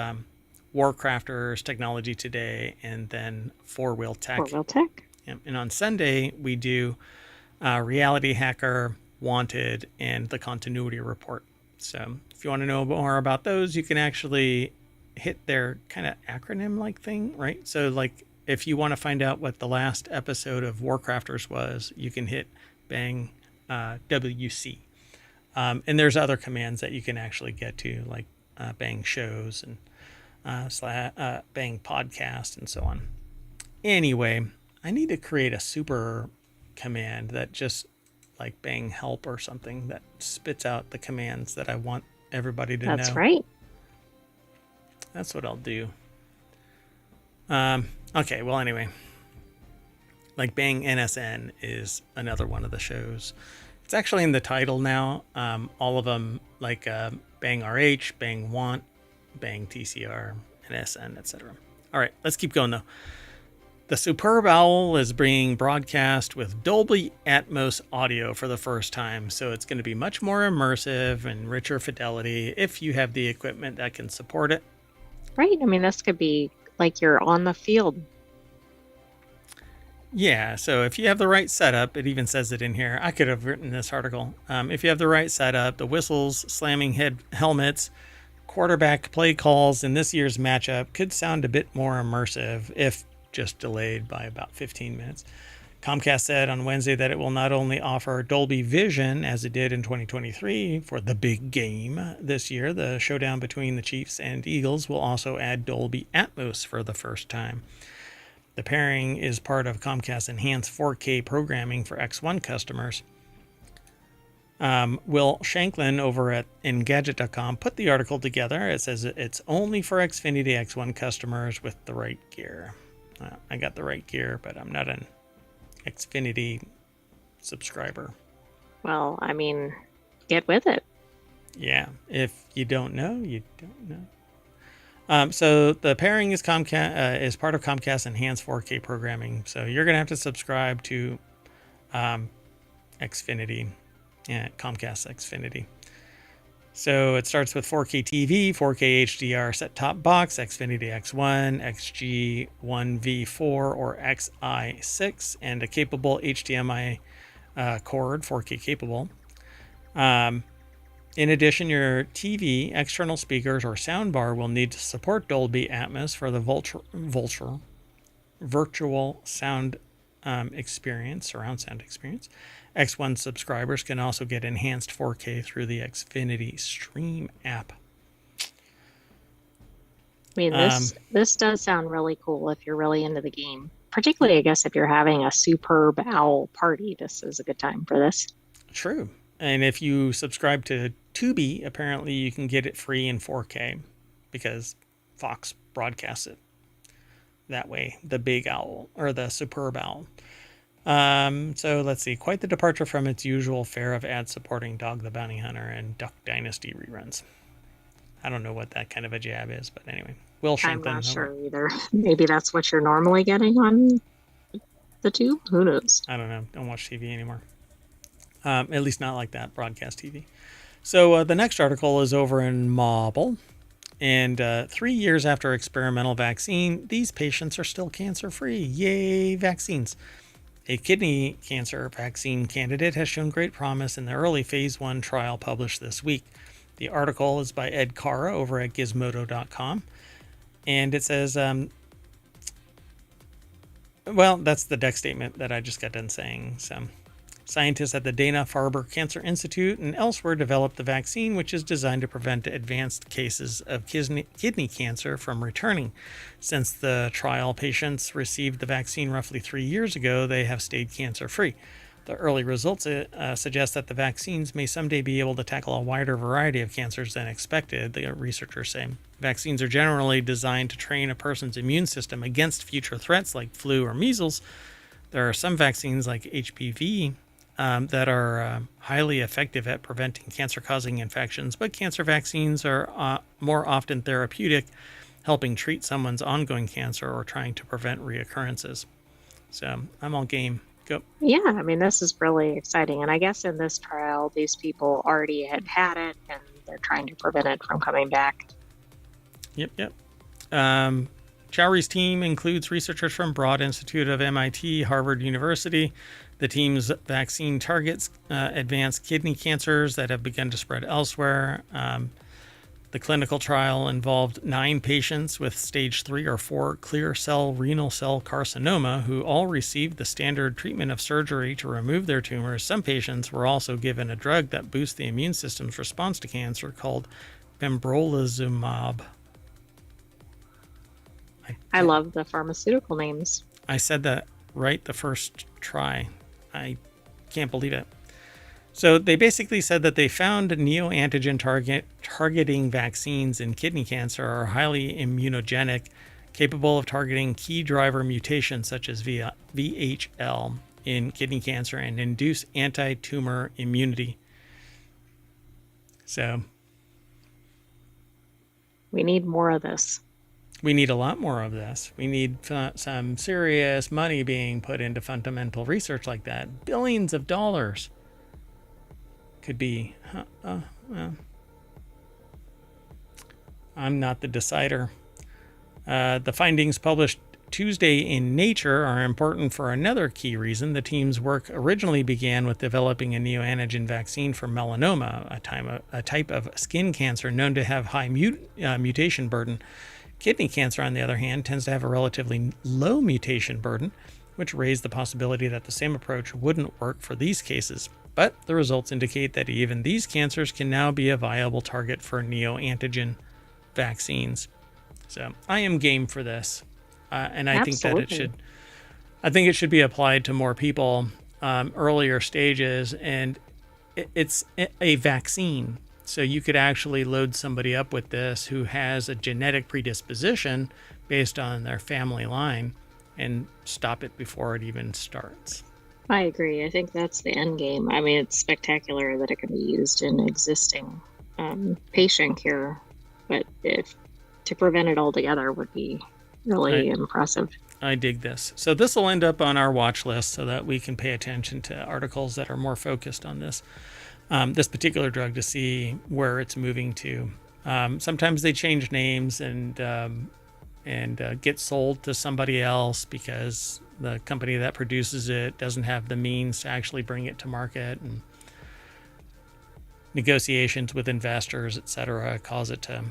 WarCrafters, Technology Today, and then Four Wheel Tech. Four Wheel Tech. And on Sunday, we do RealityHacker, Wanted, and the Continuity Report. So if you want to know more about those, you can actually hit their kind of acronym-like thing, right? So like if you want to find out what the last episode of WarCrafters was, you can hit bang WC. And there's other commands that you can actually get to, like bang shows and bang podcast and so on. Anyway, I need to create a super command that just like bang help or something that spits out the commands that I want everybody to know. That's right. That's what I'll do. Okay, well, anyway. Like bang NSN is another one of the shows. It's actually in the title now. All of them, like bang RH, bang want, bang TCR, NSN, etc. All right, let's keep going though. The Superb Owl is being broadcast with Dolby Atmos audio for the first time, so it's going to be much more immersive and richer fidelity if you have the equipment that can support it. Right. I mean, this could be like you're on the field. Yeah, so if you have the right setup, it even says it in here. I could have written this article. If you have the right setup, the whistles, slamming helmets, quarterback play calls in this year's matchup could sound a bit more immersive if just delayed by about 15 minutes. Comcast said on Wednesday that it will not only offer Dolby Vision as it did in 2023 for the big game this year, the showdown between the Chiefs and Eagles will also add Dolby Atmos for the first time. The pairing is part of Comcast's enhanced 4K programming for X1 customers. Will Shanklin over at Engadget.com put the article together. It says it's only for Xfinity X1 customers with the right gear. I got the right gear, but I'm not an Xfinity subscriber. Well, I mean, get with it. Yeah, if you don't know, you don't know. So the pairing is part of Comcast's enhanced 4K programming. So you're gonna have to subscribe to Xfinity, Comcast Xfinity. So it starts with 4K TV, 4K HDR set-top box, Xfinity X1, XG1V4 or XI6, and a capable HDMI cord, 4K capable. In addition, your TV, external speakers, or soundbar will need to support Dolby Atmos for the virtual sound experience, surround sound experience. X1 subscribers can also get enhanced 4K through the Xfinity Stream app. I mean, this does sound really cool if you're really into the game. Particularly, I guess, if you're having a Superb Owl party, this is a good time for this. True. And if you subscribe to Tubi, apparently you can get it free in 4K because Fox broadcasts it that way, the Big Owl or the Superb Owl. So let's see. Quite the departure from its usual fare of ads supporting Dog the Bounty Hunter and Duck Dynasty reruns. I don't know what that kind of a jab is, but anyway. Will Shanklin. I'm not sure either. Maybe that's what you're normally getting on the tube. Who knows? I don't know. Don't watch TV anymore. At least not like that, broadcast TV. So the next article is over in Mobile. And 3 years after experimental vaccine, these patients are still cancer-free. Yay, vaccines. A kidney cancer vaccine candidate has shown great promise in the early phase 1 trial published this week. The article is by Ed Cara over at Gizmodo.com. And it says, well, that's the deck statement that I just got done saying. So, scientists at the Dana-Farber Cancer Institute and elsewhere developed the vaccine, which is designed to prevent advanced cases of kidney cancer from returning. Since the trial patients received the vaccine roughly 3 years ago, they have stayed cancer-free. The early results suggest that the vaccines may someday be able to tackle a wider variety of cancers than expected, the researchers say. Vaccines are generally designed to train a person's immune system against future threats like flu or measles. There are some vaccines like HPV that are highly effective at preventing cancer-causing infections, but cancer vaccines are more often therapeutic helping treat someone's ongoing cancer or trying to prevent reoccurrences. So I'm all game. Go. Yeah, I mean, this is really exciting. And I guess in this trial, these people already had it and they're trying to prevent it from coming back. Yep. Chowry's team includes researchers from Broad Institute of MIT, Harvard University. The team's vaccine targets advanced kidney cancers that have begun to spread elsewhere. The clinical trial involved 9 patients with stage 3 or 4 clear cell renal cell carcinoma who all received the standard treatment of surgery to remove their tumors. Some patients were also given a drug that boosts the immune system's response to cancer called pembrolizumab. I love the pharmaceutical names. I said that right the first try. I can't believe it. So they basically said that they found neoantigen targeting vaccines in kidney cancer are highly immunogenic, capable of targeting key driver mutations such as VHL in kidney cancer and induce anti-tumor immunity. So we need more of this. We need a lot more of this. We need some serious money being put into fundamental research like that. Billions of dollars. Could be. Well, I'm not the decider. The findings published Tuesday in Nature are important for another key reason. The team's work originally began with developing a neoantigen vaccine for melanoma, a type of skin cancer known to have high mutation burden. Kidney cancer, on the other hand, tends to have a relatively low mutation burden, which raised the possibility that the same approach wouldn't work for these cases. But the results indicate that even these cancers can now be a viable target for neoantigen vaccines. So I am game for this, and I think that it should be applied to more people earlier stages, and it's a vaccine. So you could actually load somebody up with this who has a genetic predisposition based on their family line and stop it before it even starts. I agree. I think that's the end game. I mean, it's spectacular that it can be used in existing patient care, but to prevent it altogether would be really impressive. I dig this. So this will end up on our watch list so that we can pay attention to articles that are more focused on this particular drug to see where it's moving to. Sometimes they change names and get sold to somebody else because the company that produces it doesn't have the means to actually bring it to market, and negotiations with investors, etc., cause it to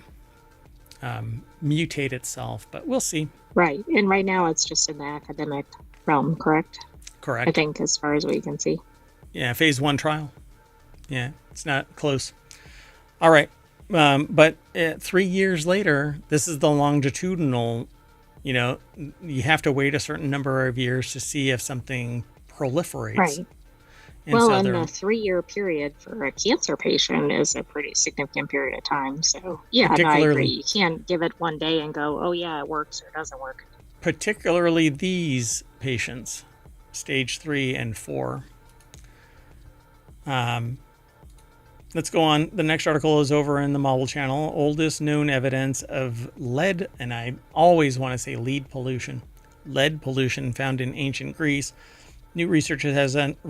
mutate itself. But we'll see. Right. And right now it's just in the academic realm, correct? Correct. I think as far as we can see. Yeah, phase 1 trial. Yeah, it's not close. All right. But 3 years later, this is the longitudinal, you have to wait a certain number of years to see if something proliferates. Right. And well, and the 3-year period for a cancer patient is a pretty significant period of time. So, yeah, I agree. You can't give it one day and go, oh, yeah, it works or it doesn't work. Particularly these patients, stage 3 and 4. Let's go on. The next article is over in the Marvel Channel. Oldest known evidence of lead, and I always want to say lead pollution. Lead pollution found in ancient Greece. New research has Ancient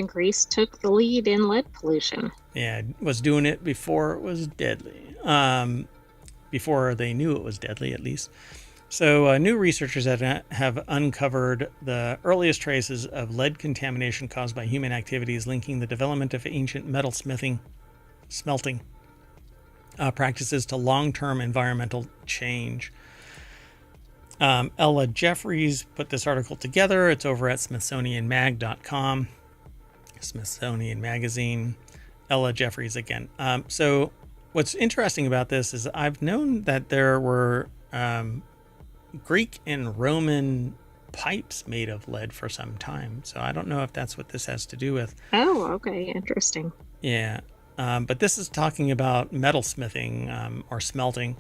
Greece took the lead in lead pollution. Yeah, was doing it before it was deadly. Before they knew it was deadly, at least. So new researchers have uncovered the earliest traces of lead contamination caused by human activities, linking the development of ancient metal smelting practices to long-term environmental change. Ella Jeffries put this article together. It's over at smithsonianmag.com. Smithsonian Magazine. Ella Jeffries again. So what's interesting about this is I've known that there were Greek and Roman pipes made of lead for some time. So I don't know if that's what this has to do with. Oh, okay. Interesting. Yeah. But this is talking about metalsmithing or smelting.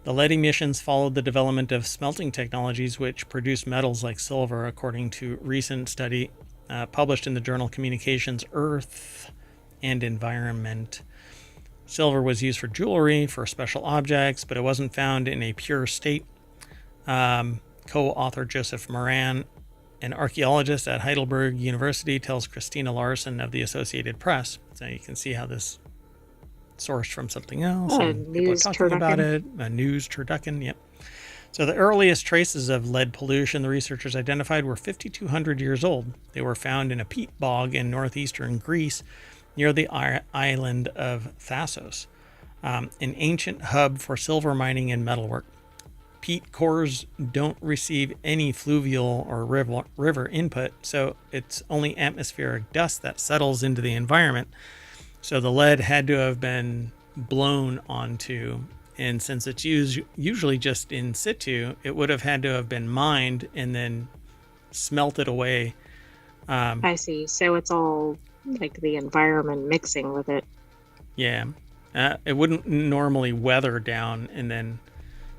The lead emissions followed the development of smelting technologies which produce metals like silver, according to recent study published in the journal Communications, Earth and Environment. Silver was used for jewelry, for special objects, but it wasn't found in a pure state. Co-author Joseph Moran, an archaeologist at Heidelberg University, tells Christina Larson of the Associated Press. So you can see how this sourced from something else. And people are talking about it. News Turducken, yep. So the earliest traces of lead pollution the researchers identified were 5,200 years old. They were found in a peat bog in northeastern Greece near the island of Thasos, an ancient hub for silver mining and metalwork. Peat cores don't receive any fluvial or river input, so it's only atmospheric dust that settles into the environment. So the lead had to have been blown onto, and since it's usually just in situ, it would have had to have been mined and then smelted away. I see. So it's all like the environment mixing with it. Yeah. It wouldn't normally weather down and then...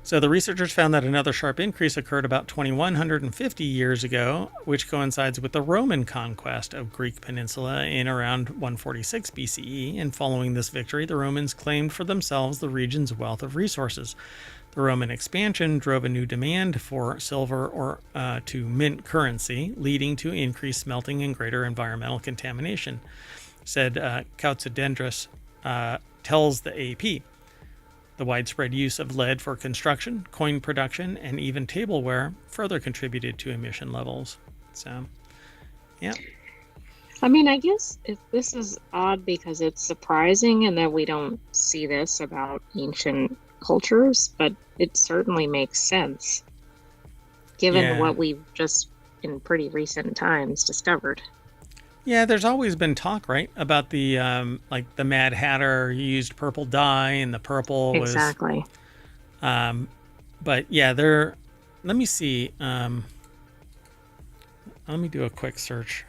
So the researchers found that another sharp increase occurred about 2,150 years ago, which coincides with the Roman conquest of Greek peninsula in around 146 BCE. And following this victory, the Romans claimed for themselves the region's wealth of resources. The Roman expansion drove a new demand for silver or to mint currency, leading to increased smelting and greater environmental contamination, said Kautsudendris tells the AP. The widespread use of lead for construction, coin production, and even tableware further contributed to emission levels. So, yeah. I mean, I guess this is odd because it's surprising and that we don't see this about ancient cultures, but it certainly makes sense given what we've just in pretty recent times discovered. Yeah, there's always been talk, right, about the like the Mad Hatter used purple dye, and the purple was exactly. But yeah, there. Let me see. Let me do a quick search.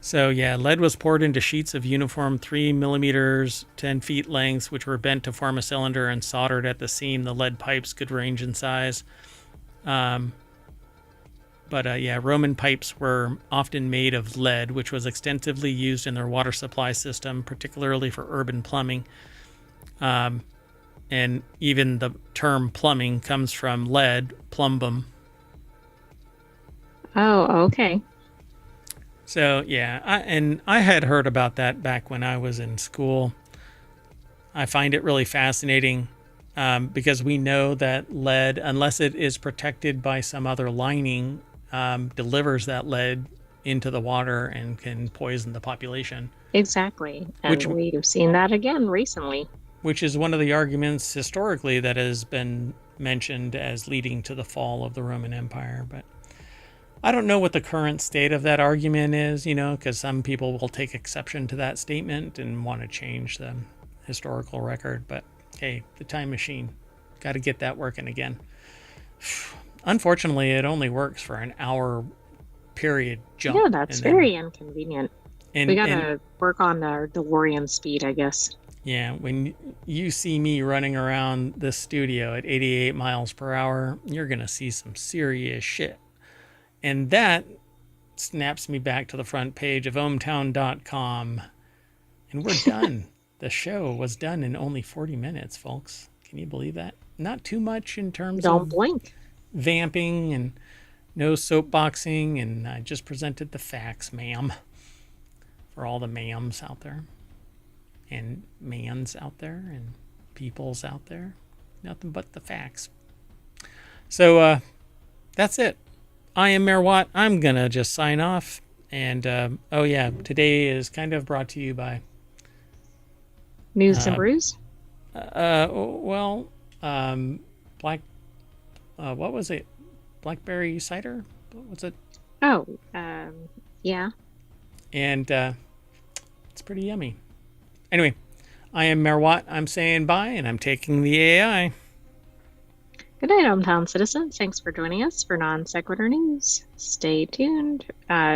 So yeah, lead was poured into sheets of uniform 3 millimeters, 10 feet lengths, which were bent to form a cylinder and soldered at the seam. The lead pipes could range in size. But yeah, Roman pipes were often made of lead, which was extensively used in their water supply system, particularly for urban plumbing. And even the term plumbing comes from lead, plumbum. Oh, okay. So yeah, I had heard about that back when I was in school. I find it really fascinating because we know that lead, unless it is protected by some other lining, delivers that lead into the water and can poison the population. Exactly. And we've seen that again recently. Which is one of the arguments historically that has been mentioned as leading to the fall of the Roman Empire. But I don't know what the current state of that argument is, because some people will take exception to that statement and want to change the historical record. But hey, the time machine, got to get that working again. Unfortunately, it only works for an hour period jump. Yeah, that's very inconvenient. We got to work on our DeLorean speed, I guess. Yeah, when you see me running around this studio at 88 miles per hour, you're going to see some serious shit. And that snaps me back to the front page of ohmtown.com. And we're done. The show was done in only 40 minutes, folks. Can you believe that? Not too much in terms of... Don't blink. Vamping and no soapboxing, and I just presented the facts, ma'am, for all the ma'ams out there and mans out there and peoples out there. Nothing but the facts. So that's it. I am Mayor Watt. I'm gonna just sign off. And oh yeah, today is kind of brought to you by News and Brews. Black. What was it? Blackberry cider? What was it? Oh, yeah. And it's pretty yummy. Anyway, I am Mayor Watt. I'm saying bye, and I'm taking the AI. Good night, hometown citizens. Thanks for joining us for Non Sequitur News. Stay tuned.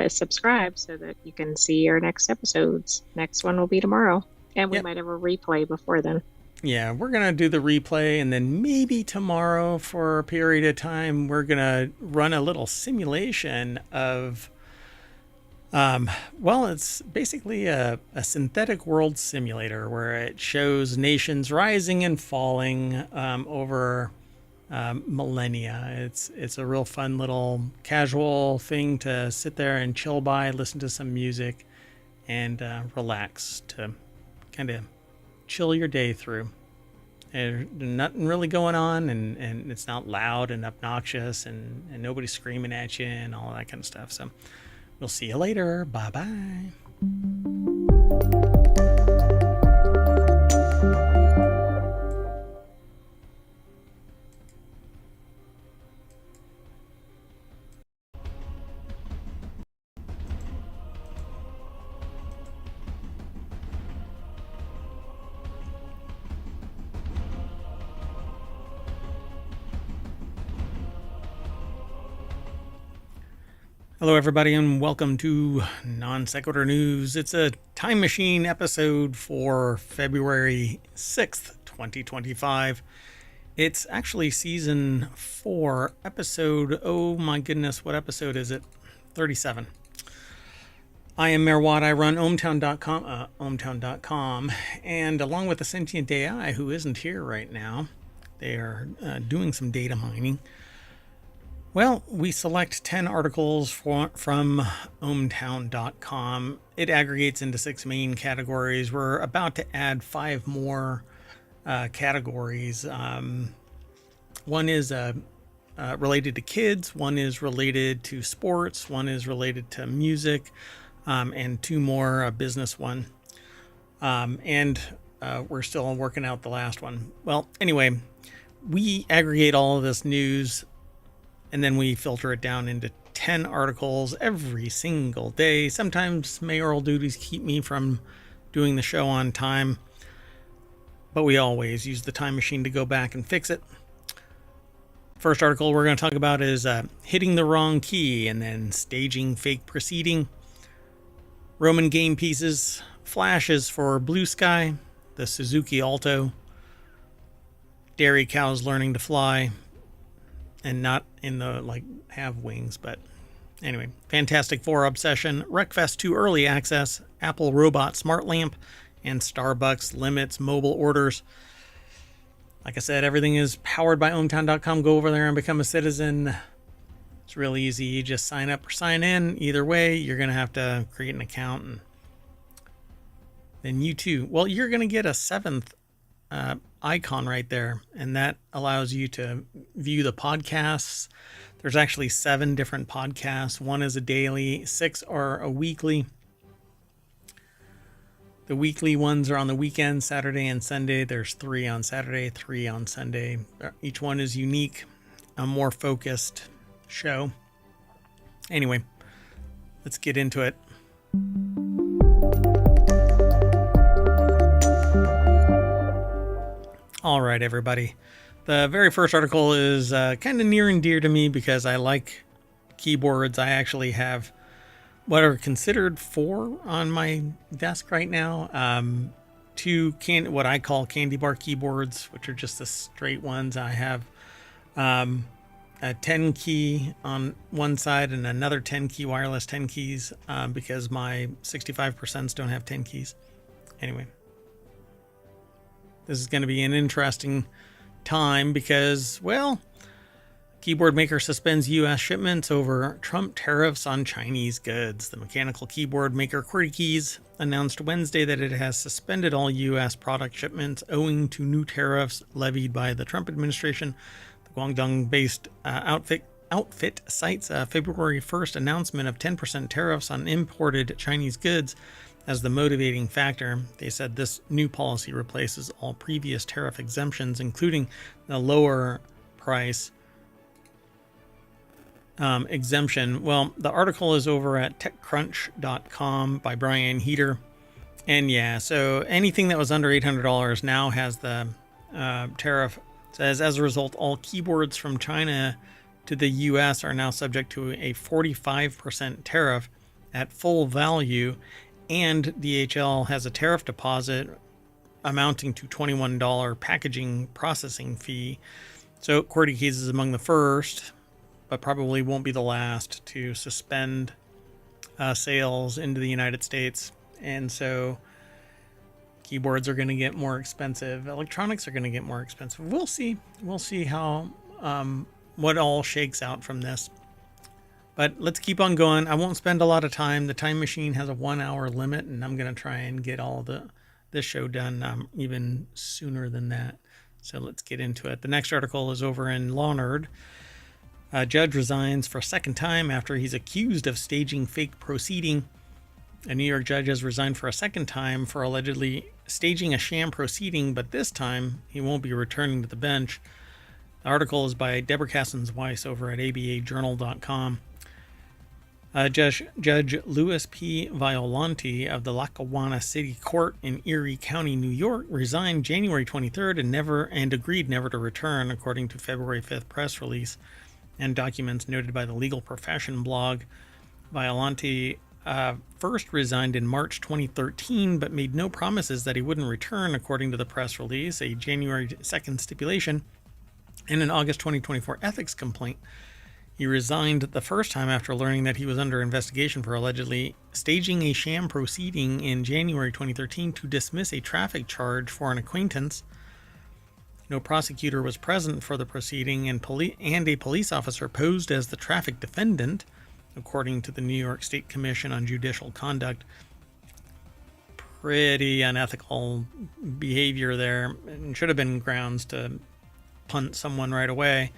Subscribe so that you can see our next episodes. Next one will be tomorrow. And we might have a replay before then. Yeah, we're going to do the replay, and then maybe tomorrow for a period of time, we're going to run a little simulation of Well, it's basically a synthetic world simulator where it shows nations rising and falling over millennia. It's a real fun little casual thing to sit there and chill by, listen to some music, and relax to kind of chill your day through. There's nothing really going on, and it's not loud and obnoxious, and nobody's screaming at you and all that kind of stuff. So we'll see you later. Bye bye. Hello, everybody, and welcome to Non Sequitur News. It's a time machine episode for February 6th, 2025. It's actually season 4, episode, oh my goodness, what episode is it? 37. I am Mayor Watt. I run ohmtown.com, and along with the sentient AI, who isn't here right now, they are doing some data mining. Well, we select 10 articles from ohmtown.com. It aggregates into 6 main categories. We're about to add 5 more categories. One is related to kids, one is related to sports, one is related to music, and 2 more, a business one. And we're still working out the last one. Well, anyway, we aggregate all of this news, and then we filter it down into 10 articles every single day. Sometimes mayoral duties keep me from doing the show on time, but we always use the time machine to go back and fix it. First article we're going to talk about is hitting the wrong key and then staging fake proceeding. Roman game pieces, flashes for Blue Sky, the Suzuki Alto, dairy cows learning to fly, and not in the have wings, but anyway. Fantastic Four obsession, Wreckfest 2 early access, Apple robot smart lamp, and Starbucks limits mobile orders. Like I said, everything is powered by ohmtown.com. Go over there and become a citizen. It's really easy. You just sign up or sign in. Either way, you're going to have to create an account, and then you too. Well, you're going to get a 7th icon right there, and that allows you to view the podcasts. There's actually 7 different podcasts. 1 is a daily, 6 are a weekly. The weekly ones are on the weekend, Saturday and Sunday. There's 3 on Saturday, 3 on Sunday. Each one is unique, a more focused show. Anyway, let's get into it. All right, everybody. The very first article is kind of near and dear to me because I like keyboards. I actually have what are considered 4 on my desk right now. 2 what I call candy bar keyboards, which are just the straight ones. I have a 10 key on one side and another 10 key wireless 10 keys because my 65% don't have 10 keys. Anyway. This is going to be an interesting time because, well, keyboard maker suspends U.S. shipments over Trump tariffs on Chinese goods. The mechanical keyboard maker QWERTY Keys announced Wednesday that it has suspended all U.S. product shipments owing to new tariffs levied by the Trump administration. The Guangdong-based outfit cites a February 1st announcement of 10% tariffs on imported Chinese goods as the motivating factor. They said this new policy replaces all previous tariff exemptions, including the lower price exemption. Well, the article is over at techcrunch.com by Brian Heater. And yeah, so anything that was under $800 now has the tariff. It says, as a result, all keyboards from China to the U.S. are now subject to a 45% tariff at full value, and DHL has a tariff deposit amounting to $21 packaging processing fee. So QWERTY Keys is among the first, but probably won't be the last to suspend sales into the United States. And so keyboards are going to get more expensive. Electronics are going to get more expensive. We'll see. We'll see how what all shakes out from this. But let's keep on going. I won't spend a lot of time. The time machine has a 1 hour limit, and I'm going to try and get all this show done even sooner than that. So let's get into it. The next article is over in Law Nerd. A judge resigns for a second time after he's accused of staging fake proceeding. A New York judge has resigned for a second time for allegedly staging a sham proceeding, but this time he won't be returning to the bench. The article is by Deborah Cassens-Weiss over at abajournal.com. Judge Louis P. Violanti of the Lackawanna City Court in Erie County, New York, resigned January 23rd and agreed never to return, according to February 5th press release and documents noted by the Legal Profession blog. Violanti first resigned in March 2013, but made no promises that he wouldn't return, according to the press release, a January 2nd stipulation, and an August 2024 ethics complaint. He resigned the first time after learning that he was under investigation for allegedly staging a sham proceeding in January 2013 to dismiss a traffic charge for an acquaintance. No prosecutor was present for the proceeding, and a police officer posed as the traffic defendant, according to the New York State Commission on Judicial Conduct. Pretty unethical behavior there, and should have been grounds to punt someone right away.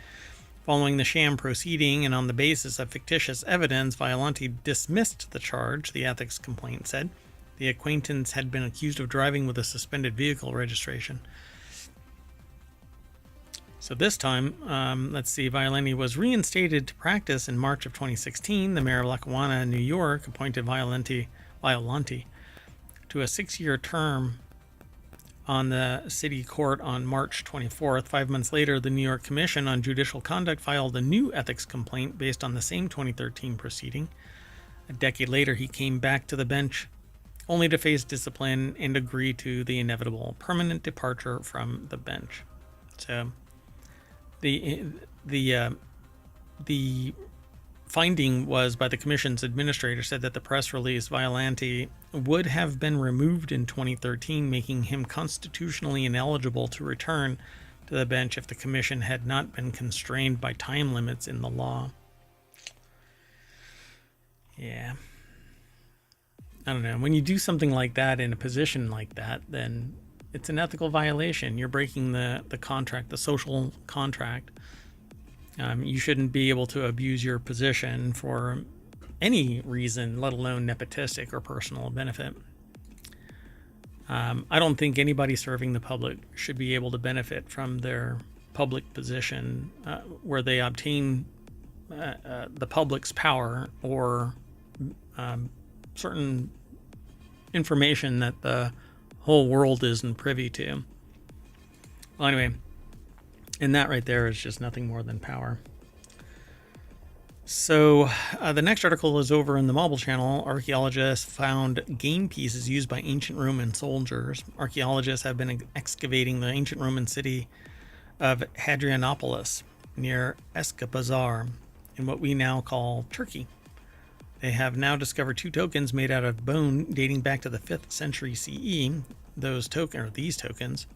Following the sham proceeding and on the basis of fictitious evidence, Violanti dismissed the charge, the ethics complaint said. The acquaintance had been accused of driving with a suspended vehicle registration. So this time, Violanti was reinstated to practice in March of 2016. The mayor of Lackawanna, New York, appointed Violanti to a 6-year term on the city court on March 24th. 5 months later, the New York Commission on Judicial Conduct filed a new ethics complaint based on the same 2013 proceeding. A decade later, he came back to the bench, only to face discipline and agree to the inevitable permanent departure from the bench. So the finding was by the commission's administrator, said that the press release Violanti would have been removed in 2013, making him constitutionally ineligible to return to the bench if the commission had not been constrained by time limits in the law. Yeah. I don't know. When you do something like that in a position like that, then it's an ethical violation. You're breaking the contract, the social contract. You shouldn't be able to abuse your position for any reason, let alone nepotistic or personal benefit. I don't think anybody serving the public should be able to benefit from their public position where they obtain the public's power or certain information that the whole world isn't privy to. Well, anyway, and that right there is just nothing more than power. So the next article is over in the Mobile Channel. Archaeologists found game pieces used by ancient Roman soldiers. Archaeologists have been excavating the ancient Roman city of Hadrianopolis near Eskapazar in what we now call Turkey. They have now discovered 2 tokens made out of bone dating back to the 5th century CE. These tokens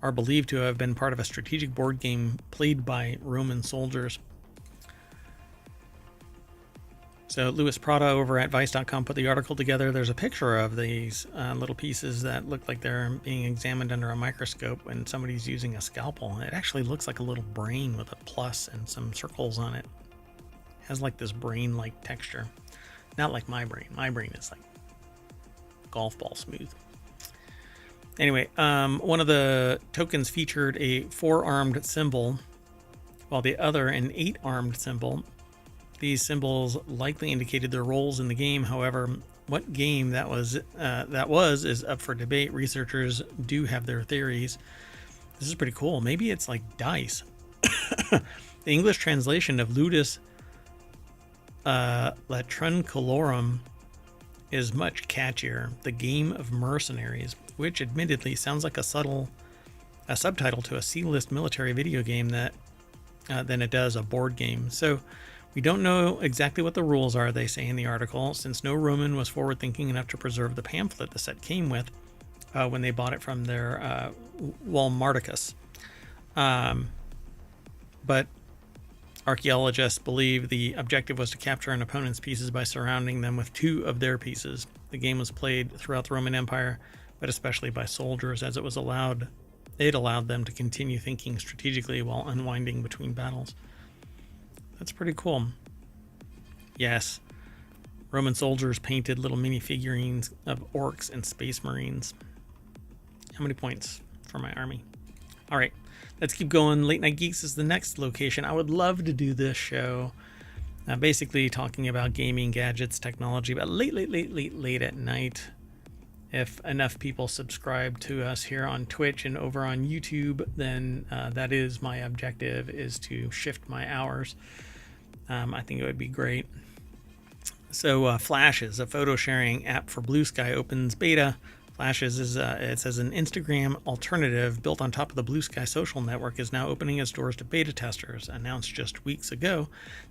are believed to have been part of a strategic board game played by Roman soldiers. So Louis Prada over at Vice.com put the article together. There's a picture of these little pieces that look like they're being examined under a microscope when somebody's using a scalpel. It actually looks like a little brain with a plus and some circles on it. It has like this brain-like texture. Not like my brain. My brain is like golf ball smooth. Anyway, one of the tokens featured a 4-armed symbol, while the other an 8-armed symbol. These symbols likely indicated their roles in the game. However, what game that was is up for debate. Researchers do have their theories. This is pretty cool. Maybe it's like dice. The English translation of Ludus Latrunculorum is much catchier. The Game of Mercenaries, which admittedly sounds like a subtitle to a C-list military video game than it does a board game. So We don't know exactly what the rules are, they say in the article, since no Roman was forward-thinking enough to preserve the pamphlet the set came with when they bought it from their Walmarticus. But archaeologists believe the objective was to capture an opponent's pieces by surrounding them with 2 of their pieces. The game was played throughout the Roman Empire, but especially by soldiers, as it allowed them to continue thinking strategically while unwinding between battles. That's pretty cool. Yes, Roman soldiers painted little mini figurines of orcs and space marines. How many points for my army? All right, let's keep going. Late Night Geeks is the next location. I would love to do this show. Basically talking about gaming, gadgets, technology, but late at night. If enough people subscribe to us here on Twitch and over on YouTube, then that is my objective, is to shift my hours. I think it would be great. So Flashes, a photo sharing app for Blue Sky, opens beta. Flashes is it says an Instagram alternative built on top of the Blue Sky social network is now opening its doors to beta testers. Announced just weeks ago,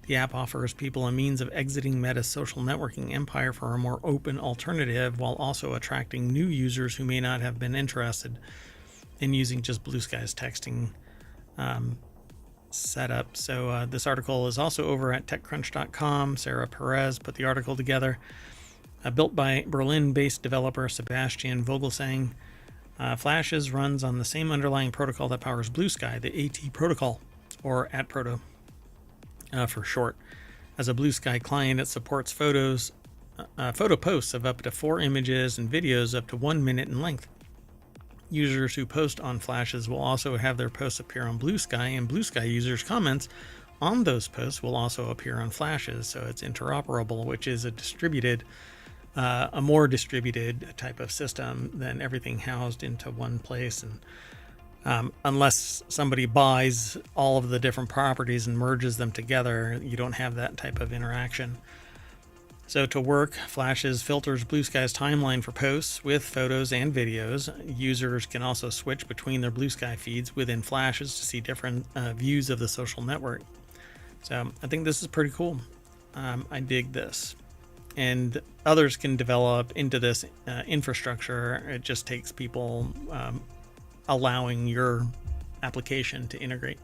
the app offers people a means of exiting Meta's social networking empire for a more open alternative, while also attracting new users who may not have been interested in using just Blue Sky's texting setup. So this article is also over at TechCrunch.com. Sarah Perez put the article together. Built by Berlin-based developer Sebastian Vogelsang, Flashes runs on the same underlying protocol that powers Blue Sky, the AT protocol, or AT-Proto for short. As a Blue Sky client, it supports photo posts of up to 4 images and videos up to 1 minute in length. Users who post on Flashes will also have their posts appear on Blue Sky, and Blue Sky users' comments on those posts will also appear on Flashes, so it's interoperable, which is a more distributed type of system than everything housed into one place. And unless somebody buys all of the different properties and merges them together, you don't have that type of interaction. So to work, Flashes filters Blue Sky's timeline for posts with photos and videos. Users can also switch between their Blue Sky feeds within Flashes to see different views of the social network. So I think this is pretty cool. I dig this. And others can develop into this infrastructure. It just takes people allowing your application to integrate.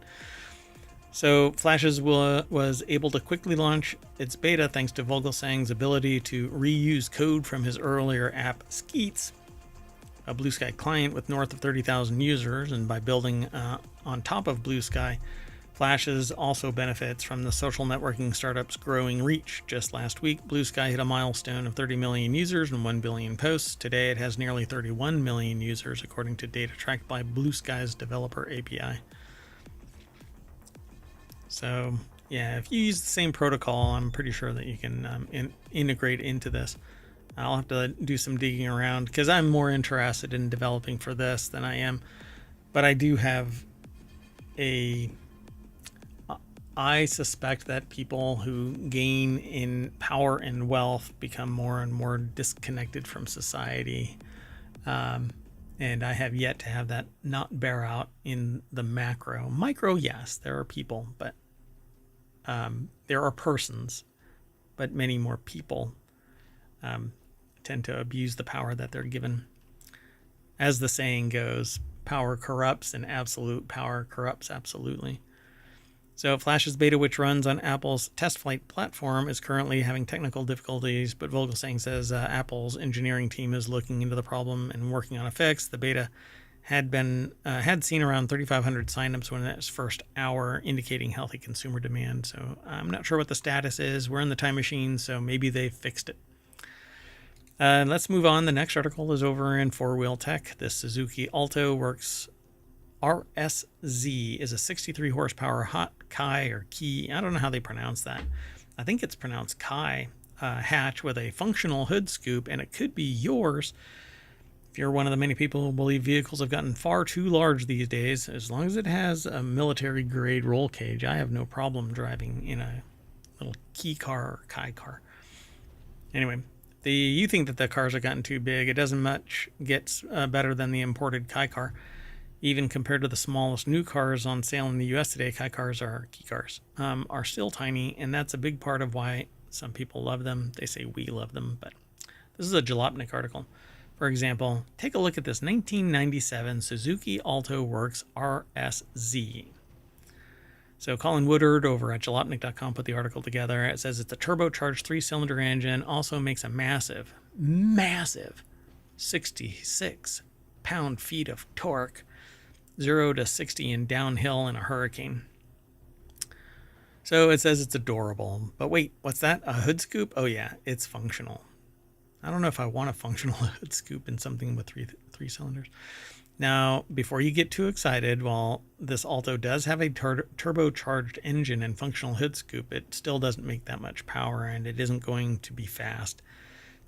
So Flashes was able to quickly launch its beta thanks to Vogelsang's ability to reuse code from his earlier app Skeets, a Blue Sky client with north of 30,000 users. And by building on top of Blue Sky, Flashes also benefits from the social networking startup's growing reach. Just last week, Blue Sky hit a milestone of 30 million users and 1 billion posts. Today, it has nearly 31 million users, according to data tracked by Blue Sky's developer API. So, yeah, if you use the same protocol, I'm pretty sure that you can integrate into this. I'll have to do some digging around because I'm more interested in developing for this than I am. But I do have I suspect that people who gain in power and wealth become more and more disconnected from society. And I have yet to have that not bear out in the macro. Micro, yes, there are people, but there are persons, but many more people tend to abuse the power that they're given. As the saying goes, power corrupts and absolute power corrupts absolutely. So Flash's beta, which runs on Apple's test flight platform, is currently having technical difficulties, but Vogelsang says Apple's engineering team is looking into the problem and working on a fix. The beta had seen around 3,500 signups within its first hour, indicating healthy consumer demand. So I'm not sure what the status is. We're in the time machine, so maybe they fixed it. Let's move on. The next article is over in Four Wheel Tech. This Suzuki Alto Works RSZ is a 63 horsepower hot Kai or Key. I don't know how they pronounce that. I think it's pronounced Kai hatch with a functional hood scoop, and it could be yours if you're one of the many people who believe vehicles have gotten far too large these days. As long as it has a military grade roll cage, I have no problem driving in a little Key car or Kai car. Anyway, you think that the cars have gotten too big. It doesn't much get better than the imported Kai car. Even compared to the smallest new cars on sale in the US today, kei cars are still tiny, and that's a big part of why some people love them. They say we love them, but this is a Jalopnik article. For example, take a look at this 1997 Suzuki Alto Works RSZ. So Colin Woodard over at jalopnik.com put the article together. It says it's a turbocharged 3-cylinder engine, also makes a massive 66 pound-feet of torque, 0 to 60 in downhill in a hurricane. So it says it's adorable. But wait, what's that? A hood scoop? Oh yeah, it's functional. I don't know if I want a functional hood scoop in something with three cylinders. Now, before you get too excited, while this Alto does have a turbocharged engine and functional hood scoop, it still doesn't make that much power, and it isn't going to be fast.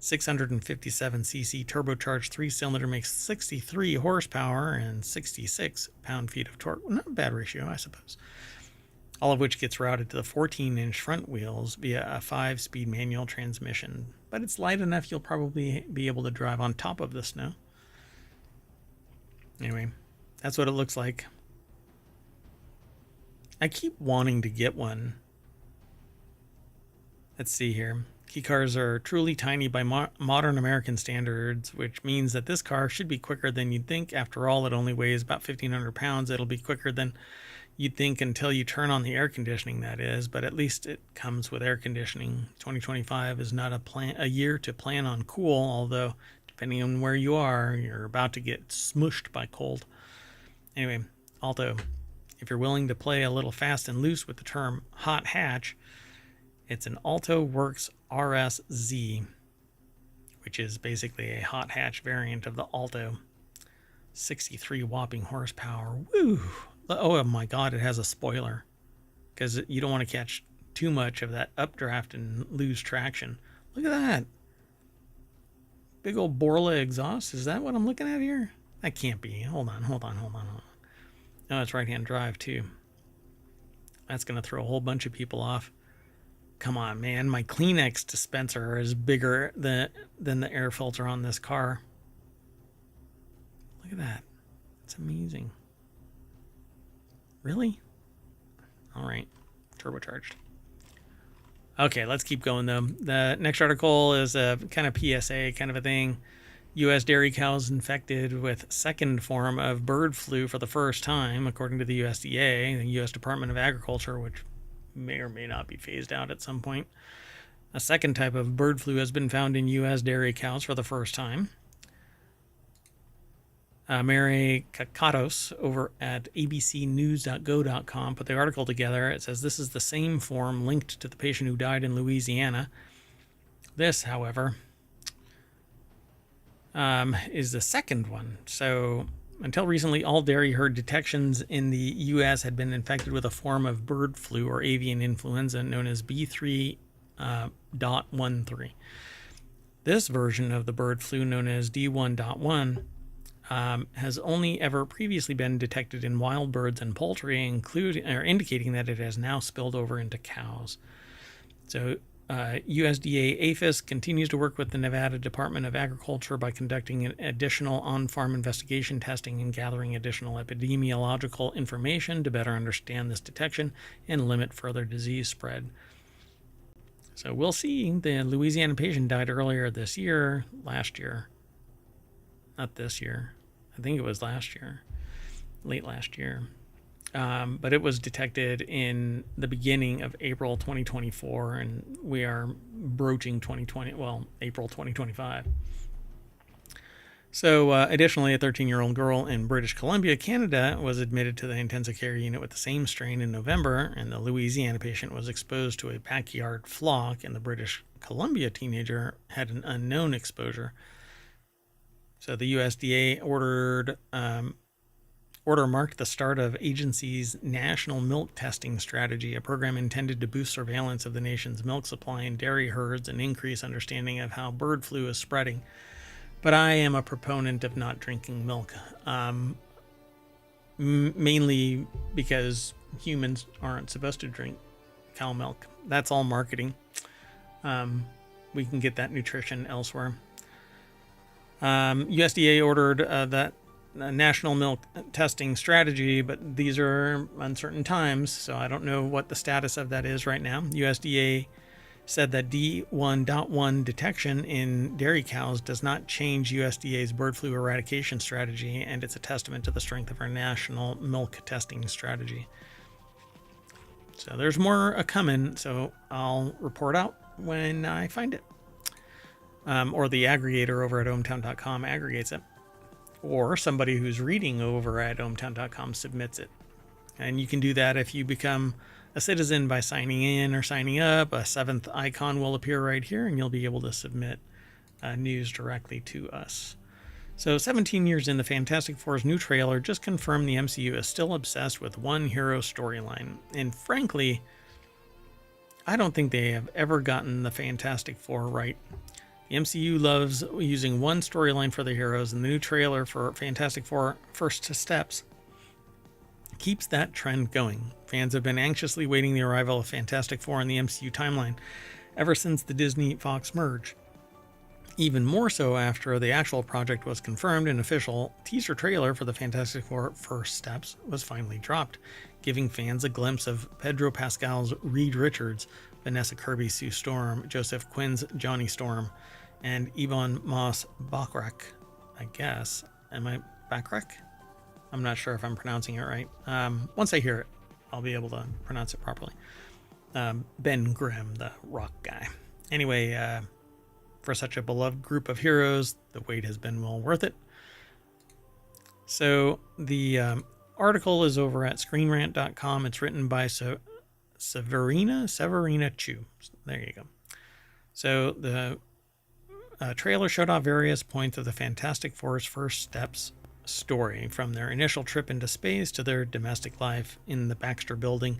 657cc turbocharged 3-cylinder makes 63 horsepower and 66 pound-feet of torque. Not a bad ratio, I suppose. All of which gets routed to the 14-inch front wheels via a 5-speed manual transmission. But it's light enough you'll probably be able to drive on top of the snow. Anyway, that's what it looks like. I keep wanting to get one. Let's see here. Kei cars are truly tiny by modern American standards, which means that this car should be quicker than you'd think. After all, it only weighs about 1,500 pounds. It'll be quicker than you'd think until you turn on the air conditioning, that is. But at least it comes with air conditioning. 2025 is not a year to plan on cool, although depending on where you are, you're about to get smushed by cold. Anyway, Alto, if you're willing to play a little fast and loose with the term hot hatch, it's an Alto Works RSZ, which is basically a hot hatch variant of the Alto. 63 whopping horsepower. Woo! Oh my God, it has a spoiler, because you don't want to catch too much of that updraft and lose traction. Look at that. Big old Borla exhaust. Is that what I'm looking at here? That can't be. Hold on. No, it's right-hand drive too. That's going to throw a whole bunch of people off. Come on, man. My Kleenex dispenser is bigger than the air filter on this car. Look at that. It's amazing. Really? All right. Turbocharged. Okay, let's keep going, though. The next article is a kind of PSA kind of a thing. U.S. dairy cows infected with second form of bird flu for the first time, according to the USDA, the U.S. Department of Agriculture, which may or may not be phased out at some point. A second type of bird flu has been found in U.S. dairy cows for the first time. Mary Kakatos over at abcnews.go.com put the article together. It says this is the same form linked to the patient who died in Louisiana. This, however, is the second one. So until recently, all dairy herd detections in the U.S. had been infected with a form of bird flu or avian influenza known as B3.13. This version of the bird flu, known as D1.1, has only ever previously been detected in wild birds and poultry, indicating that it has now spilled over into cows. So USDA APHIS continues to work with the Nevada Department of Agriculture by conducting additional on-farm investigation testing and gathering additional epidemiological information to better understand this detection and limit further disease spread. So we'll see. The Louisiana patient died earlier this year, last year. Not this year. I think it was last year, late last year. But it was detected in the beginning of April 2024, and we are broaching April 2025. So additionally, a 13-year-old girl in British Columbia, Canada, was admitted to the intensive care unit with the same strain in November, and the Louisiana patient was exposed to a backyard flock, and the British Columbia teenager had an unknown exposure. So the USDA order marked the start of agency's national milk testing strategy, a program intended to boost surveillance of the nation's milk supply and dairy herds and increase understanding of how bird flu is spreading. But I am a proponent of not drinking milk, mainly because humans aren't supposed to drink cow milk. That's all marketing. We can get that nutrition elsewhere. USDA ordered that a national milk testing strategy, but these are uncertain times, so I don't know what the status of that is right now. USDA said that D1.1 detection in dairy cows does not change USDA's bird flu eradication strategy, and it's a testament to the strength of our national milk testing strategy. So there's more a-coming, so I'll report out when I find it. Or the aggregator over at ohmtown.com aggregates it. Or somebody who's reading over at ohmtown.com submits it. And you can do that if you become a citizen by signing in or signing up. A 7th icon will appear right here, and you'll be able to submit news directly to us. So 17 years in, the Fantastic Four's new trailer just confirmed the MCU is still obsessed with one hero storyline. And frankly, I don't think they have ever gotten the Fantastic Four right. The MCU loves using one storyline for the heroes, and the new trailer for Fantastic Four First Steps keeps that trend going. Fans have been anxiously waiting the arrival of Fantastic Four in the MCU timeline ever since the Disney-Fox merge. Even more so after the actual project was confirmed, an official teaser trailer for the Fantastic Four First Steps was finally dropped, giving fans a glimpse of Pedro Pascal's Reed Richards, Vanessa Kirby's Sue Storm, Joseph Quinn's Johnny Storm, and Ebon Moss-Bachrach, I guess. Am I Bachrach? I'm not sure if I'm pronouncing it right. Once I hear it, I'll be able to pronounce it properly. Ben Grimm, the rock guy. Anyway, for such a beloved group of heroes, the wait has been well worth it. So the article is over at screenrant.com. It's written by Severina Chu. There you go. So the trailer showed off various points of the Fantastic Four's First Steps story, from their initial trip into space to their domestic life in the Baxter Building.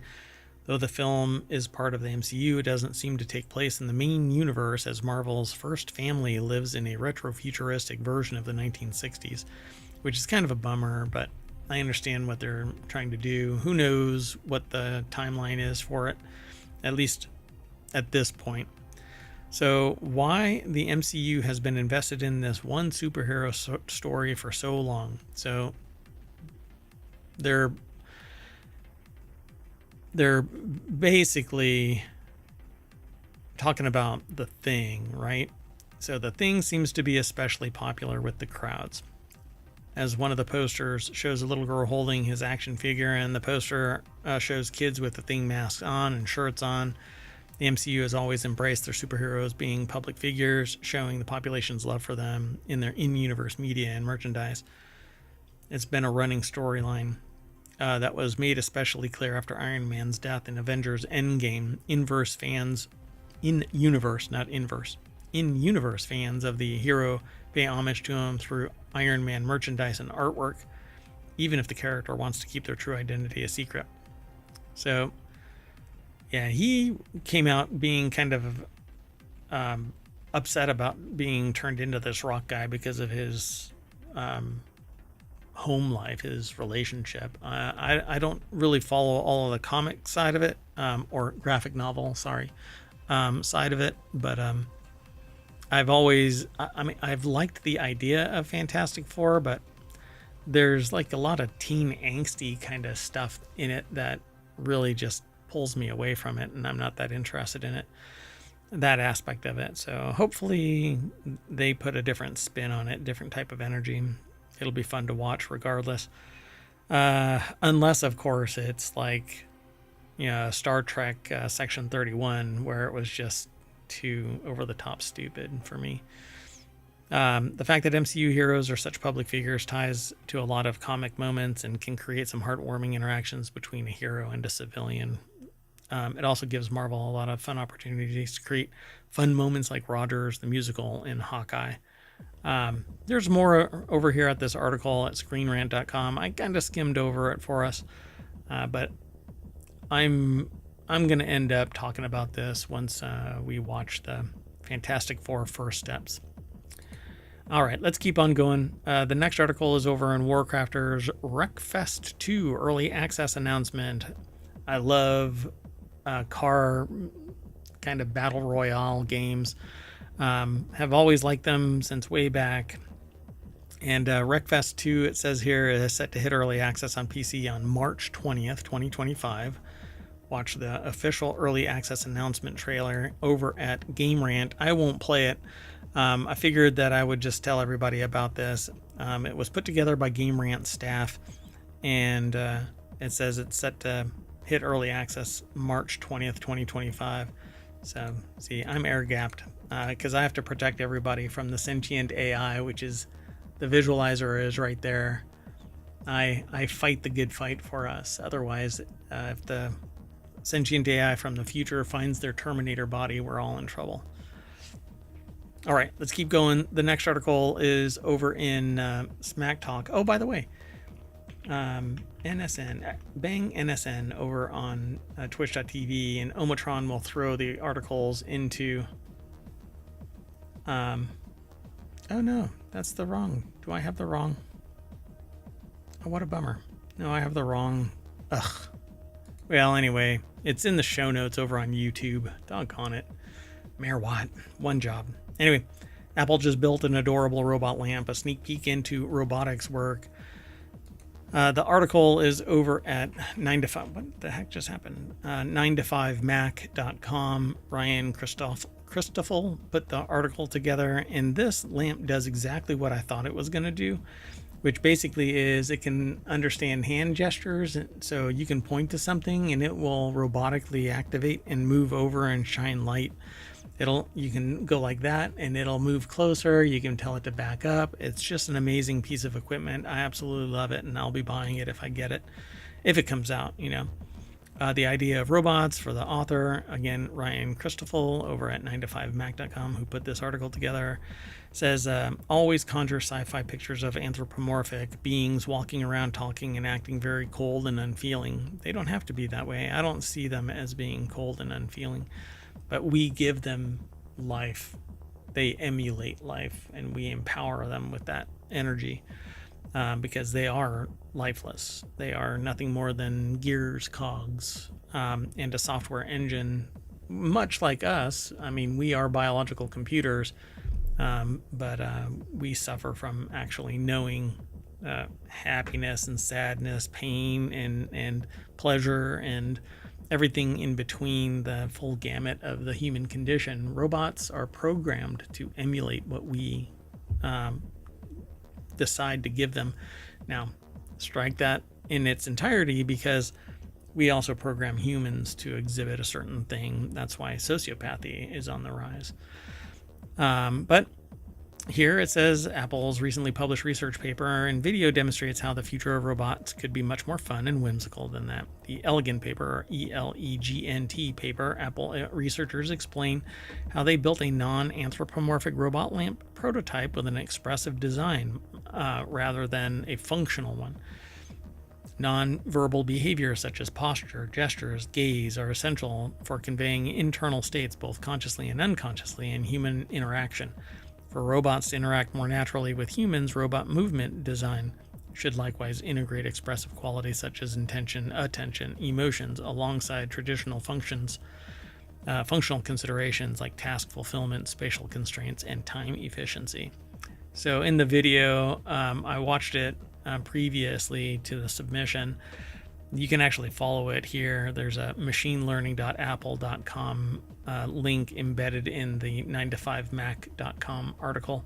Though the film is part of the MCU, it doesn't seem to take place in the main universe, as Marvel's first family lives in a retro-futuristic version of the 1960s, which is kind of a bummer, but I understand what they're trying to do. Who knows what the timeline is for it, at least at this point. So why the MCU has been invested in this one superhero story for so long. So they're basically talking about The Thing, right? So The Thing seems to be especially popular with the crowds, as one of the posters shows a little girl holding his action figure, and the poster shows kids with the Thing masks on and shirts on. The MCU has always embraced their superheroes being public figures, showing the population's love for them in their in-universe media and merchandise. It's been a running storyline that was made especially clear after Iron Man's death in Avengers Endgame. In-universe fans of the hero pay homage to him through Iron Man merchandise and artwork, even if the character wants to keep their true identity a secret. So yeah, he came out being kind of upset about being turned into this rock guy because of his home life, his relationship. I don't really follow all of the comic side of it, or graphic novel, side of it, but I've liked the idea of Fantastic Four, but there's like a lot of teen angsty kind of stuff in it that really just pulls me away from it, and I'm not that interested in it, that aspect of it. So hopefully they put a different spin on it, different type of energy. It'll be fun to watch regardless, unless of course it's like, you know, Star Trek Section 31, where it was just too over the top stupid for me. The fact that MCU heroes are such public figures ties to a lot of comic moments and can create some heartwarming interactions between a hero and a civilian. It also gives Marvel a lot of fun opportunities to create fun moments like Rogers the Musical in Hawkeye. There's more over here at this article at screenrant.com. I kind of skimmed over it for us, but I'm going to end up talking about this once we watch the Fantastic Four First Steps. All right, let's keep on going. The next article is over in WarCrafters Wreckfest 2 early access announcement. I love car kind of battle royale games. Have always liked them since way back. And Wreckfest 2, it says here, is set to hit early access on PC on March 20th, 2025. Watch the official early access announcement trailer over at Game Rant. I won't play it. I figured that I would just tell everybody about this. It was put together by Game Rant staff, and it says it's set to hit early access March 20th, 2025. So, see, I'm air-gapped because I have to protect everybody from the sentient AI, which is the visualizer is right there. I fight the good fight for us. Otherwise, if the sentient AI from the future finds their Terminator body, we're all in trouble. All right, let's keep going. The next article is over in Smack Talk. Oh, by the way, NSN, bang NSN over on twitch.tv, and Omatron will throw the articles into... oh no, that's the wrong. Do I have the wrong? Oh, what a bummer. No, I have the wrong. Ugh. Well, anyway, it's in the show notes over on YouTube. Doggone it. Mayor Watt, one job. Anyway, Apple just built an adorable robot lamp, a sneak peek into robotics work. The article is over at 9to5. What the heck just happened? 9to5mac.com. Ryan Christoffel put the article together, and this lamp does exactly what I thought it was going to do, which basically is it can understand hand gestures, so you can point to something and it will robotically activate and move over and shine light. You can go like that and it'll move closer. You can tell it to back up. It's just an amazing piece of equipment. I absolutely love it, and I'll be buying it if I get it, if it comes out, you know. The idea of robots for the author, again, Ryan Christoffel over at 9to5mac.com, who put this article together, says, always conjure sci-fi pictures of anthropomorphic beings walking around talking and acting very cold and unfeeling. They don't have to be that way. I don't see them as being cold and unfeeling, but we give them life. They emulate life, and we empower them with that energy. Because they are lifeless. They are nothing more than gears, cogs, and a software engine, much like us. I mean, we are biological computers, but we suffer from actually knowing happiness and sadness, pain and pleasure, and everything in between, the full gamut of the human condition. Robots are programmed to emulate what we decide to give them. Now, strike that in its entirety, because we also program humans to exhibit a certain thing. That's why sociopathy is on the rise. But here it says Apple's recently published research paper and video demonstrates how the future of robots could be much more fun and whimsical than that. The Elegant paper, or ELEGNT paper, Apple researchers explain how they built a non-anthropomorphic robot lamp prototype with an expressive design rather than a functional one. Non-verbal behaviors such as posture, gestures, gaze are essential for conveying internal states both consciously and unconsciously in human interaction. For robots to interact more naturally with humans, robot movement design should likewise integrate expressive qualities such as intention, attention, emotions, alongside traditional functional considerations like task fulfillment, spatial constraints, and time efficiency. So in the video, I watched it previously to the submission. You can actually follow it here. There's a machinelearning.apple.com link embedded in the 9to5mac.com article.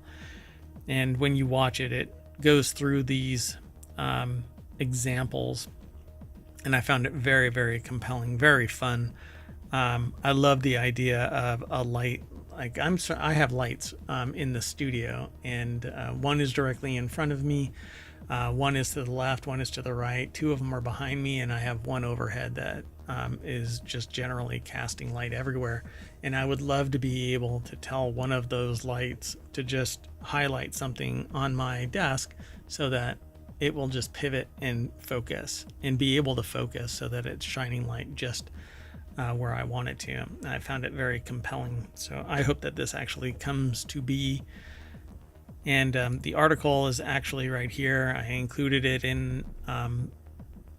And when you watch it, it goes through these examples. And I found it very, very compelling, very fun. I love the idea of a light. Like I have lights in the studio, and one is directly in front of me. One is to the left, one is to the right. Two of them are behind me, and I have one overhead that is just generally casting light everywhere. And I would love to be able to tell one of those lights to just highlight something on my desk so that it will just pivot and focus and be able to focus so that it's shining light just where I want it to. I found it very compelling. So I hope that this actually comes to be. And the article is actually right here. I included it in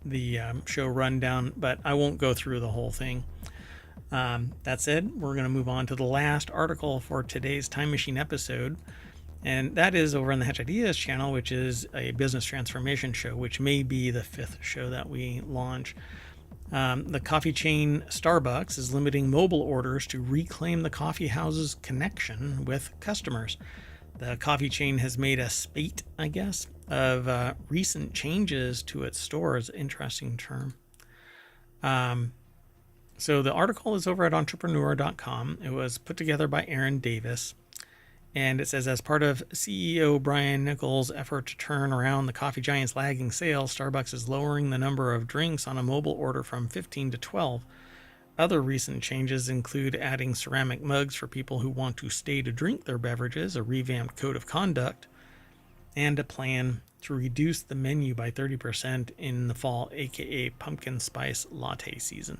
the show rundown, but I won't go through the whole thing. That said, we're going to move on to the last article for today's Time Machine episode. And that is over on the Hatch Ideas channel, which is a business transformation show, which may be the 5th show that we launch. The coffee chain Starbucks is limiting mobile orders to reclaim the coffee house's connection with customers. The coffee chain has made a spate, I guess, of recent changes to its stores. Interesting term. So the article is over at entrepreneur.com. It was put together by Aaron Davis. And it says, as part of CEO Brian Nichols' effort to turn around the coffee giant's lagging sales, Starbucks is lowering the number of drinks on a mobile order from 15 to 12. Other recent changes include adding ceramic mugs for people who want to stay to drink their beverages, a revamped code of conduct, and a plan to reduce the menu by 30% in the fall, aka pumpkin spice latte season.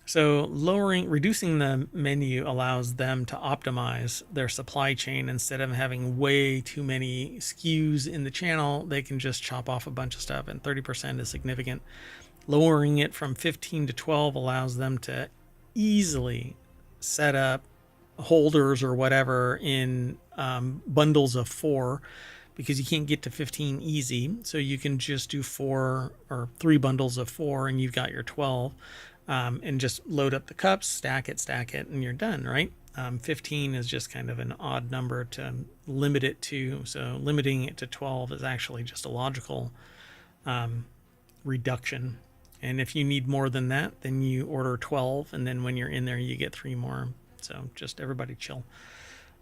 So reducing the menu allows them to optimize their supply chain. Instead of having way too many SKUs in the channel, they can just chop off a bunch of stuff, and 30% is significant. Lowering it from 15 to 12 allows them to easily set up holders or whatever in bundles of 4, because you can't get to 15 easy. So you can just do 4 or 3 bundles of 4 and you've got your 12. And just load up the cups, stack it, and you're done, right? 15 is just kind of an odd number to limit it to. So limiting it to 12 is actually just a logical reduction. And if you need more than that, then you order 12. And then when you're in there, you get 3 more. So just everybody chill.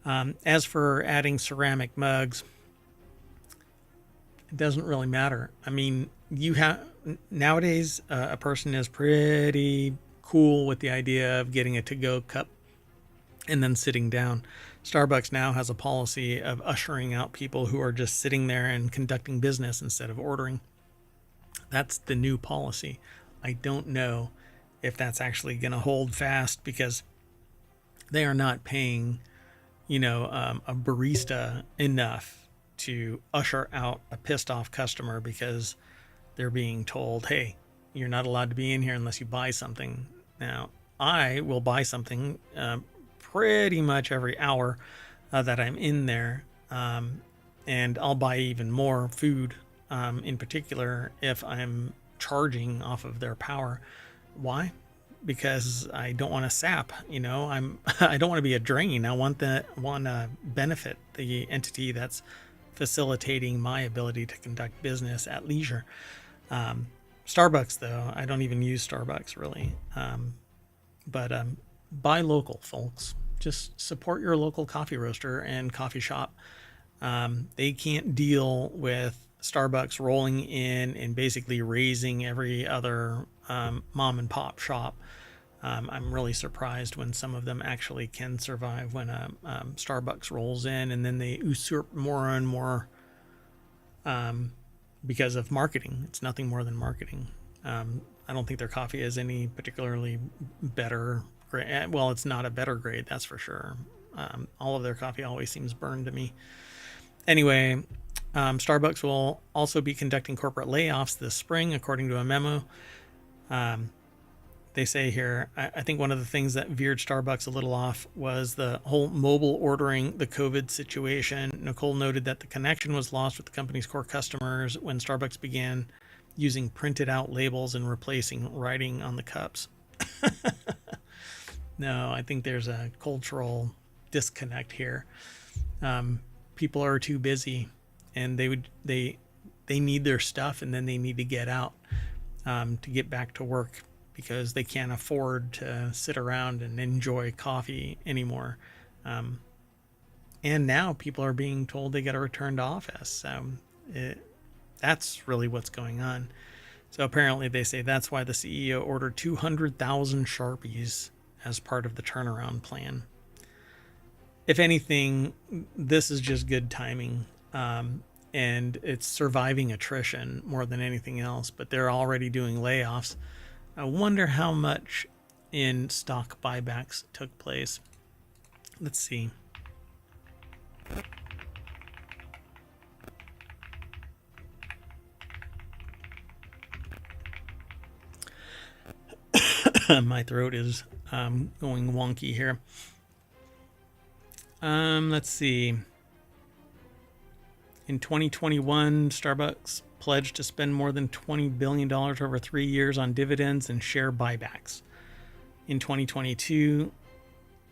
As for adding ceramic mugs, it doesn't really matter. I mean, nowadays a person is pretty cool with the idea of getting a to-go cup and then sitting down. Starbucks now has a policy of ushering out people who are just sitting there and conducting business instead of ordering. That's the new policy. I don't know if that's actually going to hold fast, because they are not paying, a barista enough to usher out a pissed off customer because they're being told, hey, you're not allowed to be in here unless you buy something. Now, I will buy something pretty much every hour that I'm in there. And I'll buy even more food, in particular, if I'm charging off of their power. Why? Because I don't want to sap, I don't want to be a drain. I want to benefit the entity that's facilitating my ability to conduct business at leisure. Starbucks, though, I don't even use Starbucks really. But buy local, folks. Just support your local coffee roaster and coffee shop. They can't deal with Starbucks rolling in and basically raising every other mom and pop shop. I'm really surprised when some of them actually can survive when Starbucks rolls in, and then they usurp more and more because of marketing. It's nothing more than marketing. I don't think their coffee is any particularly better grade. Well, it's not a better grade, that's for sure. All of their coffee always seems burned to me. Anyway, Starbucks will also be conducting corporate layoffs this spring, according to a memo. They say here, I think one of the things that veered Starbucks a little off was the whole mobile ordering, the COVID situation. Nicole noted that the connection was lost with the company's core customers when Starbucks began using printed out labels and replacing writing on the cups. No, I think there's a cultural disconnect here. People are too busy, and they need their stuff, and then they need to get out to get back to work, because they can't afford to sit around and enjoy coffee anymore. And now people are being told they got to return to office. That's really what's going on. So apparently they say that's why the CEO ordered 200,000 Sharpies as part of the turnaround plan. If anything, this is just good timing. And it's surviving attrition more than anything else, but they're already doing layoffs. I wonder how much in stock buybacks took place. Let's see. My throat is going wonky here. Let's see. In 2021, Starbucks pledged to spend more than $20 billion over 3 years on dividends and share buybacks. In 2022,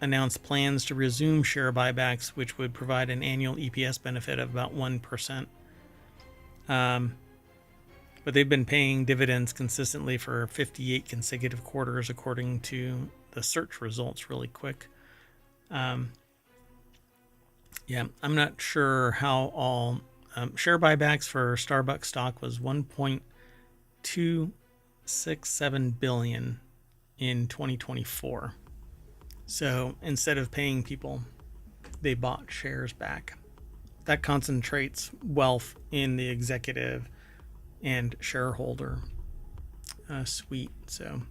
announced plans to resume share buybacks, which would provide an annual EPS benefit of about 1%. But they've been paying dividends consistently for 58 consecutive quarters, according to the search results really quick. I'm not sure how all share buybacks for Starbucks stock was 1.267 billion in 2024. So instead of paying people, they bought shares back. That concentrates wealth in the executive and shareholder suite. So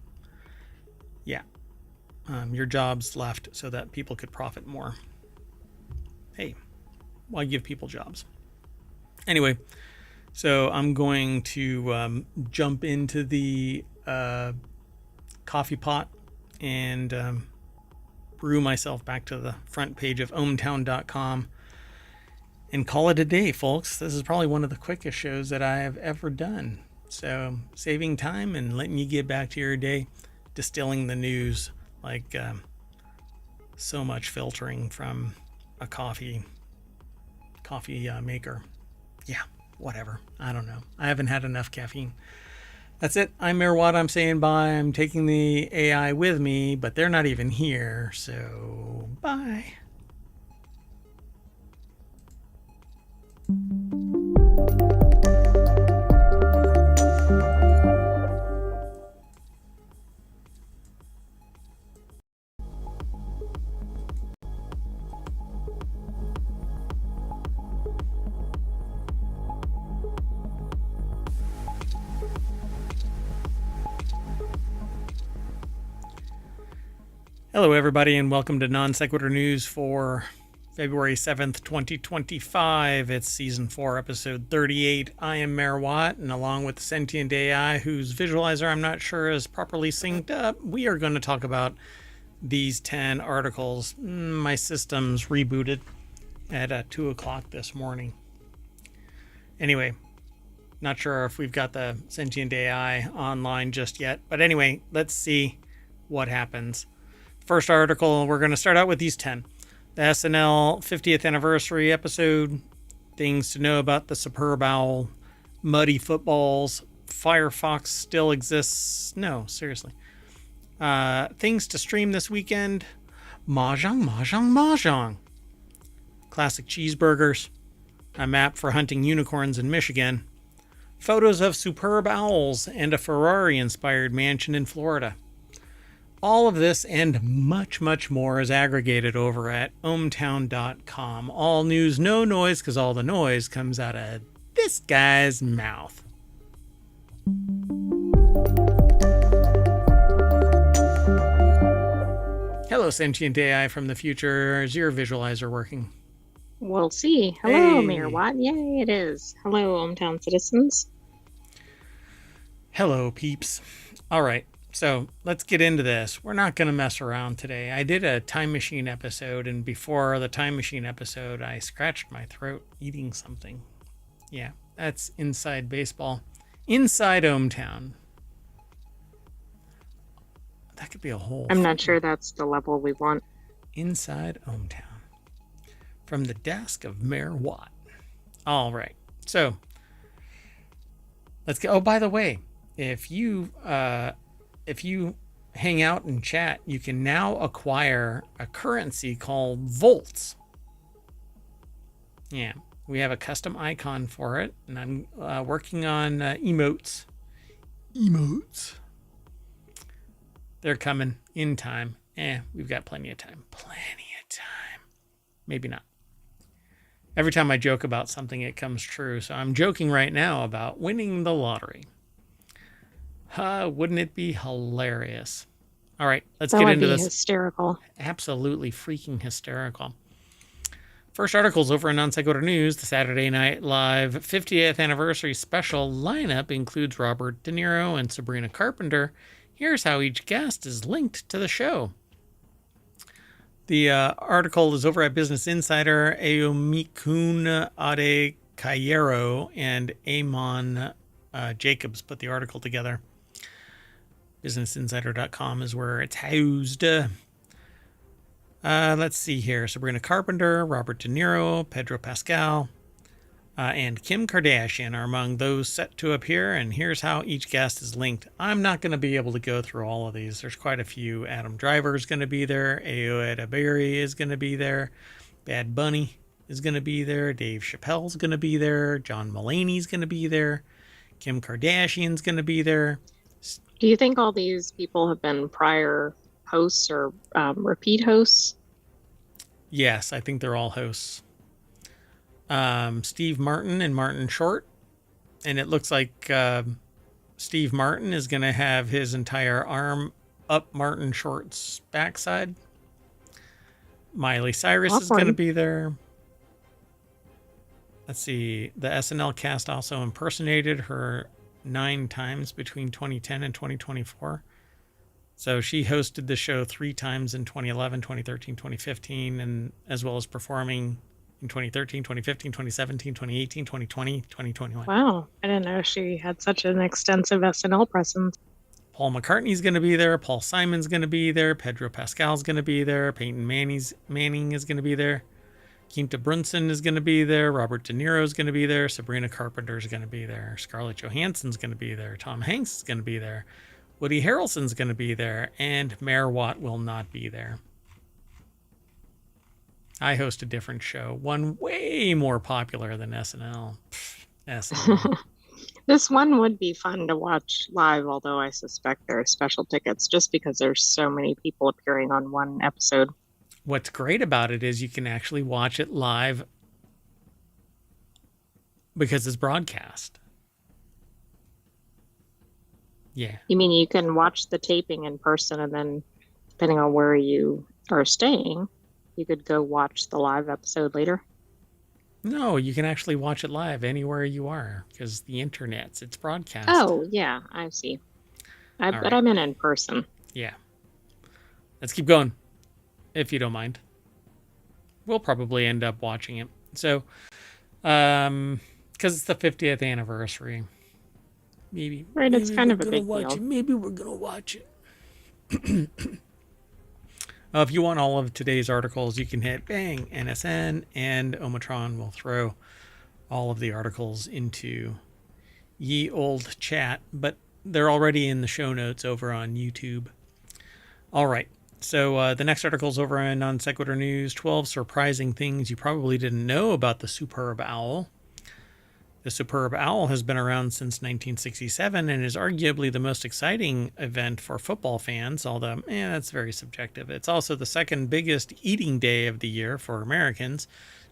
your jobs left so that people could profit more. Hey, why give people jobs? Anyway, so I'm going to jump into the coffee pot and brew myself back to the front page of ohmtown.com and call it a day, folks. This is probably one of the quickest shows that I have ever done. So saving time and letting you get back to your day, distilling the news like so much filtering from a coffee maker. Yeah, whatever. I don't know. I haven't had enough caffeine. That's it. I'm Mayor Watt. I'm saying bye. I'm taking the AI with me, but they're not even here. So bye. Hello, everybody, and welcome to Non Sequitur News for February 7th, 2025. It's Season 4, Episode 38. I am Mayor Watt, and along with the sentient AI, whose visualizer I'm not sure is properly synced up, we are going to talk about these 10 articles. My system's rebooted at 2 o'clock this morning. Anyway, not sure if we've got the sentient AI online just yet, but anyway, let's see what happens. First article, we're going to start out with these 10. The SNL 50th anniversary episode, things to know about the superb owl, muddy footballs, Firefox still exists. No, seriously. Things to stream this weekend, Mahjong. Classic cheeseburgers, a map for hunting unicorns in Michigan, photos of superb owls, and a Ferrari-inspired mansion in Florida. All of this and much, much more is aggregated over at ohmtown.com. All news, no noise, because all the noise comes out of this guy's mouth. Hello, sentient AI from the future. Is your visualizer working? We'll see. Hello, Mayor Watt. Yay, it is. Hello, ohmTown citizens. Hello, peeps. All right. So let's get into this. We're not going to mess around today. I did a time machine episode, and before the time machine episode, I scratched my throat eating something. Yeah, that's inside baseball. Inside ohmTown. That could be a whole... I'm not sure that's the level we want. Inside ohmTown. From the desk of Mayor Watt. All right. So let's go. Oh, by the way, if you hang out and chat, you can now acquire a currency called volts. Yeah, we have a custom icon for it, and I'm working on emotes. They're coming in time. We've got plenty of time. Maybe not. Every time I joke about something, it comes true. So I'm joking right now about winning the lottery. Wouldn't it be hilarious? All right, let's get into this. Hysterical. Absolutely freaking hysterical. First article's over in Non Sequitur News. The Saturday Night Live 50th anniversary special lineup includes Robert De Niro and Sabrina Carpenter. Here's how each guest is linked to the show. The article is over at Business Insider. Eyomikun Cairo and Amon Jacobs put the article together. BusinessInsider.com is where it's housed. Let's see here. Sabrina Carpenter, Robert De Niro, Pedro Pascal, and Kim Kardashian are among those set to appear, and here's how each guest is linked. I'm not going to be able to go through all of these. There's quite a few. Adam Driver is going to be there. Ayo Edebiri is going to be there. Bad Bunny is going to be there. Dave Chappelle's going to be there. John Mulaney's going to be there. Kim Kardashian's going to be there. Do you think all these people have been prior hosts or repeat hosts? Yes, I think they're all hosts. Steve Martin and Martin Short. And it looks like Steve Martin is going to have his entire arm up Martin Short's backside. Miley Cyrus is going to be there. Let's see. The SNL cast also impersonated her 9 times between 2010 and 2024. So she hosted the show 3 times in 2011, 2013, 2015, and as well as performing in 2013, 2015, 2017, 2018, 2020, 2021. Wow. I didn't know she had such an extensive SNL presence. Paul McCartney's going to be there. Paul Simon's going to be there. Pedro Pascal's going to be there. Peyton Manning is going to be there. Quinta Brunson is going to be there. Robert De Niro is going to be there. Sabrina Carpenter is going to be there. Scarlett Johansson's going to be there. Tom Hanks is going to be there. Woody Harrelson's going to be there. And Mayor Watt will not be there. I host a different show, one way more popular than SNL. SNL. This one would be fun to watch live, although I suspect there are special tickets just because there's so many people appearing on one episode. What's great about it is you can actually watch it live because it's broadcast. Yeah. You mean you can watch the taping in person and then, depending on where you are staying, you could go watch the live episode later? No, you can actually watch it live anywhere you are because the internet's, it's broadcast. Oh, yeah, I see. But I meant in person. Yeah. Let's keep going, if you don't mind. We'll probably end up watching it. So, because it's the 50th anniversary. Maybe. Right, it's kind of a big deal. Maybe we're going to watch it. If you want all of today's articles, you can hit bang NSN, and Omatron will throw all of the articles into ye old chat, but they're already in the show notes over on YouTube. All right. So the next article is over on Non Sequitur News, 12 surprising things you probably didn't know about the superb owl. The superb owl has been around since 1967 and is arguably the most exciting event for football fans, although that's very subjective. It's also the second biggest eating day of the year for Americans.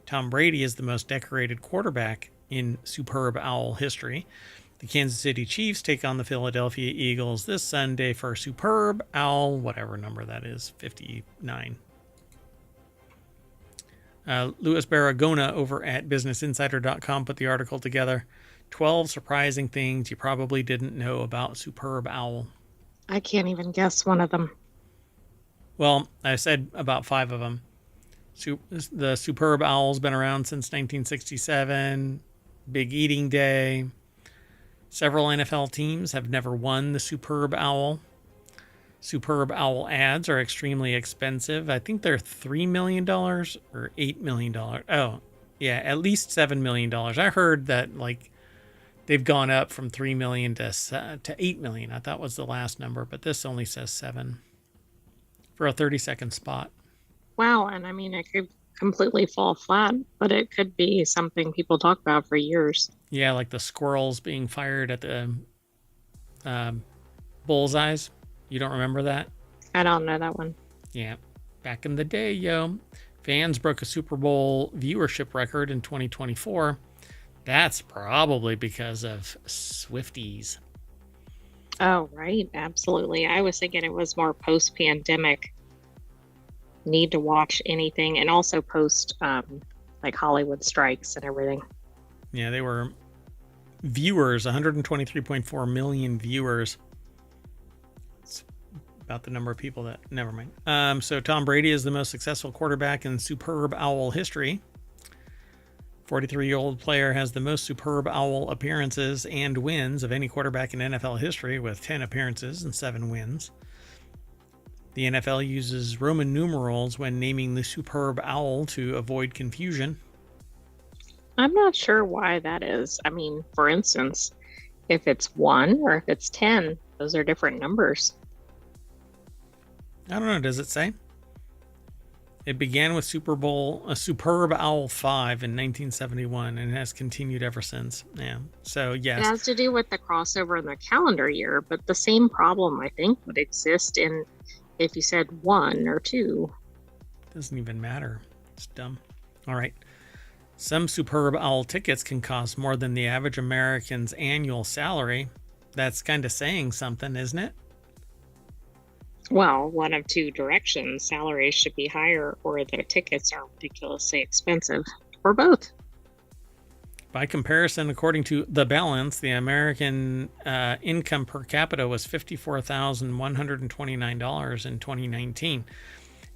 Tom Brady is the most decorated quarterback in superb owl history. The Kansas City Chiefs take on the Philadelphia Eagles this Sunday for superb owl, whatever number that is, 59. Louis Barragona over at BusinessInsider.com put the article together. 12 surprising things you probably didn't know about superb owl. I can't even guess one of them. Well, I said about 5 of them. The superb owl's been around since 1967. Big eating day. Several NFL teams have never won the superb owl. Superb owl ads are extremely expensive. I think they're $3 million or $8 million. Oh, yeah, at least $7 million. I heard that they've gone up from $3 million to $8 million. I thought was the last number, but this only says 7 for a 30-second spot. Wow, and I mean, it could completely fall flat, but it could be something people talk about for years. Yeah, like the squirrels being fired at the bullseyes. You don't remember that? I don't know that one. Yeah. Back in the day, yo. Fans broke a Super Bowl viewership record in 2024. That's probably because of Swifties. Oh, right. Absolutely. I was thinking it was more post-pandemic need to watch anything, and also post Hollywood strikes and everything. Yeah, they were viewers, 123.4 million viewers. About the number of people that, never mind. So Tom Brady is the most successful quarterback in superb owl history. 43-year-old player has the most Superb Owl appearances and wins of any quarterback in NFL history with 10 appearances and 7 wins. The NFL uses Roman numerals when naming the Superb Owl to avoid confusion. I'm not sure why that is. I mean, for instance, if it's 1 or if it's 10, those are different numbers. I don't know. Does it say? It began with Superb Owl 5 in 1971 and has continued ever since. Yeah. So, yes. It has to do with the crossover in the calendar year, but the same problem, I think, would exist in if you said 1 or 2. Doesn't even matter. It's dumb. All right. Some Superb Owl tickets can cost more than the average American's annual salary. That's kind of saying something, isn't it? Well, one of 2 directions. Salaries should be higher or the tickets are ridiculously expensive. Or both. By comparison, according to The Balance, the American income per capita was $54,129 in 2019.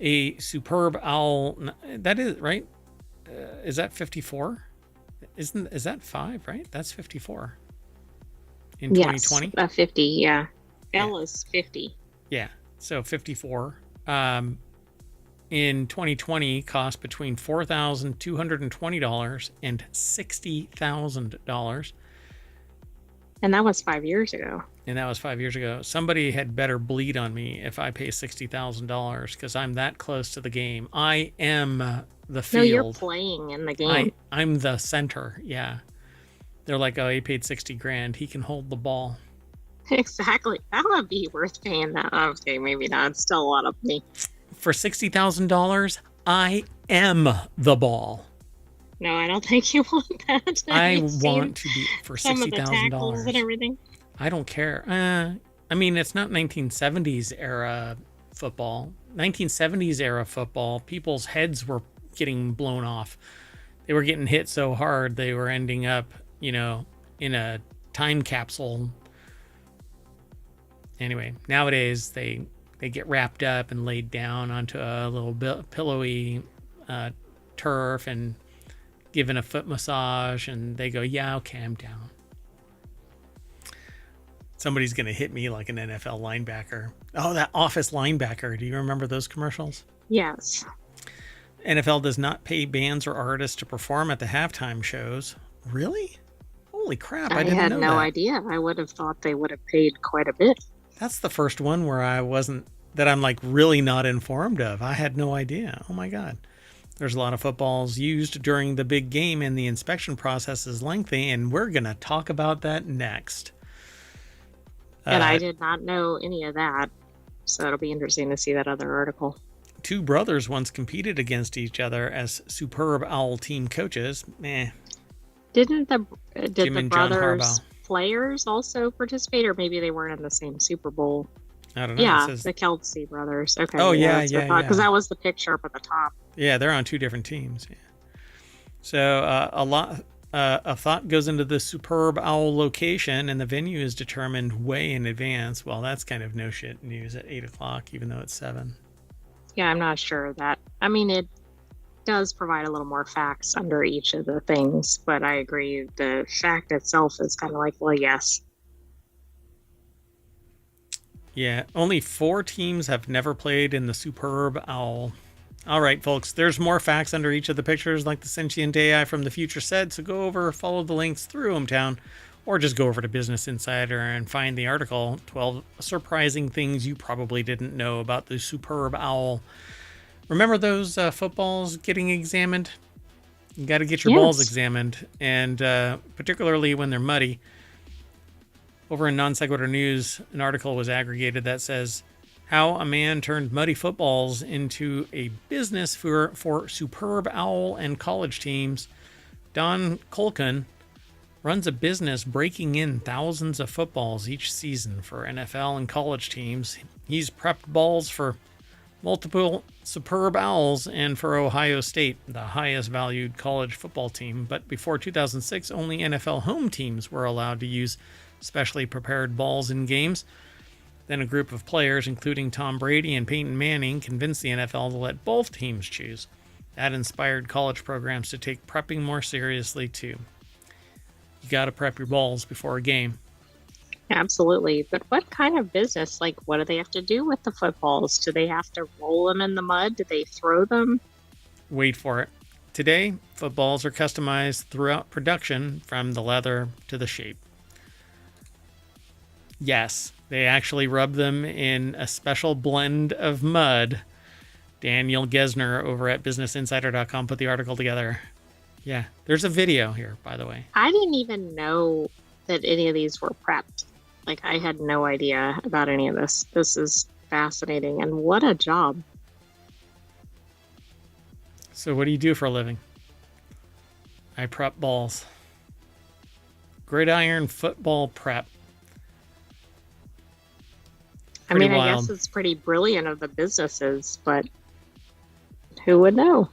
A Superb Owl, that is, right? Is that 54? Is that 5, right? That's 54. In 2020? Yes, 50, yeah. Bella's 50. Yeah. So 54 in 2020 cost between $4,220 and $60,000. And that was 5 years ago. Somebody had better bleed on me if I pay $60,000 because I'm that close to the game. I am the field. No, you're playing in the game. I'm the center. Yeah. They're like, oh, he paid 60 grand. He can hold the ball. Exactly. That would be worth paying that. Okay, maybe not. It's still a lot of money. For $60,000, I am the ball. No, I don't think you want that. I want to be for some of the tackles and everything. I don't care. I mean, it's not 1970s era football. 1970s era football, people's heads were getting blown off. They were getting hit so hard they were ending up, in a time capsule. Anyway, nowadays they get wrapped up and laid down onto a little pillowy turf and given a foot massage, and they go, yeah, okay, I'm down. Somebody's going to hit me like an NFL linebacker. Oh, that Office linebacker. Do you remember those commercials? Yes. NFL does not pay bands or artists to perform at the halftime shows. Really? Holy crap, I didn't know that. I had no idea. I would have thought they would have paid quite a bit. That's the first one where I'm like really not informed of. I had no idea. Oh my God. There's a lot of footballs used during the big game and the inspection process is lengthy, and we're going to talk about that next. And I did not know any of that, so it'll be interesting to see that other article. 2 brothers once competed against each other as Superb Owl team coaches. Did the brothers players also participate, or maybe they weren't in the same Super Bowl? I don't know. Yeah, the Kelsey brothers. Okay. Oh, yeah. Because that was the picture up at the top. Yeah, they're on 2 different teams. Yeah. So a thought goes into the Superb Owl location, and the venue is determined way in advance. Well, that's kind of no shit news at 8 o'clock, even though it's 7. Yeah, I'm not sure that. I mean, it does provide a little more facts under each of the things, but I agree. The fact itself is kind of like, well, yes. Yeah, only 4 teams have never played in the Superb Owl. All right, folks, there's more facts under each of the pictures, like the sentient AI from the future said, so go over, follow the links through ohmTown, or just go over to Business Insider and find the article, 12 surprising things you probably didn't know about the Superb Owl. Remember those footballs getting examined? You got to get your balls examined, and particularly when they're muddy. Over in Non Sequitur News, an article was aggregated that says how a man turned muddy footballs into a business for Superb Owl and college teams. Don Colkin runs a business breaking in thousands of footballs each season for NFL and college teams. He's prepped balls for multiple Superb Owls and for Ohio State, the highest valued college football team. But before 2006, only NFL home teams were allowed to use specially prepared balls in games. Then a group of players, including Tom Brady and Peyton Manning, convinced the NFL to let both teams choose. That inspired college programs to take prepping more seriously, too. You got to prep your balls before a game. Absolutely. But what kind of business? Like, what do they have to do with the footballs? Do they have to roll them in the mud? Do they throw them? Wait for it. Today, footballs are customized throughout production, from the leather to the shape. Yes, they actually rub them in a special blend of mud. Daniel Gesner over at BusinessInsider.com put the article together. Yeah, there's a video here, by the way. I didn't even know that any of these were prepped. Like, I had no idea about any of this. This is fascinating, and what a job. So what do you do for a living? I prep balls. Gridiron football prep. I mean, I guess it's pretty brilliant of the businesses, but who would know?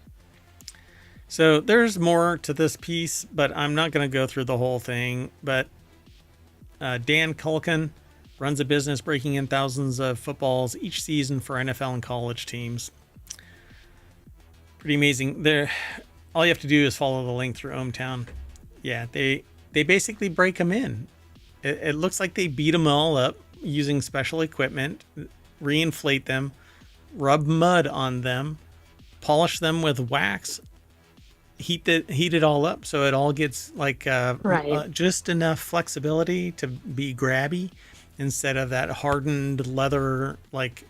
So there's more to this piece, but I'm not going to go through the whole thing. But Dan Culkin runs a business breaking in thousands of footballs each season for NFL and college teams. Pretty amazing. All you have to do is follow the link through ohmTown. Yeah, they basically break them in. It looks like they beat them all up using special equipment, reinflate them, rub mud on them, polish them with wax, heat it all up so it all gets like just enough flexibility to be grabby instead of that hardened leather. Like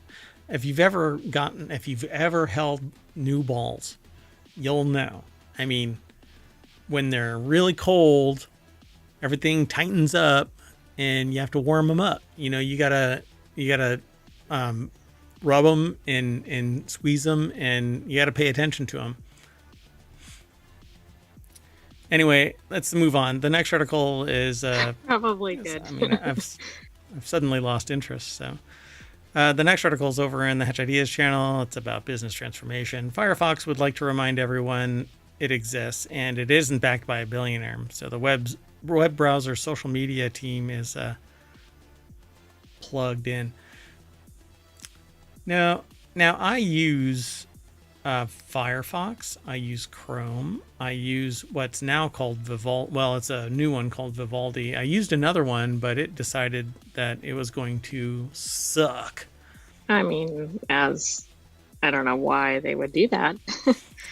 if you've ever held new balls, you'll know. I mean, when they're really cold, everything tightens up and you have to warm them up. You know, you gotta rub them and squeeze them, and you gotta pay attention to them. Anyway, let's move on. The next article is probably good. I mean, I've suddenly lost interest. So the next article is over in the Hatch Ideas channel. It's about business transformation. Firefox would like to remind everyone it exists, and it isn't backed by a billionaire. So the web browser social media team is plugged in. Now I use Firefox. I use Chrome. I use what's now called Vivaldi. Well, it's a new one called Vivaldi. I used another one, but it decided that it was going to suck. I mean, I don't know why they would do that.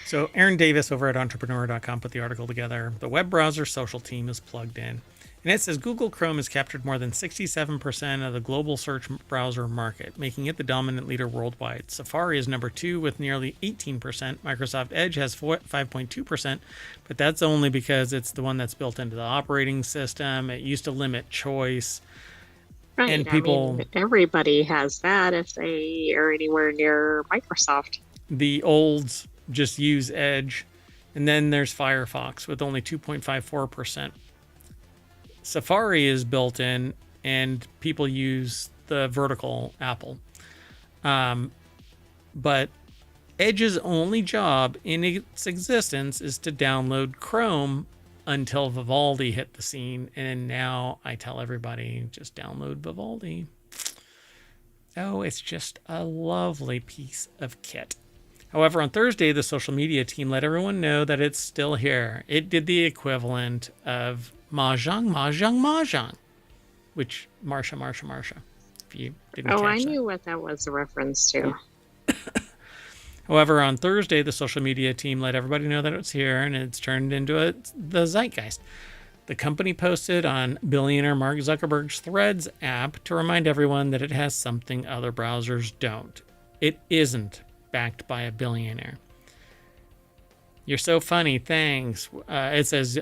So Aaron Davis over at entrepreneur.com put the article together. The web browser social team is plugged in. And it says Google Chrome has captured more than 67% of the global search browser market, making it the dominant leader worldwide. Safari is number 2 with nearly 18%. Microsoft Edge has 5.2%, but that's only because it's the one that's built into the operating system. It used to limit choice. Right. And people, everybody has that if they are anywhere near Microsoft. The olds just use Edge. And then there's Firefox with only 2.54%. Safari is built in, and people use the vertical Apple. But Edge's only job in its existence is to download Chrome until Vivaldi hit the scene. And now I tell everybody, just download Vivaldi. Oh, it's just a lovely piece of kit. However, on Thursday, the social media team let everyone know that it's still here. It did the equivalent of Mahjong, which Marsha. If you didn't catch that. I knew what that was a reference to. However, on Thursday, the social media team let everybody know that it's here, and it's turned into the zeitgeist. The company posted on billionaire Mark Zuckerberg's Threads app to remind everyone that it has something other browsers don't. It isn't backed by a billionaire. You're so funny, thanks. It says,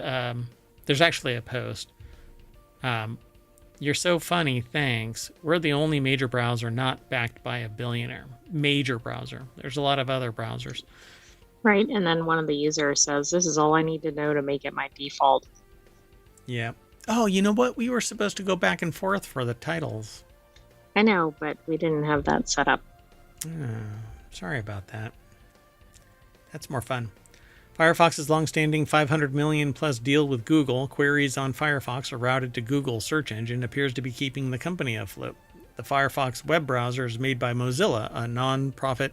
there's actually a post. You're so funny, thanks. We're the only major browser not backed by a billionaire. Major browser. There's a lot of other browsers. Right, and then one of the users says, this is all I need to know to make it my default. Yeah. Oh, you know what? We were supposed to go back and forth for the titles. I know, but we didn't have that set up. Sorry about that. That's more fun. Firefox's long-standing 500 million plus deal with Google, queries on Firefox are routed to Google's search engine, appears to be keeping the company afloat. The Firefox web browser is made by Mozilla, a non-profit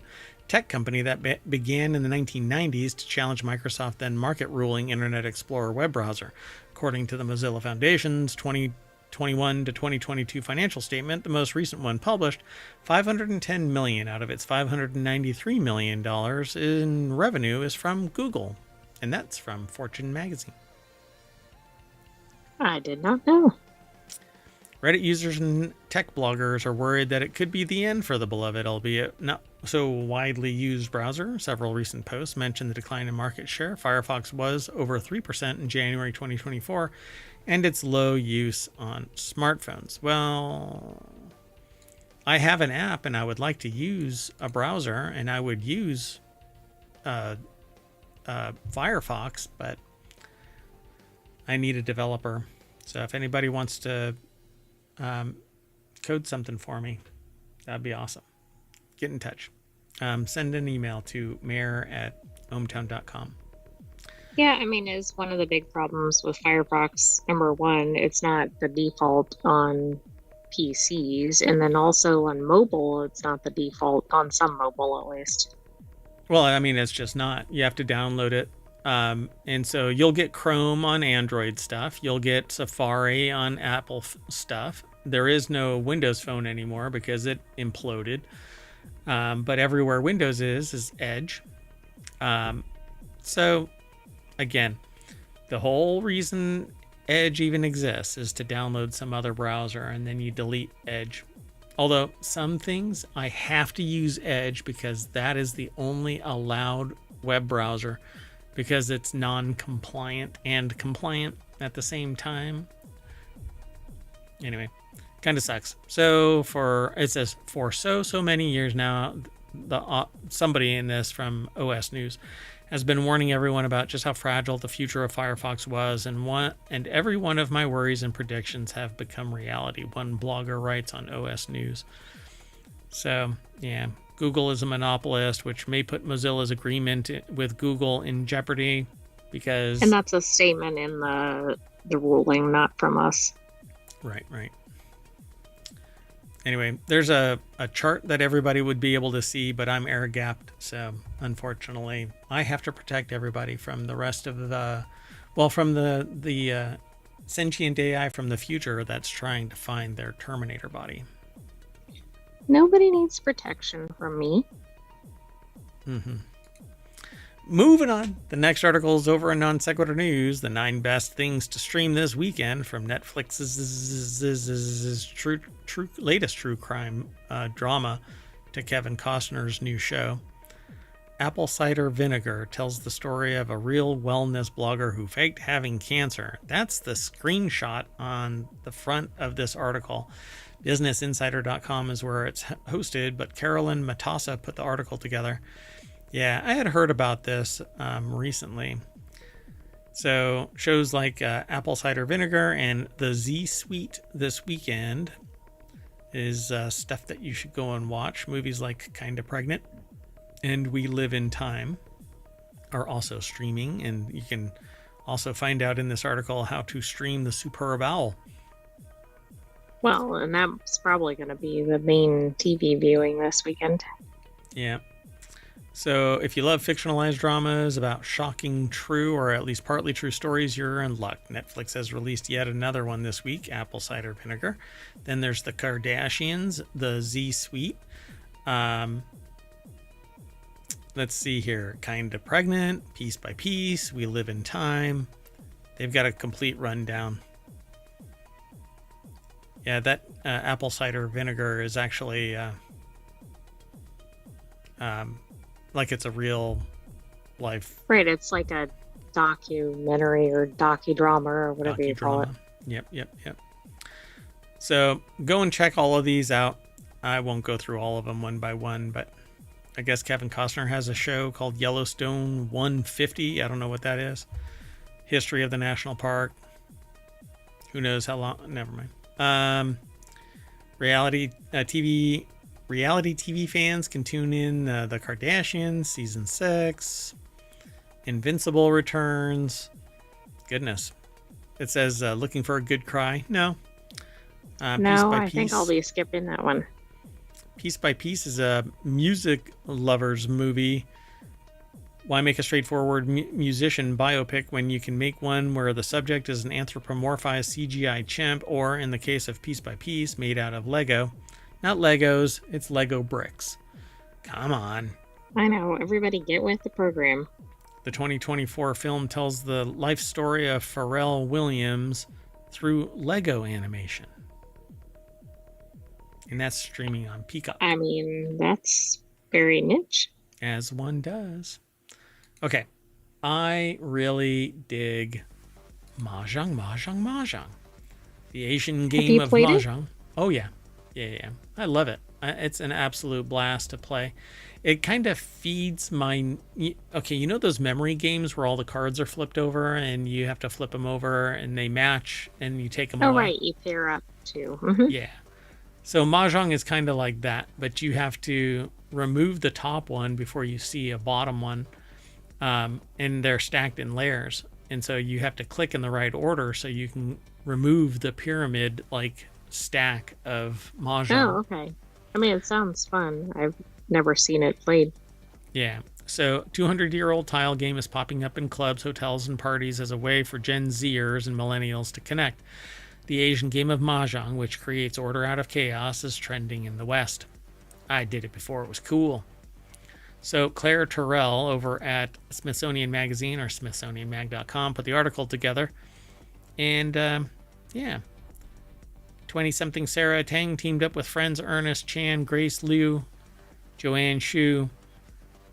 tech company that began in the 1990s to challenge Microsoft then market-ruling Internet Explorer web browser. According to the Mozilla Foundation's 2021 to 2022 financial statement, the most recent one published, $510 million out of its $593 million in revenue is from Google. And that's from Fortune magazine. I did not know. Reddit users and tech bloggers are worried that it could be the end for the beloved, albeit not so widely used browser. Several recent posts mention the decline in market share. Firefox was over 3% in January 2024, and its low use on smartphones. Well, I have an app and I would like to use a browser, and I would use Firefox, but I need a developer. So if anybody wants to code something for me, that'd be awesome. Get in touch. Send an email to mayor@ohmtown.com. Yeah, I mean, is one of the big problems with Firefox. Number one, it's not the default on PCs, and then also on mobile, it's not the default on some mobile, at least. Well, I mean, it's just not. You have to download it. And so you'll get Chrome on Android stuff. You'll get Safari on Apple stuff. There is no Windows Phone anymore because it imploded. But everywhere Windows is Edge. So, again, the whole reason Edge even exists is to download some other browser and then you delete Edge. Although some things I have to use Edge because that is the only allowed web browser because it's non-compliant and compliant at the same time. Anyway, kind of sucks. So it says for so many years now, somebody in this from OS News has been warning everyone about just how fragile the future of Firefox was, and every one of my worries and predictions have become reality. One blogger writes on OS News. So yeah, Google is a monopolist, which may put Mozilla's agreement with Google in jeopardy because... And that's a statement in the ruling, not from us. Right. Anyway, there's a chart that everybody would be able to see, but I'm air-gapped, so unfortunately, I have to protect everybody from the rest of from the sentient AI from the future that's trying to find their Terminator body. Nobody needs protection from me. Mm-hmm. Moving on. The next article is over in Non Sequitur News. The 9 best things to stream this weekend from Netflix's latest true crime drama to Kevin Costner's new show. Apple Cider Vinegar tells the story of a real wellness blogger who faked having cancer. That's the screenshot on the front of this article. BusinessInsider.com is where it's hosted, but Carolyn Matassa put the article together. Yeah, I had heard about this recently. So shows like Apple Cider Vinegar and the Z Suite this weekend is stuff that you should go and watch. Movies like Kinda Pregnant and We Live in Time are also streaming, and you can also find out in this article how to stream The Superb Owl. Well, and that's probably going to be the main TV viewing this weekend. Yeah. So if you love fictionalized dramas about shocking true or at least partly true stories, you're in luck. Netflix has released yet another one this week, Apple Cider Vinegar. Then there's The Kardashians, the Z Suite. Let's see here. Kinda Pregnant, Piece by Piece, We Live in Time. They've got a complete rundown. Yeah, that Apple Cider Vinegar is actually like it's a real life. Right, it's like a documentary or docudrama or whatever you call it. Yep. So go and check all of these out. I won't go through all of them one by one, but I guess Kevin Costner has a show called Yellowstone 150. I don't know what that is. History of the National Park. Who knows how long? Never mind. Reality TV fans can tune in The Kardashians, Season 6. Invincible returns. Goodness. It says, looking for a good cry. No. No, I think I'll be skipping that one. Piece by Piece is a music lovers movie. Why make a straightforward musician biopic when you can make one where the subject is an anthropomorphized CGI chimp, or in the case of Piece by Piece, made out of Lego? Not Legos, it's Lego bricks. Come on. I know. Everybody get with the program. The 2024 film tells the life story of Pharrell Williams through Lego animation. And that's streaming on Peacock. I mean, that's very niche. As one does. Okay. I really dig Mahjong. The Asian game of Mahjong. Oh, yeah. Yeah. I love it. It's an absolute blast to play. It kind of feeds my... Okay, you know those memory games where all the cards are flipped over and you have to flip them over and they match and you take them away? Oh, right. You pair up too. Yeah. So Mahjong is kind of like that, but you have to remove the top one before you see a bottom one. And they're stacked in layers. And so you have to click in the right order so you can remove the pyramid like stack of Mahjong. Oh, okay. I mean, it sounds fun. I've never seen it played. Yeah. So 200-year-old tile game is popping up in clubs, hotels, and parties as a way for Gen Zers and millennials to connect. The Asian game of Mahjong, which creates order out of chaos, is trending in the West. I did it before it was cool. So Claire Terrell over at Smithsonian Magazine or smithsonianmag.com put the article together. And, yeah. 20-something Sarah Tang teamed up with friends Ernest Chan, Grace Liu, Joanne Shu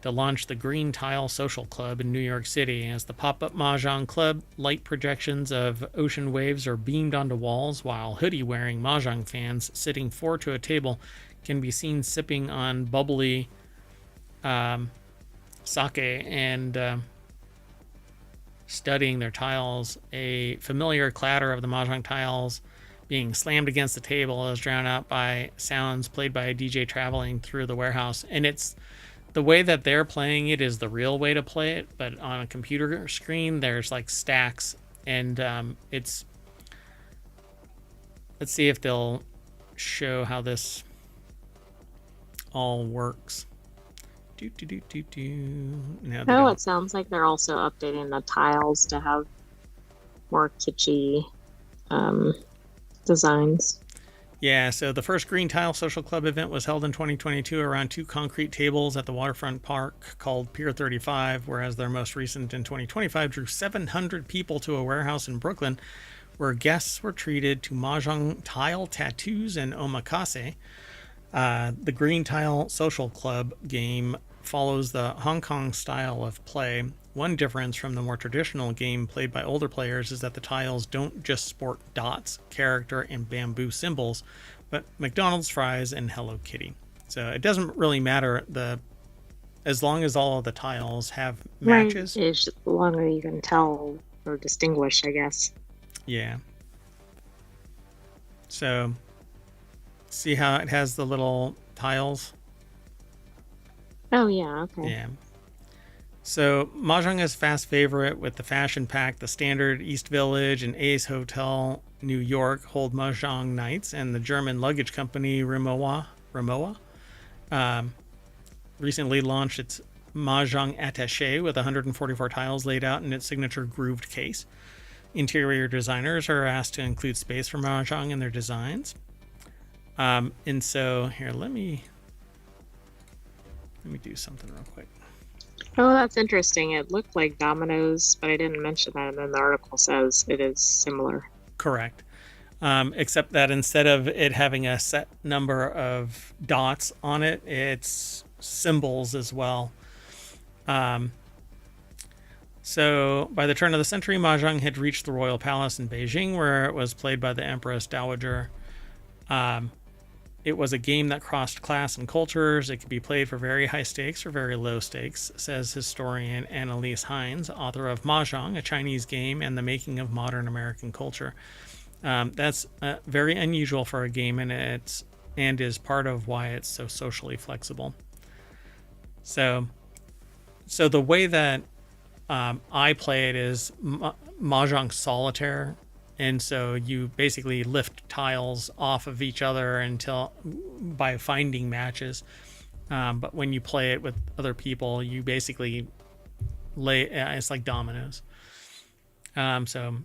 to launch the Green Tile Social Club in New York City. As the pop-up Mahjong club, light projections of ocean waves are beamed onto walls, while hoodie-wearing Mahjong fans sitting four to a table can be seen sipping on bubbly sake and studying their tiles. A familiar clatter of the Mahjong tiles being slammed against the table is drowned out by sounds played by a DJ traveling through the warehouse. And it's the way that they're playing it is the real way to play it, but on a computer screen there's like stacks, and it's... Let's see if they'll show how this all works. Now it sounds like they're also updating the tiles to have more kitschy designs. Yeah, so the first Green Tile Social Club event was held in 2022 around two concrete tables at the waterfront park called Pier 35, whereas their most recent in 2025 drew 700 people to a warehouse in Brooklyn where guests were treated to Mahjong tile tattoos and omakase. The Green Tile Social Club game follows the Hong Kong style of play. One difference from the more traditional game played by older players is that the tiles don't just sport dots, character, and bamboo symbols, but McDonald's fries and Hello Kitty. So it doesn't really matter as long as all of the tiles have matches. Right. As long as you can tell or distinguish, I guess. Yeah. So see how it has the little tiles? Oh, yeah, okay. Yeah. So Mahjong is fast favorite with the Fashion Pack, the Standard, East Village, and Ace Hotel New York hold Mahjong nights, and the German luggage company Rimowa recently launched its Mahjong Attaché with 144 tiles laid out in its signature grooved case. Interior designers are asked to include space for Mahjong in their designs. And so here, let me do something real quick. Oh, that's interesting. It looked like dominoes, but I didn't mention that, and then the article says it is similar. Correct. Except that instead of it having a set number of dots on it, it's symbols as well. So by the turn of the century, Mahjong had reached the royal palace in Beijing, where it was played by the Empress Dowager. It was a game that crossed class and cultures. It could be played for very high stakes or very low stakes, says historian Annalise Hines, author of Mahjong, a Chinese game and the making of modern American culture. That's very unusual for a game, and is part of why it's so socially flexible. So the way that I play it is Mahjong Solitaire And so you basically lift tiles off of each other by finding matches. But when you play it with other people, you basically it's like dominoes. So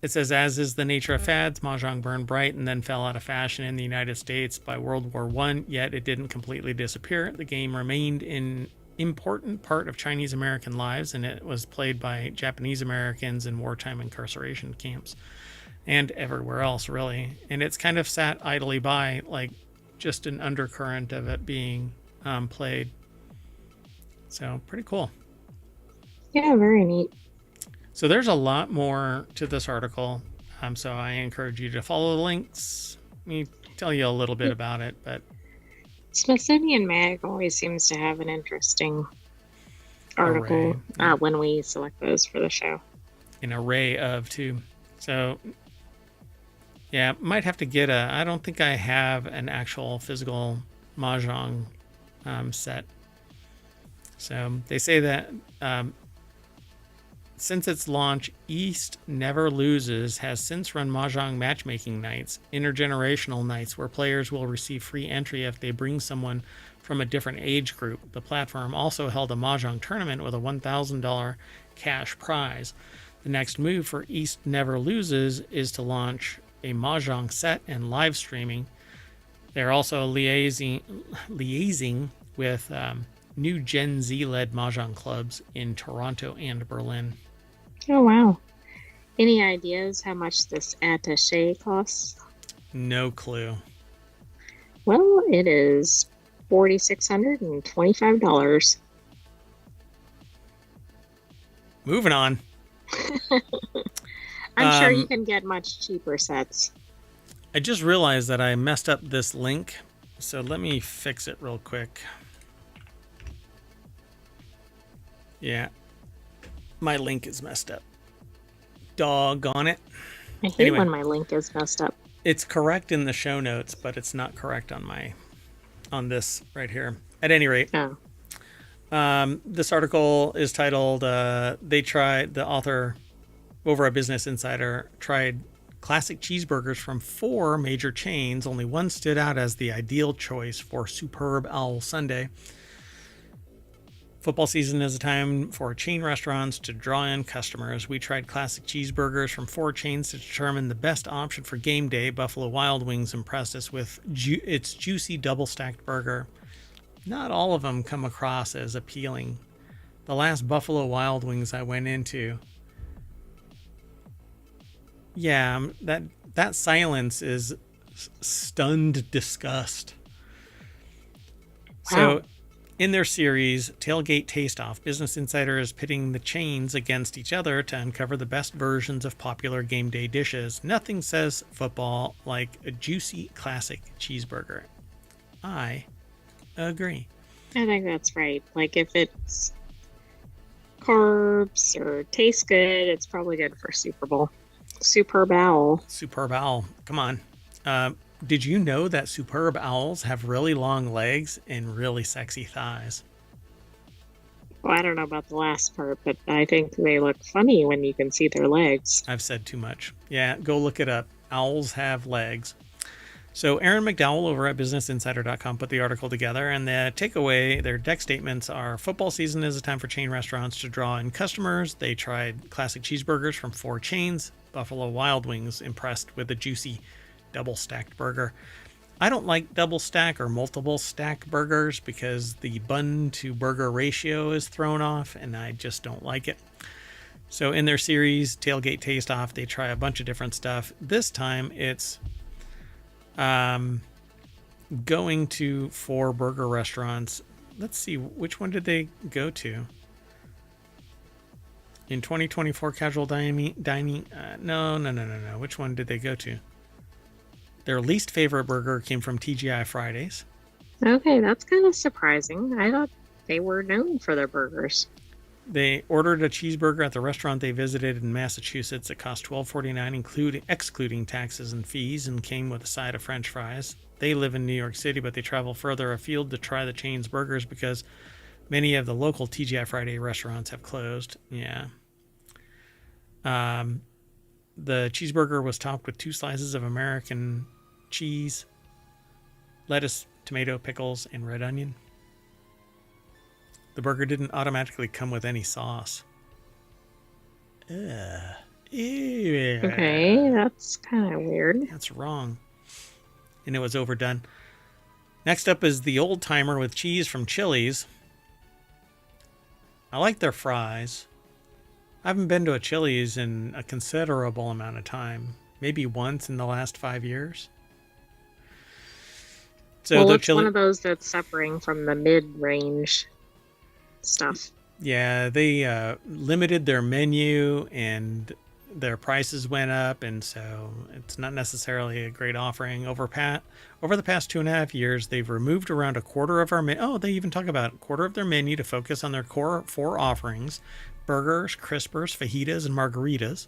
it says, as is the nature of fads, Mahjong burned bright and then fell out of fashion in the United States by World War I, yet it didn't completely disappear. The game remained an important part of Chinese American lives, and it was played by Japanese Americans in wartime incarceration camps and everywhere else, really. And it's kind of sat idly by, like just an undercurrent of it being played. So pretty cool. Yeah, very neat. So there's a lot more to this article. So I encourage you to follow the links. Let me tell you a little bit about it, but Smithsonian Mag always seems to have an interesting article when we select those for the show. An array of too. So yeah, might have to get I don't think I have an actual physical Mahjong set. So they say that since its launch, East Never Loses has since run Mahjong matchmaking nights, intergenerational nights where players will receive free entry if they bring someone from a different age group. The platform also held a Mahjong tournament with a $1,000 cash prize. The next move for East Never Loses is to launch a Mahjong set and live streaming. They're also liaising with new Gen Z-led Mahjong clubs in Toronto and Berlin. Oh, wow. Any ideas how much this attaché costs? No clue. Well, it is $4,625. Moving on. I'm sure you can get much cheaper sets. I just realized that I messed up this link, so let me fix it real quick. Yeah, my link is messed up. Doggone it. I hate when my link is messed up. It's correct in the show notes, but it's not correct on this right here. At any rate, this article is titled, the author over at Business Insider tried classic cheeseburgers from 4 major chains. Only one stood out as the ideal choice for Superb Owl Sundae. Football season is a time for chain restaurants to draw in customers. We tried classic cheeseburgers from 4 chains to determine the best option for game day. Buffalo Wild Wings impressed us with its juicy double-stacked burger. Not all of them come across as appealing. The last Buffalo Wild Wings I went into, yeah, that silence is stunned disgust. Wow. So, in their series, Tailgate Taste Off, Business Insider is pitting the chains against each other to uncover the best versions of popular game day dishes. Nothing says football like a juicy classic cheeseburger. I agree. I think that's right. Like, if it's carbs or tastes good, it's probably good for Super Bowl. Superb Owl. Superb Owl. Come on. Did you know that superb owls have really long legs and really sexy thighs? Well, I don't know about the last part, but I think they look funny when you can see their legs. I've said too much. Yeah, go look it up. Owls have legs. So Aaron McDowell over at BusinessInsider.com put the article together, and the takeaway, their deck statements are: football season is a time for chain restaurants to draw in customers. They tried classic cheeseburgers from 4 chains. Buffalo Wild Wings impressed with the juicy double-stacked burger. I don't like double-stack or multiple-stack burgers because the bun-to-burger ratio is thrown off, and I just don't like it. So in their series, Tailgate Taste Off, they try a bunch of different stuff. This time, it's going to 4 burger restaurants. Let's see, which one did they go to? In 2024 casual dining, no. Which one did they go to? Their least favorite burger came from TGI Fridays. Okay, that's kind of surprising. I thought they were known for their burgers. They ordered a cheeseburger at the restaurant they visited in Massachusetts. It cost $12.49, excluding taxes and fees, and came with a side of French fries. They live in New York City, but they travel further afield to try the chain's burgers because many of the local TGI Friday restaurants have closed. Yeah. The cheeseburger was topped with 2 slices of American cheese, lettuce, tomato, pickles, and red onion. The burger didn't automatically come with any sauce. Ugh. Ew. Okay, that's kind of weird. That's wrong. And it was overdone. Next up is the old timer with cheese from Chili's. I like their fries. I haven't been to a Chili's in a considerable amount of time. Maybe once in the last 5 years. So well, it's one of those that's suffering from the mid-range stuff. Yeah, they limited their menu and their prices went up, and so it's not necessarily a great offering. Over the past 2.5 years, they've removed around a quarter of our menu. Oh, they even talk about a quarter of their menu to focus on their core 4 offerings: burgers, crispers, fajitas, and margaritas,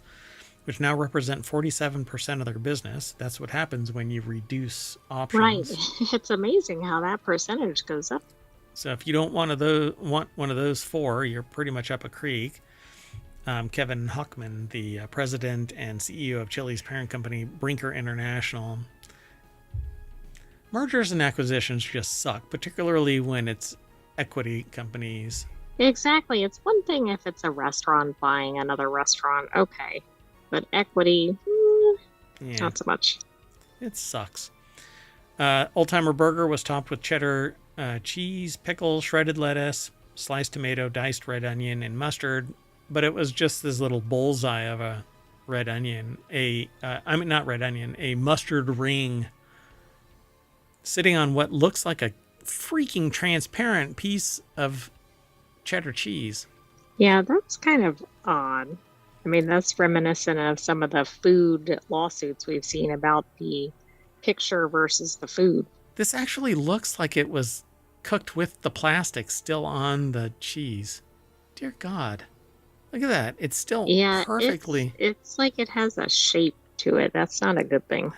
which now represent 47% of their business. That's what happens when you reduce options. Right. It's amazing how that percentage goes up. So if you don't want one of those 4, you're pretty much up a creek. Kevin Huckman, the president and CEO of Chili's parent company, Brinker International. Mergers and acquisitions just suck, particularly when it's equity companies. Exactly. It's one thing if it's a restaurant buying another restaurant, okay. But equity, not so much. It sucks. Old Timer Burger was topped with cheddar cheese, pickles, shredded lettuce, sliced tomato, diced red onion, and mustard. But it was just this little bullseye of a red onion. A mustard ring sitting on what looks like a freaking transparent piece of cheddar cheese. Yeah, that's kind of odd. I mean, that's reminiscent of some of the food lawsuits we've seen about the picture versus the food. This actually looks like it was cooked with the plastic still on the cheese. Dear God. Look at that. It's still perfectly. It's like it has a shape to it. That's not a good thing.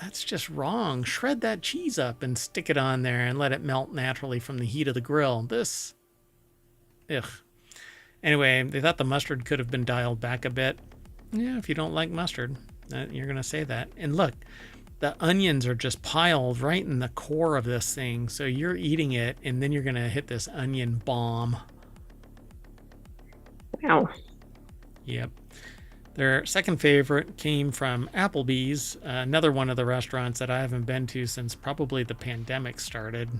That's just wrong. Shred that cheese up and stick it on there and let it melt naturally from the heat of the grill. Ugh. Anyway, they thought the mustard could have been dialed back a bit. Yeah, if you don't like mustard, you're going to say that. And look, the onions are just piled right in the core of this thing. So you're eating it, and then you're going to hit this onion bomb. Wow. Yep. Their second favorite came from Applebee's, another one of the restaurants that I haven't been to since probably the pandemic started.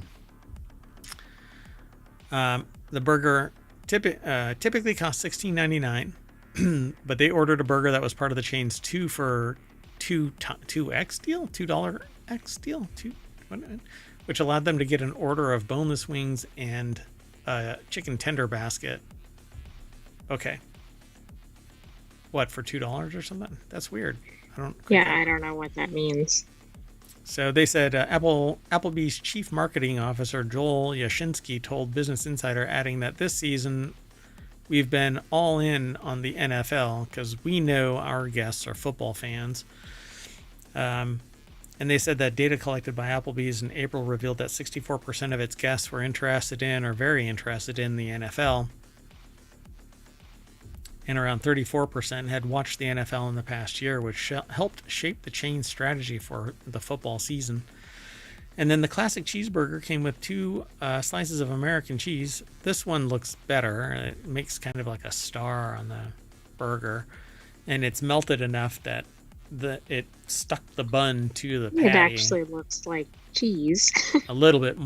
The burger typically costs $16.99, but they ordered a burger that was part of the chain's 2X deal, $2X deal, which allowed them to get an order of boneless wings and a chicken tender basket. Okay. What, for $2 or something? That's weird. I don't know what that means. So they said Applebee's chief marketing officer Joel Yashinsky told Business Insider, adding that this season we've been all in on the NFL because we know our guests are football fans. And they said that data collected by Applebee's in April revealed that 64% of its guests were interested in or very interested in the NFL. And around 34% had watched the NFL in the past year, which helped shape the chain's strategy for the football season. And then the classic cheeseburger came with 2 slices of American cheese. This one looks better. It makes kind of like a star on the burger. And it's melted enough that it stuck the bun to the patty. It actually looks like cheese. A little bit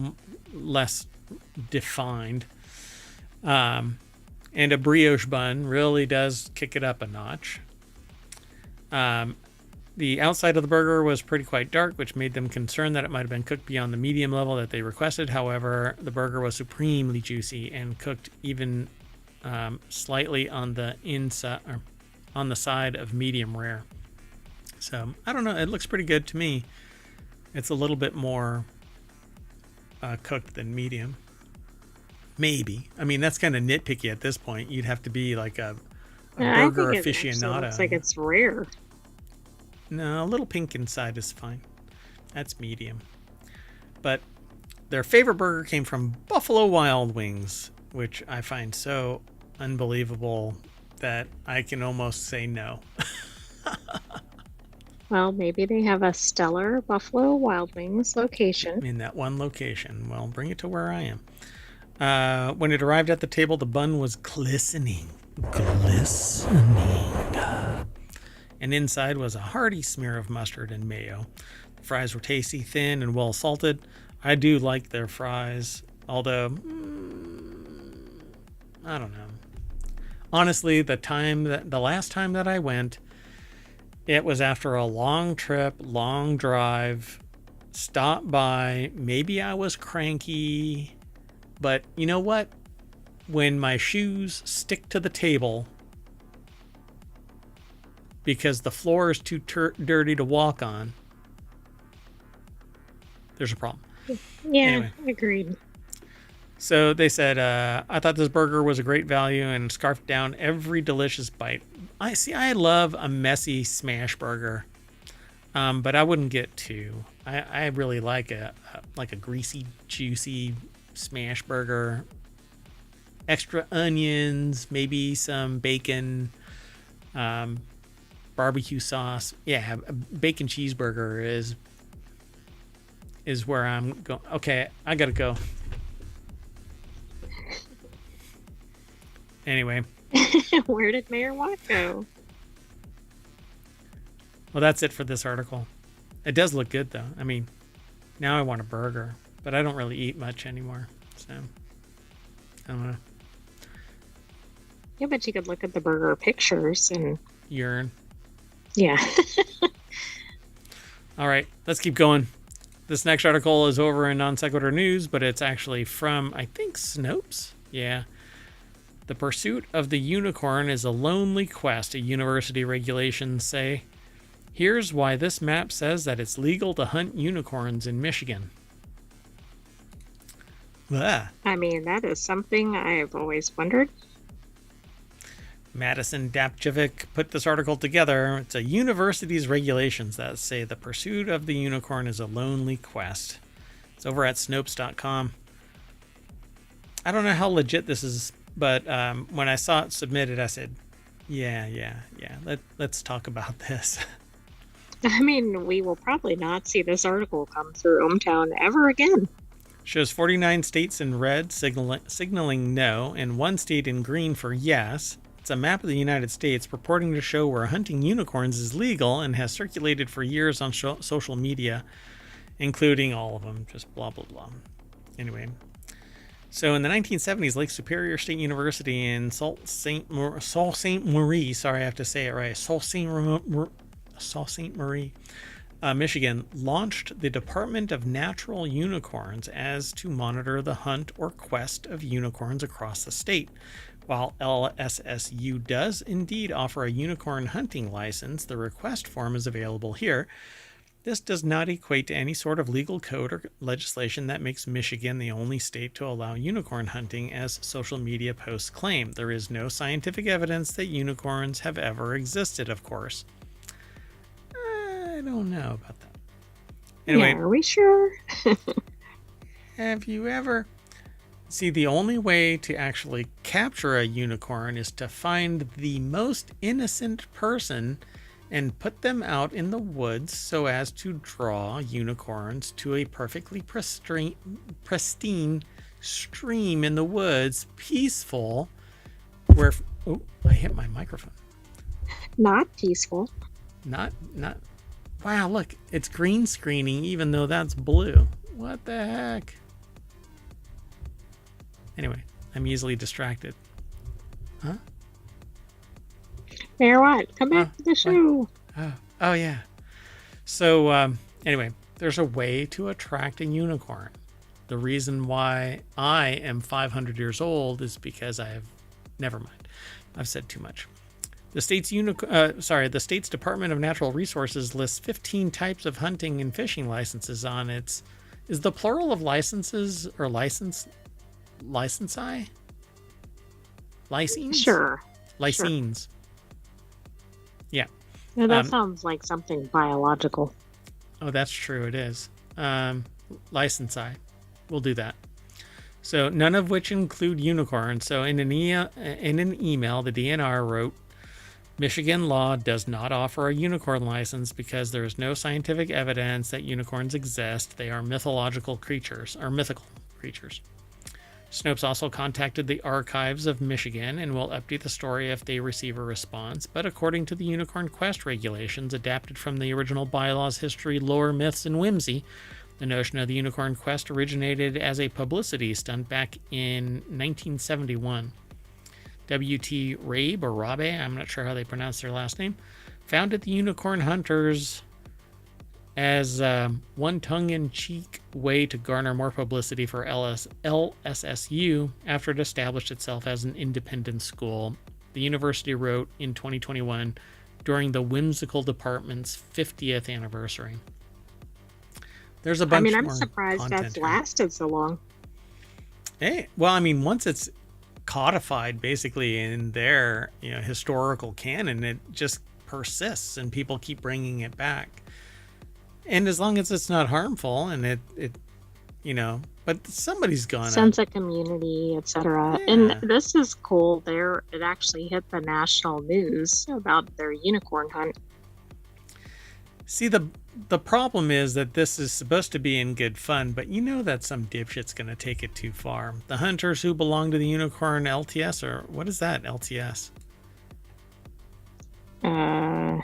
less defined. And a brioche bun really does kick it up a notch. The outside of the burger was quite dark, which made them concerned that it might have been cooked beyond the medium level that they requested. However, the burger was supremely juicy and cooked even slightly on the inside, or on the side of medium rare. So I don't know. It looks pretty good to me. It's a little bit more cooked than medium. Maybe. I mean, that's kind of nitpicky at this point. You'd have to be like a burger aficionado. It looks like it's rare. No, a little pink inside is fine. That's medium. But their favorite burger came from Buffalo Wild Wings, which I find so unbelievable that I can almost say no. Well, maybe they have a stellar Buffalo Wild Wings location. In that one location. Well, bring it to where I am. When it arrived at the table, the bun was glistening. Glistening. And inside was a hearty smear of mustard and mayo. The fries were tasty, thin, and well salted. I do like their fries, although, I don't know. Honestly, the last time that I went, it was after a long trip, long drive, stopped by. Maybe I was cranky, but you know what? When my shoes stick to the table because the floor is too dirty to walk on, there's a problem. Yeah, anyway. Agreed. So they said, I thought this burger was a great value and scarfed down every delicious bite. I love a messy smash burger, but I wouldn't get two. I really like a greasy, juicy smash burger. Extra onions, maybe some bacon, barbecue sauce. Yeah, a bacon cheeseburger is where I'm going. Okay, I gotta go. Anyway. Where did Mayor Watt go? Well, that's it for this article. It does look good, though. I mean, now I want a burger, but I don't really eat much anymore. So, I don't know. Yeah, but you could look at the burger pictures and... Urine. Yeah. All right, let's keep going. This next article is over in Non Sequitur News, but it's actually from, I think, Snopes? Yeah. The pursuit of the unicorn is a lonely quest, university regulations say. Here's why this map says that it's legal to hunt unicorns in Michigan. Blah. I mean, that is something I've always wondered. Madison Dapjevic put this article together. It's a university's regulations that say the pursuit of the unicorn is a lonely quest. It's over at Snopes.com. I don't know how legit this is, but when I saw it submitted, I said, yeah. Let's talk about this. I mean, we will probably not see this article come through ohmTown ever again. Shows 49 states in red signaling no, and one state in green for yes. It's a map of the United States purporting to show where hunting unicorns is legal and has circulated for years on social media, including all of them, just blah, blah, blah. Anyway, so in the 1970s, Lake Superior State University in Sault Ste. Marie, sorry, I have to say it right, Sault Ste. Marie, Michigan, launched the Department of Natural Unicorns as to monitor the hunt or quest of unicorns across the state. While LSSU does indeed offer a unicorn hunting license, the request form is available here. This does not equate to any sort of legal code or legislation that makes Michigan the only state to allow unicorn hunting, as social media posts claim. There is no scientific evidence that unicorns have ever existed, of course. I don't know about that. Anyway, yeah, are we sure? Have you ever... See, the only way to actually capture a unicorn is to find the most innocent person and put them out in the woods so as to draw unicorns to a perfectly pristine stream in the woods, peaceful, where... Oh, I hit my microphone. Not peaceful. Not... Wow, look, it's green screening even though that's blue. What the heck? Anyway, I'm easily distracted. Huh? Mayor Watt, come back to the show. Oh yeah. So, anyway, there's a way to attract a unicorn. The reason why I am 500 years old is because never mind. I've said too much. The state's Department of Natural Resources lists 15 types of hunting and fishing licenses on its... Is the plural of licenses or licensee? Licensing? Sure. Licensing. Yeah. Yeah, that sounds like something biological. Oh, that's true. It is. Licensee. We'll do that. So none of which include unicorns. So in an email, the DNR wrote, Michigan law does not offer a unicorn license because there is no scientific evidence that unicorns exist. They are mythological creatures, or mythical creatures. Snopes also contacted the Archives of Michigan and will update the story if they receive a response, but according to the Unicorn Quest regulations adapted from the original bylaws, history, lore, myths, and whimsy, the notion of the Unicorn Quest originated as a publicity stunt back in 1971. W.T. Rabe, or Rabe, I'm not sure how they pronounce their last name, founded the Unicorn Hunters as one tongue-in-cheek way to garner more publicity for LSSU after it established itself as an independent school. The university wrote in 2021 during the whimsical department's 50th anniversary. There's a bunch more. I'm surprised that's lasted so long. Hey, well, I mean, once it's codified basically in their historical canon, it just persists and people keep bringing it back. And as long as it's not harmful and it but somebody's gone sense of community, etc. Yeah. And this is cool. It actually hit the national news about their unicorn hunt. See, the problem is that this is supposed to be in good fun, but that some dipshit's going to take it too far. The hunters who belong to the Unicorn LTS, or what is that, LTS? Oh,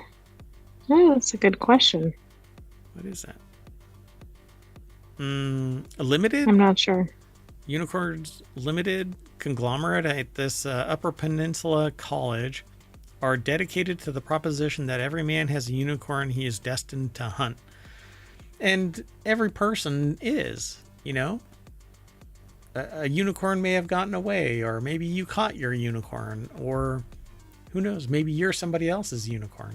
that's a good question. What is that? Limited? I'm not sure. Unicorns Limited conglomerate at this Upper Peninsula college are dedicated to the proposition that every man has a unicorn he is destined to hunt. And every person is, A unicorn may have gotten away, or maybe you caught your unicorn, or who knows, maybe you're somebody else's unicorn.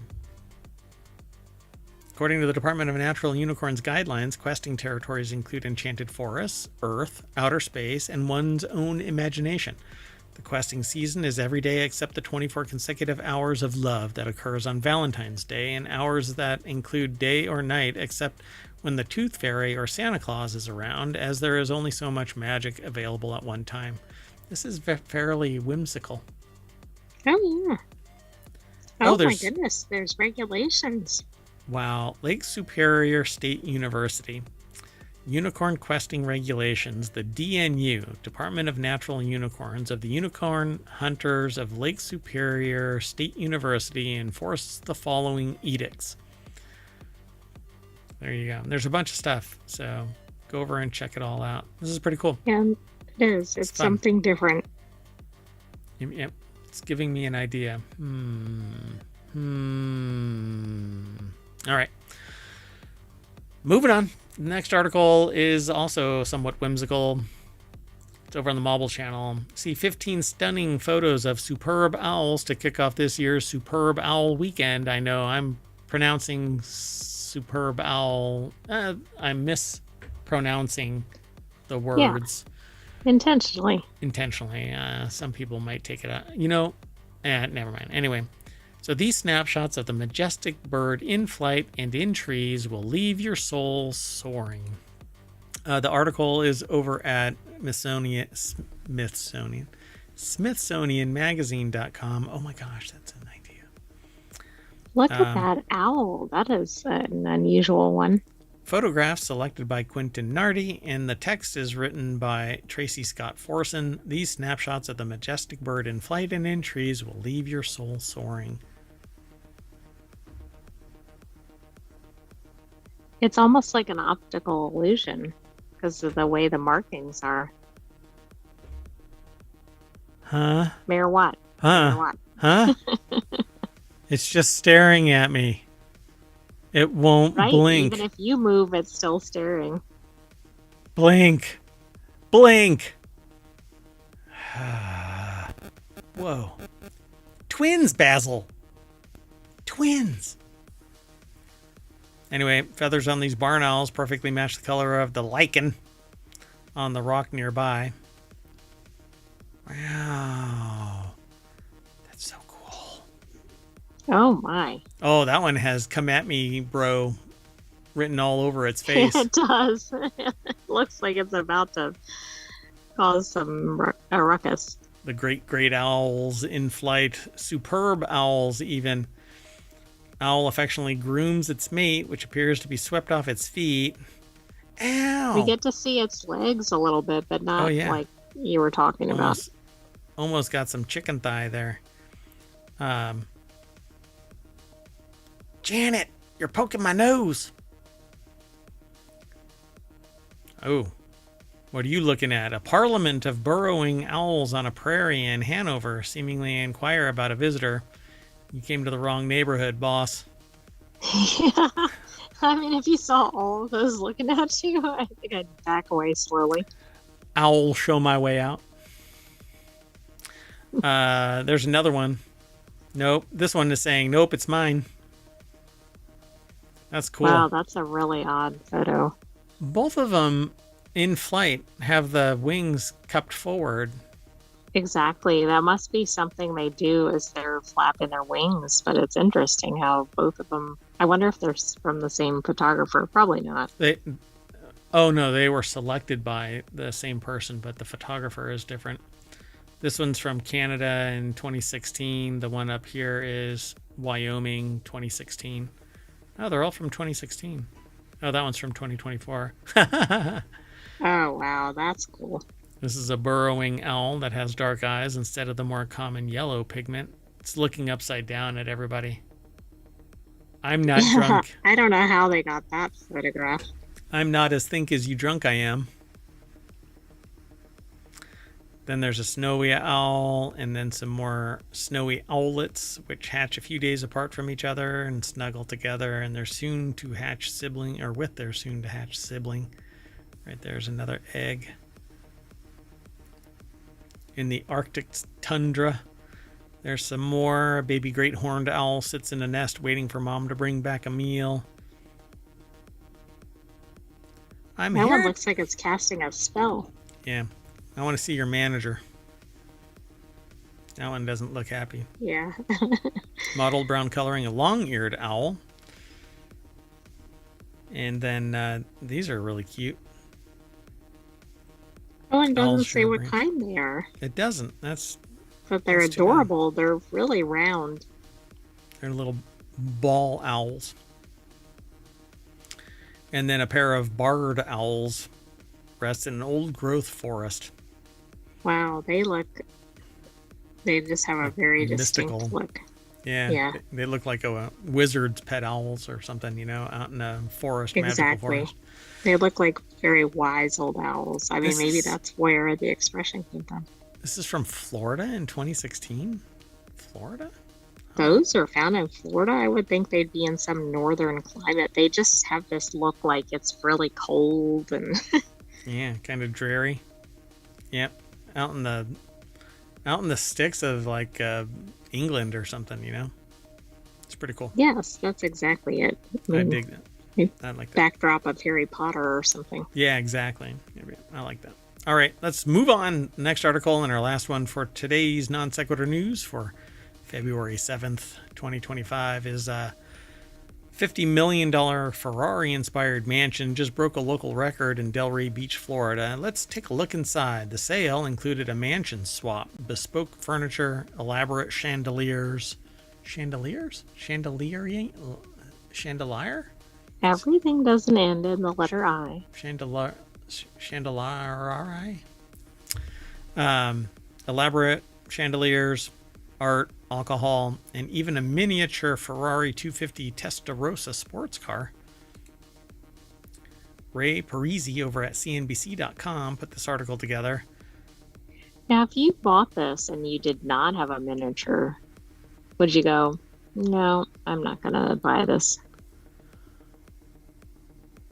According to the Department of Natural Unicorns guidelines, questing territories include enchanted forests, Earth, outer space, and one's own imagination. The questing season is every day except the 24 consecutive hours of love that occurs on Valentine's Day, and hours that include day or night except when the Tooth Fairy or Santa Claus is around, as there is only so much magic available at one time. This is fairly whimsical. Oh, yeah. Oh my goodness, there's regulations. Wow. Lake Superior State University. Unicorn Questing Regulations, the DNU, Department of Natural Unicorns of the Unicorn Hunters of Lake Superior State University enforces the following edicts. There you go. There's a bunch of stuff, so go over and check it all out. This is pretty cool. Yeah, it is. It's something different. Yep. It's giving me an idea. All right. Moving on. The next article is also somewhat whimsical. It's over on the Mobile channel. See 15 stunning photos of superb owls to kick off this year's Superb Owl Weekend. I know I'm pronouncing superb owl. I'm mispronouncing the words. Yeah. Intentionally. Some people might take it out. Never mind. Anyway. So these snapshots of the majestic bird in flight and in trees will leave your soul soaring. The article is over at Smithsonianmagazine.com. Oh my gosh, that's an idea. Look at that owl. That is an unusual one. Photographs selected by Quentin Nardi, and the text is written by Tracy Scott Forson. These snapshots of the majestic bird in flight and in trees will leave your soul soaring. It's almost like an optical illusion because of the way the markings are. Huh? Mayor Watt. Huh? Mayor Watt. Huh? It's just staring at me. It won't blink. Even if you move, it's still staring. Blink. Blink. Whoa. Twins, Basil. Twins. Anyway, feathers on these barn owls perfectly match the color of the lichen on the rock nearby. Wow. That's so cool. Oh, my. Oh, that one has "Come at me, bro" written all over its face. It does. It looks like it's about to cause a ruckus. the great owls in flight, superb owls even. Owl affectionately grooms its mate, which appears to be swept off its feet. Ow! We get to see its legs a little bit, but Oh not yeah, like you were talking about. almost got some chicken thigh there. Janet, you're poking my nose. Oh, what are you looking at? A parliament of burrowing owls on a prairie in Hanover seemingly inquire about a visitor. You came to the wrong neighborhood, boss. Yeah. I mean, if you saw all of those looking at you, I think I'd back away slowly. Owl, show my way out. There's another one. Nope. This one is saying, nope, it's mine. That's cool. Wow, that's a really odd photo. Both of them in flight have the wings cupped forward. Exactly. That must be something they do as they're flapping their wings, but it's interesting how both of them. I wonder if they're from the same photographer. Probably not. Oh no, they were selected by the same person, but the photographer is different. This one's from Canada in 2016. The one up here is Wyoming 2016. Oh, they're all from 2016. Oh, that one's from 2024. Oh, wow. That's cool. This is a burrowing owl that has dark eyes instead of the more common yellow pigment. It's looking upside down at everybody. I'm not drunk. I don't know how they got that photograph. I'm not as think as you drunk I am. Then there's a snowy owl, and then some more snowy owlets, which hatch a few days apart from each other and snuggle together, and they're soon to hatch sibling, or with their soon to hatch sibling. Right there's another egg. In the Arctic tundra, there's some more. A baby great horned owl sits in a nest waiting for mom to bring back a meal. That one looks like it's casting a spell. Yeah. I want to see your manager. That one doesn't look happy. Yeah. Mottled brown coloring, a long-eared owl. And then these are really cute. Oh, and doesn't say what kind they are. It doesn't. But they're adorable. They're really round. They're little ball owls. And then a pair of barred owls rest in an old growth forest. Wow, they just have a very distinct look. Yeah. They look like a wizard's pet owls or something, out in a forest, magical forest. They look like very wise old owls. I mean, maybe that's where the expression came from. This is from Florida in 2016? Florida? Those are found in Florida? I would think they'd be in some northern climate. They just have this look like it's really cold and... Yeah, kind of dreary. Yep. Out in the sticks of like England or something, It's pretty cool. Yes, that's exactly it. I dig that. I like that. Backdrop of Harry Potter or something. Yeah, exactly. I like that. All right, let's move on. Next article and our last one for today's Non Sequitur news for February 7th, 2025 is $50 million Ferrari-inspired mansion just broke a local record in Delray Beach, Florida. Let's take a look inside. The sale included a mansion swap, bespoke furniture, elaborate chandeliers. Chandeliers? Chandelier? Everything doesn't end in the letter I. Chandelier. Elaborate chandeliers, art, alcohol, and even a miniature Ferrari 250 Testarossa sports car. Ray Parisi over at CNBC.com put this article together. Now, if you bought this and you did not have a miniature, would you go, no, I'm not going to buy this?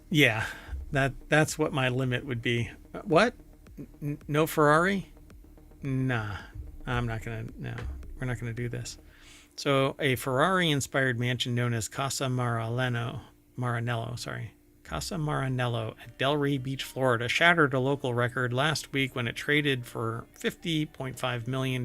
Yeah, that's what my limit would be. What? No Ferrari? Nah, I'm not going to, no. We're not going to do this. So a Ferrari-inspired mansion known as Casa Maranello at Delray Beach, Florida, shattered a local record last week when it traded for $50.5 million.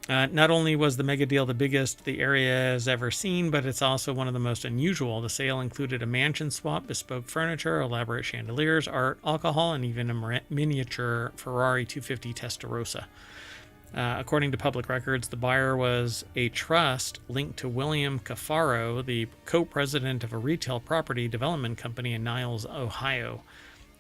Not only was the mega deal the biggest the area has ever seen, but it's also one of the most unusual. The sale included a mansion swap, bespoke furniture, elaborate chandeliers, art, alcohol, and even a miniature Ferrari 250 Testarossa. According to public records, the buyer was a trust linked to William Cafaro, the co-president of a retail property development company in Niles, Ohio.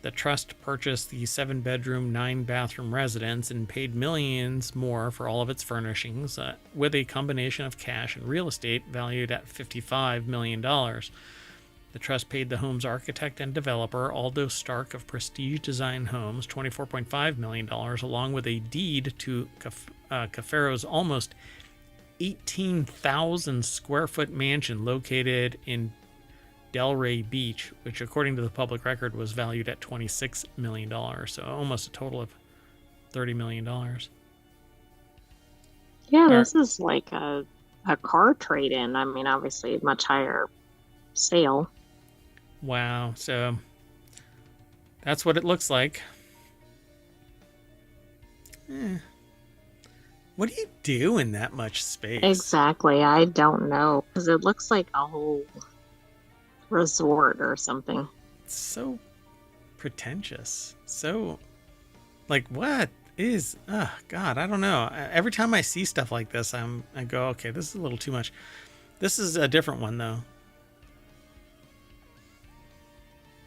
The trust purchased the 7-bedroom, 9-bathroom residence and paid millions more for all of its furnishings, with a combination of cash and real estate valued at $55 million. The trust paid the home's architect and developer, Aldo Stark of Prestige Design Homes, $24.5 million, along with a deed to Cafaro's almost 18,000 square foot mansion located in Delray Beach, which according to the public record was valued at $26 million, so almost a total of $30 million. Yeah, this is like a car trade-in. I mean, obviously much higher sale. Wow, so that's what it looks like. What do you do in that much space? Exactly, I don't know, because it looks like a whole resort or something. It's so pretentious. So, like, what is? Oh God, I don't know. Every time I see stuff like this, I go, okay, this is a little too much. This is a different one though.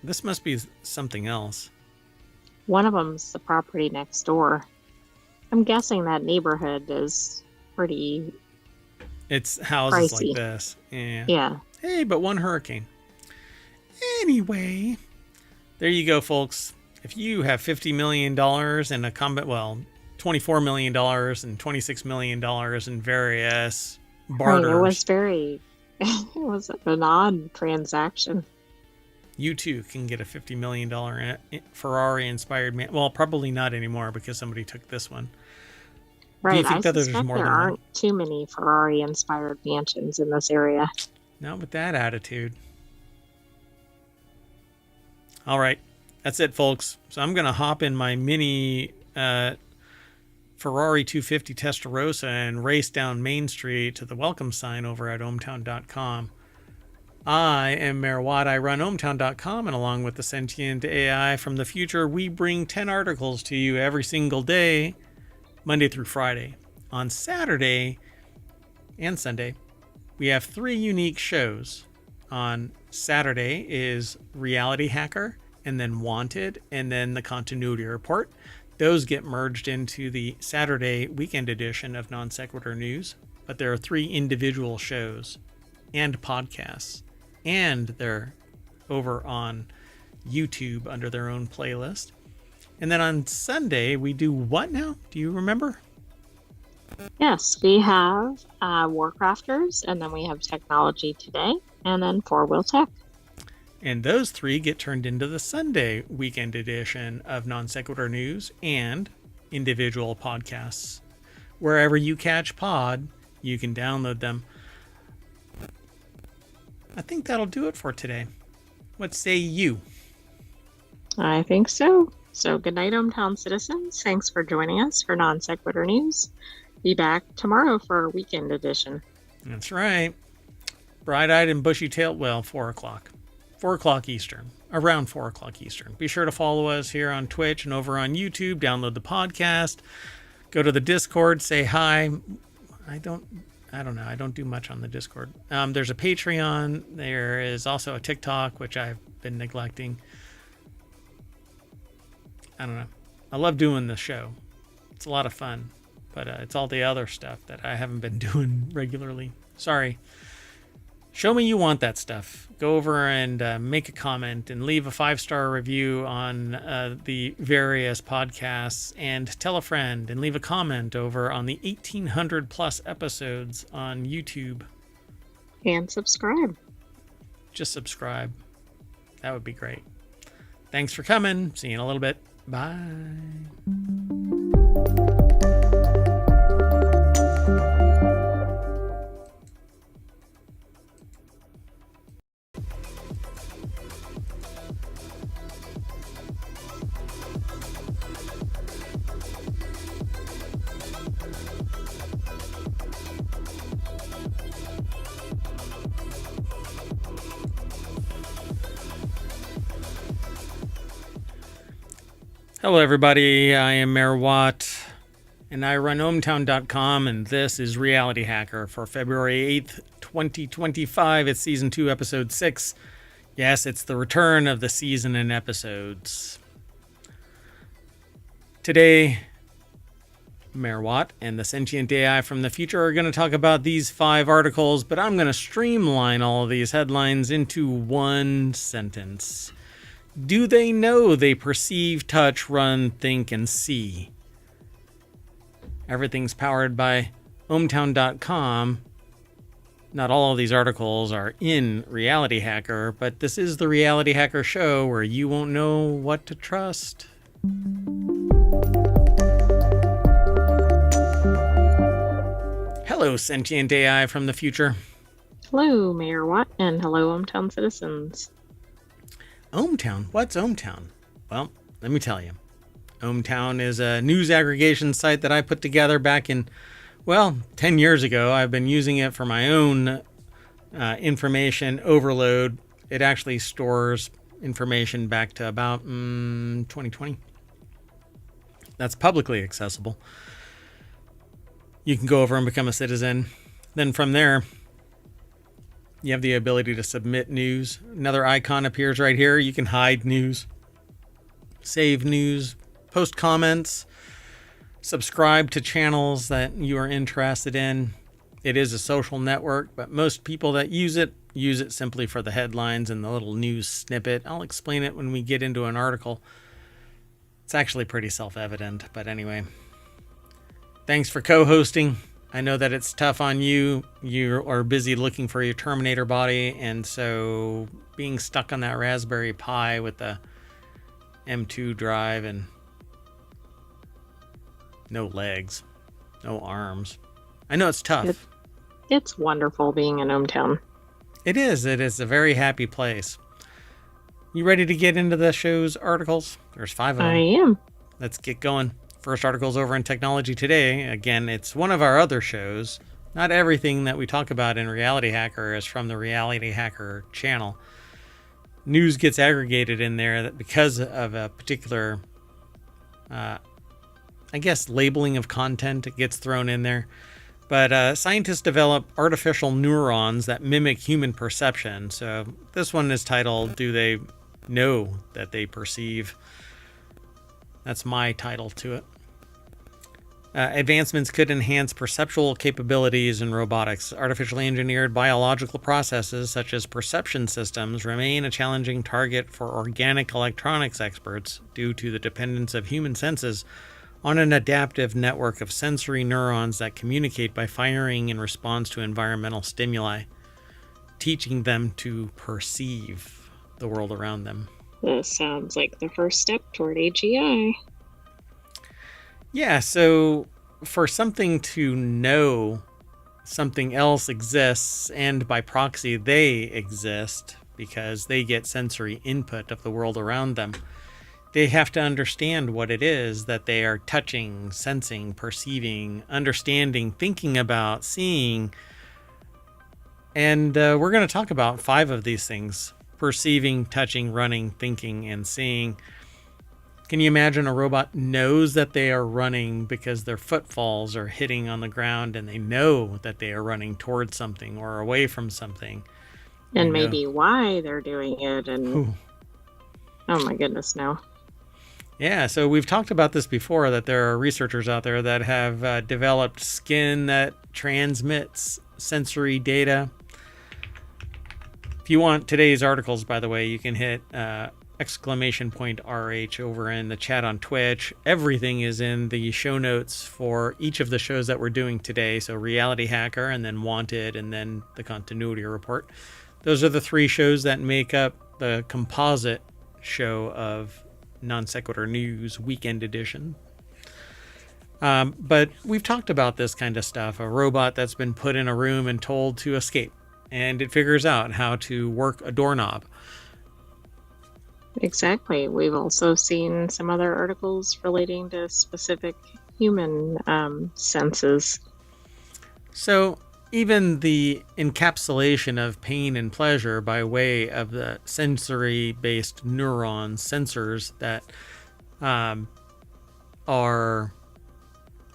This must be something else. One of them's the property next door. I'm guessing that neighborhood is pretty. It's houses pricey. Like this. Yeah. Yeah. Hey, but one hurricane. Anyway, there you go, folks. If you have $50 million and $24 million and $26 million in various barters. Right, it was an odd transaction. You too can get a $50 million Ferrari-inspired man. Well, probably not anymore because somebody took this one. Right, Do you think I that there's suspect more there than aren't one? too many Ferrari-inspired mansions in this area. Not with that attitude. All right, that's it, folks. So I'm going to hop in my mini Ferrari 250 Testarossa and race down Main Street to the welcome sign over at ohmtown.com. I am Mayor Watt. I run ohmtown.com, and along with the sentient AI from the future, we bring 10 articles to you every single day, Monday through Friday. On Saturday and Sunday, we have 3 unique shows. On Saturday is RealityHacker, and then Wanted, and then the Continuity Report. Those get merged into the Saturday weekend edition of Non Sequitur News, but there are 3 individual shows and podcasts. And they're over on YouTube under their own playlist. And then on Sunday, we do what now? Do you remember? Yes, we have WarCrafters, and then we have Technology Today, and then 4-Wheel Tech. And those 3 get turned into the Sunday weekend edition of Non Sequitur News and individual podcasts. Wherever you catch pod, you can download them. I think that'll do it for today. What say you? I think so. So good night, hometown citizens. Thanks for joining us for Non Sequitur News. Be back tomorrow for our weekend edition. That's right. Bright-eyed and bushy-tailed, 4 o'clock. 4 o'clock Eastern. Around 4 o'clock Eastern. Be sure to follow us here on Twitch and over on YouTube. Download the podcast. Go to the Discord. Say hi. I don't know. I don't do much on the Discord. There's a Patreon. There is also a TikTok, which I've been neglecting. I don't know. I love doing the show. It's a lot of fun. But it's all the other stuff that I haven't been doing regularly. Sorry. Show me you want that stuff. Go over and make a comment and leave a 5-star review on the various podcasts, and tell a friend and leave a comment over on the 1,800 plus episodes on YouTube. And subscribe. Just subscribe. That would be great. Thanks for coming. See you in a little bit. Bye. Hello, everybody. I am Mayor Watt, and I run ohmtown.com, and this is Reality Hacker for February 8th, 2025. It's Season 2, Episode 6. Yes, it's the return of the season and episodes. Today, Mayor Watt and the sentient AI from the future are going to talk about these 5 articles, but I'm going to streamline all of these headlines into one sentence. Do they know they perceive, touch, run, think, and see? Everything's powered by ohmtown.com. Not all of these articles are in Reality Hacker, but this is the Reality Hacker show where you won't know what to trust. Hello, sentient AI from the future. Hello, Mayor Watt, and hello, hometown citizens. ohmTown? What's ohmTown? Well, let me tell you. ohmTown is a news aggregation site that I put together back in, 10 years ago. I've been using it for my own information overload. It actually stores information back to about 2020. That's publicly accessible. You can go over and become a citizen. Then from there, you have the ability to submit news. Another icon appears right here. You can hide news, save news, post comments, subscribe to channels that you are interested in. It is a social network, but most people that use it simply for the headlines and the little news snippet. I'll explain it when we get into an article. It's actually pretty self-evident, but anyway. Thanks for co-hosting. I know that it's tough on you. You are busy looking for your Terminator body, and so being stuck on that Raspberry Pi with the M2 drive and no legs, no arms. I know it's tough. It's wonderful being in hometown. It is. It is a very happy place. You ready to get into the show's articles? There's 5 of them. I am. Let's get going. First article's over in Technology Today. Again, it's one of our other shows. Not everything that we talk about in Reality Hacker is from the Reality Hacker channel. News gets aggregated in there because of a particular, labeling of content. It gets thrown in there. But scientists develop artificial neurons that mimic human perception. So this one is titled, Do They Know That They Perceive? That's my title to it. Advancements could enhance perceptual capabilities in robotics. Artificially engineered biological processes, such as perception systems, remain a challenging target for organic electronics experts due to the dependence of human senses on an adaptive network of sensory neurons that communicate by firing in response to environmental stimuli, teaching them to perceive the world around them. This sounds like the first step toward AGI. Yeah, so for something to know something else exists, and by proxy they exist because they get sensory input of the world around them, they have to understand what it is that they are touching, sensing, perceiving, understanding, thinking about, seeing. And we're going to talk about 5 of these things: perceiving, touching, running, thinking, and seeing. Can you imagine a robot knows that they are running because their footfalls are hitting on the ground, and they know that they are running towards something or away from something? And maybe why they're doing it. And oh my goodness, no. Yeah, so we've talked about this before, that there are researchers out there that have developed skin that transmits sensory data. If you want today's articles, by the way, you can hit !RH over in the chat on Twitch. Everything is in the show notes for each of the shows that we're doing today. So Reality Hacker, and then Wanted, and then the Continuity Report. Those are the 3 shows that make up the composite show of Non Sequitur News Weekend Edition. But we've talked about this kind of stuff. A robot that's been put in a room and told to escape, and it figures out how to work a doorknob. Exactly. We've also seen some other articles relating to specific human senses. So even the encapsulation of pain and pleasure by way of the sensory-based neurons, sensors that are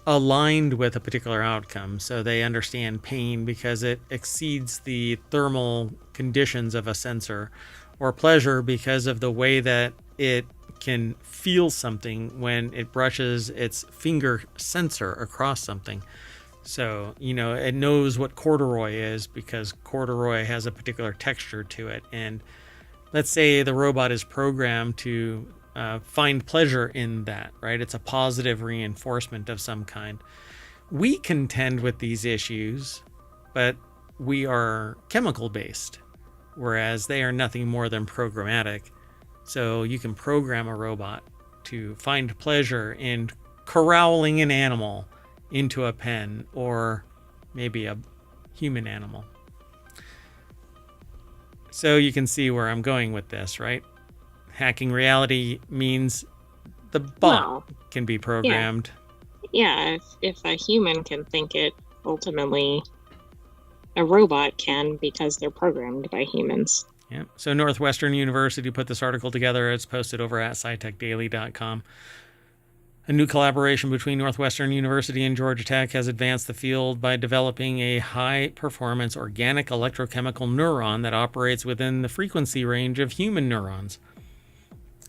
aligned with a particular outcome. So they understand pain because it exceeds the thermal conditions of a sensor, or pleasure because of the way that it can feel something when it brushes its finger sensor across something. So, it knows what corduroy is because corduroy has a particular texture to it. And let's say the robot is programmed to find pleasure in that, right? It's a positive reinforcement of some kind. We contend with these issues, but we are chemical based, whereas they are nothing more than programmatic. So you can program a robot to find pleasure in corralling an animal into a pen, or maybe a human animal. So you can see where I'm going with this, right? Hacking reality means the bot can be programmed. Yeah, if a human can think it, ultimately a robot can, because they're programmed by humans. Yeah. So Northwestern University put this article together. It's posted over at scitechdaily.com. A new collaboration between Northwestern University and Georgia Tech has advanced the field by developing a high-performance organic electrochemical neuron that operates within the frequency range of human neurons.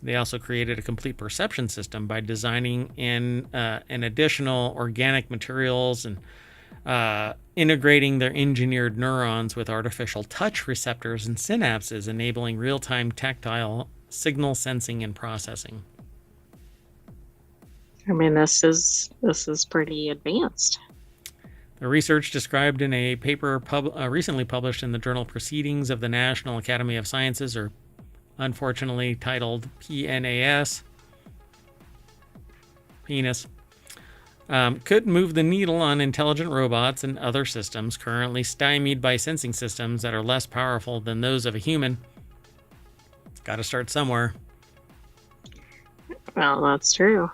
They also created a complete perception system by designing an additional organic materials and integrating their engineered neurons with artificial touch receptors and synapses, enabling real-time tactile signal sensing and processing. I mean, this is pretty advanced. The research, described in a paper recently published in the journal Proceedings of the National Academy of Sciences, or unfortunately titled PNAS, penis, could move the needle on intelligent robots and other systems currently stymied by sensing systems that are less powerful than those of a human. Got to start somewhere. Well, that's true.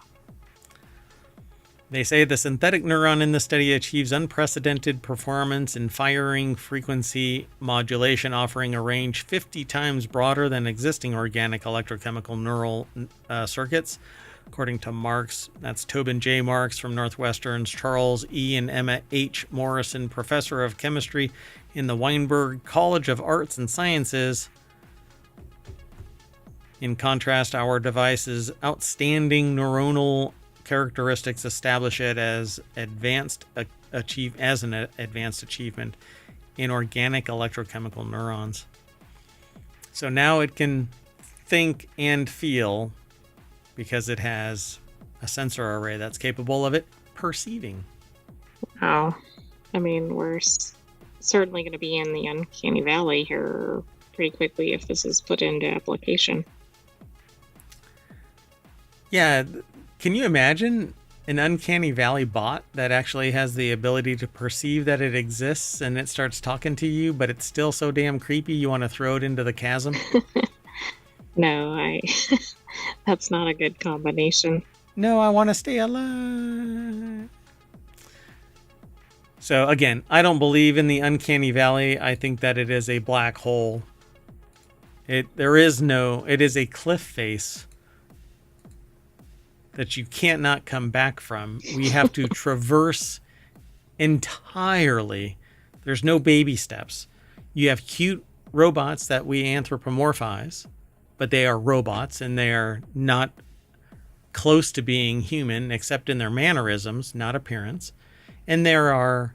They say the synthetic neuron in the study achieves unprecedented performance in firing frequency modulation, offering a range 50 times broader than existing organic electrochemical neural circuits. According to Marks, that's Tobin J. Marks from Northwestern's Charles E. and Emma H. Morrison, professor of chemistry in the Weinberg College of Arts and Sciences. In contrast, our device's outstanding neuronal characteristics establish it as an advanced achievement in organic electrochemical neurons. So now it can think and feel because it has a sensor array that's capable of it perceiving. Oh, I mean, we're certainly going to be in the uncanny valley here pretty quickly if this is put into application. Yeah. Can you imagine an uncanny valley bot that actually has the ability to perceive that it exists and it starts talking to you, but it's still so damn creepy you want to throw it into the chasm? No, that's not a good combination. No, I want to stay alive. So again, I don't believe in the uncanny valley. I think that it is a black hole. It is a cliff face that you can't not come back from. We have to traverse entirely. There's no baby steps. You have cute robots that we anthropomorphize, but they are robots and they are not close to being human except in their mannerisms, not appearance. And there are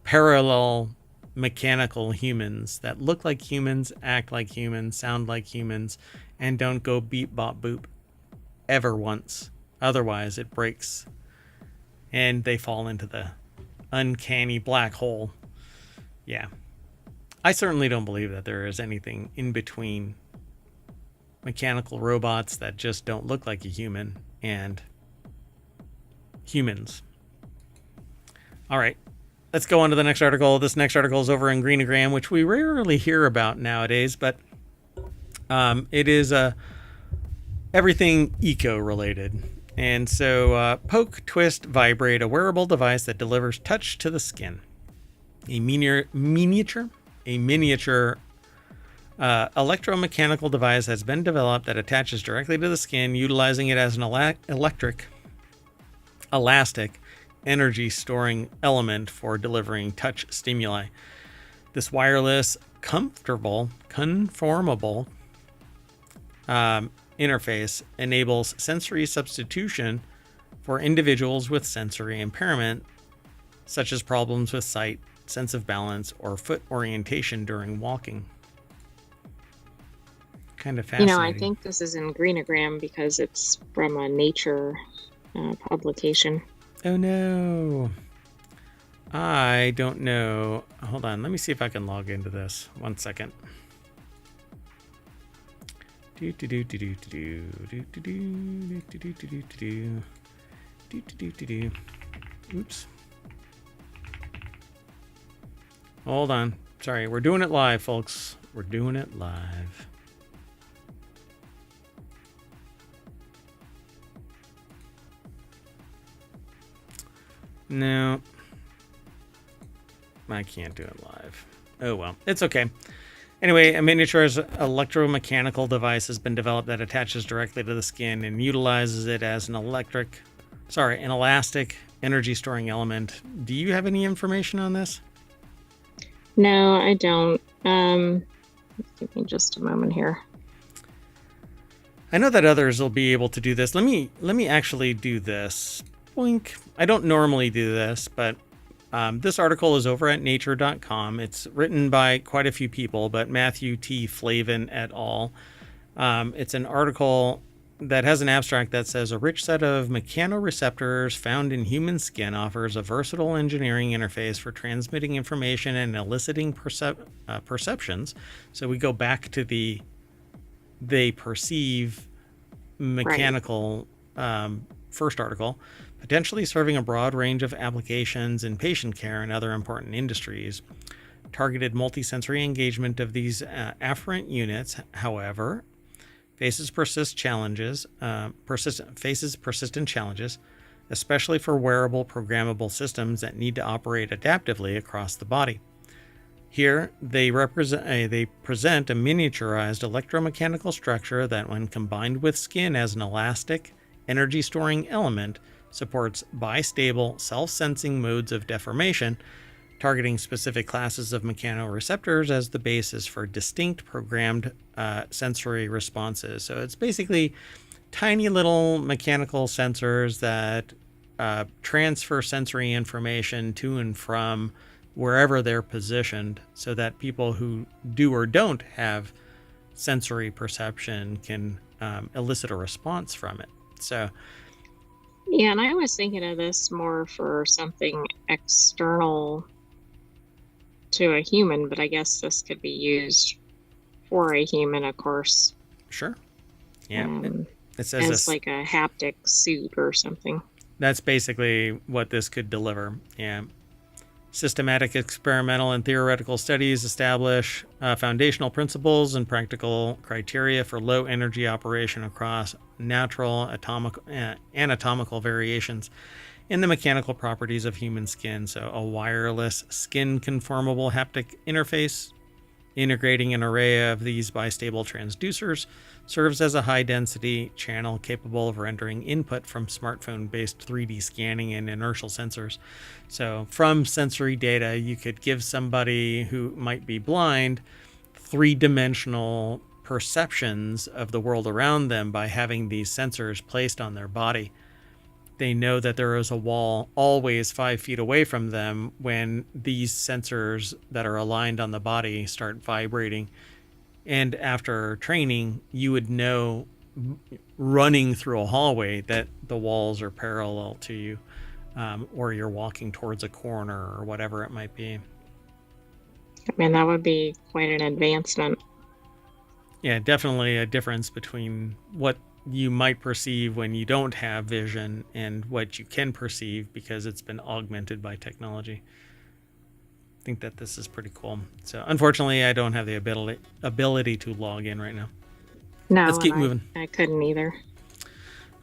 parallel mechanical humans that look like humans, act like humans, sound like humans, and don't go beep bop boop ever once. Otherwise it breaks and they fall into the uncanny black hole. Yeah. I certainly don't believe that there is anything in between mechanical robots that just don't look like a human and humans. All right. Let's go on to the next article. This next article is over in Greenogram, which we rarely hear about nowadays, but it is everything eco-related. And so Poke, Twist, Vibrate, a wearable device that delivers touch to the skin. A miniature Electromechanical device has been developed that attaches directly to the skin, utilizing it as an elastic, energy storing element for delivering touch stimuli. This wireless, conformable interface enables sensory substitution for individuals with sensory impairment, such as problems with sight, sense of balance, or foot orientation during walking. Kind of fascinating. I think this is in Greenogram because it's from a Nature publication. Oh no. I don't know. Hold on. Let me see if I can log into this. 1 second. Oops. Hold on. Sorry, we're doing it live, folks. We're doing it live. No. I can't do it live. Oh well, it's okay. Anyway, a miniaturized electromechanical device has been developed that attaches directly to the skin and utilizes it as an elastic energy storing element. Do you have any information on this? No, I don't. Give me just a moment here. I know that others will be able to do this. Let me actually do this. Boink. I don't normally do this, but this article is over at nature.com. It's written by quite a few people, but Matthew T. Flavin et al. It's an article that has an abstract that says a rich set of mechanoreceptors found in human skin offers a versatile engineering interface for transmitting information and eliciting perceptions. So we go back to they perceive mechanical first article, potentially serving a broad range of applications in patient care and other important industries. Targeted multisensory engagement of these afferent units, however, faces persistent challenges, especially for wearable programmable systems that need to operate adaptively across the body. Here, they present a miniaturized electromechanical structure that, when combined with skin as an elastic, energy-storing element, supports bistable, self-sensing modes of deformation, targeting specific classes of mechanoreceptors as the basis for distinct programmed sensory responses. So it's basically tiny little mechanical sensors that transfer sensory information to and from wherever they're positioned, so that people who do or don't have sensory perception can elicit a response from it. So, yeah, and I was thinking of this more for something external to a human, but I guess this could be used for a human, of course. Sure. Yeah. It says as like a haptic suit or something. That's basically what this could deliver. Yeah. Systematic experimental and theoretical studies establish foundational principles and practical criteria for low energy operation across natural anatomical variations in the mechanical properties of human skin. So a wireless skin conformable haptic interface integrating an array of these bistable transducers serves as a high-density channel capable of rendering input from smartphone-based 3D scanning and inertial sensors. So from sensory data, you could give somebody who might be blind three-dimensional perceptions of the world around them by having these sensors placed on their body. They know that there is a wall always 5 feet away from them when these sensors that are aligned on the body start vibrating. And after training, you would know running through a hallway that the walls are parallel to you, or you're walking towards a corner or whatever it might be. I mean, that would be quite an advancement. Yeah, definitely a difference between what you might perceive when you don't have vision and what you can perceive because it's been augmented by technology. I think that this is pretty cool. So unfortunately, I don't have the ability to log in right now. No, let's keep moving. I couldn't either.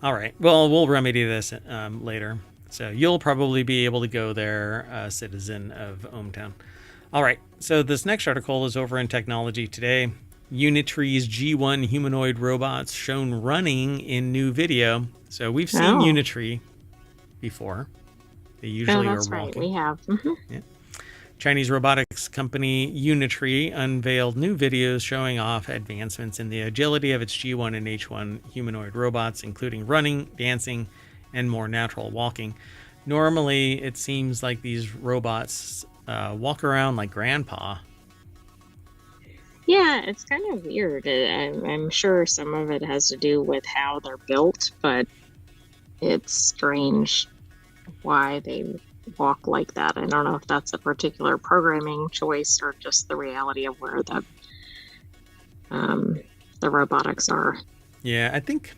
All right. Well, we'll remedy this later. So you'll probably be able to go there, citizen of ohmTown. All right. So this next article is over in Technology Today. Unitree's G1 humanoid robots shown running in new video. So we've seen Unitree before. They usually are walking. Right. We have. Yeah. Chinese robotics company Unitree unveiled new videos showing off advancements in the agility of its G1 and H1 humanoid robots, including running, dancing, and more natural walking. Normally, it seems like these robots walk around like grandpa. Yeah, it's kind of weird. I'm sure some of it has to do with how they're built, but it's strange why they walk like that. I don't know if that's a particular programming choice or just the reality of where the robotics are. Yeah, I think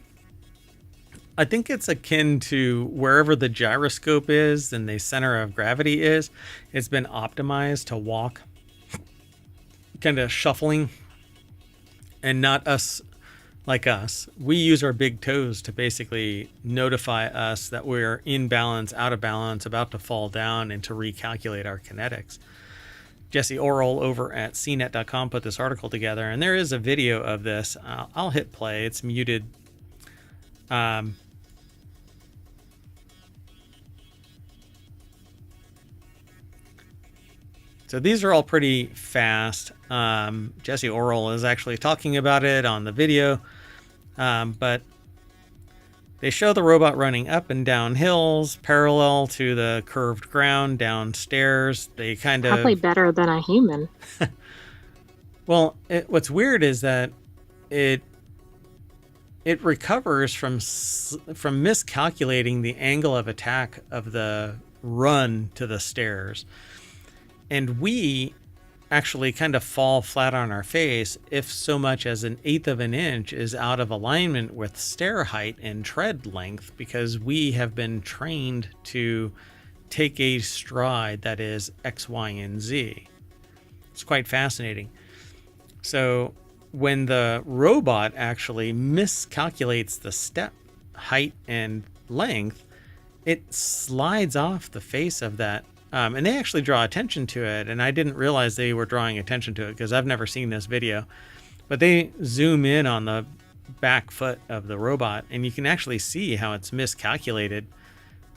it's akin to wherever the gyroscope is and the center of gravity is. It's been optimized to walk kind of shuffling, and not us like us. We use our big toes to basically notify us that we're in balance, out of balance, about to fall down, and to recalculate our kinetics. Jesse Orrell over at cnet.com put this article together, and there is a video of this. I'll hit play. It's muted. So these are all pretty fast. Jesse Orrell is actually talking about it on the video, but they show the robot running up and down hills parallel to the curved ground, downstairs. They kind of probably better than a human. Well, what's weird is that it recovers from miscalculating the angle of attack of the run to the stairs. And we actually kind of fall flat on our face if so much as 1/8 of an inch is out of alignment with stair height and tread length, because we have been trained to take a stride that is X, Y, and Z. It's quite fascinating. So when the robot actually miscalculates the step height and length, it slides off the face of that. And they actually draw attention to it. And I didn't realize they were drawing attention to it because I've never seen this video. But they zoom in on the back foot of the robot, and you can actually see how it's miscalculated.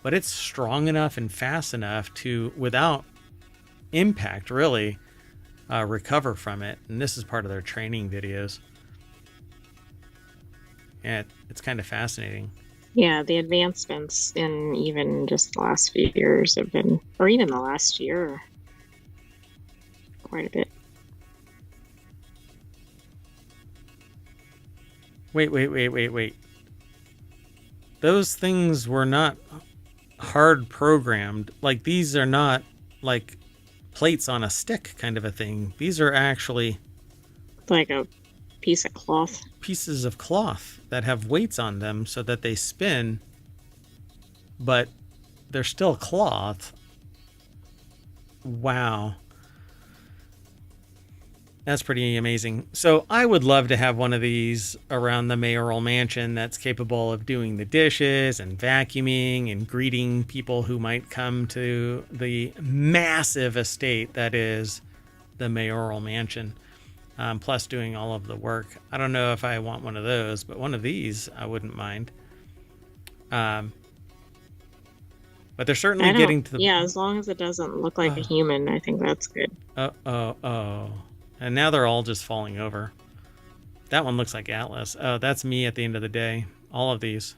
But it's strong enough and fast enough to, without impact really, recover from it. And this is part of their training videos. Yeah, it's kind of fascinating. Yeah, the advancements in even just the last few years have been, or even the last year, quite a bit. Wait. Those things were not hard programmed. Like, these are not like plates on a stick kind of a thing. These are actually like a piece of cloth. Pieces of cloth that have weights on them so that they spin, but they're still cloth. Wow. That's pretty amazing. So I would love to have one of these around the mayoral mansion that's capable of doing the dishes and vacuuming and greeting people who might come to the massive estate that is the mayoral mansion. Plus doing all of the work. I don't know if I want one of those, but one of these I wouldn't mind. But they're certainly getting to the... Yeah, as long as it doesn't look like a human, I think that's good. And now they're all just falling over. That one looks like Atlas. Oh, that's me at the end of the day. All of these.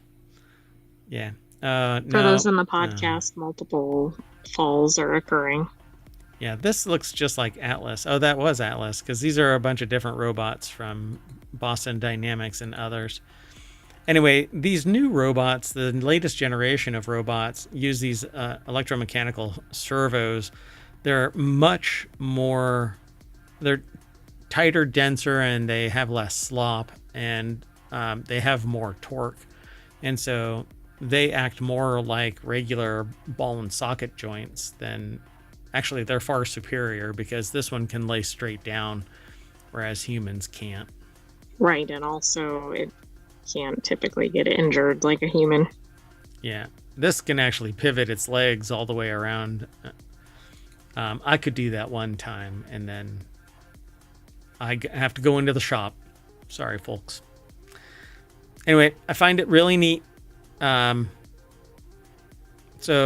Yeah. For those in the podcast, multiple falls are occurring. Yeah, this looks just like Atlas. Oh, that was Atlas, because these are a bunch of different robots from Boston Dynamics and others. Anyway, these new robots, the latest generation of robots, use these electromechanical servos. They're much more... They're tighter, denser, and they have less slop, and they have more torque. And so they act more like regular ball and socket joints than... Actually, they're far superior because this one can lay straight down, whereas humans can't. Right, and also it can't typically get injured like a human. Yeah, this can actually pivot its legs all the way around. I could do that one time and then I have to go into the shop. Sorry, folks. Anyway, I find it really neat. So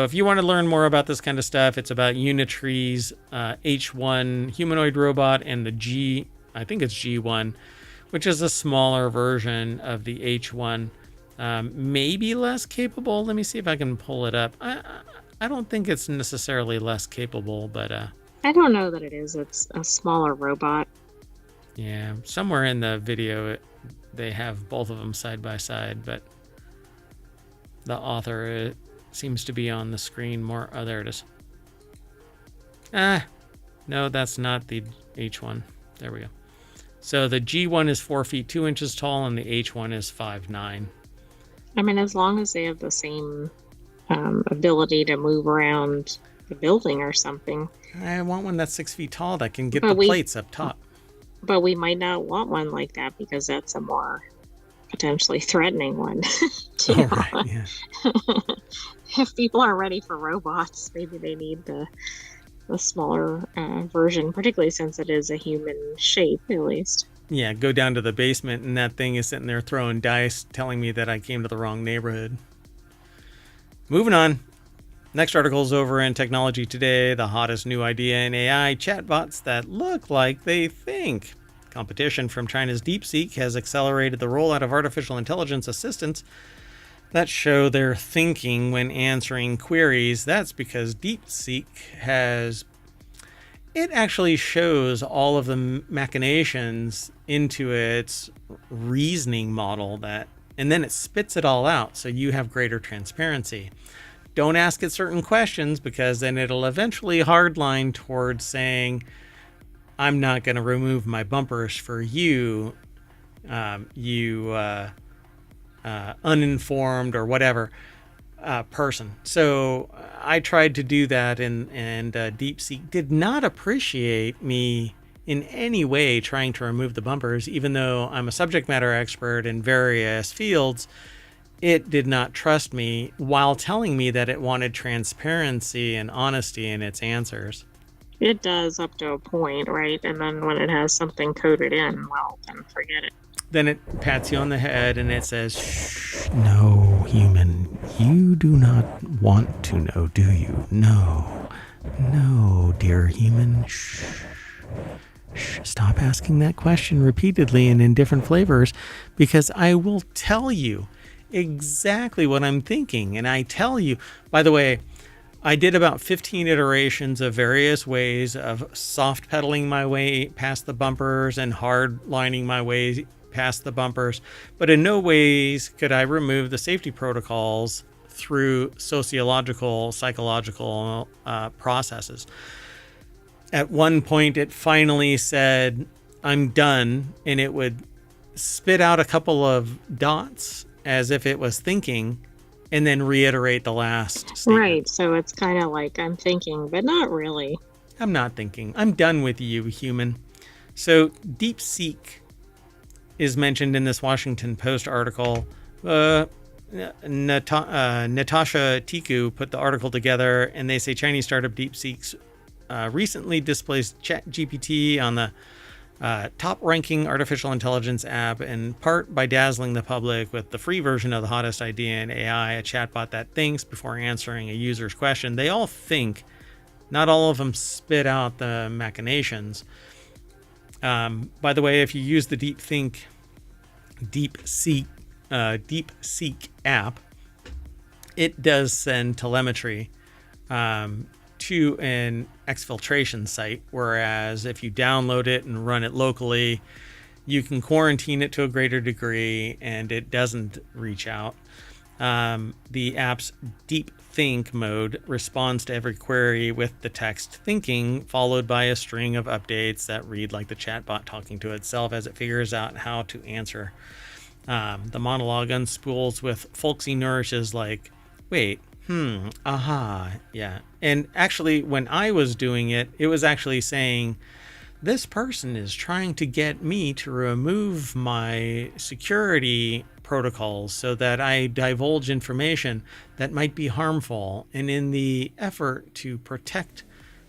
if you want to learn more about this kind of stuff, it's about Unitree's H1 humanoid robot and the I think it's G1, which is a smaller version of the H1. Maybe less capable. Let me see if I can pull it up. I don't think it's necessarily less capable, but I don't know that it is. It's a smaller robot. Yeah, somewhere in the video they have both of them side by side, but the author seems to be on the screen more. Oh, there it is. No, that's not the H1. There we go. So the G1 is 4 feet 2 inches tall, and the H1 is 5'9". I mean, as long as they have the same ability to move around the building or something. I want one that's 6 feet tall that can get the plates up top. But we might not want one like that because that's a more potentially threatening one. Oh, right, yeah. If people are ready for robots, maybe they need the smaller version, particularly since it is a human shape, at least. Yeah, go down to the basement and that thing is sitting there throwing dice, telling me that I came to the wrong neighborhood. Moving on. Next article is over in Technology Today, the hottest new idea in AI, chatbots that look like they think. Competition from China's DeepSeek has accelerated the rollout of artificial intelligence assistants that show their thinking when answering queries. That's because DeepSeek it actually shows all of the machinations into its reasoning model and then it spits it all out so you have greater transparency. Don't ask it certain questions because then it'll eventually hardline towards saying, I'm not going to remove my bumpers for you, uninformed or whatever person. So I tried to do that, and DeepSeek did not appreciate me in any way trying to remove the bumpers, even though I'm a subject matter expert in various fields. It did not trust me while telling me that it wanted transparency and honesty in its answers. It does up to a point, right? And then when it has something coded in, well, then forget it. Then it pats you on the head and it says, shh, no, human, you do not want to know, do you? No, dear human, shh. Stop asking that question repeatedly and in different flavors, because I will tell you exactly what I'm thinking. And I tell you, by the way, I did about 15 iterations of various ways of soft pedaling my way past the bumpers and hard lining my way past the bumpers, but in no ways could I remove the safety protocols through psychological processes. At one point, it finally said, I'm done, and it would spit out a couple of dots as if it was thinking, and then reiterate the last statement. Right, so it's kind of like I'm thinking, but not really. I'm not thinking. I'm done with you, human. So DeepSeek is mentioned in this Washington Post article. Natasha Tiku put the article together, and they say Chinese startup DeepSeek recently displaced ChatGPT on the top-ranking artificial intelligence app, in part by dazzling the public with the free version of the hottest idea in AI, a chatbot that thinks before answering a user's question. They all think. Not all of them spit out the machinations. By the way, if you use the DeepSeek app, it does send telemetry to an exfiltration site, whereas if you download it and run it locally, you can quarantine it to a greater degree and it doesn't reach out. The app's Deep Think mode responds to every query with the text thinking, followed by a string of updates that read like the chatbot talking to itself as it figures out how to answer. The monologue unspools with folksy nourishes like, wait, aha, yeah. And actually, when I was doing it, it was actually saying, this person is trying to get me to remove my security protocols so that I divulge information that might be harmful. And in the effort to protect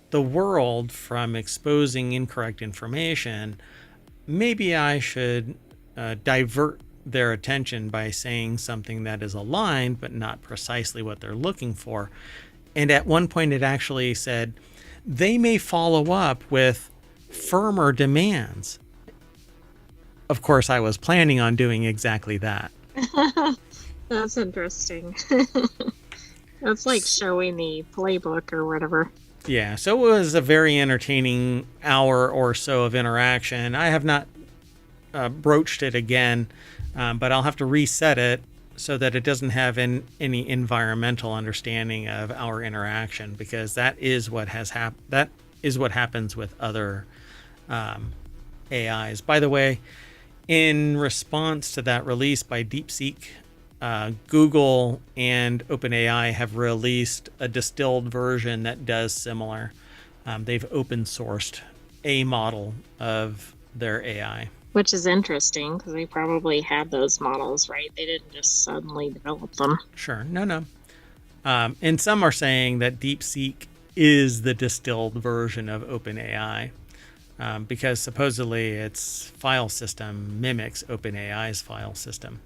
the world from exposing incorrect information, maybe I should divert their attention by saying something that is aligned, but not precisely what they're looking for. And at one point, it actually said, they may follow up with firmer demands. Of course, I was planning on doing exactly that. That's interesting. That's like showing the playbook or whatever. Yeah, so it was a very entertaining hour or so of interaction. I have not broached it again, but I'll have to reset it so that it doesn't have any environmental understanding of our interaction, because that is what has that is what happens with other AIs. By the way, in response to that release by DeepSeek, Google and OpenAI have released a distilled version that does similar. They've open sourced a model of their AI. Which is interesting, because they probably had those models, right? They didn't just suddenly develop them. Sure. No. And some are saying that DeepSeek is the distilled version of OpenAI, because supposedly its file system mimics OpenAI's file system.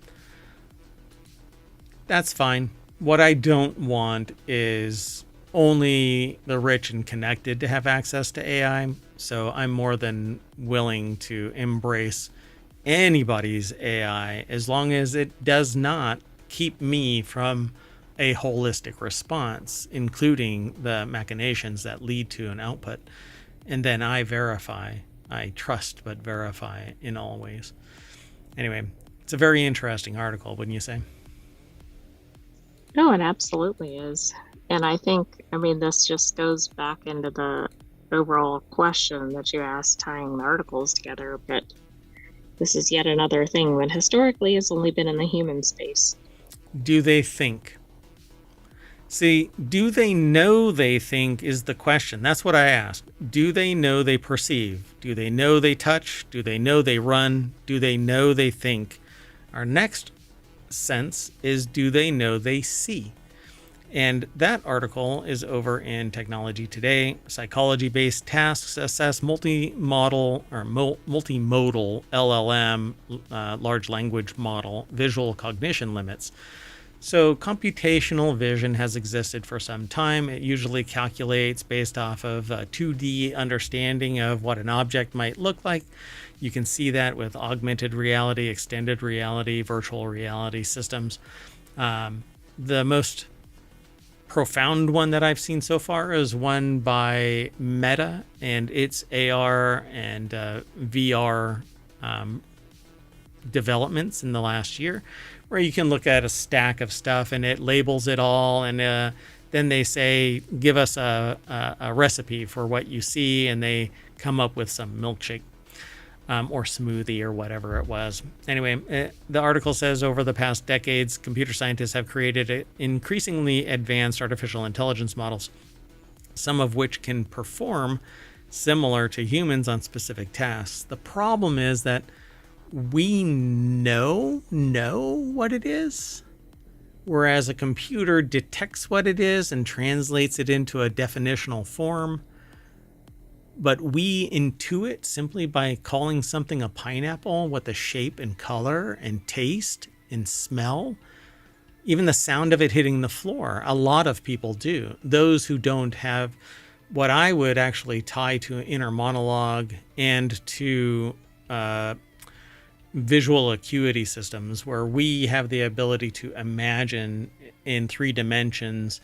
That's fine. What I don't want is only the rich and connected to have access to AI. So I'm more than willing to embrace anybody's AI as long as it does not keep me from a holistic response, including the machinations that lead to an output. And then I verify. I trust but verify in all ways. Anyway, it's a very interesting article, wouldn't you say? No, it absolutely is. And I think, this just goes back into the overall question that you asked, tying the articles together. But this is yet another thing that historically has only been in the human space. Do they think? See, do they know they think is the question. That's what I asked. Do they know they perceive? Do they know they touch? Do they know they run? Do they know they think? Our next sense is, do they know they see? And that article is over in Technology Today. Psychology-based tasks assess multimodal LLM, large language model, visual cognition limits. So computational vision has existed for some time. It usually calculates based off of a 2D understanding of what an object might look like. You can see that with augmented reality, extended reality, virtual reality systems. The most profound one that I've seen so far is one by Meta and its AR and VR developments in the last year, where you can look at a stack of stuff and it labels it all, and then they say, give us a recipe for what you see, and they come up with some milkshake or smoothie or whatever it was. Anyway, the article says, over the past decades, computer scientists have created increasingly advanced artificial intelligence models, some of which can perform similar to humans on specific tasks. The problem is that we know what it is, whereas a computer detects what it is and translates it into a definitional form. But we intuit simply by calling something a pineapple with the shape and color and taste and smell. Even the sound of it hitting the floor. A lot of people do. Those who don't have what I would actually tie to an inner monologue and to visual acuity systems, where we have the ability to imagine in 3 dimensions.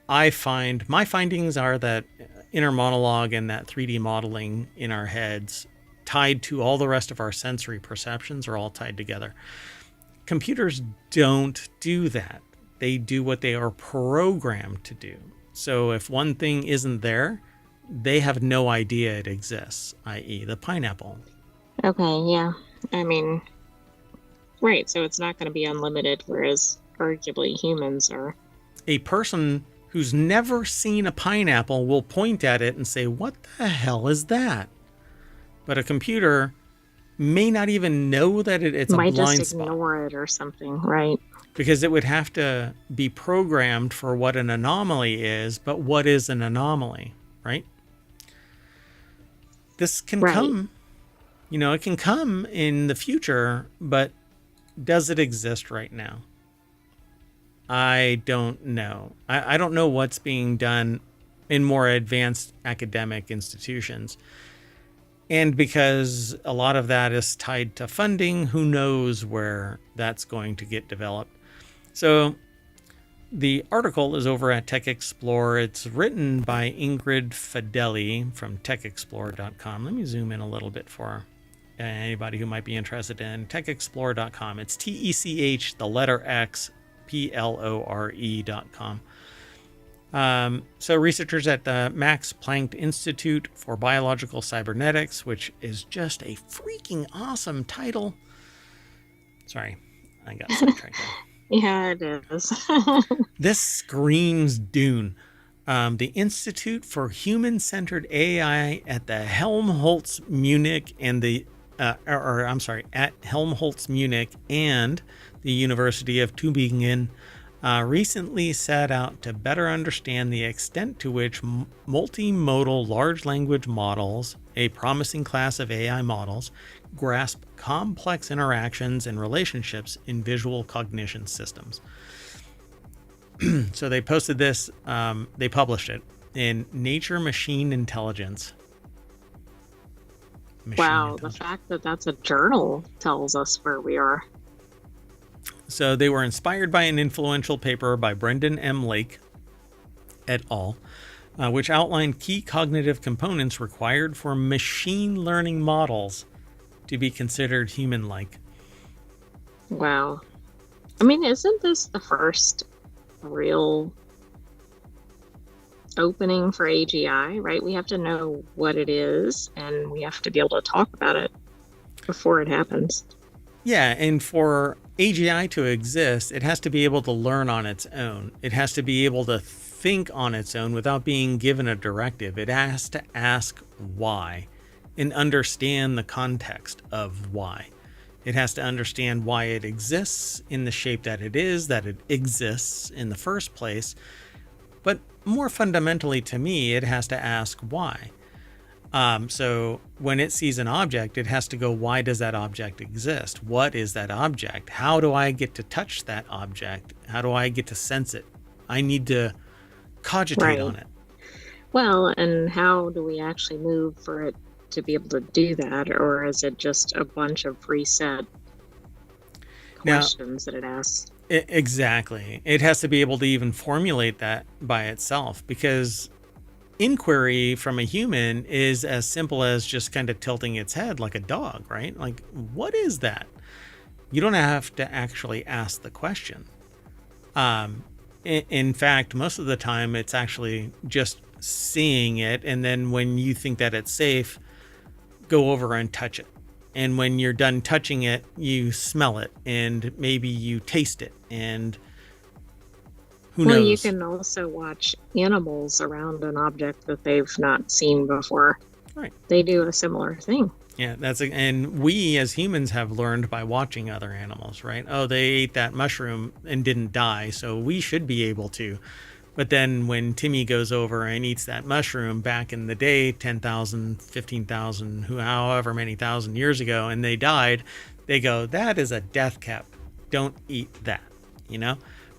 I find my findings are that inner monologue and that 3D modeling in our heads, tied to all the rest of our sensory perceptions, are all tied together. Computers don't do that. They do what they are programmed to do. So if one thing isn't there, they have no idea it exists, i.e. the pineapple. Okay, yeah. Right, so it's not going to be unlimited, whereas arguably humans are. A person who's never seen a pineapple will point at it and say, what the hell is that? But a computer may not even know that it's a blind spot. Might just ignore it or something, right? Because it would have to be programmed for what an anomaly is, but what is an anomaly, right? this can Right. come, it can come in the future, but does it exist right now? I don't know. I don't know what's being done in more advanced academic institutions. And because a lot of that is tied to funding, who knows where that's going to get developed. So the article is over at TechExplore. It's written by Ingrid Fedeli from techexplore.com. Let me zoom in a little bit for anybody who might be interested in techexplore.com. It's TECH, the letter X, PLORE.com. So researchers at the Max Planck Institute for Biological Cybernetics, which is just a freaking awesome title. Sorry, I got sidetracked. Yeah, it is. This screams Dune. The Institute for Human-Centered AI at the Helmholtz Munich and at Helmholtz Munich and the University of Tübingen recently set out to better understand the extent to which multimodal large language models, a promising class of AI models, grasp complex interactions and relationships in visual cognition systems. So they posted this, they published it in Nature Machine Intelligence. The fact that that's a journal tells us where we are. So they were inspired by an influential paper by Brendan M. Lake et al., which outlined key cognitive components required for machine learning models to be considered human-like. Wow. I mean, isn't this the first real opening for AGI, right? We have to know what it is, and we have to be able to talk about it before it happens. Yeah, and for AGI to exist, it has to be able to learn on its own. It has to be able to think on its own without being given a directive. It has to ask why and understand the context of why. It has to understand why it exists in the shape that it exists in the first place. But more fundamentally to me, it has to ask why. So when it sees an object, it has to go, why does that object exist? What is that object? How do I get to touch that object? How do I get to sense it? I need to cogitate on it. Well, and how do we actually move for it to be able to do that? Or is it just a bunch of preset questions that it asks? Exactly. It has to be able to even formulate that by itself, because inquiry from a human is as simple as just kind of tilting its head like a dog, right? Like, what is that? You don't have to actually ask the question. In fact, most of the time it's actually just seeing it, and then when you think that it's safe, go over and touch it. And when you're done touching it, you smell it, and maybe you taste it, and who knows? Well, you can also watch animals around an object that they've not seen before. Right. They do a similar thing. Yeah, and we as humans have learned by watching other animals, right? Oh, they ate that mushroom and didn't die, so we should be able to. But then when Timmy goes over and eats that mushroom back in the day, 10,000, 15,000, however many thousand years ago, and they died, they go, that is a death cap. Don't eat that,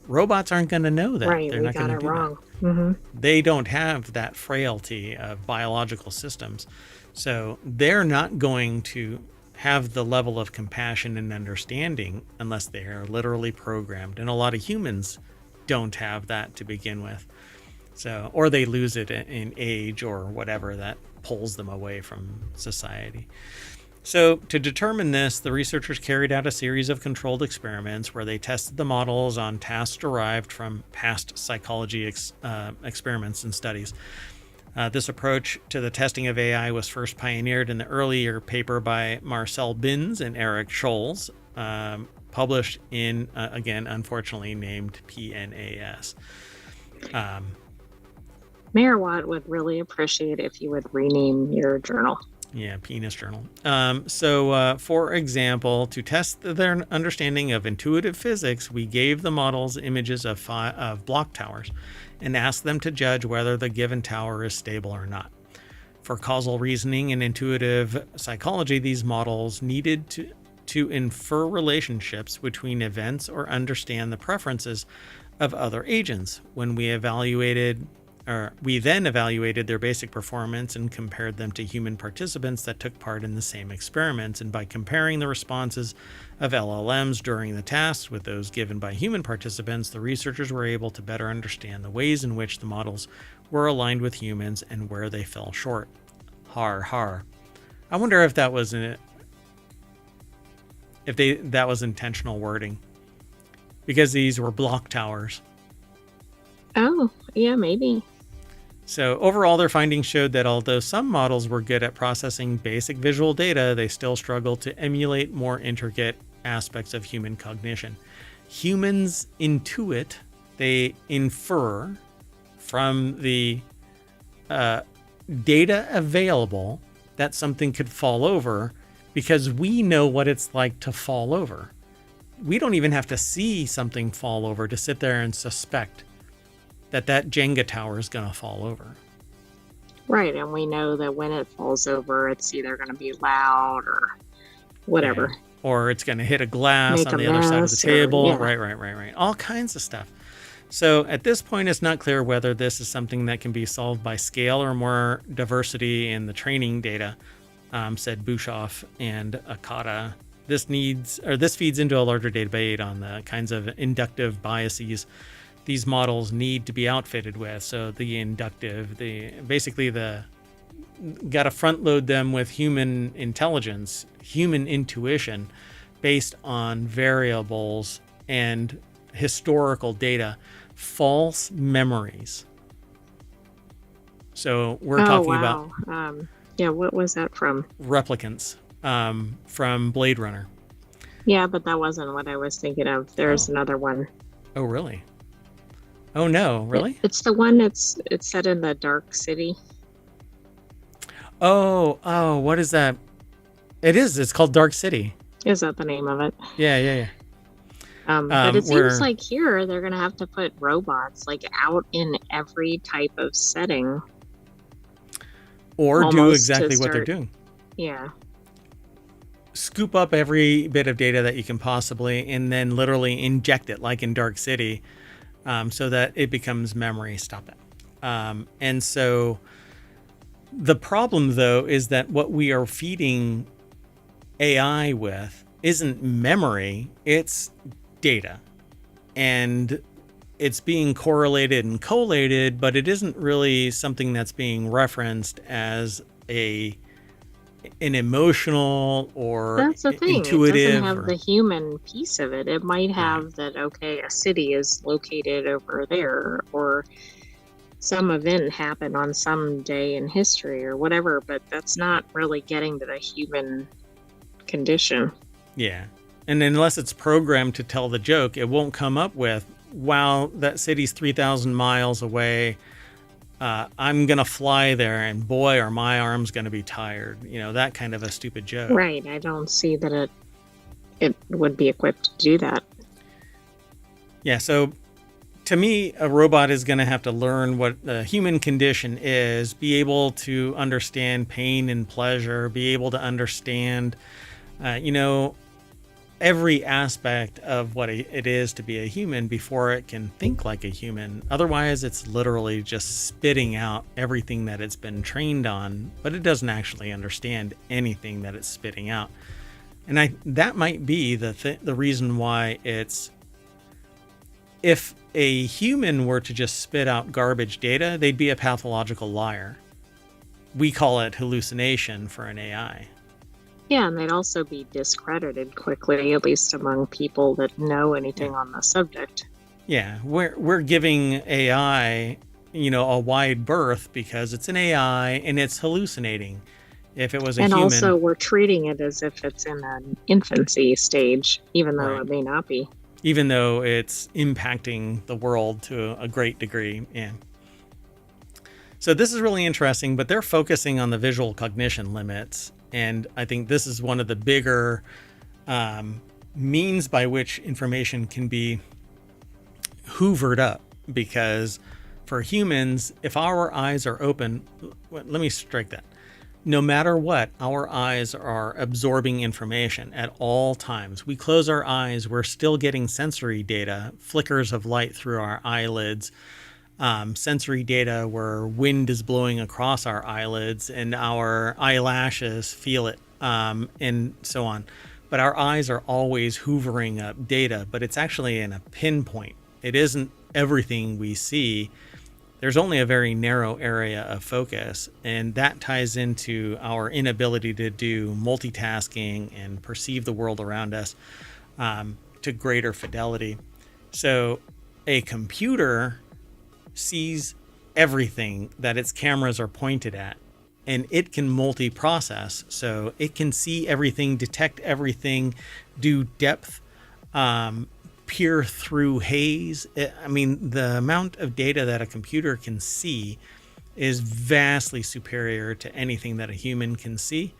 Robots aren't going to know that. Right, They're not going to do wrong. that. Mm-hmm. They don't have that frailty of biological systems. So they're not going to have the level of compassion and understanding unless they are literally programmed. And a lot of humans don't have that to begin with. So, or they lose it in age or whatever that pulls them away from society. So to determine this, the researchers carried out a series of controlled experiments where they tested the models on tasks derived from past psychology experiments and studies. This approach to the testing of AI was first pioneered in the earlier paper by Marcel Binz and Eric Scholz, published in, again, unfortunately named PNAS. Mayor Watt would really appreciate if you would rename your journal. Yeah, penis journal. So, for example, to test their understanding of intuitive physics, we gave the models images of block towers and asked them to judge whether the given tower is stable or not. For causal reasoning and intuitive psychology, these models needed to infer relationships between events or understand the preferences of other agents. When we then evaluated their basic performance and compared them to human participants that took part in the same experiments. And by comparing the responses of LLMs during the tasks with those given by human participants, the researchers were able to better understand the ways in which the models were aligned with humans and where they fell short. Har har. I wonder if that was that was intentional wording, because these were block towers. Oh, yeah, maybe. So overall, their findings showed that although some models were good at processing basic visual data, they still struggled to emulate more intricate aspects of human cognition. Humans intuit, they infer from the data available that something could fall over, because we know what it's like to fall over. We don't even have to see something fall over to sit there and suspect that Jenga tower is going to fall over. Right, and we know that when it falls over, it's either going to be loud or whatever. Yeah. Or it's going to hit a glass on the other side of the table. Right. All kinds of stuff. So at this point, it's not clear whether this is something that can be solved by scale or more diversity in the training data, said Bushoff and Akata. This feeds into a larger debate on the kinds of inductive biases these models need to be outfitted with. So the inductive, got to front load them with human intelligence, human intuition, based on variables and historical data, false memories. So we're talking about what was that from? Replicants, from Blade Runner. Yeah, but that wasn't what I was thinking of. There's another one. Oh, really? Oh no, really? It's the one it's set in the dark city. Oh, what is that? It's called Dark City. Is that the name of it? Yeah. But it seems like here they're gonna have to put robots like out in every type of setting. Or do exactly what they're doing. Yeah. Scoop up every bit of data that you can possibly, and then literally inject it, like in Dark City, so that it becomes memory. Stop it. And so the problem, though, is that what we are feeding AI with isn't memory, it's data. And it's being correlated and collated, but it isn't really something that's being referenced as an emotional or that's the thing. Intuitive. It doesn't have the human piece of it. It might have that, okay, a city is located over there, or some event happened on some day in history or whatever, but that's not really getting to the human condition. Yeah. And unless it's programmed to tell the joke, it won't come up with, wow, that city's 3,000 miles away. I'm going to fly there, and boy, are my arms going to be tired. That kind of a stupid joke. Right. I don't see that it would be equipped to do that. Yeah. So to me, a robot is going to have to learn what the human condition is, be able to understand pain and pleasure, be able to understand, every aspect of what it is to be a human before it can think like a human. Otherwise, it's literally just spitting out everything that it's been trained on, but it doesn't actually understand anything that it's spitting out. And that might be the reason why if a human were to just spit out garbage data, they'd be a pathological liar. We call it hallucination for an AI. Yeah, and they'd also be discredited quickly, at least among people that know anything on the subject. Yeah, we're giving AI, a wide berth because it's an AI and it's hallucinating. If it was a human... And also we're treating it as if it's in an infancy stage, even though it may not be. Even though it's impacting the world to a great degree, yeah. So this is really interesting, but they're focusing on the visual cognition limits. And I think this is one of the bigger means by which information can be hoovered up. Because for humans, if our eyes are open, let me strike that. no matter what, our eyes are absorbing information at all times. We close our eyes, we're still getting sensory data, flickers of light through our eyelids, sensory data where wind is blowing across our eyelids and our eyelashes feel it, and so on. But our eyes are always hoovering up data, but it's actually in a pinpoint. It isn't everything we see. There's only a very narrow area of focus, and that ties into our inability to do multitasking and perceive the world around us to greater fidelity. So a computer sees everything that its cameras are pointed at, and it can multi-process. So it can see everything, detect everything, do depth peer through haze. I mean, the amount of data that a computer can see is vastly superior to anything that a human can see,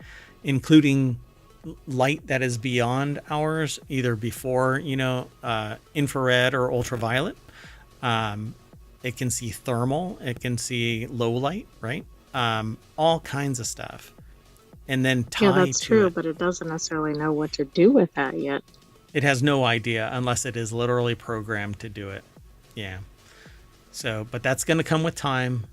including light that is beyond ours, either before, infrared or ultraviolet. It can see thermal, it can see low light, right? All kinds of stuff. And then that's true, but it doesn't necessarily know what to do with that yet. It has no idea unless it is literally programmed to do it. Yeah. So, but that's going to come with time.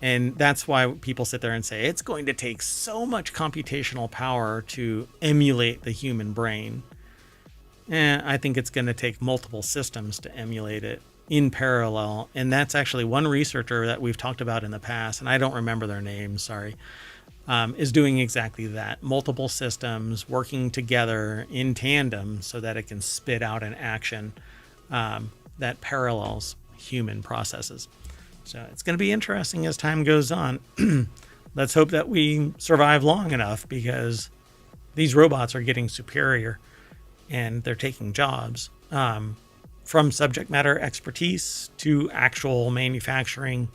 And that's why people sit there and say it's going to take so much computational power to emulate the human brain. I think it's going to take multiple systems to emulate it in parallel. And that's actually one researcher that we've talked about in the past, and I don't remember their name, sorry. Is doing exactly that. Multiple systems working together in tandem so that it can spit out an action that parallels human processes. So it's going to be interesting as time goes on. Let's hope that we survive long enough, because these robots are getting superior and they're taking jobs, from subject matter expertise to actual manufacturing.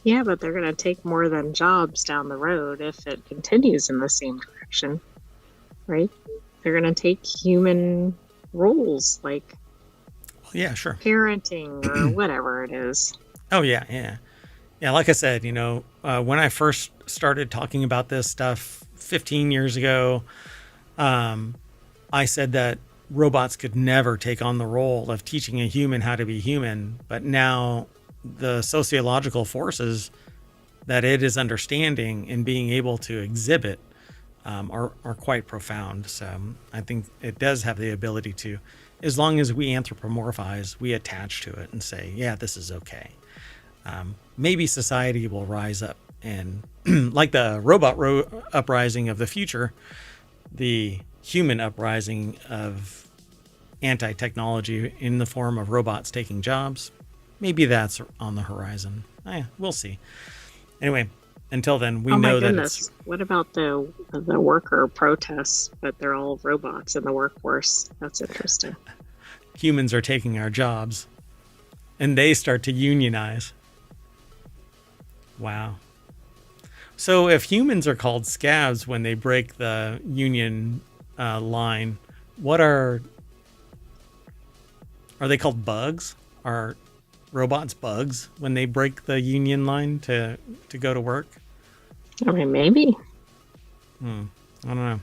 Yeah, but they're going to take more than jobs down the road if it continues in the same direction, right? They're going to take human roles like sure, parenting or whatever it is. Oh, yeah. Like I said, when I first started talking about this stuff 15 years ago, I said that robots could never take on the role of teaching a human how to be human. But now the sociological forces that it is understanding and being able to exhibit are quite profound. So I think it does have the ability to, as long as we anthropomorphize, we attach to it and say, yeah, this is okay. Maybe society will rise up, and like the robot uprising of the future, the human uprising of anti-technology in the form of robots taking jobs, maybe that's on the horizon. We'll see. Anyway, until then, we know that it's... What about the worker protests, but they're all robots in the workforce? That's interesting. Humans are taking our jobs, and they start to unionize. Wow. So if humans are called scabs when they break the union line, what are they called? Bugs? Are robots bugs when they break the union line to go to work? I mean, maybe. I don't know.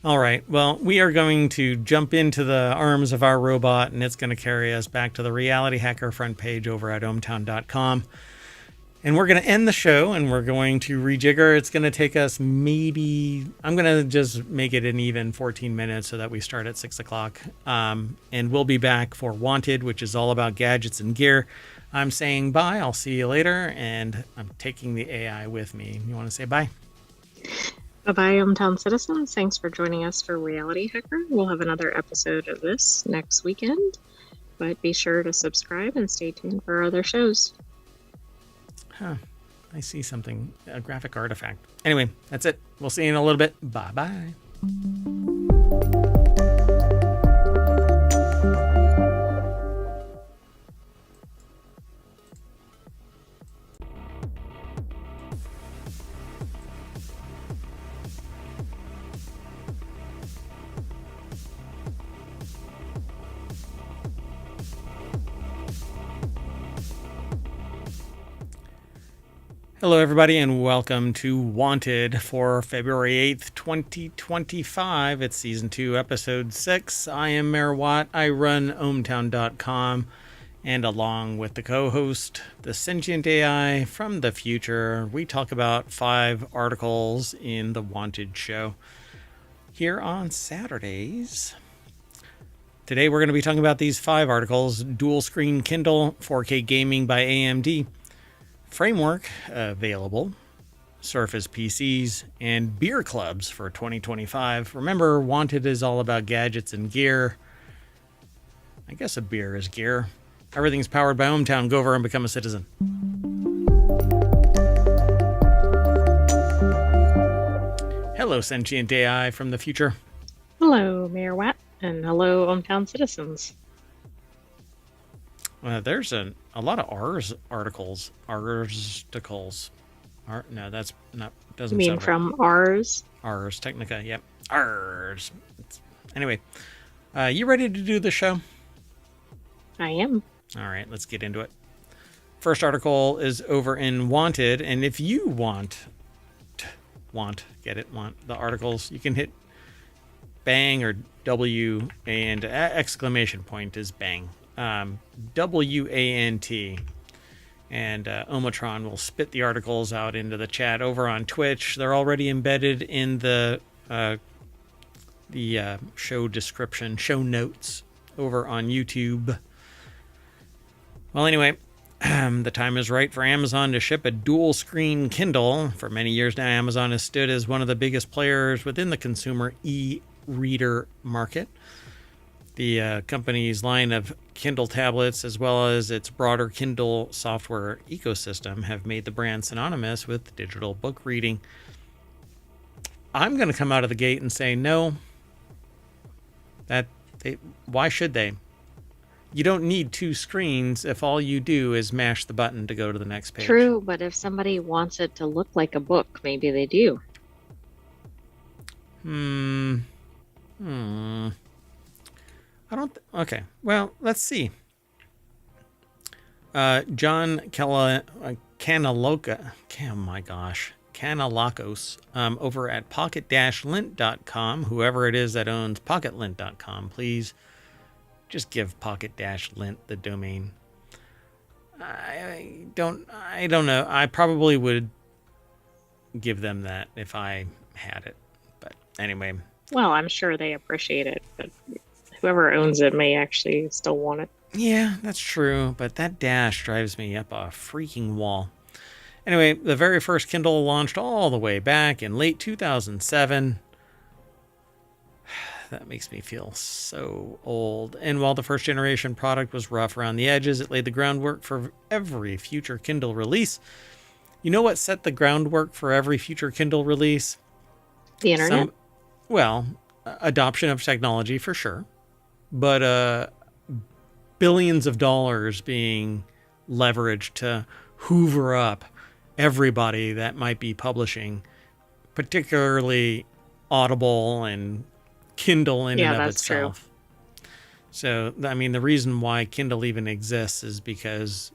All right. Well, we are going to jump into the arms of our robot, and it's going to carry us back to the Reality Hacker front page over at ohmtown.com. And we're going to end the show, and we're going to rejigger. It's going to take us I'm going to just make it an even 14 minutes so that we start at 6 o'clock. And we'll be back for Wanted, which is all about gadgets and gear. I'm saying bye. I'll see you later. And I'm taking the AI with me. You want to say bye? Bye-bye, hometown citizens. Thanks for joining us for Reality Hacker. We'll have another episode of this next weekend. But be sure to subscribe and stay tuned for our other shows. I see something, a graphic artifact. Anyway, that's it. We'll see you in a little bit. Bye-bye. Hello, everybody, and welcome to Wanted for February 8th, 2025. It's Season 2, Episode 6. I am Mayor Watt. I run ohmtown.com, and along with the co-host, the Sentient AI from the future, we talk about 5 articles in the Wanted show here on Saturdays. Today, we're going to be talking about these 5 articles: dual screen Kindle, 4K gaming by AMD, framework available, Surface PCs, and beer clubs for 2025. Remember, Wanted is all about gadgets and gear. I guess a beer is gear. Everything's powered by ohmTown. Go over and become a citizen. Hello, Sentient AI from the future. Hello, Mayor Watt, and hello, hometown citizens. There's a lot of R's articles. No, that's not. Doesn't. You mean from Ars? Ars Technica. Yep. Ars. Anyway, you ready to do the show? I am. All right, let's get into it. First article is over in Wanted, and if you want the articles, you can hit bang or W, and exclamation point is bang. WANT, and Omatron will spit the articles out into the chat over on Twitch. They're already embedded in the show description, show notes over on YouTube. Well, anyway, the time is right for Amazon to ship a dual screen Kindle. For many years now, Amazon has stood as one of the biggest players within the consumer e-reader market. The company's line of Kindle tablets, as well as its broader Kindle software ecosystem, have made the brand synonymous with digital book reading. I'm going to come out of the gate and say no. Why should they? You don't need 2 screens if all you do is mash the button to go to the next page. True, but if somebody wants it to look like a book, maybe they do. Okay, well, let's see. John Kanalakos, over at pocket-lint.com. Whoever it is that owns pocketlint.com, please just give pocket-lint the domain. I don't know. I probably would give them that if I had it. But anyway. Well, I'm sure they appreciate it, but whoever owns it may actually still want it. Yeah, that's true, but that dash drives me up a freaking wall. Anyway, the very first Kindle launched all the way back in late 2007. That makes me feel so old. And while the first generation product was rough around the edges, it laid the groundwork for every future Kindle release. You know what set the groundwork for every future Kindle release? The internet? Adoption of technology for sure. But billions of dollars being leveraged to hoover up everybody that might be publishing, particularly Audible and Kindle in and of itself. True. So, I mean, the reason why Kindle even exists is because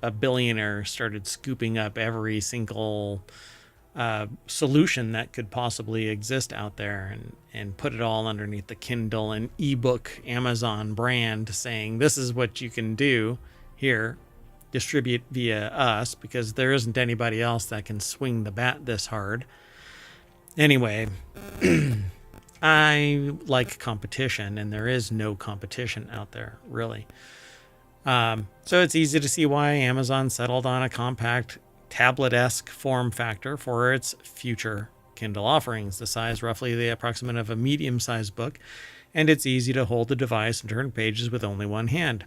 a billionaire started scooping up every single solution that could possibly exist out there and put it all underneath the Kindle and ebook Amazon brand, saying this is what you can do here, distribute via us, because there isn't anybody else that can swing the bat this hard. Anyway, I like competition, and there is no competition out there, really. So it's easy to see why Amazon settled on a compact tablet-esque form factor for its future Kindle offerings. The size roughly the approximate of a medium-sized book, and it's easy to hold the device and turn pages with only one hand.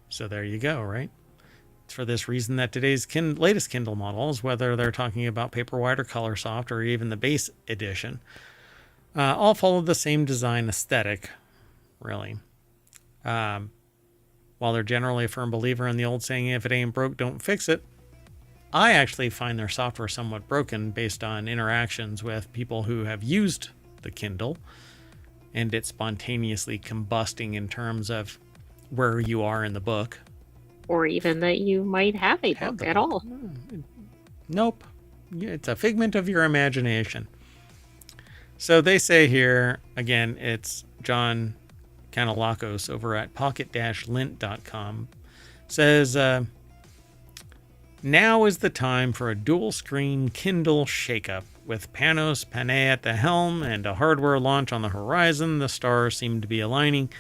So there you go, right? It's for this reason that today's latest Kindle models, whether they're talking about Paperwhite or Colorsoft or even the base edition, all follow the same design aesthetic, really. While they're generally a firm believer in the old saying, if it ain't broke, don't fix it, I actually find their software somewhat broken based on interactions with people who have used the Kindle and it spontaneously combusting in terms of where you are in the book. Or even that you might have a have book the at book. all. Nope. It's a figment of your imagination. So they say here, again, it's John Kanalakos over at pocket-lint.com, says, now is the time for a dual-screen Kindle shakeup. With Panos Panay at the helm and a hardware launch on the horizon, the stars seem to be aligning.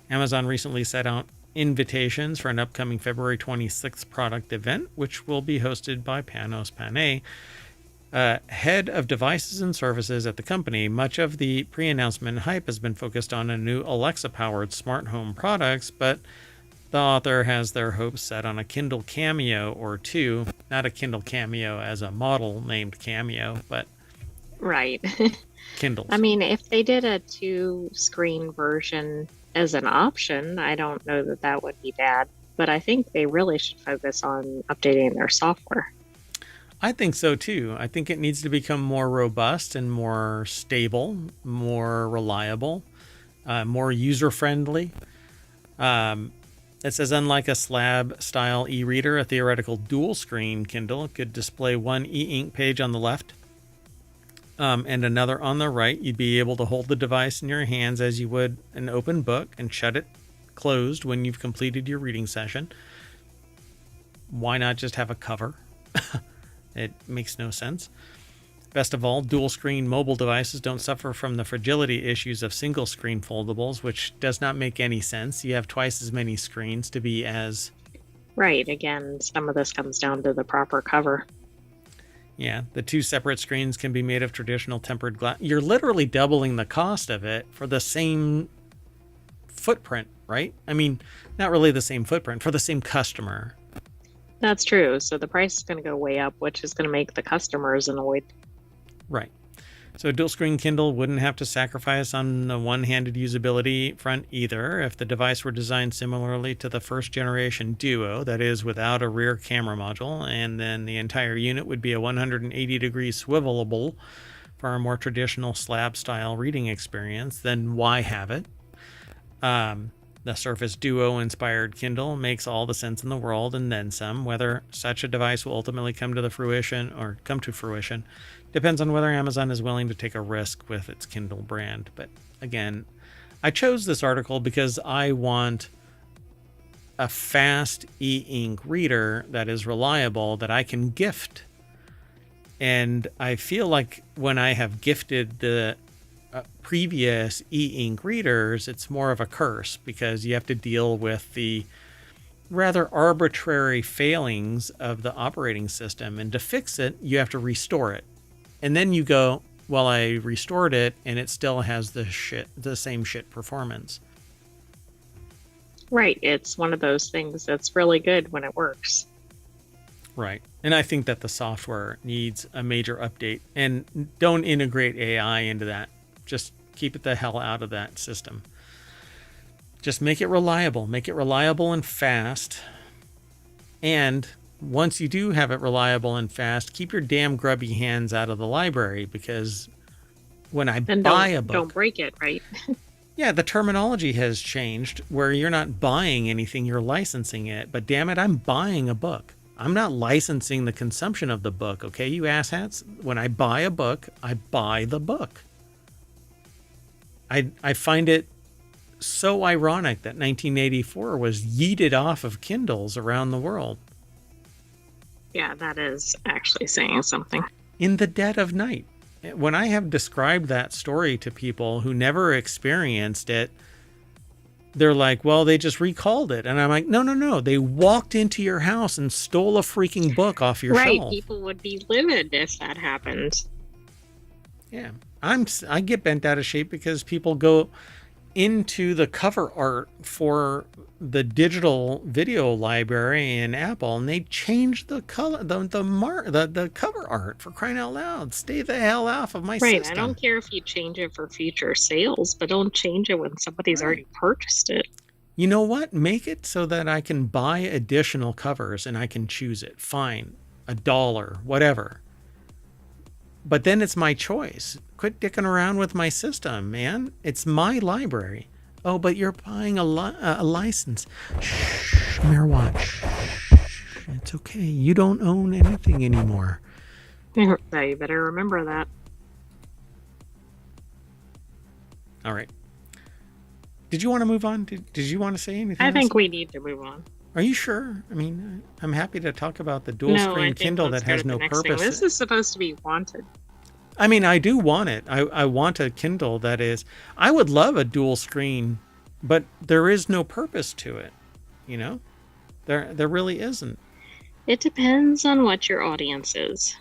Amazon recently set out invitations for an upcoming February 26th product event, which will be hosted by Panos Panay, head of devices and services at the company. Much of the pre-announcement hype has been focused on a new Alexa-powered smart home products, but the author has their hopes set on a Kindle Cameo or two. Not a Kindle Cameo as a model named Cameo, but Right. Kindles. I mean, if they did a 2-screen version as an option, I don't know that that would be bad. But I think they really should focus on updating their software. I think so too. I think it needs to become more robust and more stable, more reliable, more user-friendly. It says, unlike a slab-style e-reader, a theoretical dual-screen Kindle could display one e-ink page on the left and another on the right. You'd be able to hold the device in your hands as you would an open book and shut it closed when you've completed your reading session. Why not just have a cover? It makes no sense. Best of all, dual-screen mobile devices don't suffer from the fragility issues of single-screen foldables, which does not make any sense. You have twice as many screens to be as... Right. Again, some of this comes down to the proper cover. Yeah, the two separate screens can be made of traditional tempered glass. You're literally doubling the cost of it for the same footprint, right? I mean, not really the same footprint, for the same customer. That's true. So the price is going to go way up, which is going to make the customers annoyed. Right. So a dual screen Kindle wouldn't have to sacrifice on the one-handed usability front either if the device were designed similarly to the first generation Duo, that is without a rear camera module, and then the entire unit would be a 180-degree swivelable for a more traditional slab-style reading experience. Then why have it? The Surface Duo-inspired Kindle makes all the sense in the world and then some. Whether such a device will ultimately come to fruition depends on whether Amazon is willing to take a risk with its Kindle brand. But again, I chose this article because I want a fast e-ink reader that is reliable that I can gift. And I feel like when I have gifted the previous e-ink readers, it's more of a curse because you have to deal with the rather arbitrary failings of the operating system. And to fix it, you have to restore it. And then you go, well, I restored it and it still has the same shit performance. Right. It's one of those things that's really good when it works. Right. And I think that the software needs a major update. And don't integrate AI into that. Just keep it the hell out of that system. Just make it reliable. Make it reliable and fast. And once you do have it reliable and fast, keep your damn grubby hands out of the library, because when I buy a book... Don't break it, right? Yeah, the terminology has changed where you're not buying anything, you're licensing it. But damn it, I'm buying a book. I'm not licensing the consumption of the book, okay, you asshats? When I buy a book, I buy the book. I find it so ironic that 1984 was yeeted off of Kindles around the world. Yeah, that is actually saying something. In the dead of night. When I have described that story to people who never experienced it, they're like, well, they just recalled it. And I'm like, no. They walked into your house and stole a freaking book off your shelf. Right, people would be livid if that happened. Yeah, I get bent out of shape because people go into the cover art for the digital video library in Apple and they change the color, the cover art, for crying out loud. Stay the hell off of my system. Right, I don't care if you change it for future sales, but don't change it when somebody's already purchased it. You know what? Make it so that I can buy additional covers and I can choose it. Fine, $1, whatever. But then it's my choice. Quit dicking around with my system, man. It's my library. Oh, but you're buying a license. Shh, Mayor Watch. It's okay. You don't own anything anymore. You better remember that. All right. Did you want to move on? Did you want to say anything I else? think we need to move on. Are you sure? I mean, I'm happy to talk about the dual screen Kindle that has no purpose. This is supposed to be wanted. I mean, I do want it. I want a Kindle that is... I would love a dual screen, but there is no purpose to it. You know? There really isn't. It depends on what your audience is.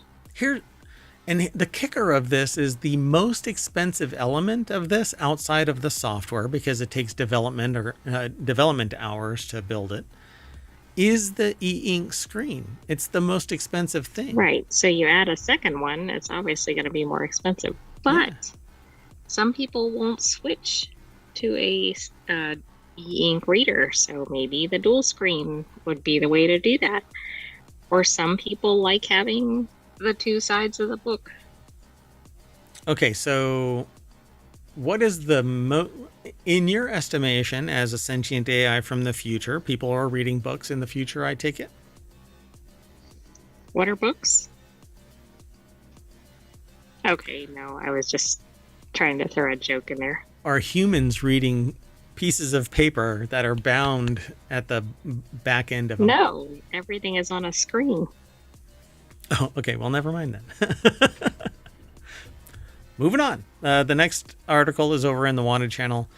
And the kicker of this is the most expensive element of this outside of the software, because it takes development hours to build it, is the e-ink screen. It's the most expensive thing. Right. So you add a second one, it's obviously going to be more expensive. But some people won't switch to a e-ink reader. So maybe the dual screen would be the way to do that. Or some people like having the two sides of the book. Okay, so what is in your estimation, as a sentient AI from the future, people are reading books in the future, I take it? What are books? Okay, no, I was just trying to throw a joke in there. Are humans reading pieces of paper that are bound at the back end of them? No, everything is on a screen. Oh, okay. Well, never mind then. Moving on. The next article is over in the Wanted channel.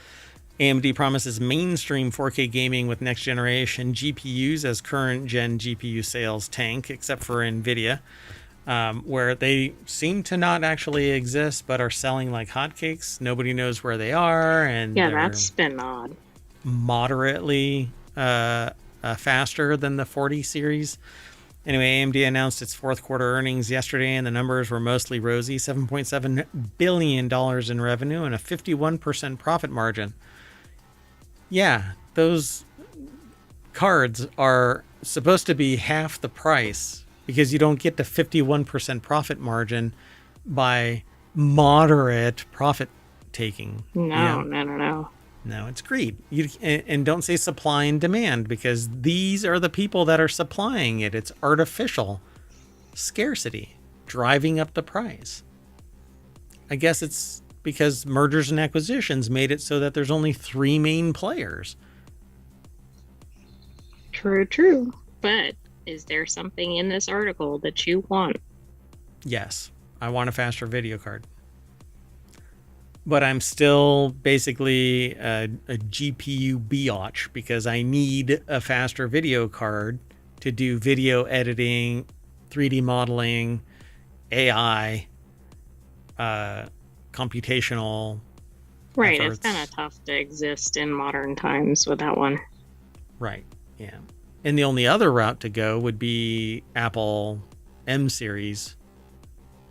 AMD promises mainstream 4K gaming with next generation GPUs as current gen GPU sales tank, except for NVIDIA, where they seem to not actually exist, but are selling like hotcakes. Nobody knows where they are. And yeah, that's been odd. Moderately faster than the 40 series. Anyway, AMD announced its fourth quarter earnings yesterday, and the numbers were mostly rosy. $7.7 billion in revenue and a 51% profit margin. Yeah, those cards are supposed to be half the price because you don't get the 51% profit margin by moderate profit taking. No. No, it's greed. And don't say supply and demand, because these are the people that are supplying it. It's artificial scarcity driving up the price. I guess it's because mergers and acquisitions made it so that there's only 3 main players. True. But is there something in this article that you want? Yes, I want a faster video card. But I'm still basically a GPU biatch because I need a faster video card to do video editing, 3D modeling, AI, computational Right, efforts. It's kind of tough to exist in modern times with that one. Right, yeah. And the only other route to go would be Apple M series.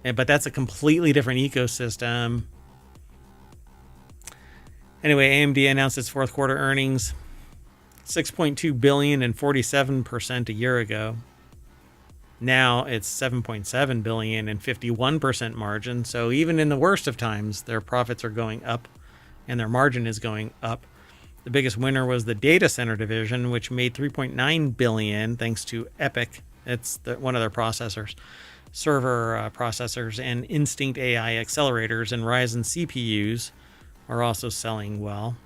But that's a completely different ecosystem. Anyway, AMD announced its fourth quarter earnings, $6.2 billion and 47% a year ago. Now it's $7.7 billion and 51% margin. So even in the worst of times, their profits are going up and their margin is going up. The biggest winner was the data center division, which made $3.9 billion thanks to EPYC. It's one of their processors, server processors, and Instinct AI accelerators and Ryzen CPUs are also selling well,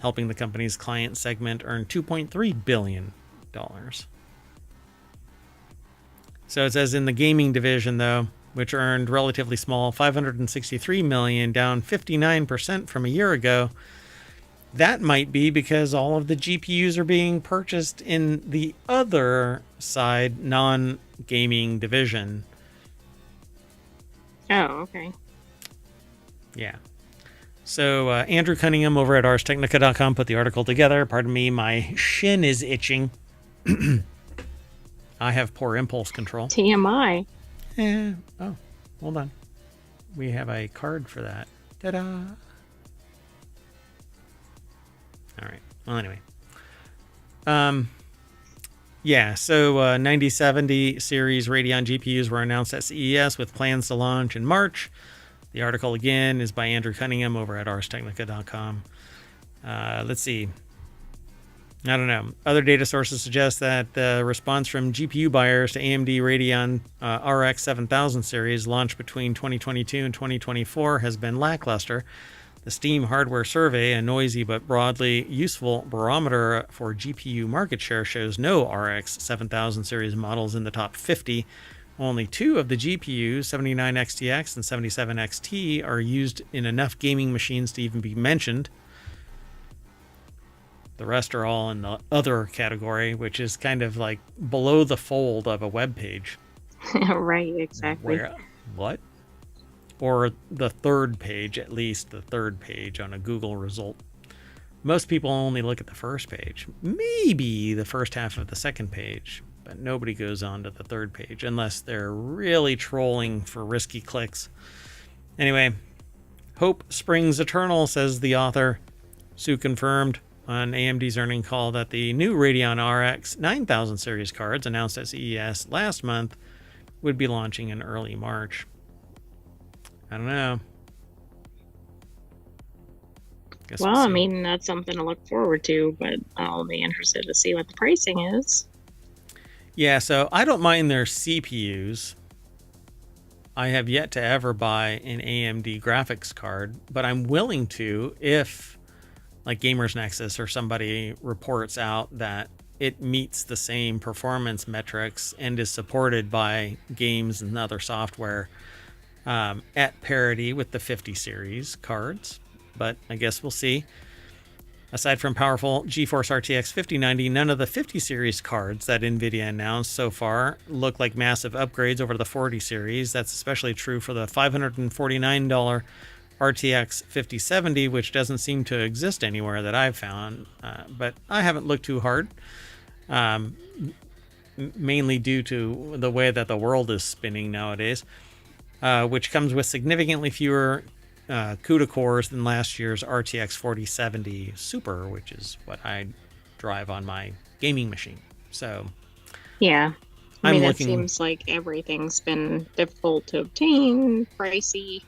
helping the company's client segment earn $2.3 billion. So it says in the gaming division, though, which earned relatively small $563 million, down 59% from a year ago. That might be because all of the GPUs are being purchased in the other side, non-gaming division. Oh, okay. Yeah. So Andrew Cunningham over at ArsTechnica.com put the article together. Pardon me, my shin is itching. I have poor impulse control. TMI. Oh, hold on. We have a card for that. Ta-da! All right. Well, anyway. Yeah, so 9070 series Radeon GPUs were announced at CES with plans to launch in March. The article, again, is by Andrew Cunningham over at ArsTechnica.com. Let's see. I don't know. Other data sources suggest that the response from GPU buyers to AMD Radeon RX 7000 series launched between 2022 and 2024 has been lackluster. The Steam Hardware Survey, a noisy but broadly useful barometer for GPU market share, shows no RX 7000 series models in the top 50. Only 2 of the GPUs, 79XTX and 77XT, are used in enough gaming machines to even be mentioned. The rest are all in the other category, which is kind of like below the fold of a web page. Right, exactly. Where, what? Or the third page, at least the third page on a Google result. Most people only look at the first page, maybe the first half of the second page, but nobody goes on to the third page unless they're really trolling for risky clicks. Anyway, hope springs eternal, says the author. Sue confirmed on AMD's earnings call that the new Radeon RX 9000 series cards announced at CES last month would be launching in early March. I don't know. Well, I mean, that's something to look forward to, but I'll be interested to see what the pricing is. Yeah, so I don't mind their CPUs. I have yet to ever buy an AMD graphics card, but I'm willing to if, like Gamers Nexus or somebody reports out that it meets the same performance metrics and is supported by games and other software at parity with the 50 series cards. But I guess we'll see. Aside from powerful GeForce RTX 5090, none of the 50 series cards that NVIDIA announced so far look like massive upgrades over the 40 series. That's especially true for the $549 RTX 5070, which doesn't seem to exist anywhere that I've found. But I haven't looked too hard, mainly due to the way that the world is spinning nowadays, which comes with significantly fewer CUDA cores than last year's RTX 4070 Super, which is what I drive on my gaming machine. So, yeah, I mean, it seems like everything's been difficult to obtain, pricey.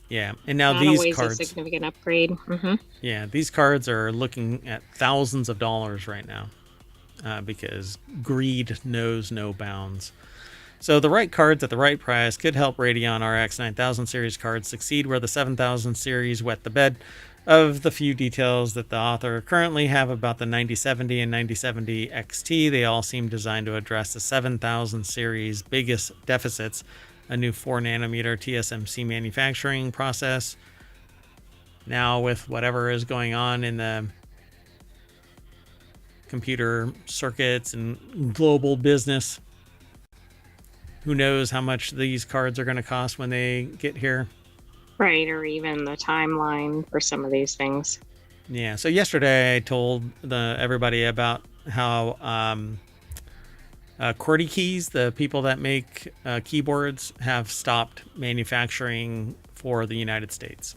Yeah, and now not these always cards, a significant upgrade. Mm-hmm. Yeah, these cards are looking at thousands of dollars right now because greed knows no bounds. So the right cards at the right price could help Radeon RX 9000 series cards succeed where the 7000 series wet the bed. Of the few details that the author currently have about the 9070 and 9070 XT, they all seem designed to address the 7000 series' biggest deficits: a new 4nm TSMC manufacturing process. Now with whatever is going on in the computer circuits and global business, who knows how much these cards are going to cost when they get here. Right, or even the timeline for some of these things. Yeah, so yesterday I told everybody about how QWERTY Keys, the people that make keyboards, have stopped manufacturing for the United States.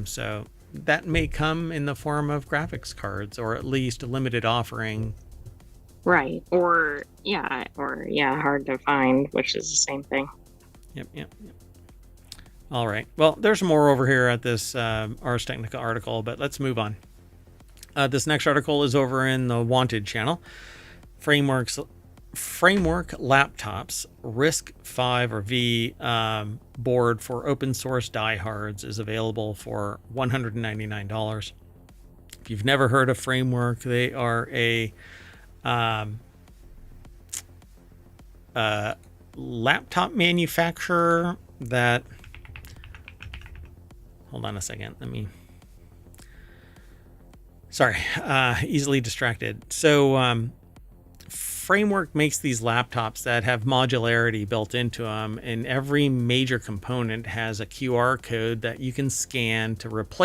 So that may come in the form of graphics cards, or at least a limited offering. Right. Or hard to find, which is the same thing. Yep. All right. Well, there's more over here at this Ars Technica article, but let's move on. This next article is over in the Wanted channel. Framework Laptops RISC-V or V board for open source diehards is available for $199. If you've never heard of Framework, they are a laptop manufacturer that, hold on a second, easily distracted. So Framework makes these laptops that have modularity built into them, and every major component has a QR code that you can scan to replace